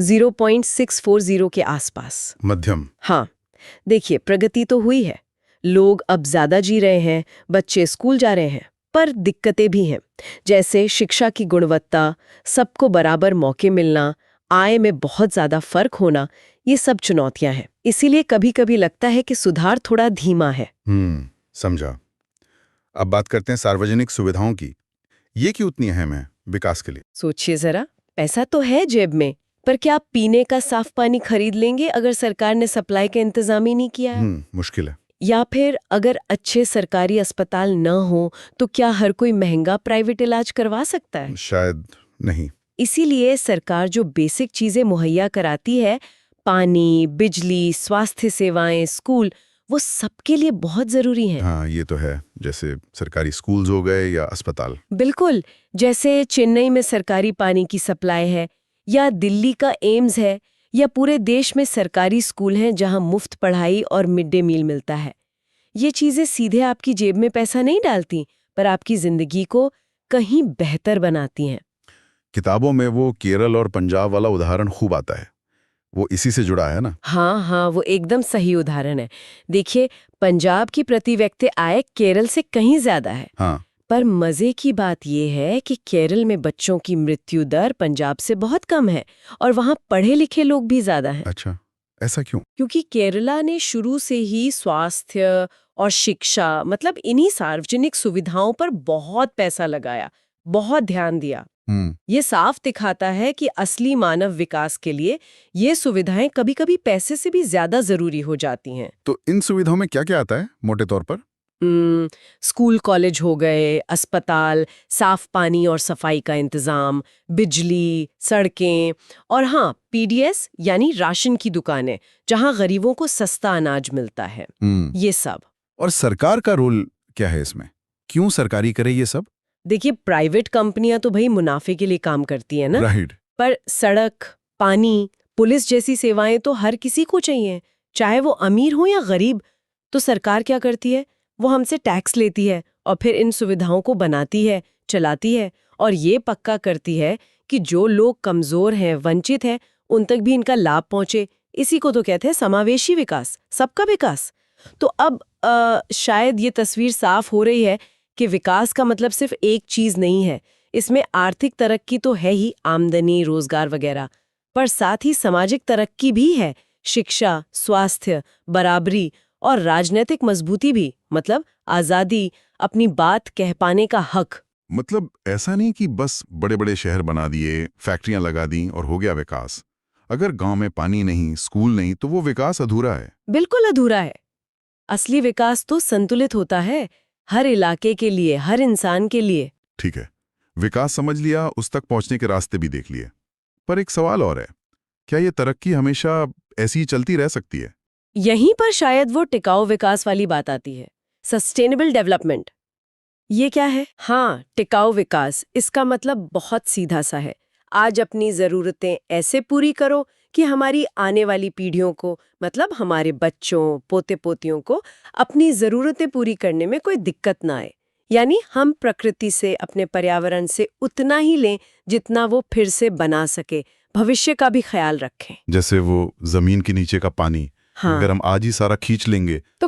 0.640 के आसपास।
मध्यम।
हाँ, देखिए प्रगति तो हुई है, लोग अब ज्यादा जी रहे हैं, बच्चे स्कूल जा रहे हैं, पर दिक्कतें भी हैं, जैसे शिक्षा की गुणवत्ता, सबको बराबर मौके मिलना, आय में बहुत ज्यादा फर्क होना, ये सब चुनौतियां हैं। इसीलिए कभी-कभी लगता है कि सुधार थोड़ा धीमा है।
समझा। अब बात करते हैं सार्वजनिक सुविधाओं की। ये क्यों उतनी अहम है विकास के लिए?
सोचिए जरा, पैसा तो है जेब में, पर क्या आप पीने का साफ पानी खरीद लेंगे अगर सरकार ने सप्लाई का इंतजाम ही नहीं किया है?
मुश्किल है।
या फिर अगर अच्छे सरकारी अस्पताल न हो तो क्या हर कोई महंगा प्राइवेट इलाज करवा सकता है?
शायद नहीं।
इसीलिए सरकार जो बेसिक चीजें मुहैया कराती है, पानी, बिजली, स्वास्थ्य सेवाएं, स्कूल, वो सबके लिए बहुत जरूरी हैं।
हाँ, ये तो है। जैसे सरकारी स्कूल्स हो गए या अस्पताल।
बिल्कुल, जैसे चेन्नई में सरकारी पानी की सप्लाई है, या दिल्ली का एम्स है, या पूरे देश में सरकारी स्कूल हैं जहां मुफ्त पढ़ाई और मिड डे मील मिलता है। ये चीजें सीधे आपकी जेब में पैसा नहीं डालती, पर आपकी जिंदगी को कहीं बेहतर बनाती हैं।
किताबों में वो केरल और पंजाब वाला उदाहरण खूब आता है। वो इसी से जुड़ा है ना?
हाँ, वो एकदम सही उदाहरण है। देखिए, पंजाब की प्रति व्यक्ति आय केरल से कहीं ज्यादा है।
हाँ।
पर मजे की बात यह है कि केरल में बच्चों की मृत्यु दर पंजाब से बहुत कम है और वहाँ पढ़े लिखे लोग भी ज्यादा हैं।
अच्छा, ऐसा क्यों?
क्योंकि केरला ने शुरू से ही स्वास्थ्य और शिक्षा, मतलब इन्हीं सार्वजनिक सुविधाओं पर बहुत पैसा लगाया, बहुत ध्यान दिया। ये साफ दिखाता है कि असली मानव विकास के लिए ये सुविधाएं कभी-कभी पैसे से भी ज्यादा जरूरी हो जाती हैं।
तो इन सुविधाओं में क्या-क्या आता है मोटे तौर पर?
स्कूल कॉलेज हो गए, अस्पताल, साफ पानी और सफाई का इंतजाम, बिजली, सड़कें और हाँ, पीडीएस यानी राशन की दुकानें जहां गरीबों को सस्ता अनाज मिलता है। ये सब।
और सरकार का रोल क्या है इसमें? क्यों सरकारी करे ये सब?
देखिए, प्राइवेट कंपनियां तो भाई मुनाफे के लिए काम करती हैं ना।
राइट।
पर सड़क, पानी, पुलिस जैसी सेवाएं तो हर किसी को चाहिए, चाहे वो अमीर हो या गरीब। तो सरकार क्या करती है? वो हमसे टैक्स लेती है और फिर इन सुविधाओं को बनाती है, चलाती है और ये पक्का करती है कि जो लोग कमजोर हैं, वंचित हैं, उन तक भी इनका लाभ पहुंचे। इसी को तो कहते हैं समावेशी विकास, सबका विकास। तो अब शायद ये तस्वीर साफ हो रही है कि विकास का मतलब सिर्फ एक चीज नहीं है। इसमें आर्थिक तरक्की तो है ही, आमदनी, रोजगार वगैरह, पर साथ ही सामाजिक तरक्की भी है, शिक्षा, स्वास्थ्य, बराबरी और राजनीतिक मजबूती भी, मतलब आजादी, अपनी बात कह पाने का हक।
मतलब ऐसा नहीं कि बस बड़े-बड़े शहर बना दिए, फैक्ट्रियां लगा दी और हो गया विकास। अगर गांव में पानी नहीं, स्कूल नहीं, तो वो विकास अधूरा है।
बिल्कुल अधूरा है। असली विकास तो संतुलित होता है, हर इलाके के लिए, हर इंसान के लिए।
ठीक है, विकास समझ लिया, उस तक पहुंचने के रास्ते भी देख लिए। पर एक सवाल और है, क्या ये तरक्की हमेशा ऐसी ही चलती रह सकती है?
यहीं पर शायद वो टिकाऊ विकास वाली बात आती है, सस्टेनेबल डेवलपमेंट। ये क्या है? हाँ, टिकाऊ विकास, इसका मतलब बहुत सीधा सा है। आज अपनी जरूरतें ऐसे पूरी करो कि हमारी आने वाली पीढ़ियों को, मतलब हमारे बच्चों, पोते पोतियों को अपनी जरूरतें पूरी करने में कोई दिक्कत ना आए। यानी हम प्रकृति से, अपने पर्यावरण से उतना ही लें जितना वो फिर से बना सके, भविष्य का भी ख्याल रखें।
जैसे वो जमीन के नीचे का पानी,
हाँ।
अगर हम आज ही सारा खींच लेंगे
तो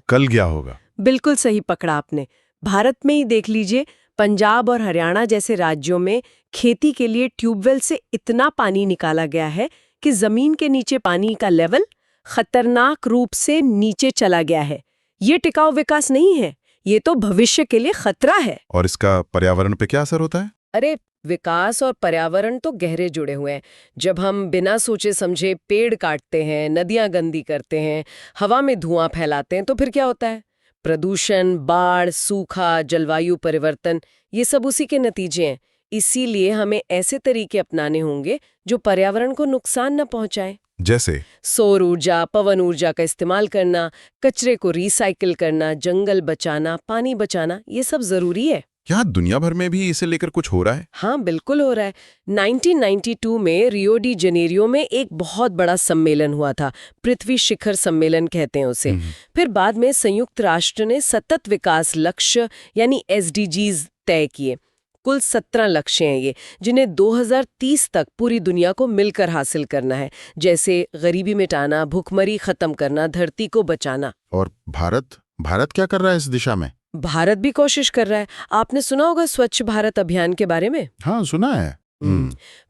कल
क्या होगा?
बिल्कुल सही पकड़ा आपने। भारत में ही देख लीजिए, पंजाब और हरियाणा जैसे राज्यों में खेती के लिए ट्यूबवेल से इतना पानी निकाला गया है कि जमीन के नीचे पानी का लेवल खतरनाक रूप से नीचे चला गया है। ये टिकाऊ विकास नहीं है, ये तो भविष्य के लिए खतरा है।
और इसका पर्यावरण पे क्या असर होता है?
अरे, विकास और पर्यावरण तो गहरे जुड़े हुए हैं। जब हम बिना सोचे समझे पेड़ काटते हैं, नदियां गंदी करते हैं, हवा में धुआं फैलाते हैं, तो फिर क्या होता है? प्रदूषण, बाढ़, सूखा, जलवायु परिवर्तन, ये सब उसी के नतीजे हैं। इसीलिए हमें ऐसे तरीके अपनाने होंगे जो पर्यावरण को नुकसान न पहुंचाएं।
जैसे
सौर ऊर्जा, पवन ऊर्जा का इस्तेमाल करना, कचरे को रिसाइकिल करना, जंगल बचाना, पानी बचाना, ये सब जरूरी है।
क्या दुनिया भर में भी इसे लेकर कुछ हो रहा है?
हाँ, बिल्कुल हो रहा है। 1992 में रियो डी जेनेरियो में एक बहुत बड़ा सम्मेलन हुआ था, पृथ्वी शिखर सम्मेलन कहते हैं उसे। फिर बाद में संयुक्त राष्ट्र ने सतत विकास लक्ष्य यानी SDGs तय किए। कुल 17 लक्ष्य हैं ये, जिन्हें 2030 तक पूरी दुनिया को मिलकर हासिल करना है, जैसे गरीबी मिटाना, भूखमरी खत्म करना, धरती को बचाना।
और भारत क्या कर रहा है इस दिशा में?
भारत भी कोशिश कर रहा है। आपने सुना होगा स्वच्छ भारत अभियान के बारे में?
हाँ, सुना है।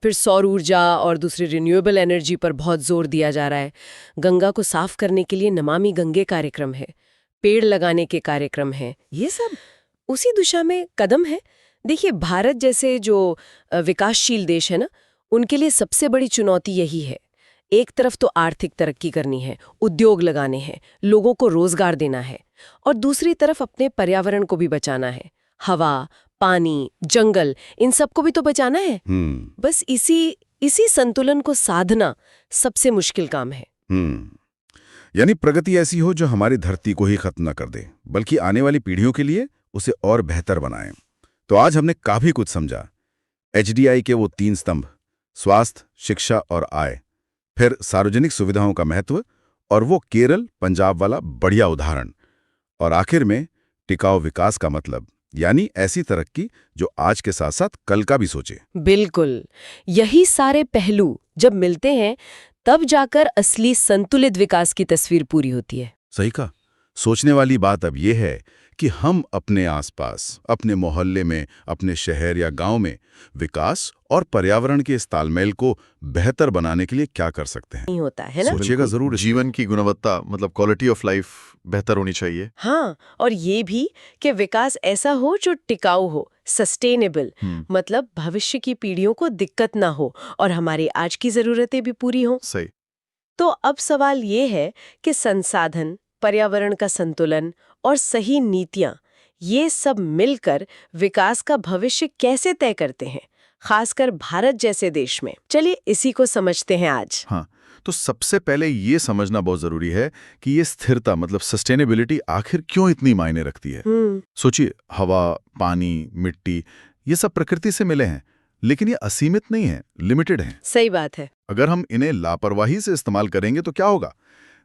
फिर सौर ऊर्जा और दूसरी रिन्यूएबल एनर्जी पर बहुत जोर दिया जा रहा है। गंगा को साफ करने के लिए नमामि गंगे कार्यक्रम है, पेड़ लगाने के कार्यक्रम है। ये सब उसी दिशा में कदम है। देखिए, भारत जैसे जो विकासशील देश है ना, उनके लिए सबसे बड़ी चुनौती यही है। एक तरफ तो आर्थिक तरक्की करनी है, उद्योग लगाने हैं, लोगों को रोजगार देना है, और दूसरी तरफ अपने पर्यावरण को भी बचाना है। हवा, पानी, जंगल, इन सबको भी तो बचाना है। बस इसी संतुलन को साधना सबसे मुश्किल काम है।
यानी प्रगति ऐसी हो जो हमारी धरती को ही खत्म न कर दे, बल्कि आने वाली पीढ़ियों के लिए उसे और बेहतर बनाए। तो आज हमने काफी कुछ समझा। HDI के वो 3 स्तंभ, स्वास्थ्य, शिक्षा और आय, फिर सार्वजनिक सुविधाओं का महत्व, और वो केरल पंजाब वाला बढ़िया उदाहरण, और आखिर में टिकाऊ विकास का मतलब, यानी ऐसी तरक्की जो आज के साथ साथ कल का भी सोचे।
बिल्कुल, यही सारे पहलू जब मिलते हैं तब जाकर असली संतुलित विकास की तस्वीर पूरी होती है।
सही कहा। सोचने वाली बात अब यह है कि हम अपने आसपास, अपने मोहल्ले में, अपने शहर या गांव में विकास और पर्यावरण के इस तालमेल को बेहतर बनाने के लिए क्या कर सकते हैं।
नहीं होता है ना?
सोचिएगा जरूर।
जीवन की गुणवत्ता, मतलब क्वालिटी ऑफ लाइफ बेहतर होनी चाहिए।
हाँ, और ये भी कि विकास ऐसा हो जो टिकाऊ हो, सस्टेनेबल, मतलब भविष्य की पीढ़ियों को दिक्कत ना हो और हमारी आज की जरूरतें भी पूरी हों।
सही।
तो अब सवाल ये है कि संसाधन, पर्यावरण का संतुलन और सही नीतियां, ये सब मिलकर विकास का भविष्य कैसे तय करते हैं, खासकर भारत जैसे देश में। चलिए इसी को समझते हैं आज।
हाँ, तो सबसे पहले ये समझना बहुत जरूरी है कि ये स्थिरता, मतलब सस्टेनेबिलिटी, आखिर क्यों इतनी मायने रखती है। सोचिए, हवा, पानी, मिट्टी, ये सब प्रकृति से मिले हैं, लेकिन ये असीमित नहीं है, लिमिटेड हैं।
सही बात है।
अगर हम इन्हें लापरवाही से इस्तेमाल करेंगे तो क्या होगा?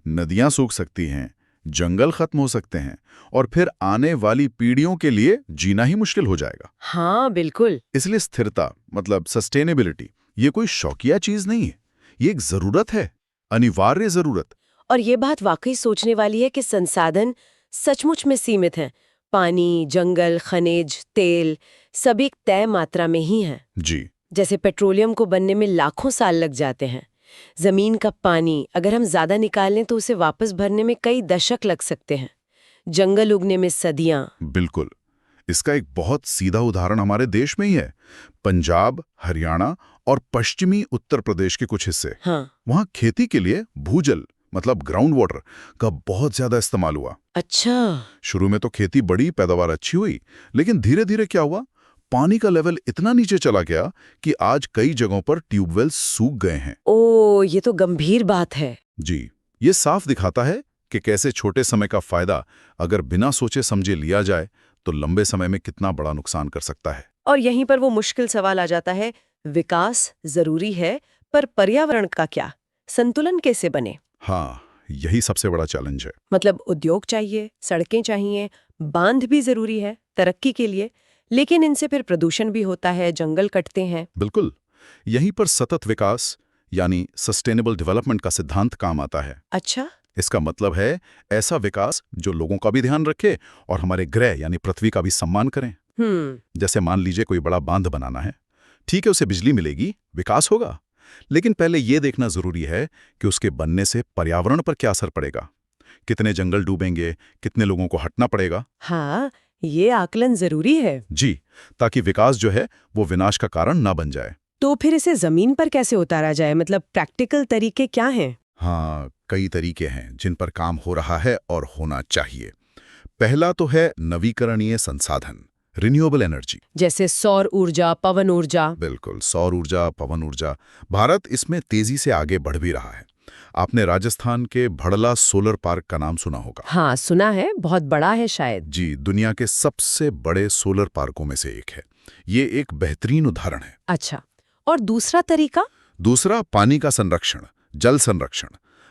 नदियां सूख सकती हैं, जंगल खत्म हो सकते हैं, और फिर आने वाली पीढ़ियों के लिए जीना ही मुश्किल हो जाएगा।
हाँ, बिल्कुल।
इसलिए स्थिरता, मतलब सस्टेनेबिलिटी, ये कोई शौकिया चीज नहीं है, ये एक जरूरत है, अनिवार्य जरूरत।
और ये बात वाकई सोचने वाली है कि संसाधन सचमुच में सीमित हैं। पानी, जंगल, खनिज, तेल सब एक तय मात्रा में ही हैं।
जी।
जैसे पेट्रोलियम को बनने में लाखों साल लग जाते हैं। जमीन का पानी अगर हम ज्यादा निकाल लें तो उसे वापस भरने में कई दशक लग सकते हैं। जंगल उगने में सदियां।
बिल्कुल। इसका एक बहुत सीधा उदाहरण हमारे देश में ही है। पंजाब, हरियाणा और पश्चिमी उत्तर प्रदेश के कुछ हिस्से।
हाँ।
वहां खेती के लिए भूजल, मतलब ग्राउंड वाटर का बहुत ज्यादा इस्तेमाल हुआ।
अच्छा।
शुरू में तो खेती बड़ी, पैदावार अच्छी हुई, लेकिन धीरे धीरे क्या हुआ, पानी का लेवल इतना नीचे चला गया कि आज कई जगहों पर ट्यूबवेल सूख गए हैं।
ओ, ये तो गंभीर बात है।
जी, ये साफ दिखाता है कि कैसे छोटे समय का फायदा अगर बिना सोचे समझे लिया जाए तो लंबे समय में कितना बड़ा नुकसान कर सकता है।
और यहीं पर वो मुश्किल सवाल आ जाता है, विकास जरूरी है, पर पर्यावरण का क्या, संतुलन कैसे बने?
हाँ, यही सबसे बड़ा चैलेंज है।
मतलब उद्योग चाहिए, सड़कें चाहिए, बांध भी जरूरी है तरक्की के लिए, लेकिन इनसे फिर प्रदूषण भी होता है, जंगल कटते हैं।
बिल्कुल। यहीं पर सतत विकास यानी सस्टेनेबल डेवलपमेंट का सिद्धांत काम आता है।
अच्छा।
इसका मतलब है ऐसा विकास जो लोगों का भी ध्यान रखे और हमारे ग्रह यानी पृथ्वी का भी सम्मान करें। जैसे मान लीजिए कोई बड़ा बांध बनाना है, ठीक है, उसे बिजली मिलेगी, विकास होगा, लेकिन पहले यह देखना जरूरी है कि उसके बनने से पर्यावरण पर क्या असर पड़ेगा, कितने जंगल डूबेंगे, कितने लोगों को हटना पड़ेगा।
हाँ, ये आकलन जरूरी है।
जी, ताकि विकास जो है वो विनाश का कारण ना बन जाए।
तो फिर इसे जमीन पर कैसे उतारा जाए, मतलब प्रैक्टिकल तरीके क्या हैं?
हाँ, कई तरीके हैं जिन पर काम हो रहा है और होना चाहिए। पहला तो है नवीकरणीय संसाधन, रिन्यूएबल एनर्जी,
जैसे सौर ऊर्जा, पवन ऊर्जा।
बिल्कुल, सौर ऊर्जा, पवन ऊर्जा। भारत इसमें तेजी से आगे बढ़ भी रहा है।
आपने राजस्थान के भड़ला सोलर पार्क का नाम सुना होगा।
हाँ, सुना है, बहुत बड़ा है शायद।
जी, दुनिया के सबसे बड़े सोलर पार्कों में से एक है। ये एक बेहतरीन उदाहरण है।
अच्छा, और दूसरा तरीका?
दूसरा, पानी का संरक्षण, जल संरक्षण,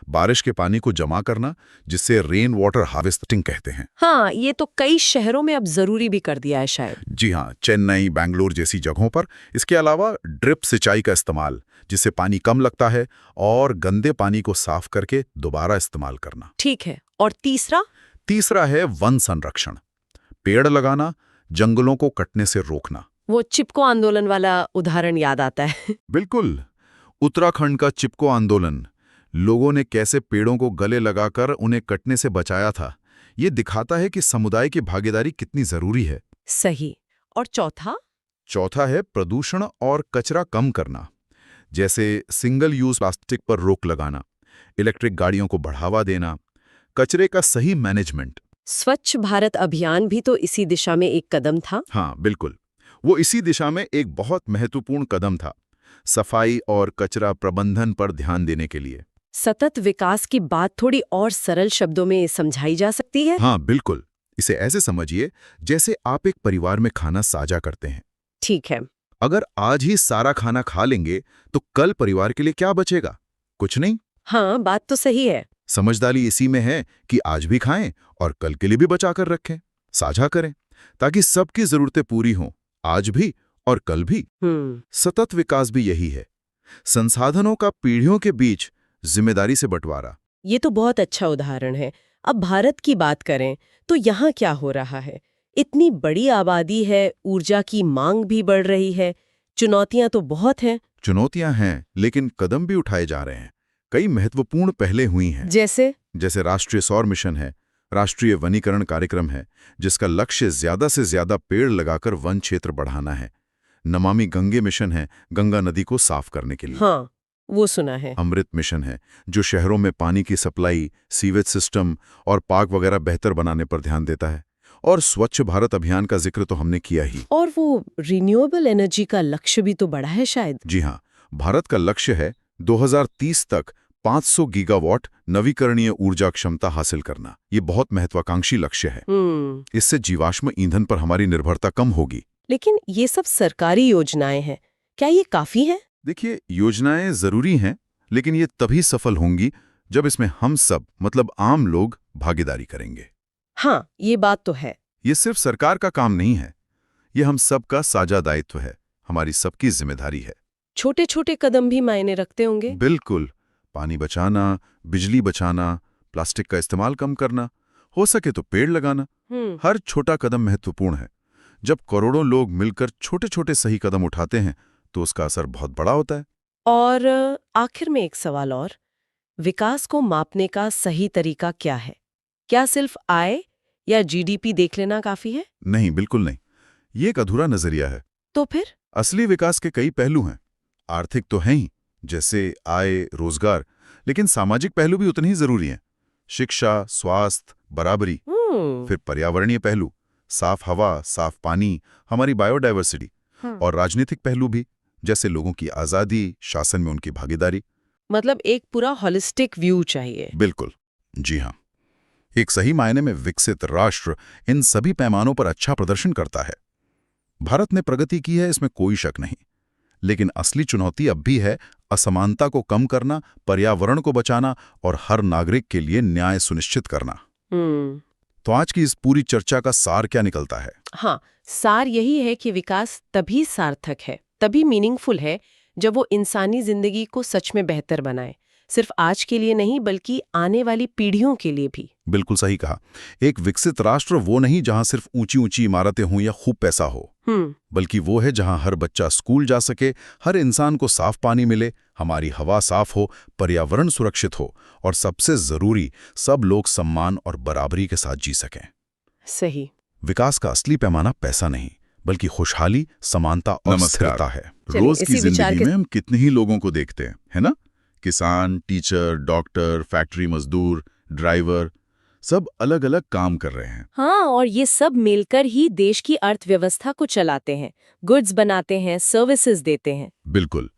बारिश के पानी को जमा करना, जिसे रेन वाटर हार्वेस्टिंग कहते हैं।
हाँ, ये तो कई शहरों में अब जरूरी भी कर दिया है शायद।
जी हाँ, चेन्नई, बेंगलुरु जैसी जगहों पर। इसके अलावा ड्रिप सिंचाई का इस्तेमाल, जिससे पानी कम लगता है, और गंदे पानी को साफ करके दोबारा इस्तेमाल करना।
ठीक है, और तीसरा?
तीसरा है वन संरक्षण, पेड़ लगाना, जंगलों को कटने से रोकना।
वो चिपको आंदोलन वाला उदाहरण याद आता है।
बिल्कुल, उत्तराखंड का चिपको आंदोलन, लोगों ने कैसे पेड़ों को गले लगाकर उन्हें कटने से बचाया था। ये दिखाता है कि समुदाय की भागीदारी कितनी जरूरी है।
सही। और चौथा?
चौथा है प्रदूषण और कचरा कम करना, जैसे सिंगल यूज प्लास्टिक पर रोक लगाना, इलेक्ट्रिक गाड़ियों को बढ़ावा देना, कचरे का सही मैनेजमेंट।
स्वच्छ भारत अभियान भी तो इसी दिशा में एक कदम था।
हाँ, बिल्कुल, वो इसी दिशा में एक बहुत महत्वपूर्ण कदम था, सफाई और कचरा प्रबंधन पर ध्यान देने के लिए।
सतत विकास की बात थोड़ी और सरल शब्दों में समझाई जा सकती है?
हाँ, बिल्कुल। इसे ऐसे समझिए जैसे आप एक परिवार में खाना साझा करते हैं।
ठीक है।
अगर आज ही सारा खाना खा लेंगे तो कल परिवार के लिए क्या बचेगा? कुछ नहीं।
हाँ, बात तो सही है।
समझदारी इसी में है कि आज भी खाएं और कल के लिए भी बचा कर रखें, साझा करें, ताकि सबकी जरूरतें पूरी हों, आज भी और कल भी। सतत विकास भी यही है, संसाधनों का पीढ़ियों के बीच जिम्मेदारी से बंटवारा।
ये तो बहुत अच्छा उदाहरण है। अब भारत की बात करें तो यहाँ क्या हो रहा है? इतनी बड़ी आबादी है, ऊर्जा की मांग भी बढ़ रही है, चुनौतियां तो बहुत हैं।
चुनौतियां हैं, लेकिन कदम भी उठाए जा रहे हैं। कई महत्वपूर्ण पहलें हुई हैं। जैसे राष्ट्रीय सौर मिशन है, राष्ट्रीय वनीकरण कार्यक्रम है, जिसका लक्ष्य ज्यादा से ज्यादा पेड़ लगाकर वन क्षेत्र बढ़ाना है। नमामि गंगे मिशन है, गंगा नदी को साफ करने के लिए।
हाँ, वो सुना है।
अमृत मिशन है, जो शहरों में पानी की सप्लाई, सीवेज सिस्टम और पार्क वगैरह बेहतर बनाने पर ध्यान देता है। और स्वच्छ भारत अभियान का जिक्र तो हमने किया ही।
और वो रिन्यूएबल एनर्जी का लक्ष्य भी तो बड़ा है शायद।
जी हाँ, भारत का लक्ष्य है 2030 तक 500 गीगावाट नवीकरणीय ऊर्जा क्षमता हासिल करना। ये बहुत महत्वाकांक्षी लक्ष्य है। इससे जीवाश्म ईंधन पर हमारी निर्भरता कम होगी।
लेकिन ये सब सरकारी योजनाएं हैं, क्या ये काफी है?
देखिए, योजनाएं जरूरी हैं, लेकिन ये तभी सफल होंगी जब इसमें हम सब, मतलब आम लोग, भागीदारी करेंगे।
हाँ, ये बात तो है।
ये सिर्फ सरकार का काम नहीं है, ये हम सबका साझा दायित्व है, हमारी सबकी जिम्मेदारी है।
छोटे छोटे कदम भी मायने रखते होंगे।
बिल्कुल, पानी बचाना, बिजली बचाना, प्लास्टिक का इस्तेमाल कम करना, हो सके तो पेड़ लगाना, हर छोटा कदम महत्वपूर्ण है। जब करोड़ों लोग मिलकर छोटे छोटे सही कदम उठाते हैं तो उसका असर बहुत बड़ा होता है।
और आखिर में एक सवाल और, विकास को मापने का सही तरीका क्या है? क्या सिर्फ आय या जीडीपी देख लेना काफी है?
नहीं, बिल्कुल नहीं। ये एक अधूरा नजरिया है।
तो फिर?
असली विकास के कई पहलू हैं। आर्थिक तो हैं ही, जैसे आय, रोजगार, लेकिन सामाजिक पहलू भी उतने ही जरूरी हैं। शिक्षा, स्वास्थ्य, बराबरी। फिर पर्यावरणीय पहलू, साफ हवा, साफ पानी, हमारी बायोडायवर्सिटी। और राजनीतिक पहलू भी, जैसे लोगों की आजादी, शासन में उनकी भागीदारी।
मतलब एक पूरा होलिस्टिक व्यू चाहिए।
बिल्कुल, जी हाँ। एक सही मायने में विकसित राष्ट्र इन सभी पैमानों पर अच्छा प्रदर्शन करता है। भारत ने प्रगति की है, इसमें कोई शक नहीं, लेकिन असली चुनौती अब भी है असमानता को कम करना, पर्यावरण को बचाना और हर नागरिक के लिए न्याय सुनिश्चित करना। तो आज की इस पूरी चर्चा का सार क्या निकलता है?
हाँ, सार यही है कि विकास तभी सार्थक है, तभी मीनिंगफुल है, जब वो इंसानी जिंदगी को सच में बेहतर बनाए, सिर्फ आज के लिए नहीं बल्कि आने वाली पीढ़ियों के लिए भी।
बिल्कुल सही कहा। एक विकसित राष्ट्र वो नहीं जहां सिर्फ ऊंची ऊंची इमारतें हों या खूब पैसा हो, बल्कि वो है जहां हर बच्चा स्कूल जा सके, हर इंसान को साफ पानी मिले, हमारी हवा साफ हो, पर्यावरण सुरक्षित हो और सबसे जरूरी, सब लोग सम्मान और बराबरी के साथ जी सकें।
सही।
विकास का असली पैमाना पैसा नहीं, बल्कि खुशहाली, समानता और स्थिरता है। रोज की जिंदगी में हम कितने ही लोगों को देखते हैं, है ना? किसान, टीचर, डॉक्टर, फैक्ट्री मजदूर, ड्राइवर, सब अलग अलग काम कर रहे हैं।
हाँ, और ये सब मिलकर ही देश की अर्थव्यवस्था को चलाते हैं, गुड्स बनाते हैं, सर्विसेज देते हैं।
बिल्कुल।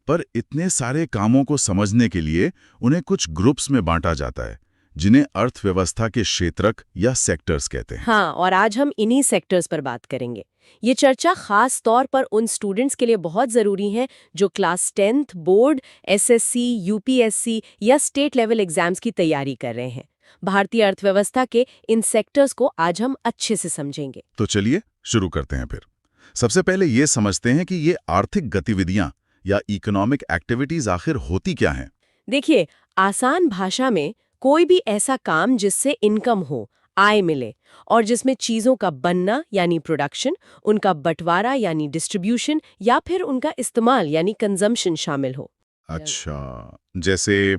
पर इतने सारे कामों को समझने के लिए उन्हें कुछ ग्रुप्स में बांटा जाता है, जिन्हें अर्थव्यवस्था के क्षेत्रक या सेक्टर्स कहते हैं।
हाँ, और आज हम इन्हीं सेक्टर्स पर बात करेंगे। ये चर्चा खास तौर पर उन स्टूडेंट्स के लिए बहुत ज़रूरी है जो class 10th board, SSC, UPSC या स्टेट लेवल एग्जाम्स की तैयारी कर रहे हैं। भारतीय अर्थव्यवस्था के इन सेक्टर्स को आज हम अच्छे से समझेंगे।
तो चलिए शुरू करते हैं फिर। सबसे पहले ये समझते हैं कि ये आर्थिक गतिविधियां या इकोनॉमिक एक्टिविटीज आखिर होती क्या हैं।
देखिए, आसान भाषा में कोई भी ऐसा काम जिससे इनकम हो, आय मिले, और जिसमें चीज़ों का बनना यानी प्रोडक्शन, उनका बंटवारा यानी डिस्ट्रीब्यूशन या फिर उनका इस्तेमाल यानी कंजम्पशन शामिल हो।
अच्छा, जैसे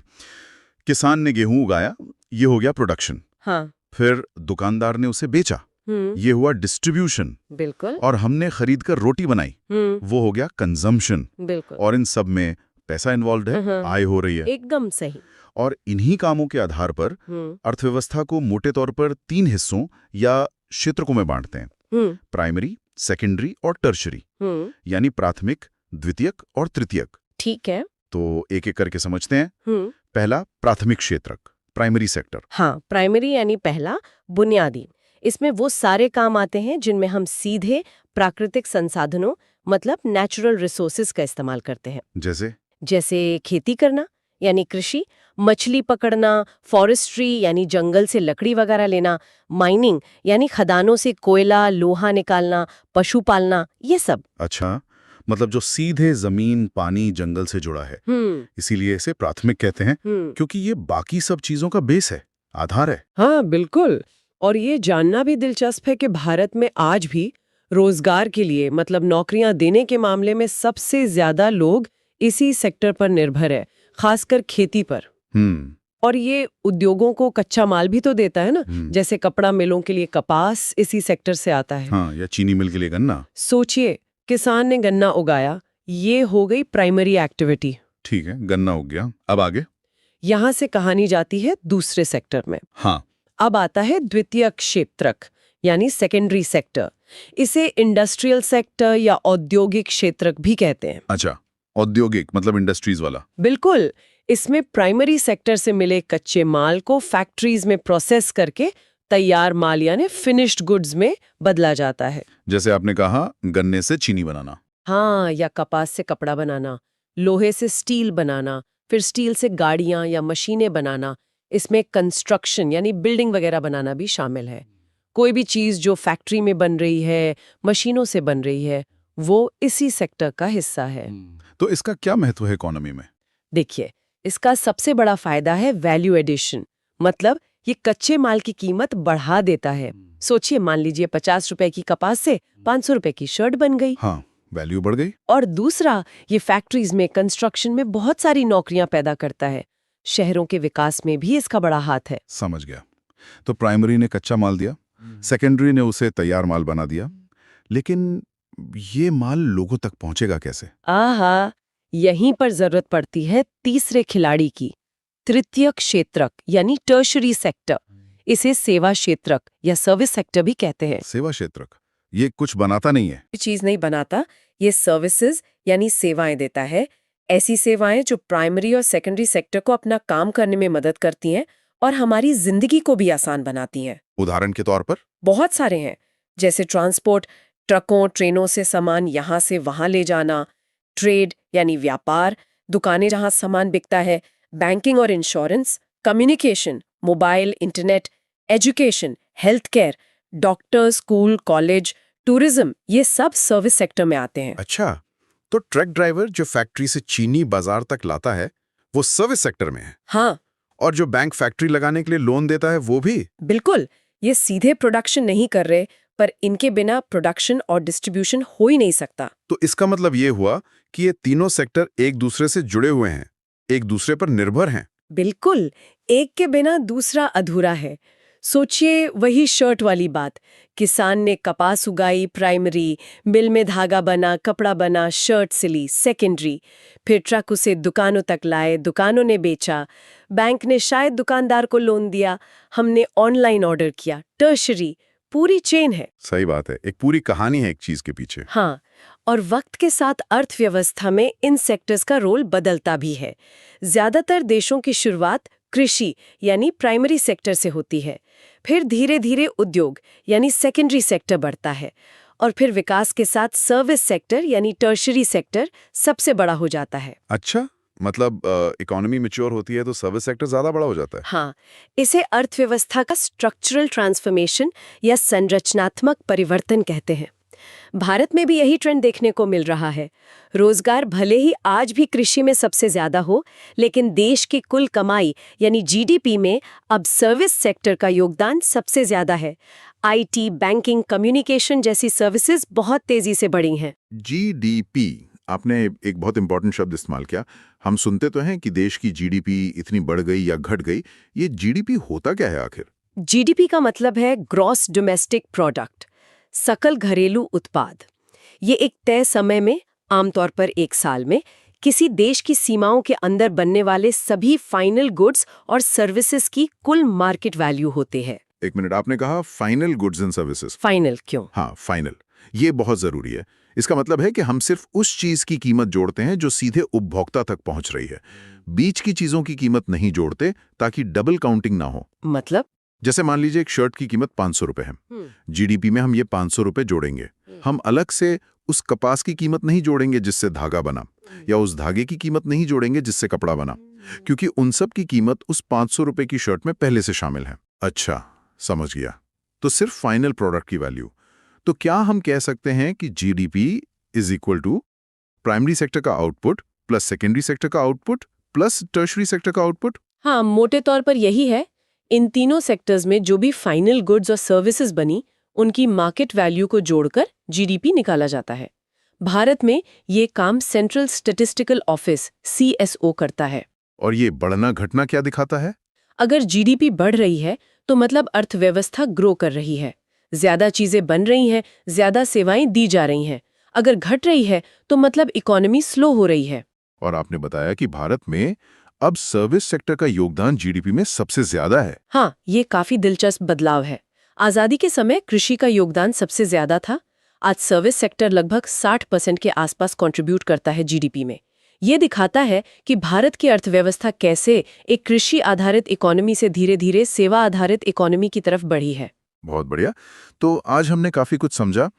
किसान ने गेहूं उगाया, ये हो गया प्रोडक्शन।
हाँ।
फिर दुकानदार ने उसे बेचा, ये हुआ डिस्ट्रीब्यूशन।
बिल्कुल।
और हमने खरीद कर रोटी बनाई, वो हो गया कंजम्पशन।
बिल्कुल।
और इन सब में पैसा इन्वॉल्व है, आय हो रही है।
एकदम सही।
और इन्हीं कामों के आधार पर अर्थव्यवस्था को मोटे तौर पर 3 हिस्सों या क्षेत्रकों में बांटते हैं, प्राइमरी, सेकेंडरी और टर्शरी, यानी प्राथमिक, द्वितीयक और तृतीयक।
ठीक है।
तो एक एक करके समझते हैं। पहला, प्राथमिक क्षेत्रक, प्राइमरी सेक्टर।
हाँ, प्राइमरी यानी पहला, बुनियादी। इसमें वो सारे काम आते हैं जिनमें हम सीधे प्राकृतिक संसाधनों मतलब नेचुरल रिसोर्सेज का इस्तेमाल करते हैं। जैसे खेती करना यानी कृषि, मछली पकड़ना, फॉरेस्ट्री यानी जंगल से लकड़ी वगैरह लेना, माइनिंग यानी खदानों से कोयला, लोहा निकालना, पशु पालना, ये सब।
अच्छा, मतलब जो सीधे जमीन, पानी, जंगल से जुड़ा है, इसीलिए इसे प्राथमिक कहते हैं, क्योंकि ये बाकी सब चीजों का बेस है, आधार है।
हाँ, बिल्कुल। और ये जानना भी दिलचस्प है कि भारत में आज भी रोजगार के लिए मतलब नौकरियां देने के मामले में सबसे ज्यादा लोग इसी सेक्टर पर निर्भर है, खासकर खेती पर। और ये उद्योगों को कच्चा माल भी तो देता है ना, जैसे कपड़ा मिलों के लिए कपास इसी सेक्टर से आता है।
हाँ, या चीनी मिल के लिए गन्ना।
सोचिए, किसान ने गन्ना उगाया, ये हो गई प्राइमरी एक्टिविटी।
ठीक है, गन्ना उग गया, अब आगे?
यहाँ से कहानी जाती है दूसरे सेक्टर में।
हाँ।
अब आता है द्वितीय क्षेत्रक यानी सेकेंडरी सेक्टर। इसे इंडस्ट्रियल सेक्टर या औद्योगिक क्षेत्रक भी कहते हैं।
अच्छा, औद्योगिक मतलब इंडस्ट्रीज वाला।
बिल्कुल। इसमें प्राइमरी सेक्टर से मिले कच्चे माल को फैक्ट्रीज में प्रोसेस करके तैयार माल यानी फिनिश्ड गुड्स में बदला जाता है।
जैसे आपने कहा, गन्ने से चीनी बनाना।
हाँ, या कपास से कपड़ा बनाना, लोहे से स्टील बनाना, फिर स्टील से गाड़ियां या मशीनें बनाना। इसमें कंस्ट्रक्शन यानी बिल्डिंग वगैरह बनाना भी शामिल है। कोई भी चीज जो फैक्ट्री में बन रही है, मशीनों से बन रही है, वो इसी सेक्टर का हिस्सा है।
तो इसका क्या महत्व है इकोनॉमी में?
देखिए, इसका सबसे बड़ा फायदा है वैल्यू एडिशन, मतलब ये कच्चे माल की कीमत बढ़ा देता है। सोचिए, मान लीजिए 50 रुपए की कपास से 500 रुपए की शर्ट बन गई।
हाँ, वैल्यू बढ़ गई।
और दूसरा, ये फैक्ट्रीज में, कंस्ट्रक्शन में बहुत सारी नौकरियां पैदा करता है। शहरों के विकास में भी इसका बड़ा हाथ है।
समझ गया। तो प्राइमरी ने कच्चा माल दिया, सेकेंडरी ने उसे तैयार माल बना दिया, लेकिन ये माल लोगों तक पहुंचेगा कैसे?
आहा, यहीं पर जरूरत पड़ती है तीसरे खिलाड़ी की, तृतीय क्षेत्रक यानी टर्शरी सेक्टर। इसे सेवा क्षेत्रक या सर्विस सेक्टर भी कहते हैं।
सेवा क्षेत्रक ये कुछ बनाता नहीं है?
चीज नहीं बनाता, ये सर्विसेज यानी सेवाएं देता है। ऐसी सेवाएं जो प्राइमरी और सेकेंडरी सेक्टर को अपना काम करने में मदद करती हैं और हमारी जिंदगी को भी आसान बनाती हैं।
उदाहरण के तौर पर?
बहुत सारे हैं, जैसे ट्रांसपोर्ट, ट्रकों, ट्रेनों से सामान यहाँ से वहां ले जाना, ट्रेड यानी व्यापार, दुकानें जहां सामान बिकता है, बैंकिंग और insurance, communication, mobile, internet, education, health care, doctor, school, college, tourism, ये सब सर्विस सेक्टर में आते हैं।
अच्छा, तो ट्रक ड्राइवर जो फैक्ट्री से चीनी बाजार तक लाता है, वो सर्विस सेक्टर में है?
हाँ।
और जो बैंक फैक्ट्री लगाने के लिए लोन देता है, वो भी?
बिल्कुल। ये सीधे प्रोडक्शन नहीं कर रहे, पर इनके बिना प्रोडक्शन और डिस्ट्रीब्यूशन हो ही नहीं सकता।
तो इसका मतलब ये हुआ कि ये तीनों सेक्टर एक दूसरे से जुड़े हुए हैं, एक दूसरे पर निर्भर हैं।
बिल्कुल, एक के बिना दूसरा अधूरा है। सोचिए, वही शर्ट वाली बात, किसान ने कपास उगाई, प्राइमरी, मिल में धागा बना, कपड़ा बना, शर्ट सिली, सेकेंडरी, फिर ट्रक उसे दुकानों तक लाए, दुकानों ने बेचा, बैंक ने शायद दुकानदार को लोन दिया, हमने ऑनलाइन ऑर्डर किया, टर्शरी, पूरी चेन है।
सही बात है, एक पूरी कहानी है एक चीज के पीछे।
हाँ,
और वक्त के साथ अर्थव्यवस्था में इन सेक्टर्स का रोल बदलता भी है। ज्यादातर देशों की शुरुआत कृषि यानी प्राइमरी सेक्टर से होती है, फिर धीरे धीरे उद्योग यानी सेकेंडरी सेक्टर बढ़ता है, और फिर विकास के साथ सर्विस सेक्टर यानी टर्शरी सेक्टर सबसे बड़ा हो जाता है।
अच्छा, मतलब इकोनॉमी मैच्योर होती है तो सर्विस सेक्टर ज्यादा बड़ा हो जाता है।
हाँ, इसे अर्थव्यवस्था का स्ट्रक्चरल ट्रांसफॉर्मेशन या संरचनात्मक परिवर्तन कहते हैं। भारत में भी यही ट्रेंड देखने को मिल रहा है। रोजगार भले ही आज भी कृषि में सबसे ज्यादा हो, लेकिन देश की कुल कमाई यानी जीडीपी में अब सर्विस सेक्टर का योगदान सबसे ज्यादा है। आईटी, बैंकिंग, कम्युनिकेशन जैसी सर्विसेज बहुत तेजी से बढ़ी हैं।
जीडीपी, आपने एक बहुत इंपॉर्टेंट शब्द इस्तेमाल किया। हम सुनते तो हैं कि देश की जीडीपी इतनी बढ़ गई या घट गई। ये जीडीपी होता क्या है आखिर?
जीडीपी का मतलब है ग्रॉस डोमेस्टिक प्रोडक्ट, सकल घरेलू उत्पाद। ये एक तय समय में, आमतौर पर एक साल में, किसी देश की सीमाओं के अंदर बनने वाले सभी फाइनल गुड्स और सर्विसेज की कुल मार्केट वैल्यू होते हैं।
एक मिनट, आपने कहा final goods and services.
Final क्यों?
हाँ, फाइनल, ये बहुत जरूरी है। इसका मतलब है कि हम सिर्फ उस चीज की कीमत जोड़ते हैं जो सीधे उपभोक्ता तक पहुंच रही है। बीच की चीजों की कीमत नहीं जोड़ते ताकि डबल काउंटिंग ना हो।
मतलब?
जैसे मान लीजिए एक शर्ट की कीमत 500 रुपए है, जीडीपी में हम ये 500 रुपए जोड़ेंगे। हम अलग से उस कपास की कीमत नहीं जोड़ेंगे जिससे धागा बना, या उस धागे की कीमत नहीं जोड़ेंगे जिससे कपड़ा बना, क्योंकि उन सब की कीमत उस 500 रुपए की शर्ट में पहले से शामिल है। अच्छा, समझ गया। तो सिर्फ फाइनल प्रोडक्ट की वैल्यू। तो क्या हम कह सकते हैं कि GDP is equal to primary sector का आउटपुट प्लस सेकेंडरी सेक्टर का आउटपुट प्लस टर्शरी सेक्टर का आउटपुट?
हाँ, मोटे तौर पर यही है। इन तीनों सेक्टर्स में जो भी फाइनल गुड्स और सर्विसेज बनी, उनकी मार्केट वैल्यू को जोड़कर जीडीपी निकाला जाता है। भारत में ये काम सेंट्रल स्टैटिस्टिकल ऑफिस सीएसओ करता है।
और ये बढ़ना घटना क्या दिखाता है?
अगर जीडीपी बढ़ रही है तो मतलब अर्थव्यवस्था ग्रो कर रही है, ज्यादा चीजें बन रही हैं, ज्यादा सेवाएं दी जा रही हैं। अगर घट रही है तो मतलब इकोनॉमी स्लो हो रही है।
और आपने बताया कि भारत में अब सर्विस सेक्टर का योगदान जीडीपी में सबसे ज्यादा है।
हाँ, ये काफी दिलचस्प बदलाव है। आजादी के समय कृषि का योगदान सबसे ज्यादा था। आज सर्विस सेक्टर लगभग 60% के आसपास कंट्रीब्यूट करता है जीडीपी में। ये दिखाता है कि भारत की अर्थव्यवस्था कैसे एक कृषि आधारित इकोनॉमी से धीरे धीरे सेवा आधारित इकोनॉमी की तरफ बढ़ी है।
बहुत बढ़िया। तो आज हमने काफी कुछ समझा।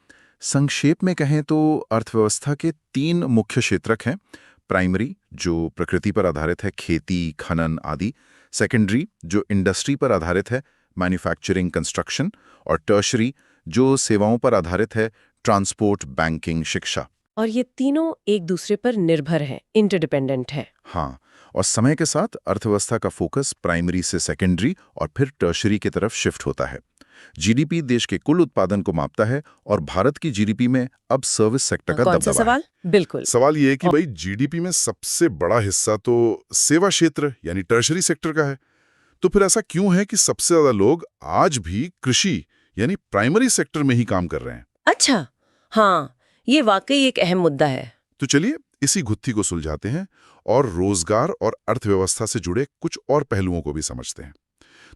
संक्षेप में कहें तो अर्थव्यवस्था के 3 मुख्य क्षेत्रक हैं। प्राइमरी, जो प्रकृति पर आधारित है, खेती, खनन आदि। सेकेंडरी, जो इंडस्ट्री पर आधारित है, मैन्युफैक्चरिंग, कंस्ट्रक्शन। और टर्शरी, जो सेवाओं पर आधारित है, ट्रांसपोर्ट, बैंकिंग, शिक्षा।
और ये तीनों एक दूसरे पर निर्भर हैं, इंटरडिपेंडेंट हैं।
हाँ, और समय के साथ अर्थव्यवस्था का फोकस प्राइमरी से सेकेंडरी और फिर टर्शरी की तरफ शिफ्ट होता है। जीडीपी देश के कुल उत्पादन को मापता है और भारत की जीडीपी में अब सर्विस सेक्टर का
कौन सा
दबदबा
सवाल? बिल्कुल।
सवाल ये है कि भाई जीडीपी में सबसे बड़ा हिस्सा तो सेवा क्षेत्र यानी टर्शरी सेक्टर का है, तो फिर ऐसा क्यों है कि सबसे ज्यादा लोग आज भी कृषि यानी प्राइमरी सेक्टर में ही काम कर रहे हैं?
अच्छा, हाँ, ये वाकई एक अहम मुद्दा है।
तो चलिए इसी गुत्थी को सुलझाते हैं और रोजगार और अर्थव्यवस्था से जुड़े कुछ और पहलुओं को भी समझते हैं।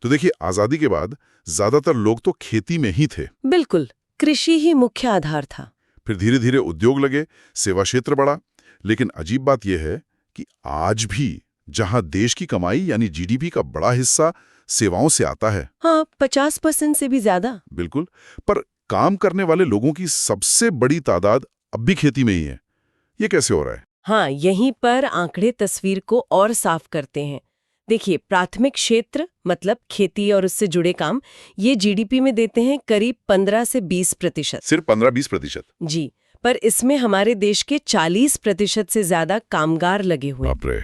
तो देखिए, आजादी के बाद ज्यादातर लोग तो खेती में ही थे।
बिल्कुल, कृषि ही मुख्य आधार था।
फिर धीरे धीरे उद्योग लगे, सेवा क्षेत्र बढ़ा। लेकिन अजीब बात यह है कि आज भी जहां देश की कमाई यानी जीडीपी का बड़ा हिस्सा सेवाओं से आता है,
हाँ, 50% से भी ज्यादा।
बिल्कुल, पर काम करने वाले लोगों की सबसे बड़ी तादाद अब भी खेती में ही है। ये कैसे हो रहा है?
हाँ, यहीं पर आंकड़े तस्वीर को और साफ करते हैं। देखिए, प्राथमिक क्षेत्र मतलब खेती और उससे जुड़े काम, ये जीडीपी में देते हैं करीब 15 से 20%।
सिर्फ 15-20%?
जी, पर इसमें हमारे देश के 40% से ज्यादा कामगार लगे हुए हैं।
बाप रे,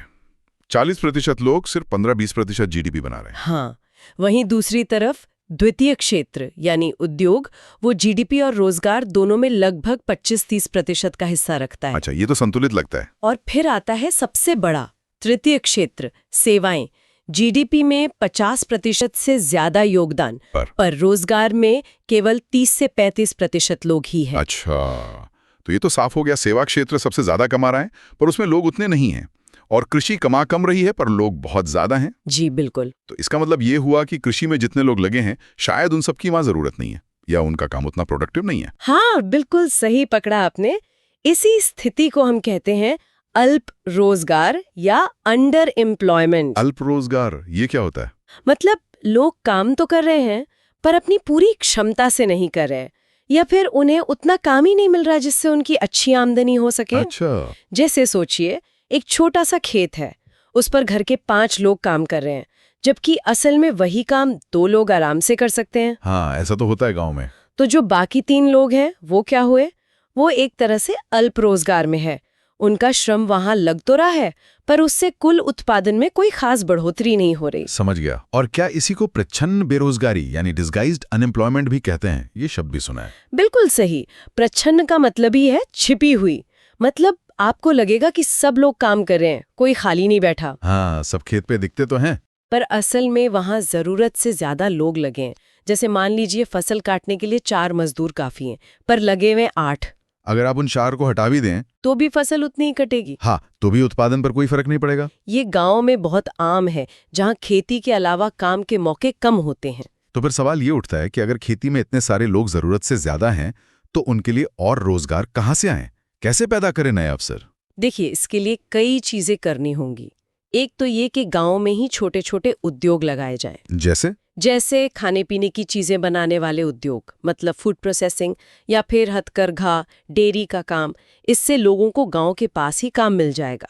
40% लोग सिर्फ 15-20% जीडीपी बना रहे हैं।
हाँ, वहीं दूसरी तरफ द्वितीय क्षेत्र यानी उद्योग, वो जीडीपी और रोजगार दोनों में लगभग 25-30% का हिस्सा रखता है।
अच्छा, ये तो संतुलित लगता है।
और फिर आता है सबसे बड़ा तृतीय क्षेत्र, सेवाएं। जीडीपी में 50% से ज्यादा योगदान, पर रोजगार में केवल 30 से 35% लोग ही हैं।
अच्छा, तो ये तो साफ हो गया, सेवा क्षेत्र सबसे ज्यादा कमा रहा है, पर उसमें लोग उतने नहीं हैं। और कृषि कमा कम रही है, पर लोग बहुत ज्यादा हैं।
जी बिल्कुल।
तो इसका मतलब ये हुआ कि कृषि में जितने लोग लगे हैं, शायद उन सबकी वहां जरूरत नहीं है, या उनका काम उतना प्रोडक्टिव नहीं है।
हाँ, बिल्कुल सही पकड़ा आपने।
इसी स्थिति को हम कहते हैं अल्प रोजगार या अंडर एम्प्लॉयमेंट।
अल्प रोजगार, ये क्या होता है?
मतलब लोग काम तो कर रहे हैं पर अपनी पूरी क्षमता से नहीं कर रहे, या फिर उन्हें उतना काम ही नहीं मिल रहा जिससे उनकी अच्छी आमदनी हो सके।
अच्छा।
जैसे सोचिए, एक छोटा सा खेत है, उस पर घर के 5 लोग काम कर रहे हैं, जबकि असल में वही काम 2 लोग आराम से कर सकते हैं।
हाँ, ऐसा तो होता है गांव में।
तो जो बाकी 3 लोग हैं वो क्या हुए? वो एक तरह से अल्प रोजगार में है। उनका श्रम वहां लग तो रहा है पर उससे कुल उत्पादन में कोई खास बढ़ोतरी नहीं हो रही।
समझ गया। और क्या इसी को प्रच्छन्न बेरोजगारी यानी डिस्गाइज्ड अनएम्प्लॉयमेंट भी कहते हैं? ये शब्द भी सुना है।
बिल्कुल सही। प्रच्छन्न का मतलब ही है छिपी हुई। मतलब आपको लगेगा कि सब लोग काम कर रहे हैं, कोई खाली नहीं बैठा।
हाँ, सब खेत पे दिखते तो हैं,
पर असल में वहां जरूरत से ज्यादा लोग लगे हैं। जैसे मान लीजिए फसल काटने के लिए 4 मजदूर काफी हैं, पर लगे हुए 8।
अगर आप उन 4 को हटा भी दें
तो भी फसल उतनी ही कटेगी।
हाँ, तो भी उत्पादन पर कोई फर्क नहीं पड़ेगा।
ये गांव में बहुत आम है, जहां खेती के अलावा काम के मौके कम होते हैं।
तो फिर सवाल ये उठता है कि अगर खेती में इतने सारे लोग जरूरत से ज्यादा हैं तो उनके लिए और रोजगार कहाँ से आए? कैसे पैदा करें नए अवसर?
देखिए, इसके लिए कई चीजें करनी होंगी। एक तो ये कि गांव में ही छोटे छोटे उद्योग लगाए जाएं। जैसे खाने पीने की चीजें बनाने वाले उद्योग, मतलब फूड प्रोसेसिंग, या फिर हथकरघा, डेयरी का काम। इससे लोगों को गांव के पास ही काम मिल जाएगा।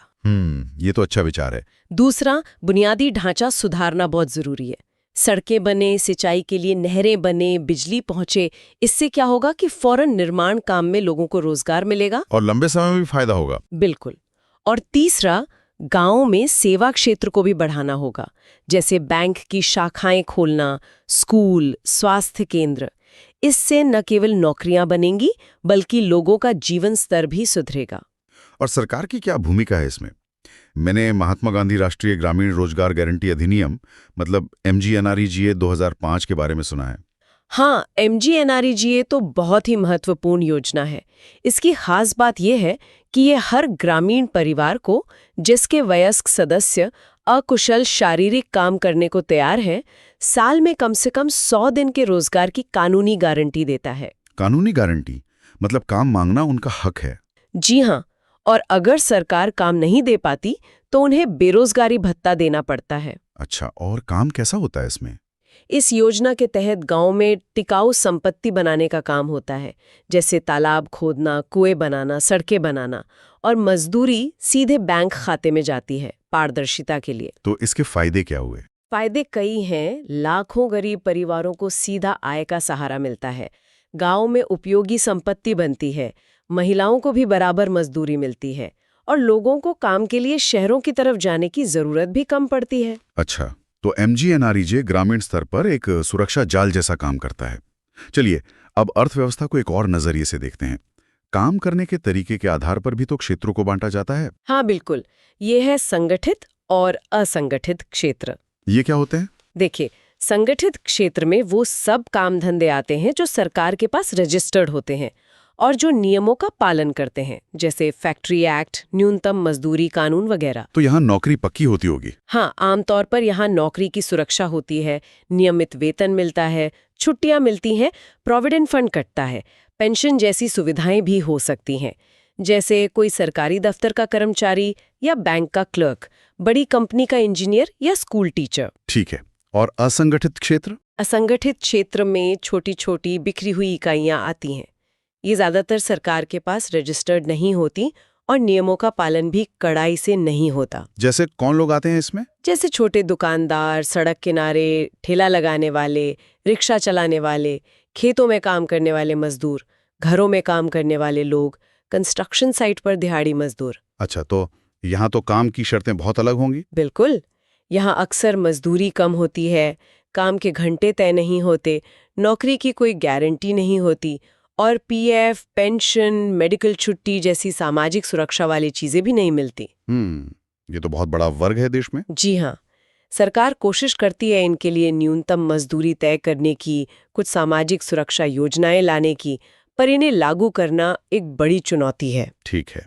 ये तो अच्छा विचार है।
दूसरा, बुनियादी ढांचा सुधारना बहुत जरूरी है। सड़कें बने, सिंचाई के लिए नहरें बने, बिजली पहुंचे। इससे क्या होगा कि फौरन निर्माण काम में लोगों को रोजगार मिलेगा
और लंबे समय में भी फायदा होगा।
बिल्कुल। और तीसरा, गांव में सेवा क्षेत्र को भी बढ़ाना होगा, जैसे बैंक की शाखाएं खोलना, स्कूल, स्वास्थ्य केंद्र। इससे न केवल नौकरियां बनेंगी बल्कि लोगों का जीवन स्तर भी सुधरेगा।
और सरकार की क्या भूमिका है इसमें? मैंने महात्मा गांधी राष्ट्रीय ग्रामीण रोजगार गारंटी अधिनियम मतलब MGNREGA 2005 के बारे में सुना है।
हाँ, MGNREGA तो बहुत ही महत्वपूर्ण योजना है। इसकी खास बात यह है कि ये हर ग्रामीण परिवार को, जिसके वयस्क सदस्य अकुशल शारीरिक काम करने को तैयार हैं, साल में कम से कम 100 दिन के रोजगार की कानूनी गारंटी देता है।
कानूनी गारंटी मतलब काम मांगना उनका हक है?
जी हाँ, और अगर सरकार काम नहीं दे पाती तो उन्हें बेरोजगारी भत्ता देना पड़ता है।
अच्छा, और काम कैसा होता है इसमें?
इस योजना के तहत गांव में टिकाऊ संपत्ति बनाने का काम होता है, जैसे तालाब खोदना, कुएं बनाना, सड़कें बनाना। और मजदूरी सीधे बैंक खाते में जाती है, पारदर्शिता के लिए।
तो इसके फायदे क्या हुए?
फायदे कई हैं। लाखों गरीब परिवारों को सीधा आय का सहारा मिलता है। गांव में उपयोगी संपत्ति बनती है। महिलाओं को भी बराबर मजदूरी मिलती है। और लोगों को काम के लिए शहरों की तरफ जाने की जरूरत भी कम पड़ती है।
अच्छा, तो MGNREGA ग्रामीण स्तर पर एक सुरक्षा जाल जैसा काम करता है। चलिए, अब अर्थव्यवस्था को एक और नजरिए से देखते हैं। काम करने के तरीके के आधार पर भी तो क्षेत्रों को बांटा जाता है।
हाँ बिल्कुल, ये है संगठित और असंगठित क्षेत्र।
ये क्या होते हैं?
देखिए, संगठित क्षेत्र में वो सब काम धंधे आते हैं जो सरकार के पास रजिस्टर्ड होते हैं और जो नियमों का पालन करते हैं, जैसे फैक्ट्री एक्ट, न्यूनतम मजदूरी कानून वगैरह।
तो यहाँ नौकरी पक्की होती होगी?
हाँ, आमतौर पर यहाँ नौकरी की सुरक्षा होती है, नियमित वेतन मिलता है, छुट्टियां मिलती हैं, प्रोविडेंट फंड कटता है, पेंशन जैसी सुविधाएं भी हो सकती हैं। जैसे कोई सरकारी दफ्तर का कर्मचारी या बैंक का क्लर्क, बड़ी कंपनी का इंजीनियर या स्कूल टीचर।
ठीक है। और असंगठित क्षेत्र?
असंगठित क्षेत्र में छोटी छोटी बिखरी हुई इकाइयां आती हैं। ये ज्यादातर सरकार के पास रजिस्टर्ड नहीं होती और नियमों का पालन भी कड़ाई से नहीं होता।
जैसे कौन लोग आते हैं इसमें?
जैसे छोटे दुकानदार, सड़क किनारे ठेला लगाने वाले, रिक्शा चलाने वाले, खेतों में काम करने वाले मजदूर, घरों में काम करने वाले लोग, कंस्ट्रक्शन साइट पर दिहाड़ी मजदूर।
अच्छा, तो यहाँ तो काम की शर्तें बहुत अलग होंगी?
बिल्कुल। यहाँ अक्सर मजदूरी कम होती है, काम के घंटे तय नहीं होते, नौकरी की कोई गारंटी नहीं होती और PF, पेंशन, मेडिकल छुट्टी जैसी सामाजिक सुरक्षा वाली चीजें भी नहीं मिलती।
ये तो बहुत बड़ा वर्ग है देश में।
जी हाँ, सरकार कोशिश करती है इनके लिए न्यूनतम मजदूरी तय करने की, कुछ सामाजिक सुरक्षा योजनाएं लाने की, पर इन्हें लागू करना एक बड़ी चुनौती है।
ठीक है।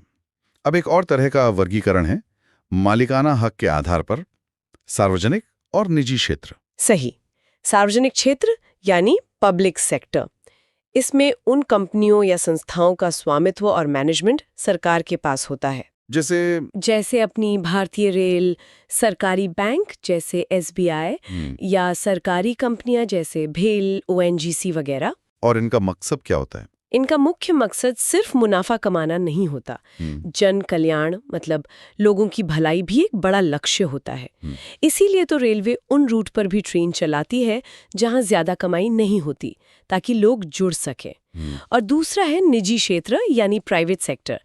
अब एक और तरह का वर्गीकरण है, मालिकाना हक के आधार पर सार्वजनिक और निजी क्षेत्र।
सही। सार्वजनिक क्षेत्र यानी पब्लिक सेक्टर। इसमें उन कंपनियों या संस्थाओं का स्वामित्व और मैनेजमेंट सरकार के पास होता है, जैसे अपनी भारतीय रेल, सरकारी बैंक जैसे SBI या सरकारी कंपनियां जैसे भेल, ONGC वगैरह।
और इनका मकसद क्या होता है?
इनका मुख्य मकसद सिर्फ मुनाफा कमाना नहीं होता। जन कल्याण मतलब लोगों की भलाई भी एक बड़ा लक्ष्य होता है। इसीलिए तो रेलवे उन रूट पर भी ट्रेन चलाती है जहां ज्यादा कमाई नहीं होती, ताकि लोग जुड़ सके। और दूसरा है निजी क्षेत्र यानी प्राइवेट सेक्टर।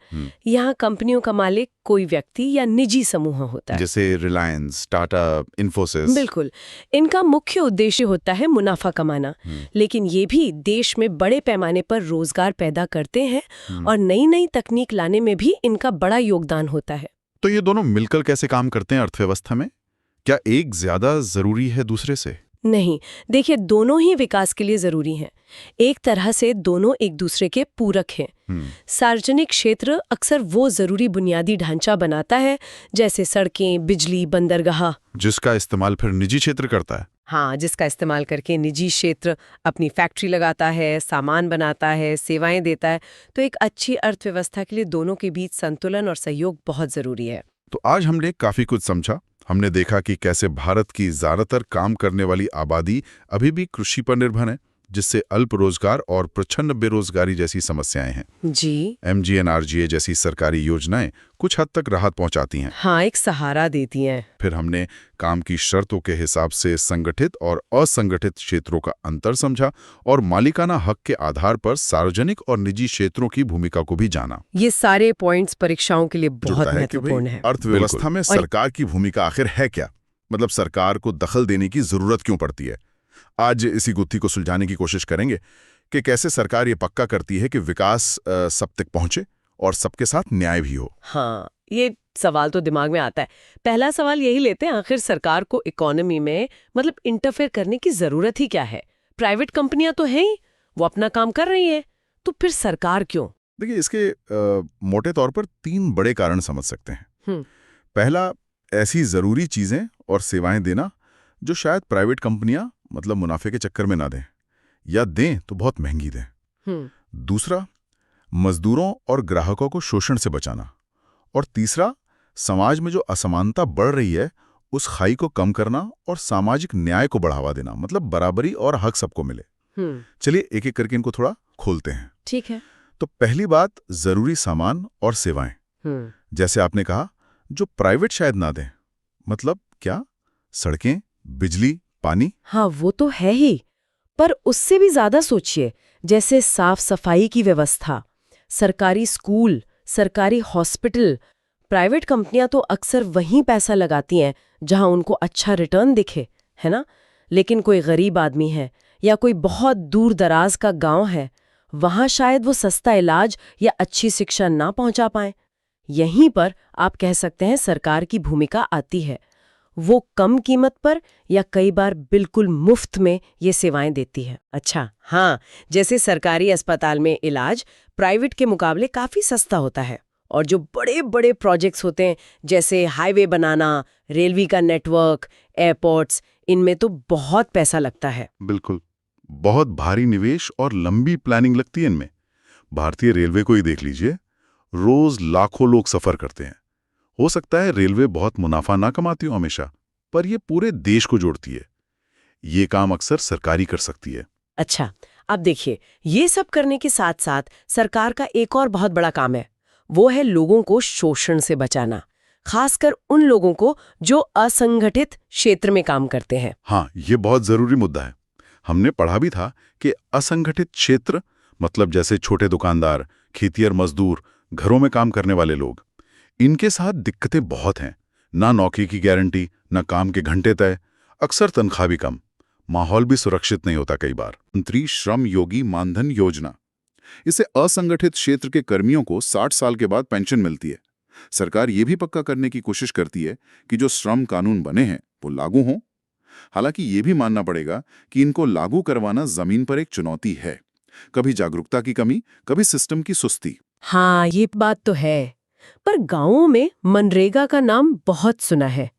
यहाँ कंपनियों का मालिक कोई व्यक्ति या निजी समूह होता है,
जैसे रिलायंस, टाटा, इन्फोसिस।
बिल्कुल। इनका मुख्य उद्देश्य होता है मुनाफा कमाना, लेकिन ये भी देश में बड़े पैमाने पर रोजगार पैदा करते हैं और नई नई तकनीक लाने में भी इनका बड़ा योगदान होता है।
तो ये दोनों मिलकर कैसे काम करते हैं अर्थव्यवस्था में? क्या एक ज्यादा जरूरी है दूसरे से?
नहीं, देखिए दोनों ही विकास के लिए जरूरी हैं। एक तरह से दोनों एक दूसरे के पूरक हैं। सार्वजनिक क्षेत्र अक्सर वो जरूरी बुनियादी ढांचा बनाता है, जैसे सड़कें, बिजली, बंदरगाह,
जिसका इस्तेमाल फिर निजी क्षेत्र करता है।
हाँ, जिसका इस्तेमाल करके निजी क्षेत्र अपनी फैक्ट्री लगाता है, सामान बनाता है, सेवाएं देता है। तो एक अच्छी अर्थव्यवस्था के लिए दोनों के बीच संतुलन और सहयोग बहुत जरूरी है।
तो आज हमने काफी कुछ समझा। हमने देखा कि कैसे भारत की ज्यादातर काम करने वाली आबादी अभी भी कृषि पर निर्भर है, जिससे अल्प रोजगार और प्रच्छन्न बेरोजगारी जैसी समस्याएं हैं।
जी,
MGNRGA जैसी सरकारी योजनाएं कुछ हद तक राहत पहुंचाती हैं।
हाँ, एक सहारा देती हैं।
फिर हमने काम की शर्तों के हिसाब से संगठित और असंगठित क्षेत्रों का अंतर समझा और मालिकाना हक के आधार पर सार्वजनिक और निजी क्षेत्रों की भूमिका को भी जाना।
ये सारे पॉइंट्स परीक्षाओं के लिए बहुत
जुड़ता है कि
महत्वपूर्ण
भाई
है।
अर्थव्यवस्था में सरकार की भूमिका आखिर है क्या? मतलब सरकार को दखल देने की जरूरत क्यों पड़ती है? आज इसी गुत्थी को सुलझाने की कोशिश करेंगे कि कैसे सरकार ये पक्का करती है कि विकास सब तक पहुंचे और सबके साथ न्याय भी हो।
हाँ, ये सवाल तो दिमाग में आता है। पहला सवाल यही लेते हैं, आखिर सरकार को इकोनॉमी में मतलब इंटरफेयर करने की जरूरत ही क्या है? प्राइवेट कंपनियां तो हैं ही, वो अपना काम कर रही हैं, तो फिर सरकार क्यों?
देखिए, इसके मोटे तौर पर 3 बड़े कारण समझ सकते हैं। पहला, ऐसी जरूरी चीजें और सेवाएं देना जो शायद प्राइवेट कंपनियां मतलब मुनाफे के चक्कर में ना दें, या दें तो बहुत महंगी दें। दूसरा, मजदूरों और ग्राहकों को शोषण से बचाना। और तीसरा, समाज में जो असमानता बढ़ रही है उस खाई को कम करना और सामाजिक न्याय को बढ़ावा देना, मतलब बराबरी और हक सबको मिले। चलिए एक एक करके इनको थोड़ा खोलते हैं।
ठीक है।
तो पहली बात, जरूरी सामान और सेवाएं। जैसे आपने कहा, जो प्राइवेट शायद ना दें। मतलब क्या? सड़कें, बिजली, पानी।
हाँ, वो तो है ही, पर उससे भी ज्यादा सोचिए, जैसे साफ सफाई की व्यवस्था, सरकारी स्कूल, सरकारी हॉस्पिटल। प्राइवेट कंपनियां तो अक्सर वहीं पैसा लगाती हैं जहां उनको अच्छा रिटर्न दिखे, है ना? लेकिन कोई गरीब आदमी है या कोई बहुत दूर दराज का गांव है, वहां शायद वो सस्ता इलाज या अच्छी शिक्षा ना पहुंचा पाए। यहीं पर आप कह सकते हैं सरकार की भूमिका आती है। वो कम कीमत पर या कई बार बिल्कुल मुफ्त में ये सेवाएं देती है। अच्छा, हाँ, जैसे सरकारी अस्पताल में इलाज प्राइवेट के मुकाबले काफी सस्ता होता है, और जो बड़े बड़े प्रोजेक्ट्स होते हैं जैसे हाईवे बनाना, रेलवे का नेटवर्क, एयरपोर्ट्स, इनमें तो बहुत पैसा लगता है।
बिल्कुल, बहुत भारी निवेश और लंबी प्लानिंग लगती है इनमें। भारतीय रेलवे को ही देख लीजिए, रोज लाखों लोग सफर करते हैं। हो सकता है रेलवे बहुत मुनाफा ना कमाती हो हमेशा, पर ये पूरे देश को जोड़ती है। ये काम अक्सर सरकारी कर सकती है।
अच्छा, अब देखिए, ये सब करने के साथ साथ सरकार का एक और बहुत बड़ा काम है, वो है लोगों को शोषण से बचाना, खासकर उन लोगों को जो असंगठित क्षेत्र में काम करते हैं।
हाँ, ये बहुत जरूरी मुद्दा है। हमने पढ़ा भी था कि असंगठित क्षेत्र मतलब जैसे छोटे दुकानदार, खेतिहर मजदूर, घरों में काम करने वाले लोग, इनके साथ दिक्कतें बहुत हैं। ना नौकरी की गारंटी, ना काम के घंटे तय, अक्सर तनख्वाह भी कम, माहौल भी सुरक्षित नहीं होता कई बार। मंत्री श्रम योगी मानधन योजना, इससे असंगठित क्षेत्र के कर्मियों को 60 साल के बाद पेंशन मिलती है। सरकार ये भी पक्का करने की कोशिश करती है कि जो श्रम कानून बने हैं वो लागू हों। हालांकि ये भी मानना पड़ेगा कि इनको लागू करवाना जमीन पर एक चुनौती है। कभी जागरूकता की कमी, कभी सिस्टम की सुस्ती।
हाँ, ये बात तो है। पर गांवों में मनरेगा का नाम बहुत सुना है,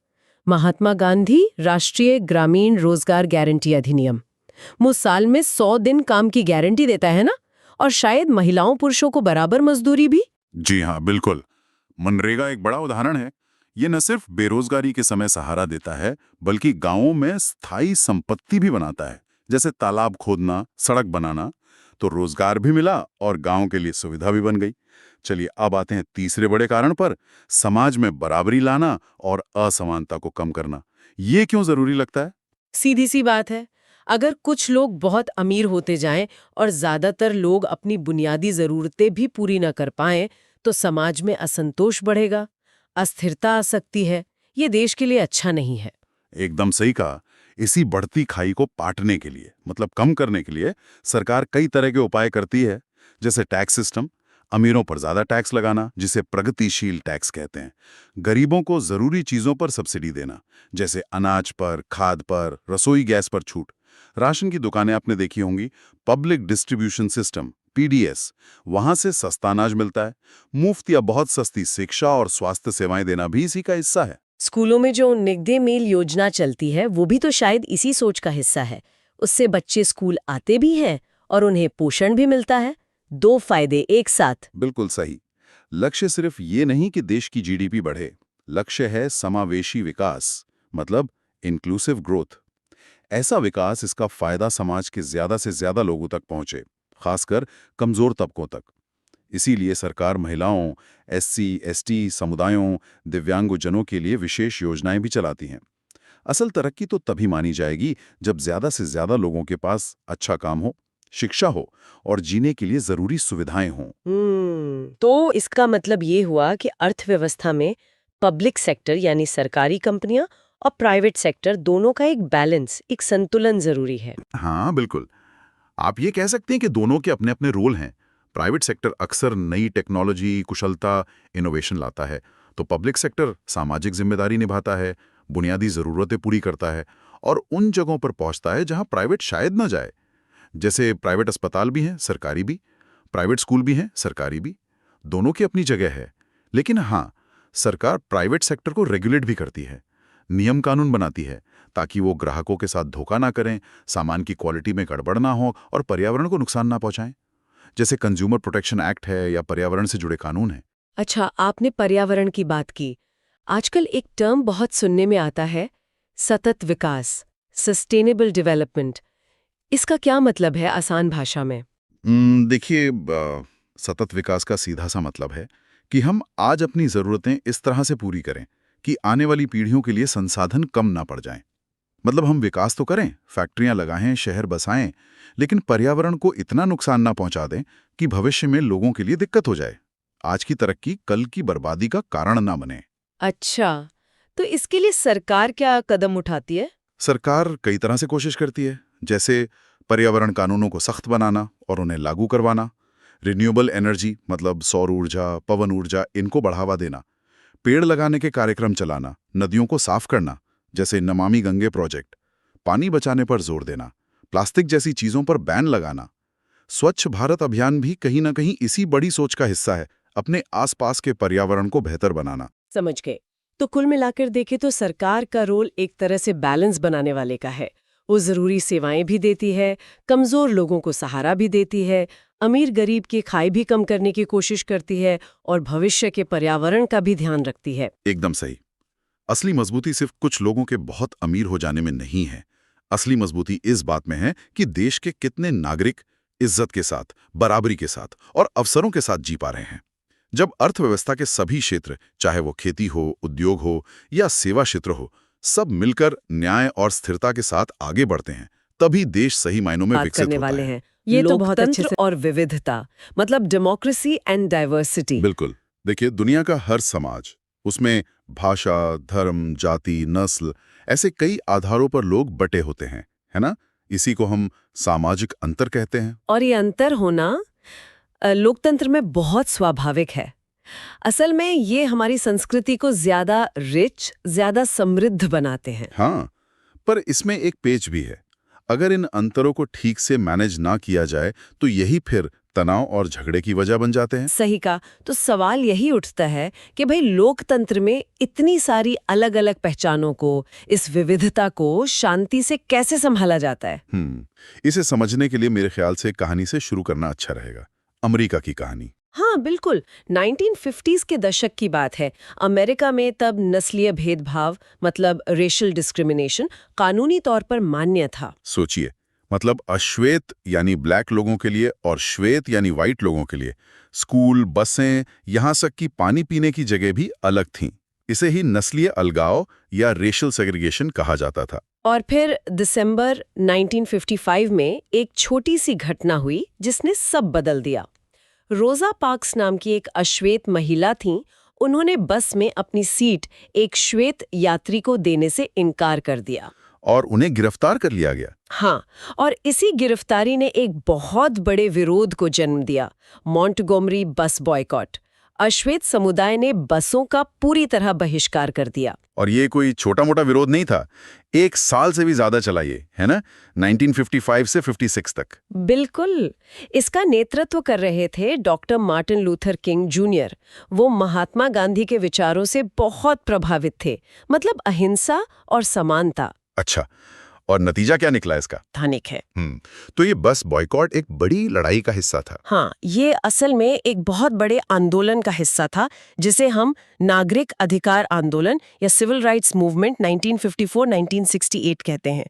महात्मा गांधी राष्ट्रीय ग्रामीण रोजगार गारंटी अधिनियम।
वो साल में 100 दिन काम की गारंटी देता है ना, और शायद महिलाओं पुरुषों को बराबर मजदूरी भी।
जी हाँ, बिल्कुल। मनरेगा एक बड़ा उदाहरण है। ये न सिर्फ बेरोजगारी के समय सहारा देता है, बल्कि गांवों में स्थायी संपत्ति भी बनाता है, जैसे तालाब खोदना, सड़क बनाना। तो रोजगार भी मिला और गांव के लिए सुविधा भी बन गई। चलिए अब आते हैं तीसरे बड़े कारण पर, समाज में बराबरी लाना और असमानता को कम करना। ये क्यों जरूरी लगता है?
सीधी सी बात है, अगर कुछ लोग बहुत अमीर होते जाएं और ज्यादातर लोग अपनी बुनियादी जरूरतें भी पूरी न कर पाएं, तो समाज में असंतोष बढ़ेगा, अस्थिरता आ सकती है। ये देश के लिए अच्छा नहीं है।
एकदम सही कहा। इसी बढ़ती खाई को पाटने के लिए, मतलब कम करने के लिए, सरकार कई तरह के उपाय करती है, जैसे टैक्स सिस्टम, अमीरों पर ज्यादा टैक्स लगाना, जिसे प्रगतिशील टैक्स कहते हैं। गरीबों को जरूरी चीजों पर सब्सिडी देना, जैसे अनाज पर, खाद पर, रसोई गैस पर छूट। राशन की दुकानें आपने देखी होंगी, पब्लिक डिस्ट्रीब्यूशन सिस्टम पीडीएस, वहां से सस्ता अनाज मिलता है। मुफ्त या बहुत सस्ती शिक्षा और स्वास्थ्य सेवाएं देना भी इसी का हिस्सा है।
स्कूलों में जो मिड डे मील योजना चलती है वो भी तो शायद इसी सोच का हिस्सा है। उससे बच्चे स्कूल आते भी हैं और उन्हें पोषण भी मिलता है। 2 फायदे एक साथ।
बिल्कुल सही। लक्ष्य सिर्फ ये नहीं कि देश की जीडीपी बढ़े, लक्ष्य है समावेशी विकास, मतलब इंक्लूसिव ग्रोथ। ऐसा विकास, इसका फायदा समाज के ज्यादा से ज्यादा लोगों तक पहुंचे, खासकर कमजोर तबकों तक। इसीलिए सरकार महिलाओं, एससी, एसटी समुदायों, दिव्यांगजनों के लिए विशेष योजनाएं भी चलाती हैं। असल तरक्की तो तभी मानी जाएगी जब ज्यादा से ज्यादा लोगों के पास अच्छा काम हो, शिक्षा हो और जीने के लिए जरूरी सुविधाएं हों।
तो इसका मतलब ये हुआ कि अर्थव्यवस्था में पब्लिक सेक्टर यानी सरकारी कंपनियां और प्राइवेट सेक्टर दोनों का एक बैलेंस, एक संतुलन जरूरी है।
हाँ बिल्कुल। आप ये कह सकते हैं कि दोनों के अपने अपने रोल हैं। प्राइवेट सेक्टर अक्सर नई टेक्नोलॉजी, कुशलता, इनोवेशन लाता है, तो पब्लिक सेक्टर सामाजिक जिम्मेदारी निभाता है, बुनियादी जरूरतें पूरी करता है और उन जगहों पर पहुंचता है जहां प्राइवेट शायद न जाए। जैसे प्राइवेट अस्पताल भी हैं, सरकारी भी, प्राइवेट स्कूल भी हैं, सरकारी भी, दोनों की अपनी जगह है। लेकिन हाँ, सरकार प्राइवेट सेक्टर को रेगुलेट भी करती है, नियम कानून बनाती है, ताकि वो ग्राहकों के साथ धोखा ना करें, सामान की क्वालिटी में गड़बड़ ना हो और पर्यावरण को नुकसान ना पहुंचाएं। जैसे कंज्यूमर प्रोटेक्शन एक्ट है या पर्यावरण से जुड़े कानून हैं।
अच्छा, आपने पर्यावरण की बात की। आजकल एक टर्म बहुत सुनने में आता है, सतत विकास, सस्टेनेबल डेवलपमेंट। इसका क्या मतलब है आसान भाषा में?
देखिए, सतत विकास का सीधा सा मतलब है कि हम आज अपनी जरूरतें इस तरह से पूरी करें कि आने वाली पीढ़ियों के लिए संसाधन कम ना पड़ जाएं। मतलब हम विकास तो करें, फैक्ट्रियां लगाएं, शहर बसाएं, लेकिन पर्यावरण को इतना नुकसान ना पहुंचा दें कि भविष्य में लोगों के लिए दिक्कत हो जाए। आज की तरक्की कल की बर्बादी का कारण ना बने।
अच्छा, तो इसके लिए सरकार क्या कदम उठाती है?
सरकार कई तरह से कोशिश करती है, जैसे पर्यावरण कानूनों को सख्त बनाना और उन्हें लागू करवाना, रिन्यूएबल एनर्जी मतलब सौर ऊर्जा, पवन ऊर्जा, इनको बढ़ावा देना, पेड़ लगाने के कार्यक्रम चलाना, नदियों को साफ करना जैसे नमामि गंगे प्रोजेक्ट, पानी बचाने पर जोर देना, प्लास्टिक जैसी चीजों पर बैन लगाना। स्वच्छ भारत अभियान भी कहीं ना कहीं इसी बड़ी सोच का हिस्सा है, अपने आसपास के पर्यावरण को बेहतर बनाना।
समझ गए। तो कुल मिलाकर देखें तो सरकार का रोल एक तरह से बैलेंस बनाने वाले का है। वो जरूरी सेवाएं भी देती है, कमजोर लोगों को सहारा भी देती है, अमीर गरीब की खाई भी कम करने की कोशिश करती है और भविष्य के पर्यावरण का भी ध्यान रखती है।
एकदम सही। असली मजबूती सिर्फ कुछ लोगों के बहुत अमीर हो जाने में नहीं है। असली मजबूती इस बात में है कि देश के कितने नागरिक इज्जत के साथ, बराबरी के साथ और अवसरों के साथ जी पा रहे हैं। जब अर्थव्यवस्था के सभी क्षेत्र, चाहे वो खेती हो, उद्योग हो या सेवा क्षेत्र हो, सब मिलकर न्याय और स्थिरता के साथ आगे बढ़ते हैं, तभी देश सही मायनों में विकसित होता
वाले
है।
हैं। ये तो बहुत अच्छे से। और विविधता मतलब डेमोक्रेसी एंड डाइवर्सिटी।
बिल्कुल। देखिए, दुनिया का हर समाज, उसमें भाषा, धर्म, जाति, नस्ल, ऐसे कई आधारों पर लोग बटे होते हैं, है ना? इसी को हम सामाजिक अंतर कहते हैं।
और ये अंतर होना लोकतंत्र में बहुत स्वाभाविक है। असल में ये हमारी संस्कृति को ज्यादा रिच, ज्यादा समृद्ध बनाते हैं।
हाँ, पर इसमें एक पेच भी है। अगर इन अंतरों को ठीक से मैनेज ना किया जाए तो यही फिर तनाव और झगड़े की वजह बन जाते हैं।
सही कहा। तो सवाल यही उठता है कि भाई लोकतंत्र में इतनी सारी अलग अलग पहचानों को, इस विविधता को शांति से कैसे संभाला जाता है?
इसे समझने के लिए मेरे ख्याल से कहानी से शुरू करना अच्छा रहेगा। अमेरिका की कहानी।
हाँ बिल्कुल, 1950s के दशक की बात है। अमेरिका में तब नस्लीय भेदभाव मतलब रेशियल डिस्क्रिमिनेशन कानूनी तौर पर मान्य था।
सोचिए, मतलब अश्वेत यानी ब्लैक लोगों के लिए और श्वेत यानी व्हाइट लोगों के लिए स्कूल, बसें, यहाँ तक कि पानी पीने की जगह भी अलग थीं। इसे ही नस्लीय अलगाव या रेशियल सेग्रीगेशन कहा जाता था।
और फिर दिसंबर 1955 में एक छोटी सी घटना हुई जिसने सब बदल दिया। रोजा पार्क्स नाम की एक अश्वेत महिला थीं। उन्होंने बस में अपनी सीट एक श्वेत यात्री को देने से इनकार कर दिया
और उन्हें गिरफ्तार कर लिया गया।
हाँ, और इसी गिरफ्तारी ने एक बहुत बड़े विरोध को जन्म दिया, मॉन्टगोमरी बस बॉयकॉट। अश्वेत समुदाय ने बसों का पूरी तरह बहिष्कार कर दिया।
और ये कोई छोटा मोटा विरोध नहीं था, 1 साल से भी ज्यादा चला ये, है ना? 1955 से 56 तक।
बिल्कुल। इसका नेतृत्व कर रहे थे doctor Martin Luther king junior. वो महात्मा गांधी के विचारों से बहुत प्रभावित थे, मतलब अहिंसा और समानता।
अच्छा, और नतीजा क्या निकला इसका?
स्थानिक है।
तो ये बस बॉयकॉट एक बड़ी लड़ाई का हिस्सा था।
हाँ, ये असल में एक बहुत बड़े आंदोलन का हिस्सा था, जिसे हम नागरिक अधिकार आंदोलन या सिविल राइट्स मूवमेंट 1954-1968 कहते हैं।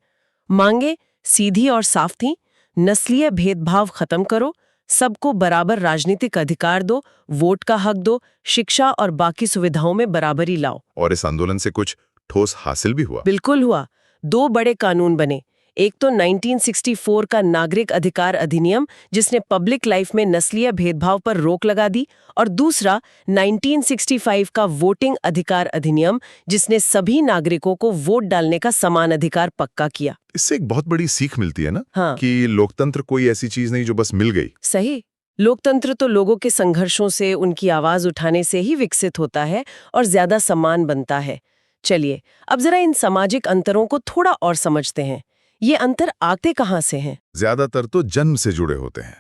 मांगे सीधी और साफ थीं, नस्लीय भेदभाव खत्म करो, सबको बराबर राजनीतिक अधिकार दो, वोट का हक दो, शिक्षा और बाकी सुविधाओं में बराबरी लाओ।
और इस आंदोलन से कुछ ठोस हासिल भी हुआ।
बिल्कुल हुआ। 2 बड़े कानून बने। एक तो 1964 का नागरिक अधिकार अधिनियम, जिसने पब्लिक लाइफ में नस्लीय भेदभाव पर रोक लगा दी, और दूसरा 1965 का वोटिंग अधिकार अधिनियम, जिसने सभी नागरिकों को वोट डालने का समान अधिकार पक्का किया।
इससे एक बहुत बड़ी सीख मिलती है ना?
हाँ।
कि लोकतंत्र कोई ऐसी चीज नहीं जो बस मिल गई।
सही। लोकतंत्र तो लोगों के संघर्षों से, उनकी आवाज उठाने से ही विकसित होता है और ज्यादा सम्मान बनता है। चलिए, अब जरा इन सामाजिक अंतरों को थोड़ा और समझते हैं। ये अंतर आते कहाँ से हैं?
ज्यादातर तो जन्म से जुड़े होते हैं,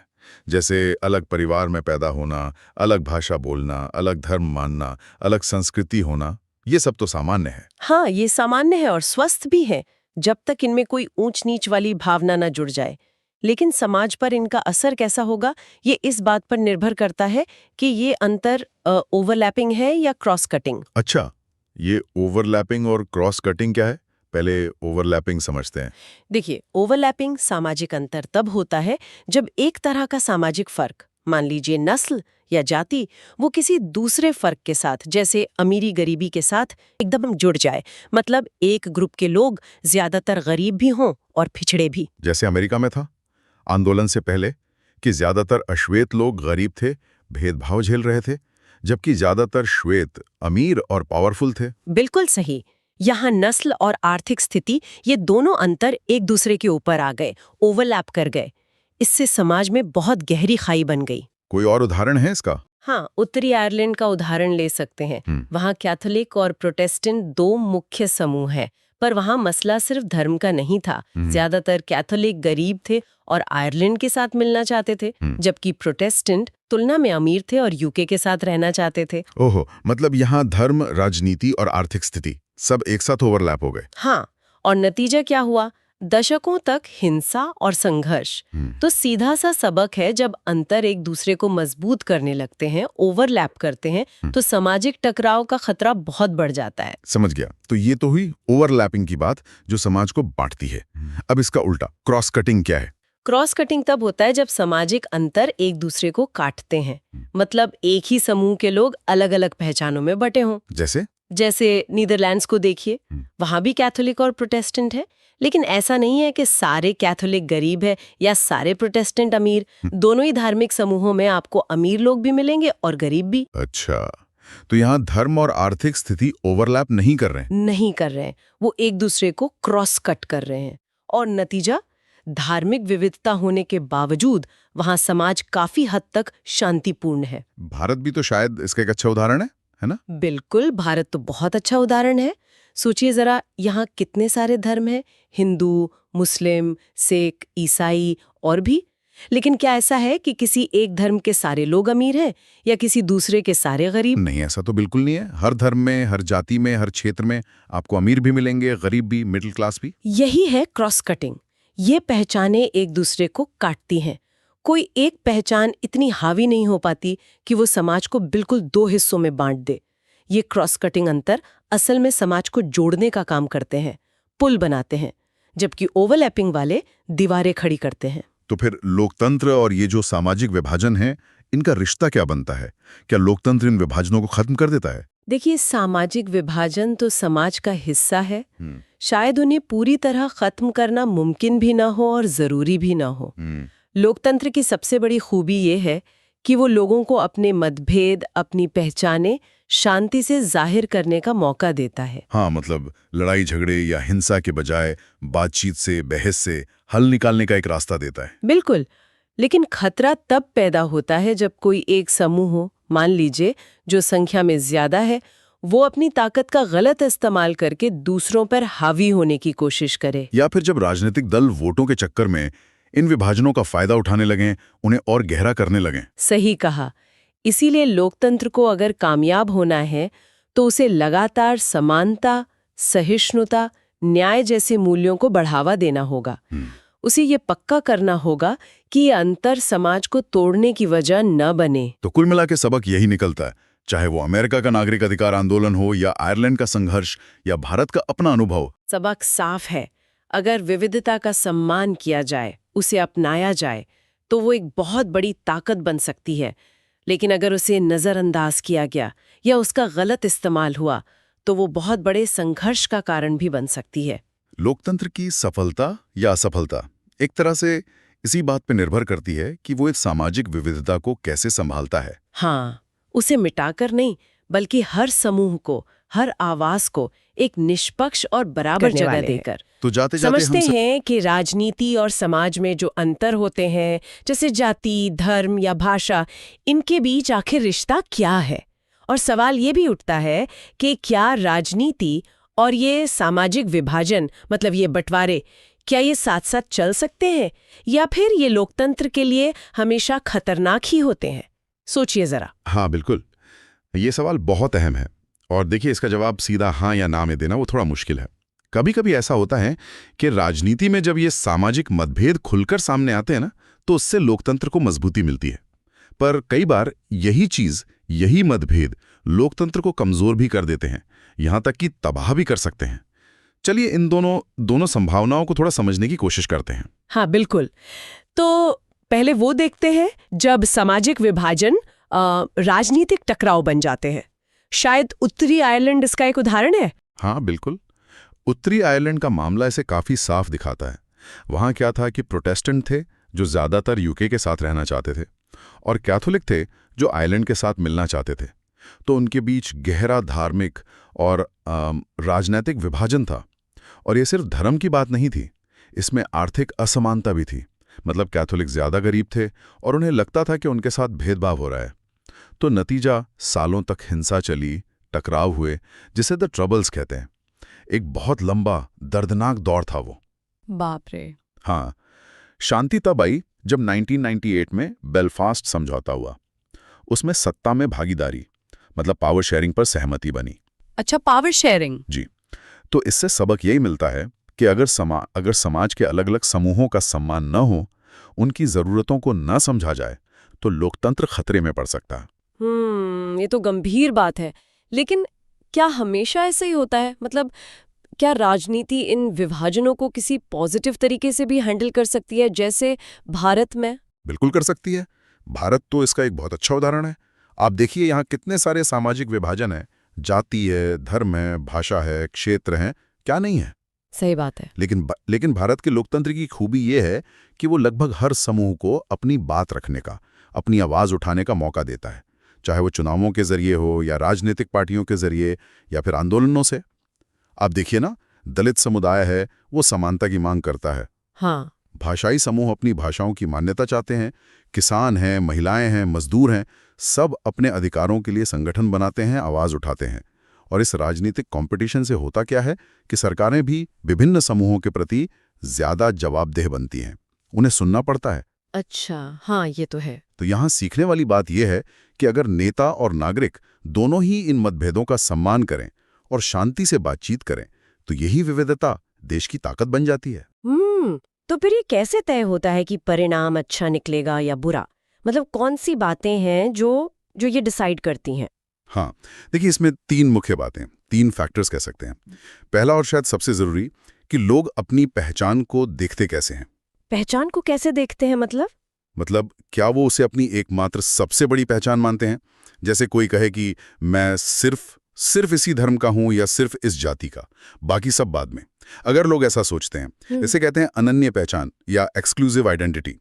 जैसे अलग परिवार में पैदा होना, अलग भाषा बोलना, अलग धर्म मानना, अलग संस्कृति होना, ये सब तो सामान्य है।
हाँ, ये सामान्य है और स्वस्थ भी है, जब तक इनमें कोई ऊंच नीच वाली भावना न जुड़ जाए। लेकिन समाज पर इनका असर कैसा होगा, ये इस बात पर निर्भर करता है कि ये अंतर ओवरलैपिंग है या क्रॉस कटिंग।
अच्छा, ये ओवरलैपिंग और क्रॉस कटिंग क्या है? पहले ओवरलैपिंग समझते हैं।
देखिए, ओवरलैपिंग सामाजिक अंतर तब होता है जब एक तरह का सामाजिक फर्क, मान लीजिए नस्ल या जाति, वो किसी दूसरे फर्क के साथ, जैसे अमीरी गरीबी के साथ एकदम जुड़ जाए। मतलब एक ग्रुप के लोग ज्यादातर गरीब भी हों और पिछड़े भी।
जैसे अमेरिका में था आंदोलन से पहले कि ज्यादातर अश्वेत लोग गरीब थे, भेदभाव झेल रहे थे, जबकि ज्यादातर श्वेत अमीर और पावरफुल थे।
बिल्कुल सही। यहाँ नस्ल और आर्थिक स्थिति, ये दोनों अंतर एक दूसरे के ऊपर आ गए, ओवरलैप कर गए। इससे समाज में बहुत गहरी खाई बन गई।
कोई और उदाहरण है इसका?
हाँ, उत्तरी आयरलैंड का उदाहरण ले सकते हैं। वहाँ कैथोलिक और प्रोटेस्टेंट 2 मुख्य समूह हैं, पर वहाँ मसला सिर्फ धर्म का नहीं था। ज्यादातर कैथोलिक गरीब थे और आयरलैंड के साथ मिलना चाहते थे, जबकि प्रोटेस्टेंट तुलना में अमीर थे और यूके के साथ रहना चाहते थे।
ओहो, मतलब यहाँ धर्म, राजनीति और आर्थिक स्थिति सब एक साथ ओवरलैप हो गए।
हाँ, और नतीजा क्या हुआ? दशकों तक हिंसा और संघर्ष। तो सीधा सा सबक है, जब अंतर एक दूसरे को मजबूत करने लगते हैं, ओवरलैप करते हैं, तो सामाजिक टकराव का खतरा बहुत बढ़ जाता है।
समझ गया। तो ये तो हुई ओवरलैपिंग की बात, जो समाज को बांटती है। अब इसका उल्टा, क्रॉस कटिंग क्या है?
क्रॉस कटिंग तब होता है जब सामाजिक अंतर एक दूसरे को काटते हैं। मतलब एक ही समूह के लोग अलग अलग पहचानों में बटे हों। जैसे नीदरलैंड्स को देखिए, वहां भी कैथोलिक और प्रोटेस्टेंट है, लेकिन ऐसा नहीं है कि सारे कैथोलिक गरीब है या सारे प्रोटेस्टेंट अमीर। दोनों ही धार्मिक समूहों में आपको अमीर लोग भी मिलेंगे और गरीब भी।
अच्छा, तो यहाँ धर्म और आर्थिक स्थिति ओवरलैप नहीं कर रहे हैं?
नहीं कर रहे हैं, वो एक दूसरे को क्रॉस कट कर रहे हैं। और नतीजा, धार्मिक विविधता होने के बावजूद वहाँ समाज काफी हद तक शांतिपूर्ण है।
भारत भी तो शायद इसका एक अच्छा उदाहरण है ना?
बिल्कुल, भारत तो बहुत अच्छा उदाहरण है। सोचिए जरा, यहाँ कितने सारे धर्म हैं, हिंदू, मुस्लिम, सिख, ईसाई और भी। लेकिन क्या ऐसा है कि किसी एक धर्म के सारे लोग अमीर हैं या किसी दूसरे के सारे गरीब?
नहीं, ऐसा तो बिल्कुल नहीं है। हर धर्म में, हर जाति में, हर क्षेत्र में आपको अमीर भी मिलेंगे, गरीब भी, मिडिल क्लास भी।
यही है क्रॉस कटिंग। ये पहचानें एक दूसरे को काटती हैं। कोई एक पहचान इतनी हावी नहीं हो पाती कि वो समाज को बिल्कुल दो हिस्सों में बांट दे। ये क्रॉस कटिंग अंतर असल में समाज को जोड़ने का काम करते हैं, पुल बनाते हैं, जबकि ओवरलैपिंग वाले दीवारें खड़ी करते हैं।
तो फिर लोकतंत्र और ये जो सामाजिक विभाजन है, इनका रिश्ता क्या बनता है? क्या लोकतंत्र इन विभाजनों को खत्म कर देता है?
देखिए, सामाजिक विभाजन तो समाज का हिस्सा है। शायद उन्हें पूरी तरह खत्म करना मुमकिन भी ना हो और जरूरी भी ना हो। लोकतंत्र की सबसे बड़ी खूबी ये है कि वो लोगों को अपने मतभेद, अपनी पहचाने शांति से जाहिर करने का मौका देता है।
हाँ, मतलब लड़ाई झगड़े या हिंसा के बजाय बातचीत से, बहस से हल निकालने का एक रास्ता देता है।
बिल्कुल। लेकिन खतरा तब पैदा होता है जब कोई एक समूह हो, मान लीजिए जो संख्या में ज्यादा है, वो अपनी ताकत का गलत इस्तेमाल करके दूसरों पर हावी होने की कोशिश करे।
या फिर जब राजनीतिक दल वोटों के चक्कर में इन विभाजनों का फायदा उठाने लगें, उन्हें और गहरा करने लगें।
सही कहा। इसीलिए लोकतंत्र को अगर कामयाब होना है तो उसे लगातार समानता, सहिष्णुता, न्याय जैसे मूल्यों को बढ़ावा देना होगा। उसे ये पक्का करना होगा कि ये अंतर समाज को तोड़ने की वजह न बने।
तो कुल मिला के सबक यही निकलता है, चाहे वो अमेरिका का नागरिक अधिकार आंदोलन हो या आयरलैंड का संघर्ष या भारत का अपना अनुभव।
सबक साफ है। अगर विविधता का सम्मान किया जाए, उसे अपनाया जाए, तो वो एक बहुत बड़ी ताकत बन सकती है। लेकिन अगर उसे नज़रअंदाज किया गया या उसका गलत इस्तेमाल हुआ, तो वो बहुत बड़े संघर्ष का कारण भी बन सकती है।
लोकतंत्र की सफलता या असफलता एक तरह से इसी बात पर निर्भर करती है कि वो इस सामाजिक विविधता को कैसे संभालता है।
हाँ, उसे मिटाकर नहीं, बल्कि हर समूह को, हर आवाज को एक निष्पक्ष और बराबर जगह देकर।
तो जाते जाते
समझते हैं कि राजनीति और समाज में जो अंतर होते हैं, जैसे जाति, धर्म या भाषा, इनके बीच आखिर रिश्ता क्या है? और सवाल ये भी उठता है कि क्या राजनीति और ये सामाजिक विभाजन, मतलब ये बंटवारे, क्या ये साथ साथ चल सकते हैं या फिर ये लोकतंत्र के लिए हमेशा खतरनाक ही होते हैं? सोचिए जरा।
हाँ, बिल्कुल। ये सवाल बहुत अहम है और देखिए, इसका जवाब सीधा हाँ या ना में देना वो थोड़ा मुश्किल है। कभी कभी ऐसा होता है कि राजनीति में जब ये सामाजिक मतभेद खुलकर सामने आते हैं ना, तो उससे लोकतंत्र को मजबूती मिलती है। पर कई बार यही मतभेद लोकतंत्र को कमजोर भी कर देते हैं, यहां तक कि तबाह भी कर सकते हैं। चलिए इन दोनों संभावनाओं को थोड़ा समझने की कोशिश करते हैं।
हाँ, बिल्कुल। तो पहले वो देखते हैं जब सामाजिक विभाजन राजनीतिक टकराव बन जाते हैं। शायद उत्तरी आयरलैंड इसका एक उदाहरण है।
हाँ, बिल्कुल। उत्तरी आयरलैंड का मामला इसे काफी साफ दिखाता है। वहां क्या था कि प्रोटेस्टेंट थे जो ज्यादातर यूके के साथ रहना चाहते थे और कैथोलिक थे जो आयरलैंड के साथ मिलना चाहते थे। तो उनके बीच गहरा धार्मिक और राजनीतिक विभाजन था। और ये सिर्फ धर्म की बात नहीं थी, इसमें आर्थिक असमानता भी थी। मतलब कैथोलिक ज्यादा गरीब थे और उन्हें लगता था कि उनके साथ भेदभाव हो रहा है। तो नतीजा, सालों तक हिंसा चली, टकराव हुए, जिसे द ट्रबल्स कहते हैं। एक बहुत लंबा, दर्दनाक दौर था वो।
बाप रे।
हाँ, शांति तब आई जब 1998 में बेलफास्ट समझौता हुआ। उसमें सत्ता में भागीदारी, मतलब पावर शेयरिंग पर सहमति बनी।
अच्छा, पावर शेयरिंग।
जी। तो इससे सबक यही मिलता है कि अगर समाज के अलग अलग समूहों का सम्मान न हो, उनकी जरूरतों को न समझा जाए, तो लोकतंत्र खतरे में पड़ सकता है।
ये तो गंभीर बात है। लेकिन क्या हमेशा ऐसा ही होता है? मतलब क्या राजनीति इन विभाजनों को किसी पॉजिटिव तरीके से भी हैंडल कर सकती है, जैसे भारत में?
बिल्कुल कर सकती है। भारत तो इसका एक बहुत अच्छा उदाहरण है। आप देखिए, यहाँ कितने सारे सामाजिक विभाजन है, जाति है, धर्म है, भाषा है, क्षेत्र है, क्या नहीं है?
सही बात है।
लेकिन भारत के लोकतंत्र की खूबी ये है कि वो लगभग हर समूह को अपनी बात रखने का, अपनी आवाज उठाने का मौका देता है, चाहे वो चुनावों के जरिए हो या राजनीतिक पार्टियों के जरिए या फिर आंदोलनों से। आप देखिए ना, दलित समुदाय है, वो समानता की मांग करता है।
हाँ।
भाषाई समूह अपनी भाषाओं की मान्यता चाहते हैं। किसान हैं, महिलाएं हैं, मजदूर हैं, सब अपने अधिकारों के लिए संगठन बनाते हैं, आवाज उठाते हैं। और इस राजनीतिक कंपटीशन से होता क्या है कि सरकारें भी विभिन्न समूहों के प्रति ज्यादा जवाबदेह बनती हैं। उन्हें सुनना पड़ता है,
अच्छा, हाँ, ये तो है।
तो यहाँ सीखने वाली बात यह है कि अगर नेता और नागरिक दोनों ही इन मतभेदों का सम्मान करें और शांति से बातचीत करें, तो यही विविधता देश की ताकत बन जाती है।
तो फिर ये कैसे तय होता है कि परिणाम अच्छा निकलेगा या बुरा? मतलब कौन सी बातें हैं जो ये डिसाइड करती हैं?
हाँ, देखिए, इसमें 3 मुख्य बातें, 3 फैक्टर्स कह सकते हैं। पहला और शायद सबसे जरूरी कि लोग अपनी पहचान को देखते कैसे हैं।
पहचान को कैसे देखते हैं
मतलब क्या वो उसे अपनी एकमात्र सबसे बड़ी पहचान मानते हैं? जैसे कोई कहे कि मैं सिर्फ इसी धर्म का हूं या सिर्फ इस जाति का, बाकी सब बाद में। अगर लोग ऐसा सोचते हैं, इसे कहते हैं अनन्य पहचान या एक्सक्लूसिव आइडेंटिटी,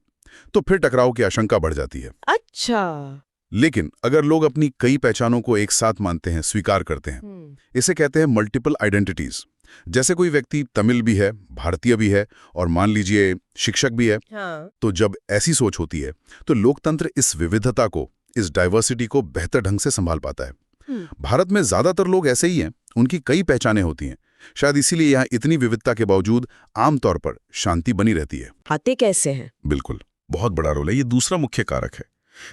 तो फिर टकराव की आशंका बढ़ जाती है।
अच्छा।
लेकिन अगर लोग अपनी कई पहचानों को एक साथ मानते हैं, स्वीकार करते हैं, इसे कहते हैं मल्टीपल आइडेंटिटीज। जैसे कोई व्यक्ति तमिल भी है, भारतीय भी है और मान लीजिए शिक्षक भी है,
हाँ।
तो जब ऐसी सोच होती है तो लोकतंत्र इस विविधता को, इस डाइवर्सिटी को बेहतर ढंग से संभाल पाता है। भारत में ज्यादातर लोग ऐसे ही हैं, उनकी कई पहचानें होती हैं। शायद इसीलिए यहाँ इतनी विविधता के बावजूद आमतौर पर शांति बनी रहती है।
आते कैसे हैं?
बिल्कुल, बहुत बड़ा रोल है। ये दूसरा मुख्य कारक है।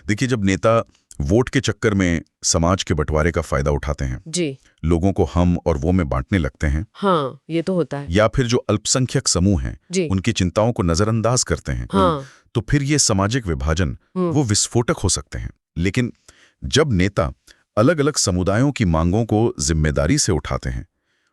देखिए, जब नेता वोट के चक्कर में समाज के बंटवारे का फायदा उठाते हैं,
जी।
लोगों को हम और वो में बांटने लगते हैं,
हाँ, ये तो होता है।
या फिर जो अल्पसंख्यक समूह हैं,
जी।
उनकी चिंताओं को नजरअंदाज करते हैं,
हाँ।
तो फिर ये सामाजिक विभाजन वो विस्फोटक हो सकते हैं। लेकिन जब नेता अलग अलग समुदायों की मांगों को जिम्मेदारी से उठाते हैं,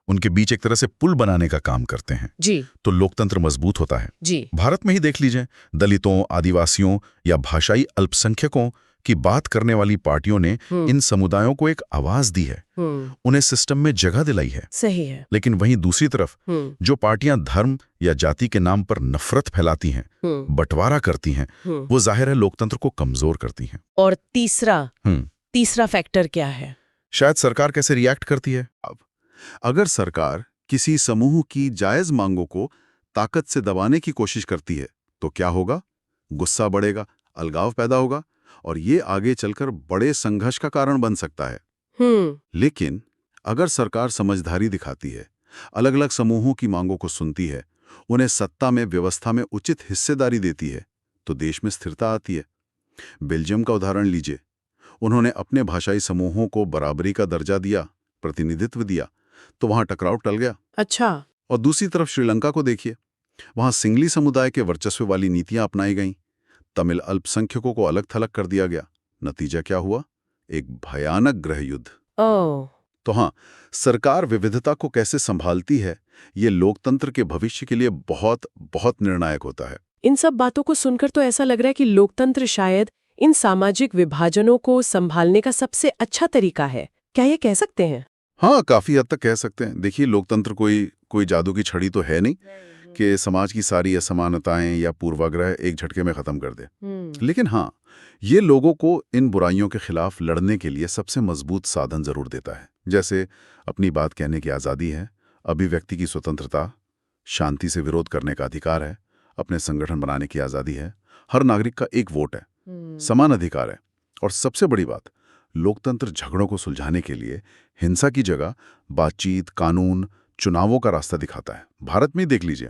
उनके बीच एक तरह से पुल बनाने का काम करते हैं,
जी।
तो लोकतंत्र मजबूत होता है।
जी।
भारत में ही देख लीजिए, दलितों, आदिवासियों या भाषाई अल्पसंख्यकों की बात करने वाली पार्टियों ने इन समुदायों को एक आवाज दी है, उन्हें सिस्टम में जगह दिलाई है।
सही है।
लेकिन वहीं दूसरी तरफ जो पार्टियां धर्म या जाति के नाम पर नफरत फैलाती हैं, बंटवारा करती हैं, वो जाहिर है लोकतंत्र को कमजोर करती हैं।
और तीसरा फैक्टर क्या है?
शायद सरकार कैसे रिएक्ट करती है।
अब अगर सरकार किसी समूह की जायज मांगों को ताकत से दबाने की कोशिश करती है, तो क्या होगा? गुस्सा बढ़ेगा, अलगाव पैदा होगा और ये आगे चलकर बड़े संघर्ष का कारण बन सकता है। लेकिन अगर सरकार समझदारी दिखाती है, अलग अलग समूहों की मांगों को सुनती है, उन्हें सत्ता में, व्यवस्था में उचित हिस्सेदारी देती है, तो देश में स्थिरता आती है। बेल्जियम का उदाहरण लीजिए। उन्होंने अपने भाषाई समूहों को बराबरी का दर्जा दिया, प्रतिनिधित्व दिया, तो वहां टकराव टल गया।
अच्छा।
और दूसरी तरफ श्रीलंका को देखिए, वहां सिंगली समुदाय के वर्चस्व वाली नीतियां अपनाई गईं, तमिल अल्पसंख्यकों को अलग थलग कर दिया गया। नतीजा क्या हुआ? एक भयानक गृह युद्ध। तो हाँ, सरकार विविधता को कैसे संभालती है, ये लोकतंत्र के भविष्य के लिए बहुत बहुत निर्णायक होता है।
इन सब बातों को सुनकर तो ऐसा लग रहा है कि लोकतंत्र शायद इन सामाजिक विभाजनों को संभालने का सबसे अच्छा तरीका है। क्या ये कह सकते हैं?
हाँ, काफी हद तक कह सकते हैं। देखिए, लोकतंत्र कोई जादू की छड़ी तो है नहीं कि समाज की सारी असमानताएं या पूर्वाग्रह एक झटके में खत्म कर दे। लेकिन हाँ, ये लोगों को इन बुराइयों के खिलाफ लड़ने के लिए सबसे मजबूत साधन जरूर देता है। जैसे अपनी बात कहने की आज़ादी है, अभिव्यक्ति की स्वतंत्रता, शांति से विरोध करने का अधिकार है, अपने संगठन बनाने की आज़ादी है, हर नागरिक का एक वोट है, समान अधिकार है, और सबसे बड़ी बात, लोकतंत्र झगड़ों को सुलझाने के लिए हिंसा की जगह बातचीत, कानून, चुनावों का रास्ता दिखाता है। भारत में ही देख लीजिए,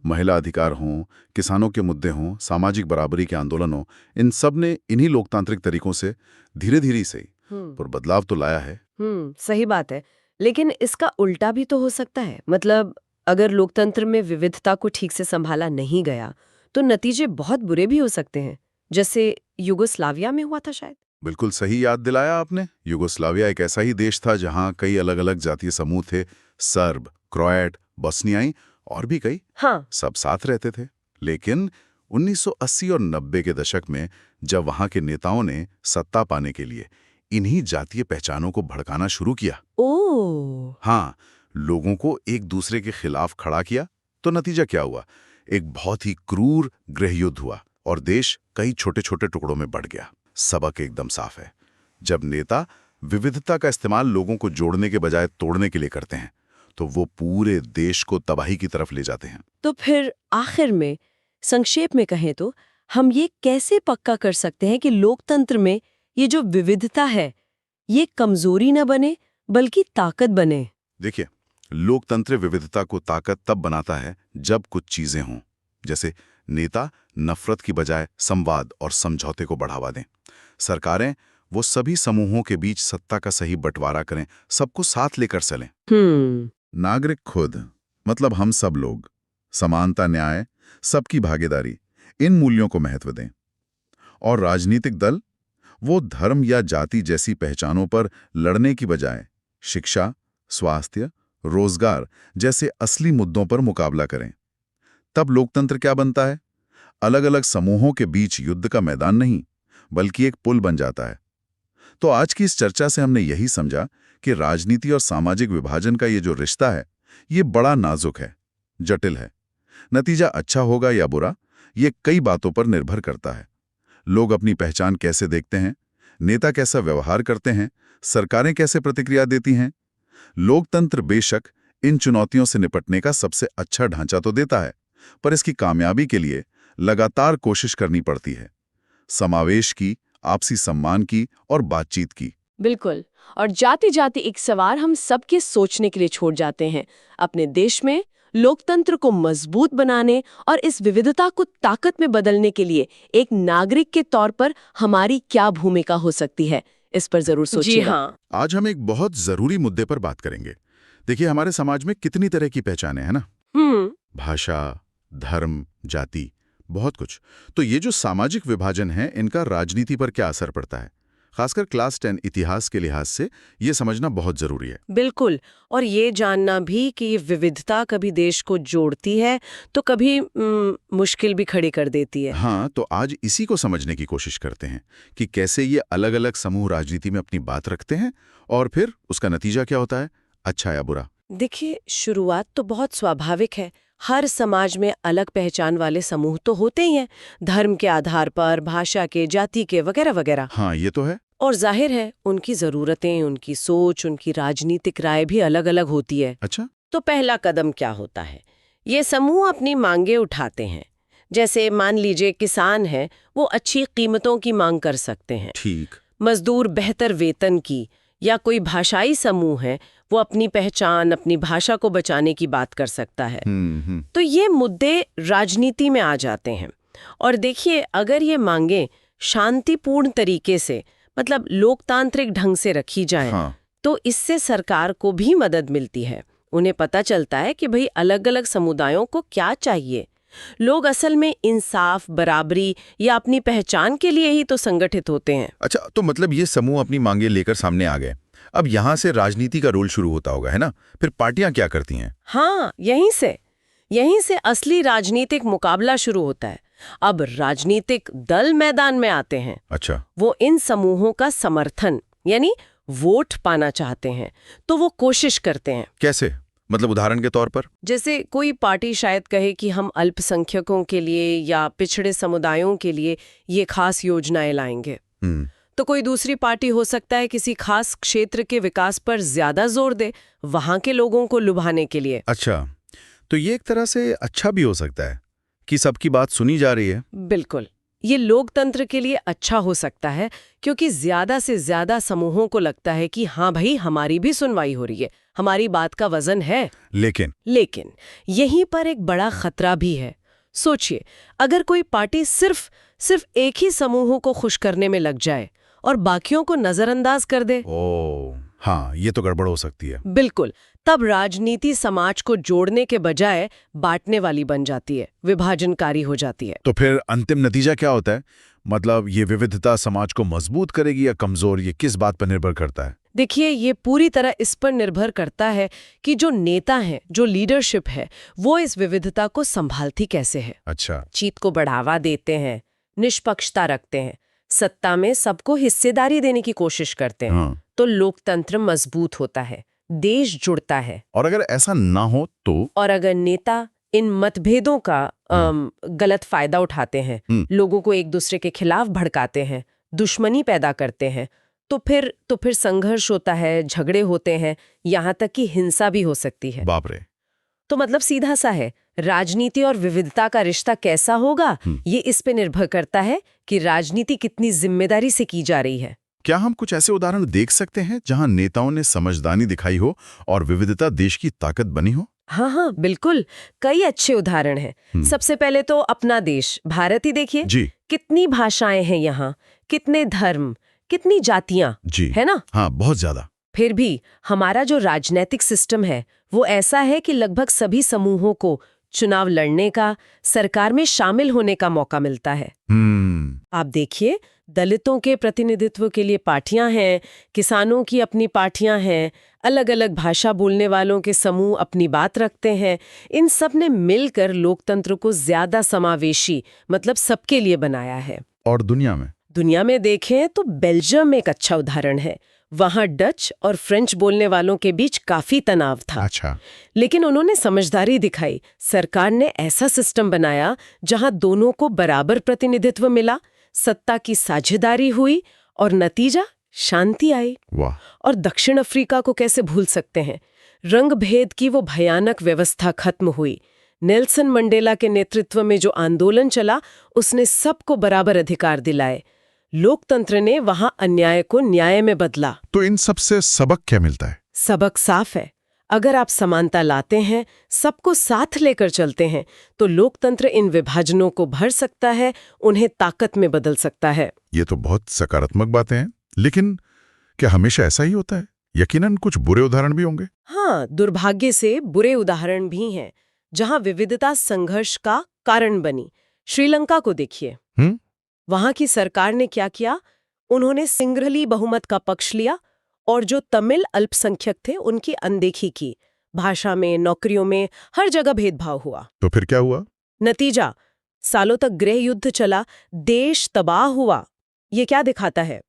महिला अधिकार हों, किसानों के मुद्दे हों, सामाजिक बराबरी के आंदोलन हों, इन सब ने इन्हीं लोकतांत्रिक तरीकों से धीरे धीरे सही पर बदलाव तो लाया है।
सही बात है। लेकिन इसका उल्टा भी तो हो सकता है। मतलब अगर लोकतंत्र में विविधता को ठीक से संभाला नहीं गया तो नतीजे बहुत बुरे भी हो सकते हैं, जैसे युगोस्लाविया में हुआ था शायद।
बिल्कुल सही याद दिलाया आपने। युगोस्लाविया एक ऐसा ही देश था जहां कई अलग अलग जातीय समूह थे, सर्ब, क्रोएट, बosniयाई और भी कई।
हाँ।
सब साथ रहते थे। लेकिन 1980 और 90 के दशक में जब वहां के नेताओं ने सत्ता पाने के लिए इन्हीं जातीय पहचानों को भड़काना शुरू किया, हाँ, लोगों को एक दूसरे के खिलाफ खड़ा किया, तो नतीजा क्या हुआ? एक बहुत ही क्रूर गृहयुद्ध हुआ और देश कई छोटे छोटे टुकड़ों में बढ़ गया। सबक एकदम साफ है, जब नेता विविधता का इस्तेमाल लोगों को जोड़ने के बजाय तोड़ने के लिए करते हैं, तो वो पूरे देश को तबाही की तरफ ले जाते हैं।
तो फिर आखिर में, संक्षेप में कहें तो, हम ये कैसे पक्का कर सकते हैं कि लोकतंत्र में ये जो विविधता है, ये कमजोरी न बने बल्कि ताकत बने?
देखिए, लोकतंत्र विविधता को ताकत तब बनाता है जब कुछ चीजें हों, जैसे नेता
नफरत की बजाय संवाद और समझौते को बढ़ावा दें। सरकारें वो सभी समूहों के बीच सत्ता का सही बंटवारा करें, सबको साथ लेकर चलें।
नागरिक खुद, मतलब हम सब लोग, समानता, न्याय, सबकी भागीदारी, इन मूल्यों को महत्व दें। और राजनीतिक दल वो धर्म या जाति जैसी पहचानों पर लड़ने की बजाय शिक्षा, स्वास्थ्य, रोजगार जैसे असली मुद्दों पर मुकाबला करें। तब लोकतंत्र क्या बनता है? अलग अलग समूहों के बीच युद्ध का मैदान नहीं, बल्कि एक पुल बन जाता है। तो आज की इस चर्चा से हमने यही समझा कि राजनीति और सामाजिक विभाजन का ये जो रिश्ता है, ये बड़ा नाजुक है, जटिल है। नतीजा अच्छा होगा या बुरा, ये कई बातों पर निर्भर करता है। लोग अपनी पहचान कैसे देखते हैं, नेता कैसा व्यवहार करते हैं, सरकारें कैसे प्रतिक्रिया देती हैं। लोकतंत्र बेशक इन चुनौतियों से निपटने का सबसे अच्छा ढांचा तो देता है, पर इसकी कामयाबी के लिए लगातार कोशिश करनी पड़ती है, समावेश की, आपसी सम्मान की और बातचीत की।
बिल्कुल। और जाते जाते एक सवाल हम सबके सोचने के लिए छोड़ जाते हैं। अपने देश में लोकतंत्र को मजबूत बनाने और इस विविधता को ताकत में बदलने के लिए एक नागरिक के तौर पर हमारी क्या भूमिका हो सकती है, इस पर जरूर सोचिए।
जी हाँ।
आज हम एक बहुत जरूरी मुद्दे पर बात करेंगे। देखिए, हमारे समाज में कितनी तरह की पहचानें हैं ना, भाषा, धर्म, जाति, बहुत कुछ। तो ये जो सामाजिक विभाजन है, इनका राजनीति पर क्या असर पड़ता है? खासकर क्लास 10 इतिहास के लिहाज से ये समझना बहुत जरूरी है।
बिल्कुल। और ये जानना भी कि ये विविधता कभी देश को जोड़ती है तो कभी मुश्किल भी खड़ी कर देती है।
हाँ, तो आज इसी को समझने की कोशिश करते हैं कि कैसे ये अलग-अलग समूह राजनीति में अपनी बात रखते हैं और फिर उसका नतीजा क्या होता है, अच्छा या बुरा।
देखिए, शुरुआत तो बहुत स्वाभाविक है। हर समाज में अलग पहचान वाले समूह तो होते ही हैं, धर्म के आधार पर, भाषा के, जाति के, वगैरह वगैरह।
हाँ, ये तो है।
और जाहिर है उनकी जरूरतें, उनकी सोच, उनकी राजनीतिक राय भी अलग अलग होती है।
अच्छा।
तो पहला कदम क्या होता है? ये समूह अपनी मांगे उठाते हैं। जैसे मान लीजिए किसान है, वो अच्छी कीमतों की मांग कर सकते हैं।
ठीक।
मजदूर बेहतर वेतन की, या कोई भाषाई समूह है, वो अपनी पहचान, अपनी भाषा को बचाने की बात कर सकता है। तो ये मुद्दे राजनीति में आ जाते हैं। और देखिए, अगर ये मांगे शांतिपूर्ण तरीके से, मतलब लोकतांत्रिक ढंग से रखी जाए, तो इससे सरकार को भी मदद मिलती है। उन्हें पता चलता है कि भाई अलग अलग समुदायों को क्या चाहिए। लोग असल में इंसाफ, बराबरी या अपनी पहचान के लिए ही तो संगठित होते हैं।
अच्छा, तो मतलब ये समूह अपनी मांगे लेकर सामने आ गए। अब यहाँ से राजनीति का रोल शुरू होता होगा, है ना? फिर पार्टियां क्या करती हैं?
हाँ, यहीं से असली राजनीतिक मुकाबला शुरू होता है। अब राजनीतिक दल मैदान में आते हैं।
अच्छा।
वो इन समूहों का समर्थन, यानी वोट पाना चाहते हैं, तो वो कोशिश करते हैं।
कैसे? मतलब उदाहरण के तौर पर?
जैसे कोई पार्टी शायद कहे कि हम अल्पसंख्यकों के लिए या पिछड़े समुदायों के लिए ये खास योजनाएं लाएंगे। तो कोई दूसरी पार्टी हो सकता है किसी खास क्षेत्र के विकास पर ज्यादा जोर दे, वहां के लोगों को लुभाने के लिए।
अच्छा, तो ये एक तरह से अच्छा भी हो सकता है कि सबकी बात सुनी जा रही है।
बिल्कुल, ये लोकतंत्र के लिए अच्छा हो सकता है, क्योंकि ज्यादा से ज्यादा समूहों को लगता है कि हाँ भाई, हमारी भी सुनवाई हो रही है, हमारी बात का वजन है। लेकिन यहीं पर एक बड़ा खतरा भी है। सोचिए, अगर कोई पार्टी सिर्फ एक ही समूह को खुश करने में लग जाए और बाकियों को नजरअंदाज कर दे।
हाँ, ये तो गड़बड़ हो सकती है।
बिल्कुल। तब राजनीति समाज को जोड़ने के बजाय बांटने वाली बन जाती है, विभाजनकारी हो जाती है।
तो फिर अंतिम नतीजा क्या होता है? मतलब ये विविधता समाज को मजबूत करेगी या कमजोर, ये किस बात पर निर्भर करता है?
देखिए, ये पूरी तरह इस पर निर्भर करता है कि जो नेता है, जो लीडरशिप है, वो इस विविधता को संभालती कैसे है।
अच्छा।
जीत को बढ़ावा देते हैं, निष्पक्षता रखते हैं, सत्ता में सबको हिस्सेदारी देने की कोशिश करते हैं, तो लोकतंत्र मजबूत होता है, देश जुड़ता है।
और अगर ऐसा ना हो तो?
और अगर नेता इन मतभेदों का गलत फायदा उठाते हैं, लोगों को एक दूसरे के खिलाफ भड़काते हैं, दुश्मनी पैदा करते हैं, तो फिर संघर्ष होता है, झगड़े होते हैं, यहाँ तक कि हिंसा भी हो सकती है।
बाप रे।
तो मतलब सीधा सा है, राजनीति और विविधता का रिश्ता कैसा होगा, ये इस पे निर्भर करता है कि राजनीति कितनी जिम्मेदारी से की जा रही है।
क्या हम कुछ ऐसे उदाहरण देख सकते हैं जहां नेताओं ने समझदारी दिखाई हो और विविधता देश की ताकत बनी हो?
हाँ हाँ बिल्कुल, कई अच्छे उदाहरण हैं। सबसे पहले तो अपना देश भारत ही देखिए,
जी
कितनी भाषाएं हैं यहाँ, कितने धर्म, कितनी जातियां,
जी
है ना?
हाँ, बहुत ज्यादा।
फिर भी हमारा जो राजनीतिक सिस्टम है वो ऐसा है कि लगभग सभी समूहों को चुनाव लड़ने का, सरकार में शामिल होने का मौका मिलता है। आप देखिए, दलितों के प्रतिनिधित्व के लिए पार्टियां हैं, किसानों की अपनी पार्टियां हैं, अलग अलग भाषा बोलने वालों के समूह अपनी बात रखते हैं। इन सब ने मिलकर लोकतंत्र को ज्यादा समावेशी, मतलब सबके लिए बनाया है।
और दुनिया में
देखें तो बेल्जियम एक अच्छा उदाहरण है। वहां डच और फ्रेंच बोलने वालों के बीच काफी तनाव था।
अच्छा।
लेकिन उन्होंने समझदारी दिखाई। सरकार ने ऐसा सिस्टम बनाया जहां दोनों को बराबर प्रतिनिधित्व मिला, सत्ता की साझेदारी हुई और नतीजा शांति आई।
वाह।
और दक्षिण अफ्रीका को कैसे भूल सकते हैं? रंग भेद की वो भयानक व्यवस्था खत्म हुई। नेल्सन मंडेला के नेतृत्व में जो आंदोलन चला, उसने सबको बराबर अधिकार दिलाए। लोकतंत्र ने वहां अन्याय को न्याय में बदला।
तो इन सब से सबक क्या मिलता है?
सबक साफ है। अगर आप समानता लाते हैं, सबको साथ लेकर चलते हैं, तो लोकतंत्र इन विभाजनों को भर सकता है, उन्हें ताकत में बदल सकता है।
ये तो बहुत सकारात्मक बातें हैं, लेकिन क्या हमेशा ऐसा ही होता है? यकीनन कुछ बुरे उदाहरण भी होंगे।
हाँ, दुर्भाग्य से बुरे उदाहरण भी हैं, जहां विविधता संघर्ष का कारण बनी। श्रीलंका को देखिए। वहां की सरकार ने क्या किया? उन्होंने सिंघली बहुमत का पक्ष लिया और जो तमिल अल्पसंख्यक थे उनकी अनदेखी की। भाषा में, नौकरियों में, हर जगह भेदभाव हुआ।
तो फिर क्या हुआ?
नतीजा, सालों तक गृह युद्ध चला, देश तबाह हुआ। ये क्या दिखाता है?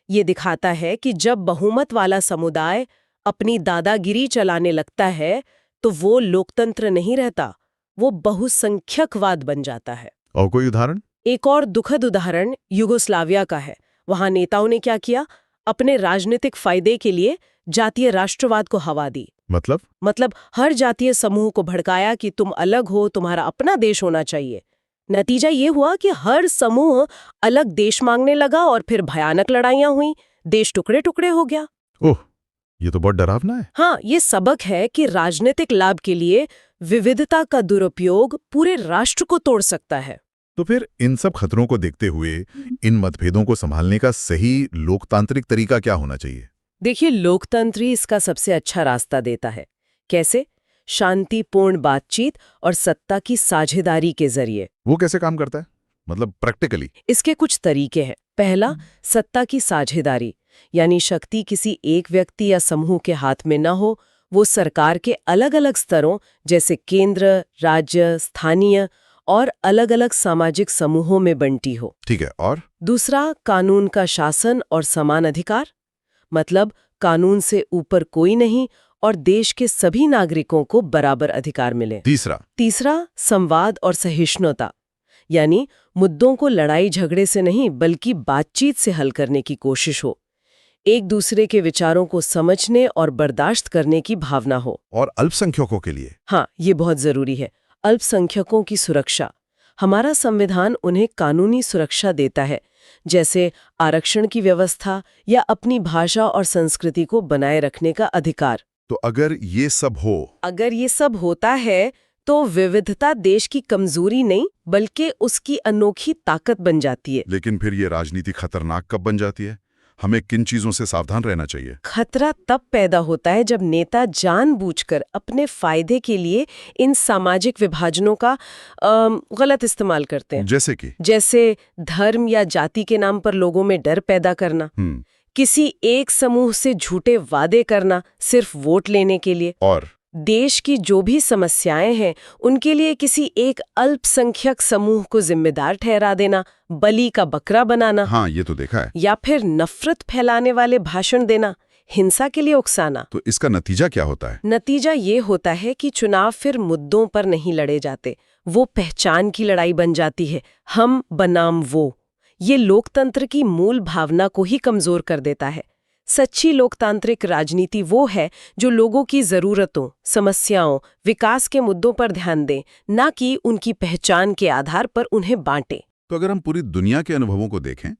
ये दिखाता है कि जब बहुमत वाला समुदाय अपनी दादागिरी चलाने लगता है तो वो लोकतंत्र नहीं रहता, वो बहुसंख्यकवाद बन जाता है।
और कोई उदाहरण?
एक और दुखद उदाहरण युगोस्लाविया का है। वहां नेताओं ने क्या किया? अपने राजनीतिक फायदे के लिए जातीय राष्ट्रवाद को हवा दी। मतलब हर जातीय समूह को भड़काया कि तुम अलग हो, तुम्हारा अपना देश होना चाहिए। नतीजा ये हुआ कि हर समूह अलग देश मांगने लगा और फिर भयानक लड़ाइयां हुई, देश टुकड़े टुकड़े हो गया।
ओह, ये तो बहुत डरावना है।
हाँ, ये सबक है कि राजनीतिक लाभ के लिए विविधता का दुरुपयोग पूरे राष्ट्र को तोड़ सकता है।
तो फिर इन सब खतरों को देखते हुए इन मतभेदों को संभालने का सही लोकतांत्रिक तरीका क्या होना चाहिए?
देखिए, लोकतंत्र ही इसका सबसे अच्छा रास्ता देता है। कैसे? शांतिपूर्ण बातचीत और सत्ता की साझेदारी के जरिए।
वो कैसे काम करता है? मतलब प्रैक्टिकली?
इसके कुछ तरीके हैं। पहला, सत्ता की साझेदारी, यानी शक्ति किसी एक व्यक्ति या समूह के हाथ में न हो, वो सरकार के अलग अलग स्तरों जैसे केंद्र, राज्य, स्थानीय और अलग अलग सामाजिक समूहों में बंटी हो।
ठीक है। और
दूसरा, कानून का शासन और समान अधिकार, मतलब कानून से ऊपर कोई नहीं और देश के सभी नागरिकों को बराबर अधिकार मिले। तीसरा, संवाद और सहिष्णुता, यानी मुद्दों को लड़ाई झगड़े से नहीं बल्कि बातचीत से हल करने की कोशिश हो। एक दूसरे के विचारों को समझने और बर्दाश्त करने की भावना हो।
और अल्पसंख्यकों के लिए?
हाँ, ये बहुत जरूरी है। अल्पसंख्यकों की सुरक्षा। हमारा संविधान उन्हें कानूनी सुरक्षा देता है, जैसे आरक्षण की व्यवस्था या अपनी भाषा और संस्कृति को बनाए रखने का अधिकार।
तो अगर ये सब
होता है तो विविधता देश की कमजोरी नहीं बल्कि उसकी अनोखी ताकत बन जाती है।
लेकिन फिर ये राजनीति खतरनाक कब बन जाती है? हमें किन चीजों से सावधान रहना चाहिए?
खतरा तब पैदा होता है जब नेता जानबूझकर अपने फायदे के लिए इन सामाजिक विभाजनों का गलत इस्तेमाल करते हैं। जैसे धर्म या जाति के नाम पर लोगों में डर पैदा करना, किसी एक समूह से झूठे वादे करना सिर्फ वोट लेने के लिए,
और
देश की जो भी समस्याएं हैं उनके लिए किसी एक अल्पसंख्यक समूह को जिम्मेदार ठहरा देना, बलि का बकरा बनाना।
हाँ, ये तो देखा है।
या फिर नफरत फैलाने वाले भाषण देना, हिंसा के लिए उकसाना।
तो इसका नतीजा क्या होता है?
नतीजा ये होता है कि चुनाव फिर मुद्दों पर नहीं लड़े जाते, वो पहचान की लड़ाई बन जाती है, हम बनाम वो। ये लोकतंत्र की मूल भावना को ही कमजोर कर देता है। सच्ची लोकतांत्रिक राजनीति वो है जो लोगों की जरूरतों, समस्याओं, विकास के मुद्दों पर ध्यान दे, ना कि उनकी पहचान के आधार पर उन्हें बांटे।
तो अगर हम पूरी दुनिया के अनुभवों को देखें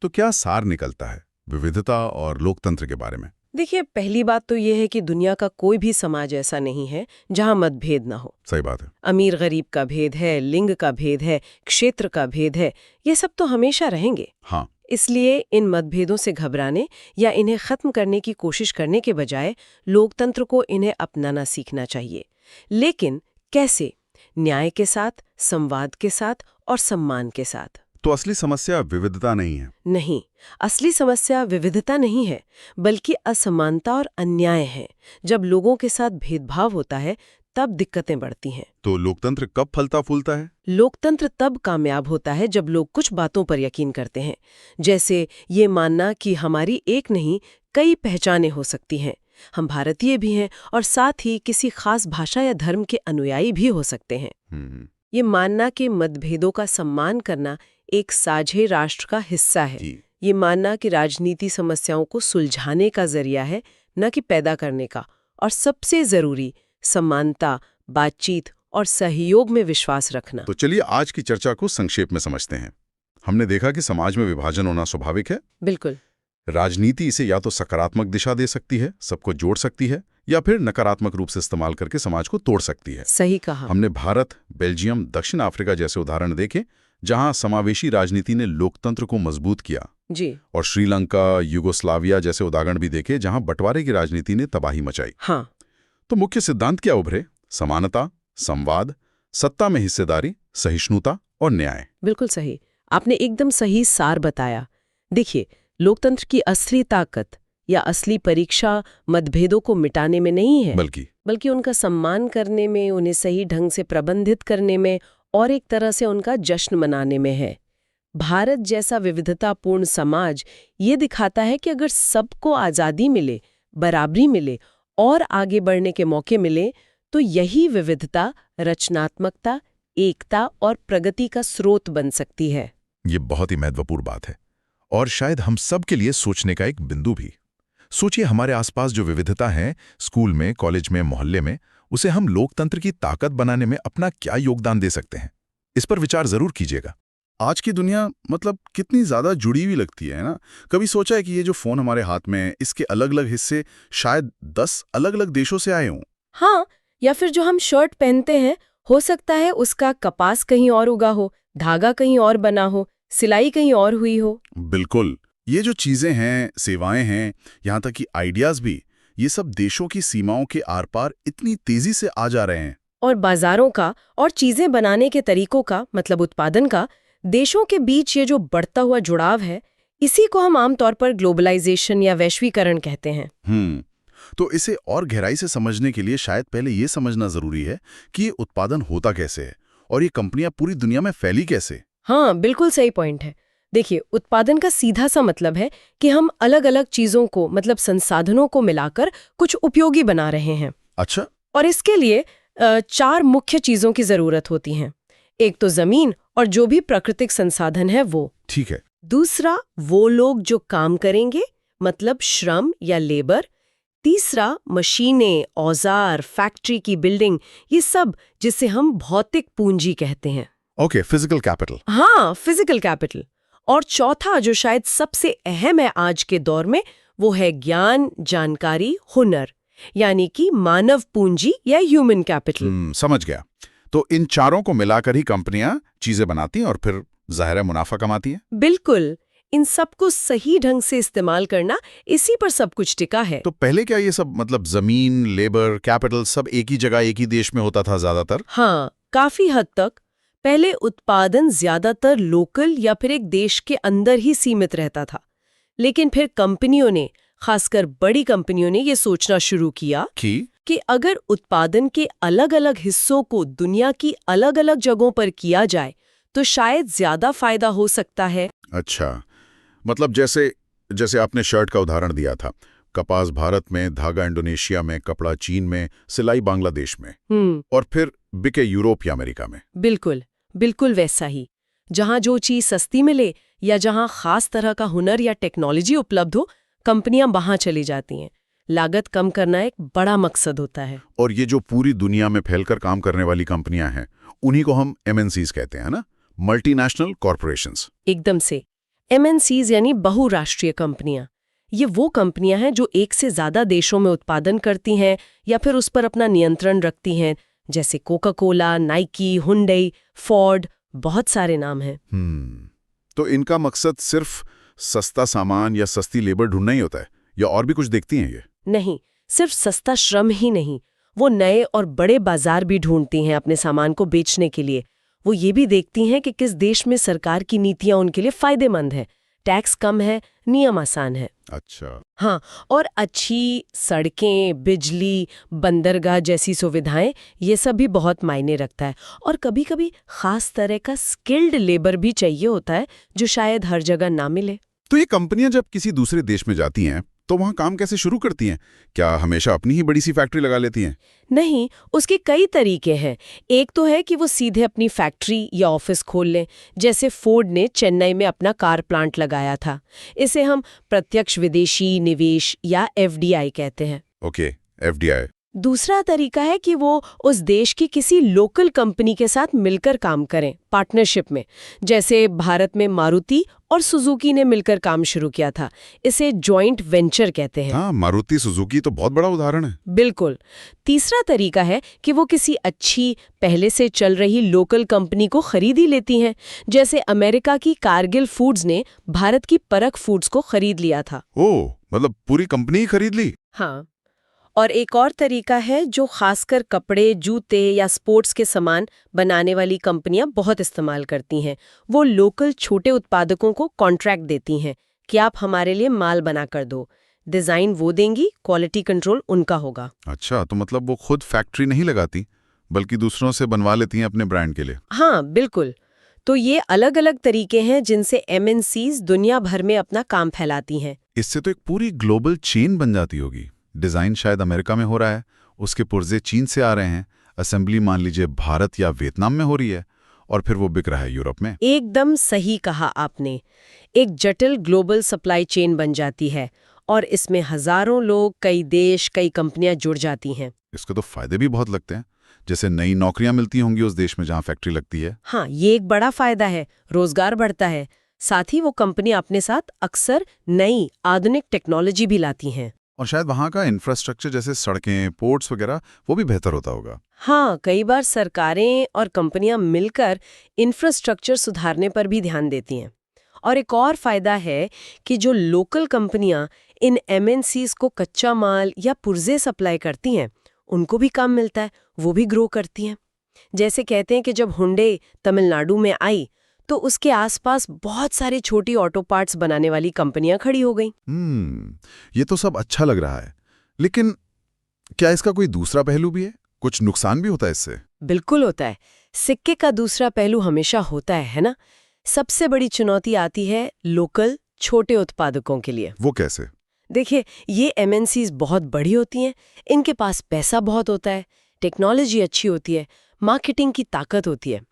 तो क्या सार निकलता है विविधता और लोकतंत्र के बारे में?
देखिए, पहली बात तो ये है कि दुनिया का कोई भी समाज ऐसा नहीं है जहां मतभेद ना हो।
सही बात है।
अमीर गरीब का भेद है, लिंग का भेद है, क्षेत्र का भेद है, ये सब तो हमेशा रहेंगे।
हाँ,
इसलिए इन मतभेदों से घबराने या इन्हें खत्म करने की कोशिश करने के बजाय लोकतंत्र को इन्हें अपनाना सीखना चाहिए। लेकिन कैसे? न्याय के साथ, संवाद के साथ और सम्मान के साथ।
तो असली समस्या विविधता नहीं है।
नहीं, असली समस्या विविधता नहीं है, बल्कि असमानता और अन्याय है। जब लोगों के साथ भेदभाव होता है तब दिक्कतें बढ़ती हैं।
तो लोकतंत्र कब फलता फूलता है?
लोकतंत्र तब कामयाब होता है जब लोग कुछ बातों पर यकीन करते हैं, जैसे ये मानना कि हमारी एक नहीं कई पहचानें हो सकती हैं, हम भारतीय भी हैं और साथ ही किसी खास भाषा या धर्म के अनुयायी भी हो सकते हैं। ये मानना कि मतभेदों का सम्मान करना एक साझे राष्ट्र का हिस्सा है। ये मानना कि राजनीति समस्याओं को सुलझाने का जरिया है, न कि पैदा करने का। और सबसे जरूरी, समानता, बातचीत और सहयोग में विश्वास रखना।
तो चलिए आज की चर्चा को संक्षेप में समझते हैं। हमने देखा कि समाज में विभाजन होना स्वाभाविक है।
बिल्कुल।
राजनीति इसे या तो सकारात्मक दिशा दे सकती है, सबको जोड़ सकती है, या फिर नकारात्मक रूप से इस्तेमाल करके समाज को तोड़ सकती है।
सही कहा।
हमने भारत, बेल्जियम, दक्षिण अफ्रीका जैसे उदाहरण देखे जहां समावेशी राजनीति ने लोकतंत्र को मजबूत किया
जी।
और श्रीलंका, युगोस्लाविया जैसे उदाहरण भी देखे जहां बंटवारे की राजनीति ने तबाही मचाई।
हाँ।
तो मुख्य सिद्धांत क्या उभरे? समानता, संवाद, सत्ता में हिस्सेदारी, सहिष्णुता और न्याय।
बिल्कुल सही। आपने एकदम सही सार बताया। देखिए, लोकतंत्र की असली ताकत या असली परीक्षा मतभेदों को मिटाने में नहीं है, बल्कि उनका सम्मान करने में, उन्हें सही ढंग से प्रबंधित करने में और एक तरह से उनका जश्न मनाने में है। भारत जैसा विविधतापूर्ण समाज ये दिखाता है कि अगर सबको आज़ादी मिले, बराबरी मिले और आगे बढ़ने के मौके मिले, तो यही विविधता रचनात्मकता, एकता और प्रगति का स्रोत बन सकती है।
ये बहुत ही महत्वपूर्ण बात है और शायद हम सब के लिए सोचने का एक बिंदु भी। सोचिए, हमारे आसपास जो विविधता है, स्कूल में, कॉलेज में, मोहल्ले में, उसे हम लोकतंत्र की ताकत बनाने में अपना क्या योगदान दे सकते हैं? इस पर विचार जरूर कीजिएगा।
आज की दुनिया मतलब कितनी ज्यादा जुड़ी हुई लगती है ना। कभी सोचा है कि ये जो फोन हमारे हाथ में है, इसके अलग अलग हिस्से शायद 10 अलग अलग देशों से आए हों?
हाँ, या फिर जो हम शर्ट पहनते हैं, हो सकता है उसका कपास कहीं और उगा हो, धागा कहीं और बना हो, सिलाई कहीं और हुई हो।
बिल्कुल। ये जो चीजें हैं, सेवाएं हैं, यहाँ तक कि आइडियाज भी, ये सब देशों की सीमाओं के आर पार इतनी तेजी से आ जा रहे हैं।
और बाजारों का और चीजें बनाने के तरीकों का, मतलब उत्पादन का, देशों के बीच ये जो बढ़ता हुआ जुड़ाव है, इसी को हम आमतौर पर ग्लोबलाइजेशन या वैश्वीकरण कहते हैं।
तो इसे और गहराई से समझने के लिए शायद पहले ये समझना जरूरी है कि ये उत्पादन होता कैसे है और ये कंपनियां पूरी दुनिया में फैली कैसे।
हाँ, बिल्कुल सही पॉइंट है। देखिए, उत्पादन का सीधा सा मतलब है कि हम अलग अलग चीजों को, मतलब संसाधनों को मिलाकर कुछ उपयोगी बना रहे हैं।
अच्छा।
और इसके लिए 4 मुख्य चीजों की जरूरत होती है। एक तो जमीन और जो भी प्राकृतिक संसाधन है वो।
ठीक है।
दूसरा, वो लोग जो काम करेंगे, मतलब श्रम या लेबर। तीसरा, मशीनें, औजार, फैक्ट्री की बिल्डिंग, ये सब जिसे हम भौतिक पूंजी कहते हैं।
Okay, physical capital.
हाँ, फिजिकल कैपिटल। और चौथा, जो शायद सबसे अहम है आज के दौर में, वो है ज्ञान, जानकारी, हुनर, यानी कि मानव पूंजी या ह्यूमन कैपिटल।
समझ गया। तो इन चारों को मिलाकर ही कंपनियां चीजें बनाती हैं और फिर ज़ाहिर है मुनाफा कमाती हैं।
बिल्कुल। इन सबको सही ढंग से इस्तेमाल करना, इसी पर सब कुछ टिका है।
तो पहले क्या ये सब मतलब जमीन, लेबर, कैपिटल सब एक ही जगह, एक ही देश में होता था ज्यादातर?
हाँ, काफी हद तक। पहले उत्पादन ज्यादातर लोकल या फिर एक देश के अंदर ही सीमित रहता था। लेकिन फिर कंपनियों ने, खासकर बड़ी कंपनियों ने, ये सोचना शुरू किया कि अगर उत्पादन के अलग अलग हिस्सों को दुनिया की अलग अलग जगहों पर किया जाए तो शायद ज्यादा फायदा हो सकता है।
अच्छा, मतलब जैसे आपने शर्ट का उदाहरण दिया था, कपास भारत में, धागा इंडोनेशिया में, कपड़ा चीन में, सिलाई बांग्लादेश में, और फिर बिके यूरोप या अमेरिका में।
बिल्कुल वैसा ही। जहां जो चीज सस्ती मिले या जहां खास तरह का हुनर या टेक्नोलॉजी उपलब्ध हो, कंपनियां वहां चली जाती हैं। लागत कम करना एक बड़ा मकसद होता है।
और ये जो पूरी दुनिया में फैलकर काम करने वाली कंपनियां हैं, उन्हीं को हम MNCs कहते हैं ना, मल्टीनेशनल कॉर्पोरेशंस।
एकदम से। MNCs यानी बहुराष्ट्रीय कंपनियां।
ये वो कंपनियां हैं जो एक से ज्यादा देशों में उत्पादन करती हैं या फिर उस पर अपना नियंत्रण रखती हैं, जैसे Coca Cola, Nike, Hyundai, Ford, बहुत सारे नाम हैं।
तो इनका मकसद सिर्फ सस्ता सामान या सस्ती लेबर ढूंढना ही होता है या और भी कुछ देखती हैं ये?
नहीं, सिर्फ सस्ता श्रम ही नहीं, वो नए और बड़े बाजार भी ढूंढती हैं अपने सामान को बेचने के लिए। वो ये भी देखती हैं कि किस देश में सरकार की नीतियां उनके लिए फायदेमंद है, टैक्स कम है, नियम आसान है।
अच्छा।
हाँ, और अच्छी सड़कें, बिजली, बंदरगाह जैसी सुविधाएं, ये सब भी बहुत मायने रखता है। और कभी-कभी खास तरह का स्किल्ड लेबर भी चाहिए होता है जो शायद हर जगह ना मिले।
तो ये कंपनियां जब किसी दूसरे देश में जाती हैं तो वहां काम कैसे शुरू करती हैं? क्या हमेशा अपनी ही बड़ी सी फैक्ट्री लगा लेती हैं?
नहीं, उसके कई तरीके हैं। एक तो है कि वो सीधे अपनी फैक्ट्री या ऑफिस खोल लें, जैसे फोर्ड ने चेन्नई में अपना कार प्लांट लगाया था। इसे हम प्रत्यक्ष विदेशी निवेश या FDI कहते हैं।
Okay, FDI।
दूसरा तरीका है कि वो उस देश की किसी लोकल कंपनी के साथ मिलकर काम करें, पार्टनरशिप में, जैसे भारत में मारुति और सुजुकी ने मिलकर काम शुरू किया था। इसे जॉइंट वेंचर कहते हैं।
हाँ, मारुति सुजुकी तो बहुत बड़ा उदाहरण है।
बिल्कुल। तीसरा तरीका है कि वो किसी अच्छी, पहले से चल रही लोकल कंपनी को खरीद ही लेती हैं, जैसे अमेरिका की कारगिल फूड्स ने भारत की परख फूड्स को खरीद लिया था।
ओह, मतलब पूरी कंपनी ही खरीद ली?
हाँ। और एक और तरीका है जो खासकर कपड़े, जूते या स्पोर्ट्स के सामान बनाने वाली कंपनियां बहुत इस्तेमाल करती हैं। वो लोकल छोटे उत्पादकों को कॉन्ट्रैक्ट देती हैं कि आप हमारे लिए माल बना कर दो। डिजाइन वो देंगी, क्वालिटी कंट्रोल उनका होगा।
अच्छा, तो मतलब वो खुद फैक्ट्री नहीं लगाती बल्कि दूसरों से बनवा लेती हैं अपने ब्रांड के लिए?
हाँ, बिल्कुल। तो ये अलग अलग तरीके हैं जिनसे MNCs दुनिया भर में अपना काम फैलाती हैं।
इससे तो एक पूरी ग्लोबल चेन बन जाती होगी। डिजाइन शायद अमेरिका में हो रहा है, उसके पुर्जे चीन से आ रहे हैं, असेंबली मान लीजिए भारत या वियतनाम में हो रही है, और फिर वो बिक रहा है यूरोप में।
एकदम सही कहा आपने। एक जटिल ग्लोबल सप्लाई चेन बन जाती है और इसमें हजारों लोग, कई देश, कई कंपनियां जुड़ जाती हैं।
इसके तो फायदे भी बहुत लगते हैं, जैसे नई नौकरियां मिलती होंगी उस देश में जहां फैक्ट्री लगती है।
हाँ, ये एक बड़ा फायदा है, रोजगार बढ़ता है। साथ ही वो कंपनी अपने साथ अक्सर नई आधुनिक टेक्नोलॉजी भी लाती हैं।
और शायद वहां का इंफ्रास्ट्रक्चर जैसे सड़कें, पोर्ट्स वगैरह वो भी बेहतर होता होगा।
हाँ, कई बार सरकारें और कंपनियां मिलकर इंफ्रास्ट्रक्चर सुधारने पर भी ध्यान देती हैं। और एक और फायदा है कि जो लोकल कंपनियां इन MNCs को कच्चा माल या पुर्जे सप्लाई करती हैं, उनको भी काम मिलता है, वो भी ग्रो करती हैं। जैसे कहते हैं कि जब हुंडई तमिलनाडु में आई तो उसके आसपास बहुत सारी छोटी ऑटो पार्ट्स बनाने वाली कंपनियां खड़ी हो गईं।
ये तो सब अच्छा लग रहा है, लेकिन क्या इसका कोई दूसरा पहलू भी है? कुछ नुकसान भी होता है इससे?
बिल्कुल होता है। सिक्के का दूसरा पहलू हमेशा होता है ना? सबसे बड़ी चुनौती आती है लोकल छोटे उत्पादकों के लिए।
वो कैसे?
देखिए, ये MNCs बहुत बड़ी होती हैं, इनके पास पैसा बहुत होता है, टेक्नोलॉजी अच्छी होती है, मार्केटिंग की ताकत होती है।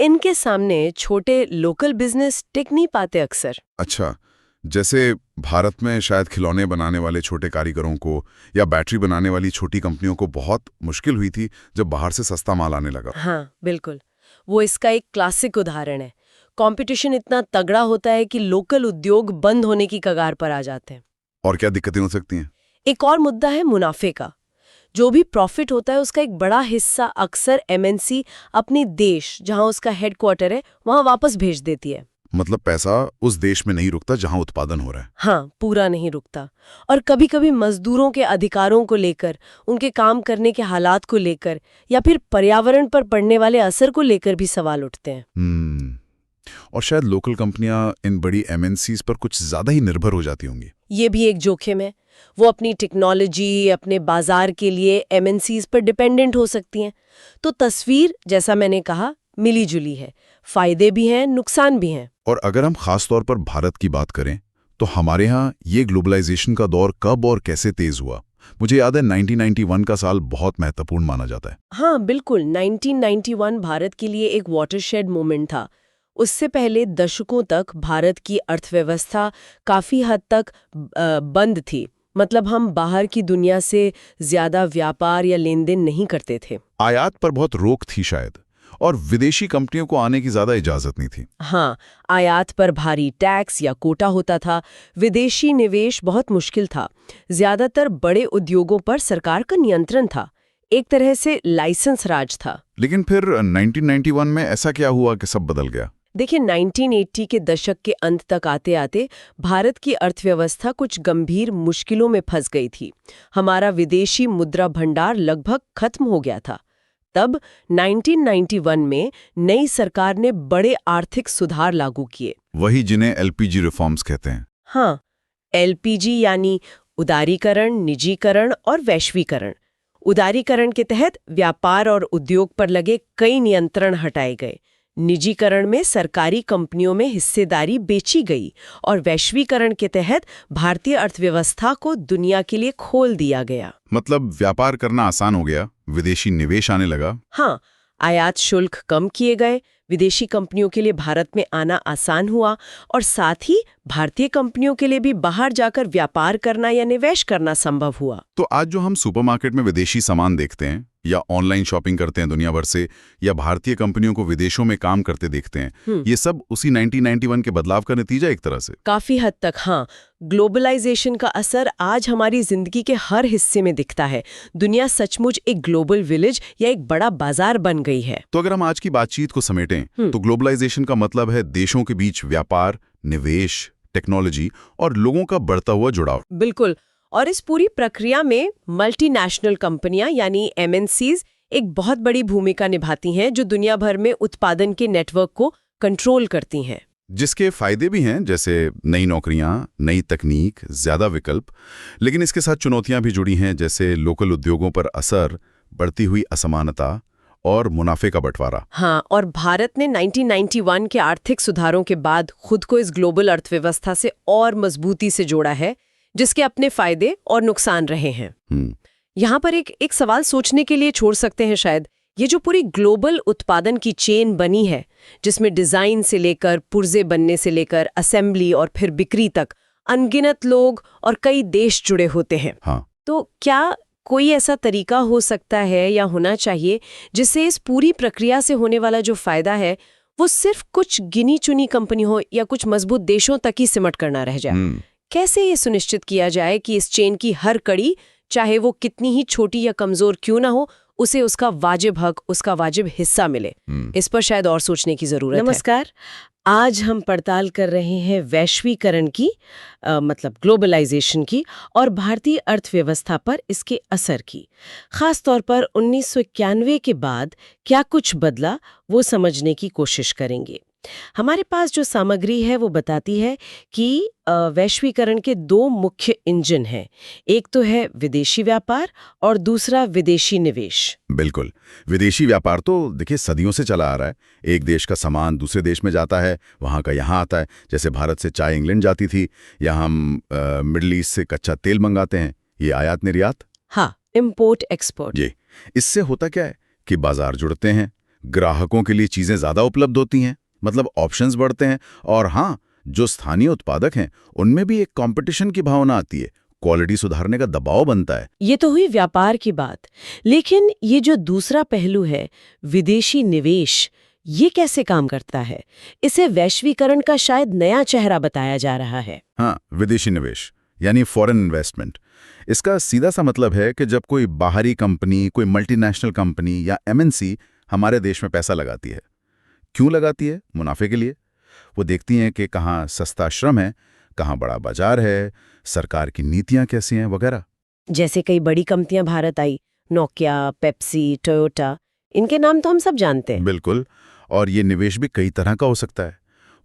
इनके सामने छोटे लोकल बिजनेस टिक नहीं पाते अक्सर।
अच्छा, जैसे भारत में शायद खिलौने बनाने वाले छोटे कारीगरों को या बैटरी बनाने वाली छोटी कंपनियों को बहुत मुश्किल हुई थी जब बाहर से सस्ता माल आने लगा।
हाँ, बिल्कुल। वो इसका एक क्लासिक उदाहरण है। कंपटीशन इतना तगड़ा होता है कि लोकल उद्योग बंद होने की कगार पर आ जाते हैं।
और क्या दिक्कतें हो सकती हैं?
एक और मुद्दा है मुनाफे का। जो भी प्रॉफिट होता है उसका एक बड़ा हिस्सा अक्सर MNC अपने देश, जहां उसका हेडक्वार्टर है, वहां वापस भेज देती है।
मतलब पैसा उस देश में नहीं रुकता जहां उत्पादन हो रहा है।
हाँ, पूरा नहीं रुकता। और कभी-कभी मजदूरों के अधिकारों को लेकर, उनके काम करने के हालात को लेकर या फिर पर्यावरण पर पड़ने वाले असर को लेकर भी सवाल उठते हैं।
और शायद लोकल कंपनियां इन बड़ी MNCs पर कुछ ज्यादा ही निर्भर हो जाती होंगी।
ये भी एक जोखिम है। वो अपनी टेक्नोलॉजी, अपने बाजार के लिए MNCs पर डिपेंडेंट हो सकती हैं। तो तस्वीर, जैसा मैंने कहा, मिली जुली है। फायदे भी हैं, नुकसान भी हैं।
और अगर हम खास तौर पर भारत की बात करें तो हमारे यहाँ ये ग्लोबलाइजेशन का दौर कब और कैसे तेज हुआ? मुझे याद है 1991 का साल बहुत महत्वपूर्ण माना जाता है।
हाँ, बिल्कुल। 1991 भारत के लिए एक वाटरशेड मोमेंट था। उससे पहले दशकों तक भारत की अर्थव्यवस्था काफी हद तक बंद थी। मतलब हम बाहर की दुनिया से ज्यादा व्यापार या लेन देन नहीं करते थे।
आयात पर बहुत रोक थी शायद, और विदेशी कंपनियों को आने की ज्यादा इजाजत नहीं थी।
हाँ, आयात पर भारी टैक्स या कोटा होता था, विदेशी निवेश बहुत मुश्किल था, ज्यादातर बड़े उद्योगों पर सरकार का नियंत्रण था, एक तरह से लाइसेंस राज था।
लेकिन फिर 1991 में ऐसा क्या हुआ कि सब बदल गया?
देखिए, 1980 के दशक के अंत तक आते आते भारत की अर्थव्यवस्था कुछ गंभीर मुश्किलों में फंस गई थी। हमारा विदेशी मुद्रा भंडार लगभग खत्म हो गया था। तब 1991 में नई सरकार ने बड़े आर्थिक सुधार लागू किए।
वही जिन्हें एलपीजी रिफॉर्म्स कहते हैं।
हाँ, एलपीजी यानी उदारीकरण, निजीकरण और वैश्वीकरण। उदारीकरण के तहत व्यापार और उद्योग पर लगे कई नियंत्रण हटाए गए। निजीकरण में सरकारी कंपनियों में हिस्सेदारी बेची गई और वैश्वीकरण के तहत भारतीय अर्थव्यवस्था को दुनिया के लिए खोल दिया गया।
मतलब व्यापार करना आसान हो गया, विदेशी निवेश आने लगा।
हाँ, आयात शुल्क कम किए गए, विदेशी कंपनियों के लिए भारत में आना आसान हुआ और साथ ही भारतीय कंपनियों के लिए भी बाहर जाकर व्यापार करना या निवेश करना संभव हुआ।
तो आज जो हम सुपरमार्केट में विदेशी सामान देखते हैं या ऑनलाइन शॉपिंग करते हैं दुनिया भर से, या भारतीय कंपनियों को विदेशों में काम करते देखते हैं, ये सब उसी 1991 के बदलाव का नतीजा एक तरह से।
काफी हद तक हाँ। ग्लोबलाइजेशन का असर आज हमारी जिंदगी के हर हिस्से में दिखता है। दुनिया सचमुच एक ग्लोबल विलेज या एक बड़ा बाजार बन गई है।
तो अगर हम आज की बातचीत को समेटें तो ग्लोबलाइजेशन का मतलब है देशों के बीच व्यापार, निवेश, टेक्नोलॉजी और लोगों का बढ़ता हुआ जुड़ाव।
बिल्कुल। और इस पूरी प्रक्रिया में मल्टीनेशनल कंपनियां यानी MNCs एक बहुत बड़ी भूमिका निभाती हैं, जो दुनिया भर में उत्पादन के नेटवर्क को कंट्रोल करती हैं।
जिसके फायदे भी हैं, जैसे नई नौकरियां, नई तकनीक, ज्यादा विकल्प। लेकिन इसके साथ चुनौतियां भी जुड़ी हैं, जैसे लोकल उद्योगों पर असर, बढ़ती हुई असमानता और मुनाफे का बंटवारा।
हाँ, और भारत ने 1991 के आर्थिक सुधारों के बाद खुद को इस ग्लोबल अर्थव्यवस्था से और मजबूती से जोड़ा है, जिसके अपने फायदे और नुकसान रहे हैं। यहाँ पर एक सवाल सोचने के लिए छोड़ सकते हैं शायद। ये जो पूरी ग्लोबल उत्पादन की चेन बनी है, जिसमें डिजाइन से लेकर पुर्जे बनने से लेकर असेंबली और फिर बिक्री तक अनगिनत लोग और कई देश जुड़े होते हैं, तो क्या कोई ऐसा तरीका हो सकता है या होना चाहिए जिससे इस पूरी प्रक्रिया से होने वाला जो फायदा है वो सिर्फ कुछ गिनी चुनी कंपनियों या कुछ मजबूत देशों तक ही सिमट कर ना रह जाए? कैसे ये सुनिश्चित किया जाए कि इस चेन की हर कड़ी, चाहे वो कितनी ही छोटी या कमजोर क्यों ना हो, उसे उसका वाजिब हक, उसका वाजिब हिस्सा मिले? इस पर शायद और सोचने की जरूरत है।
नमस्कार। आज हम पड़ताल कर रहे हैं वैश्वीकरण की, मतलब ग्लोबलाइजेशन की, और भारतीय अर्थव्यवस्था पर इसके असर की। खास तौर पर 1991 के बाद क्या कुछ बदला, वो समझने की कोशिश करेंगे। हमारे पास जो सामग्री है वो बताती है कि वैश्वीकरण के दो मुख्य इंजन हैं। एक तो है विदेशी व्यापार और दूसरा विदेशी निवेश।
बिल्कुल। विदेशी व्यापार तो देखिए सदियों से चला आ रहा है। एक देश का सामान दूसरे देश में जाता है, वहाँ का यहाँ आता है। जैसे भारत से चाय इंग्लैंड जाती थी, या हम मिडल ईस्ट से कच्चा तेल मंगाते हैं, ये आयात निर्यात।
हाँ, इम्पोर्ट एक्सपोर्ट।
जी। इससे होता क्या है कि बाजार जुड़ते हैं, ग्राहकों के लिए चीजें ज्यादा उपलब्ध होती हैं, मतलब ऑप्शंस बढ़ते हैं, और हाँ, जो स्थानीय उत्पादक हैं उनमें भी एक कंपटीशन की भावना आती है, क्वालिटी सुधारने का दबाव बनता है।
ये तो हुई व्यापार की बात, लेकिन ये जो दूसरा पहलू है, विदेशी निवेश, ये कैसे काम करता है? इसे वैश्वीकरण का शायद नया चेहरा बताया जा रहा है।
हाँ, विदेशी निवेश यानी फॉरेन इन्वेस्टमेंट। इसका सीधा सा मतलब है कि जब कोई बाहरी कंपनी, कोई मल्टीनेशनल कंपनी या MNC हमारे देश में पैसा लगाती है। क्यों लगाती है? मुनाफे के लिए। वो देखती हैं कि कहाँ सस्ता श्रम है, कहाँ बड़ा बाजार है, सरकार की नीतियां कैसी हैं वगैरह।
जैसे कई बड़ी कंपनियां भारत आई, नोकिया, पेप्सी, टोयोटा, इनके नाम तो हम सब जानते हैं।
बिल्कुल। और ये निवेश भी कई तरह का हो सकता है।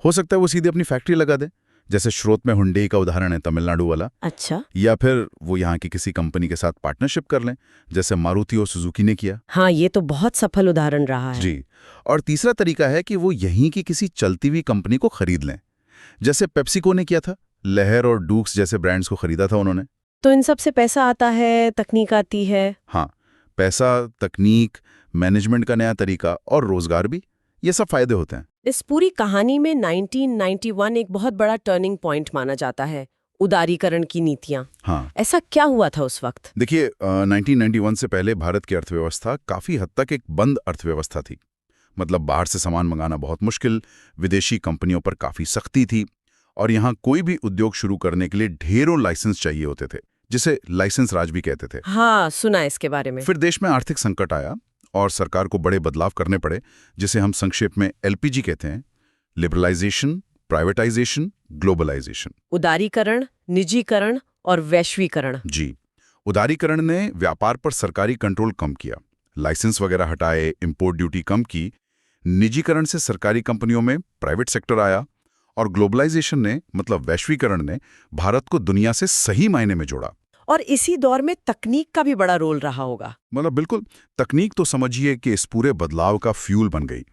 वो सीधे अपनी फैक्ट्री लगा दे, जैसे स्रोत में हुंडई का उदाहरण है, तमिलनाडु वाला।
अच्छा।
या फिर वो यहाँ की किसी कंपनी के साथ पार्टनरशिप कर लें, जैसे मारुति और सुजुकी ने किया।
हाँ, ये तो बहुत सफल उदाहरण रहा है।
जी। और तीसरा तरीका है कि वो यहीं की किसी चलती हुई कंपनी को खरीद लें, जैसे पेप्सिको ने किया था। लहर और डूक्स जैसे ब्रांड्स को खरीदा था उन्होंने।
तो इन सब से पैसा आता है, तकनीक आती है।
हाँ, पैसा, तकनीक, मैनेजमेंट का नया तरीका और रोजगार भी, ये सब फायदे होते हैं।
इस पूरी कहानी में 1991 एक बहुत बड़ा टर्निंग पॉइंट माना जाता है, उदारीकरण की नीतियां।
हाँ।
ऐसा क्या हुआ था उस वक्त?
देखिए, 1991 से पहले भारत की अर्थव्यवस्था काफी हद तक एक बंद अर्थव्यवस्था थी। मतलब बाहर से सामान मंगाना बहुत मुश्किल, विदेशी कंपनियों पर काफ़ी सख्ती थी, और यहाँ कोई भी उद्योग शुरू करने के लिए ढेरों लाइसेंस चाहिए होते थे, जिसे लाइसेंस राज भी कहते थे।
हाँ, सुना है इसके बारे में।
फिर देश में आर्थिक संकट आया और सरकार को बड़े बदलाव करने पड़े, जिसे हम संक्षेप में LPG कहते हैं: लिबरलाइजेशन, प्राइवेटाइजेशन, ग्लोबलाइजेशन।
उदारीकरण, निजीकरण और वैश्वीकरण।
जी, उदारीकरण ने व्यापार पर सरकारी कंट्रोल कम किया, लाइसेंस वगैरह हटाए, इंपोर्ट ड्यूटी कम की। निजीकरण से सरकारी कंपनियों में प्राइवेट सेक्टर आया, और ग्लोबलाइजेशन ने मतलब वैश्वीकरण ने भारत को दुनिया से सही मायने में जोड़ा।
और इसी दौर में तकनीक का भी बड़ा रोल रहा होगा।
मतलब बिल्कुल, तकनीक तो समझिए कि इस पूरे बदलाव का फ्यूल बन गई।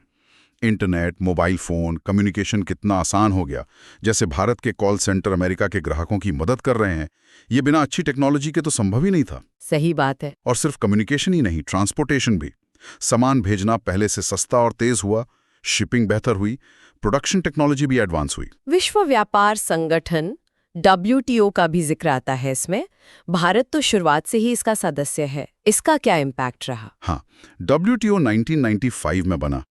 इंटरनेट, मोबाइल फोन, कम्युनिकेशन कितना आसान हो गया। जैसे भारत के कॉल सेंटर अमेरिका के ग्राहकों की मदद कर रहे हैं, ये बिना अच्छी टेक्नोलॉजी के तो संभव ही नहीं था।
सही बात है।
और सिर्फ कम्युनिकेशन ही नहीं, ट्रांसपोर्टेशन भी। सामान भेजना पहले से सस्ता और तेज हुआ, शिपिंग बेहतर हुई, प्रोडक्शन टेक्नोलॉजी भी एडवांस हुई।
विश्व व्यापार संगठन WTO का भी जिक्र आता है इसमें। भारत तो शुरुआत से ही इसका सदस्य है। इसका क्या इम्पैक्ट रहा?
हाँ, WTO 1995 में बना।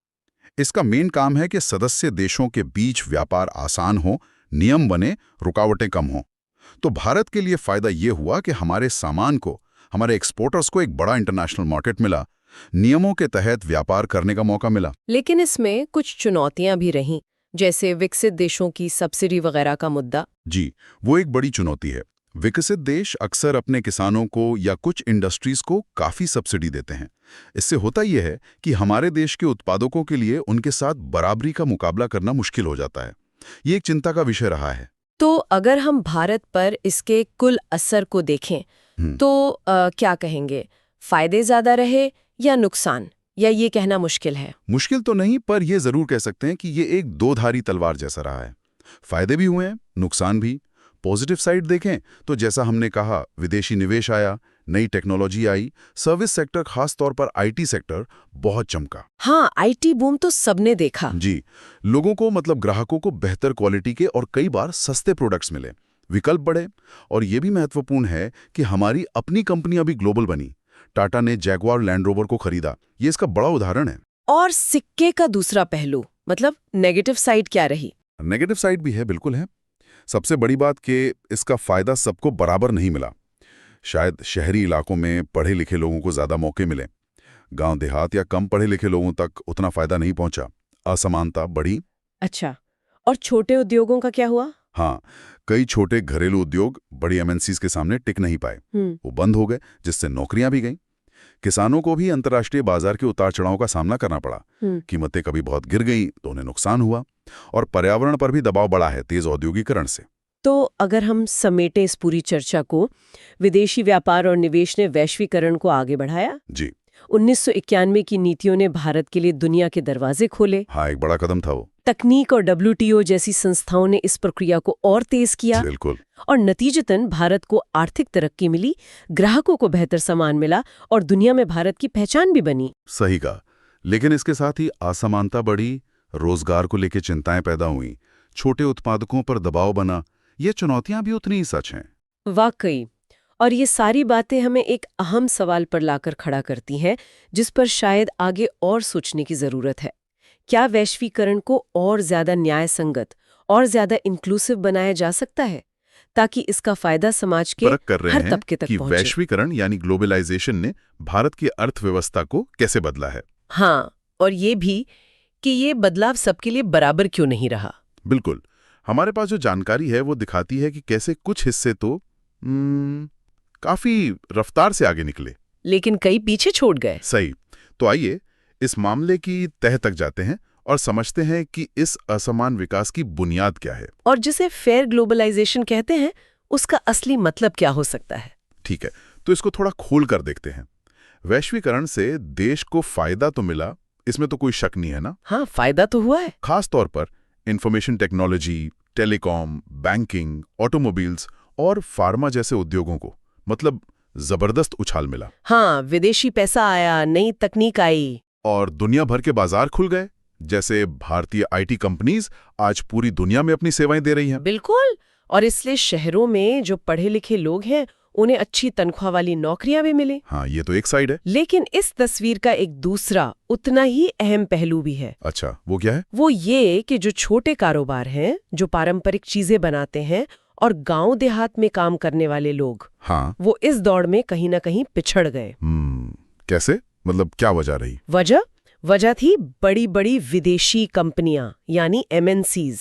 इसका मेन काम है कि सदस्य देशों के बीच व्यापार आसान हो, नियम बने, रुकावटें कम हो। तो भारत के लिए फायदा ये हुआ कि हमारे सामान को, हमारे एक्सपोर्टर्स को एक बड़ा इंटरनेशनल मार्केट मिला, नियमों के तहत व्यापार करने का मौका मिला।
लेकिन इसमें कुछ चुनौतियां भी रहीं, जैसे विकसित देशों की सब्सिडी वगैरह का मुद्दा।
जी, वो एक बड़ी चुनौती है। विकसित देश अक्सर अपने किसानों को या कुछ इंडस्ट्रीज को काफ़ी सब्सिडी देते हैं। इससे होता यह है कि हमारे देश के उत्पादकों के लिए उनके साथ बराबरी का मुकाबला करना मुश्किल हो जाता है। ये एक चिंता का विषय रहा है।
तो अगर हम भारत पर इसके कुल असर को देखें तो क्या कहेंगे? फायदे ज़्यादा रहे या नुकसान, या ये कहना मुश्किल है?
मुश्किल तो नहीं, पर यह जरूर कह सकते हैं कि ये एक दो-धारी तलवार जैसा रहा है। फायदे भी हुए हैं, नुकसान भी। पॉजिटिव साइड देखें तो जैसा हमने कहा, विदेशी निवेश आया, नई टेक्नोलॉजी आई, सर्विस सेक्टर, खास तौर पर IT सेक्टर बहुत चमका।
हाँ, IT बूम तो सबने देखा।
जी, लोगों को मतलब ग्राहकों को बेहतर क्वालिटी के और कई बार सस्ते प्रोडक्ट्स मिले, विकल्प बढ़े। और ये भी महत्वपूर्ण है कि हमारी अपनी कंपनियां भी ग्लोबल बनी। टाटा ने जैगुआर लैंड रोवर को खरीदा, ये इसका बड़ा उदाहरण है।
और सिक्के का दूसरा पहलू, मतलब नेगेटिव साइड क्या रही?
नेगेटिव साइड भी है, बिल्कुल है। सबसे बड़ी बात कि इसका फायदा सबको बराबर नहीं मिला। शायद शहरी इलाकों में पढ़े लिखे लोगों को ज़्यादा मौके मिले, गांव देहात या कम पढ़े लिखे लोगों तक उतना फायदा नहीं पहुंचा, असमानता बढ़ी।
अच्छा, और छोटे उद्योगों का क्या हुआ?
हाँ, कई छोटे घरेलू उद्योग बड़ी MNCs के सामने टिक नहीं पाए, वो बंद हो गए, जिससे नौकरियां भी गईं। किसानों को भी अंतर्राष्ट्रीय बाजार के उतार चढ़ाव का सामना करना पड़ा। कीमतें कभी बहुत गिर गईं तो उन्हें नुकसान हुआ। और पर्यावरण पर भी दबाव बढ़ा है तेज औद्योगिकरण से।
तो अगर हम समेटे इस पूरी चर्चा को, विदेशी व्यापार और निवेश ने वैश्वीकरण को आगे बढ़ाया।
जी,
1991 की नीतियों ने भारत के लिए दुनिया के दरवाजे खोले।
हाँ, एक बड़ा कदम था वो।
तकनीक और WTO जैसी संस्थाओं ने इस प्रक्रिया को और तेज किया।
बिल्कुल।
और नतीजतन भारत को आर्थिक तरक्की मिली, ग्राहकों को बेहतर सामान मिला और दुनिया में भारत की पहचान भी बनी।
सही कहा। लेकिन इसके साथ ही असमानता बढ़ी, रोजगार को लेकर चिंताएं पैदा हुई, छोटे उत्पादकों पर दबाव बना। ये चुनौतियां भी उतनी ही सच हैं।
वाकई। और ये सारी बातें हमें एक अहम सवाल पर लाकर खड़ा करती हैं, जिस पर शायद आगे और सोचने की जरूरत है। क्या वैश्वीकरण को और ज्यादा न्याय संगत और ज्यादा इंक्लूसिव बनाया जा सकता है, ताकि इसका फायदा समाज के हर तबके तक
कि
पहुंचे?
वैश्वीकरण यानी ग्लोबलाइजेशन ने भारत की अर्थव्यवस्था को कैसे बदला है?
हाँ, और ये भी कि ये बदलाव सबके लिए बराबर क्यों नहीं रहा।
बिल्कुल। हमारे पास जो जानकारी है वो दिखाती है कि कैसे कुछ हिस्से तो काफी रफ्तार से आगे निकले,
लेकिन कई पीछे छोड़ गए।
सही। तो आइए इस मामले की तह तक जाते हैं और समझते हैं कि इस असमान विकास की बुनियाद क्या है,
और जिसे फेयर ग्लोबलाइजेशन कहते हैं उसका असली मतलब क्या हो सकता है।
ठीक है, तो इसको थोड़ा खोल कर देखते हैं। वैश्वीकरण से देश को फायदा तो मिला, इसमें तो कोई शक नहीं है ना?
हाँ, फायदा तो हुआ है।
खास तौर पर information technology, telecom, banking, automobiles और फार्मा जैसे उद्योगों को मतलब जबरदस्त उछाल मिला।
हाँ, विदेशी पैसा आया, नई तकनीक आई
और दुनिया भर के बाजार खुल गए। जैसे भारतीय IT कंपनीज आज पूरी दुनिया में अपनी सेवाएं दे रही हैं।
बिल्कुल। और इसलिए शहरों में जो पढ़े लिखे लोग हैं उन्हें अच्छी तनख्वाह वाली नौकरियां भी मिली।
हाँ, ये तो एक साइड है।
लेकिन इस तस्वीर का एक दूसरा उतना ही अहम पहलू भी है।
अच्छा, वो क्या है?
वो ये कि जो छोटे कारोबार हैं, जो पारंपरिक चीजें बनाते हैं और गांव देहात में काम करने वाले लोग,
हाँ,
वो इस दौड़ में कहीं ना कहीं पिछड़ गए।
कैसे? मतलब क्या वजह रही?
वजह थी बड़ी बड़ी विदेशी कंपनियां यानी MNCs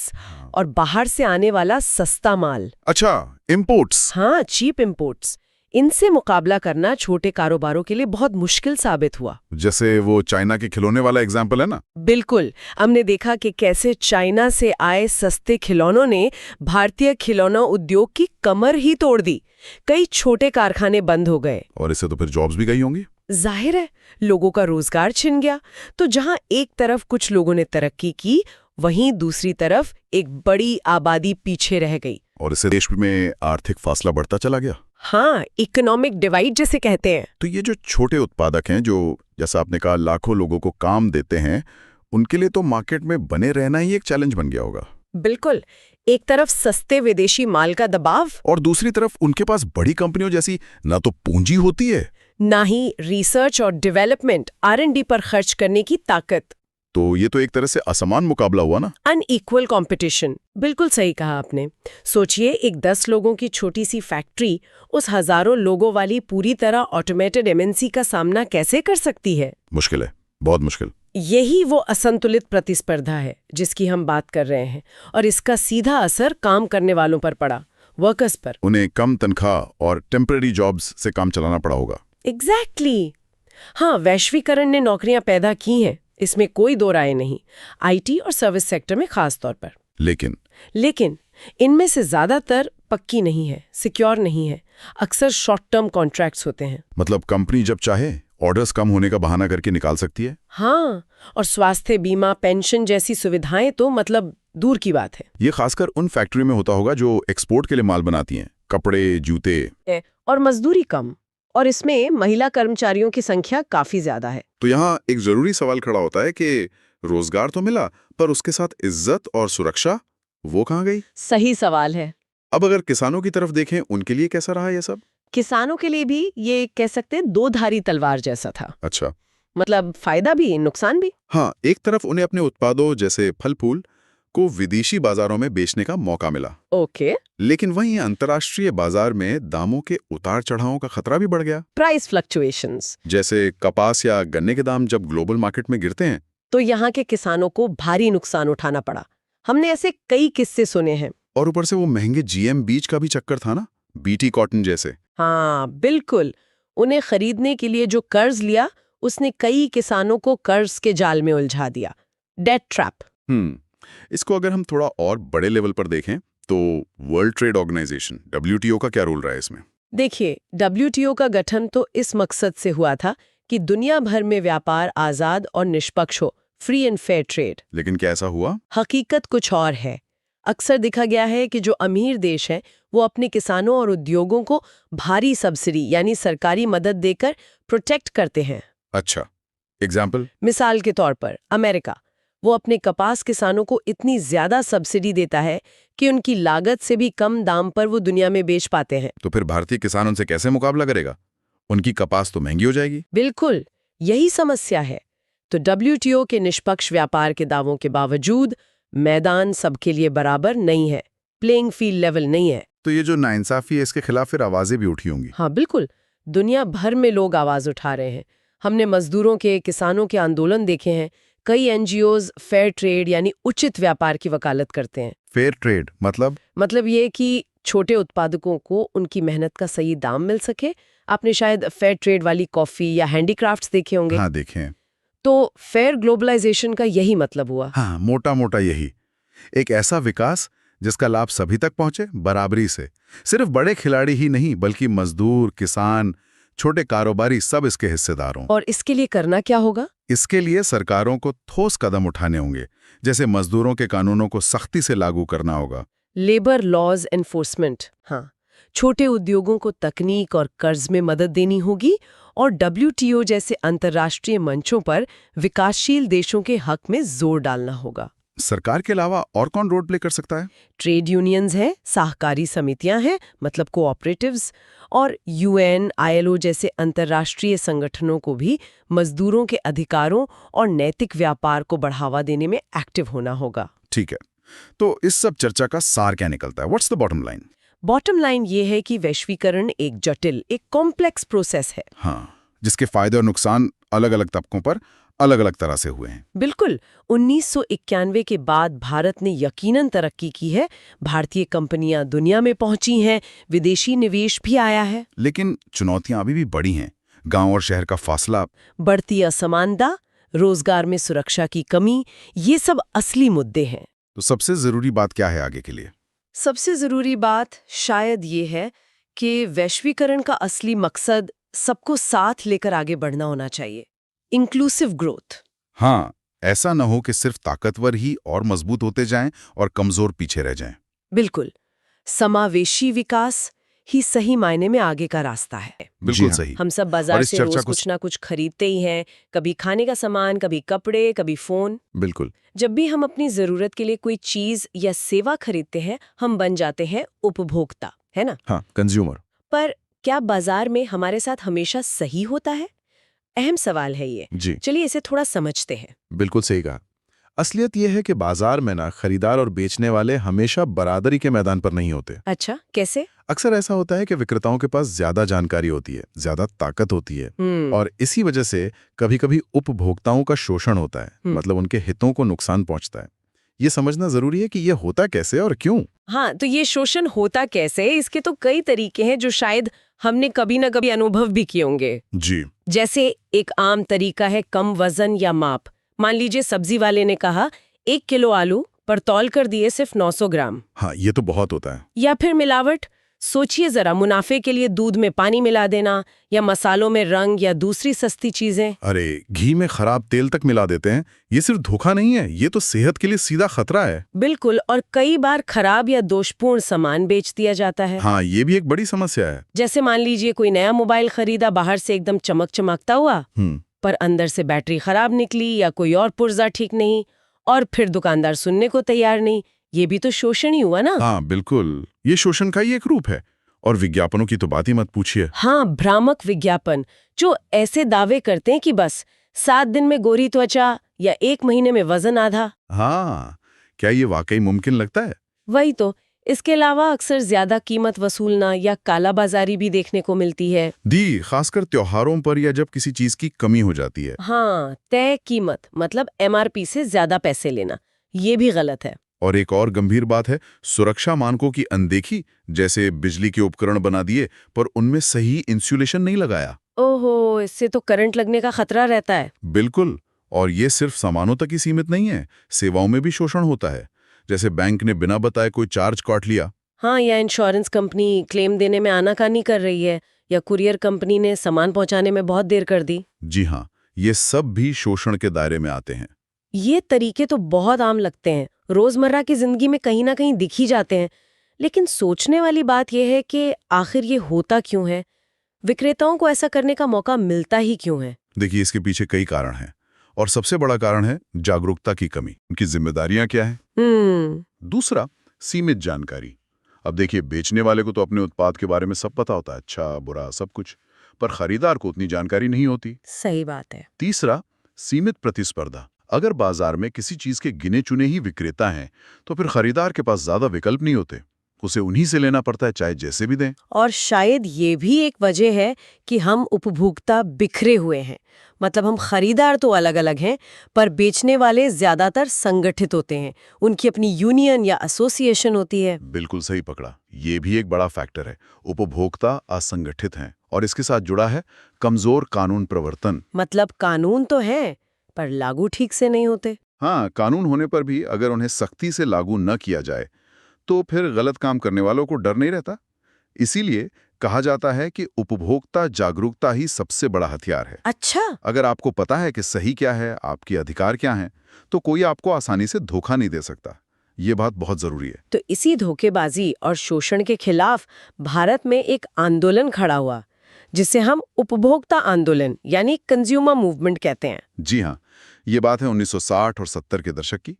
और बाहर से आने वाला सस्ता माल।
अच्छा, इंपोर्ट्स।
हाँ, चीप इंपोर्ट्स। इनसे मुकाबला करना छोटे कारोबारों के लिए बहुत मुश्किल साबित हुआ।
जैसे वो चाइना के खिलौने वाला एग्जाम्पल है ना?
बिल्कुल। हमने देखा कि कैसे चाइना से आए सस्ते खिलौनों ने भारतीय खिलौना उद्योग की कमर ही तोड़ दी। कई छोटे कारखाने बंद हो गए।
और इससे तो फिर जॉब्स भी गई होंगी।
जाहिर है, लोगों का रोजगार छिन गया। तो जहां एक तरफ कुछ लोगों ने तरक्की की, वहीं दूसरी तरफ एक बड़ी आबादी पीछे रह गई।
और इससे देश में आर्थिक फासला बढ़ता चला गया।
हाँ, इकोनॉमिक डिवाइड जिसे कहते हैं।
तो ये जो छोटे उत्पादक हैं, जो जैसा आपने कहा लाखों लोगों को काम देते हैं, उनके लिए तो मार्केट में बने रहना ही एक चैलेंज बन गया होगा।
बिल्कुल। एक तरफ सस्ते विदेशी माल का दबाव
और दूसरी तरफ उनके पास बड़ी कंपनियों जैसी ना तो पूंजी होती है,
ना ही रिसर्च और डेवलपमेंट R&D पर खर्च करने की ताकत।
तो ये तो एक तरह से असमान मुकाबला हुआ ना।
Unequal competition. बिल्कुल सही कहा आपने। सोचिए, एक 10 लोगों की छोटी सी फैक्ट्री उस हजारों लोगों वाली पूरी तरह ऑटोमेटेड MNC का सामना कैसे कर सकती है?
मुश्किल है, बहुत मुश्किल।
यही वो असंतुलित प्रतिस्पर्धा है जिसकी हम बात कर रहे हैं, और इसका सीधा असर काम करने वालों पर पड़ा, वर्कर्स पर।
उन्हें कम तनख्वाह और टेम्परेरी जॉब्स से काम चलाना पड़ा होगा।
एग्जैक्टली। हाँ, वैश्वीकरण ने नौकरियां पैदा की हैं, इसमें कोई दो राय नहीं, IT और सर्विस सेक्टर में खास तौर पर। लेकिन इनमें से ज्यादातर पक्की नहीं है, सिक्योर नहीं है। अक्सर शॉर्ट टर्म कॉन्ट्रैक्ट्स होते हैं।
मतलब कंपनी जब चाहे ऑर्डर्स कम होने का बहाना करके निकाल सकती है।
हाँ, और स्वास्थ्य बीमा, पेंशन जैसी सुविधाएं तो मतलब दूर की बात है।
ये खासकर उन फैक्ट्री में होता होगा जो एक्सपोर्ट के लिए माल बनाती हैं, कपड़े, जूते।
और मजदूरी कम, और इसमें महिला कर्मचारियों की संख्या काफी ज्यादा है।
तो यहाँ एक जरूरी सवाल खड़ा होता है कि रोजगार तो मिला, पर उसके साथ इज्जत और सुरक्षा वो कहाँ गई?
सही सवाल है।
अब अगर किसानों की तरफ देखें, उनके लिए कैसा रहा ये सब?
किसानों के लिए भी ये कह सकते हैं दो धारी तलवार जैसा था।
अच्छा,
मतलब फायदा भी नुकसान भी।
हाँ, एक तरफ उन्हें अपने उत्पादों जैसे फल फूल को विदेशी बाजारों में बेचने का मौका मिला।
ओके।
लेकिन वहीं अंतर्राष्ट्रीय बाजार में दामों के उतार चढ़ावों का खतरा भी बढ़ गया।
Price fluctuations.
जैसे कपास या गन्ने के दाम जब ग्लोबल मार्केट में गिरते हैं
तो यहाँ के किसानों को भारी नुकसान उठाना पड़ा। हमने ऐसे कई किस्से सुने हैं।
और ऊपर से वो महंगे GM बीज का भी चक्कर था ना, BT कॉटन जैसे।
हाँ, बिल्कुल। उन्हें खरीदने के लिए जो कर्ज लिया, उसने कई किसानों को कर्ज के जाल में उलझा दिया। Debt trap.
इसको अगर हम थोड़ा और बड़े लेवल पर देखें तो वर्ल्ड ट्रेड ऑर्गेनाइजेशन WTO का क्या रोल रहा है इसमें?
देखिए, WTO का गठन तो इस मकसद से हुआ था कि दुनिया भर में व्यापार आजाद और निष्पक्ष हो, फ्री एंड फेयर ट्रेड।
लेकिन क्या ऐसा हुआ?
हकीकत कुछ और है। अक्सर देखा गया है कि जो अमीर देश हैं, वो अपने किसानों और उद्योगों को भारी सब्सिडी यानी सरकारी मदद देकर प्रोटेक्ट करते हैं।
अच्छा, एग्जाम्पल?
मिसाल के तौर पर अमेरिका, वो अपने कपास किसानों को इतनी ज्यादा सब्सिडी देता है कि उनकी लागत से भी कम दाम पर वो दुनिया में बेच पाते हैं।
तो फिर भारतीय किसान उनसे कैसे मुकाबला करेगा? उनकी कपास तो महंगी हो जाएगी।
बिल्कुल, यही समस्या है। तो WTO के निष्पक्ष व्यापार के दावों के बावजूद मैदान सबके लिए बराबर नहीं है, प्लेइंग फील्ड लेवल नहीं है।
तो ये जो नाइंसाफी है, इसके खिलाफ फिर आवाजें भी उठी होंगी।
हाँ, बिल्कुल। दुनिया भर में लोग आवाज उठा रहे हैं। हमने मजदूरों के, किसानों के आंदोलन देखे हैं। कई NGOs फेयर ट्रेड यानी उचित व्यापार की वकालत करते हैं।
फेयर ट्रेड मतलब
ये कि छोटे उत्पादकों को उनकी मेहनत का सही दाम मिल सके। आपने शायद फेयर ट्रेड वाली कॉफी या हैंडीक्राफ्ट्स देखे होंगे।
हाँ, देखे हैं।
तो फेयर ग्लोबलाइजेशन का यही मतलब हुआ।
हाँ, मोटा मोटा यही। एक ऐसा विकास जिसका लाभ सभी तक पहुंचे, बराबरी से। सिर्फ बड़े खिलाड़ी ही नहीं, बल्कि मजदूर, किसान, छोटे कारोबारी सब इसके हिस्सेदार हों।
और इसके लिए करना क्या होगा?
इसके लिए सरकारों को ठोस कदम उठाने होंगे, जैसे मजदूरों के कानूनों को सख्ती से लागू करना होगा।
Labour laws enforcement. हाँ, छोटे उद्योगों को तकनीक और कर्ज में मदद देनी होगी, और WTO जैसे अंतर्राष्ट्रीय मंचों पर विकासशील देशों के हक में जोर डालना होगा।
सरकार के अलावा और कौन रोल प्ले कर सकता है?
ट्रेड यूनियंस हैं, सहकारी समितियां हैं, मतलब कोऑपरेटिव्स, और यूएन, आईएलओ जैसे अंतर्राष्ट्रीय संगठनों को भी मजदूरों के अधिकारों और नैतिक व्यापार को बढ़ावा देने में एक्टिव होना होगा।
ठीक है, तो इस सब चर्चा का सार क्या निकलता है? What's the bottom line?
Bottom line ये है कि वैश्वीकरण एक जटिल, एक कॉम्प्लेक्स प्रोसेस है।
हाँ, जिसके फायदे और नुकसान अलग अलग तबकों पर अलग अलग तरह से हुए हैं।
बिल्कुल। 1991 के बाद भारत ने यकीनन तरक्की की है, भारतीय कंपनियां दुनिया में पहुंची हैं, विदेशी निवेश भी आया है।
लेकिन चुनौतियां अभी भी बड़ी हैं। गांव और शहर का फासला,
बढ़ती असमानता, रोजगार में सुरक्षा की कमी, ये सब असली मुद्दे हैं।
तो सबसे जरूरी बात क्या है आगे के लिए?
सबसे जरूरी बात शायद ये है कि वैश्वीकरण का असली मकसद सबको साथ लेकर आगे बढ़ना होना चाहिए। Inclusive growth.
हाँ, ऐसा न हो कि सिर्फ ताकतवर ही और मजबूत होते जाएं और कमजोर पीछे रह जाएं।
बिल्कुल, समावेशी विकास ही सही मायने में आगे का रास्ता है।
बिल्कुल सही।
हम सब बाजार से रोज कुछ ना कुछ खरीदते ही हैं, कभी खाने का सामान, कभी कपड़े, कभी फोन।
बिल्कुल।
जब भी हम अपनी जरूरत के लिए कोई चीज या सेवा खरीदते हैं, हम बन जाते हैं उपभोक्ता, है ना?
हाँ, कंज्यूमर।
पर क्या बाजार में हमारे साथ हमेशा सही होता है? अहम सवाल है ये।
जी,
चलिए इसे थोड़ा समझते हैं।
बिल्कुल सही कहा। असलियत यह है कि बाजार में ना खरीदार और बेचने वाले हमेशा बराबरी के मैदान पर नहीं होते।
अच्छा, कैसे?
अक्सर ऐसा होता है कि विक्रेताओं के पास ज्यादा जानकारी होती है, ज्यादा ताकत होती है, और इसी वजह से कभी-कभी उपभोक्ताओं का शोषण होता है, मतलब उनके हितों को नुकसान पहुंचता है। ये समझना जरूरी है कि ये होता कैसे और क्यों।
हाँ, तो ये शोषण होता कैसे, इसके तो कई तरीके हैं जो शायद हमने कभी ना कभी अनुभव भी किए होंगे।
जी।
जैसे एक आम तरीका है कम वजन या माप। मान लीजिए सब्जी वाले ने कहा 1 किलो आलू, पर तौल कर दिए सिर्फ 900 ग्राम।
हाँ, ये तो बहुत होता है।
या फिर मिलावट। सोचिए जरा, मुनाफे के लिए दूध में पानी मिला देना, या मसालों में रंग या दूसरी सस्ती चीजें।
अरे, घी में खराब तेल तक मिला देते हैं। ये सिर्फ धोखा नहीं है, ये तो सेहत के लिए सीधा खतरा है।
बिल्कुल, और कई बार खराब या दोषपूर्ण सामान बेच दिया जाता है।
हाँ, ये भी एक बड़ी समस्या है।
जैसे मान लीजिए कोई नया मोबाइल खरीदा, बाहर से एकदम चमकता हुआ, पर अंदर से बैटरी खराब निकली या कोई और पुर्जा ठीक नहीं, और फिर दुकानदार सुनने को तैयार नहीं। ये भी तो शोषण ही हुआ ना?
हाँ, बिल्कुल, ये शोषण का ही एक रूप है। और विज्ञापनों की तो बात ही मत पूछिए।
हाँ, भ्रामक विज्ञापन जो ऐसे दावे करते हैं कि बस 7 दिन में गोरी त्वचा या 1 महीने में वजन आधा।
हाँ, क्या ये वाकई मुमकिन लगता है?
वही तो। इसके अलावा अक्सर ज्यादा कीमत वसूलना या कालाबाजारी भी देखने को मिलती है।
खासकर त्योहारों पर या जब किसी चीज की कमी हो जाती है।
हाँ, तय कीमत मतलब MRP से ज्यादा पैसे लेना, ये भी गलत है।
और एक और गंभीर बात है सुरक्षा मानकों की अनदेखी। जैसे बिजली के उपकरण बना दिए पर उनमें सही इंसुलेशन नहीं लगाया।
ओहो, इससे तो करंट लगने का खतरा रहता है।
बिल्कुल, और ये सिर्फ सामानों तक ही सीमित नहीं है, सेवाओं में भी शोषण होता है। जैसे बैंक ने बिना बताए कोई चार्ज काट लिया।
हाँ, या इंश्योरेंस कंपनी क्लेम देने में आनाकानी कर रही है, या कुरियर कंपनी ने सामान पहुंचाने में बहुत देर कर दी।
जी हाँ, ये सब भी शोषण के दायरे में आते हैं।
ये तरीके तो बहुत आम लगते हैं, रोजमर्रा की जिंदगी में कहीं ना कहीं दिख ही जाते हैं। लेकिन सोचने वाली बात यह है कि आखिर ये होता क्यों है? विक्रेताओं को ऐसा करने का मौका मिलता ही क्यों है?
देखिए, इसके पीछे कई कारण हैं और सबसे बड़ा कारण है जागरूकता की कमी। उनकी जिम्मेदारियां क्या हैं? दूसरा, सीमित जानकारी। अब देखिए, बेचने वाले को तो अपने उत्पाद के बारे में सब पता होता है, अच्छा बुरा सब कुछ, पर खरीदार को उतनी जानकारी नहीं होती।
सही बात है।
तीसरा, सीमित प्रतिस्पर्धा। अगर बाजार में किसी चीज के गिने चुने ही विक्रेता हैं तो फिर खरीदार के पास ज्यादा विकल्प नहीं होते, उसे उन्हीं से लेना पड़ता है, चाहे जैसे भी दें।
और शायद ये भी एक वजह है कि हम उपभोक्ता बिखरे हुए हैं। मतलब हम खरीदार तो अलग अलग हैं, पर बेचने वाले ज्यादातर संगठित होते हैं, उनकी अपनी यूनियन या एसोसिएशन होती है।
बिल्कुल सही पकड़ा, ये भी एक बड़ा फैक्टर है। उपभोक्ता असंगठित हैं और इसके साथ जुड़ा है कमजोर कानून प्रवर्तन।
मतलब कानून तो है पर लागू ठीक से नहीं होते।
हाँ, कानून होने पर भी अगर उन्हें सख्ती से लागू न किया जाए तो फिर गलत काम करने वालों को डर नहीं रहता। इसीलिए कहा जाता है कि उपभोक्ता जागरूकता ही सबसे बड़ा हथियार है।
अच्छा,
अगर आपको पता है कि सही क्या है, आपके अधिकार क्या हैं, तो कोई आपको आसानी से धोखा नहीं दे सकता। ये बात बहुत जरूरी है।
तो इसी धोखेबाजी और शोषण के खिलाफ भारत में एक आंदोलन खड़ा हुआ, जिसे हम उपभोक्ता आंदोलन यानी कंज्यूमर मूवमेंट कहते हैं।
जी हाँ, ये बात है 1960 और 70 के दशक की।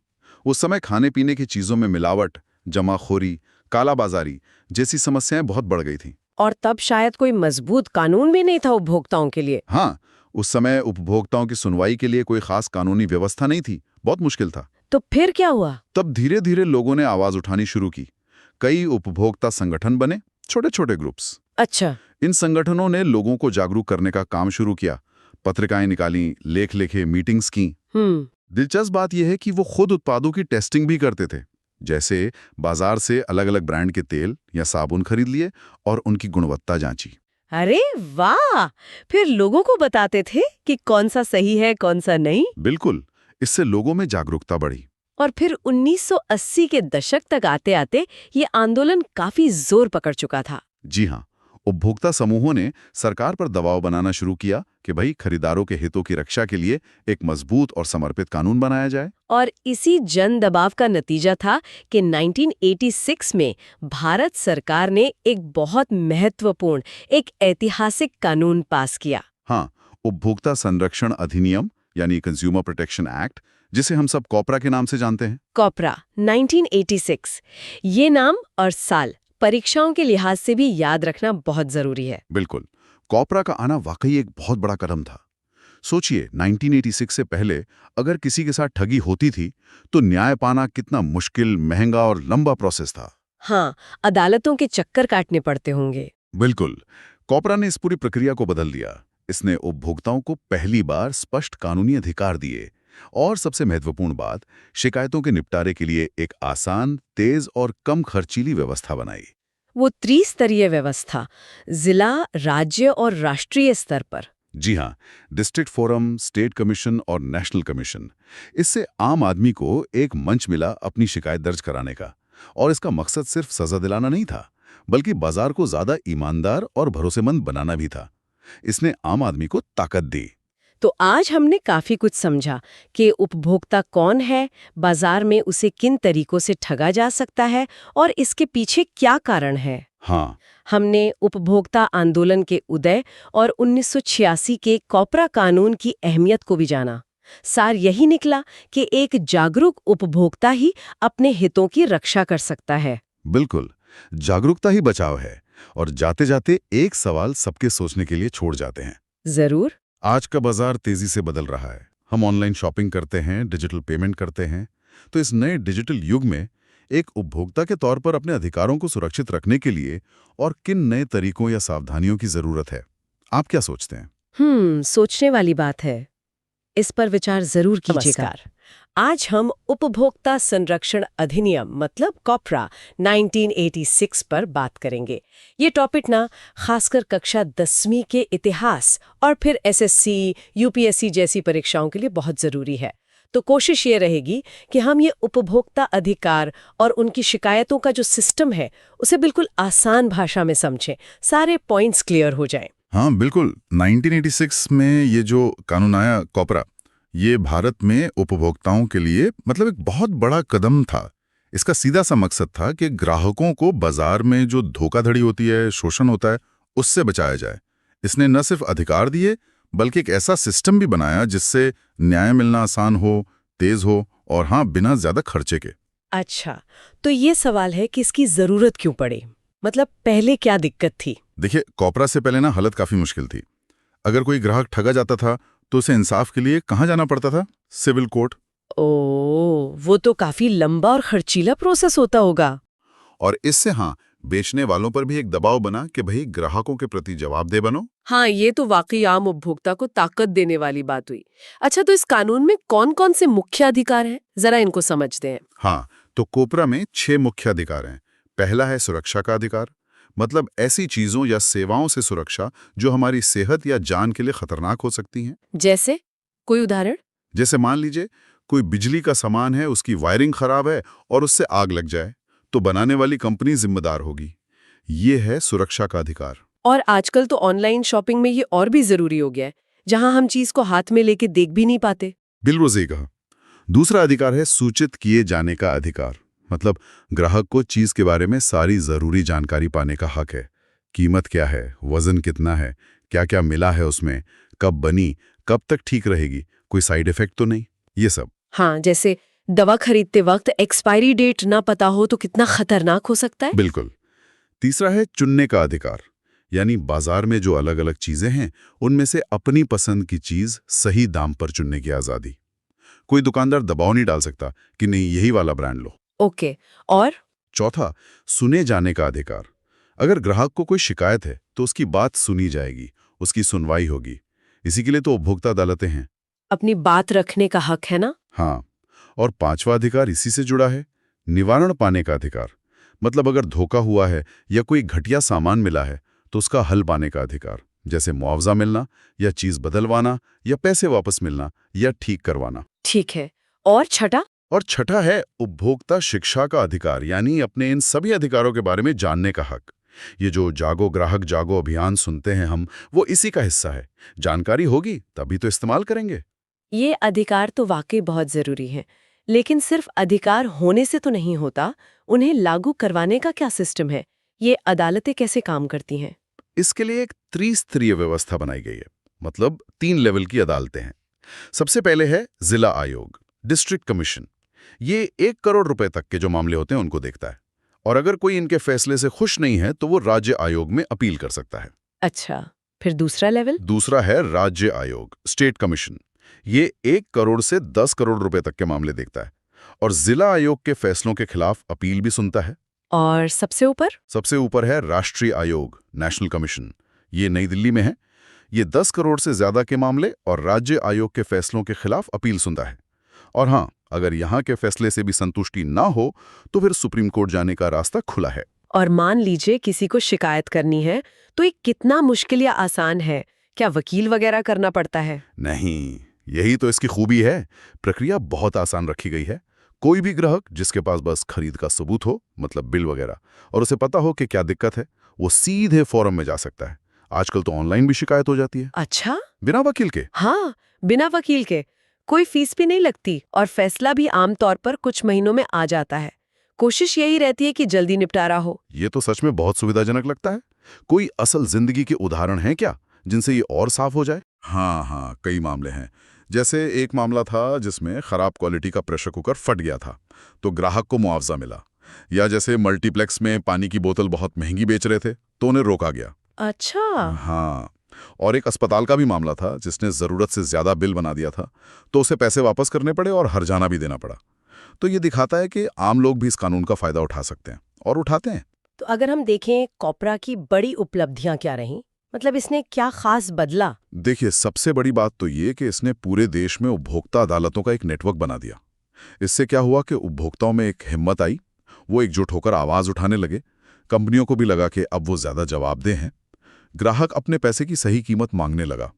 उस समय खाने पीने की चीजों में मिलावट, जमाखोरी, कालाबाजारी जैसी समस्याएं बहुत बढ़ गई थीं।
और तब शायद कोई मजबूत कानून भी नहीं था उपभोक्ताओं के लिए।
हाँ, उस समय उपभोक्ताओं की सुनवाई के लिए कोई खास कानूनी व्यवस्था नहीं थी, बहुत मुश्किल था।
तो फिर क्या हुआ?
तब धीरे धीरे लोगों ने आवाज उठानी शुरू की। कई उपभोक्ता संगठन बने, छोटे छोटे ग्रुप्स।
अच्छा।
इन संगठनों ने लोगों को जागरूक करने का काम शुरू किया, पत्रिकाएं निकाली, लेख लिखे, मीटिंग्स की। दिलचस्प बात यह है कि वो खुद उत्पादों की टेस्टिंग भी करते थे। जैसे बाजार से अलग अलग ब्रांड के तेल या साबुन खरीद लिए और उनकी गुणवत्ता जांची।
अरे वाह! फिर लोगों को बताते थे कि कौन सा सही है, कौन सा नहीं।
बिल्कुल, इससे लोगों में जागरूकता बढ़ी।
और फिर 1980 के दशक तक आते आते ये आंदोलन काफी जोर पकड़ चुका था।
जी हाँ, उपभोक्ता समूहों ने सरकार पर दबाव बनाना शुरू किया कि भाई खरीदारों के हितों की रक्षा के लिए एक मजबूत और समर्पित कानून बनाया जाए।
और इसी जन दबाव का नतीजा था कि 1986 में भारत सरकार ने एक बहुत महत्वपूर्ण, एक ऐतिहासिक कानून पास किया।
हाँ, उपभोक्ता संरक्षण अधिनियम यानी कंज्यूमर प्रोटेक्शन एक्ट, जिसे हम सब कॉपरा के नाम से जानते हैं।
कॉपरा 1986। ये नाम और साल परीक्षाओं के लिहाज से भी याद रखना बहुत जरूरी है।
बिल्कुल, कॉपरा का आना वाकई एक बहुत बड़ा कदम था। सोचिए, 1986 से पहले अगर किसी के साथ ठगी होती थी तो न्याय पाना कितना मुश्किल, महंगा और लंबा प्रोसेस था।
हाँ, अदालतों के चक्कर काटने पड़ते होंगे।
बिल्कुल, कॉपरा ने इस पूरी प्रक्रिया को बदल दिया। इसने उपभोक्ताओं को पहली बार स्पष्ट कानूनी अधिकार दिए और सबसे महत्वपूर्ण बात, शिकायतों के निपटारे के लिए एक आसान, तेज और कम खर्चीली व्यवस्था बनाई।
वो त्रिस्तरीय व्यवस्था, जिला, राज्य और राष्ट्रीय स्तर पर।
जी हाँ, डिस्ट्रिक्ट फोरम, स्टेट कमीशन और नेशनल कमीशन। इससे आम आदमी को एक मंच मिला अपनी शिकायत दर्ज कराने का। और इसका मकसद सिर्फ सजा दिलाना नहीं था, बल्कि बाजार को ज्यादा ईमानदार और भरोसेमंद बनाना भी था। इसने आम आदमी को ताकत दी।
तो आज हमने काफी कुछ समझा कि उपभोक्ता कौन है, बाजार में उसे किन तरीकों से ठगा जा सकता है और इसके पीछे क्या कारण है।
हाँ,
हमने उपभोक्ता आंदोलन के उदय और 1986 के कॉपरा कानून की अहमियत को भी जाना। सार यही निकला कि एक जागरूक उपभोक्ता ही अपने हितों की रक्षा कर सकता है।
बिल्कुल, जागरूकता ही बचाव है। और जाते जाते एक सवाल सबके सोचने के लिए छोड़ जाते हैं।
जरूर।
आज का बाजार तेजी से बदल रहा है। हम ऑनलाइन शॉपिंग करते हैं, डिजिटल पेमेंट करते हैं। तो इस नए डिजिटल युग में एक उपभोक्ता के तौर पर अपने अधिकारों को सुरक्षित रखने के लिए और किन नए तरीकों या सावधानियों की जरूरत है, आप क्या सोचते हैं?
सोचने वाली बात है। इस पर विचार जरूर कीजिएगा। आज हम उपभोक्ता संरक्षण अधिनियम मतलब कॉपरा 1986 पर बात करेंगे। ये टॉपिक ना खासकर कक्षा 10वीं के इतिहास और फिर एसएससी, यूपीएससी जैसी परीक्षाओं के लिए बहुत जरूरी है। तो कोशिश ये रहेगी कि हम ये उपभोक्ता अधिकार और उनकी शिकायतों का जो सिस्टम है उसे बिल्कुल आसान भाषा में समझें, सारे पॉइंट्स क्लियर हो जाएं।
हाँ बिल्कुल, 1986 में ये जो कानून आया कॉपरा, ये भारत में उपभोक्ताओं के लिए मतलब एक बहुत बड़ा कदम था। इसका सीधा सा मकसद था कि ग्राहकों को बाजार में जो धोखाधड़ी होती है, शोषण होता है, उससे बचाया जाए। इसने न सिर्फ अधिकार दिए बल्कि एक ऐसा सिस्टम भी बनाया जिससे न्याय मिलना आसान हो, तेज हो और हाँ, बिना ज्यादा खर्चे के।
अच्छा, तो ये सवाल है कि इसकी जरूरत क्यों पड़ी, मतलब पहले क्या दिक्कत थी?
देखिए, कॉपरा से पहले ना हालत काफी मुश्किल थी। अगर कोई ग्राहक ठगा जाता था तो उसे इंसाफ के लिए कहाँ जाना पड़ता था? Civil court.
वो तो काफी लंबा और खर्चीला प्रोसेस होता होगा।
और इससे हाँ, बेचने वालों पर भी एक दबाव बना कि भाई ग्राहकों के प्रति जवाबदेह बनो।
हाँ, ये तो वाकई आम उपभोक्ता को ताकत देने वाली बात हुई। अच्छा, तो इस कानून में कौन-कौन से मुख्य अधिकार हैं? जरा इनको समझते हैं।
हाँ, तो कॉपरा में 6 मुख्य अधिकार हैं। पहला है सुरक्षा का अधिकार, मतलब ऐसी चीजों या सेवाओं से सुरक्षा जो हमारी सेहत या जान के लिए खतरनाक हो सकती हैं।
जैसे कोई उदाहरण?
जैसे मान लीजिए कोई बिजली का सामान है, उसकी वायरिंग खराब है और उससे आग लग जाए, तो बनाने वाली कंपनी जिम्मेदार होगी। ये है सुरक्षा का अधिकार।
और आजकल तो ऑनलाइन शॉपिंग में ये और भी जरूरी हो गया है, जहां हम चीज को हाथ में लेके देख भी नहीं पाते।
बिल्कुल सही कहा। दूसरा अधिकार है सूचित किए जाने का अधिकार, मतलब ग्राहक को चीज के बारे में सारी जरूरी जानकारी पाने का हक है। कीमत क्या है, वजन कितना है, क्या क्या मिला है उसमें, कब बनी, कब तक ठीक रहेगी, कोई साइड इफेक्ट तो नहीं, ये सब।
हाँ, जैसे
दवा खरीदते वक्त एक्सपायरी डेट ना पता हो तो कितना खतरनाक हो सकता है।
बिल्कुल। तीसरा है चुनने का अधिकार, यानी बाजार में जो अलग अलग चीजें हैं उनमें से अपनी पसंद की चीज सही दाम पर चुनने की आजादी। कोई दुकानदार दबाव नहीं डाल सकता कि नहीं यही वाला ब्रांड लो।
ओके, और
चौथा, सुने जाने का अधिकार। अगर ग्राहक को कोई शिकायत है तो उसकी बात सुनी जाएगी, उसकी सुनवाई होगी। इसी के लिए तो उपभोक्ता अदालतें हैं।
अपनी बात रखने का हक है ना।
हाँ, और पांचवा अधिकार इसी से जुड़ा है, निवारण पाने का अधिकार। मतलब अगर धोखा हुआ है या कोई घटिया सामान मिला है तो उसका हल पाने का अधिकार, जैसे मुआवजा मिलना या चीज बदलवाना या पैसे वापस मिलना या ठीक करवाना।
ठीक है, और छठा?
और छठा है उपभोक्ता शिक्षा का अधिकार, यानी अपने इन सभी अधिकारों के बारे में जानने का हक। ये जो जागो ग्राहक जागो अभियान सुनते हैं हम, वो इसी का हिस्सा है। जानकारी होगी तभी तो इस्तेमाल करेंगे।
ये अधिकार तो वाकई बहुत जरूरी है, लेकिन सिर्फ अधिकार होने से तो नहीं होता, उन्हें लागू करवाने का क्या सिस्टम है? ये अदालतें कैसे काम करती हैं?
इसके लिए एक त्रिस्तरीय व्यवस्था बनाई गई है, मतलब 3 लेवल की अदालतें हैं। सबसे पहले है जिला आयोग, डिस्ट्रिक्ट कमीशन। ये 1 करोड़ रुपए तक के जो मामले होते हैं उनको देखता है, और अगर कोई इनके फैसले से खुश नहीं है तो वो राज्य आयोग में अपील कर सकता है।
अच्छा, फिर दूसरा लेवल?
दूसरा है राज्य आयोग, स्टेट कमीशन। ये 1 करोड़ से 10 करोड़ रुपए तक के मामले देखता है, और जिला आयोग के फैसलों के खिलाफ अपील भी सुनता है।
और सबसे ऊपर?
सबसे ऊपर है राष्ट्रीय आयोग, नेशनल कमीशन। ये नई दिल्ली में है। ये 10 करोड़ से ज्यादा के मामले और राज्य आयोग के फैसलों के खिलाफ अपील सुनता है। और हाँ, अगर यहाँ के फैसले से भी संतुष्टि ना हो तो फिर सुप्रीम कोर्ट जाने का रास्ता खुला है।
और मान लीजिए किसी को शिकायत करनी है, तो ये कितना मुश्किल या आसान है? क्या वकील वगैरह करना पड़ता है?
नहीं, यही तो इसकी खूबी है। प्रक्रिया बहुत आसान रखी गई है। कोई भी ग्राहक जिसके पास बस खरीद का सबूत हो, मतलब बिल वगैरह, और उसे पता हो कि क्या दिक्कत है, वो सीधे फोरम में जा सकता है। आजकल तो ऑनलाइन भी शिकायत हो जाती है।
अच्छा,
बिना वकील के।
हाँ, बिना वकील के। कोई फीस भी नहीं लगती, और फैसला भी आमतौर पर कुछ महीनों में आ जाता है। कोशिश यही रहती है कि जल्दी निपटारा हो।
ये तो सच में बहुत सुविधाजनक लगता है। कोई असल जिंदगी के उदाहरण हैं क्या जिनसे ये और साफ हो जाए? हाँ, कई मामले हैं। जैसे एक मामला था जिसमें खराब क्वालिटी का प्रेशर कुकर फट गया था, तो ग्राहक को मुआवजा मिला। या जैसे मल्टीप्लेक्स में पानी की बोतल बहुत महंगी बेच रहे थे तो उन्हें रोका गया।
अच्छा।
हाँ, और एक अस्पताल का भी मामला था जिसने जरूरत से ज्यादा बिल बना दिया था, तो उसे पैसे वापस करने पड़े और हर्जाना भी देना पड़ा। तो ये दिखाता है कि आम लोग भी इस कानून का फायदा उठा सकते हैं, और उठाते हैं।
तो अगर हम देखें कॉपरा की बड़ी उपलब्धियां क्या रहीं, मतलब इसने क्या खास बदला?
देखिए, सबसे बड़ी बात तो ये कि इसने पूरे देश में उपभोक्ता अदालतों का एक नेटवर्क बना दिया। इससे क्या हुआ कि उपभोक्ताओं में एक हिम्मत आई, वो एकजुट होकर आवाज उठाने लगे। कंपनियों को भी लगा कि अब वो ज्यादा जवाबदेह हैं। ग्राहक अपने पैसे की सही कीमत मांगने लगा।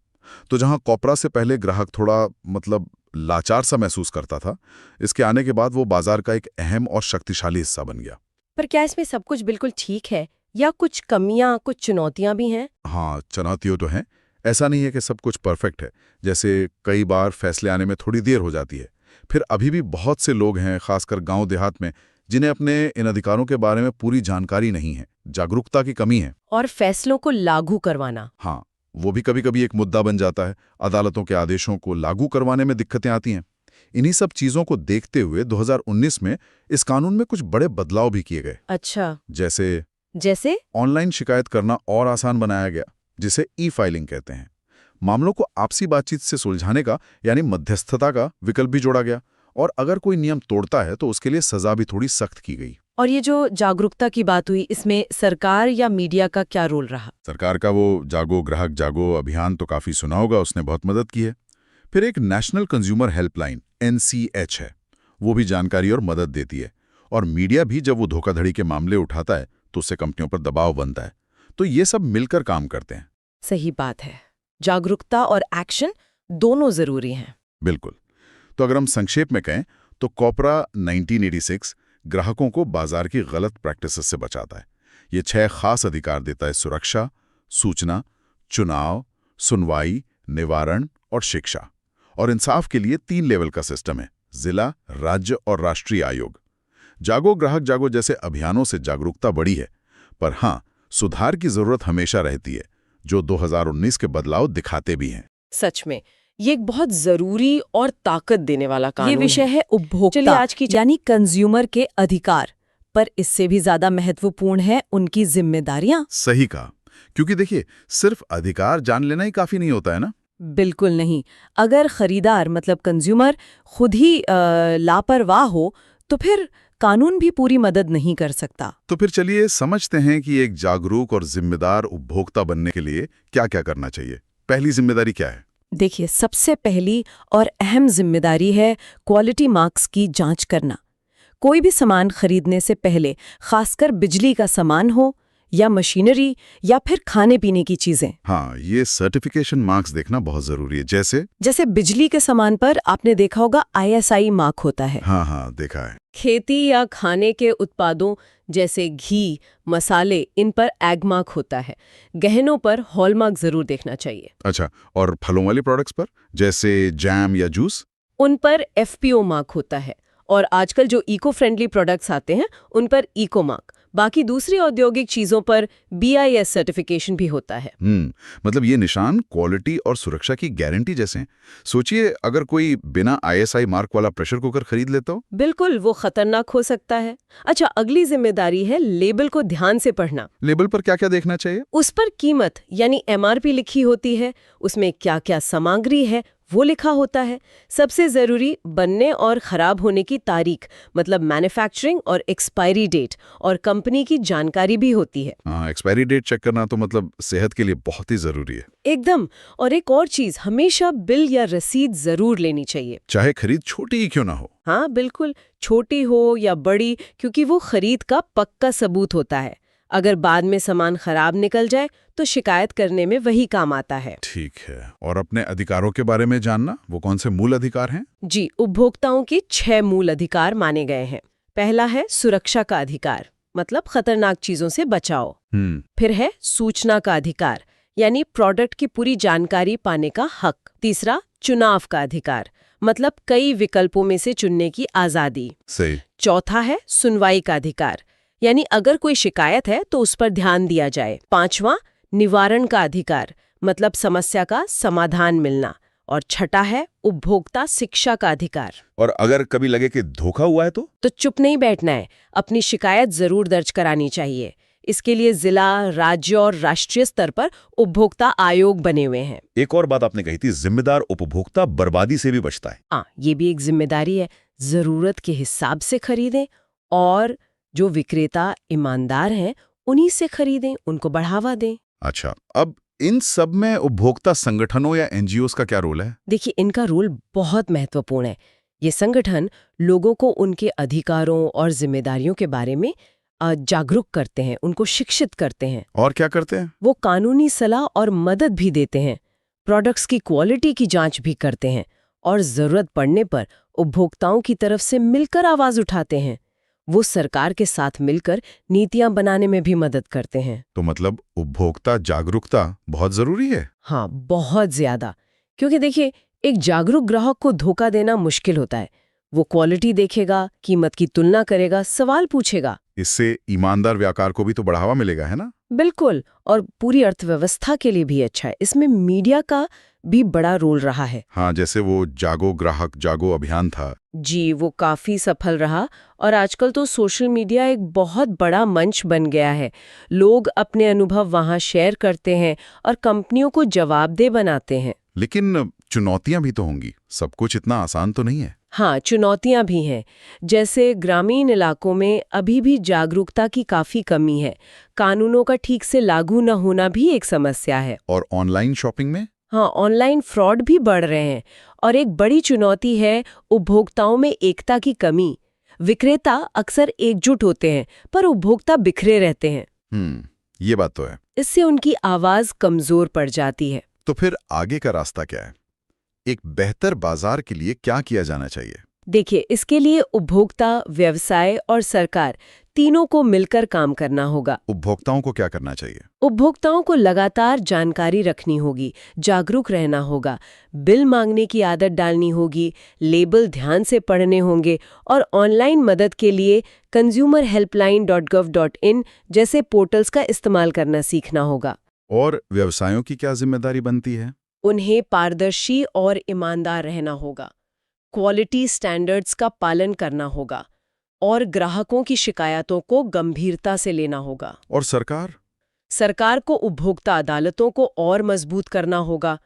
तो जहां कॉपरा से पहले ग्राहक थोड़ा लाचार सा महसूस करता था, इसके आने के बाद वो बाजार का एक अहम और शक्तिशाली हिस्सा बन गया।
पर क्या इसमें सब कुछ बिल्कुल ठीक है, या कुछ कमियां, कुछ चुनौतियां भी हैं?
हाँ, चुनौतियां तो हैं। ऐसा नहीं है कि सब कुछ परफेक्ट है। जैसे कई बार फैसले आने में थोड़ी देर हो जाती है। फिर अभी भी बहुत से लोग हैं, खासकर गांव देहात में, जिन्हें अपने इन अधिकारों के बारे में पूरी जानकारी नहीं है। जागरूकता की कमी है।
और फैसलों को लागू करवाना,
हाँ, वो भी कभी कभी एक मुद्दा बन जाता है। अदालतों के आदेशों को लागू करवाने में दिक्कतें आती हैं। इन्हीं सब चीजों को देखते हुए 2019 में इस कानून में कुछ बड़े बदलाव भी किए गए।
अच्छा,
जैसे ऑनलाइन शिकायत करना और आसान बनाया गया, जिसे ई-फाइलिंग कहते हैं। मामलों को आपसी बातचीत से सुलझाने का, यानी मध्यस्थता का विकल्प भी जोड़ा गया। और अगर कोई नियम तोड़ता है तो उसके लिए सजा भी थोड़ी सख्त की गई।
और ये जो जागरूकता की बात हुई, इसमें सरकार या मीडिया का क्या रोल रहा?
सरकार का वो जागो ग्राहक जागो अभियान तो काफी सुना होगा, उसने बहुत मदद की है। फिर एक नेशनल कंज्यूमर हेल्पलाइन NCH है, वो भी जानकारी और मदद देती है। और मीडिया भी जब वो धोखाधड़ी के मामले उठाता है तो उससे कंपनियों पर दबाव बनता है। तो ये सब मिलकर काम करते हैं।
सही बात है, जागरूकता और एक्शन दोनों जरूरी हैं।
बिल्कुल। तो अगर हम संक्षेप में कहें तो कॉपरा 1986 ग्राहकों को बाजार की गलत प्रैक्टिसेस से बचाता है। ये 6 खास अधिकार देता है: सुरक्षा, सूचना, चुनाव, सुनवाई, निवारण और शिक्षा। और इंसाफ के लिए 3 लेवल का सिस्टम है: जिला, राज्य और राष्ट्रीय आयोग। जागो ग्राहक जागो जैसे अभियानों से जागरूकता बढ़ी है, पर हाँ, सुधार की जरूरत हमेशा रहती है, जो 2019 के बदलाव दिखाते भी हैं।
सच में
ये एक बहुत जरूरी और ताकत देने वाला कानून
ये विषय है उपभोक्ता
चलिए आज की
यानी कंज्यूमर के अधिकार, पर इससे भी ज्यादा महत्वपूर्ण है उनकी जिम्मेदारियां।
सही कहा, क्योंकि देखिए सिर्फ अधिकार जान लेना ही काफी नहीं होता है ना।
बिल्कुल नहीं। अगर खरीदार मतलब कंज्यूमर खुद ही लापरवाह हो तो फिर कानून भी पूरी मदद नहीं कर सकता।
तो फिर चलिए समझते हैं कि एक जागरूक और जिम्मेदार उपभोक्ता बनने के लिए क्या क्या करना चाहिए। पहली जिम्मेदारी क्या है?
देखिए, सबसे पहली और अहम जिम्मेदारी है क्वालिटी मार्क्स की जांच करना। कोई भी सामान खरीदने से पहले, खासकर बिजली का सामान हो या मशीनरी या फिर खाने पीने की चीजें,
हाँ, ये सर्टिफिकेशन मार्क्स देखना बहुत जरूरी है। जैसे
बिजली के सामान पर आपने देखा होगा ISI मार्क होता है।
हाँ, देखा है।
खेती या खाने के उत्पादों जैसे घी, मसाले, इन पर एग मार्क होता है। गहनों पर हॉलमार्क जरूर देखना चाहिए।
अच्छा, और फलों वाले प्रोडक्ट्स पर जैसे जैम या जूस?
उन पर FPO मार्क होता है और आजकल जो इको फ्रेंडली प्रोडक्ट्स आते हैं उन पर इको मार्क। बाकी दूसरी औद्योगिक चीजों पर BIS सर्टिफिकेशन भी होता है।
मतलब ये निशान क्वालिटी और सुरक्षा की गारंटी जैसे हैं। सोचिए अगर कोई बिना ISI मार्क वाला प्रेशर कुकर खरीद लेता हो।
बिल्कुल, वो खतरनाक हो सकता है। अच्छा, अगली जिम्मेदारी है लेबल को ध्यान से पढ़ना।
लेबल पर क्या क्या देखना चाहिए?
उस पर कीमत यानी MRP लिखी होती है, उसमें क्या क्या सामग्री है वो लिखा होता है। सबसे जरूरी बनने और खराब होने की तारीख मतलब मैन्युफैक्चरिंग और एक्सपायरी डेट, और कंपनी की जानकारी भी होती है।
हाँ, एक्सपायरी डेट चेक करना तो मतलब सेहत के लिए बहुत ही जरूरी है।
एकदम। और एक और चीज, हमेशा बिल या रसीद जरूर लेनी चाहिए,
चाहे खरीद छोटी ही क्यों ना हो।
हाँ बिल्कुल, छोटी हो या बड़ी, क्योंकि वो खरीद का पक्का सबूत होता है। अगर बाद में सामान खराब निकल जाए तो शिकायत करने में वही काम आता है।
ठीक है, और अपने अधिकारों के बारे में जानना, वो कौन से मूल अधिकार हैं?
जी, उपभोक्ताओं के 6 मूल अधिकार माने गए हैं। पहला है सुरक्षा का अधिकार, मतलब खतरनाक चीजों से बचाओ। फिर है सूचना का अधिकार, यानी प्रोडक्ट की पूरी जानकारी पाने का हक। तीसरा, चुनाव का अधिकार, मतलब कई विकल्पों में से चुनने की आजादी।
सही।
चौथा है सुनवाई का अधिकार, यानी अगर कोई शिकायत है तो उस पर ध्यान दिया जाए। पांचवा, निवारण का अधिकार, मतलब समस्या का समाधान मिलना। और छठा है उपभोक्ता शिक्षा का अधिकार।
और अगर कभी लगे कि धोखा हुआ है तो
चुप नहीं बैठना है, अपनी शिकायत जरूर दर्ज करानी चाहिए। इसके लिए जिला, राज्य और राष्ट्रीय स्तर पर उपभोक्ता आयोग बने हुए हैं।
एक और बात आपने कही थी, जिम्मेदार उपभोक्ता बर्बादी से भी बचता है।
हाँ, ये भी एक जिम्मेदारी है। जरूरत के हिसाब से खरीदें और जो विक्रेता ईमानदार हैं उन्हीं से खरीदें, उनको बढ़ावा दें।
अच्छा, अब इन सब में उपभोक्ता संगठनों या NGOs का क्या रोल है?
देखिए, इनका रोल बहुत महत्वपूर्ण है। ये संगठन लोगों को उनके अधिकारों और जिम्मेदारियों के बारे में जागरूक करते हैं, उनको शिक्षित करते हैं।
और क्या करते हैं?
वो कानूनी सलाह और मदद भी देते हैं, प्रोडक्ट्स की क्वालिटी की जांच भी करते हैं और जरूरत पड़ने पर उपभोक्ताओं की तरफ से मिलकर आवाज उठाते हैं। वो सरकार के साथ मिलकर नीतियां बनाने में भी मदद करते हैं।
तो मतलब उपभोक्ता जागरूकता बहुत जरूरी है।
हाँ, बहुत ज्यादा। क्योंकि देखिए, एक जागरूक ग्राहक को धोखा देना मुश्किल होता है। वो क्वालिटी देखेगा, कीमत की तुलना करेगा, सवाल पूछेगा।
इससे ईमानदार व्यापार को भी तो बढ़ावा मिलेगा, है ना?
बिल्कुल, और पूरी अर्थव्यवस्था के लिए भी अच्छा है। इसमें मीडिया का भी बड़ा रोल रहा है।
हाँ, जैसे वो जागो ग्राहक जागो अभियान था।
जी, वो काफी सफल रहा और आजकल तो सोशल मीडिया एक बहुत बड़ा मंच बन गया है। लोग अपने अनुभव वहां शेयर करते हैं और कंपनियों को जवाबदेह बनाते हैं।
लेकिन चुनौतियां भी तो होंगी, सब कुछ इतना आसान तो नहीं है।
हाँ, चुनौतियां भी हैं। जैसे ग्रामीण इलाकों में अभी भी जागरूकता की काफी कमी है। कानूनों का ठीक से लागू न होना भी एक समस्या है।
और ऑनलाइन शॉपिंग में?
हाँ, ऑनलाइन फ्रॉड भी बढ़ रहे हैं। और एक बड़ी चुनौती है उपभोक्ताओं में एकता की कमी। विक्रेता अक्सर एकजुट होते हैं पर उपभोक्ता बिखरे रहते हैं।
ये बात तो है।
इससे उनकी आवाज कमजोर पड़ जाती है।
तो फिर आगे का रास्ता क्या है? एक बेहतर बाजार के लिए क्या किया जाना चाहिए?
देखिए, इसके लिए उपभोक्ता, व्यवसाय और सरकार तीनों को मिलकर काम करना होगा।
उपभोक्ताओं को क्या करना चाहिए?
उपभोक्ताओं को लगातार जानकारी रखनी होगी, जागरूक रहना होगा, बिल मांगने की आदत डालनी होगी, लेबल ध्यान से पढ़ने होंगे और ऑनलाइन मदद के लिए consumerhelpline.gov.in जैसे पोर्टल्स का इस्तेमाल करना सीखना होगा।
और व्यवसायों की क्या जिम्मेदारी बनती है?
उन्हें पारदर्शी और ईमानदार रहना होगा, क्वालिटी स्टैंडर्ड्स का पालन करना होगा और ग्राहकों की शिकायतों को गंभीरता से लेना होगा।
और सरकार?
सरकार को उपभोक्ता अदालतों को और मजबूत करना होगा,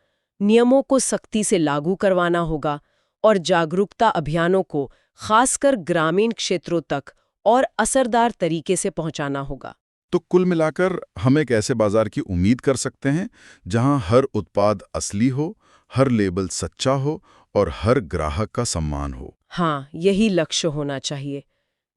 नियमों को सख्ती से लागू करवाना होगा और जागरूकता अभियानों को खासकर ग्रामीण क्षेत्रों तक और असरदार तरीके से पहुंचाना होगा।
तो कुल मिलाकर हम एक ऐसे बाजार की उम्मीद कर सकते हैं जहां हर उत्पाद असली हो, हर लेबल सच्चा हो और हर ग्राहक का सम्मान हो।
हाँ, यही लक्ष्य होना चाहिए।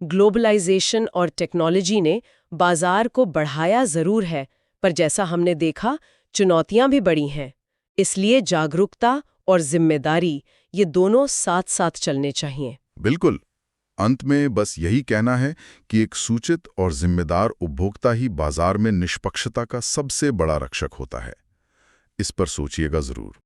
ग्लोबलाइजेशन और टेक्नोलॉजी ने बाजार को बढ़ाया जरूर है, पर जैसा हमने देखा, चुनौतियां भी बड़ी हैं। इसलिए जागरूकता और जिम्मेदारी, ये दोनों साथ साथ चलने चाहिए।
बिल्कुल। अंत में बस यही कहना है कि एक सूचित और जिम्मेदार उपभोक्ता ही बाजार में निष्पक्षता का सबसे बड़ा रक्षक होता है। इस पर सोचिएगा जरूर।